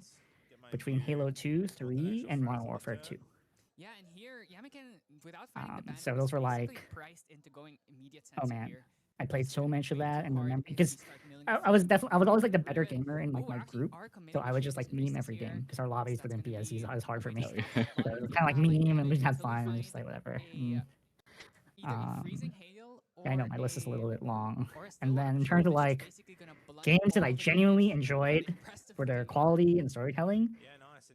between Halo 2, 3, and Modern Warfare 2. Yeah, and here Yamaken, without finding the bandit, So was those were basically like, priced into going immediate oh sensor man, here. I played so much of that and remember if because you start milling I, it I was forward, definitely I was always like the move better it. gamer in like Oh, my actually group, are so committing I would just like Shameless meme Races every here. game because our lobbies That's within gonna PSEs be is hard for me. potentially So fun. it was kind of like meme and we just had fun and just like whatever. Either a freezing hail Yeah, I know or my list is a little bit long. or a And then in storm, terms of which is like basically gonna blunt games that all I of the genuinely damage enjoyed rest of for the their game. quality and storytelling,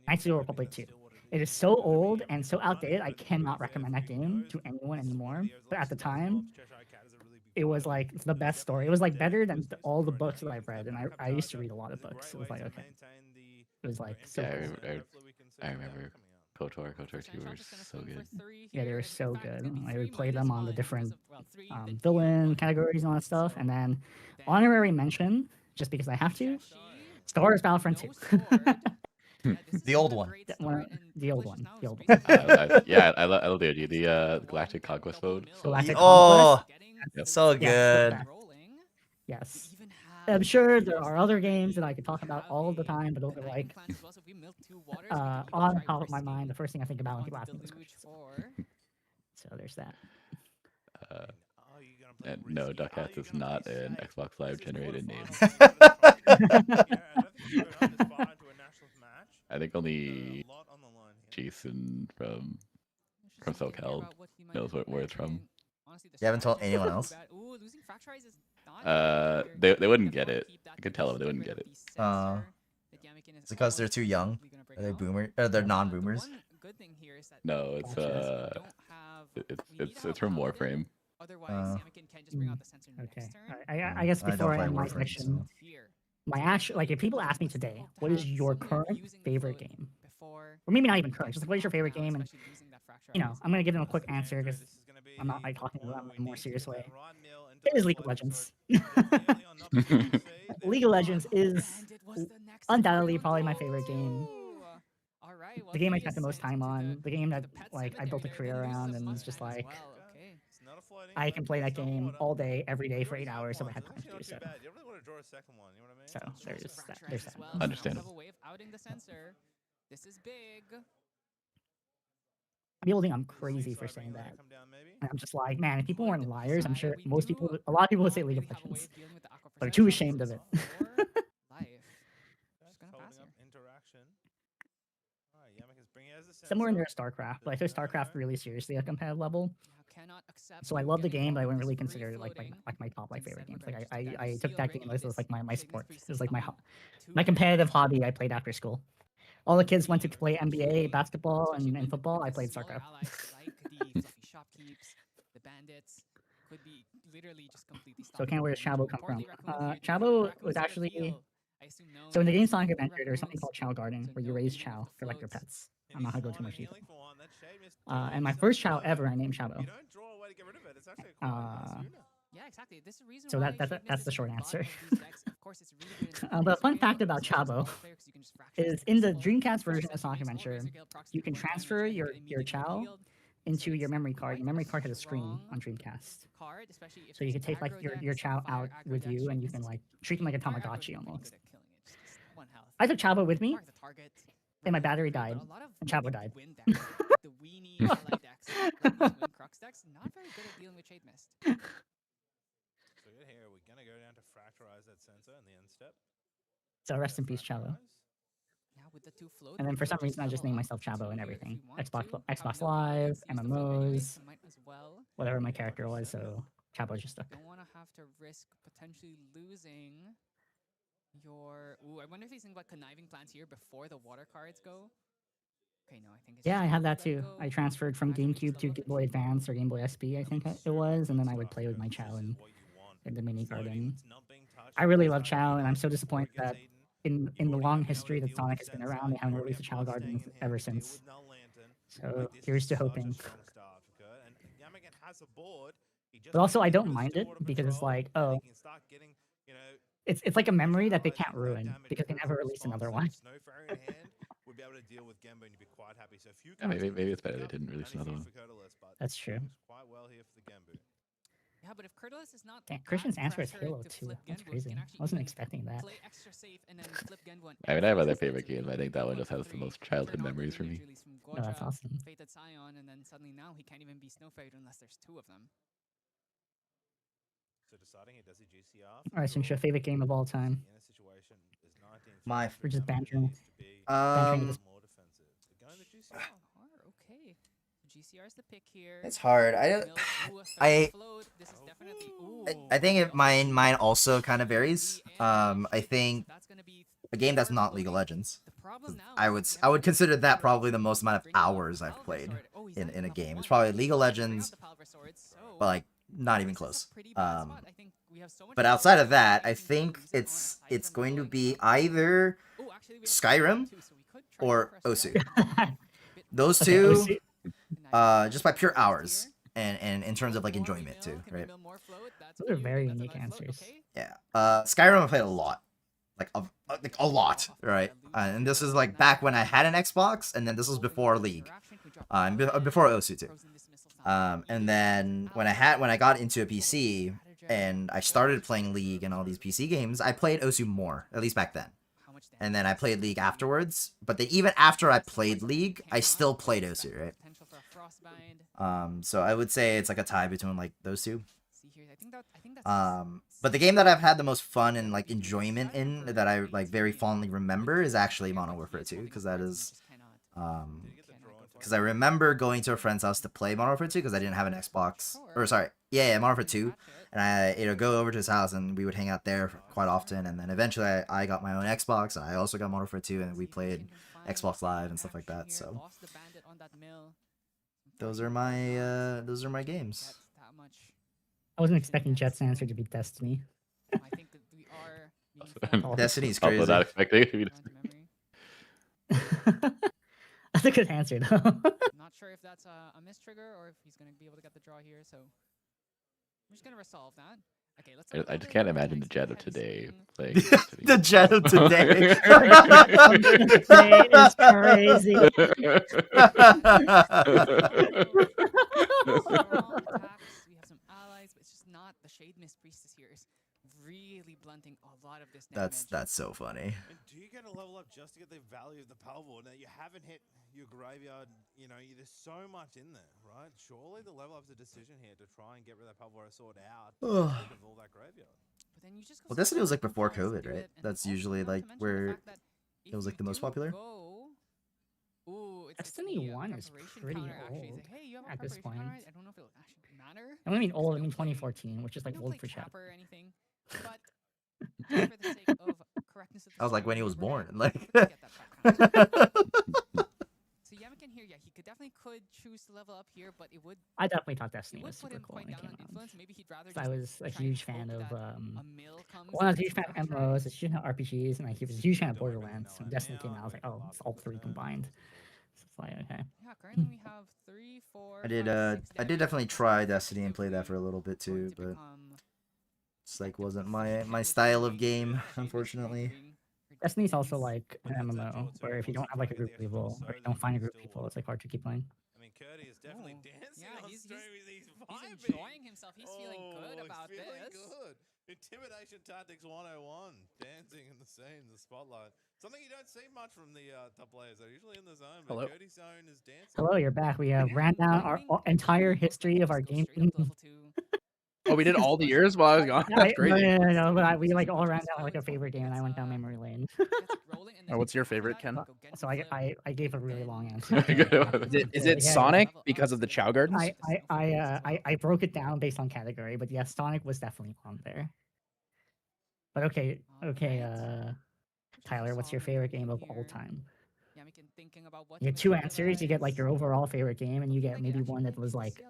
Knights of the Old Republic 2. It is so old and so outdated, I cannot recommend that game to anyone anymore. But at the time, it was like the best story. It was like better than all the books that I've read, and I used to read a lot of books. It was like okay, it was like so Yeah, cool. I remember KOTOR 2 were so good. Yeah, they were so good. I would play them on the different villain categories and all that stuff. And then honorary mention, just because I have to, Star Wars Battlefront 2. The old one. The old one. The old one. Yeah, I love the idea. The Galactic Conquest mode. Galactic Oh, Conquest. so Yeah, good. Yes. I'm sure there are other games that I could talk about all the time, but those are like on top of my mind. The first thing I think about when people ask me those questions. So there's that. And no, Duck Hats is not an Xbox Live generated name. I think only Jason from SoCal knows where it's from. You haven't told anyone else? They wouldn't get it. I could tell them they wouldn't get it. It's because they're too young. Are they boomer? They're non-boomers. No, it's from Warframe. Okay. I guess before I end my section, my actual like if people ask me today, what is your current favorite game? Or maybe not even current, just like what is your favorite game? And I'm gonna give them a quick answer because I'm not like talking about it in a more serious way. It is League of Legends. League of Legends is undoubtedly probably my favorite game. The game I spent the most time on, the game that like I built a career around, and it's just like I can play that game all day, every day for 8 hours if I had time to do so. So there's that. There's that. Understandable. This is big. People think I'm crazy for saying that. And I'm just like, man, if people weren't liars, I'm sure a lot of people would say League of Legends. But they're too ashamed of it. Somewhere near StarCraft, but I took StarCraft really seriously at competitive level. So I love the game, but I wouldn't really consider it like my top favorite games. Like I took that game as like my sport. It was like my competitive hobby I played after school. All the kids went to play NBA, basketball, and football. I played StarCraft. So Ken, where does Chabo come from? Chabo was actually so in the game Sonic Adventure, there's something called Chow Garden where you raise Chow for like your pets. I'm not gonna go too much detail. And my first Chow ever, I named Chabo. Yeah, exactly. This is the reason So why that's the short answer. Of course, it's really good. But a fun fact about Chabo is in the Dreamcast version of Sonic Adventure, you can transfer your Chow into your memory card. Your memory card has a screen on Dreamcast. So you can take like your Chow out with you and you can like treat them like a Tamagotchi almost. I took Chabo with me and my battery died and Chabo died. The weenie like decks, like these Win Crux decks, not very good at dealing with Shade Mist. So good here. We're gonna go down to fracturize that sensor in the end step. So rest in peace, Chabo. And then for some reason I just named myself Chabo and everything. Xbox Live, MMOs, whatever my character was, so Chabo just stuck. Don't want to have to risk potentially losing your. Ooh, I wonder if he's thinking about conniving plans here before the water cards go. Okay, no, I think it's Yeah, I had that too. I transferred from GameCube to Game Boy Advance or Game Boy SP, I think it was, and then I would play with my Chow in the mini garden. I really love Chow, and I'm so disappointed that in the long history that Sonic has been around, they haven't released a Chow Garden ever since. So here's to hoping. But also, I don't mind it because it's like, oh, it's like a memory that they can't ruin because they never released another one. Yeah, maybe it's better they didn't release another one. That's true. Yeah, but if Kurtulus is not Damn, that Christian's answer is pressure Halo to 2. flip That's Genwu, he crazy. can I actually wasn't even expecting that. play extra safe and then flip Genwu on I mean, I have every other single favorite turn. games, but I think that one just has the most childhood memories for me. Release from No, that's Guocha, awesome. Fated Scion, and then suddenly now he can't even be Snowfade unless there's 2 of them. So deciding he does a GCR. Alright, since your favorite game of all time. In a situation is 19. My We're just bantering. Um, at this More defensive. But going to GCR. Okay. GCR is the pick here. it's hard. I think mine also kind of varies. I think a game that's not League of Legends, I would consider that probably the most amount of hours I've played in a game. It's probably League of Legends, but like not even close. But outside of that, I think it's going to be either Skyrim or OCE. Those two, just by pure hours and in terms of like enjoyment too, right? Those are very unique answers. Yeah. Skyrim I played a lot. Like a lot, right? And this is like back when I had an Xbox, and then this was before League, before OCE too. And then when I got into a PC and I started playing League and all these PC games, I played OCE more, at least back then. And then I played League afterwards. But then even after I played League, I still played OCE, right? So I would say it's like a tie between like those two. But the game that I've had the most fun and like enjoyment in, that I like very fondly remember, is actually Modern Warfare 2, because that is because I remember going to a friend's house to play Modern Warfare 2 because I didn't have an Xbox, or sorry, yeah, Modern Warfare 2, and I go over to his house and we would hang out there quite often, and then eventually I got my own Xbox and I also got Modern Warfare 2 and we played Xbox Live and stuff like that. So those are my games. I wasn't expecting Jet's answer to be Destiny. Destiny's Also crazy. not expecting it to be That's a good answer, though. Not sure if that's a miss trigger or if he's going to be able to get the draw here, so I'm just going to resolve that. Okay, let's I just can't imagine the Jet of today playing. The Jet of today. Today is crazy. We have some allies, but it's just not the Shade Mist Priestess here is really blunting a lot of this damage. That's so funny. And do you get a level up just to get the value of the Palvor? Now you haven't hit your graveyard, you know, there's so much in there, right? Surely the level up's a decision here to try and get rid of that Palvor sword out of all that graveyard. But then you just Well, Destiny was like before COVID, right? That's usually like where it was like the most popular. Destiny 1 is pretty old at this point. I don't know if it'll actually matter. I don't mean old, I mean 2014, which is like old for chat. Or anything, but just for the sake of correctness of the I was like when he story, was we're born, gonna like. get that back. So Yamakin here, yeah, he could choose to level up here, but it would. I definitely thought Destiny would was put super him cool quite when it down came on out. influence. Maybe he'd rather. I was a try and huge fan hope of that a mill comes well, I was a and huge fan of smash her. MMOs, a huge fan of RPGs, and like, he was a huge fan of Borderlands. When Destiny came out, I was like, oh, it's all three combined. So it's like, okay. Yeah, currently we have 3, 4. I did 5, 6 I did definitely try Destiny and play that for a little bit too, but it's like wasn't my style of game, unfortunately. Destiny's also like an MMO, where if you don't have like a group of people, or you don't find a group of people, it's like hard to keep playing. I mean, Curdy is definitely dancing on stream. He's enjoying himself. He's feeling good about he's feeling this. good. Intimidation Tactics 101. Dancing in the scene, the spotlight. Something you don't see much from the top players. They're usually in the zone, but Hello. Cody's zone is dancing. Hello, you're back. We ran down our entire history of our game. Oh, we did all the years while I was gone. That's crazy. No, but we like all ran down like a favorite game, and I went down memory lane. Oh, what's your favorite, Ken? So I gave a really long answer. Is it Sonic because of the Chow Gardens? I broke it down based on category, but yes, Sonic was definitely on there. But okay, Tyler, what's your favorite game of all time? You get 2 answers. You get like your overall favorite game, and you get maybe one that was like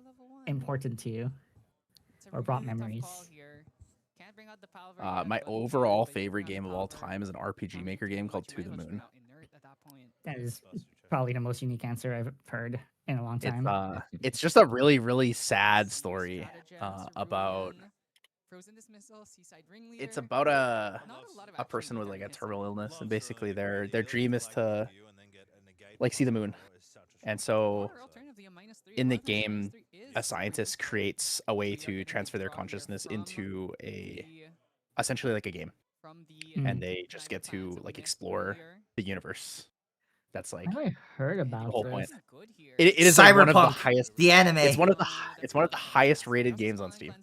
important to you or brought memories. My overall favorite game of all time is an RPG Maker game called To the Moon. That is probably the most unique answer I've heard in a long time. It's just a really, really sad story about. It's about a person with like a terminal illness, and basically their dream is to like see the moon, and so in the game, a scientist creates a way to transfer their consciousness into essentially like a game, and they just get to like explore the universe. That's like I heard the about whole this. point. It is like one of the Cyberpunk, highest. the anime. It's one of the highest rated games on Steam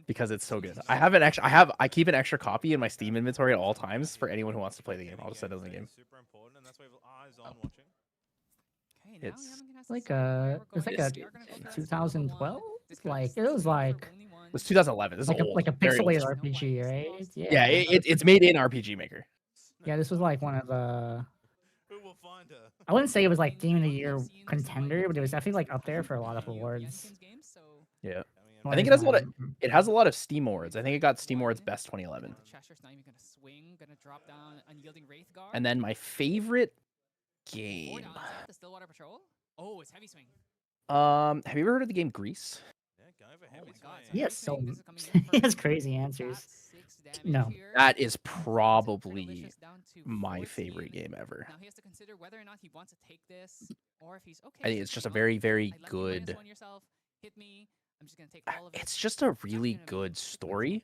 because it's so good. I keep an extra copy in my Steam inventory at all times for anyone who wants to play the game. I'll just send it in the game. Super important, and that's why we have eyes on watching. It's Like a 2012. Like it was like it was 2011. This is old, like a very old. pixelated RPG, right? Yeah, it's made in RPG Maker. Yeah, this was like one of the. I wouldn't say it was like Game of the Year contender, but it was definitely like up there for a lot of awards. Yeah, What I think is it has a lot that? of a lot of Steam awards. I think it got Steam Awards Best 2011. And then my favorite game. Oh, it's Heavy Swing. Have you ever heard of the game Grease? Yes, so he has crazy answers. No. That is probably my favorite game ever. Now he has to consider whether or not he wants to take this, or if he's okay. I think it's just a very, very good. Hit me. I'm just gonna take all of it. It's just a really good story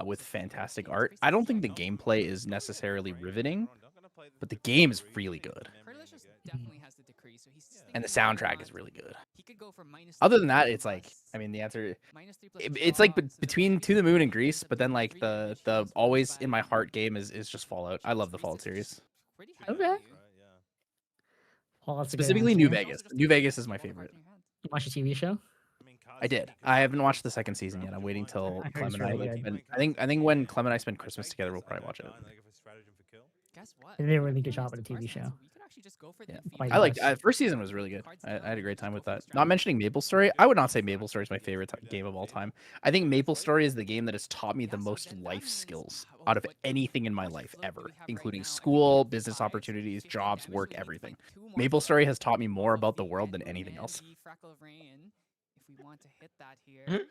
with fantastic art. I don't think the gameplay is necessarily riveting, but the game is really good. Definitely has the decree, so he's And the soundtrack is really good. He could go for minus. Other than that, it's like, I mean, the answer, it's like between To the Moon and Grease, but then like the always in my heart game is just Fallout. I love the Fallout series. Okay. Well, that's a good Specifically New answer. Vegas. New Vegas is my favorite. You watch the TV show? I did. I haven't watched the second season yet. I'm waiting till I heard Clem it's and I really like, good. and I think when Clem and I spend Christmas together, we'll probably watch it. Guess what? They did a really good job with the TV show. Yeah. Quite I liked impressed. first season was really good. I had a great time with that. Not mentioning Maple Story, I would not say Maple Story is my favorite game of all time. I think Maple Story is the game that has taught me the most life skills out of anything in my life ever, including school, business opportunities, jobs, work, everything. Maple Story has taught me more about the world than anything else. If we want to hit that here.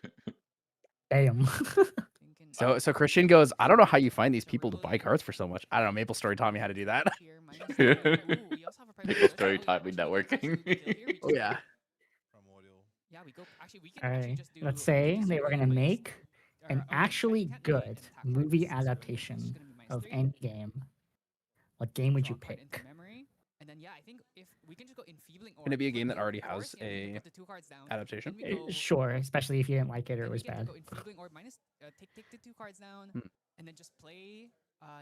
Damn. So Christian goes, I don't know how you find these people to buy cards for so much. I don't know. Maple Story taught me how to do that. Maple Story taught me networking. Oh yeah. Alright, let's say they were gonna make an actually good movie adaptation of any game. What game would you pick? And then yeah, I think if we can just go enfeebling or Can it be a game that already has a adaptation? Sure, especially if you didn't like it or it was bad. enfeebling or minus take the 2 cards down and then just play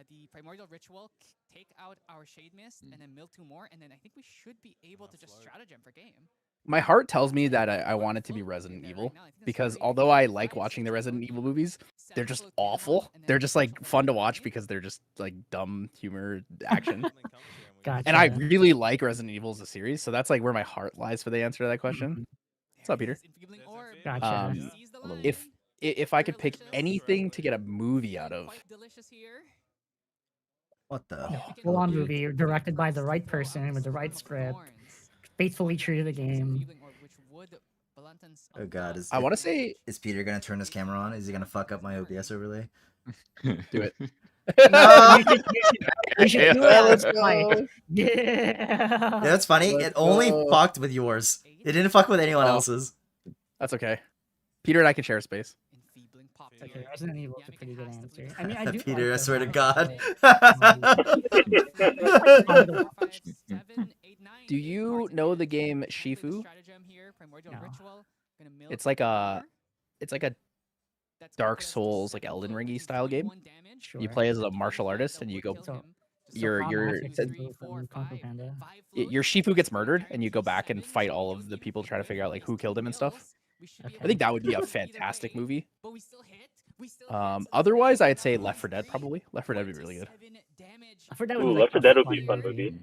the primordial ritual, take out our shade mist, and then mill 2 more, and then I think we should be able to just stratagem for game. My heart tells me that I want it to be Resident Evil, because although I like watching the Resident Evil movies, they're just awful. They're just like fun to watch because they're just like dumb humor action. Gotcha. And I really like Resident Evil as a series, so that's like where my heart lies for the answer to that question. What's up, Peter? Gotcha. If I could pick anything to get a movie out of, What the? Full-on movie directed by the right person with the right script, faithfully true to the game. Oh god, I want to say, is Peter gonna turn his camera on? Is he gonna fuck up my OBS overlay? do it. No! You should do Yeah, it. let's Like, go. yeah. That's funny. Let's It only go. fucked with yours. It didn't fuck with anyone else's. That's okay. Peter and I can share a space. Okay, Resident Evil is a pretty good answer. I mean, I do Peter, I like swear to the God. Do you know the game Shifu? It's like a Dark Souls, like Elden Ringy style game. You play as a martial artist, and you go. Your Shifu gets murdered, and you go back and fight all of the people to try to figure out like who killed him and stuff. I think that would be a fantastic movie. Otherwise, I'd say Left 4 Dead probably. Left 4 Dead would be really good. Left 4 Dead would be a fun movie.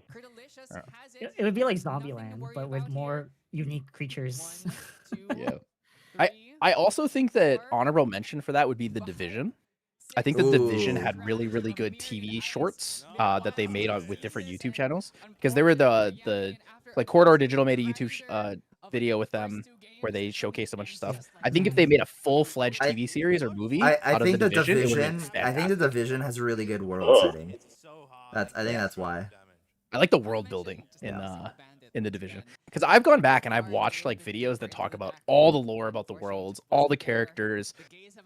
It would be like Zombieland, but with more unique creatures. Yeah. I also think that honorable mention for that would be The Division. I think The Division had really, really good TV shorts that they made with different YouTube channels, because they were the like Corridor Digital made a YouTube video with them where they showcase a bunch of stuff. I think if they made a full-fledged TV series or movie I out think of The Division, it would be I think the fantastic. Division has a really good world setting. I think that's why. I like the world building in The Division, because I've gone back and I've watched like videos that talk about all the lore about the worlds, all the characters,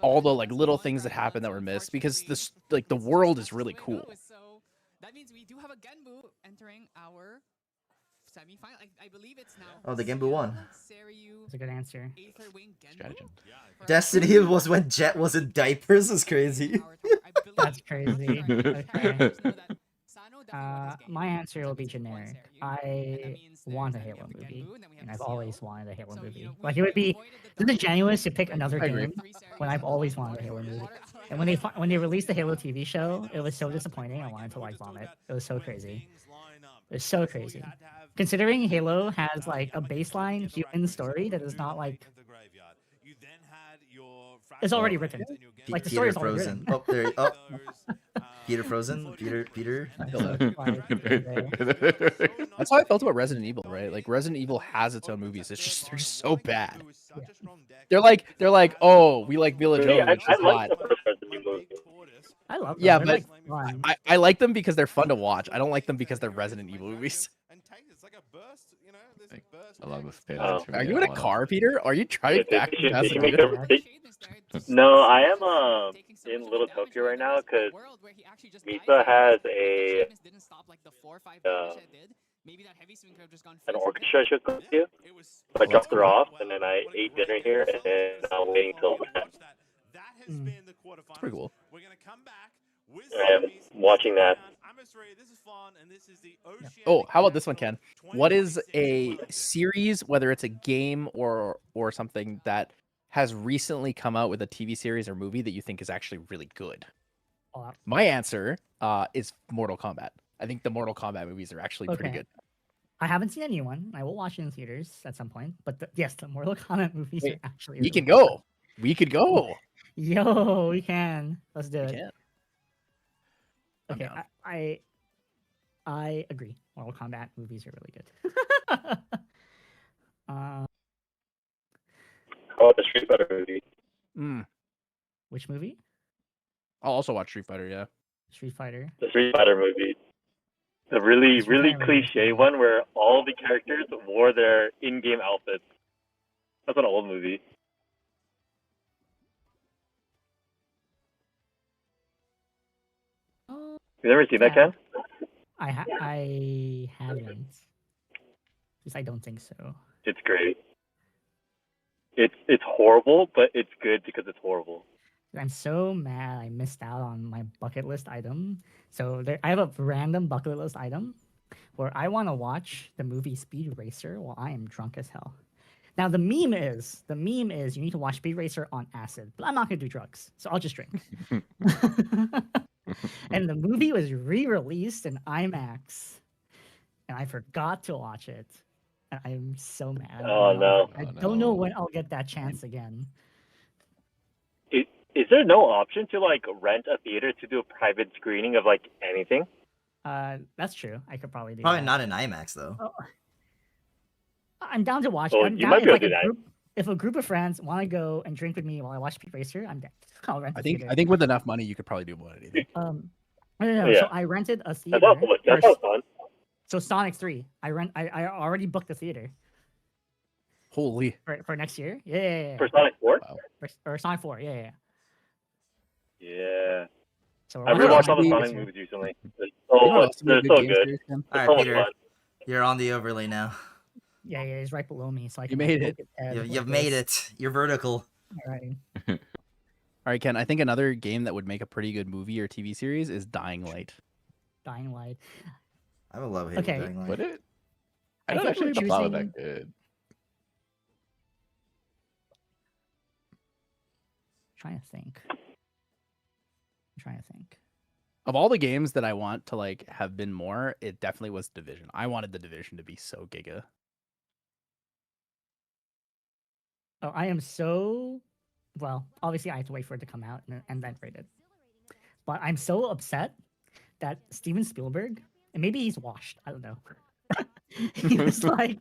all the like little things that happen that were missed, because this like the world is really cool. So that means we do have a Genbu entering our semi-final. I believe it's now. Oh, the Genbu won. That's a good answer. Destiny was when Jet was in diapers. Is crazy. That's crazy. Okay. My answer will be generic. I want a Halo movie, and I've always wanted a Halo movie. Like it would be disingenuous to pick another game when I've always wanted a Halo movie. And when they released the Halo TV show, it was so disappointing. I wanted to like vomit. It was so crazy. It was so crazy. Considering Halo has like a baseline human story that is not like it's already written. Like the story is already written. Oh, there. Oh, Peter Frozen. Peter. That's how I felt about Resident Evil, right? Like Resident Evil has its own movies. It's just they're just so bad. Yeah. They're like, oh, we like Mila Jovovich. She's hot. I love them. Yeah, They're, but like, I like them because they're fun to watch. I don't like them because they're Resident Evil movies. I love the space. Are you in a car, Peter? Are you driving back from Pasadena? No, I am in Little Tokyo right now because Misa has an orchestra I should go to. So I dropped her off and then I ate dinner here and then I'm waiting till That's pretty cool. I'm watching that. Oh, how about this one, Ken? What is a series, whether it's a game or something that has recently come out with a TV series or movie that you think is actually really good? My answer is Mortal Kombat. I think the Mortal Kombat movies are actually pretty good. I haven't seen a new one. I will watch it in theaters at some point. But yes, the Mortal Kombat movies are actually. We really can good. go. We could go. Yo, we can. Let's do it. can. Okay, I agree. Mortal Kombat movies are really good. Oh, the Street Fighter movie. Which movie? I'll also watch Street Fighter. Yeah. Street Fighter. The Street Fighter movie. The really cliche one where all the characters wore their in-game outfits. That's an old movie. You never seen that, Ken? I haven't. At least I don't think so. It's great. It's horrible, but it's good because it's horrible. I'm so mad I missed out on my bucket list item. So I have a random bucket list item where I want to watch the movie Speed Racer while I am drunk as hell. Now the meme is you need to watch Speed Racer on acid, but I'm not gonna do drugs, so I'll just drink. And the movie was re-released in IMAX, and I forgot to watch it. And I'm so mad. Oh no! I don't know when I'll get that chance again. Is there no option to like rent a theater to do a private screening of like anything? That's true. I could probably do. Probably that. not in IMAX though. Oh. I'm down to watch. Oh, I'm you down might if, be able like, to do that. if a group of friends want to go and drink with me while I watch Speed Racer, I'm down. I'll rent. I think with enough money you could probably do more than anything. No. Yeah. So I rented a theater. That sounds fun. So Sonic 3. I already booked the theater. Holy. For next year? Yeah. For Sonic 4? Or Sonic 4, yeah. Yeah. So I rewatched all the Sonic movies recently. They're so good. All They're right, so much Peter, fun. you're on the overlay now. Yeah, he's right below me, so I You can made like, it. look at Ted You've like made this. it. You're vertical. All right. All right, Ken. I think another game that would make a pretty good movie or TV series is Dying Light. Dying Light. I would love Okay. Dying Light. Would it? I I don't think actually we're think the plot was choosing- that good. Trying to think. Of all the games that I want to like have been more, it definitely was Division. I wanted the Division to be so giga. Oh, I am so well. Obviously, I have to wait for it to come out and then rate it. But I'm so upset that Steven Spielberg, and maybe he's washed. I don't know. he was like,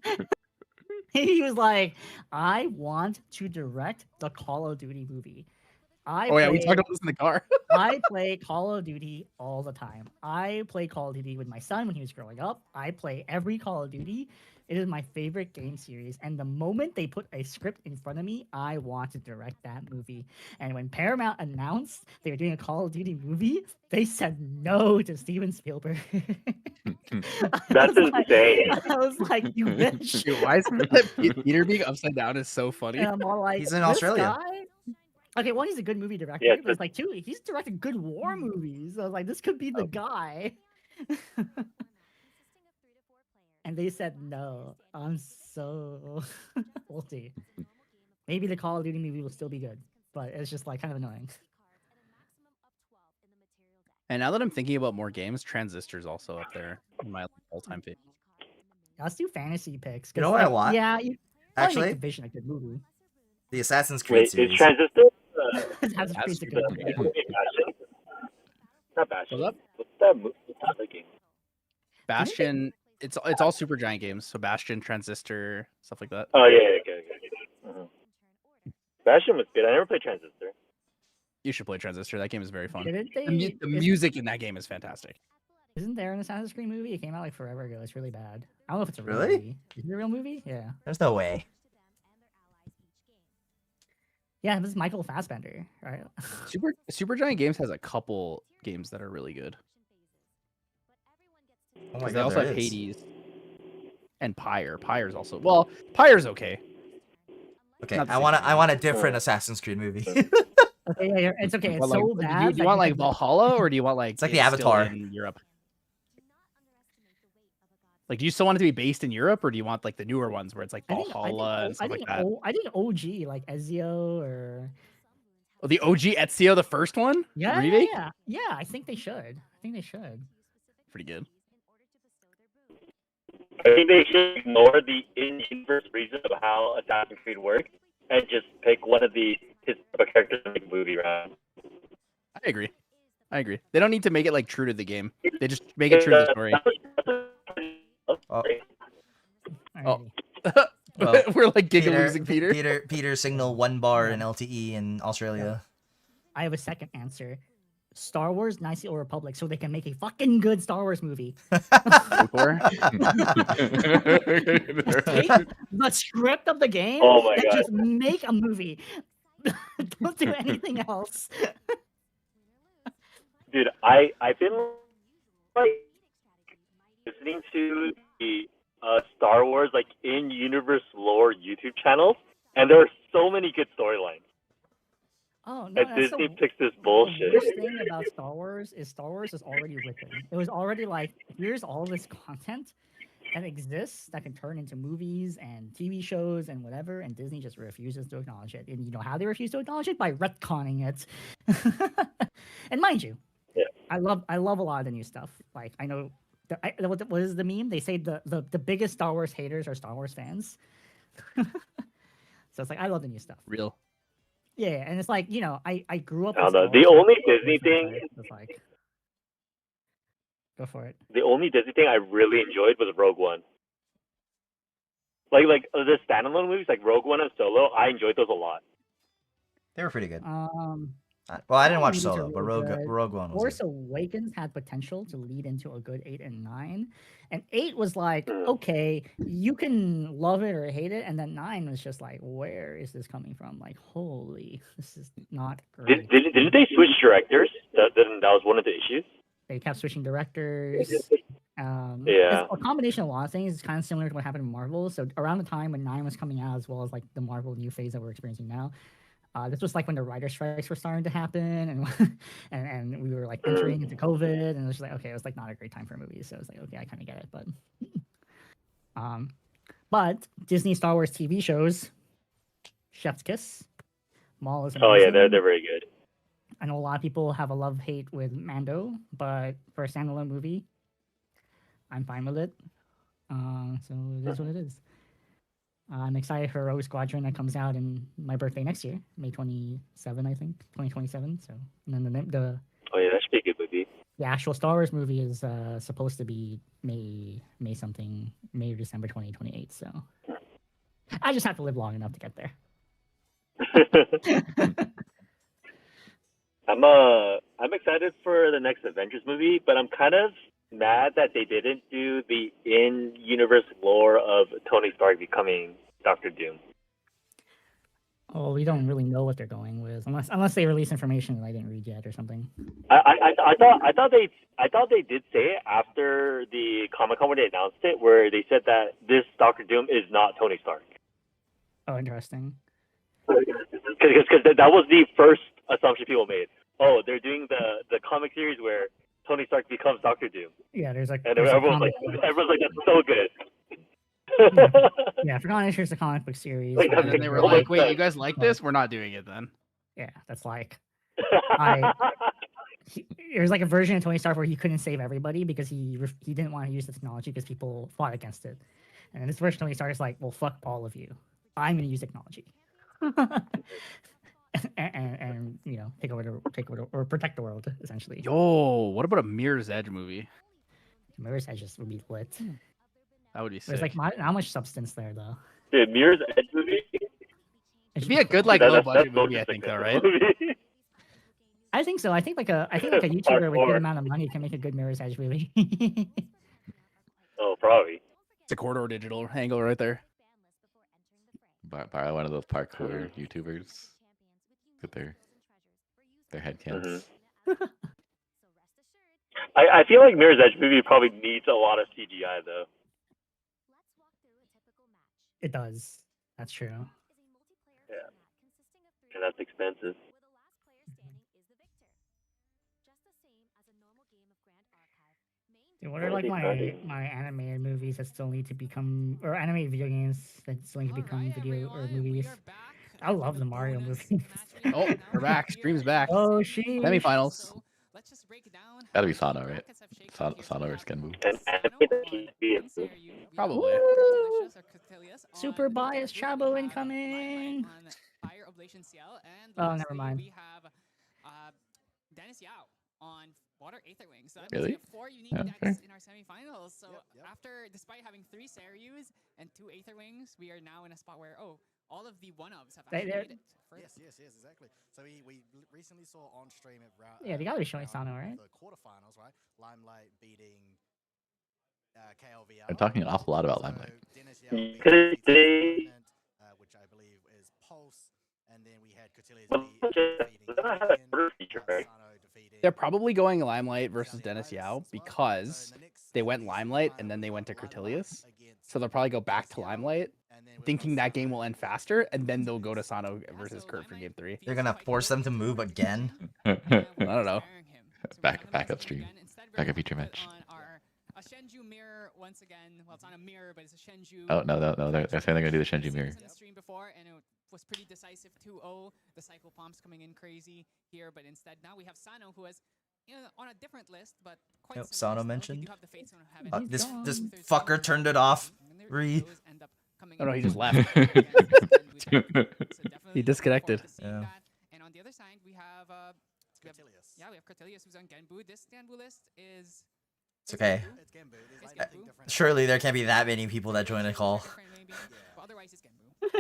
I want to direct the Call of Duty movie. We talked about this in the car. I play Call of Duty all the time. I play Call of Duty with my son when he was growing up. I play every Call of Duty It is my favorite game series, and the moment they put a script in front of me, I want to direct that movie. And when Paramount announced they were doing a Call of Duty movie, they said no to Steven Spielberg. That's insane. I was like, you bitch. Dude, why is Peter being upside down is so funny? And I'm all like, He's in this Australia. guy. Okay, one, he's a good movie director, Yeah, but it's like two, he's directed good war movies. I was like, this could be the guy. And they said no. I'm so salty. Maybe the Call of Duty movie will still be good, but it's just like kind of annoying. And now that I'm thinking about more games, Transistor's also up there in my all-time favorite. Let's do fantasy picks. You know what I want? Yeah, you Actually, make Division a good movie. The Assassin's Creed Wait, series. is Transistor? Assassin's Creed's a good movie. Bastion? Not Bastion. What's up? What's that movie? What's that game? Bastion, it's all Super Giant games. So Bastion, Transistor, stuff like that. Oh yeah, okay. Bastion was good. I never played Transistor. You should play Transistor. That game is very fun. Didn't they- The music in that game is fantastic. Isn't there an Assassin's Creed movie? It came out like forever ago. It's really bad. I don't know if it's a real Really? movie. Is it a real movie? Yeah. There's no way. Yeah, this is Michael Fassbender, right? Super Giant Games has a couple games that are really good. Oh my They god, also there have is. Hades and Pyre. Pyre's also Pyre's okay. Okay, Not the I same want a game. different Assassin's Creed movie. Okay, yeah, it's okay. It's Well, like, so do bad. you want like Valhalla or do you want like It's like the it still Avatar. in Europe? Like, do you still want it to be based in Europe, or do you want like the newer ones where it's like Valhalla and stuff like that? I think OG like Ezio or Oh, the OG Ezio, the first one, yeah, remake, yeah. I think they should. I think they should. pretty good. I think they should ignore the in-universe reason of how Assassin's Creed works and just pick one of the historical characters to make a movie around. I agree. They don't need to make it like true to the game. They just make it true to the story. Oh. We're like giga losing Peter. Peter signal 1 bar in LTE in Australia. I have a second answer. Star Wars Knights of the Old Republic, so they can make a fucking good Star Wars movie. Take the script of the game Oh my and God. just make a movie. Don't do anything else. Dude, I've been like listening to the Star Wars like in-universe lore YouTube channels, and there are so many good storylines. Oh no, And that's Disney the picks this bullshit. worst thing about Star Wars is already written. It was already like, here's all this content that exists that can turn into movies and TV shows and whatever, and Disney just refuses to acknowledge it. And you know how they refuse to acknowledge it? By retconning it. And mind you, I love a lot of the new stuff. Like I know, what is the meme? They say the biggest Star Wars haters are Star Wars fans. So it's like I love the new stuff. Real. Yeah, and it's like, you know, I grew up. I with don't know. Star The Wars, only so Disney thing, it's like, go for it. the only Disney thing I really enjoyed was Rogue One. Like the standalone movies, like Rogue One and Solo, I enjoyed those a lot. They were pretty good. Well, I didn't watch Solo, but Rogue One was Force Awakens had potential to lead into a good 8 and 9, and 8 was like, okay, you can love it or hate it, and then 9 was just like, where is this coming from? Like, holy, this is not great. Didn't they switch directors? That was one of the issues. They kept switching directors. Yeah. It's a combination of a lot of things. It's kind of similar to what happened in Marvel. So around the time when 9 was coming out, as well as like the Marvel new phase that we're experiencing now, this was like when the writer strikes were starting to happen, and we were like entering into COVID, and it was just like, okay, it was like not a great time for movies. So it was like, okay, I kind of get it, but Disney Star Wars TV shows, Chef's Kiss, Maul is amazing. Oh yeah, they're very good. I know a lot of people have a love-hate with Mando, but for a standalone movie, I'm fine with it. So it is what it is. I'm excited for Rogue Squadron that comes out in my birthday next year, May 27, I think, 2027. So, and then the Oh yeah, that should be a good movie. the actual Star Wars movie is supposed to be May or December 2028. So, I just have to live long enough to get there. I'm excited for the next Avengers movie, but I'm kind of mad that they didn't do the in-universe lore of Tony Stark becoming Doctor Doom. Oh, we don't really know what they're going with, unless they release information that I didn't read yet or something. I thought they did say it after the Comic-Con when they announced it, where they said that this Doctor Doom is not Tony Stark. Oh, interesting. Because that was the first assumption people made. Oh, they're doing the comic series where Tony Stark becomes Doctor Doom. Yeah, there's like And there's a everyone's like, comic- that's so good. yeah, Forgotten Issues, the comic book series. Like, And then they were like, "Wait, you guys like this? We're not doing it then." Yeah, that's like there's like a version of Tony Stark where he couldn't save everybody because he didn't want to use the technology because people fought against it. And this version of Tony Stark is like, well, fuck all of you. I'm going to use technology. and you know, take over or protect the world essentially. Yo, what about a Mirror's Edge movie? Mirror's Edge just would be lit. That would be sick. There's like not much substance there though. Dude, Mirror's Edge movie? It'd be a good like low budget movie, I think, though, right? I think so. I think like a YouTuber with a good amount of money can make a good Mirror's Edge movie. Oh, probably. It's a corridor digital angle right there. Borrow one of those parkour YouTubers with their headcams. I feel like Mirror's Edge movie probably needs a lot of CGI though. It does. That's true. Yeah. And that's expensive. Dude, what are like my animated movies that still need to become, or animated video games that still need to become video or movies? I love the Mario movies. Oh, we're back. Stream's back. Oh, shit. Semifinals. Gotta be Sano, right? Sano or Skenmu. Probably. Super biased Chabo incoming. Oh, never mind. We have Dennis Yao on Water Aether Wings. So that Really? means we have 4 unique decks in our semifinals. So despite having 3 Saryus and 2 Aether Wings, we are now in a spot where all of the one-ofs have actually made it. Yes, exactly. So we recently saw on stream at Yeah, they gotta be showing Sano, right? the quarterfinals, right? Limelight beating KLVR. They're talking an awful lot about Limelight. Dennis Yao beating which I believe is Pulse, and then we had Cotillions They're probably going Limelight versus Dennis Yao because they went Limelight and then they went to Cortilius. So they'll probably go back to Limelight, thinking that game will end faster, and then they'll go to Sano versus Kurt for game 3. They're gonna force them to move again. I don't know. Back upstream. Back up feature match. A Shenju mirror once again. Well, it's not a mirror, but it's a Shenju. Oh no! They're saying they're gonna do the Shenju mirror. On the stream before, and it was pretty decisive 2-0. The cycle pumps coming in crazy here, but instead now we have Sano, who is on a different list, but quite Yep, similar Sano still. mentioned. You do have the Fates Zone of Heaven. This fucker turned it off. Oh no, he just left. He disconnected. Yeah. And on the other side, we have Cortilius. Yeah, we have Cortilius, who's on Genbu. This Genbu list is. It's okay. Surely there can't be that many people that join a call.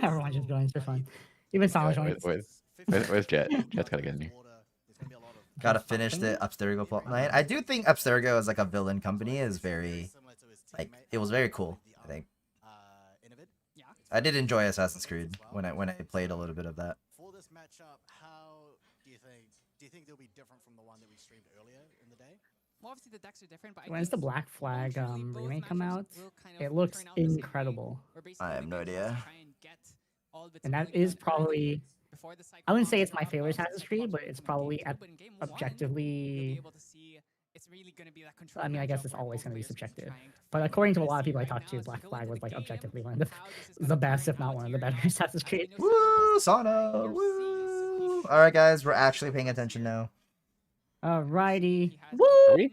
Everyone just joins for fun. Even Sano joins. Where's Jet? Jet's gotta get in here. Gotta finish the Abstergo plot line. I do think Abstergo as like a villain company is very, like, it was very cool. I think. I did enjoy Assassin's Creed when I played a little bit of that. For this matchup, how do you think they'll be different from the one that we streamed earlier in the day? Well, obviously the decks are different, but When's the Black Flag remake come out? It looks incredible. I have no idea. And that is probably, I wouldn't say it's my favorite Assassin's Creed, but it's probably objectively. I mean, I guess it's always going to be subjective. But according to a lot of people I talked to, Black Flag was like objectively one of the best, if not one of the better Assassin's Creed. Woo, Sano! Woo! Alright guys, we're actually paying attention now. Alrighty. Woo!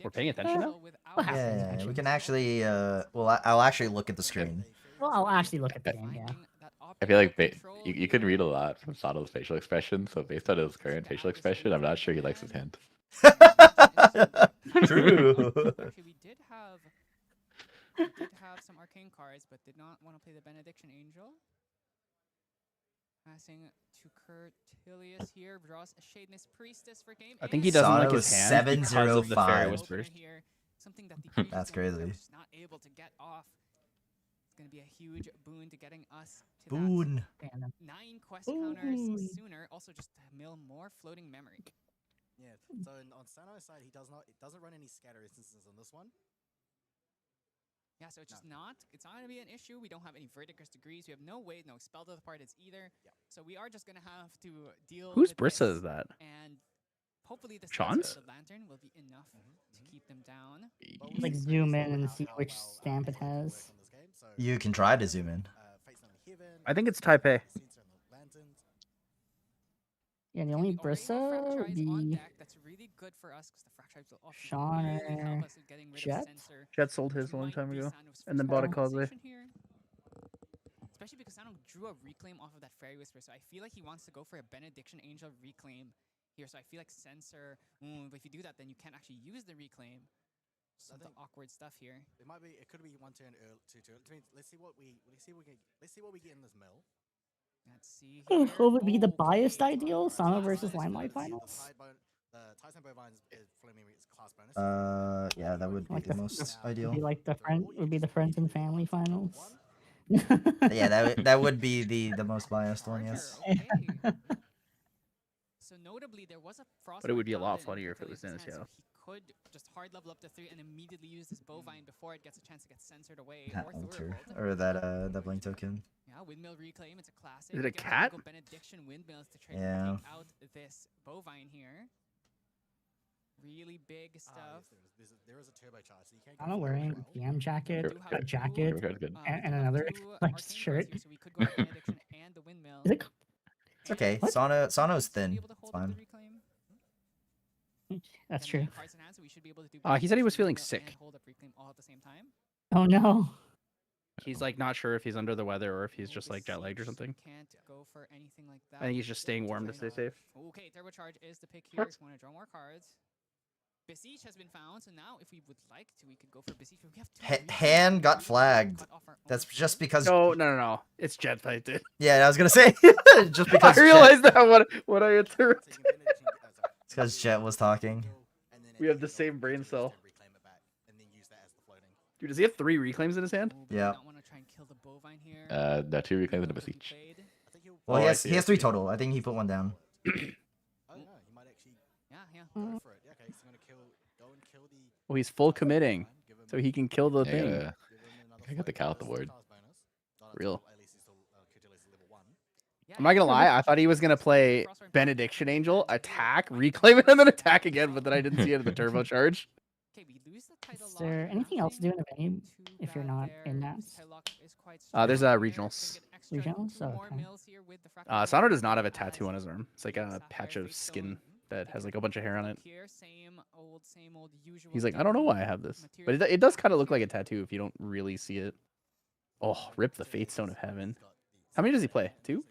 We're paying attention now? Yeah, we can actually, well, I'll actually look at the screen. Well, I'll actually look at the game, yeah. I feel like you could read a lot from Sano's facial expression, so based on his current facial expression, I'm not sure he likes his hand. True. Actually, we did have some arcane cards, but did not want to play the Benediction Angel. Passing to Cortilius here, draws a Shadeness Priestess for game. I think he doesn't like his hand Sano because of the Fairy 705. Whispers. something that the previous That's game was crazy. just not able to get off. It's going to be a huge boon to getting us to Boon. that 9 quest counters sooner. Also, just to mill more floating memory. Yeah. So on Sano's side, it doesn't run any scatter instances on this one. Yeah, so it's just it's not going to be an issue. We don't have any Verticus degrees. We have no weight, no spell to the part it's either. So we are just going to have to deal Whose with Brissa this, is that? And hopefully the Sean's? stats of the lantern will be enough to keep them down. Like zoom in and see which stamp it has. You can try to zoom in. I think it's Taipei. Yeah, the only Brissa would be That's really good for us because the fractures will often Sean really help or us with getting rid Jet. of sensor. Jet sold his a long time ago, and then bought a Causeway. Especially because Sano drew a reclaim off of that Fairy Whisper, so I feel like he wants to go for a Benediction Angel reclaim here. So I feel like Censor, but if you do that, then you can't actually use the reclaim. Some of the awkward stuff here. It could be one turn early, two turns. Let's see what we get in this mill. Let's see. What would be the biased ideal? Sama versus Limelight finals? Tyson Bovines is class bonus. Yeah, that would be Like the most ideal. Would be like would be the friends and family finals. Yeah, that would be the most biased one. Yes. So notably, there was a Frost. But it would be a lot funnier if it was Dennis, So yeah. he could just hard level up to 3 and immediately use this Bovine before it gets a chance to get censored away. That Or altar Thuribolt. or that blink token. Yeah, Windmill Reclaim, it's a classic. Is it a You get cat? Go Benediction Windmills to try Yeah. to take out this Bovine here. Really big stuff. There is a turbocharge, so you can't. I'm wearing a PM jacket, Sure. a jacket, Good. and another like shirt. So we could go for Benediction and the Windmill. Is it? It's okay. What? Sano's thin. It's fine. That's true. Cards in hand, so we should be able to do He said he was feeling Benediction and sick. hold up Reclaim all at the same time. Oh no. He's like not sure if he's under the weather or if he's just like jet lagged or something. Can't go for anything like that. I think he's just staying warm to stay safe. Okay, Turbocharge is the pick here. If you want to draw more cards. Besiege has been found, so now if we would like to, we could go for Besiege. We have two Han got flagged. That's just because. No. It's jet fight, dude. Yeah, I was gonna say just because. I realized that what I interrupted. It's because Jet was talking. We have the same brain cell. Dude, does he have 3 reclaims in his hand? Yeah. No, 2 reclaims and a beseech. Well, Oh, he has 3 total. I think he put one down. Well, he's full committing, so he can kill the thing. Yeah. I got the cow at the board. Real. I'm not gonna lie, I thought he was gonna play Benediction Angel, attack, reclaim it, and then attack again, but then I didn't see it in the turbocharge. Is there anything else to do in the venue if you're not in that? There's regionals. Regionals? Oh, okay. Sano does not have a tattoo on his arm. It's like a patch of skin that has like a bunch of hair on it. He's like, I don't know why I have this, but it does kind of look like a tattoo if you don't really see it. Oh, rip the Fate Stone of Heaven. How many does he play? 2?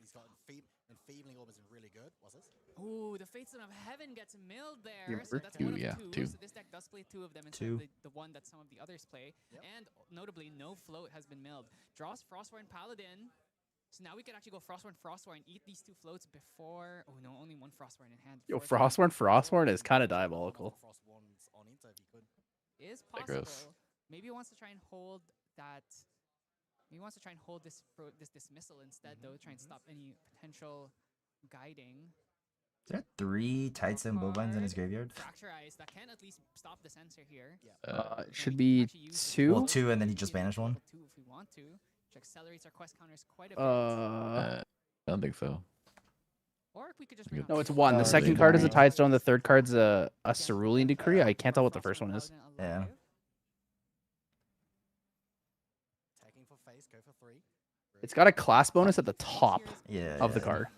Ooh, the Fate Stone of Heaven gets milled there. You So remember? that's one of 2. So this deck does play 2 of them instead of the one that some of the others play. And notably, no float has been milled. Draws Frostborn Paladin. So now we can actually go Frostborn, eat these 2 floats before. Oh no, only 1 Frostborn in hand. Yo, Frostborn is kind of diabolical. Is Gross. possible. Maybe he wants to try and hold that. Maybe he wants to try and hold this dismissal instead, though, try and stop any potential guiding. Is there 3 Tidestone Bovines in his graveyard? Fracture Eyes, that can at least stop the censor here. It should be 2. Well, 2, and then he just banished 1. 2 if we want to. Which accelerates our quest counters quite a bit. I don't think so. Or if we could just No, it's 1. The second card is a Tidestone. The third card's a Cerulean Decree. I can't tell what the first one is. Yeah. It's got a class bonus at the top of the yeah. card.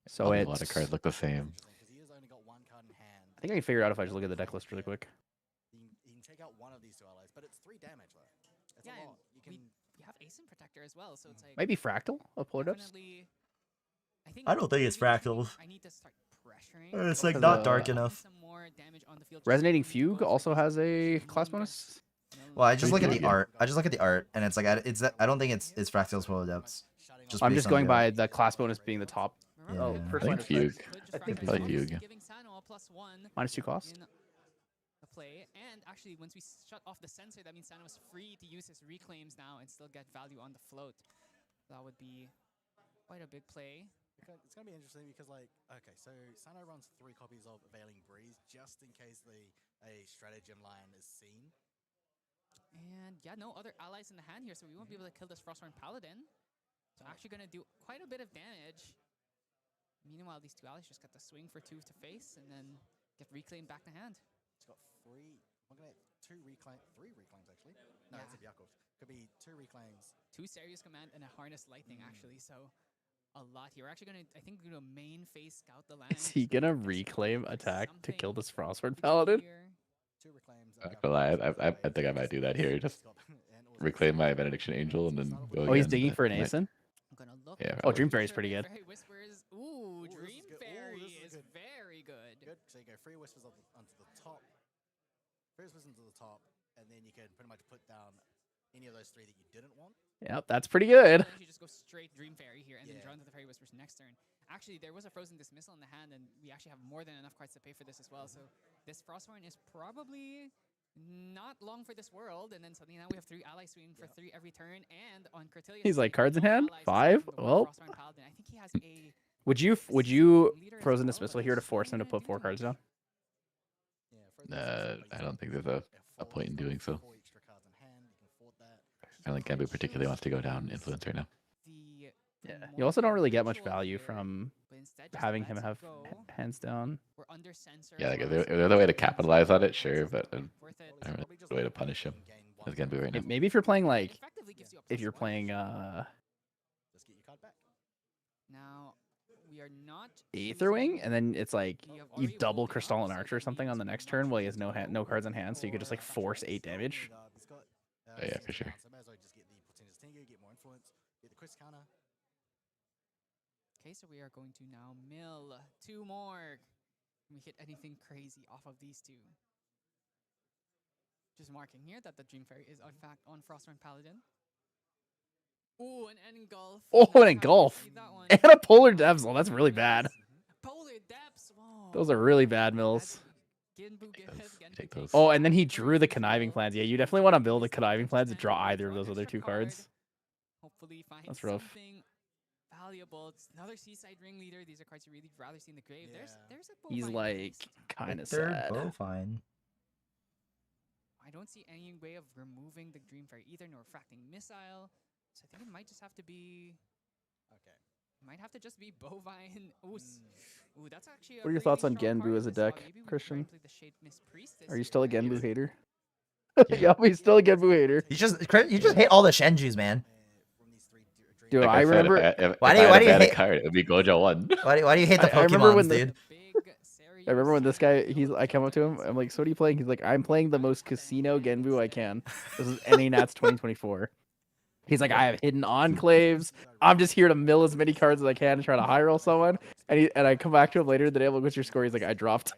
So A it's... lot of cards look the same. I think I can figure out if I just look at the deck list really quick. You can take out one of these 2 allies, but it's 3 damage though. It's Yeah, a lot. we have Asin Protector as well, so it's like... Might be Fractal of Polar Depths. I don't think it's Fractal. I need to start pressuring. It's like not dark enough. Some more damage on the field. Resonating Fugue also has a class bonus. Well, I just look at the art. And it's like I don't think it's Fractal's Polar Depths. I'm based just on going the by art. the class bonus being the top. Yeah. Oh, I first think line of Fugue. text. I think Probably Fugue. -2 cost. play. And actually, once we shut off the sensor, that means Santa was free to use his reclaims now and still get value on the float. That would be quite a big play. It's going to be interesting because, like, okay, so Sano runs 3 copies of Availing Breeze just in case a stratagem line is seen. And yeah, no other allies in the hand here, so we won't be able to kill this Frostborn Paladin. So actually going to do quite a bit of damage. Meanwhile, these 2 allies just got the swing for 2 to face and then get reclaimed back to hand. It's got 3 reclaims actually. No, Yeah. it's a Yakov. Could be 2 reclaims. 2 Serious Command and a Harness Lightning actually, so a lot here. We're actually going to, I think, do a main phase scout the land. Is he gonna reclaim attack to kill this Frostborn Paladin? 2 reclaims. Not gonna lie, I think I might do that here. Just reclaim my Benediction Angel and then go Oh, he's again. digging for an Might- ASIN? Yeah. Oh, probably. Dream Fairy's pretty good. Fairy Whispers. Ooh, Dream Fairy is very good. Good. So you go 3 Whispers onto the top. 3 Whispers onto the top, and then you can pretty much put down any of those 3 that you didn't want. Yep, that's pretty good. You just go straight Dream Fairy here and then draw into the Fairy Whispers next turn. Actually, there was a Frozen Dismissal in the hand, and we actually have more than enough cards to pay for this as well. So this Frostborn is probably not long for this world. And then suddenly now we have 3 allies swinging for 3 every turn. And on Cortilius, He's like, cards in hand? 5? Well, Frostborn Paladin. I think he has a would you Frozen Dismissal here to force him to put 4 cards down? I don't think there's a point in doing so. I don't think Genbu particularly wants to go down influence right now. Yeah. You also don't really get much value from having him have hands down. Yeah, like if there's a way to capitalize on it, sure, but I don't really know the way to punish him as Genbu right now. Maybe if you're playing like, if you're playing now we are not Aetherwing, and then it's like you double Crystalline Archer or something on the next turn while he has no cards in hand, so you could just like force 8 damage. Oh, yeah, for sure. So may as well just get the Platoon's Tengu, get more influence, get the Chris counter. Okay, so we are going to now mill 2 more. Can we hit anything crazy off of these 2? Just marking here that the Dream Fairy is in fact on Frostborn Paladin. Ooh, an Engulf. Oh, an Engulf. And a Polar Depths. Oh, that's really bad. Polar Depths. Whoa. Those are really bad mills. Take those. Oh, and then he drew the Conniving Plans. Yeah, you definitely want to build a Conniving Plans to draw either of those other 2 cards. Hopefully find That's rough. something valuable. It's another Seaside Ringleader. These are cards you really rather see in the grave. There's a He's Bovine like Beast. kind of Third sad. Bovine. I don't see any way of removing the Dream Fairy either, nor Refracting Missile. So I think it might just have to be. Okay. Might have to just be Bovine. Ooh, ooh, that's actually. What are your thoughts on Genbu as a deck, Christian? Are you still a Genbu hater? Yeah, he's still a Genbu hater. You just hate all the Shenjus, man. Dude, Like I said, remember. if Why do I you had a bad hate? card, it would be Gojo 1. Why do you hate the I remember when Pokemons, dude? I remember when this guy, I come up to him, I'm like, so what are you playing? He's like, I'm playing the most casino Genbu I can. This is NA Nats 2024. He's like, I have hidden enclaves. I'm just here to mill as many cards as I can and try to high roll someone. And I come back to him later in the day, I'm like, what's your score? He's like, I dropped.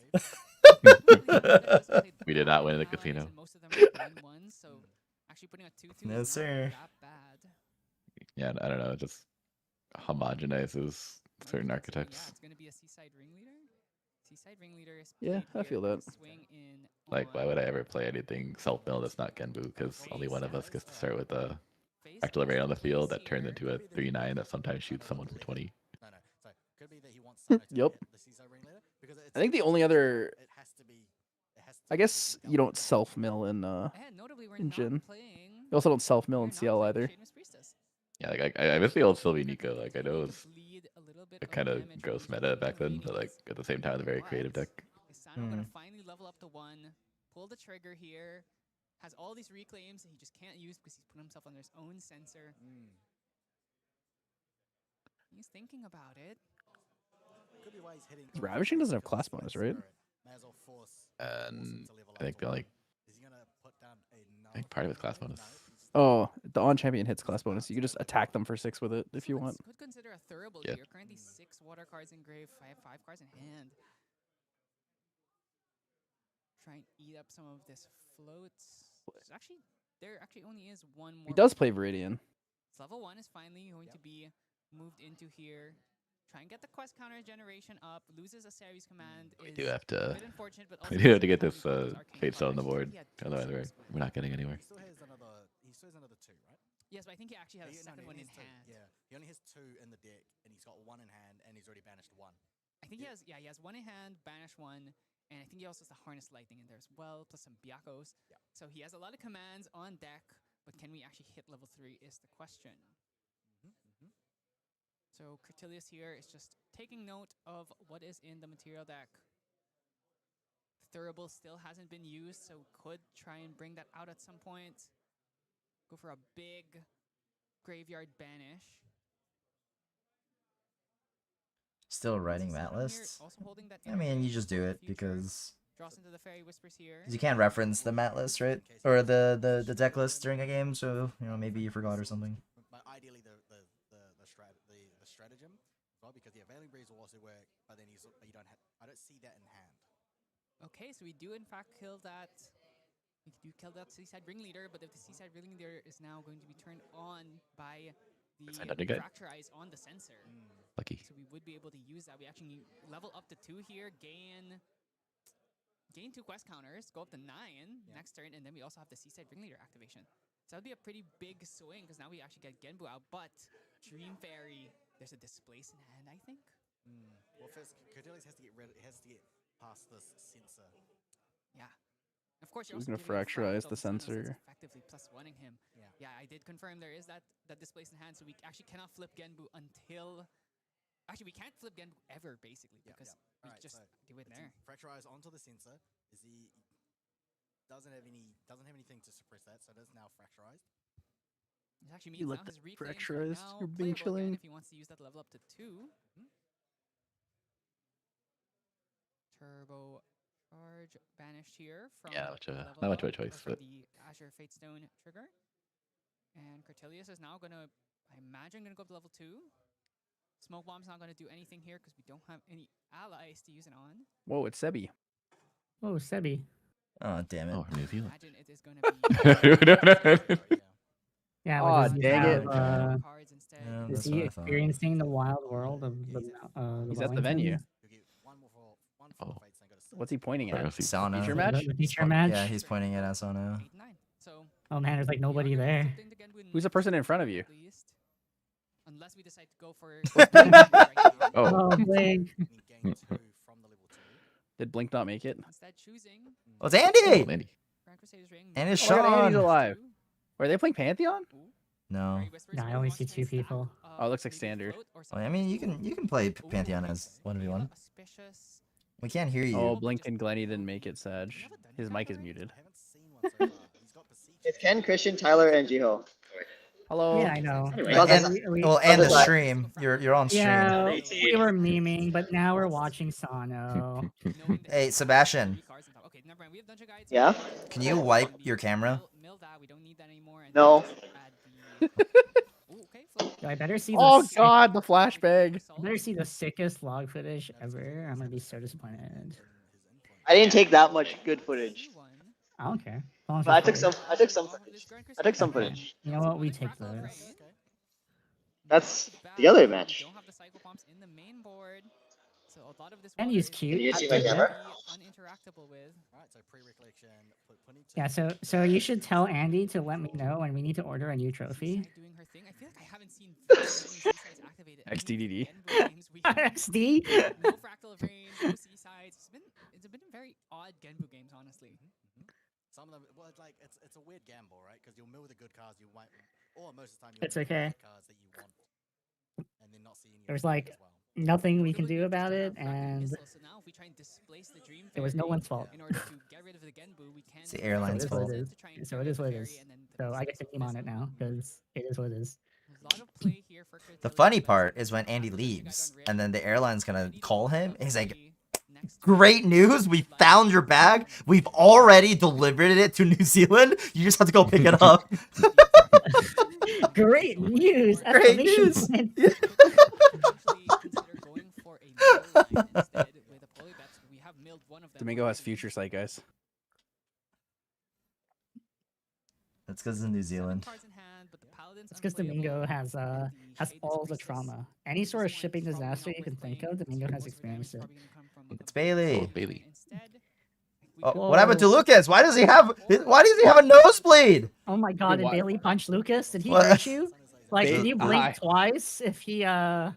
We did not win in the casino. No, sir. Yeah, I don't know. It just homogenizes certain archetypes. It's gonna be a Seaside Ringleader. Seaside Ringleader is Yeah, I feel that. swing in. Like, why would I ever play anything self-mill that's not Genbu? Because only one of us gets to start with a artillery on the field that turns into a 3/9 that sometimes shoots someone for 20. No. So could be that he wants Sano to Yep. get the Seaside Ringleader because I think the only other, it has to be. I guess you don't self mill in Jin. You also don't self mill in CL either. Yeah, like I miss the old Sylvie Nico. Like I know it was a kind of gross meta back then, but like at the same time, a very creative deck. Is Sano gonna finally level up to 1, pull the trigger here, has all these reclaims that he just can't use because he's put himself on his own sensor. He's thinking about it. Could be why he's hitting. Ravishing doesn't have class bonus, right? May as well force. And I think the only, Is he gonna put down I think part of it's class bonus. Oh, the on champion hits class bonus. You can just attack them for 6 with it if you want. Could consider a Thurible Yeah. here. Currently 6 water cards in grave, 5 cards in hand. Try and eat up some of this floats. There actually only is one more. He does play Viridian. So level 1 is finally going to be moved into here. Try and get the quest counter generation up. Loses a series command. We is do have to. a bit unfortunate, but We also do have to doesn't get have this any of those arcane Fate Stone on the cards. board. He had two Otherwise, series we're not getting anywhere. He still has another. He still has another 2, right? Yes, but I think he actually has a No, second he one in has 2. hand. Yeah, he only has 2 in the deck, and he's got 1 in hand, and he's already banished 1. I think he has, yeah, he has 1 in hand, banish 1, and I think he also has the Harness Lightning in there as well, plus some Byakos. Yeah. So he has a lot of commands on deck, but can we actually hit level 3 is the question. So Curtilius here is just taking note of what is in the material deck. Thurible still hasn't been used, so could try and bring that out at some point. Go for a big graveyard banish. Still writing mat lists. I mean, you just do it because Draws into the Fairy Whispers here. you can't reference the mat list, right? Or the deck list during a game, so you know maybe you forgot or something. But ideally, the stratagem, well, because the Veiling Breeze will also work, but then you don't have. I don't see that in hand. Okay, so we do in fact kill that. We do kill that Seaside Ringleader, but if the Seaside Ringleader is now going to be turned on by the Fracture Eyes on the sensor. Lucky. So we would be able to use that. We actually level up to 2 here, gain 2 quest counters, go up to 9 next turn, and then we also have the Seaside Ringleader activation. So that would be a pretty big swing, because now we actually get Genbu out, but Dream Fairy, there's a Displace in hand, I think. Well, first, Curtilius has to get past this sensor. Yeah. Of course, So you're he's also gonna giving fracturize the Fractal Sun, sensor. effectively +1ing him. Yeah. Yeah, I did confirm there is that Displace in hand, so we actually cannot flip Genbu until... Actually, we can't flip Genbu ever, basically, because we Alright, just so do it there. Fracturize onto the sensor. Is he doesn't have anything to suppress that, so it is now fracturized. It actually You means let now that his reclaims are fracturize now your being playable again chilling. if he wants to use that level up to 2. Turbo Charge banished here from Yeah, not level much of a up, choice, or from but the Azure Fate Stone trigger. And Curtilius is now gonna, I imagine, gonna go up to level 2. Smoke Bomb's not gonna do anything here because we don't have any allies to use it on. Whoa, it's Sebi. Oh, Sebi. Oh damn it! Oh, New Zealand. Imagine it is gonna be. Yeah, Aw, does he dang have, it. Cards instead. Yeah, is that's he what I thought. experiencing the wild world of the He's at the venue. Wellingtons? You'll get one for Oh. fates, and go to What's he pointing at? Sauna. Feature The- match? The feature match? Yeah, he's pointing it at Sono. 8, 9. So Oh man, there's like nobody there. Who's the person in front of you? at least, unless we decide to go for. Oh. Oh, Blink. gain 2 from the level 2. Did Blink not make it? Instead, choosing. Oh, it's Andy! Oh, Andy. Grand Crusaders Ring. And it's Oh my God, Andy's Sean. alive. Are they playing Pantheon? No. No, I only see 2 people. Oh, it looks like standard. Well, I mean, you can play Pantheon as 1v1. Auspicious. We can't hear you. Oh, Blink and Glenny didn't make it, Sag. His mic is muted. I haven't seen one so far. He's got Beseech. It's Ken, Christian, Tyler, and Jiho. Hello. Yeah, I know. Well, then- And the stream. You're on stream. Yeah, we were memeing, but now we're watching Sano. Hey, Sebastian. Okay, never mind. We have dungeon guides. Yeah? Can you wipe your camera? Mill that. We don't need that anymore. And No. just add the... Ooh, okay, flip. I better see. Oh the God, the flashbang. I better see the sickest log footage ever. I'm gonna be so disappointed. I didn't take that much good footage. I don't care. As long as But I it's took footage. some footage. I took some Okay. footage. You know what? We take those. That's the other match. Don't have the cycle pumps in the main board. So a lot of this And water he's is cute. Can you see I my dig it. camera? uninteractable with. Alright, so pre-recollection, put 22. Yeah, so you should tell Andy to let me know when we need to order a new trophy. Seaside doing her thing. I feel like I haven't seen Seasides activated. XDDD. XD? No Fractal of Rain, no Seasides. It's been very odd Genbu games, honestly. Some of them, well, it's like it's a weird gamble, right? Because you'll mill the good cards you might, or most of the time It's mill okay. the cards that you want, and then not seeing your There's opponent like as well. nothing we can do about it, Fractal and Missile, so now if we try and displace the Dream it was no Fairy one's fault. in order to get rid of the Genbu, we can. It's the airline's So it is what fault. it is. So it is what it is. So I get to meme on it now because it is what it is. A lot of play here for The Curtilius, funny but part it's is when not Andy the dungeon guide leaves, on Rift. and then the airline's gonna Need call to him. play He's like, next "Great news! We found your bag. We've already delivered it to New Zealand. You just have to go pick it up." Great news! Great Exclamation news! point. Domingo has future sight, guys. That's because in New Zealand. It's because Domingo has all the trauma. Any sort of shipping disaster you can think of, Domingo has experienced it. It's Bailey. Oh, Bailey. Oh, what happened to Lucas? Why does he have a nosebleed? Oh my god, did Why- Bailey punch Lucas? Did he What? hurt you? Like, can you blink I- twice if he You're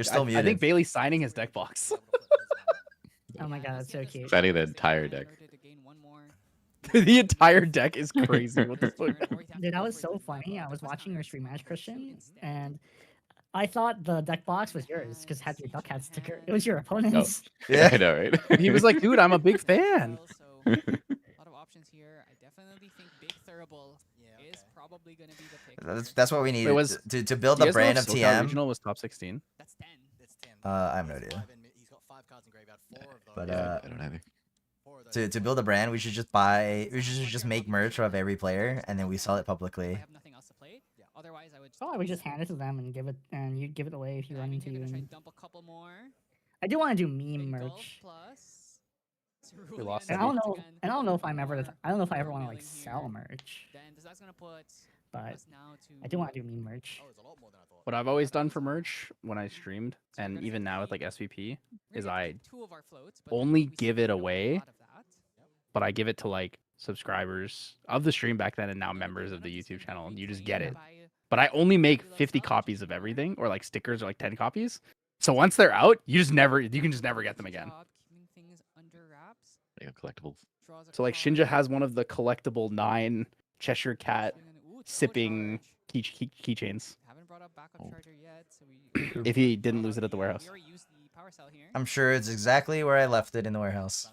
still I muted. think Bailey's signing his deck box. Oh my god, that's so cute. Signing the entire deck. The entire deck is crazy. What the fuck? Dude, that was so funny. I was watching your stream match, Christian, and I thought the deck box was yours because it had your duck hat sticker. It was your opponent's. Yeah. I know, right? He was like, dude, I'm a big fan. A lot of options here. I definitely think Big Thurible is probably going to be the pick. That's what we need Wait, was- to build Do the you guys know brand if of SoCal TM. Regional was top 16. That's 10. I have no idea. He's got 5 cards in graveyard, 4 of those. But I don't either. to build a brand, we should just make merch of every player and then we sell it publicly. I have nothing else to play. Otherwise, I would. Oh, I would just hand it to them and you'd give it away if you run into you. Try And... and dump a couple more. I do want to do meme merch. Plus. We lost And that. I don't know if I ever want to like sell merch, Then that's gonna put but us now to. I do want to do meme merch. What I've always done for merch when I streamed, and even now with like SVP, is I two of our floats, but only give it away, but I give it to like subscribers of the stream back then and now members of the YouTube channel, and you just get it. But I only make 50 copies of everything, or like stickers, or like 10 copies. So once they're out, you can just never get them again. Keeping things under wraps. They got collectibles. So like Shinja has one of the collectible 9 Cheshire Cat sipping keychains. Haven't brought up backup Oh. charger yet, so we. If he didn't lose it at the warehouse. We already used the power cell here. I'm sure it's exactly where I left it in the warehouse.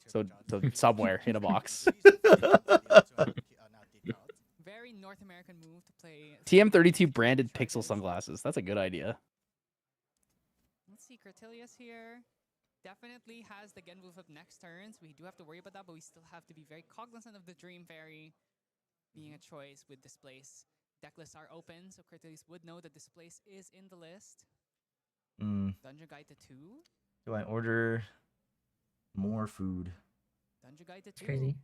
So somewhere in a box. Very North American move to play. TM32 branded pixel sunglasses. That's a good idea. Let's see, Cortilius here definitely has the Genwu flip next turns. We do have to worry about that, but we still have to be very cognizant of the Dream Fairy being a choice with Displace. Deck lists are open, so Cortilius would know that Displace is in the list. Dungeon Guide to 2. Do I order more food? Dungeon Guide to 2. Crazy.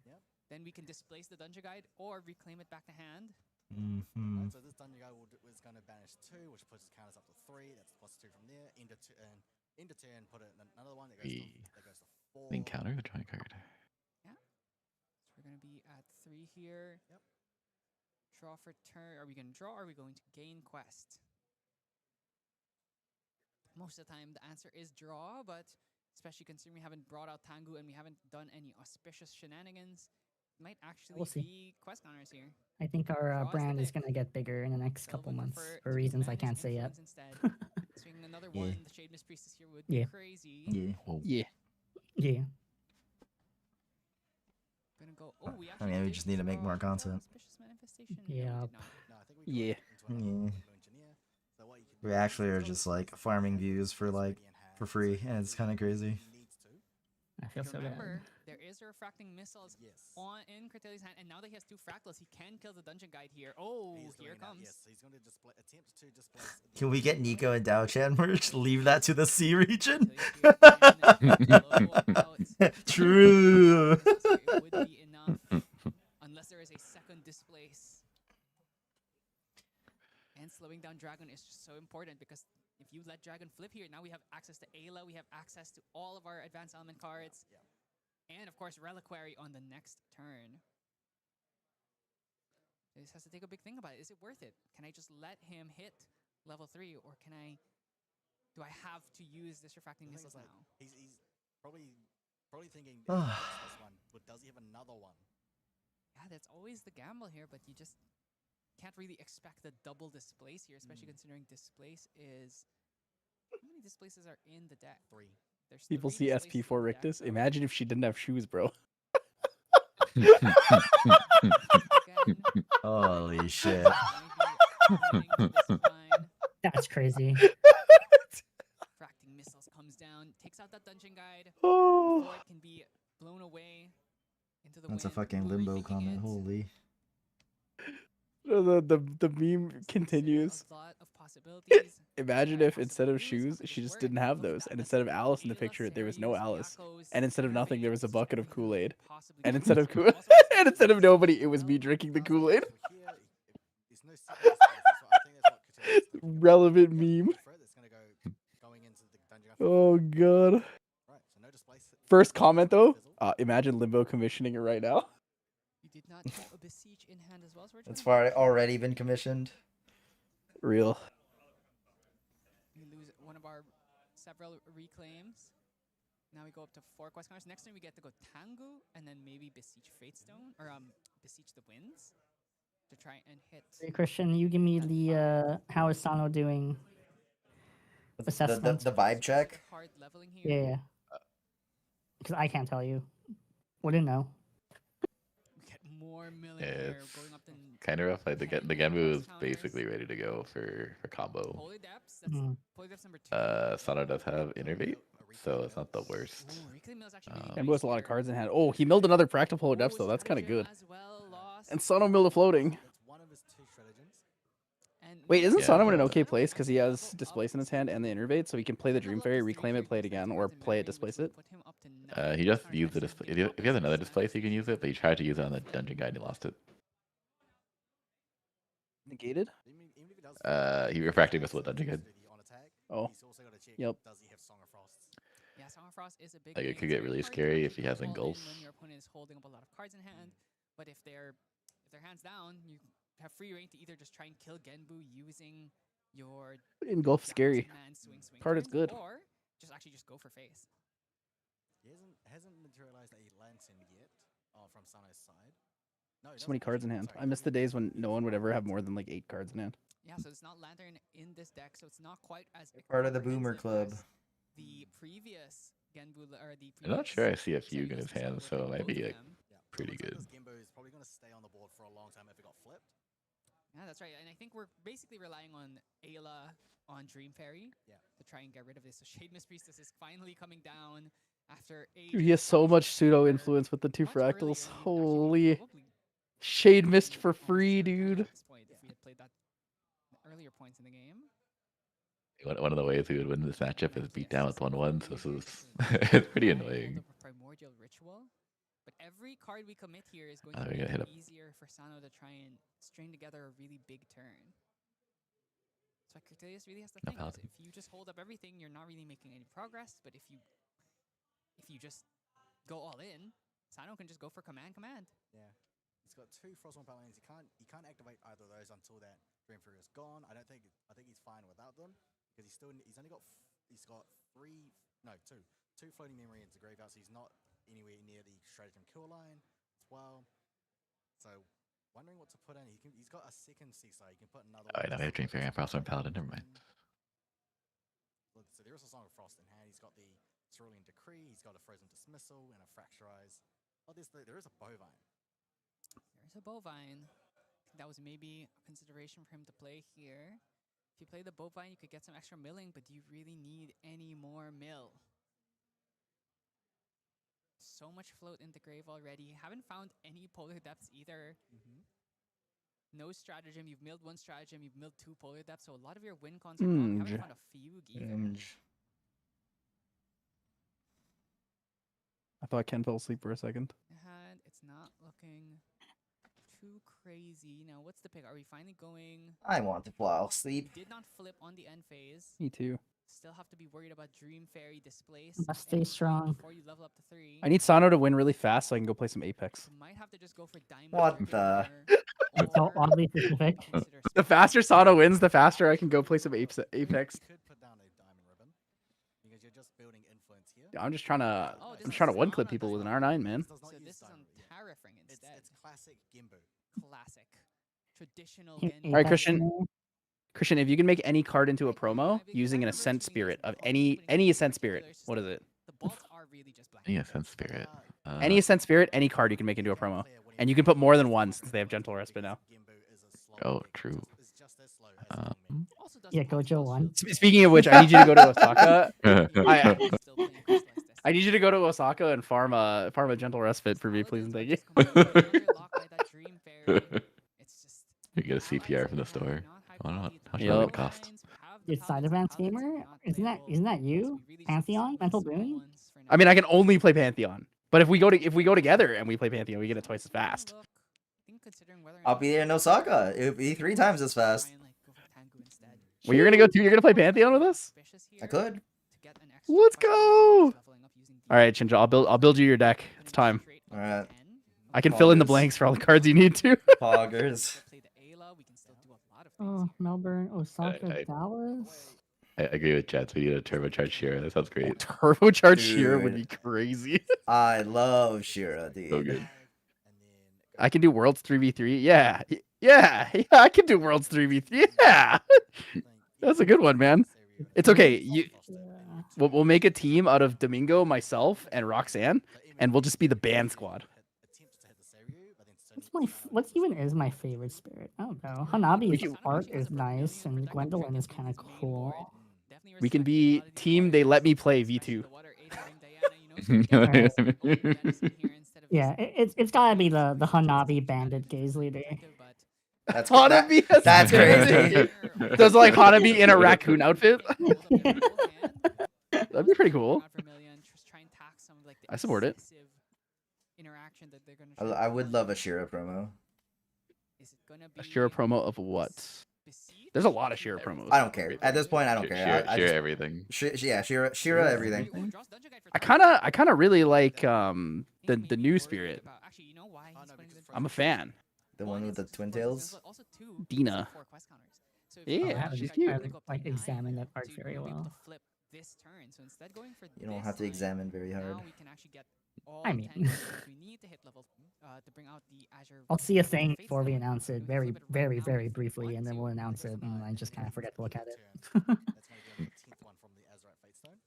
Then we can displace the Dungeon Guide or reclaim it back to hand. Right, so this dungeon guy is going to banish 2, which puts his counters up to 3. That's plus 2 from there. Into 2 and put it in another one that goes to 4. Encounter the drawing card. Yeah. So we're going to be at 3 here. Yep. Draw for turn. Are we going to draw or are we going to gain quest? Most of the time the answer is draw, but especially considering we haven't brought out Tengu and we haven't done any auspicious shenanigans, it might actually We'll see. be quest counters here. I think our brand is gonna get bigger in the next couple months for reasons I can't say yet. Swinging another Yeah. one, the Shade Miss Priestess here would be Yeah. crazy. Yeah. Yeah. Yeah. Gonna go. Oh, we I actually mean, we did just need to make draw more for content. auspicious manifestation. No, we Yeah. did not. No, I think we Yeah. Yeah. We actually are just like farming views for free, and it's kind of crazy. I feel so Remember, bad. there is a refracting missiles on in Cortelius' hand, and now that he has 2 fractals, he can kill the Dungeon Guide here. Oh, here it comes. Yes, he's going to attempt to displace. Can we get Nico and Dao-chan merch? Leave that to the C region. True. So it would be enough, unless there is a second displace. And slowing down Dragon is just so important because if you let Dragon flip here, now we have access to Ayla, we have access to all of our advanced element cards, and of course Reliquary on the next turn. This has to take a big thing about it. Is it worth it? Can I just let him hit level 3, or do I have to use this refracting missiles now? He's probably thinking this one, but does he have another one? Yeah, that's always the gamble here, but you just can't really expect a double displace here, especially considering displace is... How many displaces are in the deck? 3. There's People 3 see displaces in SP4 the deck, Rictus. so Imagine if she didn't have shoes, bro. again, Holy shit. maybe leading to this line. That's crazy. Fracting missiles comes down, takes out that Dungeon Guide Oh. before it can be blown away into the That's a wind. fucking limbo Rethinking comment. it. Holy. The meme continues. A lot of possibilities. Imagine if instead of shoes, she just didn't have those, and instead of Alice in the picture, there was no Alice, and instead of nothing, there was a bucket of Kool-Aid, and instead of and instead of nobody, it was me drinking the Kool-Aid. It's no secret. Relevant meme. Oh god. First comment though. Imagine Limbo commissioning it right now. You did not have a Besiege in hand as well. So we're It's trying to already been commissioned. Real. we lose one of our several reclaims. Now we go up to 4 quest counters. Next time we get to go Tangu and then maybe Besiege Fatestone or Besiege the Winds to try and hit. Hey, Christian, you give me the how is Sano doing assessment? The vibe check. Yeah. Because I can't tell you. Wouldn't know. Get more milling Yeah, here, it's going up to kind of rough. Like the Genbu is basically ready to go for combo. Poly Depths. That's Poly Depths number 2. Sano does have Innervate, so it's not the worst. Genbu has a lot of cards in hand. Oh, he milled another Practical Polar Depths though. That's kind of good. And Sano milled a floating. Wait, isn't Sano in an okay place because he has Displace in his hand and the Innervate, so he can play the Dream Fairy, reclaim it, play it again, or play it, displace it? He just used the display. If he has another Displace, he can use it, but he tried to use it on the Dungeon Guide and he lost it. Negated? He refracted with Dungeon Guide. Oh. Yep. Yeah, Song of Frost is a big Like it thing. could It's get very really hard to scary get if he has all in Engulf. when your opponent is holding up a lot of cards in hand, but if their hands down, you have free reign to either just try and kill Genbu using your Engulf scary. swing Card is turns, good. or just go for face. He hasn't materialized a lantern yet from Sano's side. No, So many cards in hand. I miss the days when no one would ever have more than like 8 cards in hand. Yeah, so it's not Lantern in this deck, so it's not quite as Part of the Boomer Club. the previous Genbu or the. I'm not sure I see a Fugue in his hand, so it might be like, pretty good. Gimbo is probably going to stay on the board for a long time if it got flipped. Yeah, that's right. And I think we're basically relying on Ayla on Dream Fairy to try and get rid of this. So Shade Mist Priestess is finally coming down after Dude, he has so much pseudo influence with the 2 fractals. Holy. Shade Mist for free, dude. If we had played that earlier points in the game. One of the ways we would win this matchup is beat down with 1/1, so this is it's pretty annoying. Primordial Ritual. But every card we commit here is going Oh, to we make gotta hit it up. easier for Sano to try and string together a really big turn. So Cortelius really has to think. Paladin. If you just hold up everything, you're not really making any progress. But if you just go all in, Sano can just go for command. Yeah. He's got 2 Frostborn Paladins. He can't activate either of those until that Dream Fury is gone. I think he's fine without them because he's only got 2 floating memory into graveyard, so he's not anywhere near the stratagem kill line as well. So wondering what to put in. He's got a second Seaside. He can put another. Oh, now we have Dream Fairy and Frostborn Paladin. Never mind. So there is a Song of Frost in hand. He's got the Cerulean Decree. He's got a Frozen Dismissal and a Fracturize. Oh, there is a Bovine. There's a Bovine. That was maybe a consideration for him to play here. If you play the Bovine, you could get some extra milling, but do you really need any more mill? So much float in the grave already. Haven't found any Polar Depths either. No stratagem. You've milled 1 stratagem. You've milled 2 Polar Depths. So a lot of your win cons are gone. You haven't found a Fugue either. I thought Ken fell asleep for a second. And it's not looking too crazy. Now, what's the pick? Are we finally going? I want to fall asleep. We did not flip on the end phase. Me too. Still have to be worried about Dream Fairy Displace. Must stay strong. Before you level up to 3. I need Sano to win really fast so I can go play some Apex. Might have to just go for Diamond. What the? It's so oddly specific. The faster Sano wins, the faster I can go play some Apex. Could put down a Diamond Ribbon because you're just building influence here. I'm just trying to one clip people with an R9, man. So this is on Terrafring instead. It's classic Gimbu. Classic. Traditional Hey, Genbu. All right, Christian, if you can make any card into a promo using an Ascent Spirit of any Ascent Spirit, what is it? The bolts are really just black. Any Ascent Spirit. Any Ascent Spirit, any card you can make into a promo. And you can put more than 1 since they have Gentle Respite now. Oh, true. Yeah, Gojo 1. Speaking of which, I need you to go to Osaka. I need you to go to Osaka and farm a Gentle Respite for me, please and thank you. You get a CPR from the store. How much does Yep. it cost? Dude, Side Advance Gamer? Isn't that you? Pantheon? Mental Boon? I mean, I can only play Pantheon, but if we go together and we play Pantheon, we get it twice as fast. I'll be there in Osaka. It'll be 3 times as fast. Well, you're gonna play Pantheon with us? I could. Let's go. All right, Shinja, I'll build you your deck. It's time. All right. I can fill in the Poggers. blanks for all the cards you need to. Poggers. Oh, Melbourne, Osaka, Dallas. I agree with Chad. So we need a turbocharged Shira. That sounds great. Turbocharged Shira would be Dude. crazy. I love Shira, dude. So good. I can do Worlds 3v3. Yeah, I can do Worlds 3v3. Yeah. That's a good one, man. It's okay. We'll make a team out of Domingo, myself, and Roxanne, and we'll just be the band squad. What even is my favorite spirit? I don't know. Hanabi's art is nice, and Gwendolyn is kind of cool. We can be team They Let Me Play V2. Yeah, it's gotta be the Hanabi bandit gaze leader. That's Hanabi. That's crazy. Does like Hanabi in a raccoon outfit? That'd be pretty cool. I support it. I would love a Shira promo. A Shira promo of what? There's a lot of Shira promos. I don't care. At this point, I don't care. I Shira just, everything. Yeah, Shira everything. I kind of really like the new spirit. I'm a fan. The one with the twin tails. Dina. Yeah, she's cute. I haven't like examined that art very well. You don't have to examine very hard. I mean, I'll see a thing before we announce it very, very, very briefly, and then we'll announce it, and I just kind of forget to look at it.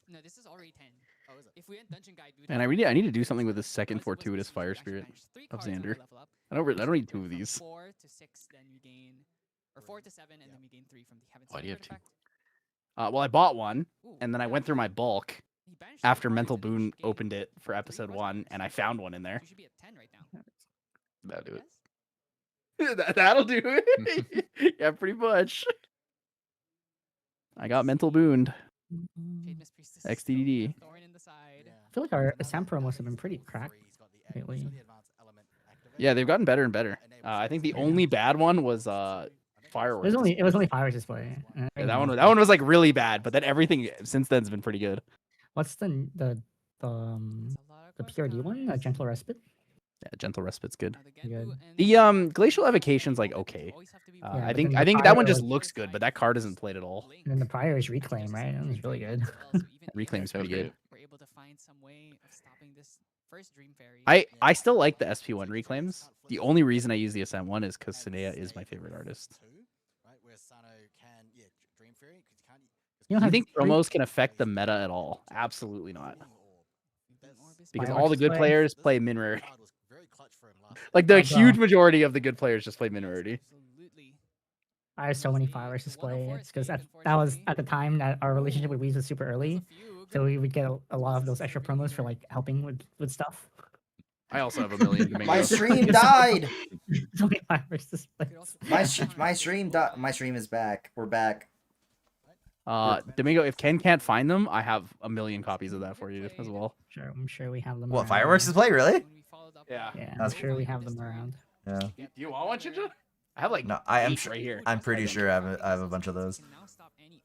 No, this is already 10. If we had Dungeon Guide, And I need to do something with the second fortuitous fire spirit of Xander. I don't need 2 of these. 4 to 6, then we gain, or 4 to 7, and then we gain 3 from the Heaven. Why do you have 2? Well, I bought one, and then I went through my bulk after Mental Boon opened it for episode 1, and I found one in there. You should be at 10 right now. That'll do it. That'll do it. Yeah, pretty much. I got Mental Booned. XDDD. I feel like our Assam promos have been pretty cracked lately. Yeah, they've gotten better and better. I think the only bad one was Fireworks. It was only Fireworks display. Yeah, that one was like really bad, but then everything since then's been pretty good. What's the PRD one? Gentle Respite. Yeah, Gentle Respite's good. Good. The Glacial Evocation's like okay. Yeah, I but think then the that one Fire just was- looks good, but that card isn't played at all. And then the prior is Reclaim, right? That was really good. Reclaim's pretty good. We're able to find some way of stopping this first Dream Fairy. I still like the SP1 reclaims. The only reason I use the SM1 is because Sinea is my favorite artist. You Do you think three- promos can affect the meta at all? Absolutely not. Because all the Fireworks good play? players play min rarity. Like the huge majority of the good players just play min rarity. I have so many Fireworks display. It's because that was at the time that our relationship with Weez was super early, so we would get a lot of those extra promos for like helping with stuff. I also have a million. My Domingos. stream died. So many Fireworks displays. My stream is back. We're back. Domingo, if Ken can't find them, I have a million copies of that for you as well. Sure, I'm sure we have them. What around. Fireworks display? Really? Yeah. Yeah, That's I'm sure we have them around. Yeah. Do you want one, Shinja? I have like No, I am 8 sure. right here. I'm pretty sure I have a bunch of those.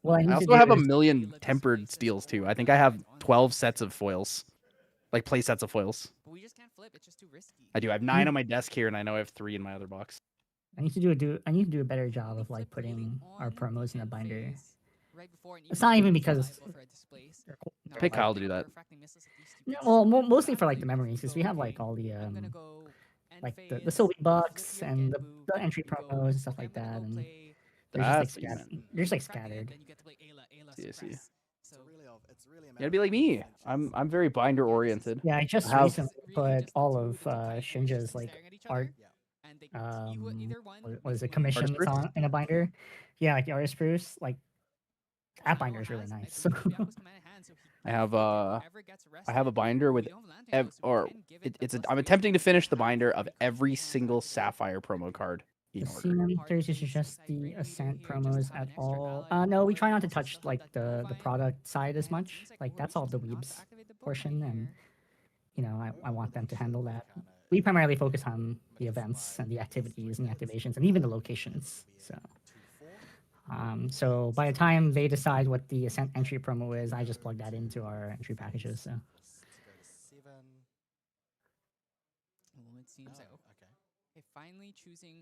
Well, I also have a million tempered steels too. I think I have 12 sets of foils, like play sets of foils. But we just can't flip. It's just too risky. I do. I have 9 on my desk here, and I know I have 3 in my other box. I need to do a better job of like putting our promos in a binder. It's not even because. Pick Kyle to do that. No, well, mostly for like the memories, because we have like all the like the Sylvie bucks and the entry promos and stuff like that, and they're just like scattered. They're just like scattered. See. You gotta be like me. I'm very binder oriented. Yeah, I just have- recently put all of Shinja's like art. What is it? Commissions proofs? on in a binder. Yeah, like the artist proofs. Like that binder is really nice. So I have a binder with I'm attempting to finish the binder of every single Sapphire promo card in the order. CM32 is just the Ascent promos at all. No, we try not to touch like the product side as much. Like that's all the weebs portion, and you know I want them to handle that. We primarily focus on the events and the activities and the activations and even the locations. So So by the time they decide what the Ascent entry promo is, I just plug that into our entry packages. So. Well, it seems like okay, finally choosing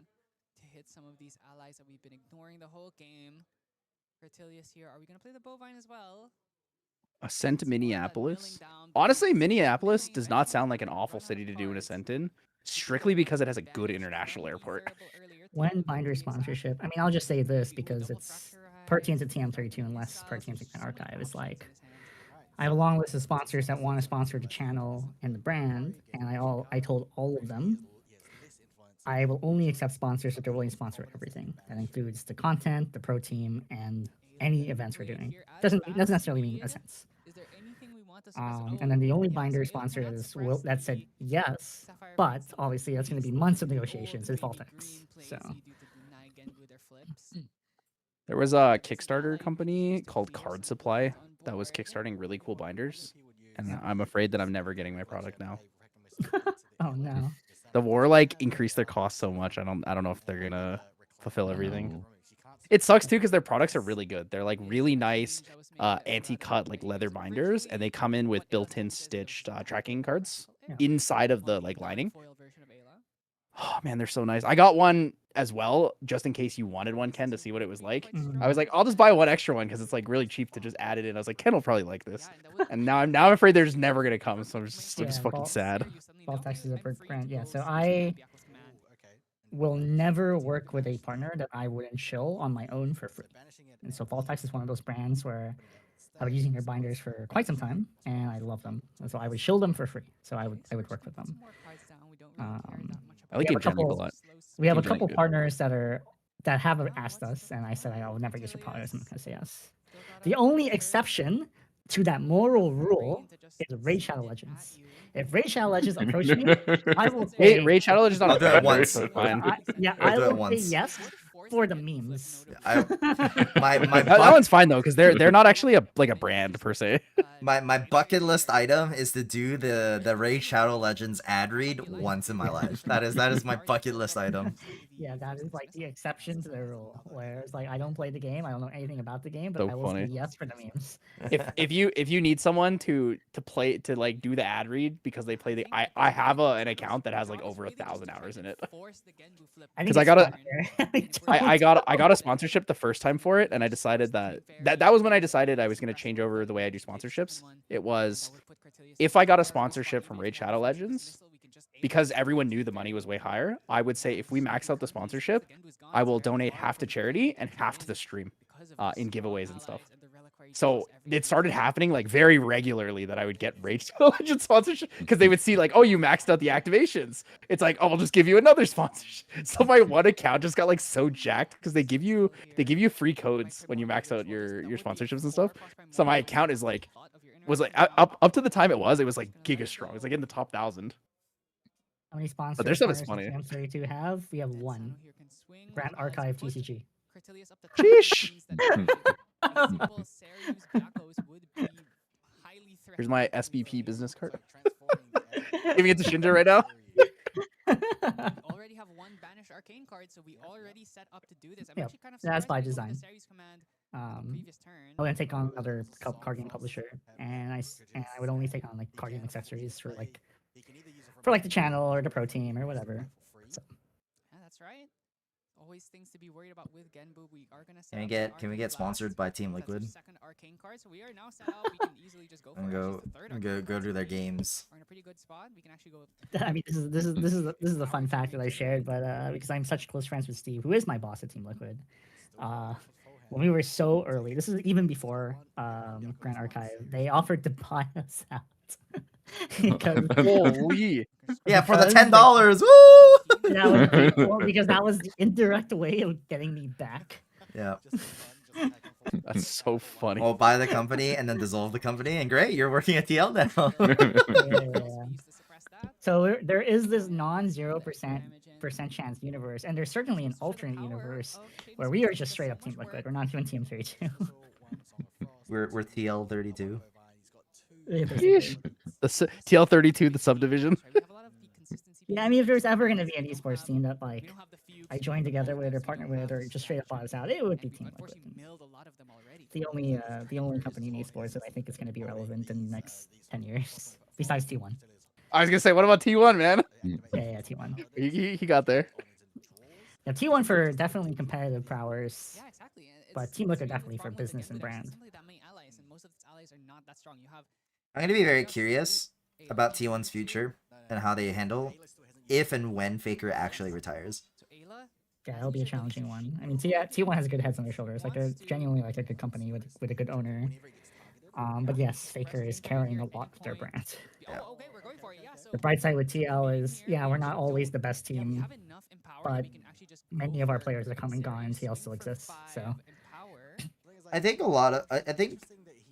to hit some of these allies that we've been ignoring the whole game. Fertilius here. Are we gonna play the bovine as well? Ascent to Minneapolis. Honestly, Minneapolis does not sound like an awful city to do an Ascent in, strictly because it has a good international airport. When binder sponsorship, I mean, I'll just say this because it's pertains to TM32 and less pertains to Grand Archive. It's like I have a long list of sponsors that want to sponsor the channel and the brand, and I told all of them I will only accept sponsors if they're willing to sponsor everything. That includes the content, the pro team, and any events we're doing. Doesn't necessarily mean Ascents. And then the only binder sponsor that said yes, but obviously that's going to be months of negotiations is Voltex. So There was a Kickstarter company called Card Supply that was kickstarting really cool binders, and I'm afraid that I'm never getting my product now. Oh no. The war like increased their cost so much. I don't know if they're gonna fulfill everything. It sucks too because their products are really good. They're like really nice, anti-cut like leather binders, and they come in with built-in stitched tracking cards inside of the like lining. Oh man, they're so nice. I got one as well, just in case you wanted one, Ken, to see what it was like. I was like, I'll just buy one extra one because it's like really cheap to just add it in. I was like, Ken will probably like this. And now I'm afraid they're just never gonna come. So I'm just fucking sad. Voltex is a brand. Yeah, so I will never work with a partner that I wouldn't show on my own for free. And so Voltex is one of those brands where I've been using their binders for quite some time, and I love them. And so I would shill them for free. So I would work with them. I like Ingenuity a lot. We have a couple partners that have asked us, and I said I will never use your products. I'm not gonna say yes. The only exception to that moral rule is Raid Shadow Legends. If Raid Shadow Legends approach me, I will say Raid Shadow Legends on I'll do it once. I will say yes for the memes. That one's fine though, because they're not actually a brand per se. My bucket list item is to do the Raid Shadow Legends ad read once in my life. That is my bucket list item. Yeah, that is like the exception to the rule, where it's like I don't play the game, I don't know anything about the game, but So I will funny. say yes for the memes. if you need someone to play to like do the ad read because they play the I have an account that has like over 1,000 hours in it. Because I got a sponsorship the first time for it, and I decided that was when I decided I was going to change over the way I do sponsorships. It was if I got a sponsorship from Raid Shadow Legends, because everyone knew the money was way higher, I would say if we max out the sponsorship, I will donate half to charity and half to the stream in giveaways and stuff. So it started happening like very regularly that I would get Raid Shadow Legends sponsorship because they would see like, oh, you maxed out the activations. It's like, oh, I'll just give you another sponsorship. So my one account just got like so jacked because they give you free codes when you max out your sponsorships and stuff. So my account was like up to the time it was like giga strong. It's like in the top 1,000. How many sponsors? But their stuff is does funny. TM32 have? We have one. Grand Archive TCG. Sheesh. Here's my SBP business card. Giving it to Shinja right now. Already have one banished arcane card, so we already set up to do this. I'm Yeah, actually kind of that's by surprised we design. got the series command I'm gonna take on another card game publisher, and I would only take on like card game accessories for like the channel or the pro team or whatever. So. Yeah, that's right. Always things to be worried about with Genbu. We are gonna Can we get sponsored by Team Liquid? Second arcane card, so we are now set up. We can easily just go for And go to their games. We're in a pretty good spot. We can actually go. I mean, this is a fun fact that I shared, but because I'm such close friends with Steve, who is my boss at Team Liquid, when we were so early, this is even before Grand Archive, they offered to buy us out. Holy! Yeah, for the $10. Woo! Because that was the indirect way of getting me back. Yeah. That's so funny. Well, buy the company and then dissolve the company, and great, you're working at TL now. Yeah. So there is this non-0% chance universe, and there's certainly an alternate universe where we are just straight up Team Liquid. We're not even TM32. We're TL32. The TL32, the subdivision. Yeah, I mean, if there's ever going to be an esports team that like I joined together with or partner with or just straight up bought us out, it would be Team Liquid. The only company in esports that I think is going to be relevant in the next 10 years, besides T1. I was gonna say, what about T1, man? Yeah, T1. He got there. Yeah, T1 for definitely competitive prowess, but Team Liquid definitely for business and brand. I'm gonna be very curious about T1's future and how they handle if and when Faker actually retires. Yeah, it'll be a challenging one. I mean, T1 has good heads on their shoulders. Like they're genuinely like a good company with a good owner. But yes, Faker is carrying a lot of their brand. Yeah. The bright side with TL is, yeah, we're not always the best team, but many of our players are come and gone, and TL still exists. So I think I think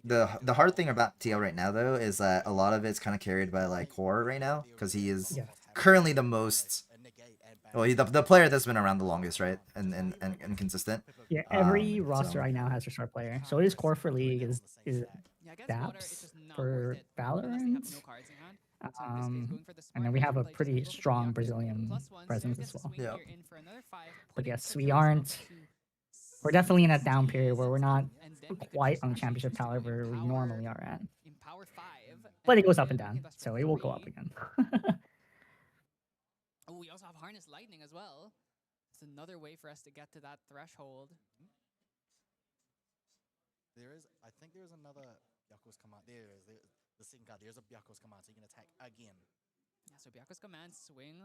the hard thing about TL right now though is that a lot of it's kind of carried by like Core right now because he is currently the most. Well, the player that's been around the longest, right, and consistent. Yeah, every roster right now has a star player. So it is Core for League, is Daps for Valorant. And then we have a pretty strong Brazilian presence as well. Yeah. But yes, we're definitely in a down period where we're not quite on the championship tower where we normally are at. But it goes up and down, so it will go up again. Oh, we also have Harness Lightning as well. It's another way for us to get to that threshold. I think there is another Byaku's command. There is the second card. There's a Byaku's command, so you can attack again. Yeah, so Byaku's command swing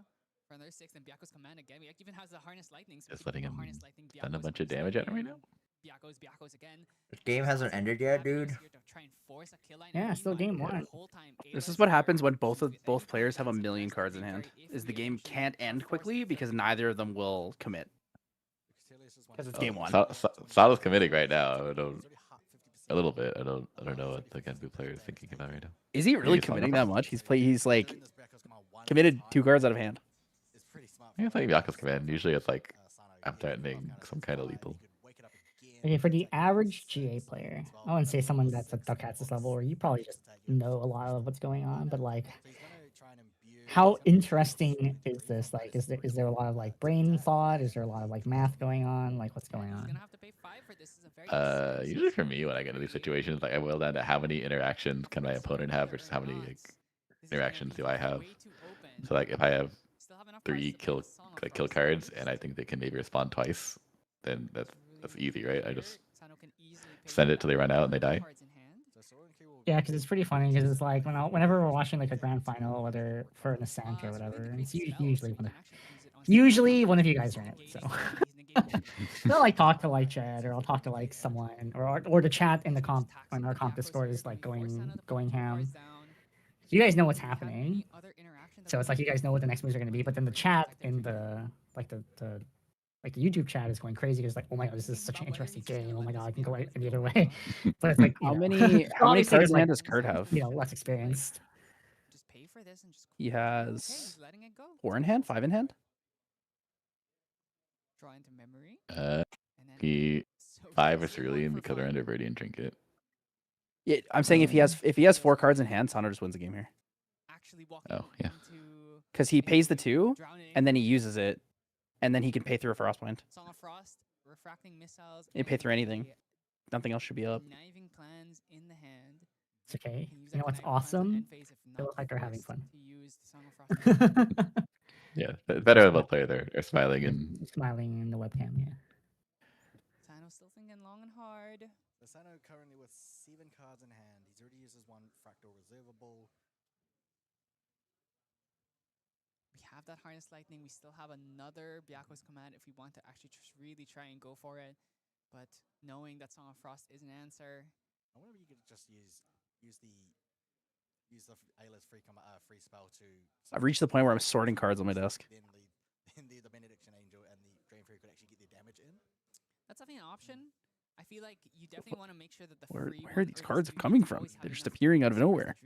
for another 6, and Byaku's command again. We even has the Harness Lightning. So Just letting him send a bunch of damage at him right now. Byaku's again. This game hasn't ended yet, dude. Yeah, still game 1. This is what happens when both players have a million cards in hand. Is the game can't end quickly because neither of them will commit. Because it's game 1. Salah's committing right now. A little bit. I don't know what the Genbu player is thinking about right now. Is he really committing that much? He's like committed 2 cards out of hand. I think it's like Byaku's command. Usually it's like I'm threatening some kind of lethal. Okay, for the average GA player, I wouldn't say someone that's at Duckats' level where you probably just know a lot of what's going on, but like, how interesting is this? Like, is there a lot of like brain thought? Is there a lot of like math going on? Like, what's going on? Usually for me, when I get into these situations, like I boil down to how many interactions can my opponent have versus how many interactions do I have. So like if I have 3 kill cards and I think they can maybe respond twice, then that's easy, right? I just send it till they run out and they die. Yeah, because it's pretty funny. Because it's like whenever we're watching like a grand final, whether for an Ascent or whatever, it's usually one of you guys are in it. So they'll like talk to like Chad, or I'll talk to like someone, or the chat in the comp on our comp Discord is like going ham. You guys know what's happening, so it's like you guys know what the next moves are going to be. But then the chat in the the YouTube chat is going crazy because like, oh my god, this is such an interesting game. Oh my god, I can go any other way. But it's like, how many cards in hand does Kurt have? Less experienced. He has 4 in hand, 5 in hand. Draw into memory. He 5 is cerulean because they're under Viridian Trinket. Yeah, I'm saying if he has 4 cards in hand, Sano just wins the game here. Oh yeah. Because he pays the 2 and then he uses it. And then he can pay through a Frost Point. Song of Frost, refracting missiles. He can pay through anything. Nothing else should be up. Kniving clans in the hand. It's okay. You know what's awesome? They look like they're having fun. Yeah, better of a player there. They're smiling and smiling in the webcam. Yeah. Sano still thinking long and hard. Sano currently with 7 cards in hand. He's already used his 1 fractal reservable. We have that Harness Lightning. We still have another Byaku's command if we want to actually just really try and go for it. But knowing that Song of Frost is an answer. I wonder if you could just use the Ayla's free spell to. I've reached the point where I'm sorting cards on my desk. Then the Benediction Angel and the Drain Fury could actually get their damage in. That's definitely an option. I feel like you definitely want to make sure that the where are these cards coming from? They're just appearing out of nowhere.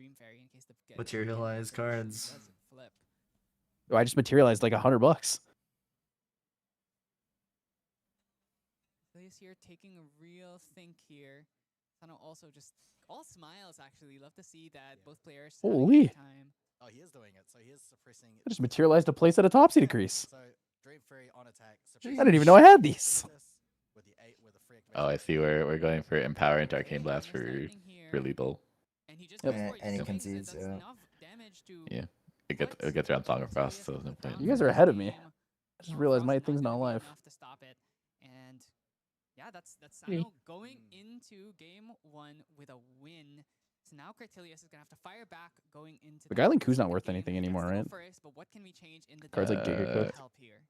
Materialized cards. Oh, I just materialized like $100. This here taking a real think here. Sano also just all smiles actually. Love to see that both players. Holy! Oh, he is doing it. So he is suppressing. I just materialized a place at a Topsy decrease. So I didn't even know I had these. Oh, I see. We're going for Empower into Arcane Blast for lethal. And he concedes. Yeah. Yeah, it gets around Song of Frost, so there's no point. You guys are ahead of me. I just realized my thing's not live. And yeah, that's Sano going into game 1 with a win. So now Cartilius is gonna have to fire back going into The Guiling Ku's not worth anything anymore, right? first, but what can we change in the Cards like Giga Cook. help here?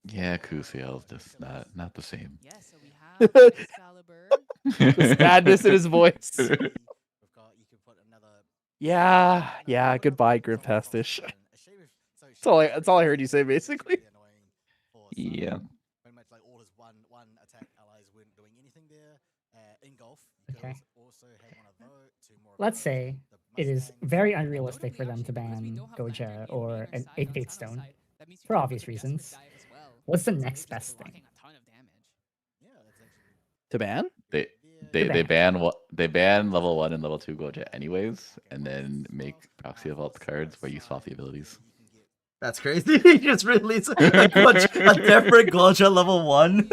Yeah, Kusiel is just not the same. Yeah, so we have Excalibur. The sadness in his voice. Yeah. Goodbye, Grim Pastiche. That's all I heard you say, basically. Yeah. Pretty much like all his one attack allies weren't doing anything there. In golf, Okay. also had one of those two more. Let's say it is very unrealistic for them to ban Goja or a Fate Stone for obvious reasons. What's the next best thing? To ban? They ban level 1 and level 2 Goja anyways, and then make Proxy Vault cards where you swap the abilities. That's crazy. He just released a different Goja level 1.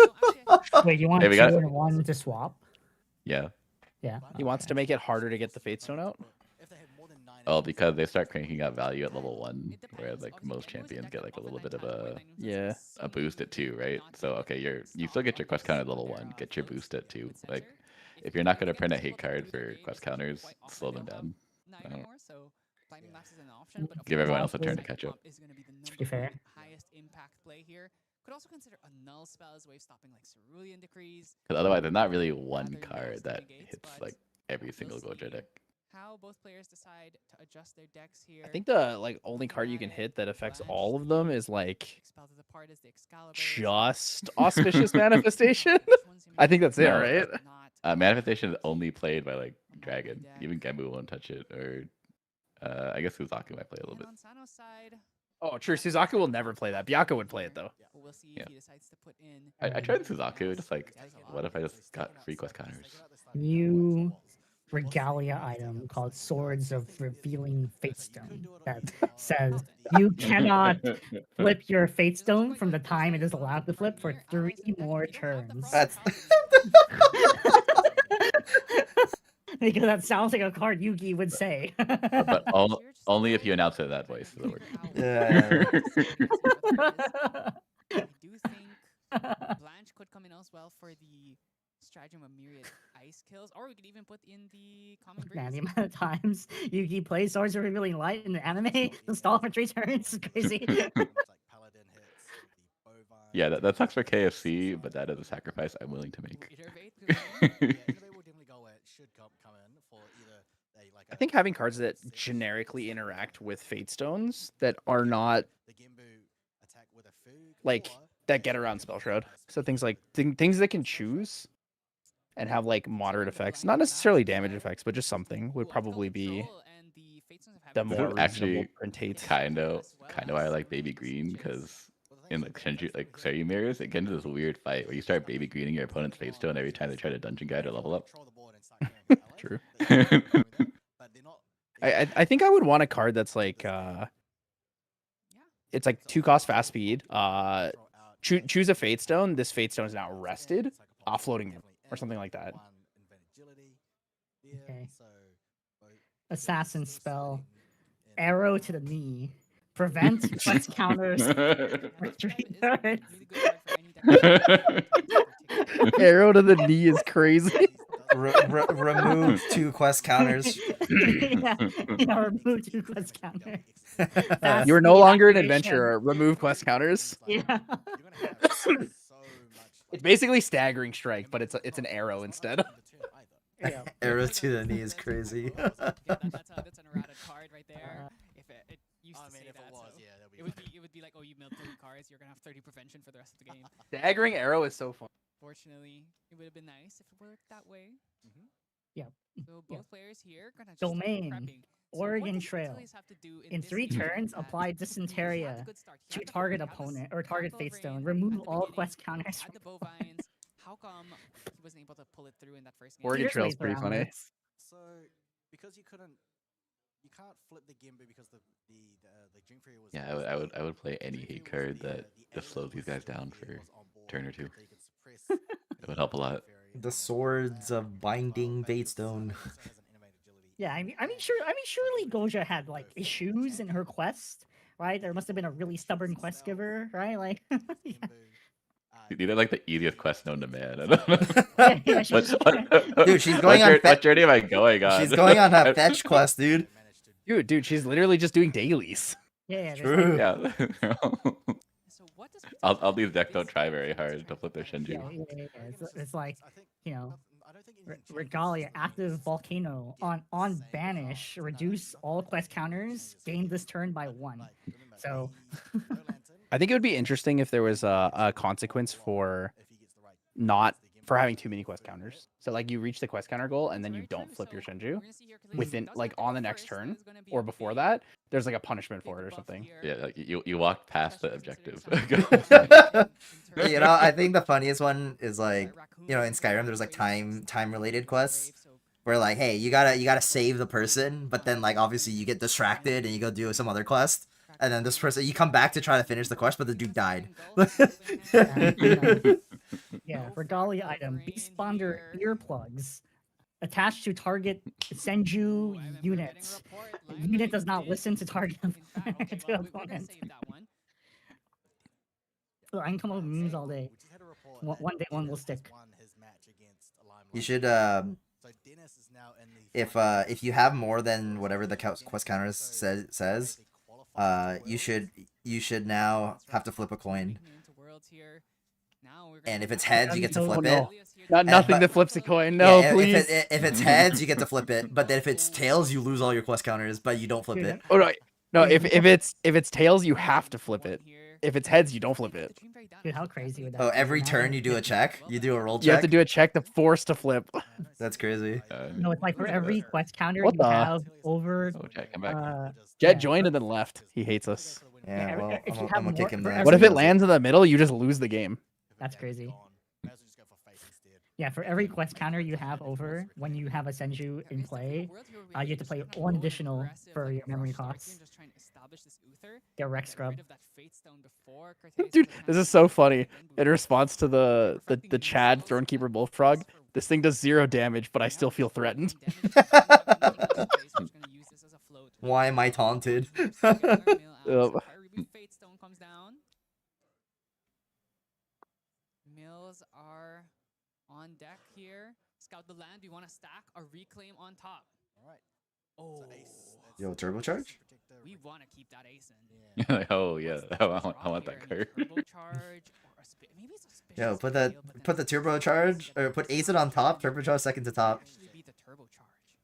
Wait, you want Hey, we 2 got- and 1 to swap? Yeah. Yeah. He wants to make it harder to get the Fate Stone out? Oh, because they start cranking up value at level 1, whereas like most champions get like a little bit of a boost at 2, right? So okay, you still get your quest counter at level 1, get your boost at 2. Like if you're not gonna print a hate card for quest counters, slow them down. I don't know. Give everyone else a turn to catch up. Is going to be the Pretty fair. highest impact play here. Could also consider a null spell as a way of stopping like Cerulean Decrees. Because otherwise, there's not really one card that hits like every single Goja deck. How both players decide to adjust their decks here. I think the only card you can hit that affects all of them is like just Auspicious Manifestation. I think that's it, No, right? Manifestation is only played by like Dragon. Even Gemu won't touch it, or I guess Uzaku might play a little bit. Oh, true. Suzaku will never play that. Byaka would play it though. We'll see Yeah. if he decides to put in. I tried Suzaku, just like, what if I just got free quest counters? New regalia item called Swords of Revealing Fatestone that says you cannot flip your Fatestone from the time it is allowed to flip for 3 more turns. That's because that sounds like a card Yugi would say. But only if you announce it in that voice. Does it work? Yeah. I do think Blanche could come in as well for the Stratagem of Myriad Ice Kills, or we could even put in the Common Man, the Breeze. amount of times Yugi plays Swords of Revealing Light in the anime to stall for 3 turns is crazy. Yeah, that sucks for KFC, but that is a sacrifice I'm willing to make. I think having cards that generically interact with Fate Stones that are not like that get around Spell Shroud. So things like things that can choose and have like moderate effects, not necessarily damage effects, but just something would probably be the This more is actually printate. kind of why I like Baby Green, because in like Seiyu mirrors, it gets into this weird fight where you start Baby Greening your opponent's Fate Stone every time they try to dungeon guide or level up. True. I think I would want a card that's like it's like 2 cost fast speed. Choose a Fate Stone. This Fate Stone is now rested, offloading him or something like that. Okay. Assassin spell. Arrow to the knee. Prevent quest counters for 3 turns. Arrow to the knee is crazy. Remove 2 quest counters. yeah, remove 2 quest counters. That's You are no the longer an activation. adventurer. Remove quest counters. Yeah. It's basically staggering strike, but it's an arrow instead. Yeah. Arrow to the knee is crazy. That's an errata card right there. If it used to say that, it would be like, oh, you milled 30 cards, you're gonna have 30 prevention for the rest of the game. Staggering arrow is so fun. Fortunately, it would have been nice if it worked that way. Yep. So both players here gonna just Domain. prepping. Oregon Trail. In 3 turns, apply Dysenteria to target opponent or target Fate Stone. Remove all quest counters. Had the bovines. How come he wasn't able to pull it through in that first game? Oregon Here's Trail's ways pretty around funny. this. So because you couldn't you can't flip the Gimbu because the Drink Fury was. Yeah, I would play any hate card that just slows these guys down for a turn or two. It would help a lot. The Swords of Binding Vadestone. Yeah, I mean, surely Goja had like issues in her quest, right? There must have been a really stubborn quest giver, right? Like, yeah. These are like the easiest quest known to man. I don't know. Dude, she's going on. What journey am I going on? She's going on a fetch quest, dude. Dude, she's literally just doing dailies. Yeah, True. Yeah. All these decks don't try very hard to flip their Shinju. Yeah. It's like, you know, Regalia, active Volcano on banish, reduce all quest counters, gain this turn by 1. So I think it would be interesting if there was a consequence for having too many quest counters. So like you reach the quest counter goal and then you don't flip your Shinju within like on the next turn or before that. There's like a punishment for it or something. Yeah, like you walked past the objective. You know, I think the funniest one is like, you know, in Skyrim there's like time related quests where like, hey, you gotta save the person, but then like obviously you get distracted and you go do some other quest, and then this person, you come back to try to finish the quest, but the dude died. yeah, Regalia item, Beastbonder earplugs. Attached to target Senju units. Unit does not listen to target to opponent. So I can come up with memes all day. One day one will stick. You should if you have more than whatever the quest counter says, you should now have to flip a coin. And if it's heads, you get to flip it. Nothing that flips a coin. No, yeah, please. If it's heads, you get to flip it. But then if it's tails, you lose all your quest counters, but you don't flip it. Oh no, if it's tails, you have to flip it. If it's heads, you don't flip it. Dude, how crazy would that Oh, be? every turn you do a check? You do a roll check? You have to do a check to force to flip. That's crazy. No, it's like for every quest counter What you the? have over. Jack, come back. Jet joined and then left. He hates us. Yeah, well, if you I'm have gonna kick more- him for down. What if it lands in the middle? You just lose the game. That's crazy. Yeah, for every quest counter you have over, when you have a Senju in play, you have to play 1 additional for your memory costs. Get Rex Scrub. Dude, this is so funny. In response to the Chad Thronekeeper Bullfrog, this thing does 0 damage, but I still feel threatened. Why am I taunted? Mills are on deck here. Scout the land. You want to stack a reclaim on top. All right. Oh, Yo, turbocharge? we want to keep that ace in. Like, oh yeah, I want that card. Yo, put the turbocharge or put acid on top, turbocharge second to top. I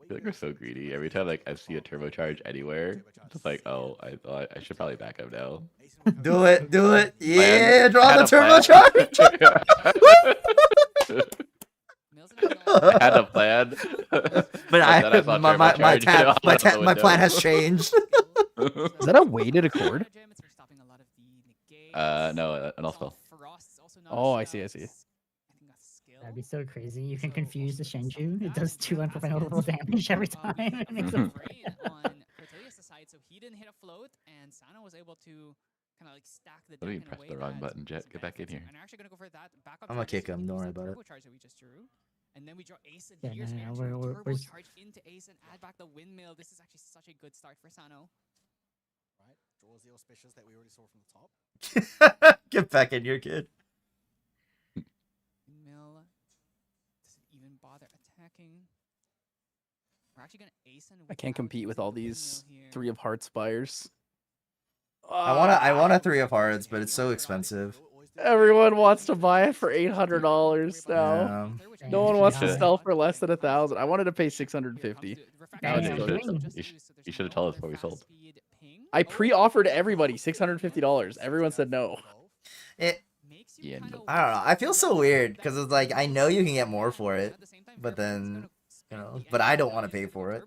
feel like we're so greedy. Every time like I see a turbocharge anywhere, I'm just like, oh, I should probably back up now. Do it. Yeah, Plan. draw Had the a plan. turbocharge. I had a plan. But my plan has changed. Is that a weighted accord? No, an all spell. Oh, I see. That'd be so crazy. You can confuse the Shenju. It does 2 unpreventable damage every time. It makes it So he didn't hit a float, and Sano was able to kind of like stack the Let me deck in a press way the wrong that button, Jet. Get back in here. And actually gonna go for that backup. I'm gonna kick him. Don't worry about it. Turbocharge that we just drew. And then we draw ace and Yeah, here's no, actually we're turbocharge into ace and add back the windmill. This is actually such a good start for Sano. Right. Draws the auspicious that we already saw from the top. Get back in here, kid. Windmill doesn't even bother attacking. We're actually gonna ace and I can't compete with all these 3 of Hearts buyers. I want a 3 of hearts, but it's so expensive. Everyone wants to buy it for $800 now. Yeah. No one wants to sell for less than 1,000. I wanted to pay $650. You should have told us before we sold. I pre-offered everybody $650. Everyone said no. Yeah, no. I don't know. I feel so weird because it's like I know you can get more for it, but then but I don't want to pay for it.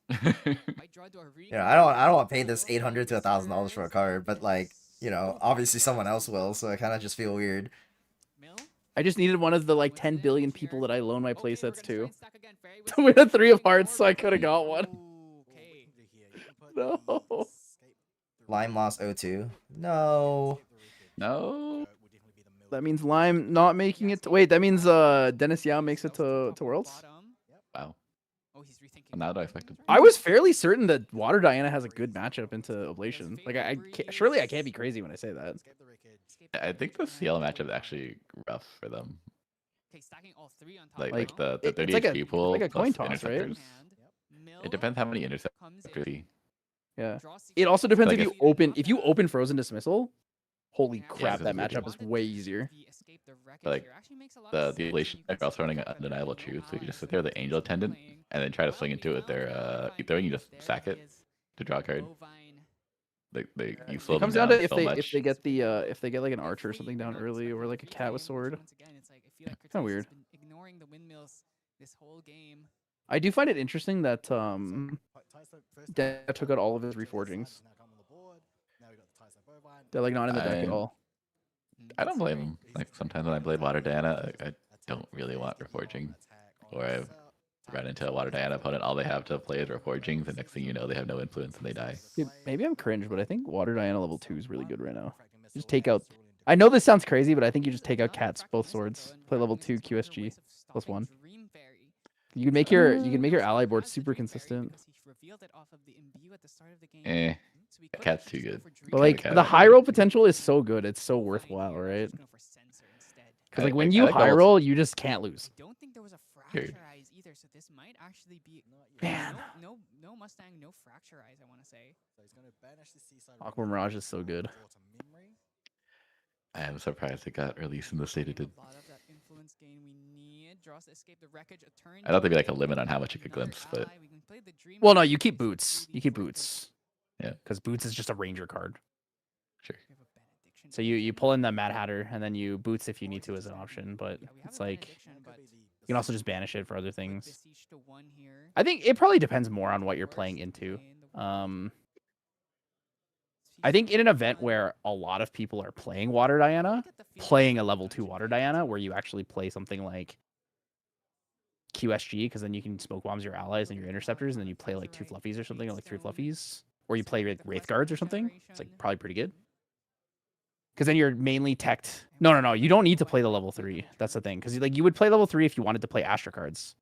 I don't want to pay this $800 to $1,000 for a card, but like obviously someone else will, so I kind of just feel weird. I just needed one of the like 10 billion people that I loan my playsets to win a 3 of Hearts, so I could have got one. No. Lime lost O2. No. No. That means Lime not making it. Wait, that means Dennis Yao makes it to Worlds. Wow. Now that I expected. I was fairly certain that Water Diana has a good matchup into Oblation. Like I can't, surely I can't be crazy when I say that. I think the CL matchup is actually rough for them. Like the it's 30 like a- HP it's pool like a coin plus toss, right? interceptors. It depends how many interceptors. Yeah. It also depends So I if you open Frozen Dismissal. Holy crap, so that it's matchup is way easier. Like the Oblation deck also running an Undeniable Truth, so you just sit there with the Angel Attendant and then try to swing into it with their keep throwing. You just sack it to draw a card. You slow It comes them down to down if so they much. get the if they get like an archer or something down early or like a cat with sword. Kind of weird. I do find it interesting that Dad took out all of his reforgings. They're like not in the deck at all. I don't blame him. Like sometimes when I play Water Diana, I don't really want Reforging, or I run into a Water Diana opponent. All they have to play is Reforgings, and next thing you know, they have no influence and they die. Dude, maybe I'm cringe, but I think Water Diana level 2 is really good right now. Just take out. I know this sounds crazy, but I think you just take out cats, both swords. Play level 2 QSG +1. You can make your ally board super consistent. Cat's too good. But like the high roll potential is so good, it's so worthwhile, right? Because like when you high roll, you just can't lose. Man. No Mustang, no Fracture Eyes, I want to say. Aqua Mirage is so good. I am surprised it got released in the state it did. I thought there'd be like a limit on how much you could glimpse, but Well, no, you keep boots. You keep boots. Yeah. Because boots is just a ranger card. Sure. So you pull in the Mad Hatter and then you boots if you need to as an option, but it's like you can also just banish it for other things. I think it probably depends more on what you're playing into. I think in an event where a lot of people are playing Water Diana, playing a level 2 Water Diana, where you actually play something like QSG, because then you can smoke bombs your allies and your interceptors, and then you play like 2 fluffies or something, or like 3 fluffies, or you play like Wraith Guards or something. It's like probably pretty good. Because then you're mainly teched. No. You don't need to play the level 3. That's the thing. Because like you would play level 3 if you wanted to play Astra cards.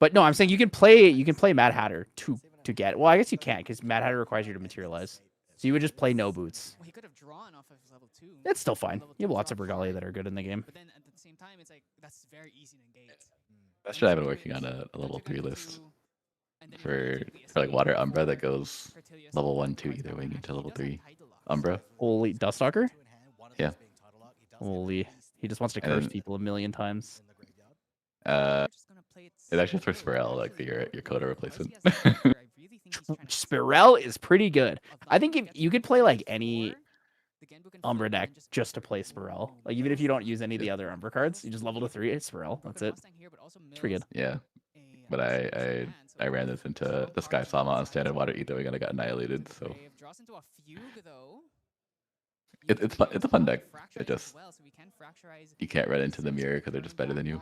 But no, I'm saying you can play Mad Hatter to get. Well, I guess you can't because Mad Hatter requires you to materialize. So you would just play no boots. Well, he could have drawn off of level 2. It's still fine. You have lots of Regalia that are good in the game. But then at the same time, it's like that's very easy to negate. that's what I've been working on a level 3 list for like Water Umbra that goes level 1, 2 either wing into level 3 Umbra. Holy Duststalker? Yeah. Holy. He just wants to curse people a million times. It's actually for Spirel, like your Coda replacement. Spirel is pretty good. I think if you could play like any Umbra deck just to play Spirel. Like even if you don't use any of the other Umbra cards, you just level to 3, it's Spirel. That's it. It's pretty good. Yeah. But I ran this into the Sky Sama on standard Water Ether and I got annihilated, so it's a fun deck. It just you can't run into the mirror because they're just better than you.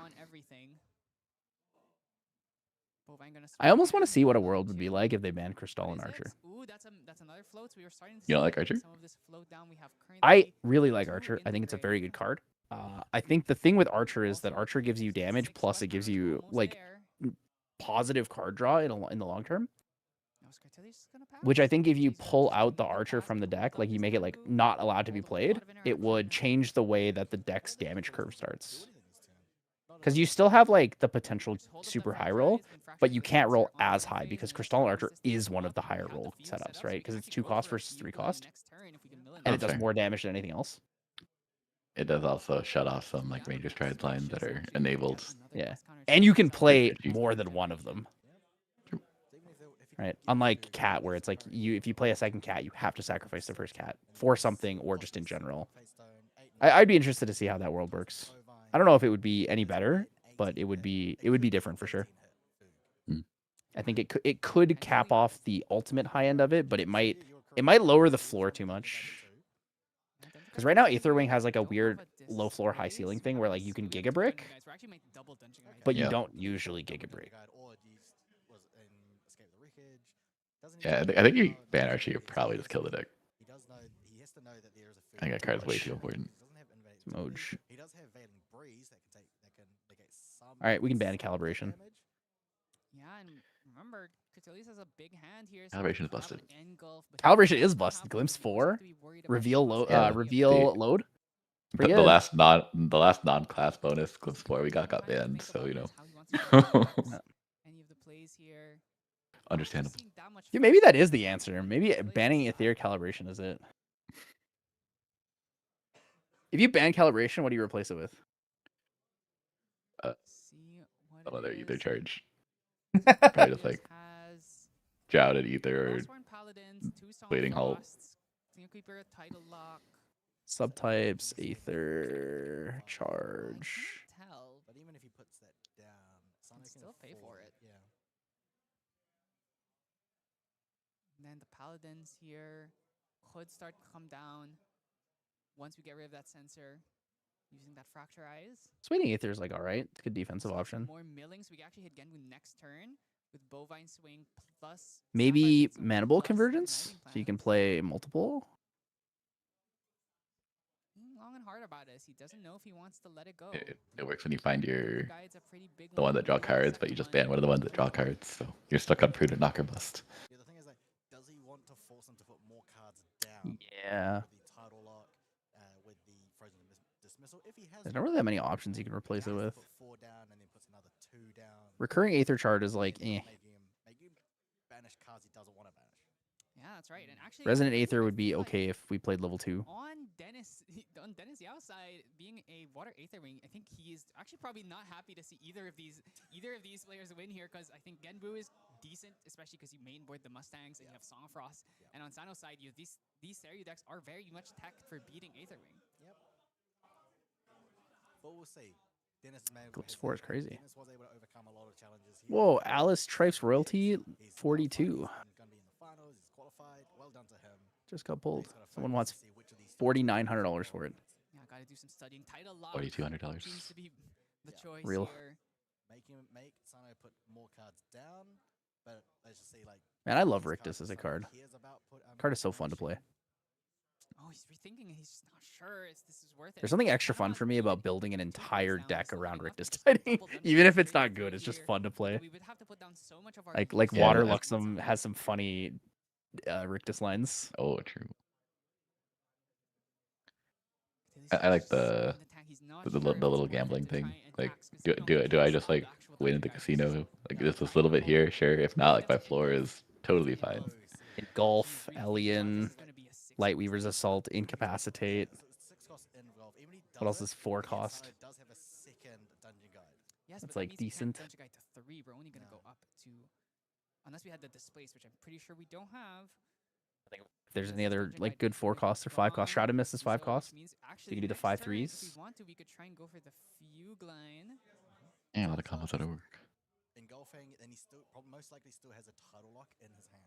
I almost want to see what a world would be like if they banned Crystal and Archer. You don't like Archer? I really like Archer. I think it's a very good card. I think the thing with Archer is that Archer gives you damage, plus it gives you like positive card draw in the long term. Which I think if you pull out the Archer from the deck, like you make it like not allowed to be played, it would change the way that the deck's damage curve starts. Because you still have like the potential super high roll, but you can't roll as high because Crystal Archer is one of the higher roll setups, right? Because it's 2 cost versus 3 cost, and it does more damage than anything else. It does also shut off some like Ranger Stride lines that are enabled. Yeah, and you can play more than one of them. Right, unlike Cat, where it's like if you play a second Cat, you have to sacrifice the first Cat for something or just in general. I'd be interested to see how that world works. I don't know if it would be any better, but it would be different for sure. I think it could cap off the ultimate high end of it, but it might lower the floor too much. Because right now Aetherwing has like a weird low floor high ceiling thing where like you can Giga Brick, but you don't usually Giga Brick. Yeah, I think you ban Archie, you probably just kill the deck. I think that card's way too important. Smoj. He does have Veiling Breeze that can negate some. All right, we can ban calibration. Yeah, and remember, Crystallis has a big hand here. Calibration is busted. Calibration is busted. Glimpse 4. Reveal load. Reveal load. The last non-class bonus Glimpse 4 we got banned, so you know. Any of the plays here. Understandable. Yeah, maybe that is the answer. Maybe banning Aether calibration is it. If you ban calibration, what do you replace it with? Another Ether charge. Probably just like Jouted Ether or Waiting Halt. Subtypes, Aether, charge. But even if he puts that down, Sonic can still pay for it. Yeah. And then the Paladins here could start to come down once we get rid of that sensor using that Fracture Eyes. Swinging Aether is like alright. It's a good defensive option. More millings. We can actually hit Genwu next turn with Bovine Swing plus. Maybe Mana Bowl Convergence, so you can play multiple. Long and hard about this. He doesn't know if he wants to let it go. It works when you find the one that draw cards, but you just ban one of the ones that draw cards, so you're stuck on Prudent Knocker Bust. Yeah, the thing is, like, does he want to force him to put more cards down? Yeah. With the title lock, with the frozen dismissal. If he has, There's not really that many options you can replace it with. put 4 down and then puts another 2 down. Recurring Aether Charge is like, eh. Make him banish cards he doesn't want to banish. Yeah, that's right. And actually, Resonant Aether would be okay if we played level 2. on Dennis Yao's side, being a Water Aether Wing, I think he is actually probably not happy to see either of these players win here, because I think Genbu is decent, especially because you mainboard the Mustangs and you have Song of Frost. And on Sano's side, you these Seiryu decks are very much tech for beating Aether Wing. Yep. But we'll see. Dennis Glimpse 4 is crazy. Dennis was able to overcome a lot of challenges here. Whoa, Alice Tripes Royalty 42. Going to be in the finals. He's qualified. Well done to him. Just got pulled. Someone wants $4,900 for it. Yeah, gotta do some studying. Title lock $4,200. seems to be the choice Real. here. Make Sano put more cards down, but let's just see, like, Man, I love Rictus as a card. Card is so fun to play. Oh, he's rethinking it. He's just not sure if this is worth it. There's something extra fun for me about building an entire deck around Rictus Tiding. Even if it's not good, it's just fun to play. We would have to put down so much of our Like Yeah, Water that's- Luxem has some funny Rictus lines. Oh, true. I like the little gambling thing. Like, do I just like win at the casino? Like just this little bit here, sure. If not, like my floor is totally fine. Engulf, Alien, Lightweaver's Assault, Incapacitate. What else is 4 cost? does have a second dungeon guide. Yes, That's but like that means we can't decent. Dungeon Guide to 3. We're only gonna go up to, unless we had the Displace, which I'm pretty sure we don't have. If there's any other like good 4 cost or 5 cost, Shrouded Mist is 5 cost. So you can do the 5 If 3s. we want to, we could try and go for the Fugue line. And a lot of combos that work. Engulfing, and he still most likely still has a title lock in his hand.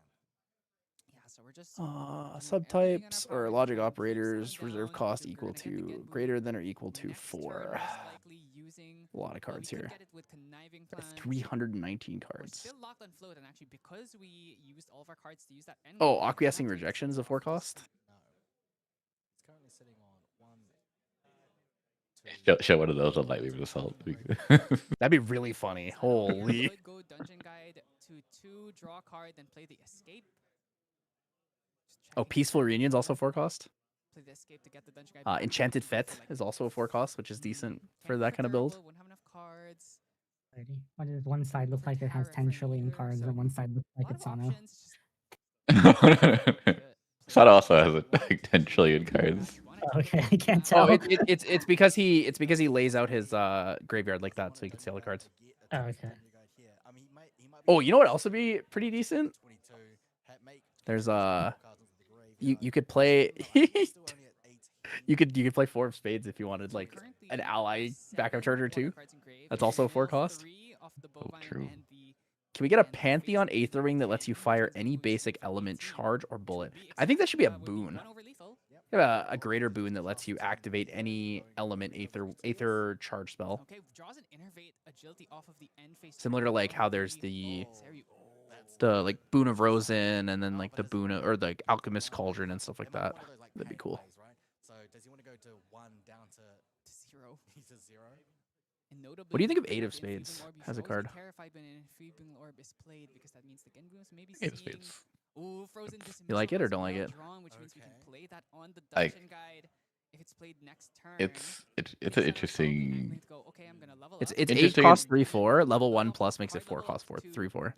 Yeah, so we're just Subtypes or logic operators, reserve cost equal to greater than or equal to 4. A lot of cards here. There are 319 We're cards. still locked on float, and actually because we used all of our cards to use that end. Oh, Acquiescing Rejection is a 4 cost? It's currently sitting on 1. Show one of those on Lightweaver's Assault. That'd be really funny. Holy. Could go Dungeon Guide to 2, draw a card, then play the Escape. Oh, Peaceful Reunion's also 4 cost. Play the Escape to get the Dungeon Guide. Enchanted Fete is also a 4 cost, which is decent for that kind of build. Wouldn't have enough cards. Why does one side look like it has 10 trillion cards and one side looks like it's Sano? Sada also has like 10 trillion cards. Okay, I can't Oh, tell. it's because he lays out his graveyard like that, so you can see all the cards. Oh, okay. Oh, you know what else would be pretty decent? There's you could play you could play 4 of Spades if you wanted like an ally backup charger too. That's also a 4 cost. Oh, true. Can we get a Pantheon Aether Wing that lets you fire any basic element, charge, or bullet? I think that should be a boon. You have a greater boon that lets you activate any element Aether charge spell. Okay, draws an Innervate Agility off of the end phase. Similar to like how there's the the like Boon of Rosen and then like the Boon or the Alchemist Cauldron and stuff like that. That'd be cool. So does he want to go to 1 down to 0? He's a 0. And notably, What do you think of with 8 of the Spades Enfeebling Orb, he's as a always card? been terrified when an Enfeebling Orb is played because that means the Genbooms maybe 8 of seeing... Spades. Ooh, Frozen You like it or Dismissal don't like well it? drawn, which means we can play that on the Like, Dungeon Guide if it's played next turn. It's an interesting. It's interesting 8 cost 3/4. Level 1 plus makes it 4 cost 4 3/4.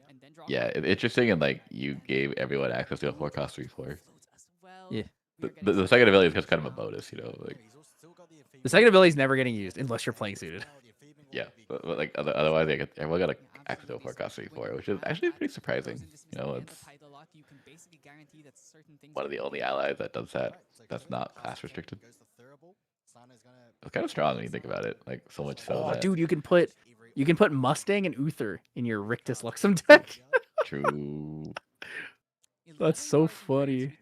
Yeah, interesting, and like you gave everyone access to a 4 cost 3/4. Yeah. The second ability is just kind of a bonus, you know. Like The second ability is never getting used unless you're playing suited. yeah, but like otherwise, like, everyone got access to a 4 cost 3/4, which is actually pretty surprising. You know, it's one of the only allies that does that. That's not class restricted. It's kind of strong when you think about it. Like so much so Oh, that dude, you can put Mustang and Uther in your Rictus Luxem deck. true. That's so funny.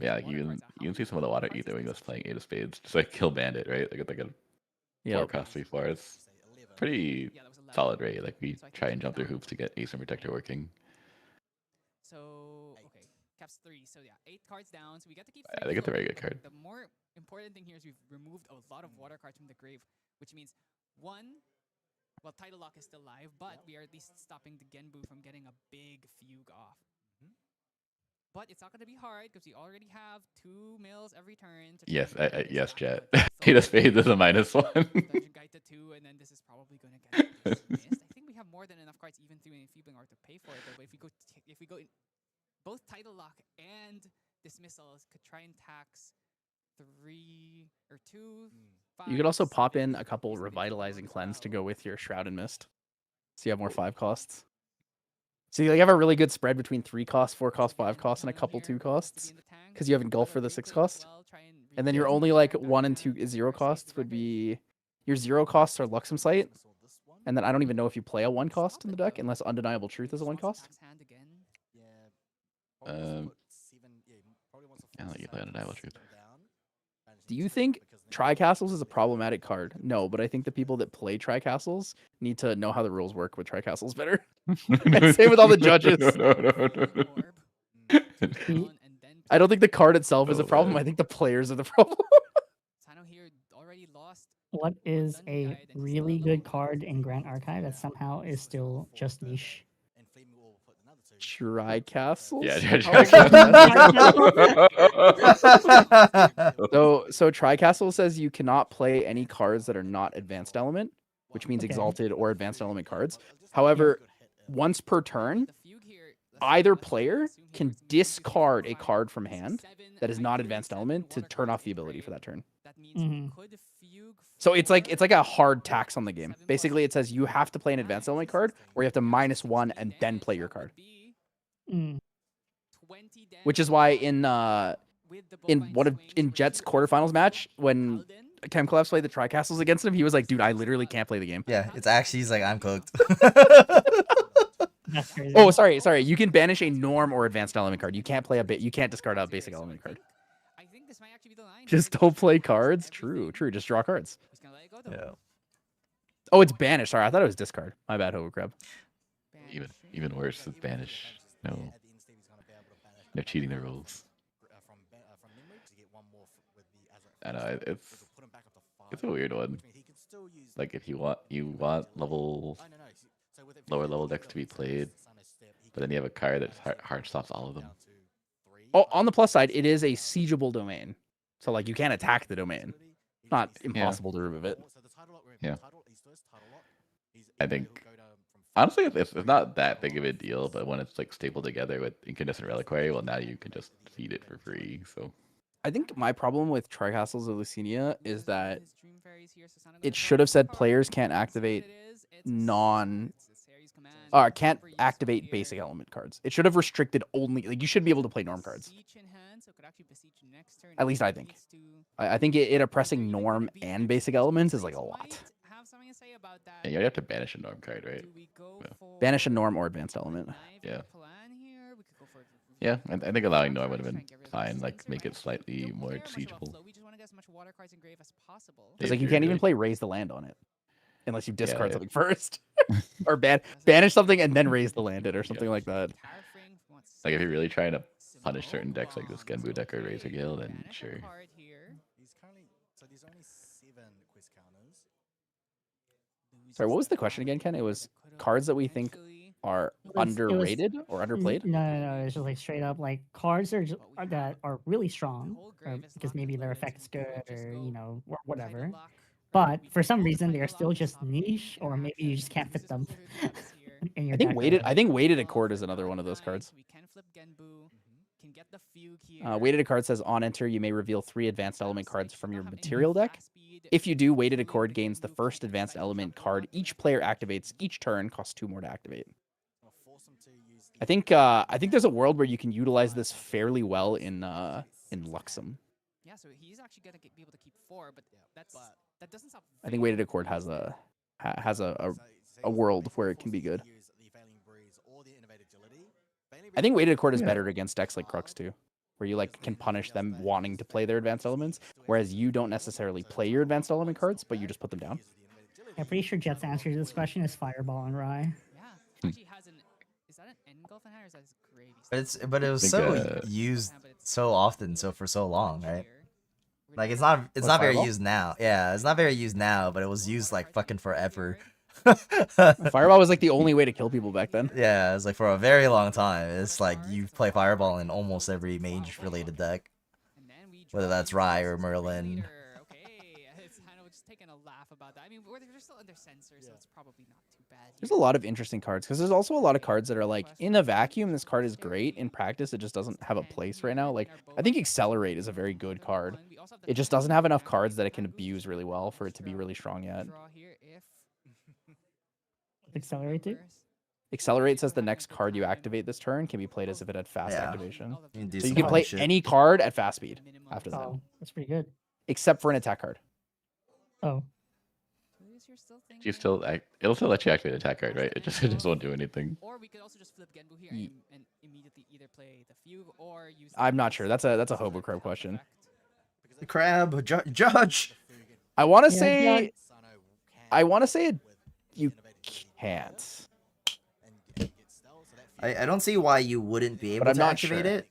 Yeah, like you can see some of the water ether when just playing 8 of Spades, just like kill Bandit, right? Like a 4 cost 3/4. It's pretty solid rate. Like we try and jump through hoops to get Ace and Protector working. So, okay, caps 3. So yeah, 8 cards down. So we get to keep 3. I think it's a very good card. The more important thing here is we've removed a lot of water cards from the grave, which means 1, well, Title Lock is still live, but we are at least stopping the Genbu from getting a big fugue off. But it's not going to be hard because we already have 2 mills every turn. Yes, yes, Jet. 8 of Spades is a -1. Dungeon Guide to 2, and then this is probably going to get dismissed. I think we have more than enough cards even through Enfeebling Art to pay for it. Though, but if we go in, both Title Lock and Dismissals could try and tax 3 or 2. You could also pop in a couple Revitalizing Cleanse to go with your Shroud and Mist, so you have more 5 costs. So you have a really good spread between 3 costs, 4 costs, 5 costs, and a couple 2 costs, because you have Engulf for the 6 cost. And then your only like 1 and 2 0 costs would be your 0 costs are Luxem Sight, and then I don't even know if you play a 1 cost in the deck unless Undeniable Truth is a 1 cost. I'll let you play Undeniable Truth. Do you think Tri-Castles is a problematic card? No, but I think the people that play Tri-Castles need to know how the rules work with Tri-Castles better. Same with all the judges. No. I don't think the card itself is a problem. I think the players are the problem. What is a really good card in Grand Archive that somehow is still just niche? Tri-Castles? Yeah, So Tri-Castle says you cannot play any cards that are not Advanced Element, which means Exalted or Advanced Element cards. However, once per turn, either player can discard a card from hand that is not Advanced Element to turn off the ability for that turn. So it's like a hard tax on the game. Basically, it says you have to play an Advanced Element card, or you have to -1 and then play your card. Which is why in Jet's quarterfinals match, when Chem Collapse played the Tri-Castles against him, he was like, "Dude, I literally can't play the game." Yeah, it's actually he's like, I'm cooked. That's crazy. Oh, sorry. You can banish a norm or advanced element card. You can't play you can't discard a basic element card. Just don't play cards. True. Just draw cards. Yeah. Oh, it's banish. Sorry, I thought it was discard. My bad, Hobo Crab. Even worse, it's banish. No, they're cheating the rules. I know it's a weird one. Like if you want lower level decks to be played, but then you have a card that hard stops all of them. Oh, on the plus side, it is a siegeable domain, so like you can't attack the domain. It's not impossible to remove it. Yeah. I think honestly, it's not that big of a deal, but when it's like stapled together with Incandescent Reliquary, well, now you can just feed it for free. So I think my problem with Tri-Castles of Lucinia is that it should have said players can't activate can't activate basic element cards. It should have restricted only, like, you should be able to play norm cards. At least I think. I think it oppressing norm and basic elements is like a lot. And you have to banish a norm card, right? Yeah. Banish a norm or advanced element. Yeah. Yeah, I think allowing norm would have been fine. Like make it slightly more siegeable. It's like you can't even play Raise the Land on it. unless you discard yeah. something first, or banish something and then raise the landed or something like that. Like if you're really trying to punish certain decks like this Genbu deck or Razor Gale, then sure. He's currently so there's only 7 quiz counters. Sorry, what was the question again, Ken? It was cards that we think are underrated or underplayed. No. It's just like straight up like cards that are really strong, or because maybe their effect's good, or or whatever. But for some reason, they are still just niche, or maybe you just can't fit them in your deck. I think Weighted Accord is another one of those cards. Weighted Accord says on enter, you may reveal 3 advanced element cards from your material deck. If you do, Weighted Accord gains the first advanced element card each player activates each turn, costs 2 more to activate. I think there's a world where you can utilize this fairly well in Luxem. Yeah, so he's actually gonna be able to keep 4, but that doesn't stop. I think Weighted Accord has a world where it can be good. I think Weighted Accord is better against decks like Crux too, where you can punish them wanting to play their advanced elements, whereas you don't necessarily play your advanced element cards, but you just put them down. I'm pretty sure Jet's answer to this question is Fireball and Rye. Yeah, actually has an. Is that an engulf in hand or is that his gravy? But it was so used so often, for so long, right? Like it's not very used now. Yeah, it's not very used now, but it was used like fucking forever. Fireball was like the only way to kill people back then. Yeah, it's like for a very long time. It's like you play Fireball in almost every mage related deck, whether that's Rye or Merlin. It's kind of just taking a laugh about that. I mean, they're still under censor, so it's probably not too bad. There's a lot of interesting cards because there's also a lot of cards that are like in a vacuum. This card is great in practice. It just doesn't have a place right now. Like I think Accelerate is a very good card. It just doesn't have enough cards that it can abuse really well for it to be really strong yet. Accelerate too? Accelerate says the next card you activate this turn can be played as if it had fast activation. So you can play any card at fast speed after that. Oh, that's pretty good. Except for an attack card. Oh. It'll still let you activate attack card, right? It just won't do anything. Or we could also just flip Genbu here and immediately either play the Fugue or use. I'm not sure. That's a Hobo Crab question. The crab judge. I want to say you can't. I don't see why you wouldn't be able to activate it,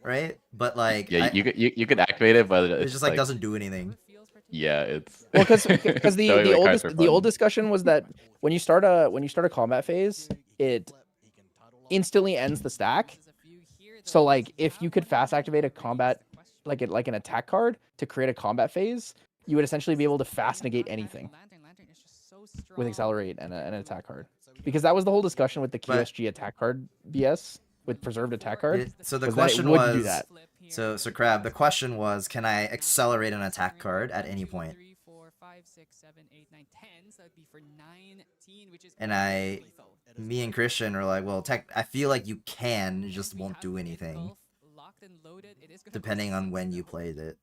right? But like, yeah, you could activate it, but it just like doesn't do anything. Yeah, it's well because the old discussion was that when you start a combat phase, it instantly ends the stack. So like if you could fast activate a combat like an attack card to create a combat phase, you would essentially be able to fast negate anything with Accelerate and an attack card. Because that was the whole discussion with the QSG attack card BS with preserved attack card. So the question was, do that. So Crab, the question was, can I accelerate an attack card at any point? 3, 4, 5, 6, 7, 8, 9, 10. So that'd be for 19, which is. And me and Christian are like, well, I feel like you can, you just won't do anything. Depending on when you played it.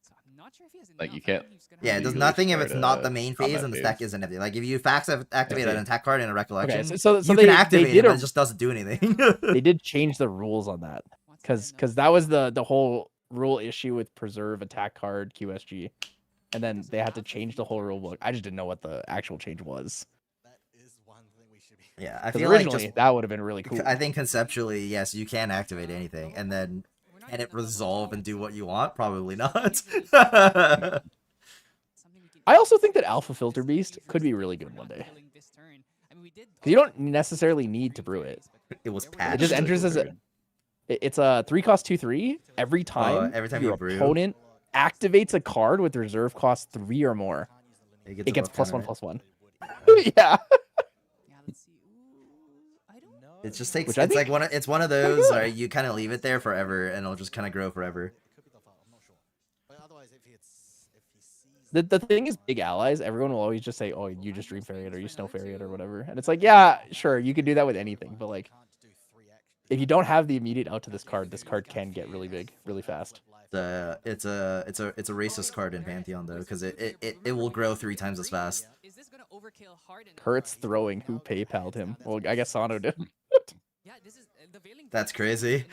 Like you can't. Yeah, it does nothing if it's not the main phase and the stack isn't empty. Like if you fast activate an attack card in a recollection, you can activate it, but it just doesn't do anything. They did change the rules on that because that was the whole rule issue with preserve attack card QSG, and then they had to change the whole rule book. I just didn't know what the actual change was. Yeah, I feel originally like that would have been really cool. I think conceptually, yes, you can activate anything, and then can it resolve and do what you want? Probably not. I also think that Alpha Filter Beast could be really good one day. Because you don't necessarily need to brew it. It was patched. It just enters as it's a 3-cost 2/3 every time. Every time your opponent activates a card with reserve cost 3 or more. It gets +1/+1. Yeah. It just takes. It's like it's one of those where you kind of leave it there forever, and it'll just kind of grow forever. The thing is, big allies. Everyone will always just say, "Oh, you just Dream Fairy it, or you Snow Fairy it, or whatever." And it's like, yeah, sure, you can do that with anything, but like, if you don't have the immediate out to this card can get really big, really fast. It's a racist card in Pantheon though, because it will grow 3 times as fast. Kurt's throwing. Who PayPal'd him? Well, I guess Sano did. That's crazy.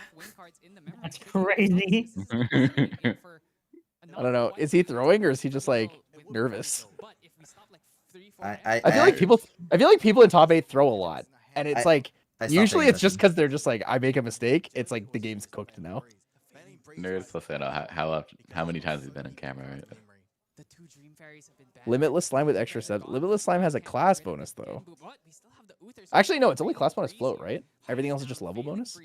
That's crazy. I don't know. Is he throwing or is he just like nervous? I feel like people in top 8 throw a lot, and it's like I stopped usually paying it's just because they're just like, I make a mistake. It's like the game's cooked now. Nerds plus how many times we've been in camera, right? Limitless slime with extra subs. Limitless slime has a class bonus though. Actually, no, it's only class bonus float, right? Everything else is just level bonus.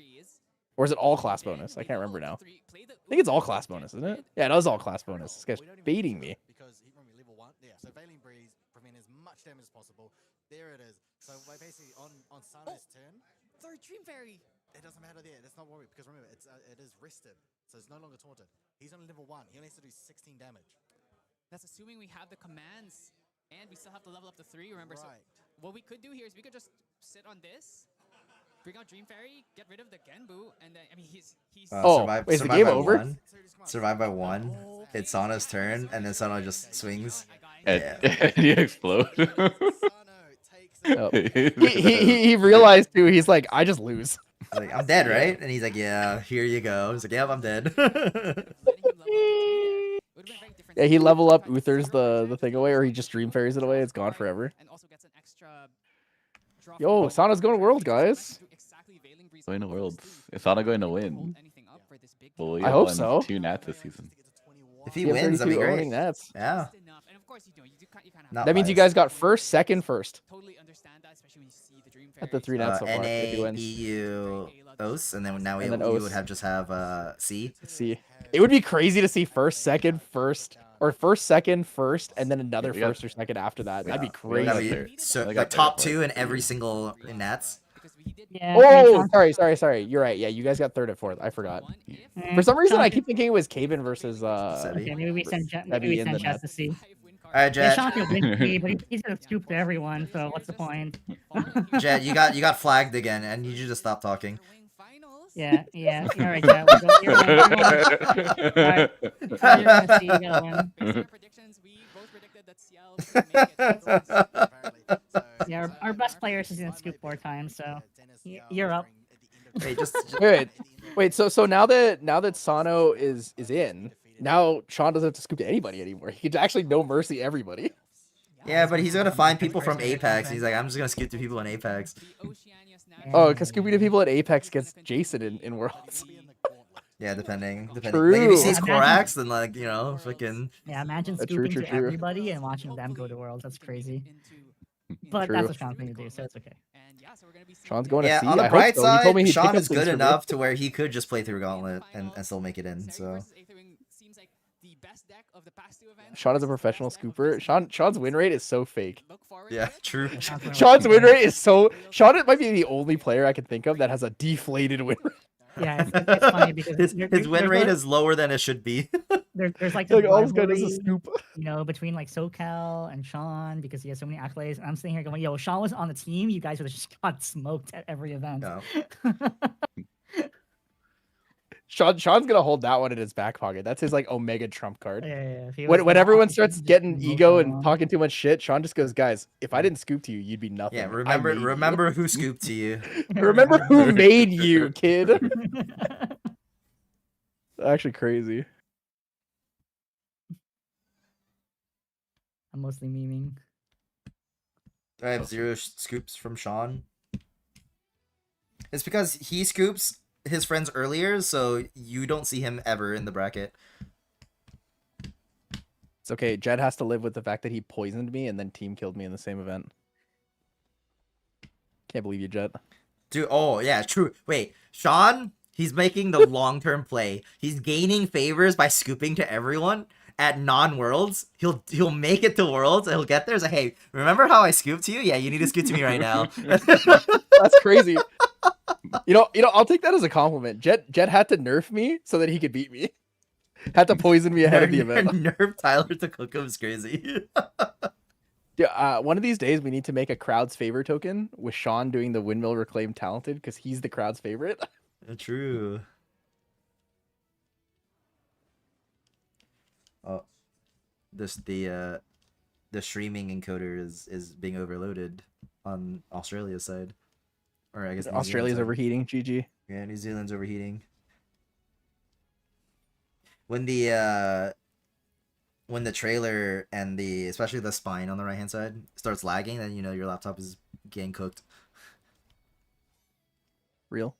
Or is it all class bonus? I can't remember now. I think it's all class bonus, isn't it? Yeah, it is all class bonus. This guy's baiting me. Because he remember level 1. Yeah, so Veiling Breeze, prevent as much damage as possible. There it is. So like, basically on Sana's turn, Third Dream Fairy. it doesn't matter there. That's not worried because remember it is rested, so it's no longer taunted. He's only level 1. He only has to do 16 damage. That's assuming we have the commands and we still have to level up to 3. Remember, Right. so what we could do here is we could just sit on this, bring out Dream Fairy, get rid of the Genbu, and then I mean he's. Survive, wait, is the survive game by over? One, survive by 1. It's Sana's turn, and then Sana just swings. And you explode. Oh. He realized too. He's like, I just lose. He's like, I'm dead, right? And he's like, yeah, here you go. He's like, yep, I'm dead. Yeah, he level up Uthers the thing away, or he just Dream Fairies it away. It's gone forever. Yo, Sana's going to Worlds, guys. Going to Worlds. Is Sana going to win? Well, I hope so. 2 Nats this season. If he wins, that'd be great. Nats. Yeah. That means you guys got first, second, first. At the 3 Nats so far. NA, if he wins. EU, OCE, and then now we And then would OCE. have just have C. C. It would be crazy to see first, second, first, or first, second, first, and then another we got- first or second after that. That'd be That'd crazy. be so, They like got top third 2 in every single Nats. Yeah. Oh, sorry. You're right. Yeah, you guys got third and fourth. I forgot. For some reason, I keep thinking it was Caven versus Okay, maybe we send Sebi in the Chess net. to see. Alright, Yeah, Jet. Sean can win me, but he's gonna scoop to everyone. So what's the point? Jet, you got flagged again, and you just stop talking. Yeah. All right, Jet. You're right. You're gonna see. You gotta win. Yeah, our best players is gonna scoop 4 times, so you're up. Wait, just Wait. So now that Sano is in, now Sean doesn't have to scoop to anybody anymore. He can actually no mercy everybody. yeah, but he's gonna find people from Apex. He's like, I'm just gonna scoop to people in Apex. Oh, because scooping to people at Apex gets Jason in Worlds. Yeah, depending. Like, if he True. sees Korax, then like fucking. Yeah, imagine True, scooping true, to true. everybody and watching them go to Worlds. That's crazy. But True. that's what Sean's going to do, so it's okay. Sean's going to Yeah, C. on the I hope bright so. He told side, me he'd Sean pick up is things good for me. enough to where he could just play through Gauntlet and still make it in. So Sean is a professional scooper. Sean's win rate is so fake. yeah, true. Sean's win rate is so. Sean might be the only player I can think of that has a deflated win rate. Yeah, it's funny because His win rate is lower than it should be. there's like Like this all this guy does rivalry, is scoop. you know, between like SoCal and Sean because he has so many accolades. And I'm sitting here going, "Yo, Sean was on the team. You guys would have just got smoked at every event." No. Sean's gonna hold that one in his back pocket. That's his like Omega trump card. Yeah. If he was When not, everyone he starts would getting just ego smoke and them. talking too much shit, Sean just goes, "Guys, if I didn't scoop to you, you'd be nothing." Yeah, I made you." remember who scooped to you. Remember who made you, kid. Actually crazy. I'm mostly memeing. I have 0 scoops from Sean. It's because he scoops his friends earlier, so you don't see him ever in the bracket. It's okay. Jed has to live with the fact that he poisoned me and then team killed me in the same event. Can't believe you, Jed. Dude, oh yeah, true. Wait, Sean, he's making the long-term play. He's gaining favors by scooping to everyone at non-worlds. He'll make it to worlds. And he'll get there. It's like, hey, remember how I scooped to you? Yeah, you need to scoop to me right now. That's crazy. You know, I'll take that as a compliment. Jet had to nerf me so that he could beat me. Had to poison me ahead of the event. Nerf Tyler to cook him is crazy. Yeah, one of these days we need to make a crowd's favor token with Sean doing the windmill reclaim talented because he's the crowd's favorite. True. Oh, the streaming encoder is being overloaded on Australia's side, or I guess New Zealand's Australia's side. overheating. GG. Yeah, New Zealand's overheating. When the when the trailer and especially the spine on the right hand side starts lagging, then you know your laptop is getting cooked. Real.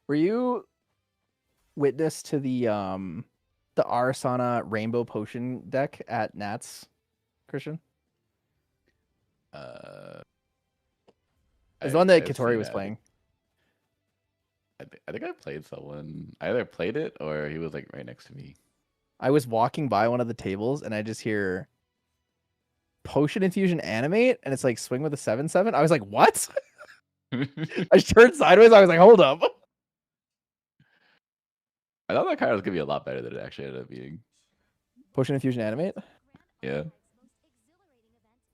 Were you witness to the Arasana Rainbow Potion deck at Nats, Christian? It's the one that I've Katori seen was that. playing. I think I played someone. I either played it or he was like right next to me. I was walking by one of the tables and I just hear Potion Infusion animate, and it's like swing with a 7/7. I was like, what? I just turned sideways. I was like, hold up. I thought that card was gonna be a lot better than it actually ended up being. Potion Infusion animate? Yeah.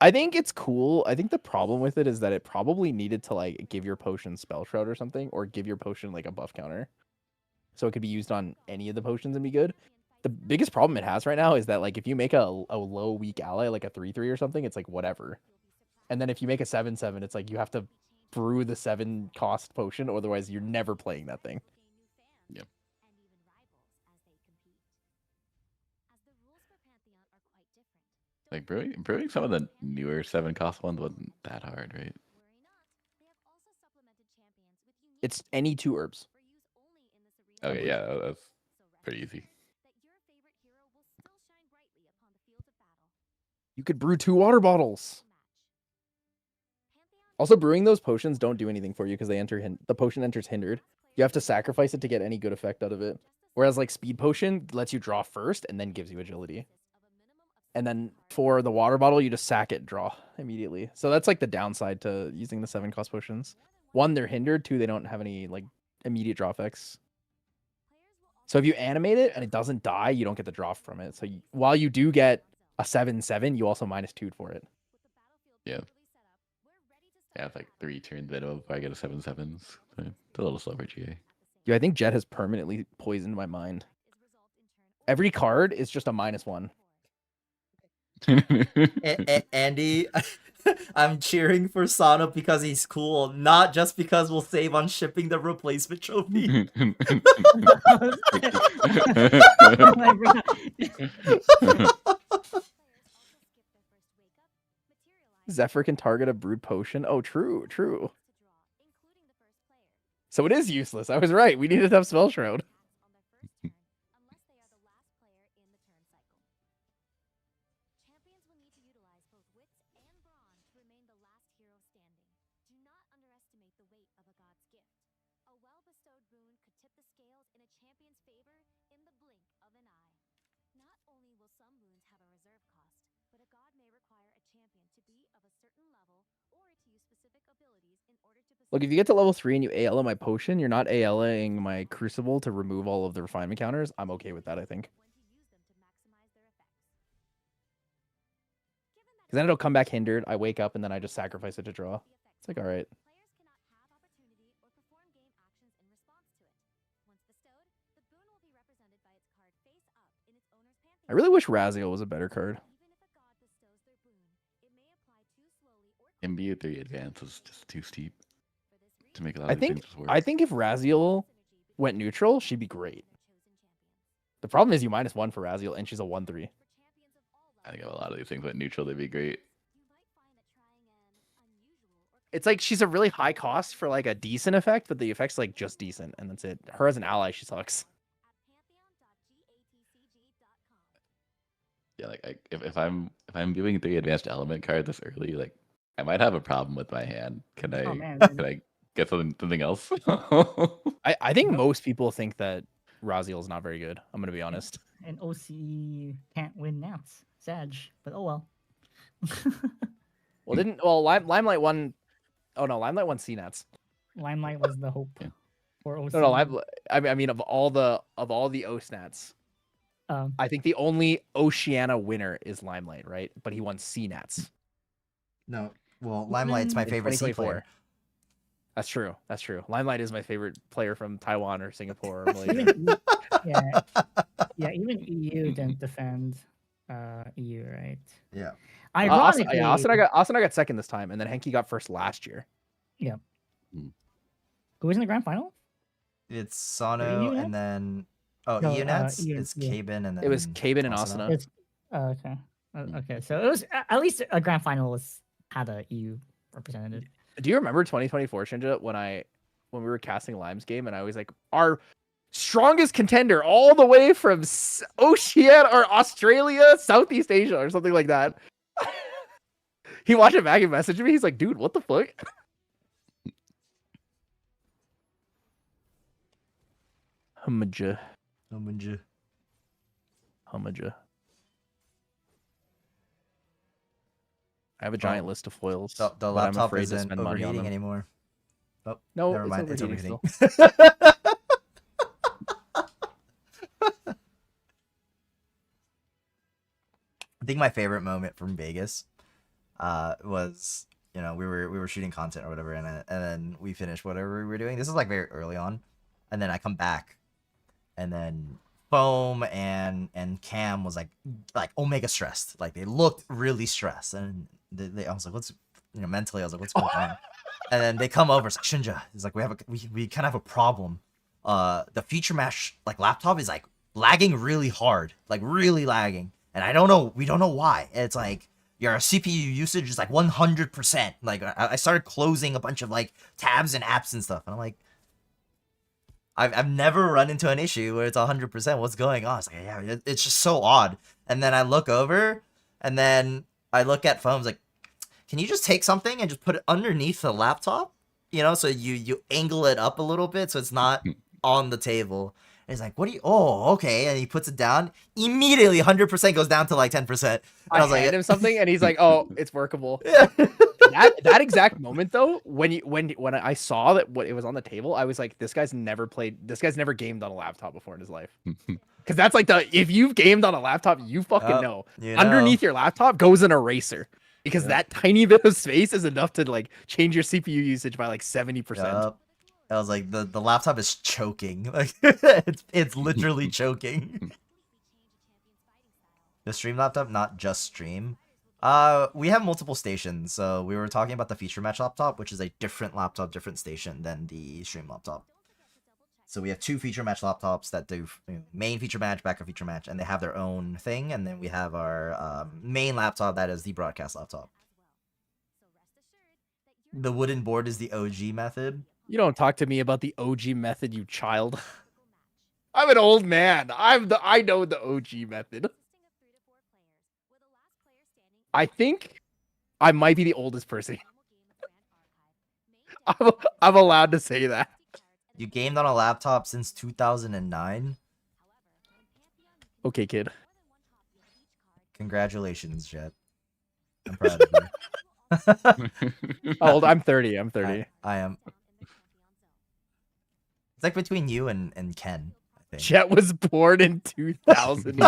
I think it's cool. I think the problem with it is that it probably needed to like give your potion Spell Shroud or something, or give your potion like a buff counter. So it could be used on any of the potions and be good. The biggest problem it has right now is that like if you make a low weak ally, like a 3/3 or something, it's like whatever. And then if you make a 7/7, it's like you have to brew the 7 cost potion, otherwise you're never playing that thing. Yep. Like brewing some of the newer 7 cost ones wasn't that hard, right? It's any 2 herbs. Okay, yeah, that's pretty easy. You could brew 2 water bottles. Also, brewing those potions don't do anything for you because they enter the potion enters hindered. You have to sacrifice it to get any good effect out of it. Whereas like speed potion lets you draw first and then gives you agility. And then for the water bottle, you just sack it, draw immediately. So that's like the downside to using the 7 cost potions. 1, they're hindered. 2, they don't have any like immediate draw effects. So if you animate it and it doesn't die, you don't get the draw from it. So while you do get a 7/7, you also -2 for it. Yeah. Yeah, it's like 3 turns minimum before I get a 7/7s. So it's a little slow for GA. Yeah, I think Jet has permanently poisoned my mind. Every card is just a -1. Andy, I'm cheering for Sana because he's cool, not just because we'll save on shipping the replacement trophy. Oh my God. Zephyr can target a brewed potion. Oh, true, true. So it is useless. I was right. We needed to have Spell Shroud. Look, if you get to level 3 and you AL my potion, you're not ALing my Crucible to remove all of the refinement counters. I'm okay with that, I think. Because then it'll come back hindered. I wake up and then I just sacrifice it to draw. It's like, all right. I really wish Raziel was a better card. MBU3 advance is just too steep to make a lot of things work. I think if Raziel went neutral, she'd be great. The problem is you -1 for Raziel, and she's a 1/3. I think if a lot of these things went neutral, they'd be great. It's like she's a really high cost for like a decent effect, but the effect's like just decent, and that's it. Her as an ally, she sucks. Yeah, like if I'm viewing 3 advanced element cards this early, like I might have a problem with my hand. Can I get something else? I think most people think that Raziel is not very good. I'm gonna be honest. And OCE can't win Nats. Sag, but oh well. Limelight won. Oh no, Limelight won CNATs. Limelight was the hope for OCE. No, I mean of all the OSNATs, I think the only Oceania winner is Limelight, right? But he won CNATs. No, well, Limelight's my favorite C player. That's true. That's true. Limelight is my favorite player from Taiwan or Singapore or Malaysia. Yeah, even EU didn't defend EU, right? Yeah. Ironically, Asuna got second this time, and then Henki got first last year. Yeah. Who was in the grand final? It's EU Sano Nets? and then No, EU Nets. EU It's yeah. Kaben and then It was Kaben and Asuna. It's, okay. Okay, so it was at least a grand final had a EU representative. Do you remember 2024, Shinja, when we were casting Lime's game, and I was like, our strongest contender all the way from Oceania or Australia, Southeast Asia, or something like that. He watched it back and messaged me. He's like, dude, what the fuck? Hummaja. I have a giant list of foils. The but I'm laptop afraid to isn't spend money on overheating them. anymore. Oh, No, never it's mind. It's overheating overheating. I think my favorite moment from Vegas was, you know, we were shooting content or whatever, and then we finished whatever we were doing. This is like very early on, and then I come back, and then Foam and Cam was like omega stressed. Like they looked really stressed, and I was like, what's, you know, mentally I was like, what's going on? And then they come over, it's like, Shinja, it's like, we kind of have a problem. The feature match like laptop is like lagging really hard, like really lagging. And we don't know why. It's like your CPU usage is like 100%. Like I started closing a bunch of like tabs and apps and stuff. And I'm like, I've never run into an issue where it's 100%. What's going on? It's like, yeah, it's just so odd. And then I look over, and then I look at phones like, can you just take something and just put it underneath the laptop? You know, so you angle it up a little bit so it's not on the table. And he's like, what do you, oh, okay. And he puts it down. Immediately 100% goes down to like 10%. And I was like, hand him something, and he's like, "Oh, it's workable." Yeah. that exact moment though, when I saw that what it was on the table, I was like, "This guy's never gamed on a laptop before in his life." Because that's like if you've gamed on a laptop, you fucking know. you know. Underneath your laptop goes an eraser, because that tiny bit of space is enough to like change your CPU usage by like 70%. I was like, the laptop is choking. Like it's literally choking. The stream laptop, not just stream. We have multiple stations, so we were talking about the feature match laptop, which is a different laptop, different station than the stream laptop. So we have two feature match laptops that do main feature match, backup feature match, and they have their own thing. And then we have our main laptop that is the broadcast laptop. The wooden board is the OG method. You don't talk to me about the OG method, you child. I'm an old man. I know the OG method. I think I might be the oldest person. I'm allowed to say that. You gamed on a laptop since 2009? Okay, kid. Congratulations, Jet. I'm proud of you. How old? I'm 30. I'm 30. I am. It's like between you and Ken, I think. Jet was born in 2009.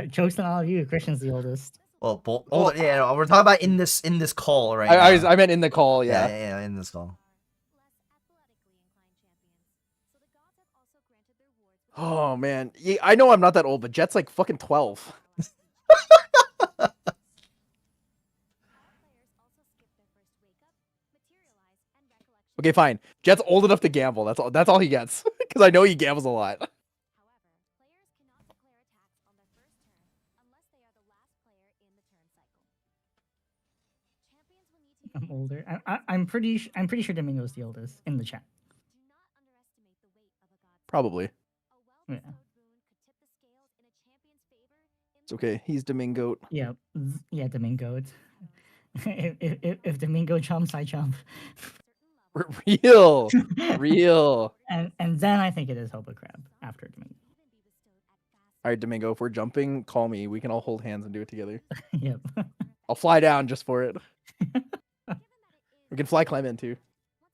Jokes on all of you. Christian's the oldest. Well, yeah, we're talking about in this call right now. I meant in the call, yeah. Yeah, in this call. Oh man, yeah, I know I'm not that old, but Jet's like fucking 12. Okay, fine. Jet's old enough to gamble. That's all he gets. Because I know he gambles a lot. I'm older. I'm pretty sure Domingo's the oldest in the chat. Probably. Yeah. It's okay. He's Domingo. Yeah. Yeah, Domingo. If Domingo jumps, I jump. Real. And then I think it is Hobo Crab after Domingo. All right, Domingo, if we're jumping, call me. We can all hold hands and do it together. Yep. I'll fly down just for it. We can fly climb in too.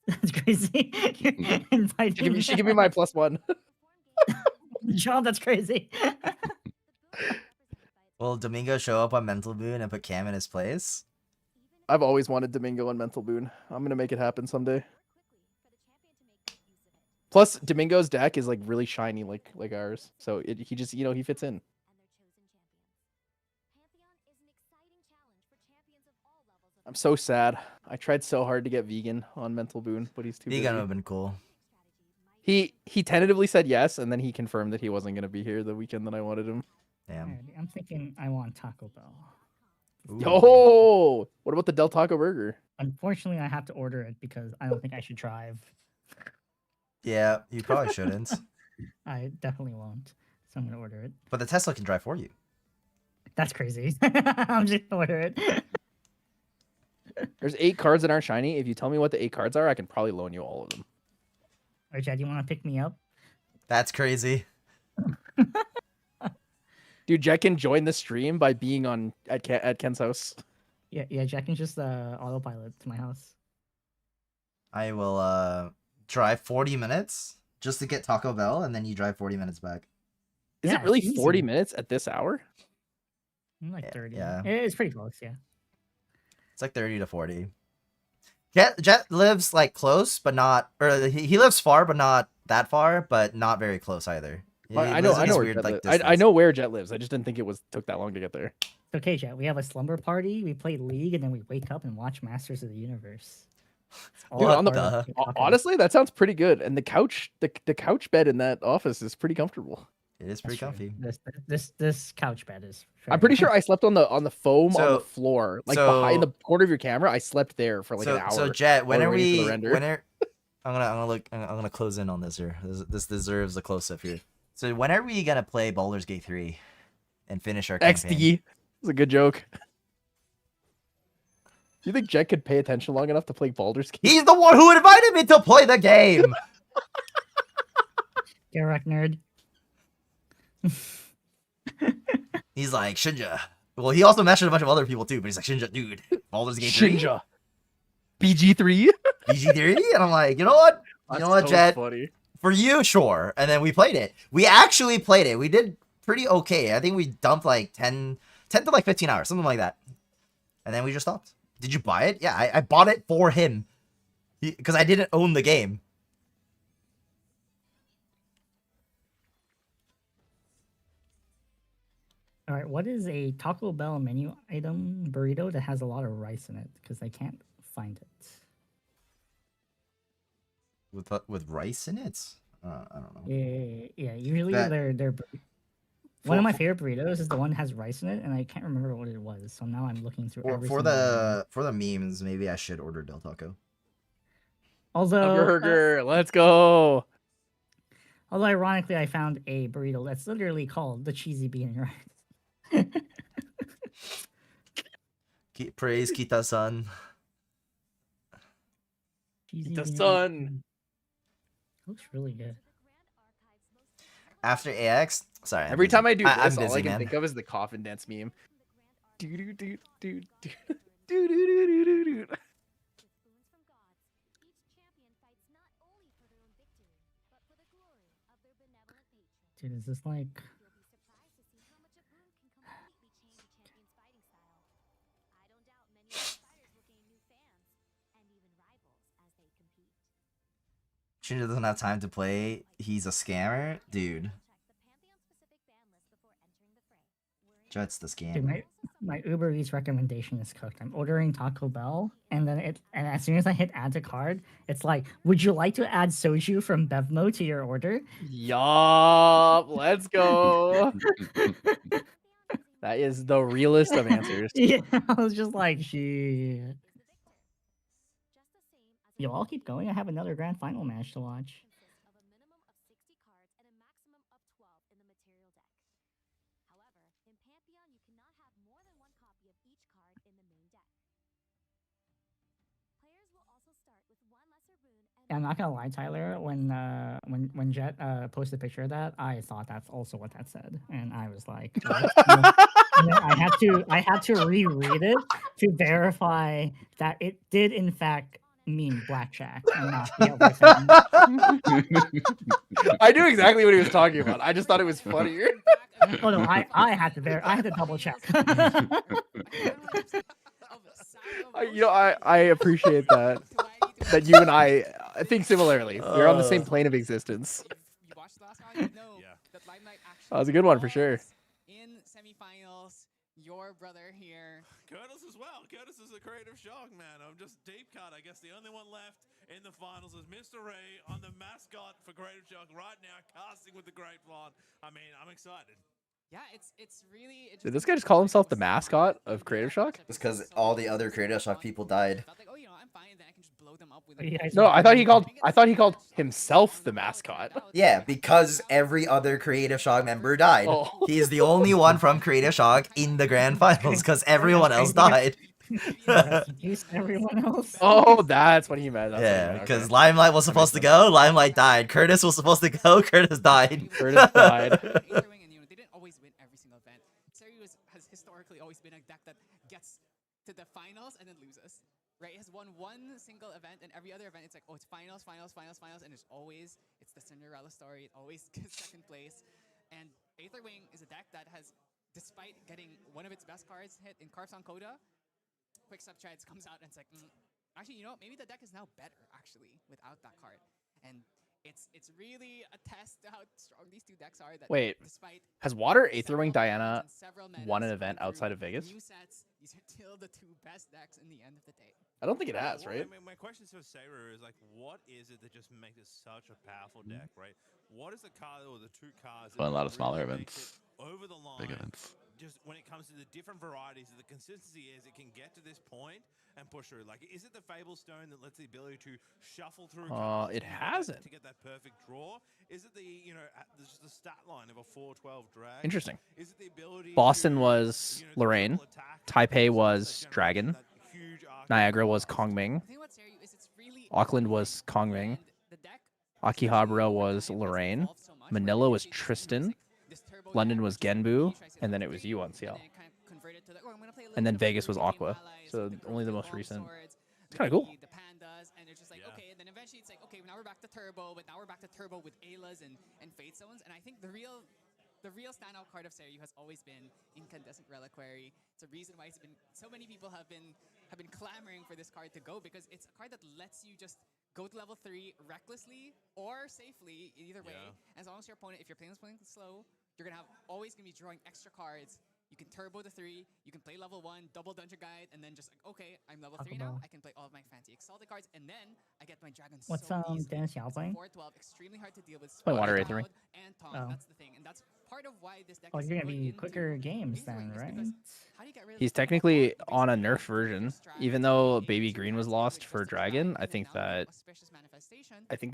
That's crazy. She give me my +1. John, that's crazy. Will Domingo show up on Mental Boon and put Cam in his place? I've always wanted Domingo on Mental Boon. I'm gonna make it happen someday. Plus, Domingo's deck is like really shiny, like ours. So he just he fits in. I'm so sad. I tried so hard to get vegan on Mental Boon, but he's too busy. Vegan would have been cool. He tentatively said yes, and then he confirmed that he wasn't going to be here the weekend that I wanted him. Damn. Alrighty, I'm thinking I want Taco Bell. Yo, what about the Del Taco burger? Unfortunately, I have to order it because I don't think I should drive. Yeah, you probably shouldn't. I definitely won't. So I'm gonna order it. But the Tesla can drive for you. That's crazy. I'm just gonna order it. There's 8 cards that aren't shiny. If you tell me what the 8 cards are, I can probably loan you all of them. Alright, Chad, you want to pick me up? That's crazy. Dude, Jet can join the stream by being at Ken's house. Yeah, Jack can just autopilot to my house. I will drive 40 minutes just to get Taco Bell, and then you drive 40 minutes back. Is it really 40 minutes at this hour? Like 30. Yeah. It's pretty close, yeah. It's like 30 to 40. Jet lives like close, but not, or he lives far, but not that far, but not very close either. I know where Jet lives. I just didn't think it took that long to get there. Okay, Jet, we have a slumber party, we play League, and then we wake up and watch Masters of the Universe. Dude, honestly, that sounds pretty good. And the couch bed in that office is pretty comfortable. It is pretty comfy. This couch bed is. I'm pretty sure I slept on the foam on the floor, like behind the corner of your camera. I slept there for like an hour. So Jet, I'm gonna close in on this here. This deserves a close up here. So when are we gonna play Baldur's Gate 3 and finish our campaign? XD. It's a good joke. Do you think Jet could pay attention long enough to play Baldur's Gate? He's the one who invited me to play the game. Get wrecked, nerd. He's like, Shinja. Well, he also mentioned a bunch of other people too, but he's like, Shinja, dude, Baldur's Gate 3? Shinja. BG3? BG3? And I'm like, you know what? Jet? Funny. For you, sure. And then we played it. We actually played it. We did pretty okay. I think we dumped like 10 to like 15 hours, something like that. And then we just stopped. Did you buy it? Yeah, I bought it for him. Because I didn't own the game. All right, what is a Taco Bell menu item burrito that has a lot of rice in it? Because I can't find it. With rice in it? I don't know. Yeah. Usually they're one of my favorite burritos is the one that has rice in it, and I can't remember what it was. So now I'm looking through for the memes. Maybe I should order Del Taco. Although burger, let's go. Although ironically, I found a burrito that's literally called the cheesy bean rice. Praise Kita-san. Kita-san. Looks really good. After AX, sorry. Every time I do this, I'm busy, all I can man. think of is the coffin dance meme. Do. Dude, is this like? Shinja doesn't have time to play. He's a scammer, dude. Jet's the scammer. Dude, my Uber Eats recommendation is cooked. I'm ordering Taco Bell, and then as soon as I hit add to cart, it's like, would you like to add soju from Bevmo to your order? Yup, let's go. That is the realest of answers. Yeah, I was just like, shit. Yo, I'll keep going. I have another grand final match to watch. I'm not gonna lie, Tyler. When Jet posted a picture of that, I thought that's also what that said, and I was like, I had to reread it to verify that it did in fact mean blackjack and not the other thing. I knew exactly what he was talking about. I just thought it was funnier. Oh no, I had to double check. I appreciate that. that you and I think similarly. We're on the same plane of existence. You watched the last round, you know that Limelight actually That was a good one for sure. in semifinals. Your brother here. Curtis as well. Curtis is a creative shock, man. I'm just deep cut. I guess the only one left in the finals is Mr. Ray on the mascot for Creative Shock right now, casting with the Great Blonde. I mean, I'm excited. Yeah, it's really interesting. Did this guy just call himself the mascot of Creative Shock? It's because all the other Creative Shock people died. No, I thought he called himself the mascot. Yeah, because every other Creative Shock member died. Oh. He is the only one from Creative Shock in the grand finals because everyone else died. Everyone else. Oh, that's what he meant. Yeah, because Limelight was supposed to go, Limelight died. Curtis was supposed to go, Curtis died. Curtis died. They didn't always win every single event. Serious has historically always been a deck that gets to the finals and then loses. Right? It has won one single event, and every other event it's like, oh, it's finals, and it's the Cinderella story. It always gets second place. And Aetherwing is a deck that has, despite getting one of its best cards hit in Carps on Coda, Quick Step Treads comes out and it's like, actually, you know, maybe the deck is now better actually without that card. And it's really a test to how strong these two decks are. That Wait, despite has Water Aetherwing Diana won an event outside of Vegas? new sets, these are still the two best decks in the end of the day. I don't think it has, right? My question to Sarah is like, what is it that just makes it such a powerful deck, right? What is the card or the two cards? Won a lot of that smaller really makes events. it over the line. Big events. Just when it comes to the different varieties, the consistency is it can get to this point and push through. Like, is it the Fable Stone that lets the ability to shuffle through? Cards It to hasn't. to get that perfect draw. Is it the just the stat line of a 4/12 drag? Interesting. Is it the ability? Boston to, was Lorraine. Taipei was Dragon. Niagara was Kongming. Auckland was Kongming. Akihabara was Lorraine. Manila was Tristan. London was Genbu, and then it was you on CL. And then Vegas was Aqua. So only the most recent. It's kind of cool. The pandas, and it's just like, okay, and then eventually it's like, okay, now we're back to Turbo, but now we're back to Turbo with Aylas and Fate Zones. And I think the real standout card of Seiryu has always been Incandescent Reliquary. It's a reason why it's been so many people have been clamoring for this card to go, because it's a card that lets you just go to level 3 recklessly or safely, either way. As long as your opponent, if your opponent's playing slow, you're always gonna be drawing extra cards. You can turbo the 3, you can play level 1, double Dungeon Guide, and then just like, okay, I'm level 3 now, I can play all of my fancy Exalted cards, and then I get my Dragon What's so easily. Dennis Yao playing? 4/12, extremely hard to deal with. Play Water Aether Ring. And Tom, Oh. that's the thing, and that's part of why this deck Oh, is you're gonna good be into quicker games then, right? how do you get rid of He's technically on a nerf version, even though Baby Green was lost for Dragon. I think that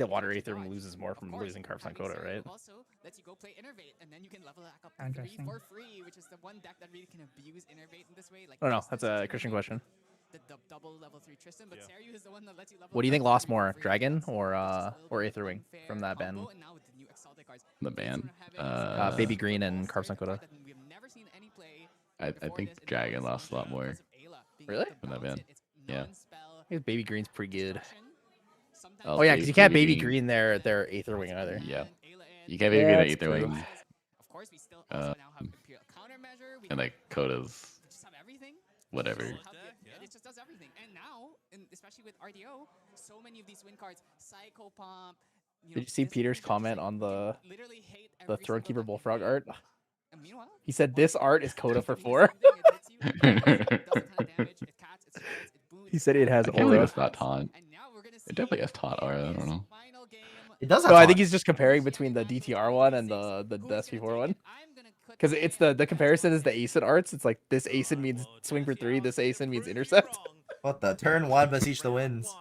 Water Aether loses more from losing Carps on Coda, right? also lets you go play Innervate, and then you can level that up to 3 Interesting. for free, which is the one deck that really can abuse Innervate in this way. Like I don't know. Tristan That's a since Christian Innervate, question. The double level 3 Tristan, but Seiryu is the one that lets you level What do you think up lost 3 more, for free. Dragon That's or just a little bit Aetherwing unfair from that ban? combo, and now with the new Exalted cards, The ban. Baby Green and Carps on Coda. we've never seen any play. I think Dragon lost a lot more. Really? From that ban. Yeah. I guess Baby Green's pretty good. Oh, Oh yeah, because you can't Baby Green. Green their Aetherwing either. Yeah. You can't Baby Yeah, Green that's Aetherwing. true. Of course, we still also now have Imperial Countermeasure. We And like Coda's just have everything. whatever. It just does everything. And now, especially with RDO, so many of these win cards, Psycho Pump. Did you see Peter's comment on the Thronekeeper Bullfrog art? And meanwhile, He said this art is Coda for 4. He said it has I can't believe aura. it's not taunt. It definitely has taunt aura. I don't know. It does have No, I taunt. think he's just comparing between the DTR one and the SP4 one. Because it's the comparison is the ACID arts. It's like this ACID means swing for 3, this ACID means intercept. What the? Turn 1 beseech the winds.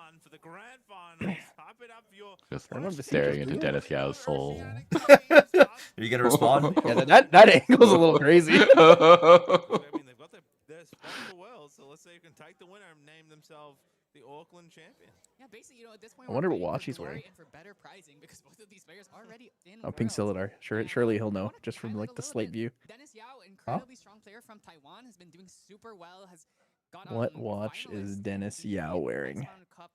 Just I remember staring Seekers into doing Dennis Yao's soul. Are you gonna respond? Yeah, that angle's a little crazy. I mean, they've got their spot in the world, so let's say you can take the winner and name themselves the Auckland champion. Yeah, basically, at this point, I wonder we're what waiting watch for he's glory wearing. and for better pricing, because both of these players are already in Oh, Pink Worlds. Silidar. Surely he'll know just from like the slate view. Dennis Yao, incredibly strong player from Taiwan, has been doing super well. Has got What watch is Dennis Yao wearing? Icebound Cup,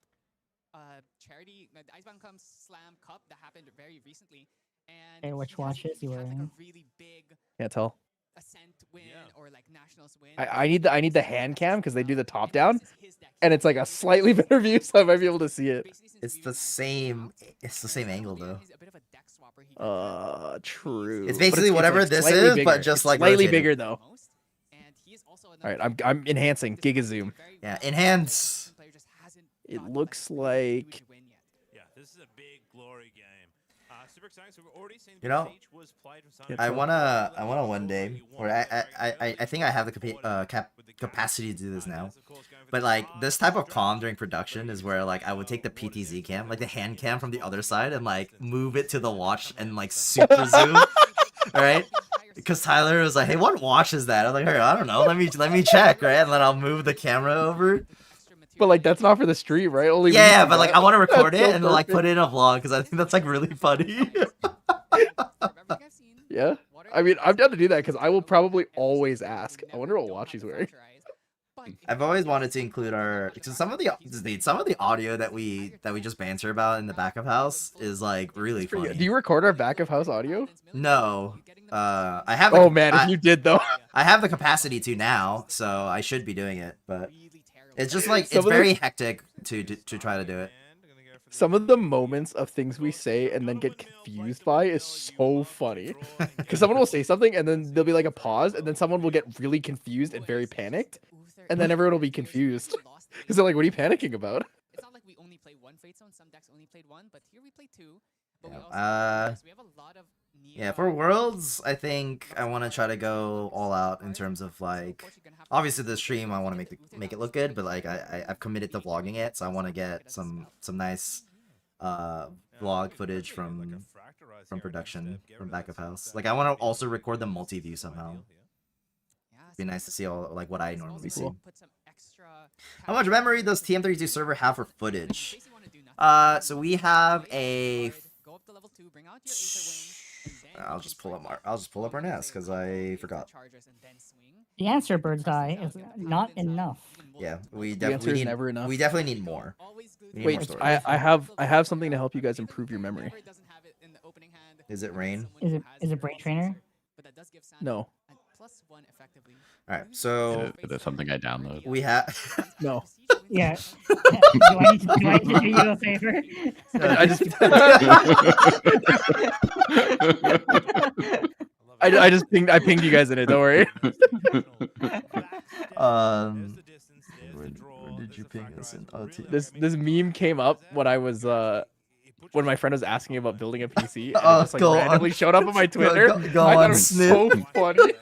charity, the Icebound Cup Slam Cup that happened very recently, and Hey, which he watch has- is he has, like, wearing? a really big Can't tell. Ascent win or like Nationals win. I need the hand cam because they do the top down, and it's like a slightly better view, so I might be able to see it. It's the same angle though. True. It's But basically like, whatever this slightly is, bigger. but just It's like slightly rotated. bigger though. All right, I'm enhancing Giga Zoom. Yeah, enhance. It looks like Yeah, this is a big glory game. Super exciting. So we've already seen You know, Siege was played for some I wanna one day, or I think I have the capacity to do this now. But like this type of comm during production is where like I would take the PTZ cam, like the hand cam from the other side, and like move it to the watch and like super zoom, right? Because Tyler was like, "Hey, what watch is that?" I'm like, "Hey, I don't know. Let me check, right?" And then I'll move the camera over. But like that's not for the stream, right? Only we Yeah, do but like that. I want to record That's it so and like put perfect. it in a vlog because I think that's like really funny. Yeah, I mean I'm down to do that because I will probably always ask. I wonder what watch he's wearing. I've always wanted to include because some of the audio that we just banter about in the back of house is like really Pretty good. funny. Do you record our back of house audio? No, I have. Oh man, if you did though. I have the capacity to now, so I should be doing it. But it's just like Some it's of the- very hectic to try to do it. Some of the moments of things we say and then get confused by is so funny. Because someone will say something and then there'll be like a pause and then someone will get really confused and very panicked. And then everyone will be confused. Because they're like, what are you panicking about? It's not like we only play one Fate Zone. Some decks only played one, but here we play two. But we also we have a lot of Yeah, for Worlds, I think I want to try to go all out in terms of like, obviously the stream I want to make it look good, but like I've committed to vlogging it, so I want to get some nice vlog footage from production from back of house. Like I want to also record the multi-view somehow. Be nice to see all like what I normally see. How much memory does TM32 server have for footage? So we have a. I'll just pull up our NAS because I forgot. The answer, Bird's Eye, is not enough. Yeah, we The answer definitely is need. never enough. We definitely need more. We need more Wait, storage. I have something to help you guys improve your memory. Is it rain? Is it Brain Trainer? No. All right, so Is it something I download? we have. No. Yeah. do I need to do you a favor? I just I pinged you guys in it. Don't worry. Where did you ping us in? Oh, This meme came up when I was when my friend was asking about building a PC, and it Oh, just like go on. randomly showed up on my Twitter. Go I thought on, it was so Snip. funny.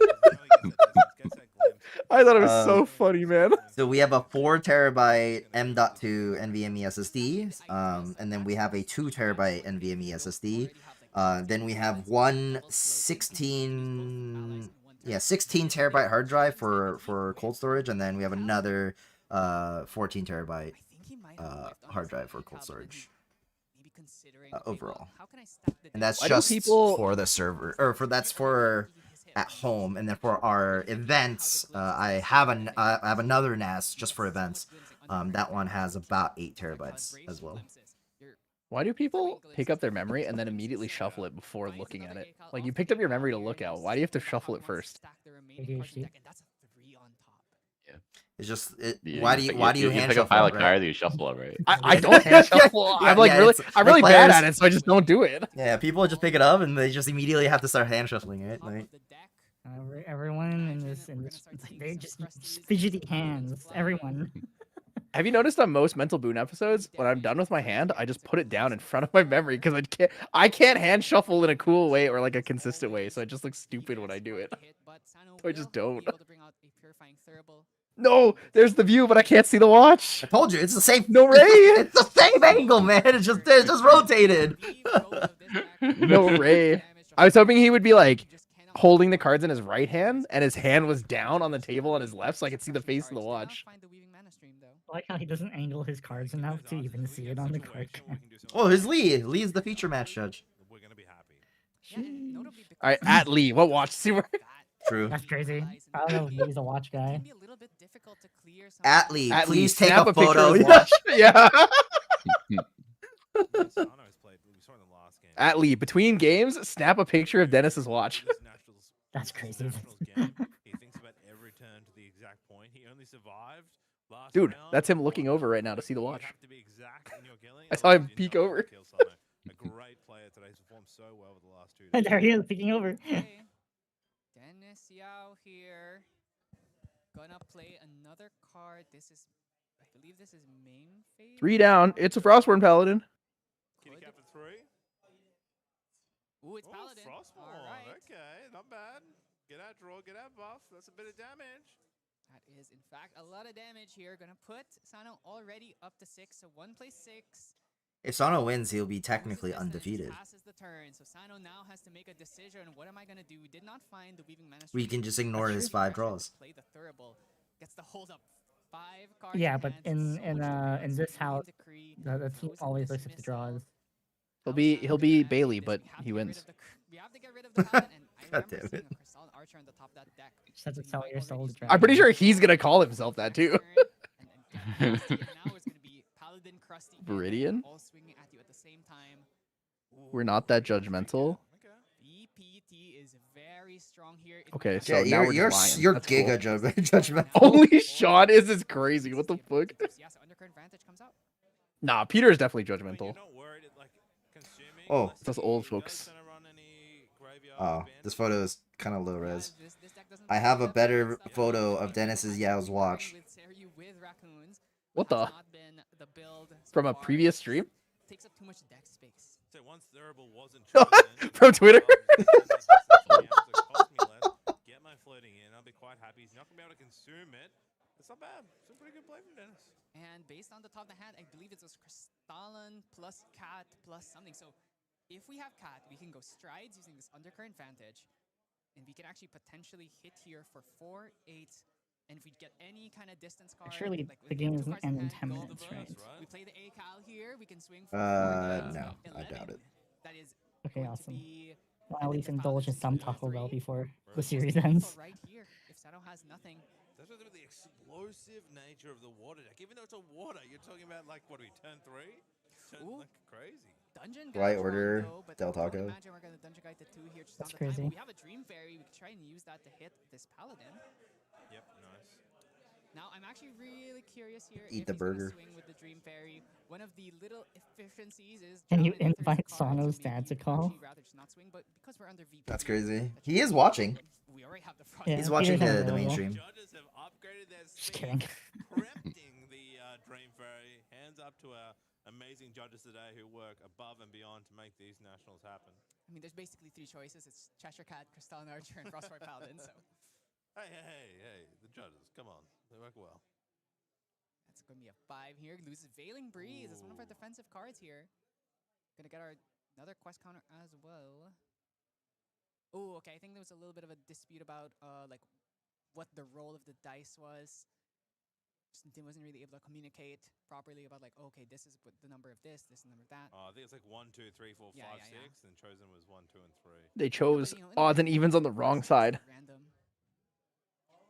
I thought it was so funny, man. So we have a 4 terabyte M.2 NVMe SSD, and then we have a 2 terabyte NVMe SSD. Then we have one 16 terabyte hard drive for cold storage, and then we have another 14 terabyte hard drive for cold storage overall. And that's Why do just people- for the server, or that's for at home, and then for our events, I have another NAS just for events. That one has about 8 terabytes as well. Why do people pick up their memory and then immediately shuffle it before looking at it? Like you picked up your memory to look at. Why do you have to shuffle it first? It's just Yeah, why do you hand pick a shuffle pile it, of right? cards, you shuffle it, right? I don't hand shuffle. I'm like really bad at it, so I just don't do it. Yeah, people just pick it up and they just immediately have to start hand shuffling it. Like, Everyone in this they just fidgety hands. Everyone. Have you noticed on most mental boon episodes, when I'm done with my hand, I just put it down in front of my memory because I can't hand shuffle in a cool way or like a consistent way, so it just looks stupid when I do it. So I just don't. No, there's the view, but I can't see the watch. I told you, it's the same. No, Ray. It's the same angle, man. It's just rotated. No, Ray. I was hoping he would be like holding the cards in his right hand, and his hand was down on the table on his left, so I could see the face of the watch. I like how he doesn't angle his cards enough to even see it on the card. Oh, here's Lee. Lee's the feature match judge. All right, at Lee, what watch does he wear? True. That's crazy. I don't know if he's a watch guy. At Lee, At please Lee, take snap a picture photo. of his watch. Yeah. At Lee, between games, snap a picture of Dennis's watch. That's crazy. Nationals game. He thinks about every turn to the exact point. He only survived last Dude, round. that's him looking over right now to see the You watch. have to be exact in your killing. I saw him peek over. A great player today. He's performed so well with the last 2 days. There he is, peeking over. Dennis Yao here. Gonna play another card. This is, I believe this is main phase. 3 down. It's a Frostborn Paladin. Kitty cap for 3. Ooh, it's Paladin. Frostborn. Okay, not bad. Get out draw, get out buff. That's a bit of damage. That is, in fact, a lot of damage here. Gonna put Sano already up to 6. So 1 plays 6. If Sano wins, he'll be technically undefeated. Passes the turn. So Sano now has to make a decision. What am I gonna do? Did not find the Weaving Mana. We can just ignore his 5 draws. Play the Thurible. Gets the hold up. 5 cards. Yeah, but in this house, the team always looks at the draws. He'll be Bailey, but he wins. We have to get rid of the Paladin. And I God remember damn it. seeing a Crystal Archer on the top of that deck. Just have to sell your soul to I'm pretty sure he's gonna call himself that too. Now it's gonna be Paladin, Krusty, Viridian? all swinging at you at the same time. We're not that judgmental. BPT is very strong here. Okay, so Yeah, now we're you're just lying. you're That's giga cool. judgmental. Holy shot, is this crazy? What the fuck? Yes, Undercurrent Vantage comes out. Nah, Peter is definitely judgmental. Oh, It's us old folks. oh, this photo is kind of low res. I have a better photo of Dennis's Yao's watch. What the? From a previous stream? Takes up too much deck space. So once Thurible wasn't chosen, From Twitter? get my floating in. I'll be quite happy. He's not gonna be able to consume it. It's not bad. It's a pretty good play from Dennis. And based on the top of the hand, I believe it's a Crystalline plus Cat plus something. So if we have Cat, we can go strides using this Undercurrent Vantage. And we can actually potentially hit here for 4, 8. And if we get any kind of distance card, Surely like the game doesn't end in 10 minutes, right? we play the ACAL here, we can swing for No, I doubt it. That is Okay, awesome. Well, at least indulge in some Taco Bell before the series ends. right here. If Sano has nothing. That's what the explosive nature of the water deck. Even though it's a water, you're talking about like what are we turn 3? Turn like crazy. Dungeon Why Guide order drawn, though, but Del I would Taco? imagine we're gonna Dungeon Guide to 2 here just That's on the time. crazy. We have a Dream Fairy. We could try and use that to hit this Paladin. Yep, nice. Now I'm actually really curious here. Eat if the he's gonna burger. Swing with the Dream Fairy. One of the little efficiencies is. Can you John enters invite cards, Sano's maybe dad to we'd call? actually rather just not swing, but because we're under VP, That's crazy. He is watching. we already have the front. Yeah, He's watching Peter's the not main available. stream. Judges have upgraded their Just speed, kidding. preempting the Dream Fairy. Hands up to our amazing judges today who work above and beyond to make these nationals happen. I mean, there's basically 3 choices. It's Cheshire Cat, Crystalline Archer, and Frostbite Paladin. So Hey, the judges, come on, they work well. that's going to be a 5 here. Loses Veiling Breeze. It's one of our defensive cards here. Gonna get our another quest counter as well. Oh, okay. I think there was a little bit of a dispute about like what the role of the dice was. Just wasn't really able to communicate properly about like, okay, this is what the number of this is the number of that. I think it's like 1, 2, 3, 4, 5, Yeah, yeah, 6, and chosen was 1, 2, and 3. They chose you know, odds and evens on the wrong side. Random.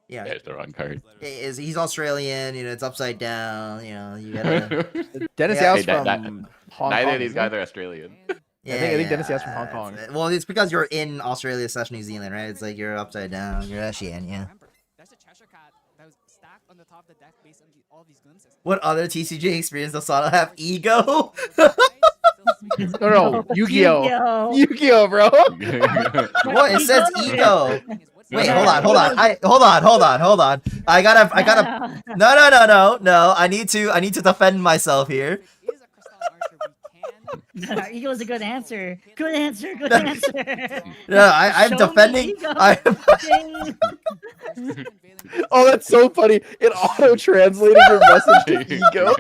Yeah, There's the wrong card. he's Australian. You know, it's upside down. You know, you gotta. Dennis Yeah. Yao's Hey, from Hong neither Kong. of these isn't guys he? are Australian. Yeah, I think Dennis Yao's from Hong Kong. Well, it's because you're in Australia / New Zealand, right? It's like you're upside down. You're Asian, yeah. Remember, there's a Cheshire Cat that was stacked on the top of the deck based on all these glimpses. What other TCG experience does Sano have? Ego? No, Yu-Gi-Oh! Yu-Gi-Oh! Yu-Gi-Oh, bro! What? It says ego. Wait, hold on. Hold on. I gotta. No. I need to defend myself here. Ego is a good answer. Good answer. Good answer. No, I'm Show me defending. ego. I'm. Ding. Oh, that's so funny. It auto-translated your message to ego.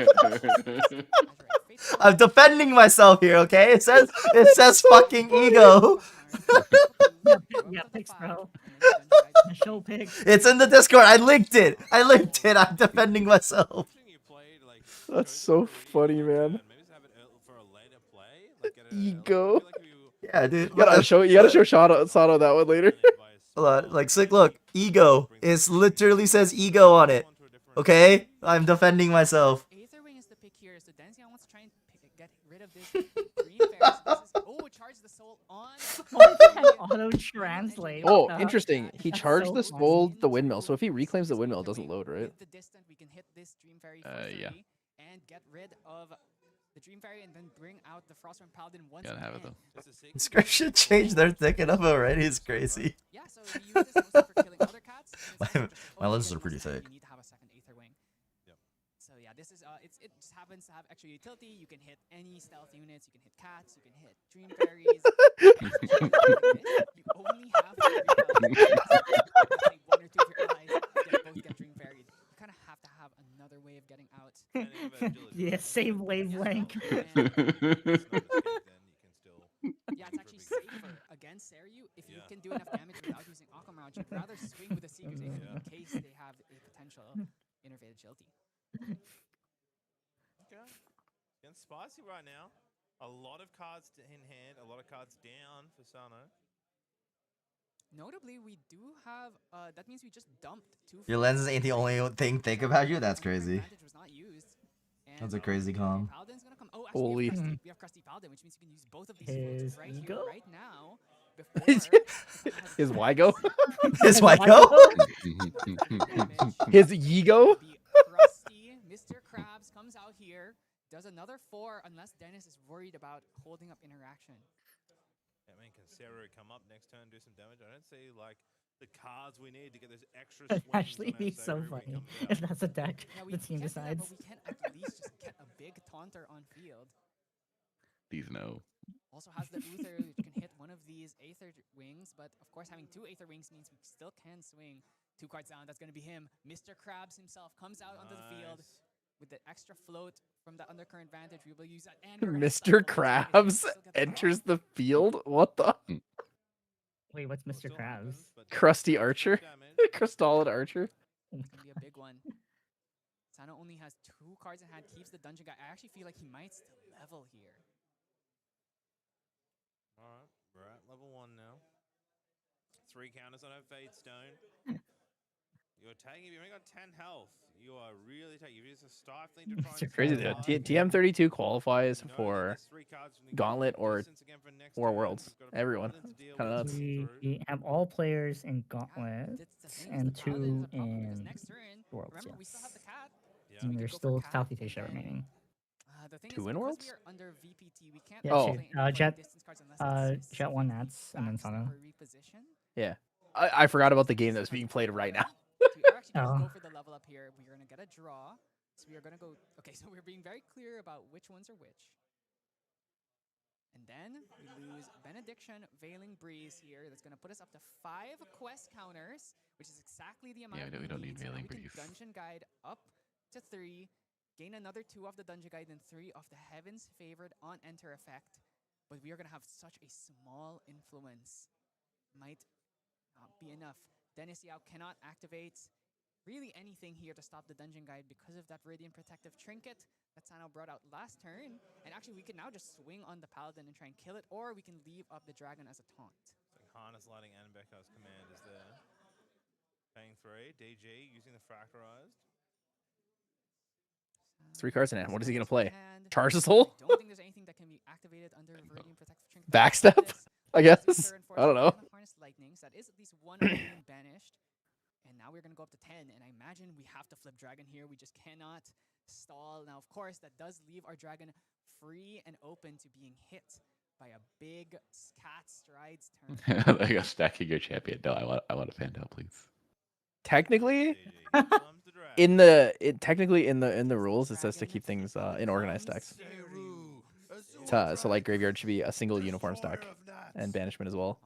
I'm defending myself here. Okay, it says fucking ego. Yeah, pics, bro. Show pics. It's in the Discord. I linked it. I'm defending myself. That's so funny, man. Ego. Yeah, dude. You gotta show Sato that one later. Hold on, like sick. Look, ego. It literally says ego on it. Okay, I'm defending myself. Aetherwing is the pick here, so Dennis wants to try and get rid of this Dream Fairy. So this is, oh, charge the soul on. Auto translate. Oh, interesting. He charged the soul the windmill. So if he reclaims the windmill, it doesn't load, right? The distant, we can hit this Dream Fairy Yeah. and get rid of the Dream Fairy and then bring out the Frostborn Paladin once Gotta have it again. though. Script should change their thinking up already. It's crazy. Yeah, so we use this mostly for killing other cats. My lenses are pretty thick. You need to have a second Aether Wing. So yeah, this is it just happens to have extra utility. You can hit any stealth units. You can hit cats. You can hit Dream Fairies. You only have to say one or two of your allies both get Dream Fairies. You kind of have to have another way of getting out. Yeah, same wavelength. Yeah, it's actually safer against Seiryu if you can do enough damage without using Aqua Mirage. You'd rather swing with the Seekers in case they have a potential innervated Shilty. Okay. Getting spicy right now. A lot of cards in hand, a lot of cards down for Sano. Notably, we do have, that means we just dumped 2 Your lenses ain't the only thing think about you? That's crazy. advantage was not used. That's a crazy com. Paladin's gonna come. Oh, actually, Holy. we have Crusty Paladin, which means you can use both of these His floats right ego? here, right now. His Wygo? His Wygo? His Yigo? Crusty, Mr. Krabs comes out here, does another 4 unless Dennis is worried about holding up interaction. I mean, can Seru come up next turn and do some damage? I don't see like the cards we need to get those extra It'd swings. actually be so funny if that's a deck the team can't do that, decides. but we can at least just get a big taunter on field. These no. Also has the Uther, which can hit one of these Aether Wings, but of course having 2 Aether Wings means we still can swing 2 cards down. That's going to be him. Mr. Krabs himself comes out onto the field with the extra float from the undercurrent vantage. We will use that. And we're gonna Mr. cycle Krabs enters the field? What the? Wait, what's Mr. Krabs? Crusty Archer? Crystallid Archer? It's going to be a big one. Sano only has 2 cards in hand, keeps the dungeon guy. I actually feel like he might still level here. Alright, we're at level 1 now. 3 counters on a Fade Stone. You're taking, you've only got 10 health. You are really taking, you've used a stifling to try and Crazy that TM32 qualifies for Gauntlet or Worlds. Everyone. Kind of nuts. We have all players in Gauntlet and 2 in Worlds. Remember, we Yes. still have the cat. And there's still Southeast Asia remaining. The thing 2 is, in because Worlds? we are under VPT, we can't Yeah, Oh. play Jet, distance cards unless it's Jet 1 Nats, and then backstab Sano. or reposition. Yeah. I forgot about the game that's being played right now. So we're actually going to Oh. go for the level up here. We're going to get a draw. So we are going to go... Okay, so we're being very clear about which ones are which. And then we lose Benediction, Veiling Breeze here. That's going to put us up to 5 quest counters, which is exactly the amount we don't need So now Veiling we can Breeze. Dungeon Guide up to 3, gain another 2 off the Dungeon Guide, and 3 off the Heavens Favored on Enter effect. But we are going to have such a small influence. Might not be enough. Dennis Yao cannot activate really anything here to stop the Dungeon Guide because of that Viridian Protective Trinket that Sano brought out last turn. And actually, we can now just swing on the Paladin and try and kill it, or we can leave up the Dragon as a taunt. So Harness Lighting and Becca's command is there. Paying 3. DG using the Fractorized. 3 cards in hand. What is he going to play? And Charge the soul? I don't think there's anything that can be activated under Viridian Protective Trinket. Backstep? I guess. I don't know. Harness Lightnings. That is at least 1 being banished. And now we're going to go up to 10. And I imagine we have to flip Dragon here. We just cannot stall. Now, of course, that does leave our Dragon free and open to being hit by a big cat strides turn. Like a stacking your champion. No, I want a Phantom, please. Technically, in the rules, it says to keep things in organized stacks. So like Graveyard should be a single uniform stack, and Banishment as well.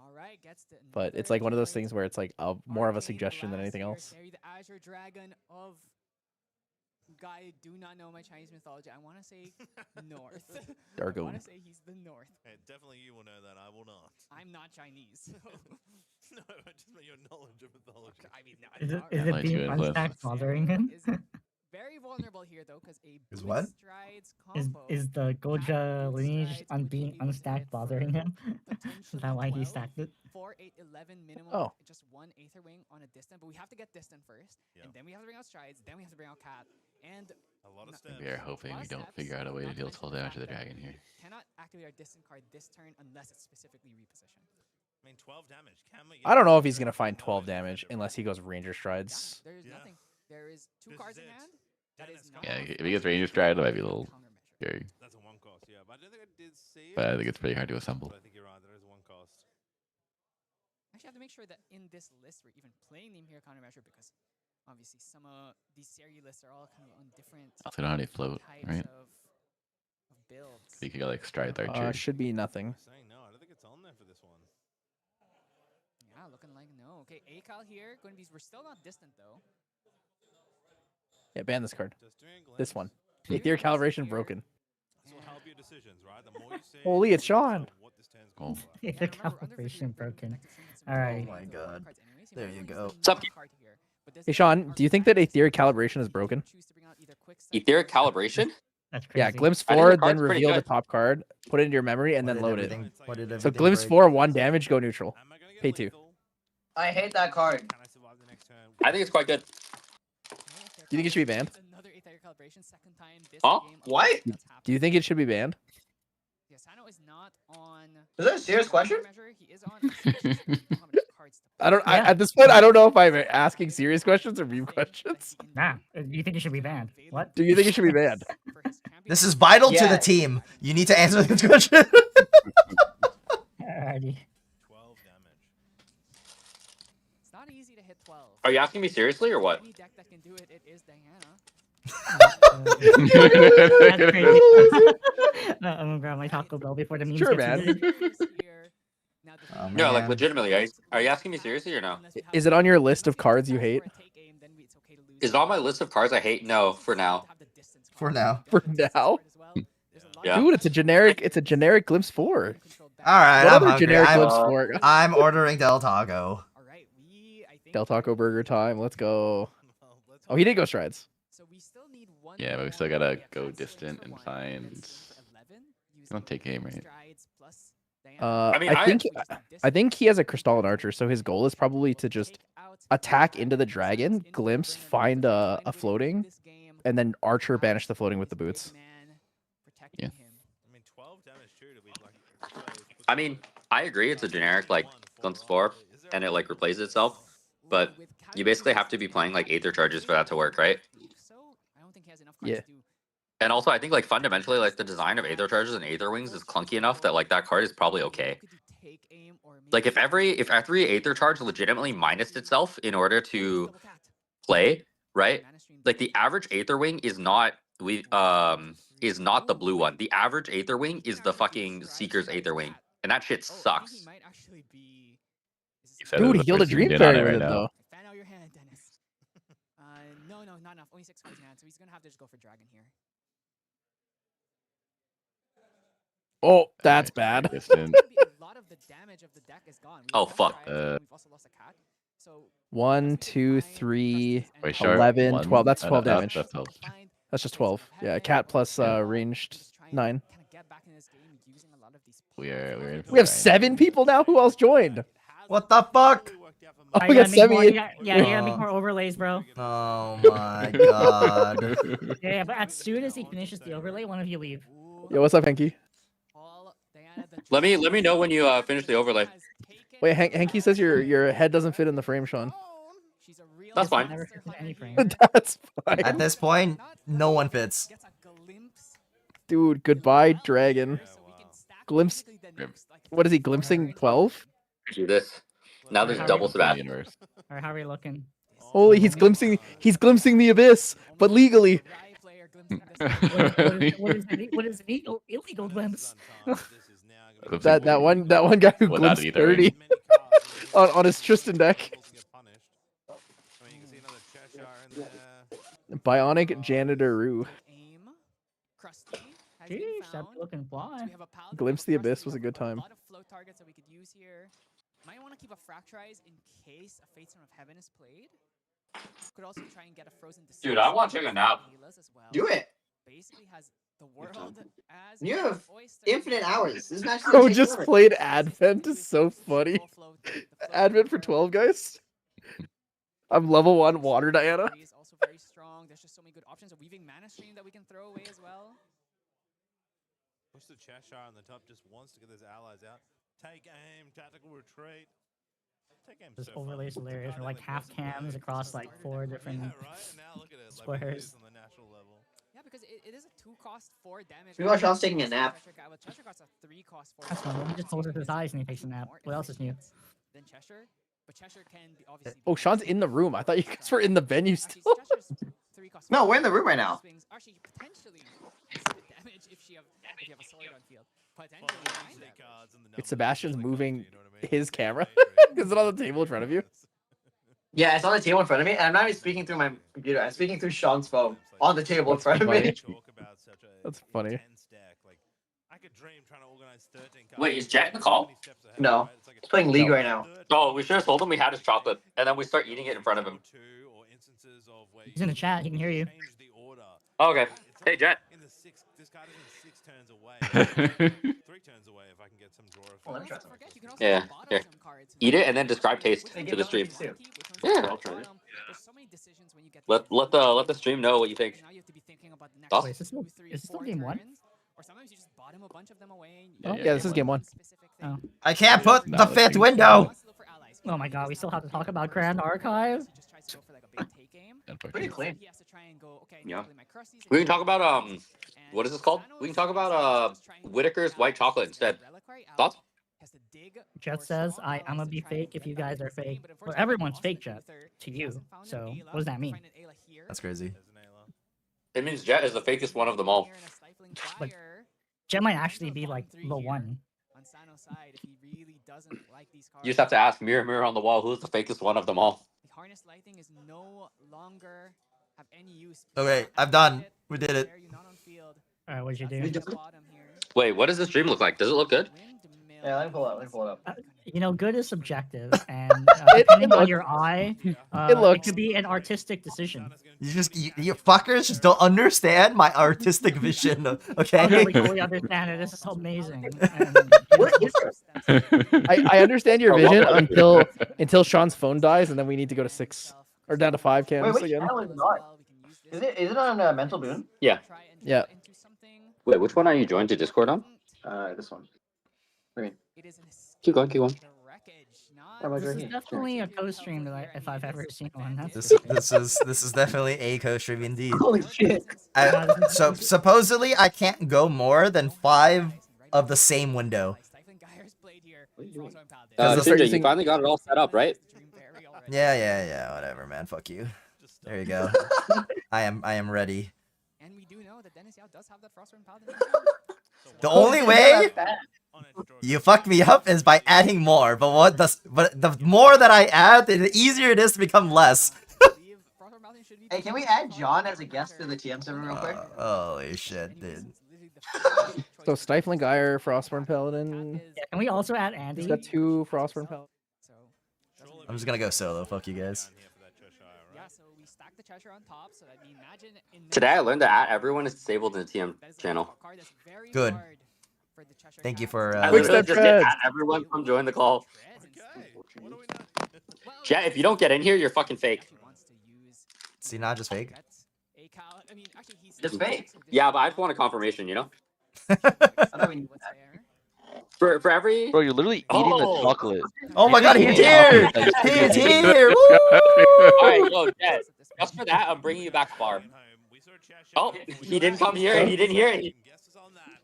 But it's like one of those things where it's like more of a suggestion than anything else. The Azure Dragon of guy, do not know my Chinese mythology. I want to say North. I want to say he's the North. Hey, definitely you will know that. I will not. I'm not Chinese. No, I just meant your knowledge of mythology. I mean, no, Is it being unstacked bothering him? Very vulnerable here though, because a Is what? strides Is combo is the Goja lineage on being unstacked bothering him? Is that why he stacked it? 4, 8, 11 minimum. Oh. Just one Aether Wing on a distant, but we have to get distant first, and then we have to bring out strides, then we have to bring out cat, and A lot of We are hoping we don't figure out a way to deal 12 damage to the dragon here. cannot activate our distant card this turn unless it's specifically repositioned. I mean, 12 damage. Can we I don't know if he's gonna find 12 damage unless he goes Ranger Strides. There is nothing. There is 2 cards in hand. That is not. Yeah, if he gets Ranger Stride, it might be a little scary. That's a 1 cost, yeah. But I don't think I did see it. But I think it's pretty hard to assemble. But I think you're right. There is 1 cost. Actually, I have to make sure that in this list we're even playing the Imperial Countermeasure because obviously some of these series lists are all kind of on different. Also, don't have any float, types right? of builds. You could go like Stride Archer. Should be nothing. Saying no, I don't think it's on there for this one. Yeah, looking like no. Okay, ACAL here. Going to be. We're still not distant though. Yeah, ban this card. Just doing a This glimpse. one. Aether Calibration broken. This will help your decisions, right? The more you see, Holy, it's Sean. what this turn's Oh. Aether calibration broken. Alright. Oh my god. There you go. What's up? Hey Sean, do you think that Aetheric Calibration is broken? Etheric calibration? That's Yeah, crazy. glimpse I think 4, the then card's pretty reveal the good. top card, put it into your memory, and then load it. What did So everything glimpse break? 4, 1 damage, go neutral. Am I gonna get Pay 2. lethal? I hate that card. Can I survive the next turn? I think it's quite good. Do you think it should be banned? Another Aether Calibration, second time this Huh? game. What? Do you think it should be banned? Yeah, Sano is not on. Is that a serious question? Countermeasure. He is on. It's just we don't know how many cards to I don't. Yeah. At this point, I don't know if I'm asking serious questions or meme questions. Nah, you think it should be banned? What? Do you think it should be banned? This is vital to Yeah. the team. You need to answer this question. Alrighty. 12 damage. It's not easy to hit 12. Are you asking me seriously or what? Any deck that can do it, it is Diana. That's crazy. No, I'm gonna grab my Taco Bell before the memes Sure, get man. submitted. Oh, No, like man. legitimately. Are you asking me seriously or no? Is it on your list of cards you hate? Is it on my list of cards I hate? No, for now. For now. For now? Yeah. Dude, it's a generic. It's a generic glimpse 4. All right, What I'm other hungry. generic I'm, glimpse 4? I'm ordering Del Taco. Del Taco Burger time. Let's go. Oh, he did go strides. So we still need one. Yeah, but we still gotta go distant and find. Don't take aim, right? I mean, I think he has a Crystalline Archer, so his goal is probably to just attack into the dragon, glimpse, find a floating, and then Archer banish the floating with the boots. Yeah. I mean, 12 damage too to be like. I mean, I agree. It's a generic like glimpse 4, and it like replaces itself. But you basically have to be playing like Aether charges for that to work, right? Yeah. And also, I think like fundamentally, like the design of Aether charges and Aether wings is clunky enough that like that card is probably okay. Like if every Aether charge legitimately minused itself in order to play, right? Like the average Aether wing is not the blue one. The average Aether wing is the fucking Seeker's Aether wing, and that shit sucks. Dude, he healed a Dream Fairy with it though. Fan out your hand, Dennis. No, not enough. Only 6 cards in hand, so he's gonna have to just go for dragon here. Oh, that's bad. Distant. A lot of the damage of the deck is gone. Oh fuck. We've also lost a cat. So 1, 2, 3, Wait, sharp, 11, 1. 12. That's 12 No, damage. that's 12. That's just 12. Yeah, cat plus ranged 9. We're in for We have a grind. 7 people now. Who else joined? What the fuck? Oh, Oh, we you got gotta make more, 7. you gotta make more overlays, bro. Oh my god. Yeah, but as soon as he finishes the overlay, one of you leave. Yo, what's up, Henky? Let me know when you finish the overlay. Wait, Henky says your head doesn't fit in the frame, Sean. That's fine. Never fits in any frame. That's fine. At this point, no one fits. Dude, goodbye, dragon. Glimpse. What is he, glimpsing 12? Do this. Now there's How double are Sabat. Universe. Or how are we looking? Holy, he's glimpsing the abyss, but legally. What is illegal glimpse? that one guy who Well, not glimpsed either. 30 on his Tristan deck. Bionic Janitor-Roo. Jeez, that looking fly. Glimpse the abyss was a good time. A lot of float targets that we could use here. Might want to keep a Fracturize in case a Fatestone of Heaven is played. Could also try and get a frozen Dude, I want to take a nap. Do it. Basically has the world as You have infinite hours. This match Bro just played Advent is so funny. Advent for 12 guys. I'm level 1 water Diana. is also very strong. There's just so many good options. A weaving mana stream that we can throw away as well. Push the Cheshire on the top, just wants to get his allies out. Take aim, tactical retreat. Take aim. This so fun. overlay is hilarious. We're like half cams across like 4 different Yeah, right. And now look at it. Like, squares. on the national level. Yeah, because it is a 2-cost 4 damage. We watch Sean's taking a nap. Cheshire got a 3-cost 4. That's normal. He just closes his eyes and he takes a nap. What else is new? Then Cheshire, but Cheshire can be obviously. Oh, Sean's in the room. I thought you guys were in the venue still. No, we're in the room right now. Actually, potentially damage if you have a sword on field. Potentially. Wait, Sebastian's moving his camera. Is it on the table in front of you? Yeah, it's on the table in front of me, and I'm not even speaking through my computer. I'm speaking through Sean's phone on the table in front of me. That's funny. Wait, is Jack in the call? No, he's playing League right now. Oh, we should have told him we had his chocolate, and then we start eating it in front of him. He's in the chat. He can hear you. Oh, okay. Hey, Jet. This card is in 6 turns away. 3 turns away if I can get some draw effect. Oh, let me try some. Yeah. Here. Eat it and then describe taste to the stream. Yeah. Let the stream know what you think. Wait, is this still game 1? Or sometimes you just bottom a bunch of them away. Yeah, this is game 1. Oh. I can't put the 5th window. Oh my god, we still have to talk about Grand Archive? Pretty clean. Yeah. We can talk about what is this called? We can talk about Whitaker's white chocolate instead. Thoughts? Jet says, I'm gonna be fake if you guys are fake. Well, everyone's fake, Jet, to you. So, what does that mean? That's crazy. It means Jet is the fakest one of them all. But Jet might actually be like the one. You just have to ask mirror, mirror on the wall, who's the fakest one of them all? Harness lighting is no longer have any use. Okay, I'm done. We did it. Alright, what'd you do? Wait, what does the stream look like? Does it look good? Yeah, let me pull it up. You know, good is subjective, and depending on your eye, it could be an artistic decision. You fuckers just don't understand my artistic vision, okay? I fully understand it. This is amazing. I understand your vision until Sean's phone dies, and then we need to go to 6 or down to 5 cams Wait, which again. channel is it on? Is it on Mental Boon? Yeah. Yeah. Wait, which one are you joined to Discord on? This one. What do you mean? Keep going, keep going. This is definitely a co-stream that if I've ever seen one. That's This is definitely a co-stream indeed. Holy shit! So supposedly I can't go more than 5 of the same window. Shinja, you finally got it all set up, right? Yeah, whatever, man. Fuck you. There you go. I am ready. And we do know that Dennis Yao does have that Frostburn Paladin. The only way you fuck me up is by adding more. But the more that I add, the easier it is to become less. Hey, can we add John as a guest to the TM server real quick? Holy shit, dude. So Stifling Gyre, Frostborn Paladin. Yeah, can we also add Andy? He's got 2 Frostborn Paladin. I'm just gonna go solo. Fuck you guys. Today I learned that everyone is disabled in the TM channel. Good. Thank you for. I literally just get everyone come join the call. Chat, if you don't get in here, you're fucking fake. See, not just fake. Just fake. Yeah, but I just want a confirmation, you know? For every... Bro, you're literally eating the chocolate. Oh my god, he's here! He's here! Alright, yo, Jet, just for that, I'm bringing you back far. Oh, he didn't come here and he didn't hear it.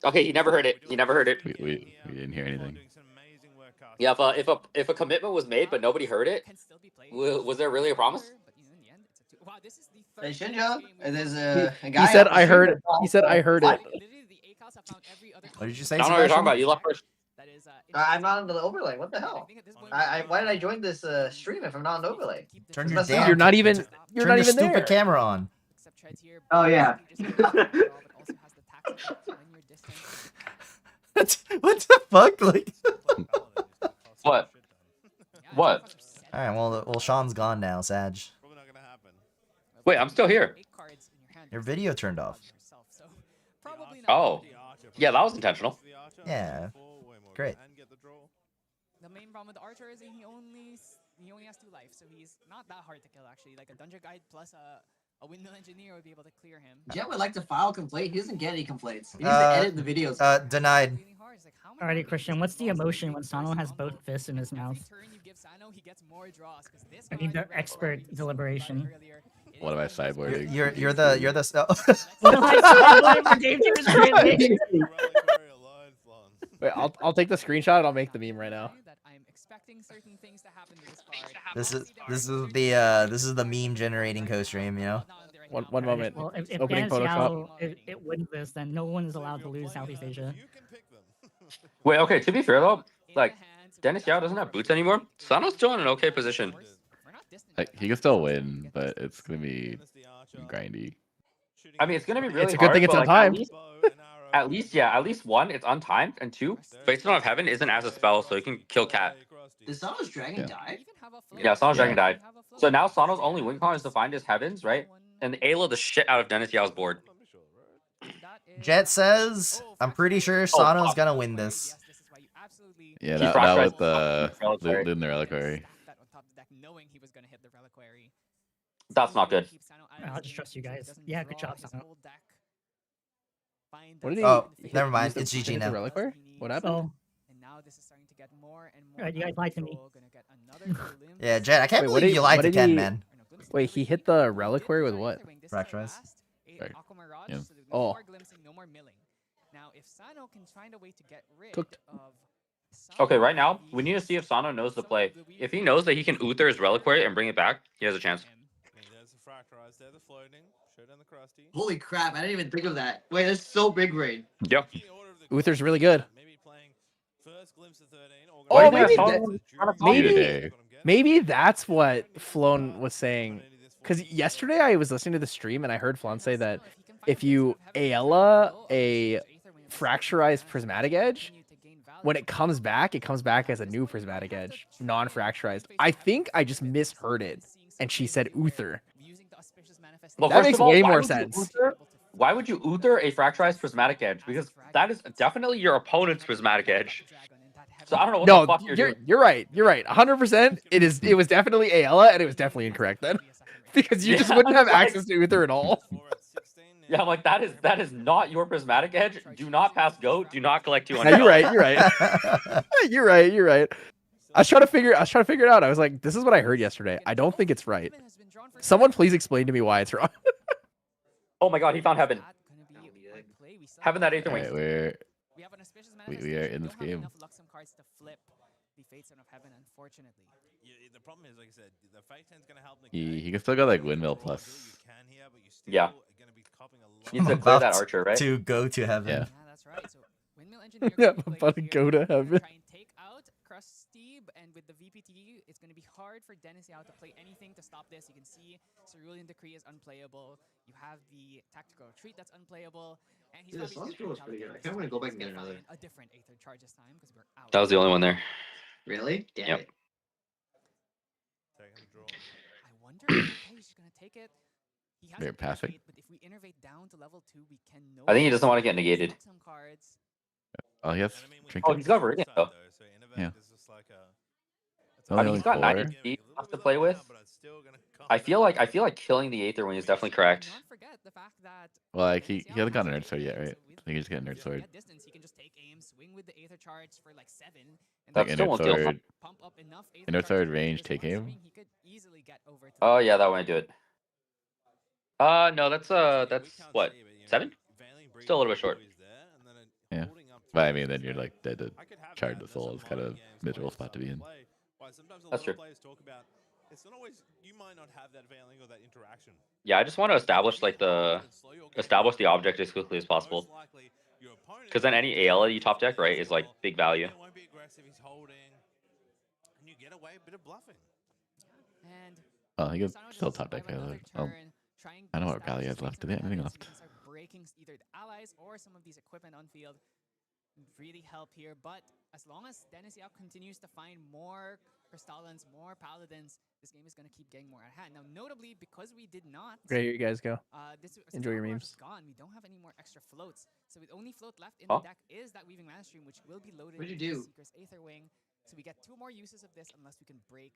Okay, he never heard it. He never heard it. We didn't hear anything. Yeah, if a commitment was made but nobody heard it, was there really a promise? Hey, Shinja, there's a guy. He said I heard it. He said I heard it. What did you say? I don't know what you're talking about. You left first. I'm not on the overlay. What the hell? Why did I join this stream if I'm not on the overlay? Turn your damn. You're not even. You're Turn not your even stupid there. camera on. Oh yeah. What the fuck? Like. What? What? All right. Well, Sean's gone now, Sag. Wait, I'm still here. Your video turned off. Oh, yeah, that was intentional. Yeah. Great. The main problem with the Archer is he only has 2 lives, so he's not that hard to kill actually. Like a Dungeon Guide plus a Windmill Engineer would be able to clear him. Jet would like to file a complaint. He doesn't get any complaints. He needs to edit the videos. Denied. Alrighty, Christian, what's the emotion when Sano has both fists in his mouth? I need the expert deliberation. What am I sideboarding? You're the What am I sideboarding for Game Changers Grid? Wait, I'll take the screenshot and I'll make the meme right now. This is the meme generating co-stream, you know. One moment. Well, if Opening Photoshop. it wins this, then no one is allowed to lose Southeast Asia. Wait, okay. To be fair though, like Dennis Yao doesn't have boots anymore. Sano's still in an okay position. Like, he can still win, but it's gonna be grindy. I mean, it's gonna be really. It's a good hard, thing it's but, like, untimed. At least 1, it's untimed, and 2, Faithstone of Heaven isn't as a spell, so you can kill Cat. Did Sano's dragon die? Yeah, Sano's dragon died. So now Sano's only win con is defined as Heavens, right? And Ayla the shit out of Dennis Yao's board. Jet says, I'm pretty sure Sano's gonna win this. Yeah, He that fractured was the Reliquary. Lunar Reliquary. That's not good. I'll just trust you guys. Yeah, good job, Sano. What did he? Oh, he never mind. used It's to GG hit the now. Reliquary? What happened? Oh. Alright, you guys lied to me. Yeah, Jet, I can't Wait, what believe did- you lied what to did Ken, he- man. Wait, he hit the Reliquary with what? Fracturize. Right. Yeah. Oh. Now, if Sano can find a way to get rid Cooked. of Okay, right now, we need to see if Sano knows the play. If he knows that he can Uther his Reliquary and bring it back, he has a chance. There's the fracturize, there's the floating, show down the crusty. Holy crap! I didn't even think of that. Wait, that's so big brain. Yep. Uther's really good. Maybe playing first glimpse of 13. Or Oh, maybe maybe that's what Floan was saying. Because yesterday I was listening to the stream and I heard Floan say that if you Aela a fracturized prismatic edge, when it comes back as a new prismatic edge, non-fracturized. I think I just misheard it, and she said Uther. Well, That first makes of all, way why more would you sense. Why would you Uther a fracturized prismatic edge? Because that is definitely your opponent's prismatic edge. So I don't know what No, the fuck you're doing. you're right. You're right. 100%. It was definitely Aela, and it was definitely incorrect then, because you just Yeah, wouldn't have like- access to Uther at all. Yeah, I'm like, that is not your prismatic edge. Do not pass go. Do not collect 200. No, you're right. You're right. You're right. I was trying to figure it out. I was like, this is what I heard yesterday. I don't think it's right. Someone please explain to me why it's wrong. Oh my god, he found heaven. Heaven that Aether Alright, Wing. we are in this game. The problem is, like I said, the Fate 10's gonna help He can still go like windmill plus. Yeah. Needs to clear that archer, right? To go to heaven. Yeah. that's right. So Windmill Engineer Yeah, gonna I'm play about to here go to heaven. Try and take out Krusty, and with the VPT, it's going to be hard for Dennis Yao to play anything to stop this. You can see Cerulean Decree is unplayable. You have the Tactical Retreat that's unplayable. And he's Dude, this probably last roll was pretty good. I kinda wanna go back and get another. a different Aether Charge this time because we're out. That was the only one there. Really? Damn Yep. it. I wonder if he's going to take it. He has They're an passing. innervate, but if we innervate down to level 2, we can know I think he doesn't want to get negated. some cards. Oh, he has Oh, trinkets. he's got Viridian though. Yeah. I mean, he's got Only 90 4. feet to play with. I feel like killing the Aether Wing is definitely correct. Well, like he hasn't gotten a nerd sword yet, right? I think he's getting a nerd sword. Distance, he can just take aim, swing with the Aether Charge for like 7. And That Like still nerd won't deal. sword, pump up enough Aether nerd sword Charges range, with take one aim. swing, he could easily get over to Oh yeah, that won't do it. No, that's what, 7? Still a little bit short. Yeah. But I mean, then you're like dead to charge the soul. It's kind of a miserable spot to be in. That's true. It's not always, you might not have that feeling or that interaction. Yeah, I just want to establish the object as quickly as possible. Because then any AL you top deck, right, is like big value. Won't be aggressive, he's holding, and you get away a bit of bluffing. And Oh, he can still top deck. I don't know what Gali has left. Do they have anything left? breaking either the allies or some of these equipment on field. really help here. But as long as Dennis Yao continues to find more Crystallans, more Paladins, this game is going to keep getting more at hand. Now, notably, because we did not... Okay, here you guys go. This Enjoy your Star Wars memes. is gone. We don't have any more extra floats. So the only float left in the deck is that Weaving Mana Stream, which will be loaded What'd you into do? Seeker's Aether Wing. So we get 2 more uses of this unless we can break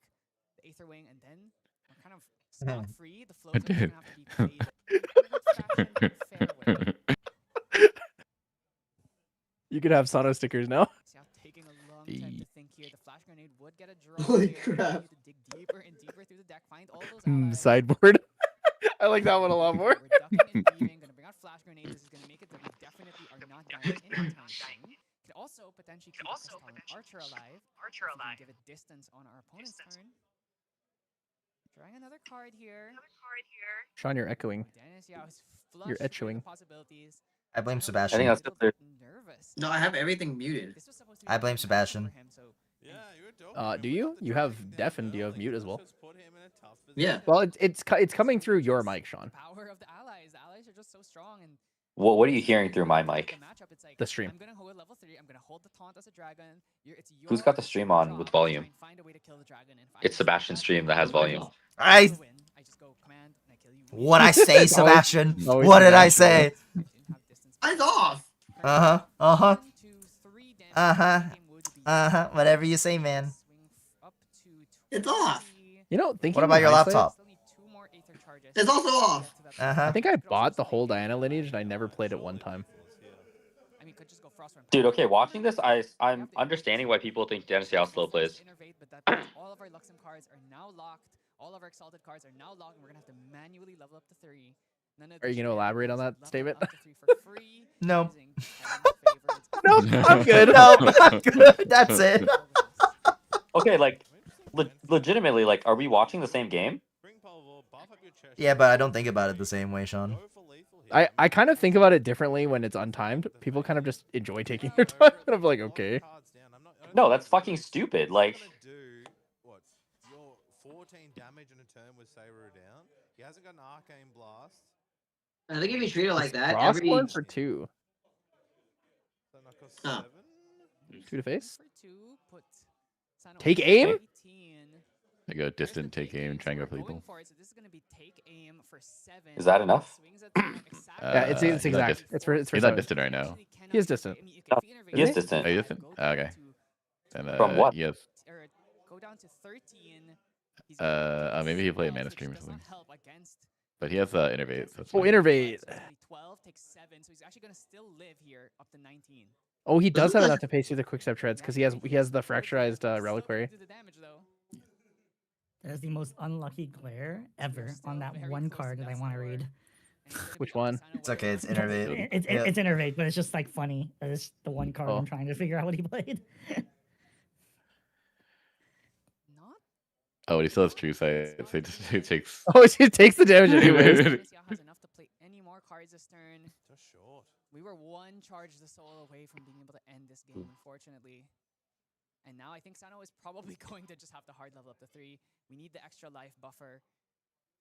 the Aether Wing, and then we're kind of scot-free. The floats are just going to have to be played in fashion, fair way. You could have Sano stickers now. Taking a long time to think here. The flash grenade would get a draw. Holy here. crap. You to dig deeper and deeper through the deck, find all those allies. Sideboard. I like that one a lot more. We're ducking and weaving, gonna bring out flash grenades. This is gonna make it that we definitely are not dying anytime soon. Could also potentially keep an Archer alive. If we can give it distance on our opponent's turn. Drawing another card here. Sean, you're echoing. Dennis Yao is You're flush with etching. the possibilities. I blame I Sebastian. think that's the third. Nervous. No, I have everything muted. This was supposed to be I blame a match Sebastian. for him, so Do you? You have Def and do you have mute as well? Yeah. Well, it's coming through your mic, Sean. power of the allies. The allies are just so strong, and What are you hearing through my mic? matchup, it's like The stream. I'm gonna hold level 3. I'm gonna hold the taunt as a dragon. Who's got the stream on with volume? Find a way to kill the dragon. And It's Sebastian's stream that has volume. I. What I say, Sebastian? Always What did I Sebastian. say? Mine's off. Whatever you say, man. It's off. You know, thinking. What about in your hindsight, laptop? It's also off. I think I bought the whole Diana lineage and I never played it one time. Dude, okay, watching this, I'm understanding why people think Dennis Yao slow plays. All of our Luxem cards are now locked. All of our Exalted cards are now locked. And we're gonna have to manually level up to 3. Are you going to elaborate on that statement? No. No, I'm good. No, I'm good. That's it. Okay, like, legitimately, like, are we watching the same game? Yeah, but I don't think about it the same way, Sean. I kind of think about it differently when it's untimed. People kind of just enjoy taking their time. And I'm like, okay. No, that's fucking stupid. Like, What? Your 14 damage in a turn with Saber down. He hasn't got an Arcane Blast. I think if you treat it like that, Frostborn for 2. So that costs Oh. 7. 2 to face. Take aim. I go distant, take aim, try and go for lethal. is that enough? Yeah, it's he's not exact. dis- It's for He's not 7. distant right now. He is distant. He is distant. Oh, you distant? Oh, okay. And, From what? Yes. Go down to 13. Maybe he played Mana Stream or something. But he has Innervate. So Oh, Innervate. 12 takes 7, so he's actually gonna still live here up to 19. Oh, he does have enough to pace through the quick step treads because he has the fracturized reliquary. That is the most unlucky glare ever on that one card that I want to read. Which one? It's okay. It's Innervate. It's Innervate, but it's just like funny. It's the one card I'm trying to figure out what he played. Oh, but he still has True Sight, so he takes. Oh, he takes the damage anyways. has enough to play any more cards this turn. Just short. We were 1 charge the soul away from being able to end this game, unfortunately. And now I think Sano is probably going to just have to hard level up to 3. We need the extra life buffer.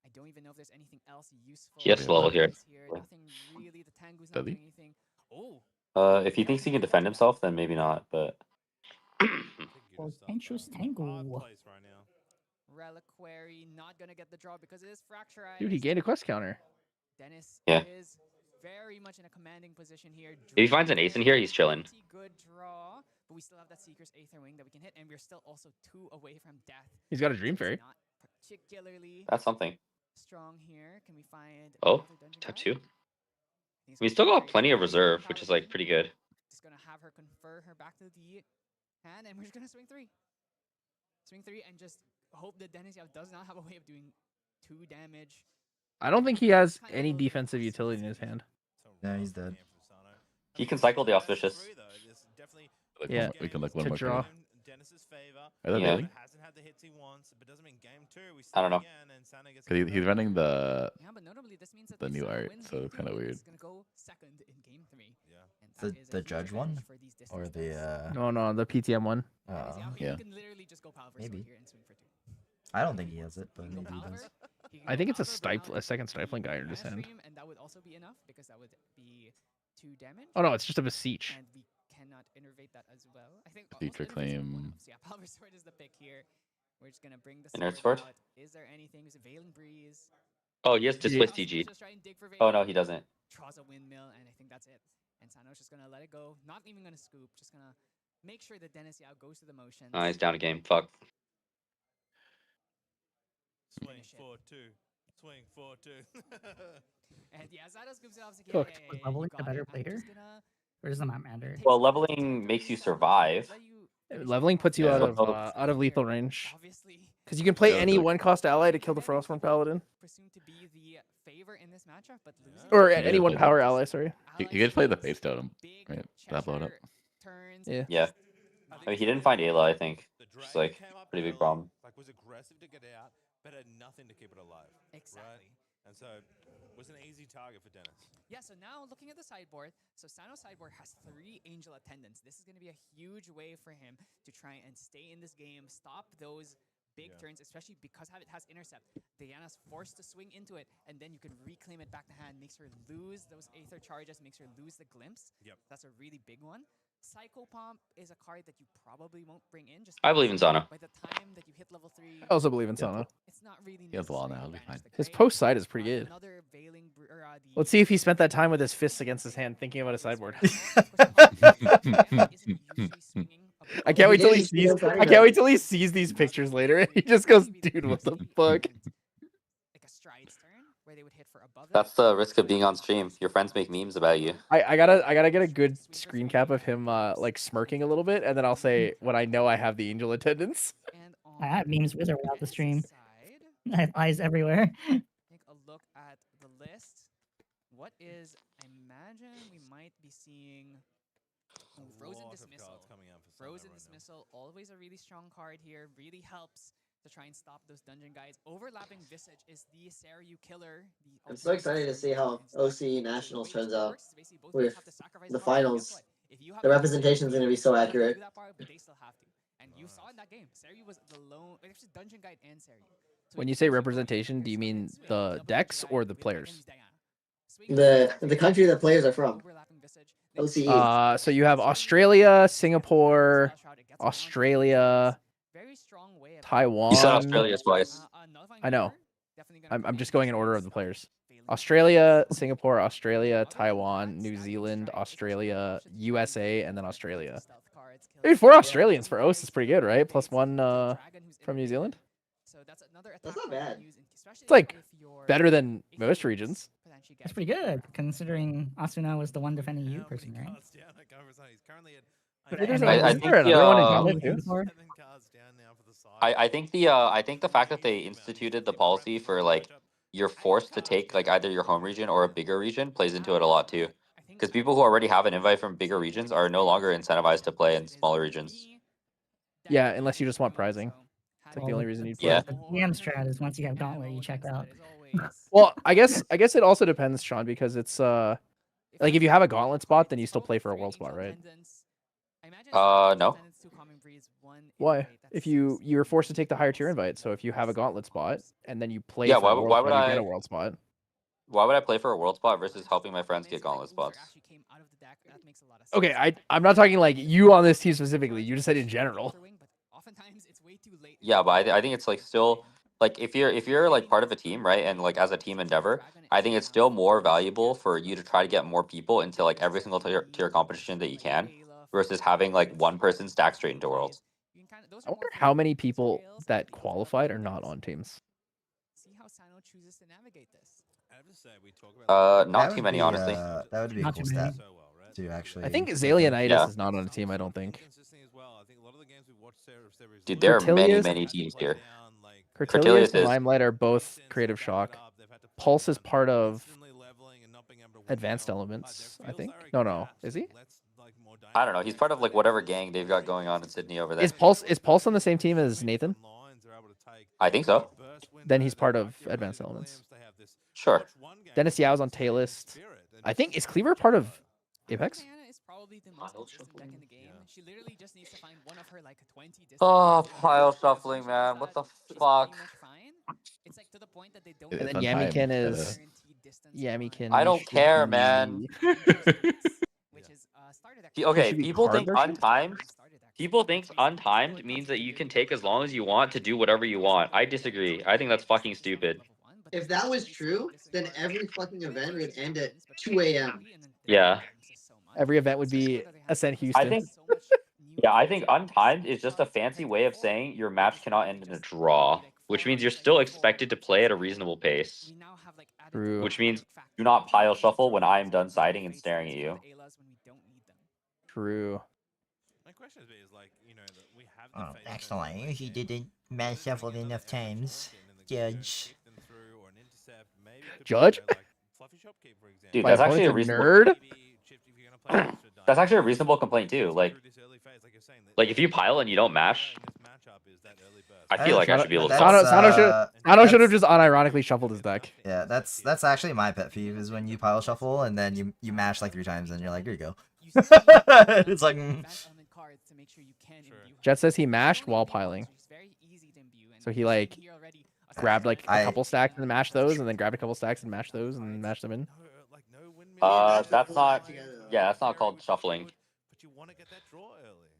I don't even know if there's anything else useful. He has to level here. Nothing really. The Tengu's not doing anything. Oh. If he thinks he can defend himself, then maybe not, but... Tenchu's Tengu. Reliquary not gonna get the draw because it is fracturized. Dude, he gained a quest counter. Dennis Yeah. is very much in a commanding position here. If he finds an ace in here, he's chilling. Good draw, but we still have that Seeker's Aether Wing that we can hit, and we're still also 2 away from death. He's got a Dream Fairy. Not particularly That's something. strong here. Can we find? Oh, another dungeon tap guide? 2. We still got plenty of reserve, which is, like, pretty good. Just gonna have her confer her back to the hand, and we're just gonna swing 3. Swing 3 and just hope that Dennis Yao does not have a way of doing 2 damage. I don't think he has any defensive utility in his hand. No, he's dead. He can cycle the Auspicious. Yeah, we can look to one more. draw. Are they Yeah. really? I don't know. Because he's running the Yeah, but notably, this means that the if new Sano art, wins so game it's kind of 3, weird. he's gonna go second in game 3. And that The is a judge huge one advantage for these or distance the battles. No, the PTM one. Dennis Yao, yeah. You can literally just go Palver Maybe. here and swing for 2. I don't think he has it, but maybe he does. I think it's a second stifling guy in his hand. And that would also be enough because that would be 2 damage. Oh no, it's just a beseech. And we cannot innervate that as well. I think Future also innervate's one claim. of- Yeah, Power Sword is the pick here. We're just gonna bring the Inert sword sword? out. Is there anything? Is it Veiling Breeze? Oh, he has Displace Let's TG. just try and dig for Oh Veiling. no, he doesn't. Draws a windmill, and I think that's it. And Sano's just gonna let it go. Not even gonna scoop. Just gonna make sure that Dennis Yao goes to the motions. He's down a game. Fuck. Swing 4-2. Swing 4-2. And yeah, Zato scoops it off. Like, Cooked. yeah, Was you leveling got a better it. I'm player? just gonna Or does it not matter? Well, leveling makes you survive. Leveling puts you Yeah. out of lethal range. obviously Because you can play Yeah, any like- 1-cost ally to kill the Frostborn Paladin. presumed to be the favor in this matchup, but losing Or Yeah, any it's 1 like- power ally, sorry. You could play the face totem. Right? That blow it up. turns. Yeah. Yeah. I mean, he didn't find Ayla, I think. The Which is dragon like came up pretty big early, problem. Like was aggressive to get out, but had nothing to keep it alive. Exactly. Right? And so was an easy target for Dennis. Yeah, so now looking at the sideboard, so Sano's sideboard has 3 Angel Attendants. This is going to be a huge way for him to try and stay in this game, stop those big turns, especially because it has Intercept. Diana's forced to swing into it, and then you can reclaim it back to hand, makes her lose those Aether charges, makes her lose the Glimpse. Yep. That's a really big one. Psycho Pomp is a card that you probably won't bring in. Just I believe in because Zana. by the time that you hit level 3, I also believe in Sana. it's not really He has wall necessary now, to it'll be banish fine. the His Grave. post side is pretty good. Another Veiling Let's see if he spent that time with his fists against his hand thinking about his sideboard. I can't wait till he sees. I can't wait till he sees these pictures later, and he just goes, "Dude, what the fuck?" like a strides turn where they would hit for above that. That's the risk of being on stream. Your friends make memes about you. I gotta get a good screen cap of him like smirking a little bit, and then I'll say when I know I have the angel attendance. I have memes with or without the stream. I have eyes everywhere. Take a look at the list. What is? I imagine we might be seeing Frozen Dismissal. Frozen Dismissal, always a really strong card here. Really helps to try and stop those dungeon guys. Overlapping Visage is the Seiryu killer. I'm so excited to see how OCE Nationals turns out with the finals. The representation is going to be so accurate. But they still have to. And you saw in that game, Seiryu was the lone, actually dungeon guide and Seiryu. When you say representation, do you mean the decks or the players? The country that players are from. OCE. So you have Australia, Singapore, Australia, Taiwan. You said Australia twice. I know. I'm just going in order of the players. Australia, Singapore, Australia, Taiwan, New Zealand, Australia, USA, and then Australia. Dude, 4 Australians for OCE is pretty good, right? Plus 1 from New Zealand. That's not bad. It's like better than most regions. That's pretty good, considering Asuna was the one defending you person, right? I think I think the fact that they instituted the policy for like you're forced to take like either your home region or a bigger region plays into it a lot too. Because people who already have an invite from bigger regions are no longer incentivized to play in smaller regions. Yeah, unless you just want prizing. It's like the only reason you play. Yeah. The DM strat is once you have Gauntlet, you check out. Well, I guess it also depends, Sean, because it's like if you have a Gauntlet spot, then you still play for a world spot, right? No. Why? If you're forced to take the higher tier invite, so if you have a Gauntlet spot and then you play Yeah, for a world why spot, would you I get a world spot. Why would I play for a world spot versus helping my friends get gauntlet spots? Okay, I'm not talking like you on this team specifically. You just said in general. Yeah, but I think it's like still like if you're like part of a team, right, and like as a team endeavor, I think it's still more valuable for you to try to get more people into like every single tier competition that you can, versus having like one person stack straight into worlds. I wonder how many people that qualified are not on teams. See how Sino chooses to navigate this. Not too many, honestly. That would be a Not cool too many. stat. To actually. I think Zalianitis is not on a team. I don't think. Dude, there are many Cortilius- teams here. Cortilius Cortilius and is. Limelight are both Creative Shock. Pulse is part of Advanced Elements, I think. No, is he? I don't know. He's part of like whatever gang they've got going on in Sydney over there. Is Pulse on the same team as Nathan? I think so. Then he's part of Advanced Elements. Sure. Dennis Yao's on Tailist. I think is Cleaver part of Apex? Diana is probably the most consistent deck in the game. She literally just needs to find one of her like 20 distance. Oh, pile shuffling, man. What the fuck? It's like to the point that they don't. And then Fun time, Yamikin is guaranteed distance. Yamikin. I don't should care, be- man. Which is starter deck Okay, should be people think card untimed. People think untimed means that you can take as long as you want to do whatever you want. I disagree. I think that's fucking stupid. If that was true, then every fucking event would end at 2 a.m. Yeah. Every event would be Ascent Houston. I think untimed is just a fancy way of saying your match cannot end in a draw, which means you're still expected to play at a reasonable pace. True. Which means do not pile shuffle when I am done siding and staring at you. True. My question is like, you know, that we have Oh, excellent. He didn't match shuffle enough times. Judge. Judge? Dude, My that's actually a opponent's a reasonable nerd. That's actually a reasonable complaint too. Like if you pile and you don't mash, I feel like I should be able to. Sano should have just unironically shuffled his deck. Yeah, that's actually my pet peeve is when you pile shuffle and then you mash like 3 times and you're like, here you go. It's like. Jet says he mashed while piling. So he like grabbed like a couple stacks and mashed those, and then grabbed a couple stacks and mashed those and mashed them in. That's not. Yeah, that's not called shuffling. But you want to get that draw early.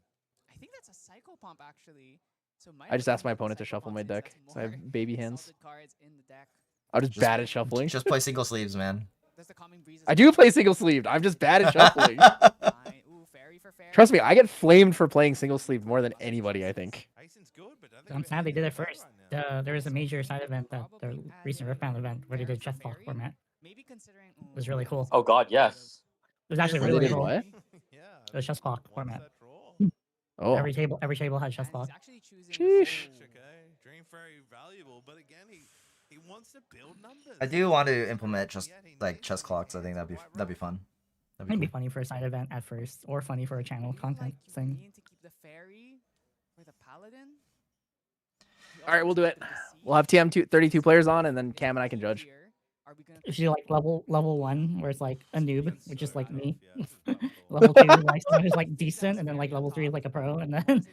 I think that's a cycle pump actually. So I just asked my opponent to shuffle my deck. So I have baby hands. Cards in the deck. I'm just bad at shuffling. Just play single sleeves, man. I do play single sleeved. I'm just bad at shuffling. Trust me, I get flamed for playing single sleeved more than anybody, I think. I'm sad they did it first. There was a major side event, the recent Riftbound event, where they did chess block format. It was really cool. Oh god, yes. It was actually They really did cool. what? It was chess block format. Oh. Every table had chess block. Sheesh. Dream very valuable, but again, he wants to build numbers. I do want to implement just like chess clocks. I think that'd be fun. Might be funny for a side event at first, or funny for a channel content thing. All right, we'll do it. We'll have TM32 players on, and then Cam and I can judge. If you like level 1, where it's like a noob, which is like me. Level 2, like someone who's like decent, and then like level 3 is like a pro, and then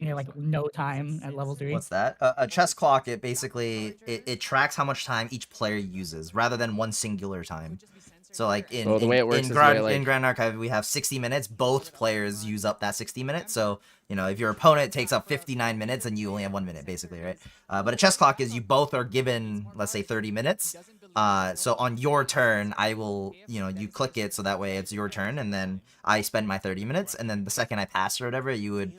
like no time at level 3. What's that? A chess clock. It basically it tracks how much time each player uses, rather than one singular time. So like in Grand Archive, we have 60 minutes. Both players use up that 60 minutes. So if your opponent takes up 59 minutes, and you only have 1 minute, basically, right? But a chess clock is you both are given, let's say, 30 minutes. So on your turn, I will, you click it so that way it's your turn, and then I spend my 30 minutes, and then the second I pass or whatever, you would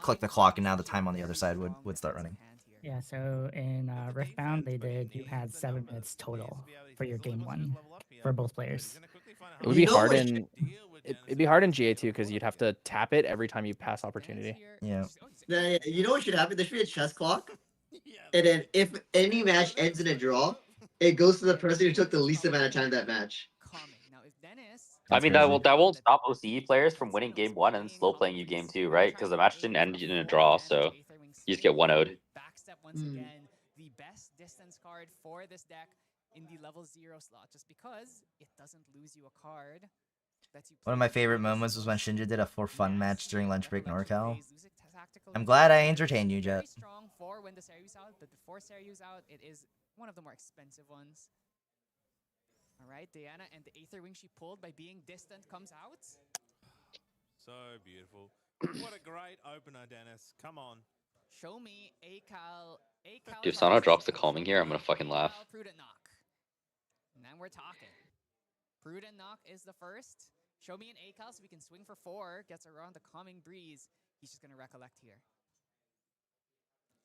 click the clock, and now the time on the other side would start running. Yeah, so in Riftbound, you had 7 minutes total for your game 1 for both players. It would be hard it'd be hard in GA too, because you'd have to tap it every time you pass opportunity. Yeah. You know what should happen? There should be a chess clock, and then if any match ends in a draw, it goes to the person who took the least amount of time that match. I mean, that won't stop OCE players from winning game 1 and slow playing you game 2, right? Because the match didn't end in a draw, so you just get 1-0'd. Once again, the best distance card for this deck in the level 0 slot, just because it doesn't lose you a card. One of my favorite moments was when Shinja did a for fun match during lunch break NorCal. I'm glad I entertained you, Jet. Strong for when the Seryu's out, but before Seryu's out, it is one of the more expensive ones. All right, Diana, and the Aether Wing she pulled by being distant comes out. So beautiful. What a great opener, Dennis. Come on. Show me Akal. If Sano drops the calming here, I'm gonna fucking laugh. Prudent knock. And then we're talking. Prudent knock is the first. Show me an Akal so we can swing for 4. Gets around the calming breeze. He's just gonna recollect here.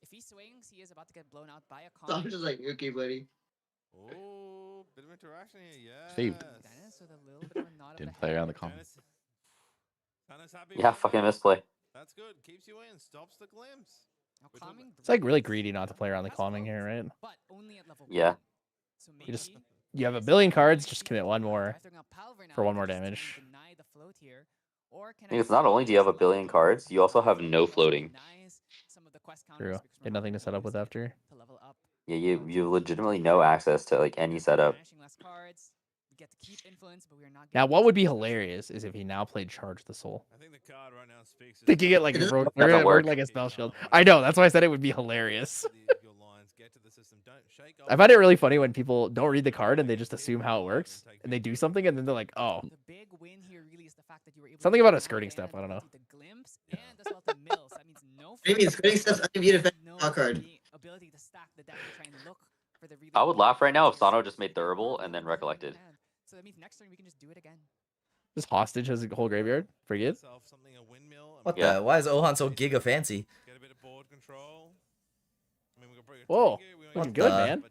If he swings, he is about to get blown out by a calming. So I'm just like, okay, buddy. Oh, bit of interaction here, yeah. Steve. Dennis with a little bit of a nod Didn't play around the comments. Yeah, fucking misplay. That's good. Keeps you in. Stops the glimpse. It's like really greedy not to play around the calming here, right? Yeah. You have a billion cards, just commit 1 more for 1 more damage. I think it's not only do you have a billion cards, you also have no floating. True. You had nothing to set up with after. Yeah, you legitimately no access to like any setup. Now, what would be hilarious is if he now played Charge the Soul. I think the card right now speaks. Thinking it like work like a spell shield. I know, that's why I said it would be hilarious. I find it really funny when people don't read the card and they just assume how it works, and they do something, and then they're like, "Oh, Something about a skirting step. I don't know. Maybe skirting steps undefeated effect draw card. I would laugh right now if Sano just made durable and then recollected. So that means next turn we can just do it again. This hostage has a whole graveyard. Forget. What Yeah. the? Why is Ohan so giga fancy? Whoa, What looking good, the? man.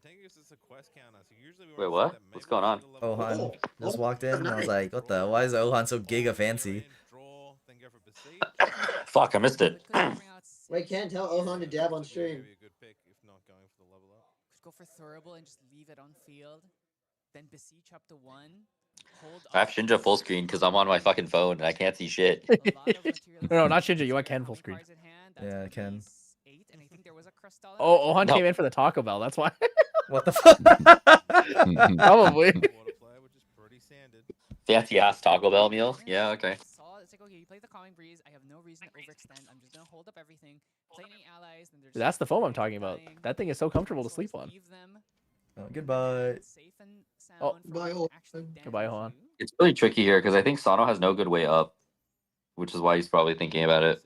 Wait, what? What's going on? Ohan just walked in and I was like, what the? Why is Ohan so giga fancy? Fuck, I missed it. Wait, can't tell Ohan to dab on stream. Just go for Thurable and just leave it on field. Then beseech up to 1. Hold I have off Shinja full screen because I'm on my fucking phone and I can't see shit. No, not Shinja. You want Ken full screen. Yeah, Ken. Oh, Ohan No. came in for the Taco Bell. That's why. What the fuck? Probably. Fancy ass Taco Bell meal? Yeah, okay. It's like, okay, you play the Calming Breeze. I have no reason to overextend. I'm just gonna hold up everything. Play any allies. Then there's That's the foam I'm talking about. That thing is so comfortable to sleep on. Oh, goodbye. Oh, Bye, Ohan. Goodbye, Ohan. It's really tricky here because I think Sano has no good way up, which is why he's probably thinking about it.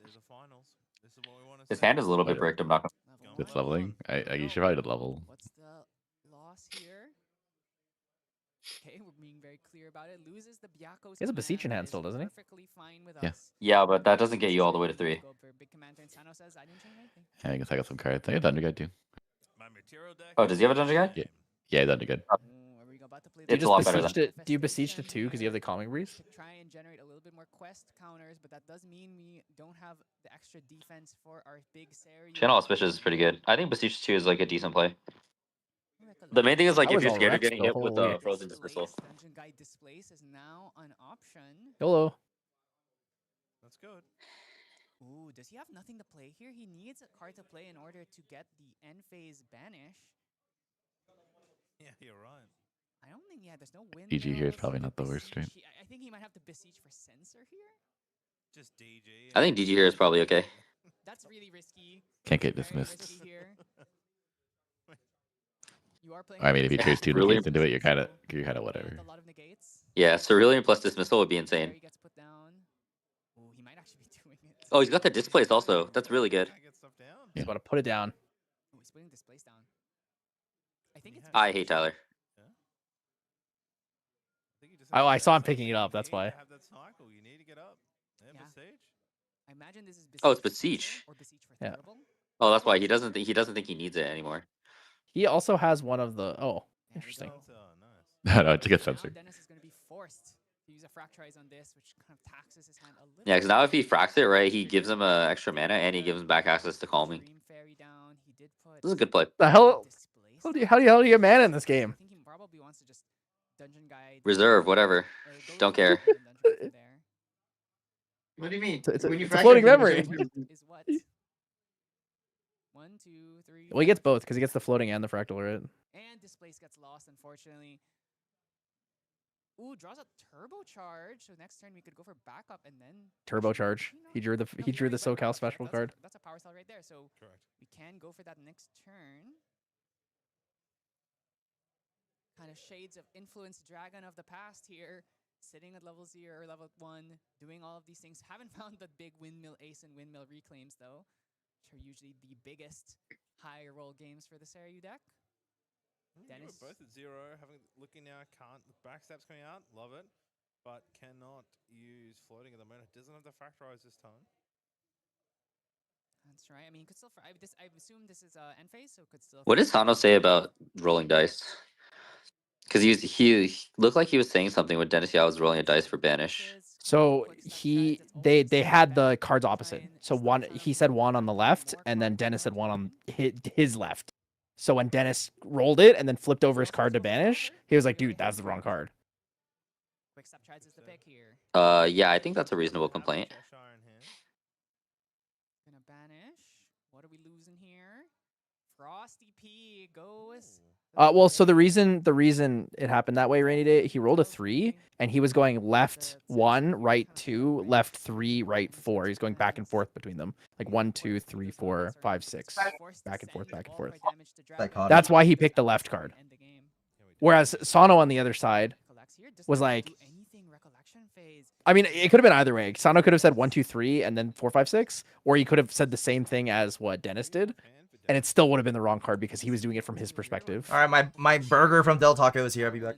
His hand is a little bit bricked. I'm not gonna. It's leveling. You should probably level. What's the loss here? Okay, we're being very clear about it. Loses the Byako's He has a beseech in command, hand is still, doesn't he? perfectly fine with Yeah. us. Yeah, but that doesn't get you all the way to 3. Go for big command turn. Sano says, I didn't change anything. Yeah, I guess I got some cards. I got Thunder Guide too. Oh, does he have a dungeon guy? Yeah. Yeah, Thunder Guide. Are we about to play Do you It's a lot just better beseech than. it? Do you beseech the 2 because you have the Calming Breeze? Try and generate a little bit more quest counters, but that does mean we don't have the extra defense for our big Sari. Channel Auspicious is pretty good. I think Beseech 2 is like a decent play. The main thing is like I if was you're all scared of wrecked getting the hit with whole the way. Frozen Dismissal. Dungeon Guide Displace is now an option. Hello. That's good. Ooh, does he have nothing to play here? He needs a card to play in order to get the end phase banish. Yeah, you're right. I don't think, yeah, there's no win. DG here is probably not the worst, right? I think he might have to beseech for Censor here. Just DG. I think DG here is probably okay. That's really risky. Can't get Very dismissed. risky here. You are playing I mean, if you choose 2 Really? negates into it, you're kind of whatever. a lot of negates. Yeah, Cerulean plus Dismissal would be insane. He gets put down. Ooh, he might actually be doing it. Oh, he's got the Displace also. That's really good. He's about to put it down. Ooh, he's putting Displace down. I think it's. I hate Tyler. Oh, I saw him picking it up. That's why. Have that cycle. You need to get up. Yeah, Yeah. Beseech. I imagine this is. Oh, it's Beseech Beseech. or Beseech for Yeah. Thurble. Oh, that's why he doesn't think he needs it anymore. He also has one of the. Oh, interesting. No, it's a good sensor. Now Dennis is going to be forced to use a Fracturize on this, which kind of taxes his hand a little. Yeah, because now if he fracks it right, he gives him extra mana and he gives him back access to Calming. Dream Fairy down. He did put. This is a good play. The hell? Displace. How do you get mana in this game? I think he probably wants to just Dungeon Guide. Reserve, whatever. go Don't to care. the Dungeon Guide from there. What do you mean? It's a When you it's a fracture floating things, memory. Is what? 1, 2, 3. Well, he gets both because he gets the floating and the fractal, right? And Displace gets lost, unfortunately. Ooh, draws a turbocharge. So next turn we could go for backup and then Turbocharge. He drew the SoCal special card. That's a power cell right there. So we can go for that next turn. Kind of shades of Influence Dragon of the past here. Sitting at level 0 or level 1, doing all of these things. Haven't found the big Windmill Ace and Windmill Reclaims though, which are usually the biggest high roll games for the Sariu deck. Dennis. Both at 0, looking now, can't. Backstab's coming out, love it, but cannot use floating at the moment. Doesn't have the Fracturize this time. That's right. I mean, you could still. I assume this is end phase, so could still. What did Sano say about rolling dice? Because he looked like he was saying something when Dennis Yao was rolling a dice for banish. So they had the cards opposite. So he said 1 on the left, and then Dennis said 1 on his left. So when Dennis rolled it and then flipped over his card to banish, he was like, "Dude, that's the wrong card." Quick step tries is the pick here. Yeah, I think that's a reasonable complaint. Gonna banish. What are we losing here? Frosty P goes. Well, so the reason it happened that way, Rainy Day, he rolled a 3, and he was going left 1, right 2, left 3, right 4. He's going back and forth between them, like 1, 2, 3, 4, 5, 6, back and forth, back and forth. That's why he picked the left card. Whereas Sano on the other side was like, Anything recollection I mean, it could have been either way. Sano could have said 1, 2, 3, and then 4, 5, 6, or he could have said the same thing as what Dennis did, and it still would have been the wrong card because he was doing it from his perspective. All right, my burger from Del Taco is here. I'll be back.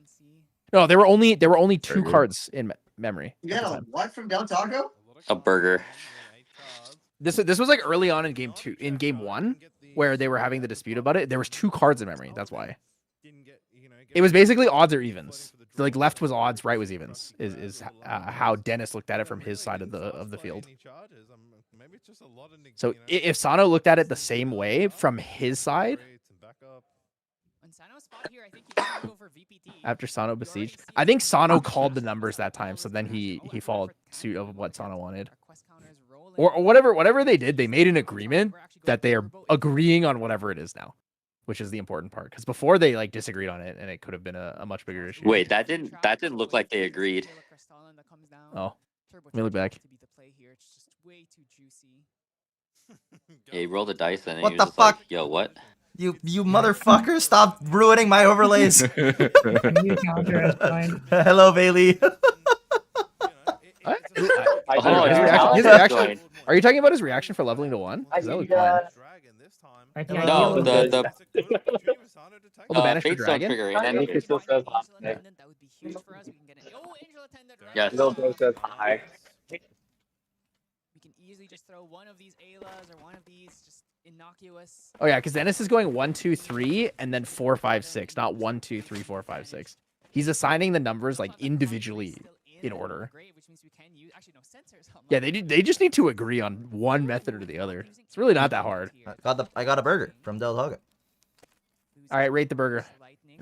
No, there were only 2 cards in memory. You got a what from Del Taco? A burger. This was like early on in game 1, where they were having the dispute about it. There was 2 cards in memory. That's why. It was basically odds or evens. Like left was odds, right was evens. Is how Dennis looked at it from his side of the field. So if Sano looked at it the same way from his side, after Sano besieged, I think Sano called the numbers that time. So then he followed suit of what Sano wanted, or whatever they did. They made an agreement that they are agreeing on whatever it is now, which is the important part. Because before they like disagreed on it, and it could have been a much bigger issue. Wait, that didn't look like they agreed. Oh, let me look back. Yeah, he rolled the dice and What he the was just fuck? like, "Yo, what?" You motherfucker! Stop ruining my overlays. Hello, Bailey. Are you talking about his reaction for leveling to 1? That was fine. No, the Banisher Fate Stone Dragon? trigger, and then It still says hi. yes. Still says hi. We can easily just throw one of these Aylas or one of these just innocuous. Oh yeah, because Dennis is going 1, 2, 3, and then 4, 5, 6, not 1, 2, 3, 4, 5, 6. He's assigning the numbers like individually in order. Yeah, they just need to agree on one method or the other. It's really not that hard. I got a burger from Del Taco. All right, rate the burger.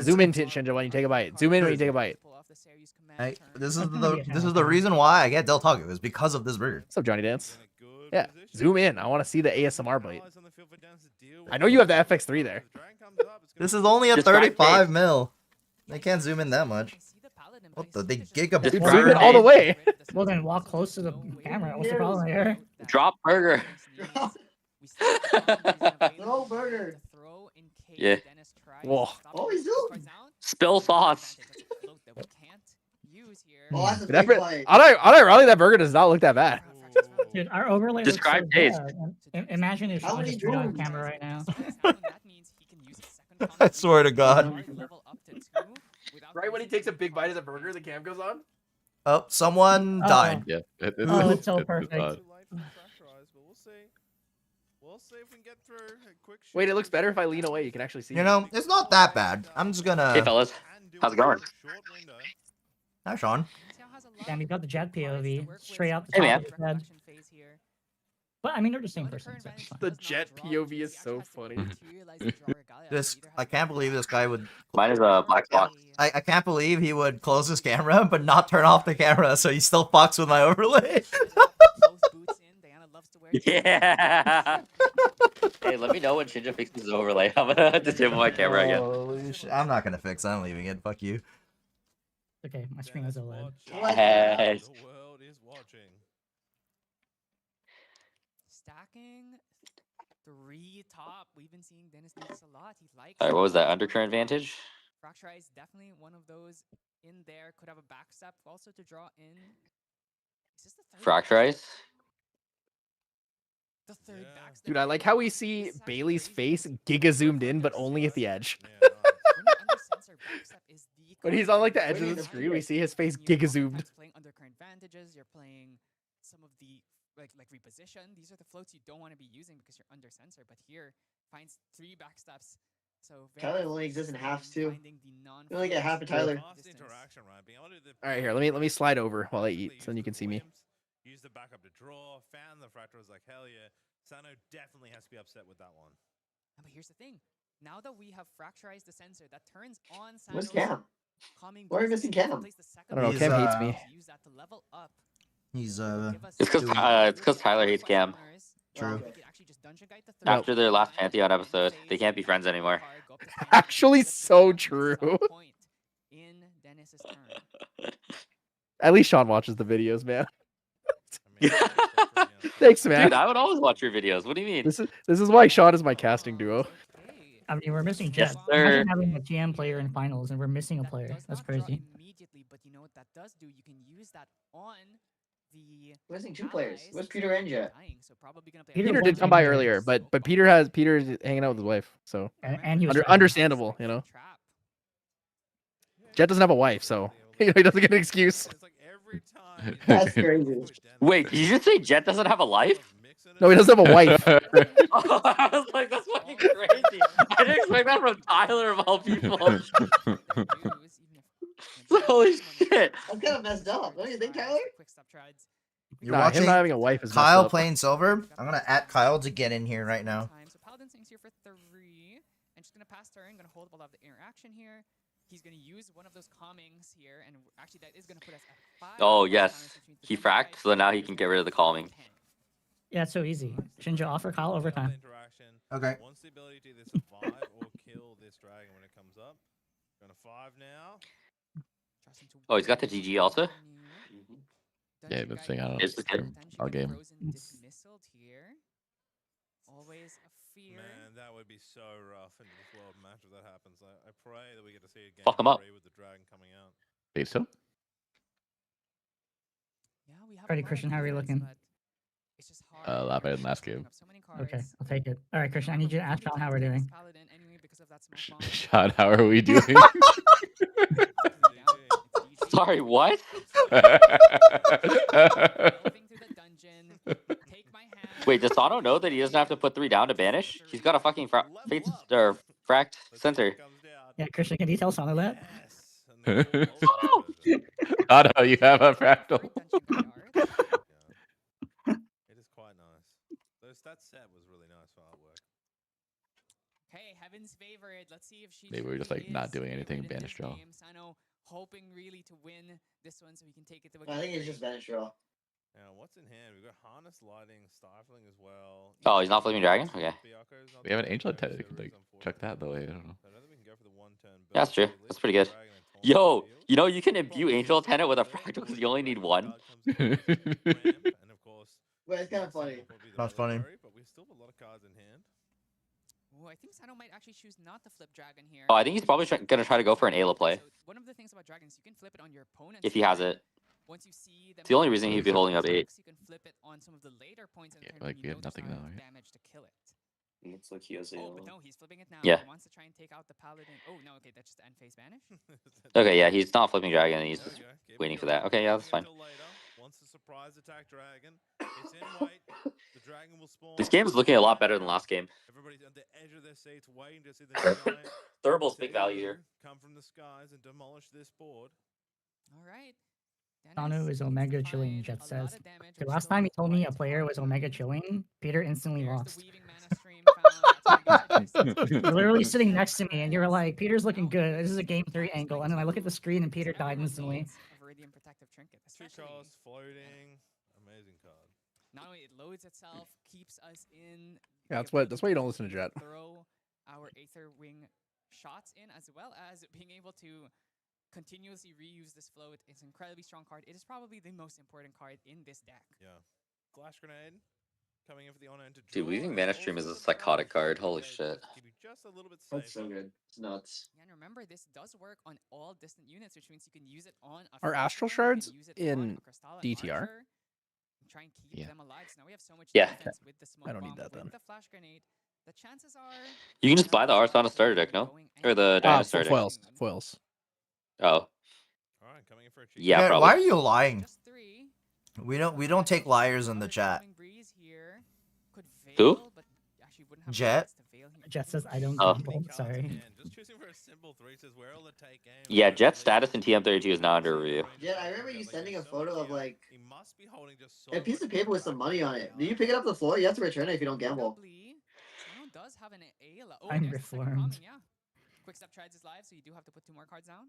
Zoom in, Shinja, when you take a bite. Zoom in when you take a bite. Hey, this is the reason why I get Del Taco is because of this burger. What's up, Johnny Dance? Yeah, zoom in. I want to see the ASMR bite. I know you have the FX3 there. This is only a 35 mil. They can't zoom in that much. What the? They giga. Dude, zoom in all the way. Well, then walk close to the camera. What's the problem here? Drop burger. No burger. Yeah. Whoa. Oh, he's zoom. Spill sauce. Oh, that's a That big bite. unironically, that burger does not look that bad. Dude, our overlay Describe looks so taste. bad. Imagine if How Sean many just turned on zooms? camera right now. I swear to God. Right when he takes a big bite of the burger, the cam goes on. Oh, someone died. Yeah. Oh, it's so perfect. Wait, it looks better if I lean away. You can actually see. You know, it's not that bad. I'm just gonna. Hey fellas, how's it going? Hi, Sean. Damn, he's got the jet POV straight out the Hey, top man. of his head. But I mean, they're the same person. So it's fine. The jet POV is so funny. This I can't believe this guy would. Mine is a black box. I can't believe he would close his camera but not turn off the camera, so he still fucks with my overlay. Yeah. Hey, let me know when Shinja fixes his overlay. I'm gonna disable my camera again. Holy shit. I'm not gonna fix it. I'm leaving it. Fuck you. Okay, my screen is OLED. Yes. Stacking 3 top. We've been seeing Dennis do this a lot. He likes. All right, what was that? Undercurrent advantage? Fracturize definitely one of those in there. Could have a backstep also to draw in. Is this the third? Fracturize? The third backstep. Dude, I like how we see Bailey's face giga zoomed in, but only at the edge. When he's on like the edge of the screen, we see his face giga zoomed. Playing undercurrent advantages. You're playing some of the like reposition. These are the floats you don't want to be using because you're under sensor. But here finds 3 backsteps. So Tyler only exists in halves too. You only get half a Tyler. All right, here, let me slide over while I eat, so then you can see me. Use the backup to draw. Found the fractal. Was like, hell yeah. Sano definitely has to be upset with that one. But here's the thing. Now that we have fracturized the sensor, that turns on Where's Sano's Cam? calming Why are you boost. missing Cam? Place the I don't know. He's, Cam hates me. Use that to level up. He's It's because Tyler hates Cam. True. We could actually just dungeon guide the third. After their last Pantheon episode, they can't be friends anymore. Actually, so true. In Dennis's turn. At least Sean watches the videos, man. Thanks, man. Dude, I would always watch your videos. What do you mean? This is why Sean is my casting duo. I mean, we're missing Jet. Yes, sir. Imagine having a GM player in finals and we're missing a player. That's crazy. you know what that does do? You can use that on the. We're missing 2 players. Where's Peter and Jet? So probably gonna play. Peter did come by earlier, but Peter's hanging out with his wife, so And he was understandable, you know. Jet doesn't have a wife, so he doesn't get an excuse. That's crazy. Wait, did you just say Jet doesn't have a life? No, he doesn't have a wife. I was like, that's fucking crazy. I didn't expect that from Tyler of all people. Holy shit. That's kind of messed up. Don't you think, Tyler? You're Nah, him watching not having a wife is messed Kyle up. playing silver. I'm gonna add Kyle to get in here right now. So Paladin Sings here for 3. And just gonna pass turn, gonna hold a lot of the interaction here. He's gonna use one of those calmings here, and actually that is gonna put us at 5. Oh, yes. He fracked, so now he can get rid of the calming. Yeah, it's so easy. Shinja, offer Kyle overtime. Okay. Wants the ability to either survive or kill this dragon when it comes up. Going to 5 now. Oh, he's got the GG also? Yeah, I've been saying I don't It's the know. All game. Always a fear. Man, that would be so rough in this world match if that happens. I pray that we get to see a game Fuck him up. 3 with the dragon coming out. Wait, so? Alrighty, Christian, how are you looking? A lot better than last game. Okay, I'll take it. All right, Christian, I need you to ask Sean how we're doing. Sean, how are we doing? Sorry, what? Wait, does Sano know that he doesn't have to put 3 down to banish? He's got a fucking fracked center. Yeah, Christian, can you tell Sana that? Sano, you have a fractal. It is quite nice. That set was really nice for artwork. Okay, Heaven's favorite. Let's see if she. Maybe we're just like not doing anything. Banish draw. Sano hoping really to win this one so he can take it to. I think it's just Vanish draw. Now, what's in hand? We've got Harness, Lighting, Stifling as well. Oh, he's not Flaming Dragon? Okay. We have an Angel Antenna. You could like check that though. I don't know. Yeah, that's true. That's pretty good. Yo, you know you can imbue Angel Antenna with a fractal because you only need 1. Well, it's kind of funny. That's funny. But we still have a lot of cards in hand. Ooh, I think Sano might actually choose not to flip Dragon here. Oh, I think he's probably gonna try to go for an Ayla play. So one of the things about dragons, you can flip it on your opponent If he has it. Once you see them, It's the only reason he'd be holding up 8. you can flip it on some of the later points in the Yeah, turn like when we you have know nothing there's now, not right? damage to kill it. Looks like he has a. Oh, but no, he's flipping it now. Yeah. He wants to try and take out the paladin. Oh no, okay, that's just end phase banish. Okay, yeah, he's not flipping Dragon. He's just waiting for that. Okay, yeah, that's fine. Wants to surprise attack dragon. It's in white. The dragon will spawn. This game is looking a lot better than last game. Everybody's at the edge of their seats waiting to see the giant Thurbal's big value here. come from the skies and demolish this board. All right. Sano is Omega Chilling, Jet says. The last time he told me a player was Omega Chilling, Peter instantly lost. You're literally sitting next to me, and you're like, Peter's looking good. This is a game 3 angle. And then I look at the screen, and Peter died instantly. Viridian protective trinket. 2 costs, floating, amazing card. Not only it loads itself, keeps us in. Yeah, that's why you don't listen to Jet. Throw our Aether Wing shots in, as well as being able to continuously reuse this float. It's an incredibly strong card. It is probably the most important card in this deck. Yeah. Glass Grenade coming in for the honor to Dude, Weaving Mana Stream is a psychotic card. Holy shit. just a little bit That's so good. It's nuts. Yeah, and remember, this does work on all distant units, which means you can use it on a Are Astral Shards in DTR? Try and keep them alive. So now we have so much Yeah. defense with the smoke I don't need bomb, that with then. the flash grenade. The chances are You can just buy the Arsana starter deck, no? Or the Diana starter deck. Foils. Foils. Oh. Alright, coming in for a cheeky. Yeah, Hey, probably. why are you lying? We don't take liars in the chat. Who? Jet. Jet says, I don't Oh. gamble. Sorry. Just choosing for a simple 3 says where will it take aim? Yeah, Jet's status in TM32 is not under review. Yeah, I remember you sending a photo of like He must be holding just a piece of paper with some money on it. Do you pick it up the floor? You have to return it if you don't gamble. Sano does have an Ayla. Oh, I'm there's the second reformed. calming, yeah. Quick Step Trides is live, so you do have to put 2 more cards down.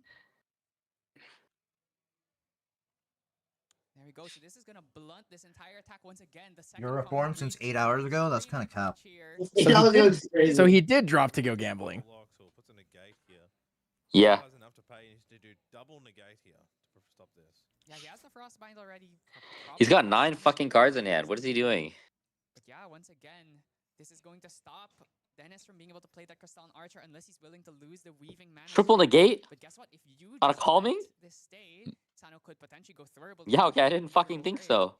There we go. So this is gonna blunt this entire attack once again. The second You're reformed since 8 hours ago? That's kind of cap. So he did drop to go gambling. Puts a negate here. Yeah. Has enough to pay. He needs to do double negate here to stop this. Yeah, he has the Frostbind already. He's got 9 fucking cards in hand. What is he doing? But yeah, once again, this is going to stop Dennis from being able to play that Crystalline Archer unless he's willing to lose the Weaving Mana. Triple negate? But guess what? If you On a just calming? let this stay, Sano could potentially go through. Yeah, okay, I didn't fucking think so.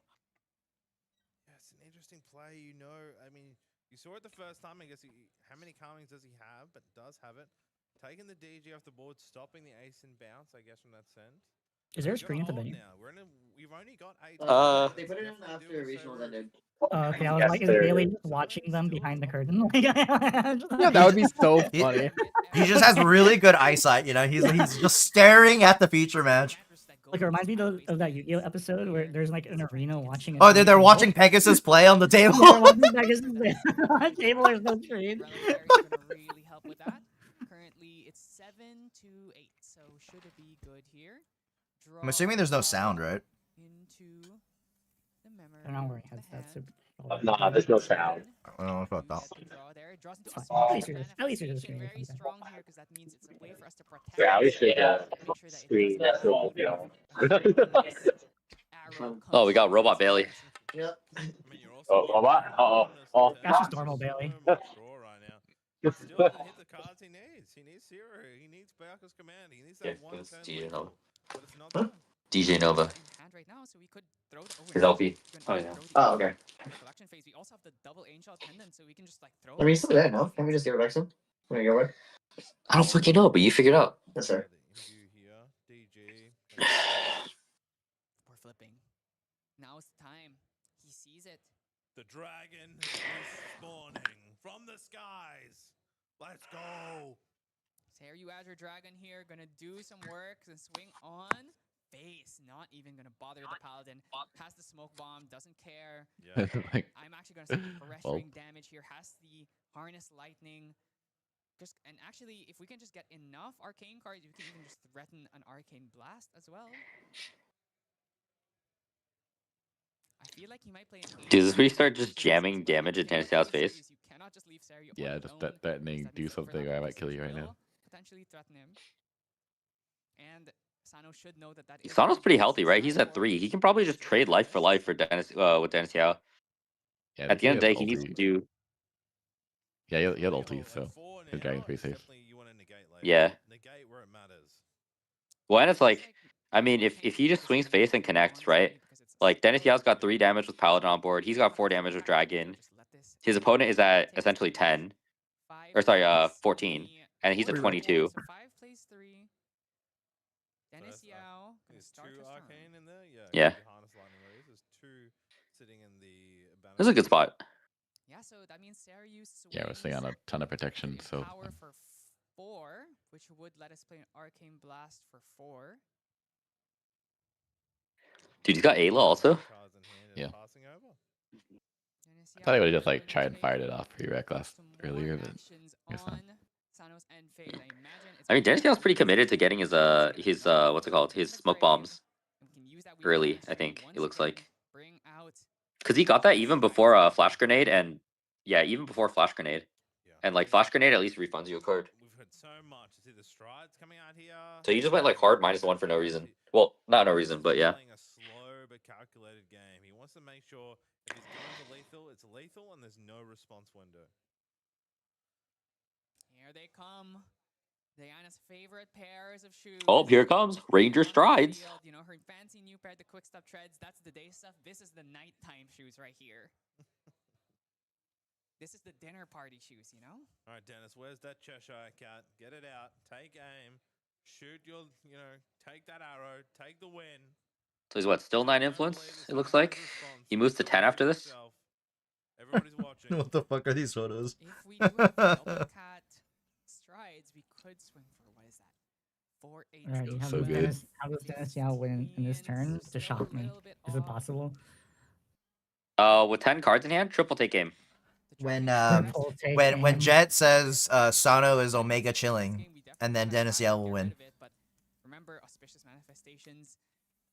Yeah, it's an interesting play. You know, I mean, you saw it the first time. I guess how many calmings does he have? But does have it. Taking the DG off the board, stopping the ace and bounce, I guess, from that send. Is there a screen at the venue? Now. We've only got 8. They put it in after regionals ended. Okay, I was like, is Bailey just watching them behind the curtain? Yeah, that would be so funny. He just has really good eyesight, you know. He's just staring at the feature match. Like, it reminds me of that Yu-Gi-Oh episode where there's like an arena watching. Oh, they're watching Pegasus play on the table. They're watching Pegasus play on the table. There's no screen. Really help with that. Currently, it's 7-8, so should it be good here? I'm assuming there's no sound, right? Into the memory. They're not wearing headsets. So... Nah, there's no sound. I don't know about that. At least you're just screen. Very strong here because that means it's a way for us to protect. Yeah, we should screen that so, you know. Oh, we got Robot Bailey. Yep. Oh, robot? Oh. That's just normal Bailey. Still doesn't hit the cards he needs. He needs Zero. He needs Bowker's command. He needs that one turn. DJ Nova. But it's not done. DJ Nova. Right now, so we could throw it over. His LP. Oh, yeah. Oh, okay. Collection phase. We also have the double Angel attendant, so we can just like throw. I mean, he's still there, no? Can we just give it back to him? When we go away? I don't fucking know, but you figured out. Yes, sir. We're flipping. Now is the time. He sees it. The dragon is spawning from the skies. Let's go. Seiryu Azure Dragon here, gonna do some work and swing on face. Not even gonna bother the paladin. Has the smoke bomb, doesn't care. Yeah. Like, I'm actually gonna start pressuring damage here. Has the harness lightning. And actually, if we can just get enough arcane cards, we can even just threaten an arcane blast as well. I feel like he might play. Dude, this restart just jamming damage at Tennessee's face. You cannot just leave Seiryu yeah, just threatening, do something, or I might kill you right now. Potentially threaten him. And Sano should know that is Sano's pretty healthy, right? He's at 3. He can probably just trade life for life for Dennis with Dennis Yao. Yeah, at the end of the day, he needs to do. Yeah, he had ulti, so his dragon's pretty safe. Yeah. Negate where it matters. Well, and it's like, I mean, if he just swings face and connects, right? Like, Dennis Yao's got 3 damage with Paladin on board. He's got 4 damage with Dragon. His opponent is at essentially 10. Or sorry, 14. And he's at 22. 5 plays 3. Dennis Yao. There's 2 arcane in there? Yeah. There's 2 sitting in the... This is a good spot. Yeah, so that means Seiryu Yeah, we're staying on a ton of protection, so... Power for 4, which would let us play an Arcane Blast for 4. Dude, he's got Ayla also. Yeah. I thought he would have just like tried and fired it off pretty reckless earlier, but guess not. I mean, Dennis Yao's pretty committed to getting his what's it called? His smoke bombs early, I think it looks like. Because he got that even before Flash Grenade, and yeah, even before Flash Grenade. And like Flash Grenade at least refunds you a card. We've heard so much. See the strides coming out here. So he just went like hard -1 for no reason. Well, not no reason, but yeah. Playing a slow but calculated game. He wants to make sure if he's going for lethal, it's lethal and there's no response window. Here they come. Diana's favorite pairs of shoes. Oh, here it comes. Ranger Strides. You know, her fancy new pair, the quick stop treads. That's the day stuff. This is the nighttime shoes right here. This is the dinner party shoes, you know? All right, Dennis, where's that Cheshire cat? Get it out. Take aim. Shoot your, take that arrow. Take the win. So he's what, still 9 influence, it looks like? He moves to 10 after this? Everybody's watching. What the fuck are these photos? If we do have double cat strides, we could swing for, what is that? 4-8. Alright, So good. How does Dennis Yao win in this turn to shock me? Is it possible? With 10 cards in hand, triple take game. When Triple take when game. Jet says Sano is Omega chilling, and then Dennis Yao will win. But remember, auspicious manifestations,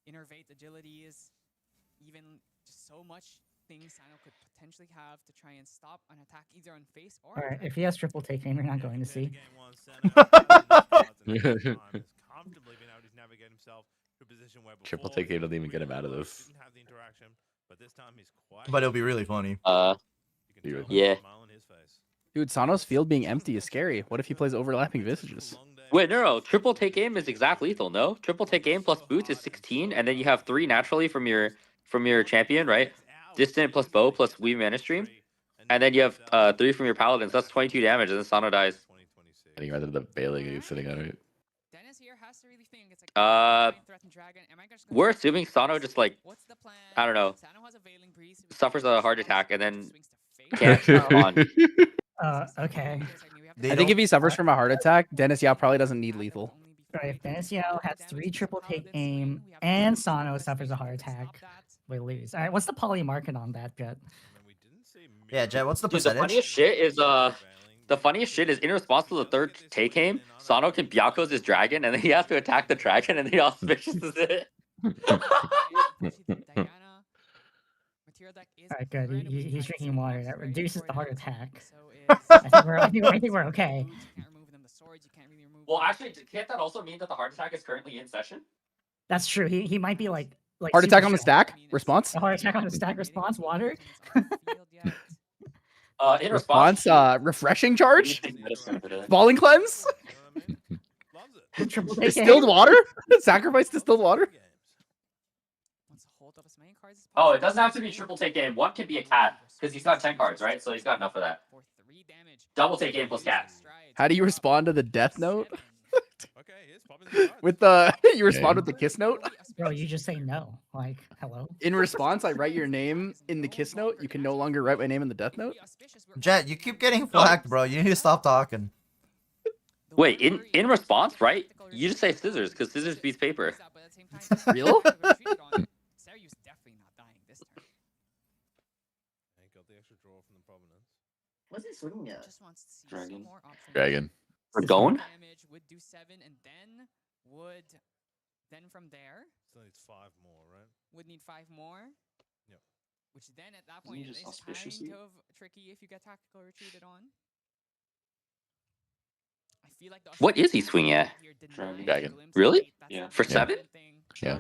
innervate agilities, even just so much things Sano could potentially have to try and stop an attack either on face or. Alright, if he has triple take game, you're not going to see. Triple take game doesn't even get him out of this. But it'll be really funny. Yeah. Dude, Sano's field being empty is scary. What if he plays overlapping visages? Wait, no. Triple take aim is exact lethal. No, triple take aim plus boots is 16, and then you have 3 naturally from your champion, right? Distant plus bow plus weave mana stream, and then you have 3 from your paladins. That's 22 damage, and then Sano dies. I think rather the bailing he's sitting on it. We're assuming Sano just like, I don't know, suffers a heart attack and then can't respond. Okay. I think if he suffers from a heart attack, Dennis Yao probably doesn't need lethal. Right, if Dennis Yao has 3 triple take aim and Sano suffers a heart attack, we lose. All right, what's the poly market on that, Jet? Yeah, Jet, what's the Dude, the percentage? funniest shit is in response to the 3rd take aim, Sano can Byaku's his dragon, and then he has to attack the dragon, and then he auspiciouses it. Alright, good. He's drinking water. That reduces the heart attack. I think we're okay. Well, actually, can't that also mean that the heart attack is currently in session? That's true. He might be like Heart attack super on the strong. stack? Response? A heart attack on the stack response. Water. In Response, refreshing charge? Falling cleanse? Triple take Distilled aim? water? Sacrifice distilled water? Oh, it doesn't have to be triple take game. 1 can be a cat, because he's got 10 cards, right? So he's got enough of that. Double take game plus cat. How do you respond to the death note? With the you respond with the kiss note? Bro, you just say no. Like, hello. In response, I write your name in the kiss note. You can no longer write my name in the death note. Jet, you keep getting flagged, bro. You need to stop talking. Wait, in response, right? You just say scissors, because scissors beats paper. Real? What's he swinging at? Dragon. Dragon. We're going? Would do 7 and then from there Still needs 5 more, right? would need 5 more. Yep. Which then at that Isn't he point just is auspiciously? kind of tricky if you get tactical retreated on. I feel like the What is he swinging at? Dragon. Really? Yeah. For Yeah. 7? Yeah.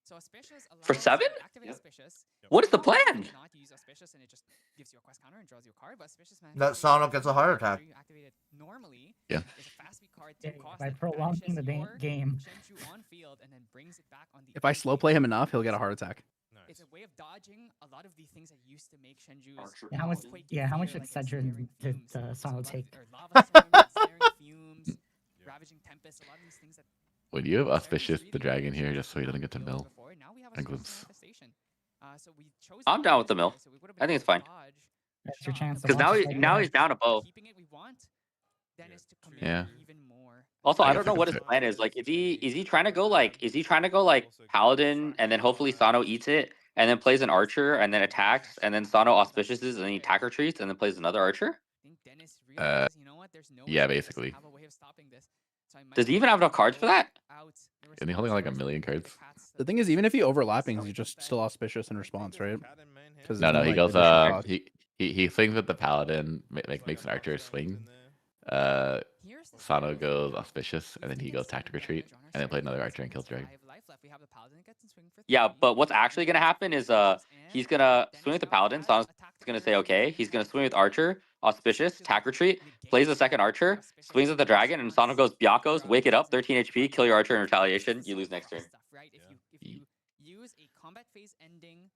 So auspicious For allows 7? you to activate auspicious. What is the plan? Not use auspicious and it just gives you a quest counter and draws you a card, but auspicious man. That Sano gets a heart attack. You activate it normally. Yeah. Is a fast speed card Yeah, to cost by that prolonging the banishes your game. Shenju on field and then brings it back on the If I slow play him enough, he'll get a heart attack. It's a way of dodging a lot of the things that used to make Shenju's Yeah, how much? quake Yeah, how much fear, did like Cedric did Sano take? or lava storm, searing fumes, ravaging tempest, a lot of these things that Would you have auspicious the dragon here just so he doesn't get to mill? before. Now we have a And source glimpse. manifestation. So we chose I'm down with the mill. I think it's fine. That's your chance. to Because now watch he, it play now out. he's down a bow. keeping it we want, then is to commit Yeah. even more. Also, I I guess don't know I what could his fit. plan is. Like, is he trying to go like paladin and then hopefully Sano eats it and then plays an archer and then attacks and then Sano auspiciouses and then he attack retreats and then plays another archer? Yeah, basically. Does he even have enough cards for that? Isn't he holding like a million cards? The thing is, even if he overlapping, he's just still auspicious in response, right? No, he goes. He swings with the paladin, makes an archer swing. Sano goes auspicious, and then he goes tactic retreat, and then play another archer and kills dragon. Yeah, but what's actually gonna happen is he's gonna swing with the paladin. Sano's gonna say okay. He's gonna swing with archer, auspicious, attack retreat, plays the second archer, swings at the dragon, and Sano goes Byaku's, wake it up, 13 HP, kill your archer in retaliation. You lose next turn. Right? If you use a combat phase ending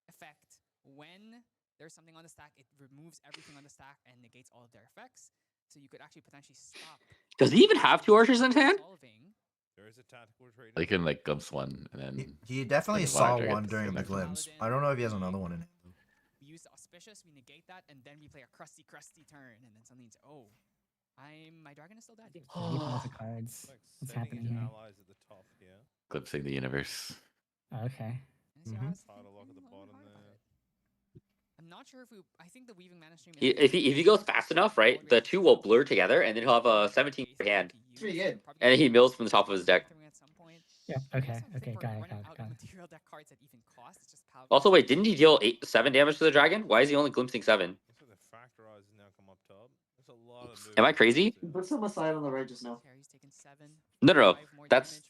effect when there's something on the stack, it removes everything on the stack and negates all of their effects. So you could actually potentially stop. Does he even have 2 archers in his hand? There is a tactical retreat. He can like glimpse one, and then He definitely there's a saw dragon one to during go the next one. glimpse. I don't know if he has another one in it. We use the auspicious, we negate that, and then we play a crusty turn, and then suddenly it's my dragon is still dead. Lots of cards. What's happening here? Allies at the top here. glimpsing the universe. Okay. Title lock at the bottom there. I'm not sure if I think the weaving mana stream. If he goes fast enough, right, the 2 will blur together, and then he'll have a 17 hand, It's pretty good. and then he mills from the top of his deck. Yeah. Okay. Okay. Got it. Material deck cards that even cost. It's just power. Also, wait, didn't he deal 7 damage to the dragon? Why is he only glimpsing 7? Looks like the factorizers now come up top. There's a lot of Am I crazy? Put some aside on the right just now. No.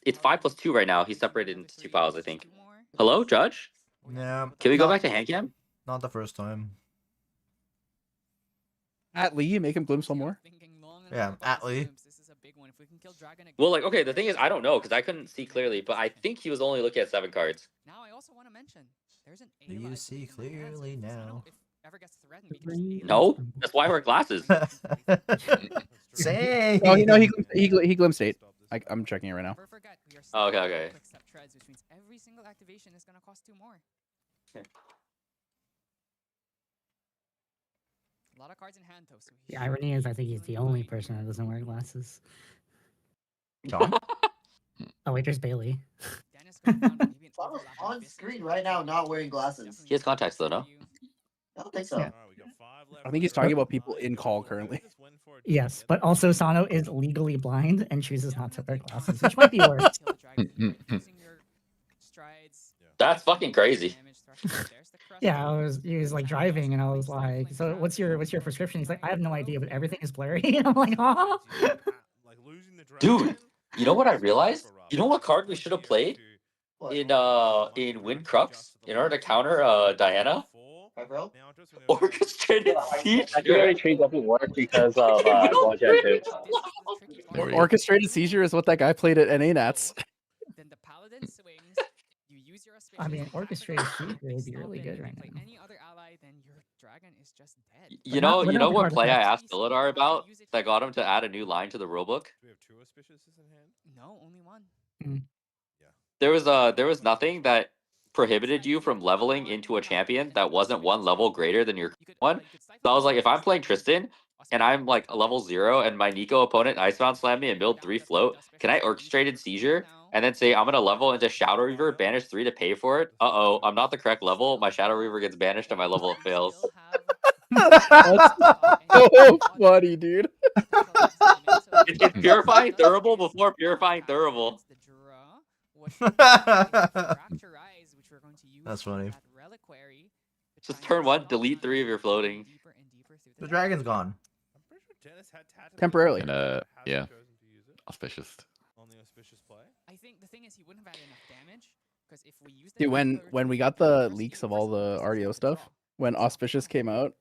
It's 5 plus 2 right now. He's separated into 2 piles, I think. Hello, Judge? Yeah. Can we go back to hand cam? Not the first time. At Lee, make him glimpse one more. Yeah, at Lee. Well, like, okay, the thing is, I don't know because I couldn't see clearly, but I think he was only looking at 7 cards. Now I also want to mention there's an Do you see clearly now? ever gets threatened because No, that's why I wear glasses. Say. Oh, no, he glimpsed 8. I'm checking it right now. Oh, okay. quick step treads, which means every single activation is going to cost 2 more. Okay. A lot of cards in hand, though. So The irony is, I think he's the only person that doesn't wear glasses. John? Oh wait, there's Bailey. On screen right now, not wearing glasses. He has contacts though, no? I don't think so. Yeah. I think he's talking about people in call currently. Yes, but also Sano is legally blind and chooses not to wear glasses, which might be worse. That's fucking crazy. Yeah, he was like driving, and I was like, "So what's your prescription?" He's like, "I have no idea, but everything is blurry." I'm like, "Huh?" Dude, you know what I realized? You know what card we should have played in Win Crux in order to counter Diana? Orchestrated Seizure. Secondary tree doesn't work because of Project 2. Orchestrated Seizure is what that guy played at NA Nats. Then the paladin swings. You use your I mean, orchestrated seizure would be really good right now. Any other ally, then your dragon is just dead. You know what play I asked Illidan about that got him to add a new line to the rulebook? Do we have 2 auspiciouses in hand? No, only one. There was nothing that prohibited you from leveling into a champion that wasn't 1 level greater than your one. So I was like, if I'm playing Tristan and I'm like a level 0 and my Nico opponent Icebound slam me and build 3 float, can I orchestrated seizure and then say I'm gonna level into Shadow Reaver, banish 3 to pay for it? Uh-oh, I'm not the correct level. My Shadow Reaver gets banished and my level fails. That's so funny, dude. It's purifying durable before purifying durable. That's funny. Just turn 1, delete 3 of your floating. The dragon's gone. Temporarily. And yeah, auspicious. Only auspicious play. I think the thing is he wouldn't have had enough damage because if we used Dude, when we got the leaks of all the RDO stuff, when Auspicious came out,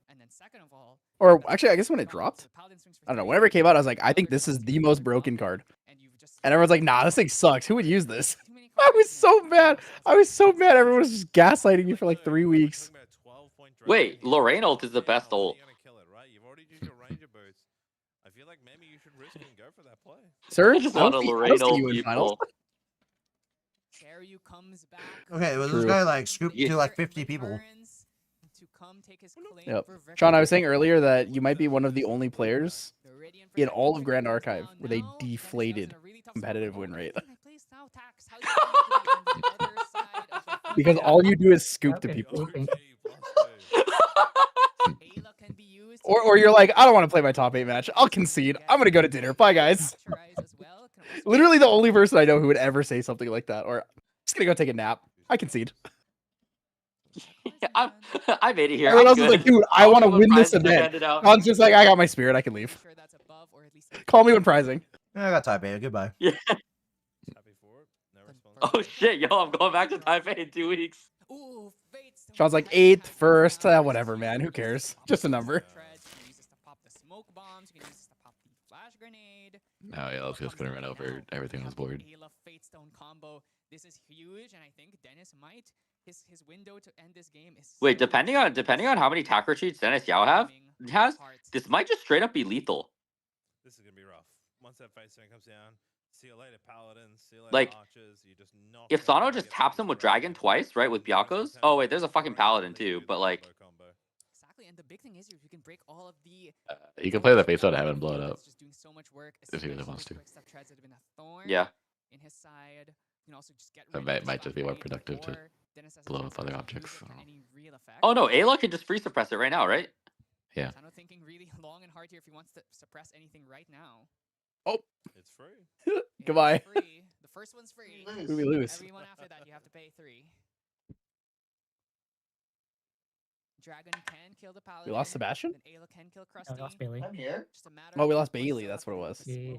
or actually, I guess when it dropped, I don't know. Whenever it came out, I was like, I think this is the most broken card, and everyone's like, Nah, this thing sucks. Who would use this? I was so mad. Everyone was just gaslighting me for like 3 weeks. Wait, Lorraine ult is the best ult. I feel like maybe you should risk it and go for that play. Sir, I just want a Lorraine ult finals. Okay, well, this guy like scooped to like 50 people. Yep. Sean, I was saying earlier that you might be one of the only players in all of Grand Archive with a deflated competitive win rate. Because all you do is scoop to people. Or you're like, I don't want to play my top 8 match. I'll concede. I'm going to go to dinner. Bye, guys. Literally the only person I know who would ever say something like that. Or, I'm just going to go take a nap. I concede. I made it here. Everyone else I'm is good. like, dude, I want to win this Prize event. handed out. Sean's just like, I got my spirit. I can leave. Call me when prizing. Yeah, I got type A. Goodbye. Yeah. Oh shit, yo, I'm going back to Taipei in 2 weeks. Sean's like 8th, 1st, whatever, man. Who cares? Just a number. No, yeah, I was just gonna run over everything on his board. This is huge, and I think Dennis might his window to end this game is. Wait, depending on how many attack retreats Dennis Yao has, this might just straight up be lethal. This is gonna be rough. Once that face stone comes down, see you later, Paladins. See you later, Like, Archers. You just knock if Sano just taps him with Dragon twice, right, with Byaku's. Oh wait, there's a fucking Paladin too, but like. Exactly, and the big thing is you can break all of the. He can play the face out and have him blow it up. Just doing so much work, If he really wants to. Yeah. In his side, you can also just get. It might just be more productive to blow up other objects. I don't know. Oh no, Ayla can just free suppress it right now, right? Yeah. Sano thinking really long and hard here if he wants to suppress anything right now. Oh, it's free. Goodbye. Free. The first one's free. Who we lose? Everyone after that, you have to pay 3. Dragon can kill the Paladin. We lost Sebastian? Then Ayla can kill Krusty. We lost Bailey. I'm here. Just a matter Oh, we of lost Bailey. That's what it was. Yeah.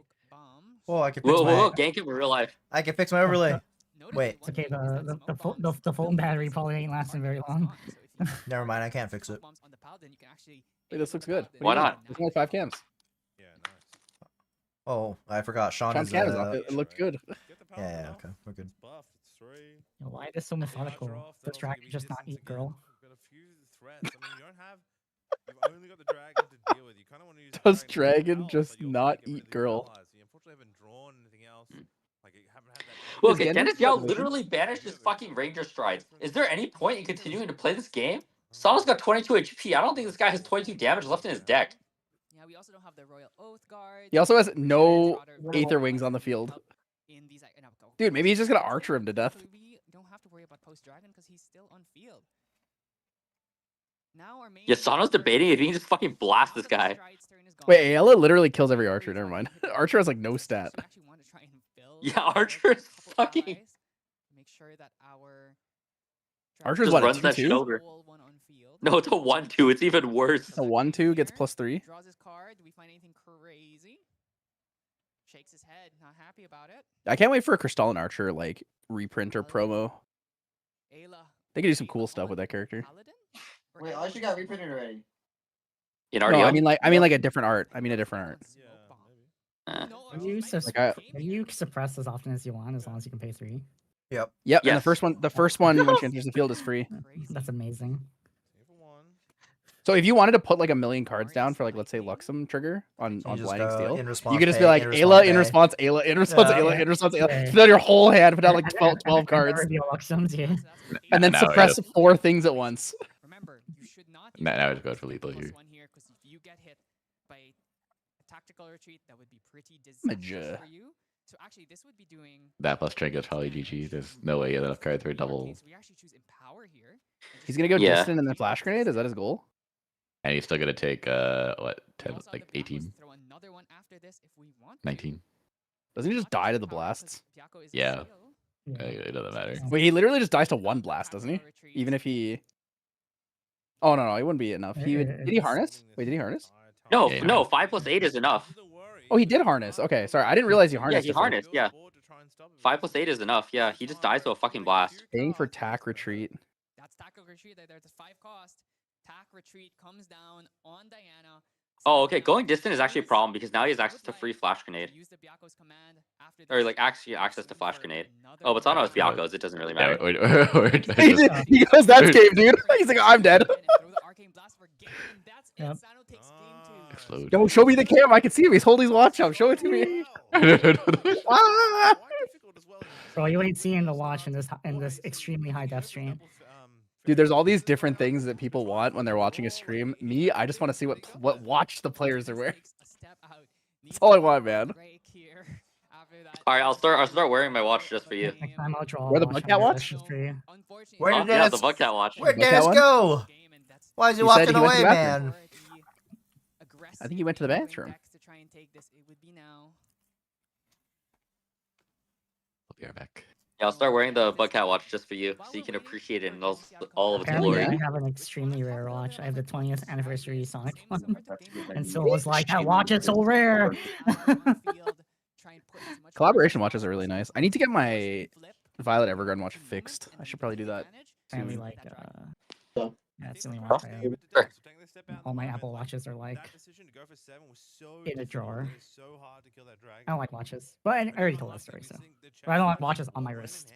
Oh, I can fix Whoa, my. whoa, gank him in real life. I can fix my overlay. Wait. It's okay. The phone battery probably ain't lasting very long. Never mind. I can't fix it. On the Paladin, you can actually Wait, this looks good. Why not? There's only 5 cams. Oh, I forgot. Sean Sean's is. cam is off. It looked good. Yeah, okay, we're good. Yo, why is this so methodical? Does dragon just not eat girl? Does dragon just not eat girl? Well, Is okay, Genji Dennis Yao good? literally banished his fucking Ranger strides. Is there any point in continuing to play this game? Sana's got 22 HP. I don't think this guy has 22 damage left in his deck. Yeah, we also don't have the Royal Oath Guard. He also has no Aether Wings on the field. Dude, maybe he's just gonna Archer him to death. We don't have to worry about post dragon because he's still on field. Now our main Yeah, Sana's debating if he can just fucking blast this guy. Wait, Ayla literally kills every Archer. Never mind. Archer has like no stat. Yeah, Archer is fucking. Make sure that our Archer's Just what, a runs that 2/2? shoulder. No, it's a 1-2. It's even worse. A 1/2 gets +3. Draws his card. Do we find anything crazy? Shakes his head, not happy about it. I can't wait for a Crystalline Archer like reprint or promo. They could do some cool stuff with that character. Wait, Archer got reprinted already. In No, RDO? I mean like a different art. I mean a different art. You, Like, you suppress as often as you want, as long as you can pay 3. Yep. Yep. And Yes. the first one when she enters the field is free. That's amazing. So if you wanted to put like 1,000,000 cards down for like let's say Luxem trigger on just Blinding go Steel, in you response could just be pay, like in Ayla in response response, Ayla in response, Yeah. Ayla in response, Ayla. Yeah. Fill out your whole hand, put out like 12 cards, Luxems, yeah. and then Now suppress it 4 things at once. Now it's good for lethal here. Because if you get hit by a tactical retreat, that would be pretty Major. disastrous for you. So actually, this would be doing. That plus Trinket probably GG. There's no way he had enough cards for a double. So we actually choose Empower here. He's gonna go Yeah. distant and then flash grenade. Is that his goal? And he's still gonna take what 10, like 18, Throw another one after this if we want. 19. Doesn't he just die to the blasts? Yeah. It doesn't matter. Wait, he literally just dies to 1 blast, doesn't he? Even if he. Oh no, he wouldn't be enough. He would. Did he harness? Wait, did he harness? No, Yeah, no, 5+8 is enough. Oh, he did harness. Okay, sorry, I didn't realize he harnessed. Yeah, he harnessed, yeah. 5+8 is enough, yeah. He just dies to a fucking blast. Paying for tack retreat. That's tactical retreat. There's a 5 cost. Tack retreat comes down on Diana. Oh, okay. Going distant is actually a problem because now he has access to free flash grenade. Or like actually access to flash grenade. Oh, but Sana has Biakos. It doesn't really matter. He goes, that's game, dude. He's like, I'm dead. Yep. Explode. Yo, show me the cam. I can see him. He's holding his watch up. Show it to me. Ah! Bro, you ain't seeing the watch in this extremely high def stream. Dude, there's all these different things that people want when they're watching a stream. Me, I just want to see what watch the players are wearing. That's all I want, man. All right, I'll start wearing my watch just for you. Next time I'll draw. Wear the a Buckcat watch? just for you. Where did Yeah, Dennis? the Buckcat watch. Where'd Buckcat Dennis one? go? Why is he He said walking he went to away, the bathroom. man? I think he went to the bathroom. I'll be right back. Yeah, I'll start wearing the Buckcat watch just for you, so you can appreciate it in all of its Apparently, glory. I have an extremely rare watch. I have the 20th anniversary Sonic one. And so it was like, that watch is so rare. Collaboration watches are really nice. I need to get my Violet Evergarden watch fixed. I should probably do that. Apparently, soon. like, yeah, it's the only watch I have. Sure. All my Apple watches are like in a drawer. I don't like watches, but I already told that story, so. But I don't like watches on my wrist.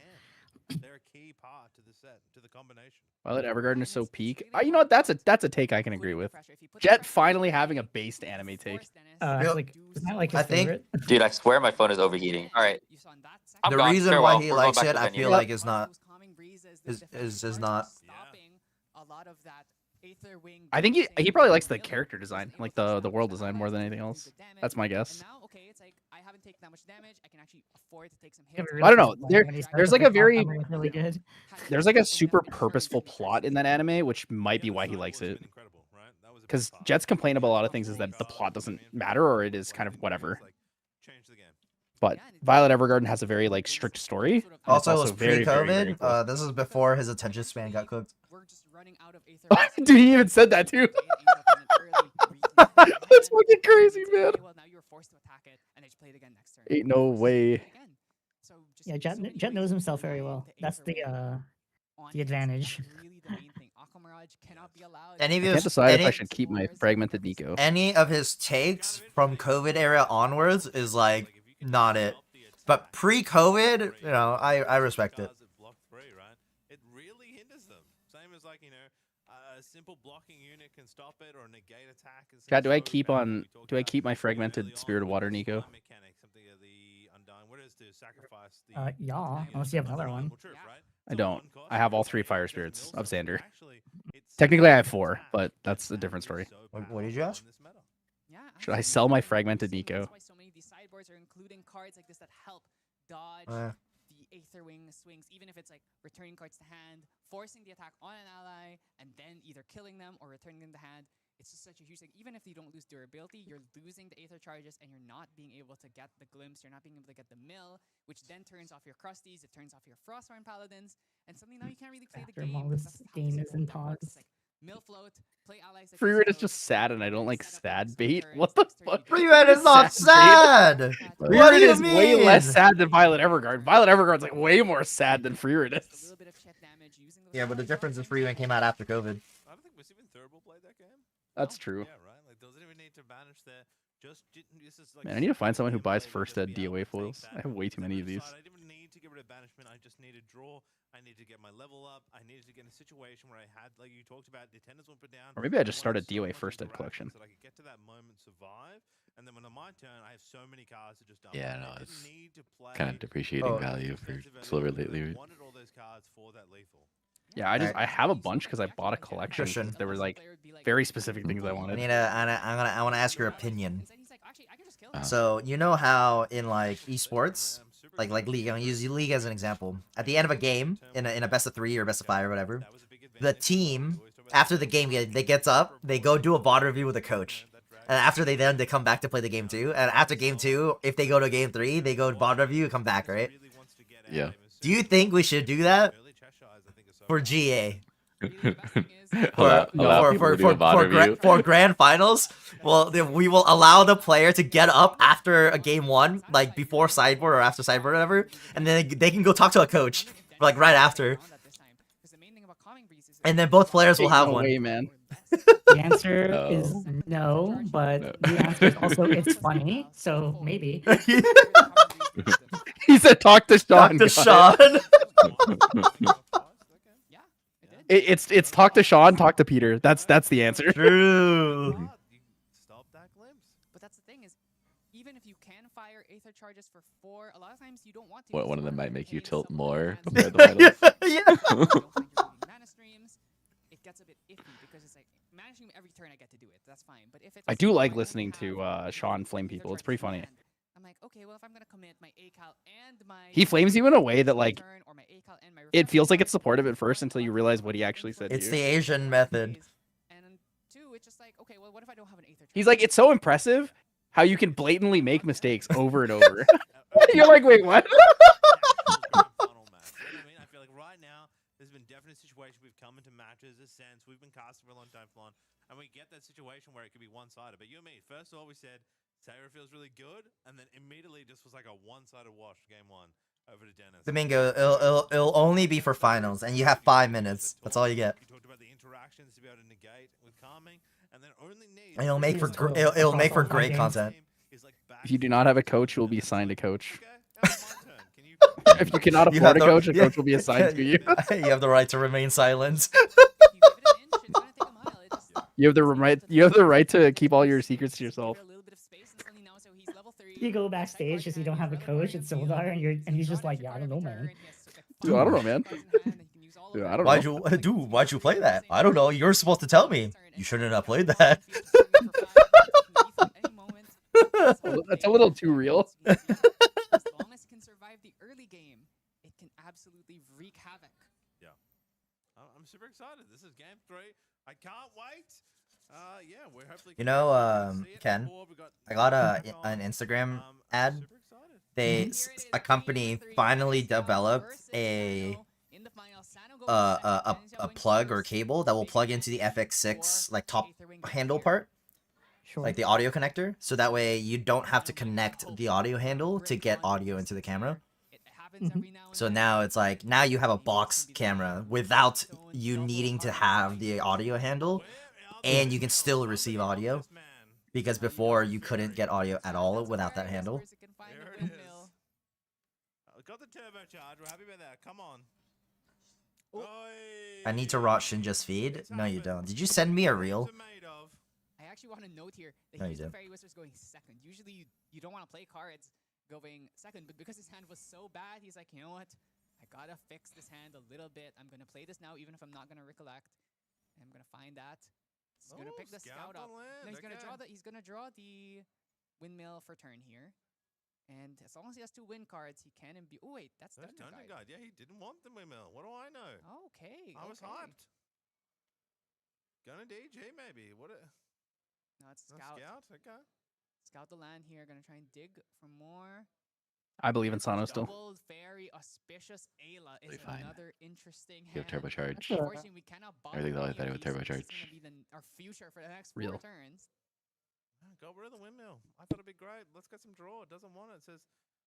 Violet Evergarden is so peak. You know what? That's a take I can agree with. Jet finally having a based anime take. Like, isn't that like his I think- favorite? Dude, I swear my phone is overheating. All right. I'm The gone. reason Farewell. why he We're going likes back it, to I venue. feel like, is not not. I think he probably likes the character design, like the world design more than anything else. That's my guess. I don't know. There's like a very really good. there's like a super purposeful plot in that anime, which might be why he likes it. Because Jet's complaint about a lot of things is that the plot doesn't matter or it is kind of whatever. But Violet Evergarden has a very like strict story. and it's Also, it was very, very, very pre-COVID. cool. This is before his attention span got cooked. Dude, he even said that too. That's fucking crazy, man. Ain't no way. Yeah, Jet knows himself very well. That's the advantage. Any of I his can't decide if I any, should keep my fragmented Nico. any of his takes from COVID era onwards is like not it. But pre-COVID, you know, I respect it. It really hinders them. Same as like, you know, a simple blocking unit can stop it or negate attack. Chat, do I keep my fragmented Spirit of Water Nico? Yeah, unless you have another one. I don't. I have all 3 Fire Spirits of Xander. Technically, I have 4, but that's a different story. What did you ask? Should I sell my fragmented Nico? That's why so many of these sideboards are including cards like this that help dodge the Aether Wing swings, even if it's like returning cards to hand, forcing the attack on an ally, and then either killing them or returning them to hand. It's just such a huge thing. Even if you don't lose durability, you're losing the Aether charges and you're not being able to get the glimpse, you're not being able to get the mill, which then turns off your Crusties, it turns off your Frostborn Paladins, and suddenly now you can't really play the game. While this game is in pause. Mill float, play allies like Free Red is just sad, and I don't like sad bait. What the fuck? Free Red is not sad. Free What Red do you is way mean? less sad than Violet Everguard. Violet Everguard's like way more sad than Free Red is. Yeah, but the difference is Free Red came out after COVID. I don't think was even Thurble played that game. That's true. Yeah, right. Like, doesn't even need to banish there. Just this is like. Man, I need to find someone who buys first ed DOA foils. I have way too many of these. I didn't need to get rid of banishment. I just needed draw. I needed to get my level up. I needed to get in a situation where I had, like you talked about, the attendance won't put down. Or maybe I just start a DOA first ed collection. So that I could get to that moment, survive, and then when on my turn, I have so many cards to just dump. Yeah, no, I it's didn't need to play kind of depreciating value for Silver lately. I wanted all those cards for that lethal. Yeah, I have a bunch because I bought a collection. Christian. There were like very specific things I wanted. I want to ask your opinion. So you know how in like esports, like League, I'm gonna use League as an example. At the end of a game, in a best of 3 or best of 5 or whatever, the team after the game they gets up, they go do a VOD review with a coach, and after they come back to play the game 2, and after game 2, if they go to game 3, they go VOD review and come back, right? Yeah. Do you think we should do that for GA? For grand finals, well, we will allow the player to get up after a game 1, like before sideboard or after sideboard or whatever, and then they can go talk to a coach, like right after. And then both players will have one. Way, man. The answer is no, but the answer is also it's funny, so maybe. He said talk to Sean. Talk to Sean. It's talk to Sean, talk to Peter. That's the answer. True. But that's the thing is, even if you can fire Aether charges for 4, a lot of times you don't want to. What one of them might make you tilt more compared to the Yeah. Mana streams, it gets a bit iffy because it's like mana stream every turn I get to do it. That's fine. But if it's I do like listening to Sean flame people. It's pretty funny. I'm like, okay, well if I'm gonna commit my ACAL and my He flames you in a way that like it feels like it's supportive at first until you realize what he actually said. It's to the you. Asian method. And 2, it's just like, okay, well what if I don't have an Aether? He's like, it's so impressive how you can blatantly make mistakes over and over. You're like, wait, what? I feel like right now there's been definite situations we've come into matches, a sense we've been casting for a long time, and we get that situation where it could be one-sided. But you and me, first of all, we said Taylor feels really good, and then immediately this was like a one-sided wash game 1 over to Dennis. Domingo, it'll only be for finals, and you have 5 minutes. That's all you get. You talked about the interactions to be able to negate with calming, and then only need. And it'll make for it'll make for great content. If you do not have a coach, you will be assigned a coach. If you cannot You afford a have coach, a coach will be assigned to you. You have the right to remain silent. You have the right to keep all your secrets to yourself. You go backstage because you don't have a coach at Soldar, and he's just like, yeah, I don't know, man. Dude, I don't know, man. Dude, I don't know. Why'd you play that? I don't know. You're supposed to tell me. You shouldn't have played that. That's a little too real. As long as it can survive the early game, it can absolutely wreak havoc. Yeah, I'm super excited. This is game 3. I can't wait. Yeah, we're hopefully. You know, Ken, I got an Instagram ad. A company finally developed a plug or cable that will plug into the FX6 like top handle part, like the audio connector, so that way you don't have to connect the audio handle to get audio into the camera. So now it's like, now you have a box camera without you needing to have the audio handle, and you can still receive audio. Because before you couldn't get audio at all without that handle. There it is. Got the turbocharge. We're happy about that. Come on. I need to rot Shinja's feed? No, you don't. Did you send me a reel? I actually want to note here that No, you he's the didn't. Fairy Wizard's going second. Usually you don't want to play cards going second, but because his hand was so bad, he's like, you know what? I gotta fix this hand a little bit. I'm gonna play this now, even if I'm not gonna recollect. And I'm gonna find that. He's gonna pick the scout up. No, he's gonna draw the. He's gonna draw the windmill for turn here. And as long as he has 2 win cards, he can imbue. Oh wait, that's Dungeon Guide. Guide. Yeah, he didn't want the windmill. What do I know? Okay. I was hyped. Gonna DG maybe. What? No, it's No, scout. Scout. Okay. Scout the land here. Gonna try and dig for more. I believe in Sano still. Double Fairy Auspicious Ayla is Fine. another interesting You have hand. turbocharge. Unfortunately, we cannot bother Everything's always any better of with these, so this is turbocharge. gonna be our future for the next Real. 4 turns. Got rid of the windmill. I thought it'd be great. Let's get some draw. It doesn't want it. It says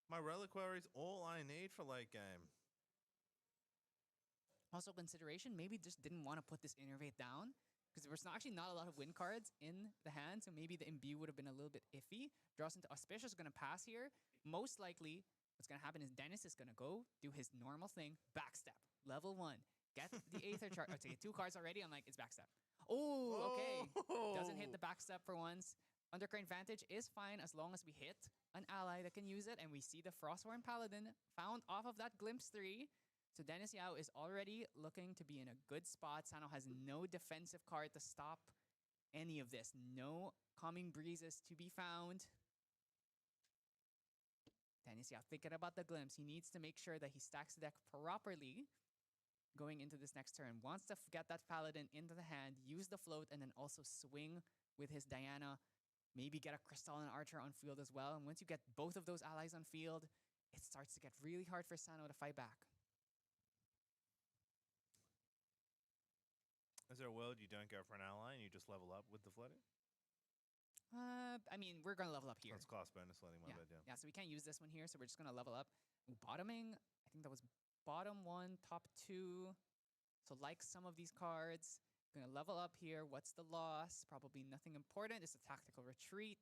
my reliquary is all I need for late game. Also, consideration, maybe just didn't want to put this Innervate down because there was actually not a lot of win cards in the hand, so maybe the imbue would have been a little bit iffy. Draws into Auspicious, going to pass here. Most likely, what's going to happen is Dennis is going to go do his normal thing, backstep, level 1. Get the Aether chart. Okay, 2 cards already. I'm like, it's backstep. Oh, okay. Doesn't hit the backstep for once. Undercurrent Vantage is fine as long as we hit an ally that can use it, and we see the Frosthorn Paladin found off of that Glimpse 3. So Dennis Yao is already looking to be in a good spot. Sano has no defensive card to stop any of this. No Calming Breezes to be found. Dennis Yao thinking about the Glimpse. He needs to make sure that he stacks the deck properly going into this next turn. Wants to get that Paladin into the hand, use the float, and then also swing with his Diana. Maybe get a Crystalline Archer on field as well. And once you get both of those allies on field, it starts to get really hard for Sano to fight back. Is there a world you don't go for an ally and you just level up with the floating? I mean, we're going to level up here. That's class bonus floating, my bad, Yeah, so we can't use this one here, so we're just going to level up. Bottoming, I think that was bottom 1, top 2. So like some of these cards, going to level up here. What's the loss? Probably nothing important. It's a tactical retreat.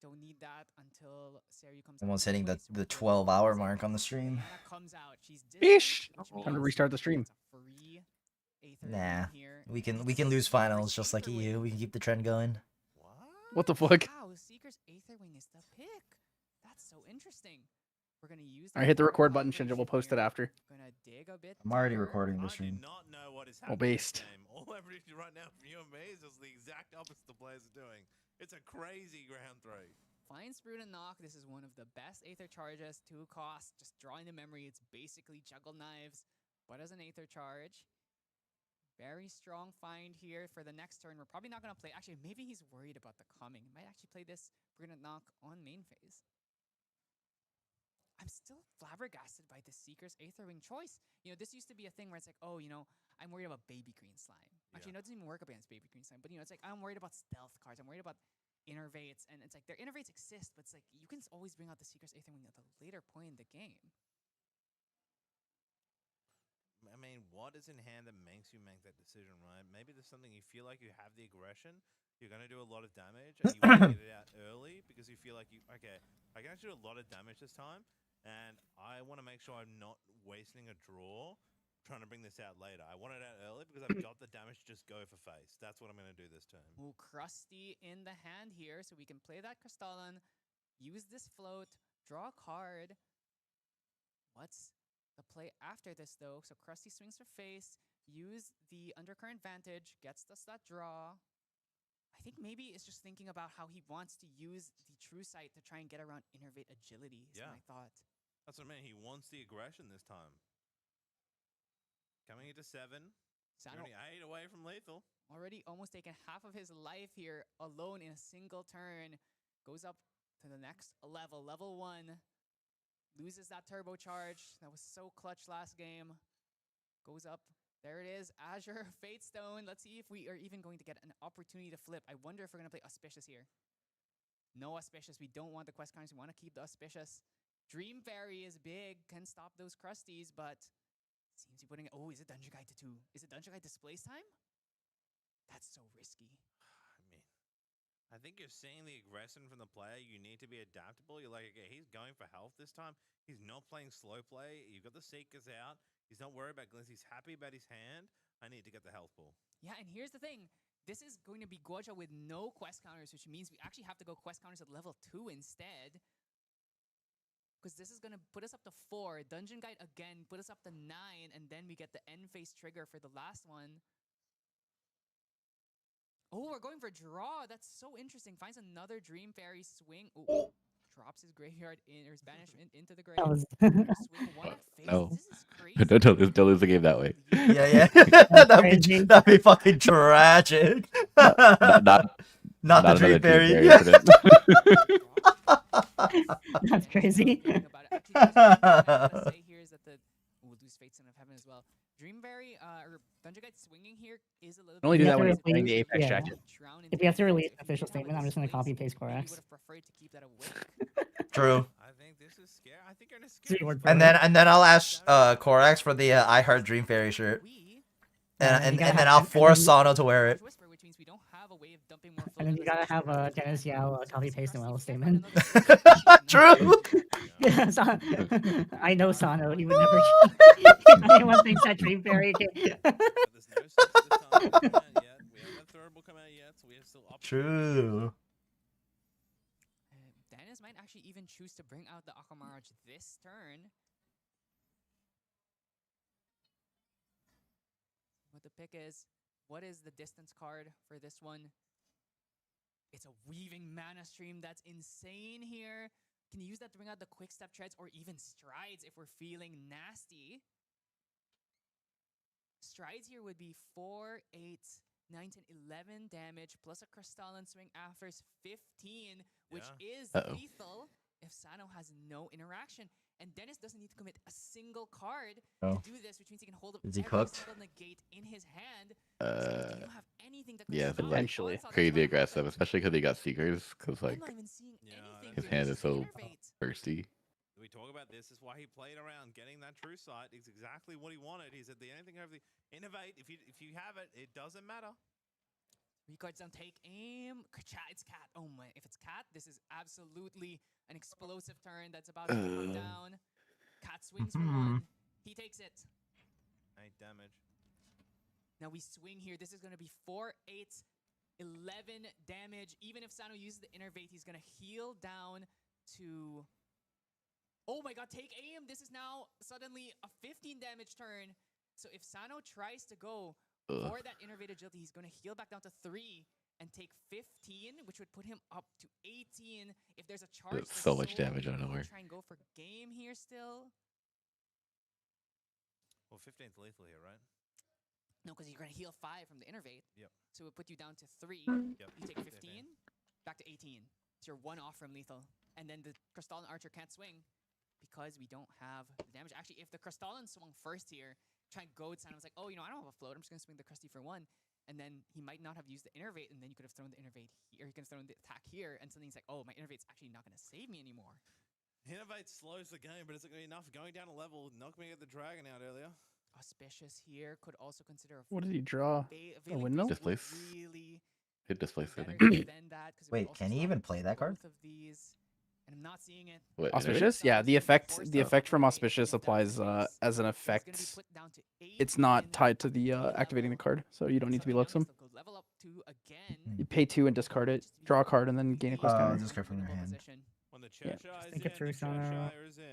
Don't need that until Seryu comes out. Almost hitting the 12-hour mark on the stream. Diana comes out. She's Bish! which Time to means restart the stream. it's a free Aether Nah, here. we can lose finals just like EU. We can keep the trend going. What the fuck? Wow, Seeker's Aether Wing is the pick. That's so interesting. We're gonna use. I hit the record button, Shinja. We'll post it after. Gonna dig a bit. I'm already recording the stream. Not know what is Oh, happening. based. All I read right now from you and me is just the exact opposite the players are doing. It's a crazy round 3. Finds Brood and Knock. This is one of the best Aether charges. 2 costs. Just drawing the memory. It's basically Juggle Knives, but as an Aether charge. Very strong find here for the next turn. We're probably not going to play. Actually, maybe he's worried about the coming. Might actually play this Brood and Knock on main phase. I'm still flabbergasted by the Seeker's Aether Wing choice. You know, this used to be a thing where it's like, oh, you know, I'm worried about Baby Green Slime. Actually, no, it doesn't even work against Baby Green Slime. But, you know, it's like, I'm worried about stealth cards. I'm worried about Innervates. And it's like, their Innervates exist, but it's like, you can always bring out the Seeker's Aether Wing at a later point in the game. I mean, what is in hand that makes you make that decision, right? Maybe there's something you feel like you have the aggression, you're going to do a lot of damage, and you want to get it out early because you feel like okay, I can actually do a lot of damage this time, and I want to make sure I'm not wasting a draw trying to bring this out later. I want it out early because I've got the damage to just go for face. That's what I'm going to do this turn. Ooh, Krusty in the hand here, so we can play that Crystalline, use this float, draw a card. What's the play after this, though? So Krusty swings for face, use the Undercurrent Vantage, gets us that draw. I think maybe it's just thinking about how he wants to use the True Sight to try and get around Innervate Agility, is my thought. That's what I mean. He wants the aggression this time. Coming into 7. Sano, only 8 away from lethal. already almost taken half of his life here alone in a single turn. Goes up to the next level, level 1. Loses that turbocharge. That was so clutch last game. Goes up. There it is. Azure Fate Stone. Let's see if we are even going to get an opportunity to flip. I wonder if we're going to play Auspicious here. No Auspicious. We don't want the quest cards. We want to keep the Auspicious. Dream Fairy is big, can stop those crusties, but seems to be putting. Oh, is it Dungeon Guide to 2? Is it Dungeon Guide displays time? That's so risky. I think you're seeing the aggression from the player. You need to be adaptable. You're like, okay, he's going for health this time. He's not playing slow play. You've got the Seekers out. He's not worried about Glints. He's happy about his hand. I need to get the health pool. Yeah, and here's the thing. This is going to be Guoja with no quest counters, which means we actually have to go quest counters at level 2 instead. Because this is going to put us up to 4. Dungeon Guide again, put us up to 9, and then we get the end phase trigger for the last one. Oh, we're going for draw. That's so interesting. Finds another Dream Fairy swing. Ooh. Drops his graveyard in, or his banishment into the graveyard. Swing one at face. No. This is crazy. Don't lose the game that way. Yeah. that'd be fucking tragic. Not the Dream Fairy. That's crazy. Say here is that we'll lose Fate Son of Heaven as well. Dream Fairy or Dungeon Guide swinging here is a little. Only do that when you're he's playing the Apex jacket. If you have to release an official statement, I'm just gonna copy paste Korax. True. I think this is scary. I think you're in a scary. And then I'll ask Korax for the I Heart Dream Fairy shirt. And then I'll force Sano to wear it. And then you gotta have Dennis Yao copy paste Noel's statement. True. Yeah, I know Sano. He would never. Anyone thinks that Dream Fairy can. True. Dennis might actually even choose to bring out the Akamaraj this turn. What the pick is. What is the distance card for this one? It's a Weaving Mana Stream. That's insane here. Can you use that to bring out the Quick Step Treads or even Strides if we're feeling nasty? Strides here would be 4, 8, 9, 10, 11 damage plus a Crystalline Swing after 15, which is lethal if Sano has no interaction. And Dennis doesn't need to commit a single card to do this, which means he can hold up Is he every cooked? single negate in his hand. So do you have anything that could Yeah, stop potentially onslaught? crazy aggressive, especially because he got Seekers. Because like I'm not even seeing anything his for hand this is so Innervate. thirsty. We talk about this is why he played around getting that true sight. It's exactly what he wanted. He said the only thing over the innovate. If you have it, it doesn't matter. 3 cards down, take aim. It's Cat. Oh my! If it's Cat, this is absolutely an explosive turn that's about to come down. Cat swings for 1. He takes it. 8 damage. Now we swing here. This is going to be 4, 8, 11 damage. Even if Sano uses the Innervate, he's going to heal down to... Oh my god, take aim! This is now suddenly a 15 damage turn. So if Sano tries to go for that Innervate Agility, he's going to heal back down to 3 and take 15, which would put him up to 18. If there's a charge, That's so much damage out of nowhere. Try and go for game here still. Well, 15th lethal here, right? No, because you're going to heal 5 from the Innervate. Yep. So it would put you down to 3. Yep. You take 15, back to 18. So you're 1 off from lethal. And then the Crystalline Archer can't swing because we don't have the damage. Actually, if the Crystalline swung first here, try and goad Sano, was like, oh, I don't have a float. I'm just going to swing the Crusty for 1. And then he might not have used the Innervate, and then you could have thrown the Innervate here. You could have thrown the attack here, and suddenly he's like, oh, my Innervate's actually not going to save me anymore. Innovate slows the game, but it's not going to be enough. Going down a level, not going to get the dragon out earlier. Auspicious here could also consider. What did he draw? A windmill? Displace. Really Hit displace, I think. Wait, can he even play that card? Both of these, and I'm not seeing it. What, Auspicious? Yeah, the effect from Auspicious applies as an effect. It's not tied to the activating the card, so you don't need to be Luxem. You pay 2 and discard it, draw a card, and then gain a quest counter. Discard from your hand. When the Yeah. Cheshire Think it through, Sano. is in.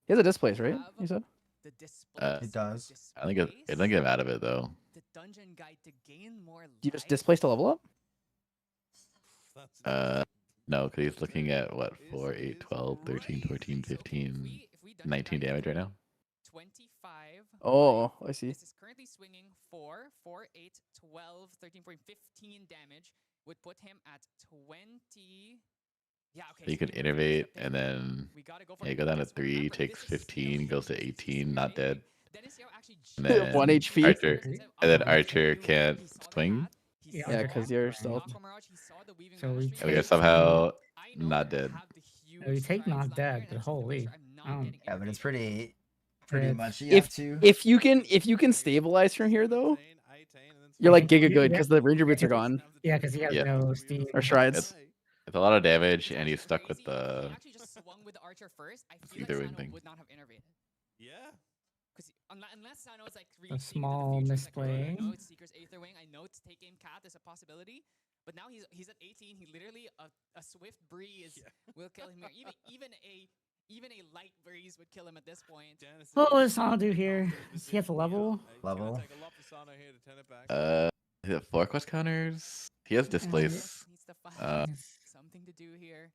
He has a displace, right? You said? It does. I think it doesn't get him out of it though. The Dungeon Guide to gain more Do you just displace to level up? No, because he's looking at what, 4, 8, 12, 13, 14, 15, 19 damage right now. 25. Oh, I see. This is currently swinging 4, 8, 12, 13, 14, 15 damage. Would put him at 20. Yeah, okay. So you could innovate and then go down to 3, takes 15, goes to 18, not dead. And then 1 HP. Archer, and then Archer can't swing. Yeah, because you're stealth. So we And we are somehow not dead. we take not dead, but holy. Yeah, but it's pretty much. You If have to. if you can stabilize from here though, you're like giga good because the ranger boots are gone. Yeah, because he has Yeah. no steam. Or shrines. It's a lot of damage, and he's stuck with the Actually just swung with the archer first. I feel either like wing Sano thing. would not have innervated. Yeah. Because unless Sano is like A small misplay. I know it's Seeker's Aether Wing. I know it's take aim cat is a possibility. But now he's at 18. He literally a swift breeze will kill him here. Even a light breeze would kill him at this point. What does Sano do here? Does he have to level? Level. Is it 4 quest counters? He has displace. Needs to find something to do here.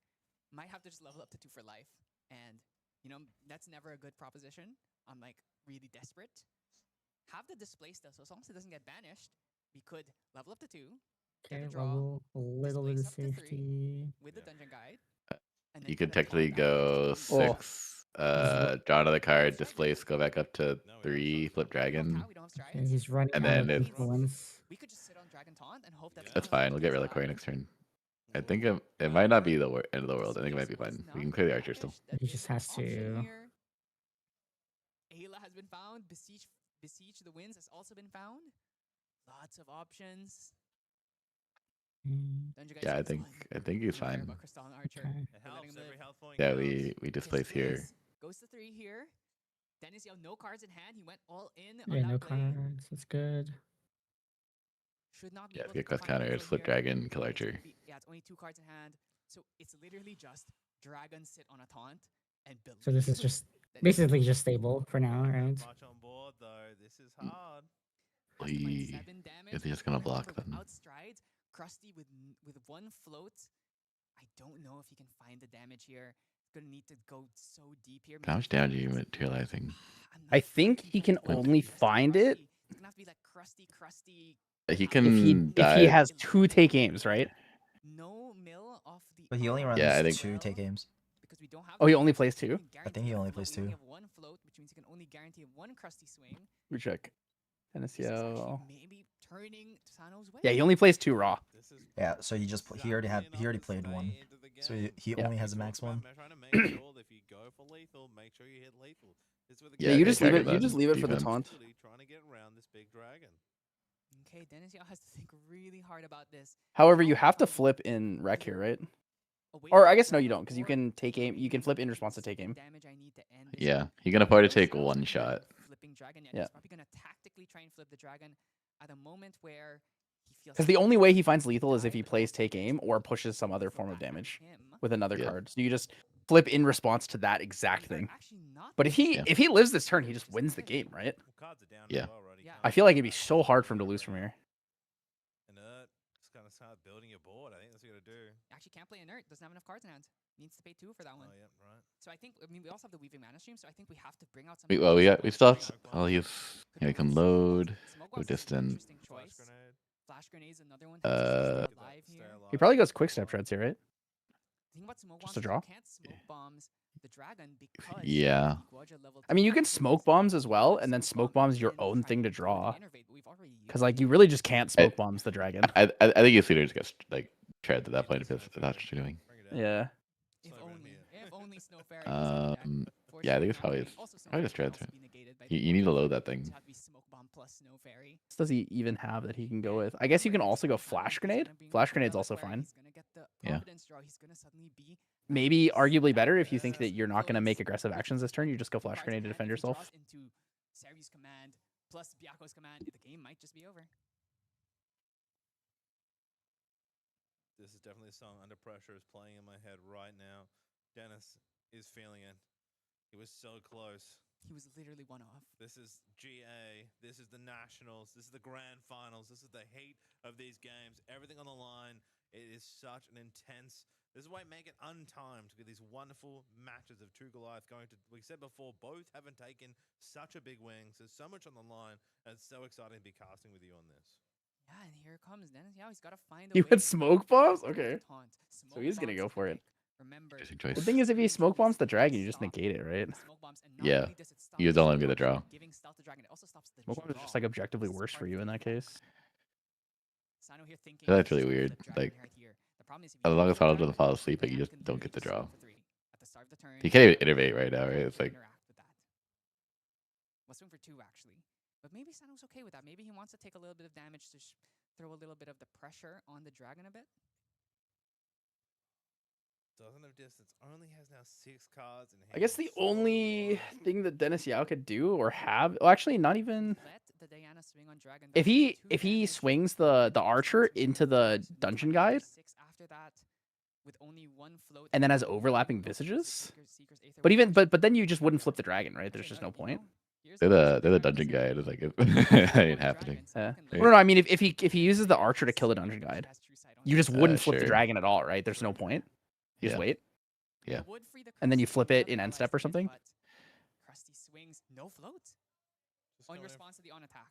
Might have to just level up to 2 for life. And you know, that's never a good proposition. I'm like really desperate. Have the displace though, so as long as it doesn't get banished, we could level up to 2. Okay, level a little bit of safety. With the dungeon guide. You could technically go 6, draw another card, displace, go back up to 3, flip dragon. Okay, he's running And out then of it's influence. We could just sit on Dragon Taunt and hope that's fine. We'll get Reliquary next turn. I think it might not be the end of the world. I think it might be fine. We can clear the archer still. He just has to. Ayla has been found. Beseech the Winds has also been found. Lots of options. Yeah, I think he's fine. Okay. Yeah, we displace here. Goes to 3 here. Dennis, you have no cards in hand. He went all in. Yeah, on no that play. cards. That's good. Should not be Yeah, able get to quest find counters, info flip here. dragon, kill archer. Yeah, it's only 2 cards in hand. So it's literally just dragon sit on a taunt and build. So this is just basically just stable for now, right? Much on board though. This is hard. Is he just gonna block then? Outstrides Krusty with 1 float. I don't know if he can find the damage here. He's gonna need to go so deep here. How much damage are you materializing? I think he can only find it It's gonna have to be like crusty. He can if he has 2 take aims, right? No mill off the. But he only runs Yeah, I think- 2 take aims. Because we don't have. Oh, he only plays 2? I think he only plays 2. We have 1 float, which means he can only guarantee 1 crusty swing. We check. NSCO. Maybe turning Sano's way. Yeah, he only plays 2 raw. Yeah, so he already played 1. So he only has a max 1. Yeah, you just leave it. You that just leave it for the defense. taunt. Trying to get around this big dragon. Okay, Dennis Yao has to think really hard about this. However, you have to flip in rec here, right? Or I guess no, you don't, because you can take aim. You can flip in response to take aim. Yeah, he can afford to take 1 shot. Flipping dragon. Yeah. He's probably gonna tactically try and flip the dragon at a moment where he feels. Because the only way he finds lethal is if he plays take aim or pushes some other form of damage with another Yeah. card. So you just flip in response to that exact thing. But if he lives this turn, he just wins the game, right? Yeah. I feel like it'd be so hard for him to lose from here. Inert. Just gonna start building your board. I think that's what you gotta do. Actually can't play inert. Doesn't have enough cards in hand. Needs to pay 2 for that one. Oh, yeah, right. So I think we also have the weaving mana stream. So I think we have to bring out some. We still have. Well, he can load, go distant. Flash grenades, another one. Live here. He probably goes quick step shreds here, right? Think about smoke Just bombs. a draw? You can't smoke bombs the dragon because Yeah. I mean, you can smoke bombs as well, and then smoke bombs your own thing to draw. Because like you really just can't smoke bombs the dragon. I think you sooner just get like tread at that point if that's what you're doing. Yeah. If only Snow Fairy. Yeah, I think it's probably just treads. Right? You need to load that thing. What does he even have that he can go with? I guess you can also go flash grenade. Flash grenade's also fine. Yeah. Maybe arguably better if you think that you're not going to make aggressive actions this turn. You just go flash grenade to defend yourself. Into Seri's command plus Byako's command, the game might just be over. This is definitely a song Under Pressure is playing in my head right now. Dennis is feeling it. He was so close. He was literally 1 off. This is GA. This is the Nationals. This is the Grand Finals. This is the heat of these games. Everything on the line. It is such an intense. This is why I make it untimed to get these wonderful matches of 2 Goliath going to. We said before, both haven't taken such a big wings. There's so much on the line, and it's so exciting to be casting with you on this. Yeah, and here comes Dennis. Yeah, he's got to find a He way went to smoke bombs? Okay. taunt. So he's going to go for it. Remember, The thing is, if he smoke bombs the dragon, you just negate it, right? Yeah. You don't let him get a draw. Smoke bombs is just like objectively worse for you in that case. That's really weird. Like, as long as Hollow doesn't fall asleep, like you just don't get the draw. start of the turn. He can't even innovate right now, right? It's like interact with that. Let's swing for 2 actually, but maybe Sano's okay with that. Maybe he wants to take a little bit of damage to throw a little bit of the pressure on the dragon a bit. Doesn't have distance. Only has now 6 cards in hand. I guess the only thing that Dennis Yao could do or have, well, actually, not even. Let the Diana swing on dragon. If he swings the archer into the dungeon guide, 6 after that, with only 1 float, and then has overlapping visages, but then you just wouldn't flip the dragon, right? There's just no point. they're the dungeon guide. It's like it ain't happening. Yeah. Right? Well, no, I mean if he uses the archer to kill the dungeon guide, you just wouldn't flip the Sure. dragon at all, right? There's no point. You just Yeah. wait. Yeah. And then you flip it in end step or something. Krusty swings, no float. In response to the on attack.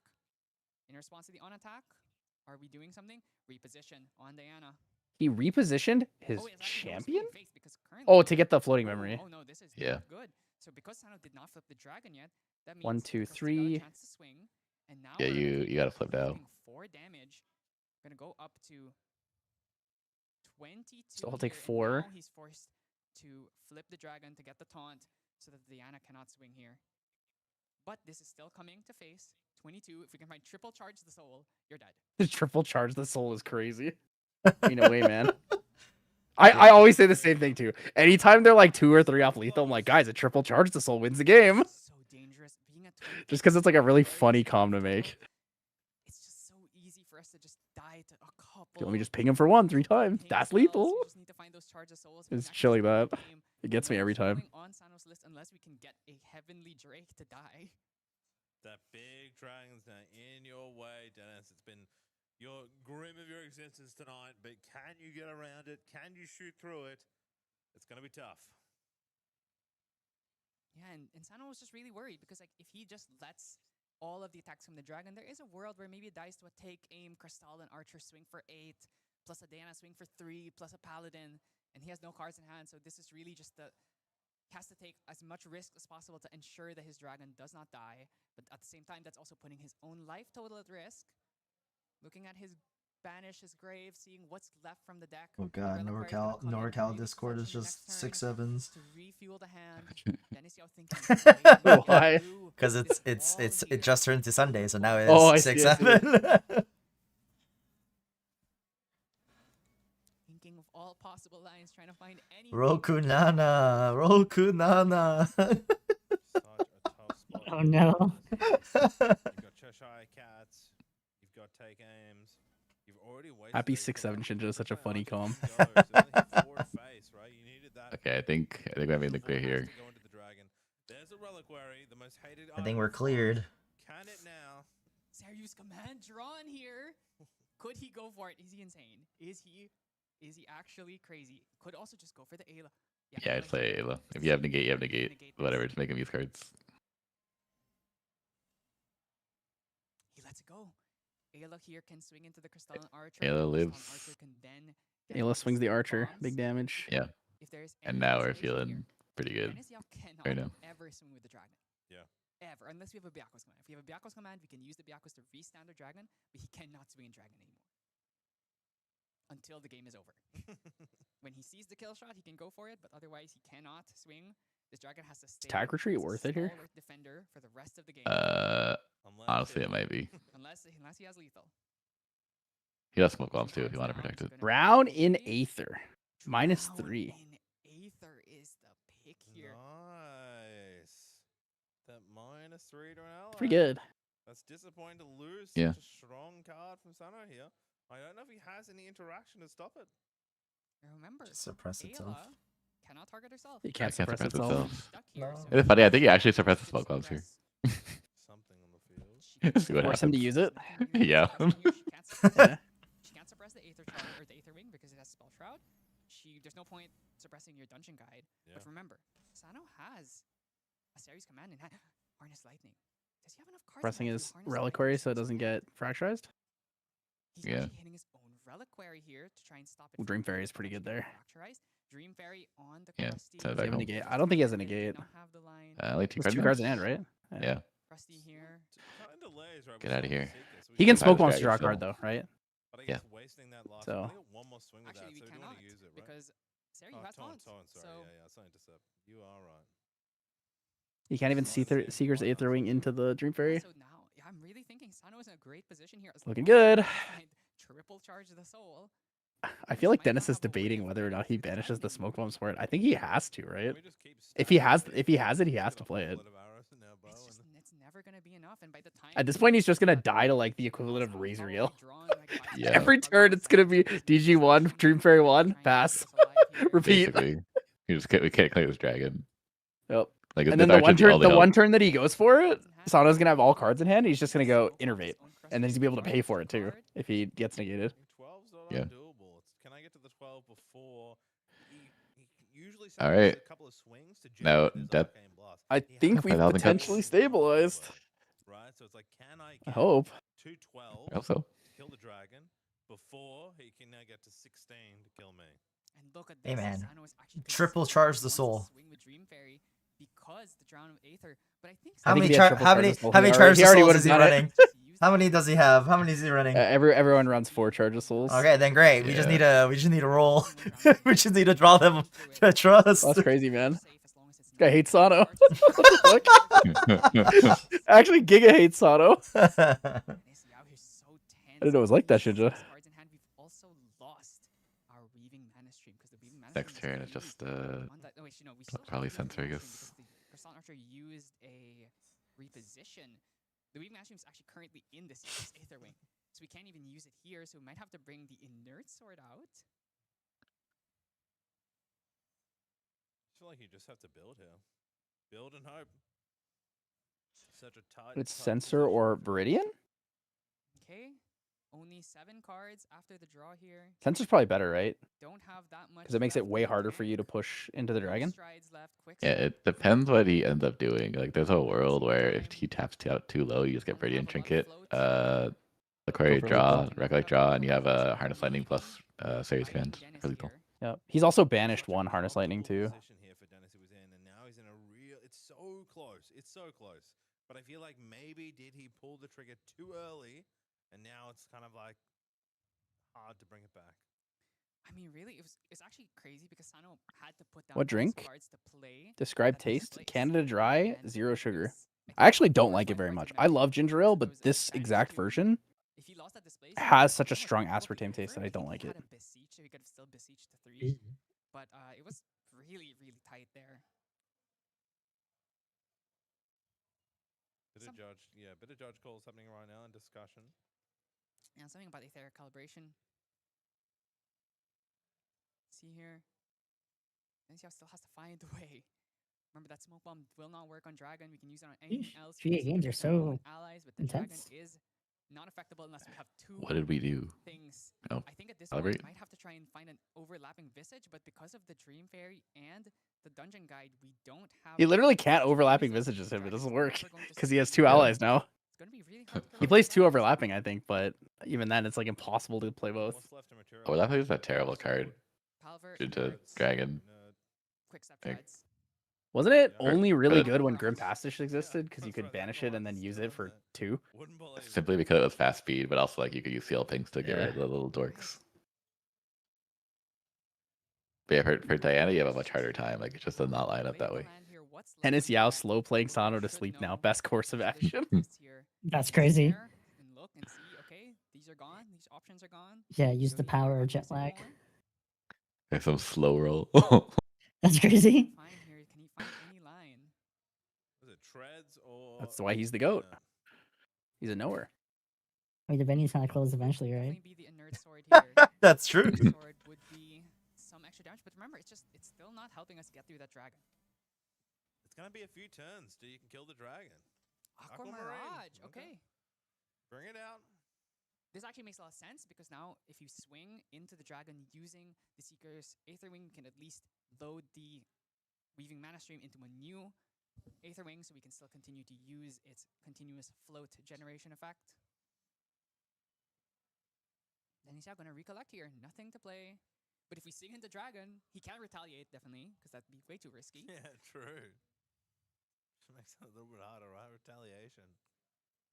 In response to the on attack, are we doing something? Reposition on Diana. He repositioned his Oh, it's actually no champion. swing face because currently- Oh, to get the floating memory. Oh no, this is Yeah. not good. So because Sano did not flip the dragon yet, that means 1, 2, Krusty got a 3. chance to swing, and now Yeah, we're you gotta flip now. doing 4 damage. Gonna go up to 22. So he'll take here, and 4. now he's forced to flip the dragon to get the taunt so that Diana cannot swing here. But this is still coming to face. 22. If we can find triple charge the soul, you're dead. The triple charge the soul is crazy. Ain't no way, man. I always say the same thing too. Anytime they're like 2 or 3 off lethal, I'm like, guys, a triple charge the soul wins the game. So dangerous. Being at 20, Just because it's like a really funny com to make. it's just so easy for us to just die to a couple. Let me just ping him for 1 3 times. ping That's spells. lethal. We just need to find those charge of souls. We It's can actually chilling win that. the game. It gets me No every time. showing on Sano's list unless we can get a heavenly Drake to die. That big dragon's now in your way, Dennis. It's been your grim of your existence tonight, but can you get around it? Can you shoot through it? It's going to be tough. Yeah, and Sano was just really worried because like if he just lets all of the attacks from the dragon, there is a world where maybe it dies to a take, aim, Crystal, and Archer swing for 8, plus a Diana swing for 3, plus a Paladin, and he has no cards in hand, so this is really just the... He has to take as much risk as possible to ensure that his dragon does not die, but at the same time, that's also putting his own life total at risk. Looking at his banish, his grave, seeing what's left from the deck. Oh god, NorCal Discord is just 6-7s. To refuel the hand. Dennis Yao thinking, Why? Because it just turned to Sunday, so now Oh, I it's see, I see. 6-7. thinking of all possible lines, trying to find any. Roku Nana, Roku Nana. Oh no. You've got Cheshire Cats. You've got Take Aims. You've already wasted. Happy 6-7 Shinja is such a funny com. Okay, I think I made the clear here. There's a reliquary, the most hated. I think we're cleared. Can it now? Serious command drawn here. Could he go for it? Is he insane? Is he actually crazy? Could also just go for the Ayla. Yeah, I'd play Ayla. If you have negate, you have negate. Whatever, just make him use cards. He lets it go. Ayla here can swing into the Crystalline Archer. Ayla lives. Archer can then Ayla swings the archer. Big damage. Yeah. If there's And now we're feeling pretty good Dennis Yao cannot right now. ever swing with the dragon. Yeah. Ever, unless we have a Byaku's command. If we have a Byaku's command, we can use the Byaku's to restand our dragon, but he cannot swing in dragon anymore. Until the game is over. When he sees the kill shot, he can go for it, but otherwise he cannot swing. This dragon has to stay. Attack retreat as a worth it here? smaller defender for the rest of the game. Honestly, it might be. Unless he has lethal. He has smoke bombs too if you want to protect it. Brown in Aether. -3. Aether is the pick here. Nice. That -3 to an ally. Pretty good. That's disappointing to lose Yeah. such a strong card from Sano here. I don't know if he has any interaction to stop it. Remember, Suppress itself. Ayla cannot target herself. It can't It can't suppress suppress itself. itself. Stuck here, so It's funny. I think he actually suppresses smoke bombs here. Something on the field. See what Force him to happens. use it. Yeah. She can't suppress the Aether Shroud or the Aether Wing because it has Spell Shroud. There's no point suppressing your Dungeon Guide. Yeah. But remember, Sano has a series command in hand. Harness Lightning. Does he have enough cards? in Pressing hand to his harness reliquary lightning? so it doesn't get fracturized. He's Yeah. actually hitting his own reliquary here to try and stop it. Ooh, from Dream Fairy getting is pretty good there. fracturized. Dream Fairy on the Yeah, Krusty. send it Does he back have a home. negate? I don't think he has a Does negate. not have the line. Only 2 It's cards. 2 cards in hand, right? Yeah. Krusty here. Kind of lays right Get out of before here. the Seeker, so He can Fire smoke bombs to Dragon draw a still. card though, right? But I Yeah. guess wasting that last So- one. I think one more swing with Actually, that, we so we don't cannot want to use it, right? because Seri, you have taunt. Sorry, So yeah, I intercept. You are right. You can't even see Seeker's Aether Wing into the Dream Fairy. so now, yeah, I'm really thinking Sano is in a great position here. As Looking long as he good. can find triple charge the soul. I feel like Dennis is debating whether or not he banishes the smoke bomb sword. I think he has to, right? If he has it, he has to play it. It's never gonna be enough, and by the time At this point, he's just gonna die to like the equivalent of Razor Gale. Yeah. Every turn, it's gonna be DG1, Dream Fairy 1, pass, repeat. Basically, we can't claim this dragon. Yep. Like, And then the one turn that he goes for it, Sano's gonna have all cards in hand. He's just gonna go Innervate, and then he's gonna be able to pay for it too if he gets negated. Yeah. Can I get to the 12 before? He usually All right. a couple of swings to Now, generate his Death. arcane blast. I think we've 5,000 potentially cuts. stabilized. Right, so it's like, can I I get hope. to 12 I hope so. to kill the dragon before he can now get to 16 to kill me? And look at Hey this, man, Sano is actually triple consistently charge the wants to soul. swing with Dream Fairy because the Drown of Aether. But I think How I think many if he had triple how charge many the soul, how many he charges already souls would've is he done it. running? How many does he have? How many is he running? Everyone runs 4 charges souls. Okay, then great. We just Yeah. need a roll. We just need to draw them to trust. That's crazy, man. This guy hates Sano. What the fuck? Actually, Giga hates Sano. I didn't know it was like that, Shinja. cards in hand. We've also lost our Weaving Mana Stream because the Weaving Mana Next Stream turn, is it's just on that. Oh, wait, no, we still have probably the Weaving Mana Stream Sense because the Croissant Archer used a reposition. The Weaving Mana Stream is actually currently in the Seeker's Aether Wing, so we can't even use it here. So we might have to bring the Inert Sword out. I feel like you just have to build here. Build and hope. Such a tight. It's Censor or Viridian? Okay, only 7 cards after the draw here. Censor's probably better, right? Don't have that much. Because it makes it left way in harder for hand. you to push into the dragon. Strides left, quick Yeah, it depends what he ends up doing. Like, there's a world where if he taps out too low, you just get Viridian Trinket, Aquaria for draw, lethal. Recollect draw, and you have a Harness Lightning plus Series Command for lethal. Yeah, he's also banished 1 Harness Lightning too. Position here for Dennis, who was in, and now he's in a real. It's so close. It's so close. But I feel like maybe did he pull the trigger too early, and now it's kind of like hard to bring it back. I mean, really, it's actually crazy because Sano had to put down What those drink? cards to play. Describe at this taste. place. Canada Dry, And 0 sugar. it's- I actually don't like it very much. I love ginger ale, but this exact version If he lost at this place, has such a strong aspartame taste that I don't like it. Had a beseech, so he could have still beseeched the 3, but it was really, really tight there. Bit of judge calls happening right now in discussion. And something about etheric calibration. See here. NCL still has to find a way. Remember that smoke bomb will not work on dragon. We can use it on anything Sheesh, else. GA games are so allies, but the dragon intense. is not affectable unless we have 2 What did we do? things. Oh, I think at this point Calibrate? we might have to try and find an overlapping visage, but because of the Dream Fairy and the dungeon guide, we don't have. He literally can't overlapping visages him. It doesn't work because he has 2 allies now. It's gonna be really hard to He plays 2 overlapping, I think, but even then, it's like impossible to play both. Oh, that is a terrible card. Palver Into and Dragon. quick step Like, treads. Wasn't it Or- only really but- good when Grim Pastiche existed because you could banish it and then use it for 2? Simply because it was fast speed, but also like you could use seal pings to get Yeah. rid of the little dorks. But yeah, for Diana, you have a much harder time. Like, it just does not line up that way. Tennis Yao slow playing Sano to sleep now. Best course of action. That's crazy. And look and see. Okay, these are gone. These options are gone. Yeah, use the power of jet lag. There's some slow roll. That's crazy. Fine here. Can he find any line? Was it treads or? That's why he's the GOAT. He's a knower. I mean, the venue's gonna close eventually, right? Be the inert sword here. That's true. Inert sword would be some extra damage, but remember, it's still not helping us get through that dragon. It's gonna be a few turns till you can kill the dragon. Aqua Mirage. Okay. Bring it out. This actually makes a lot of sense because now if you swing into the dragon using the Seeker's Aether Wing, you can at least load the Weaving Mana Stream into a new Aether Wing so we can still continue to use its continuous float generation effect. Then he's now going to recollect here. Nothing to play. But if we sing into dragon, he can retaliate, definitely, because that'd be way too risky. Yeah, true. Just makes it a little bit harder, right? Retaliation.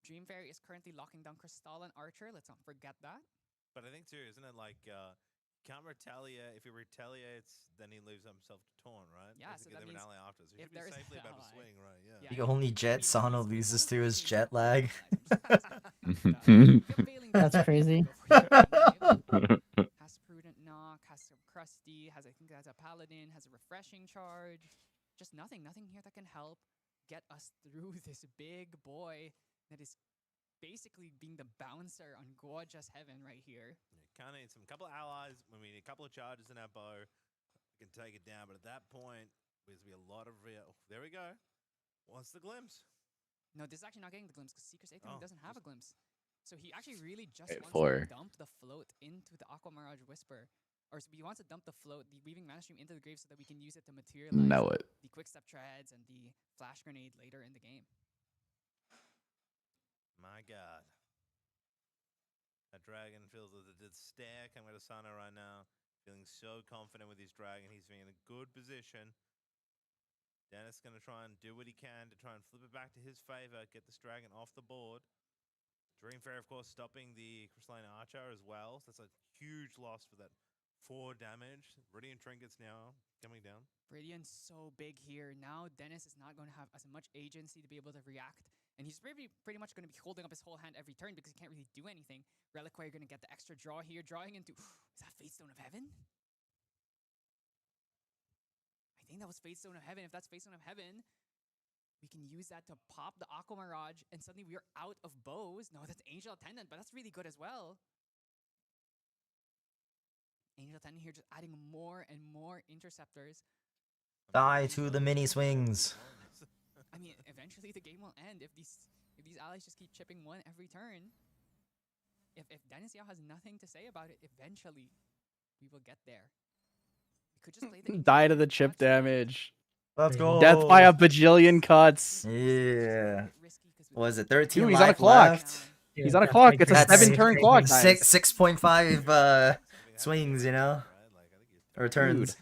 Dream Fairy is currently locking down Crystal and Archer. Let's not forget that. But I think too, isn't it like can't retaliate. If he retaliates, then he leaves himself to taunt, right? Yeah, If so he that gets him means an ally after, so he if should be there's safely an about to ally- swing, right? Yeah. The only jet Sano loses to is jet lag. That's crazy. Has prudent knock, has some crusty, has I think has a paladin, has a refreshing charge. Just nothing here that can help get us through this big boy that is basically being the bouncer on gorgeous heaven right here. Kind of need some couple of allies. We need a couple of charges in our bow. We can take it down, but at that point, there's gonna be a lot of real. There we go. What's the glimpse? No, this is actually not getting the glimpse because Seeker's Aether doesn't have a glimpse. So he actually really just Wait, wants four. to dump the float into the Aqua Mirage Whisper. Or so he wants to dump the float, the Weaving Mana Stream into the grave so that we can use it to materialize Know it. the Quick Step Treads and the Flash Grenade later in the game. My God. That dragon feels that it did stare coming to Sano right now. Feeling so confident with his dragon. He's being in a good position. Dennis going to try and do what he can to try and flip it back to his favor, get this dragon off the board. Dream Fairy, of course, stopping the Crystalline Archer as well. So that's a huge loss for that 4 damage. Radiant Trinkets now coming down. Radiant's so big here. Now Dennis is not going to have as much agency to be able to react. And he's pretty much going to be holding up his whole hand every turn because he can't really do anything. Reliquary going to get the extra draw here, drawing into... Is that Fatestone of Heaven? I think that was Fatestone of Heaven. If that's Fatestone of Heaven, we can use that to pop the Aqua Mirage, and suddenly we are out of bows. No, that's Angel Attendant, but that's really good as well. Angel Attendant here just adding more and more interceptors. Die to the mini swings. I mean, eventually the game will end if these allies just keep chipping one every turn. If Dennis Yao has nothing to say about it, eventually we will get there. We could just play the Die to the chip damage. Let's go. Death by a bajillion cuts. Yeah. Was it 13 Dude, he's life on a clock. left? He's on a clock. It's a 7-turn clock, guys. 6.5 swings, you know, or turns.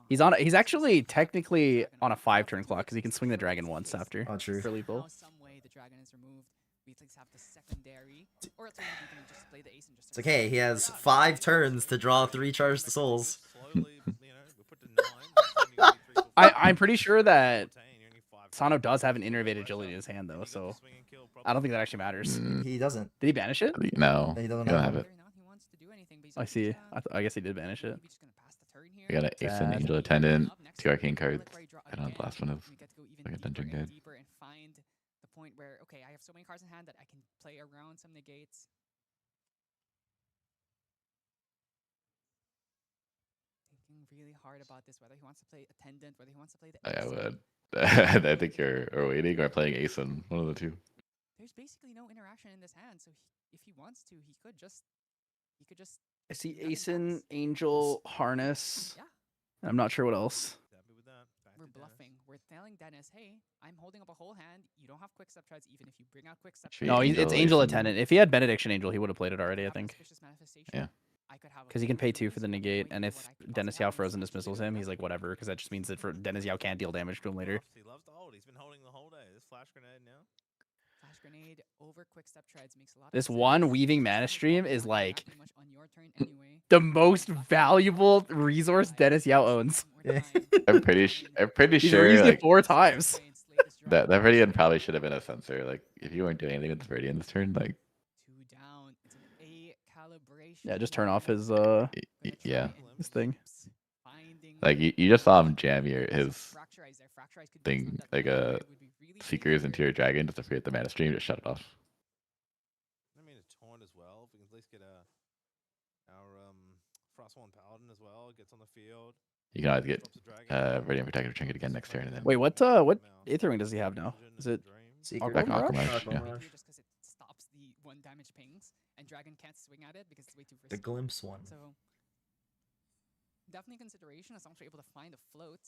He's on. He's actually technically on a 5-turn clock because he can swing the dragon once after. Oh, true. For lethal. Some way the dragon is removed. We at least have the secondary, or else we can just play the ace and just. It's okay. He has 5 turns to draw 3 charge to souls. I'm pretty sure that Sano does have an innervated agility in his hand though, so I don't think that actually matters. He doesn't. Did he banish it? No, He he doesn't don't have have it. I see. I guess he did banish it. We got an Ace and Angel Attendant, 2 Arcane cards. I don't know the last one is like a dungeon guide. Deeper and find the point where okay, I have so many cards in hand that I can play around some negates. Thinking really hard about this, whether he wants to play Attendant, whether he wants to play the. I would. I think you're waiting or playing Ace and one of the two. There's basically no interaction in this hand, so if he wants to, he could just. I see Aeson, Angel, Harness. I'm not sure what else. We're bluffing. We're telling Dennis, hey, I'm holding up a whole hand. You don't have quick step treads, even if you bring out quick step treads. No, it's Angel Attendant. If he had Benediction Angel, he would have played it already, I think. Yeah. Because he can pay 2 for the negate, and if Dennis Yao Frozen dismissals him, he's like, whatever, because that just means that for Dennis Yao can't deal damage to him later. He loves to hold. He's been holding the whole day. This Flash Grenade now. Flash Grenade over quick step treads makes a lot of This sense. one Weaving Mana Stream is like Pretty much on your turn anyway. the most valuable resource Dennis Yao owns. I'm pretty He's sure used it like, 4 times. that Viridian probably should have been a sensor. Like if you weren't doing anything with Viridian this turn, like 2 down. It's an A calibration. Yeah, just turn off his yeah, his thing. like you just saw him jam his thing like Seekers into your dragon just to create the mana stream, just shut it off. I mean, a taunt as well. If we can at least get our Frostborn Paladin as well, gets on the field. You can always get Viridian Protective Trinket again next turn, and then Wait, what Aether Ring does he have now? Is it Aqua Mirage? Yeah. Just because it stops the 1 damage pings, and Dragon can't swing at it because it's way too risky. The glimpse one. So definitely consideration as long as we're able to find a float.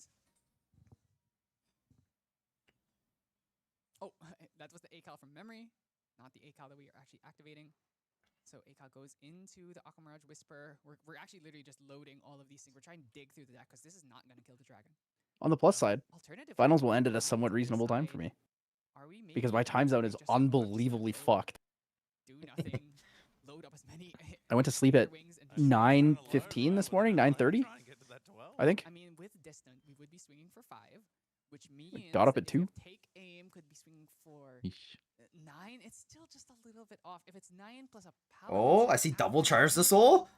Oh, that was the ACAL from memory, not the ACAL that we are actually activating. So ACAL goes into the Aqua Mirage Whisper. We're actually literally just loading all of these things. We're trying to dig through the deck because this is not going to kill the dragon. On the plus side, finals will end at a somewhat reasonable time for me. Because my time zone is unbelievably fucked. Do nothing. Load up as many. I went to sleep at 9:15 this morning, 9:30. I think. I mean, with distant, we would be swinging for 5, which means Got up at if you 2. take aim could be swinging for Yeesh. 9. It's still just a little bit off. If it's 9 plus a Oh, I see double charge the soul.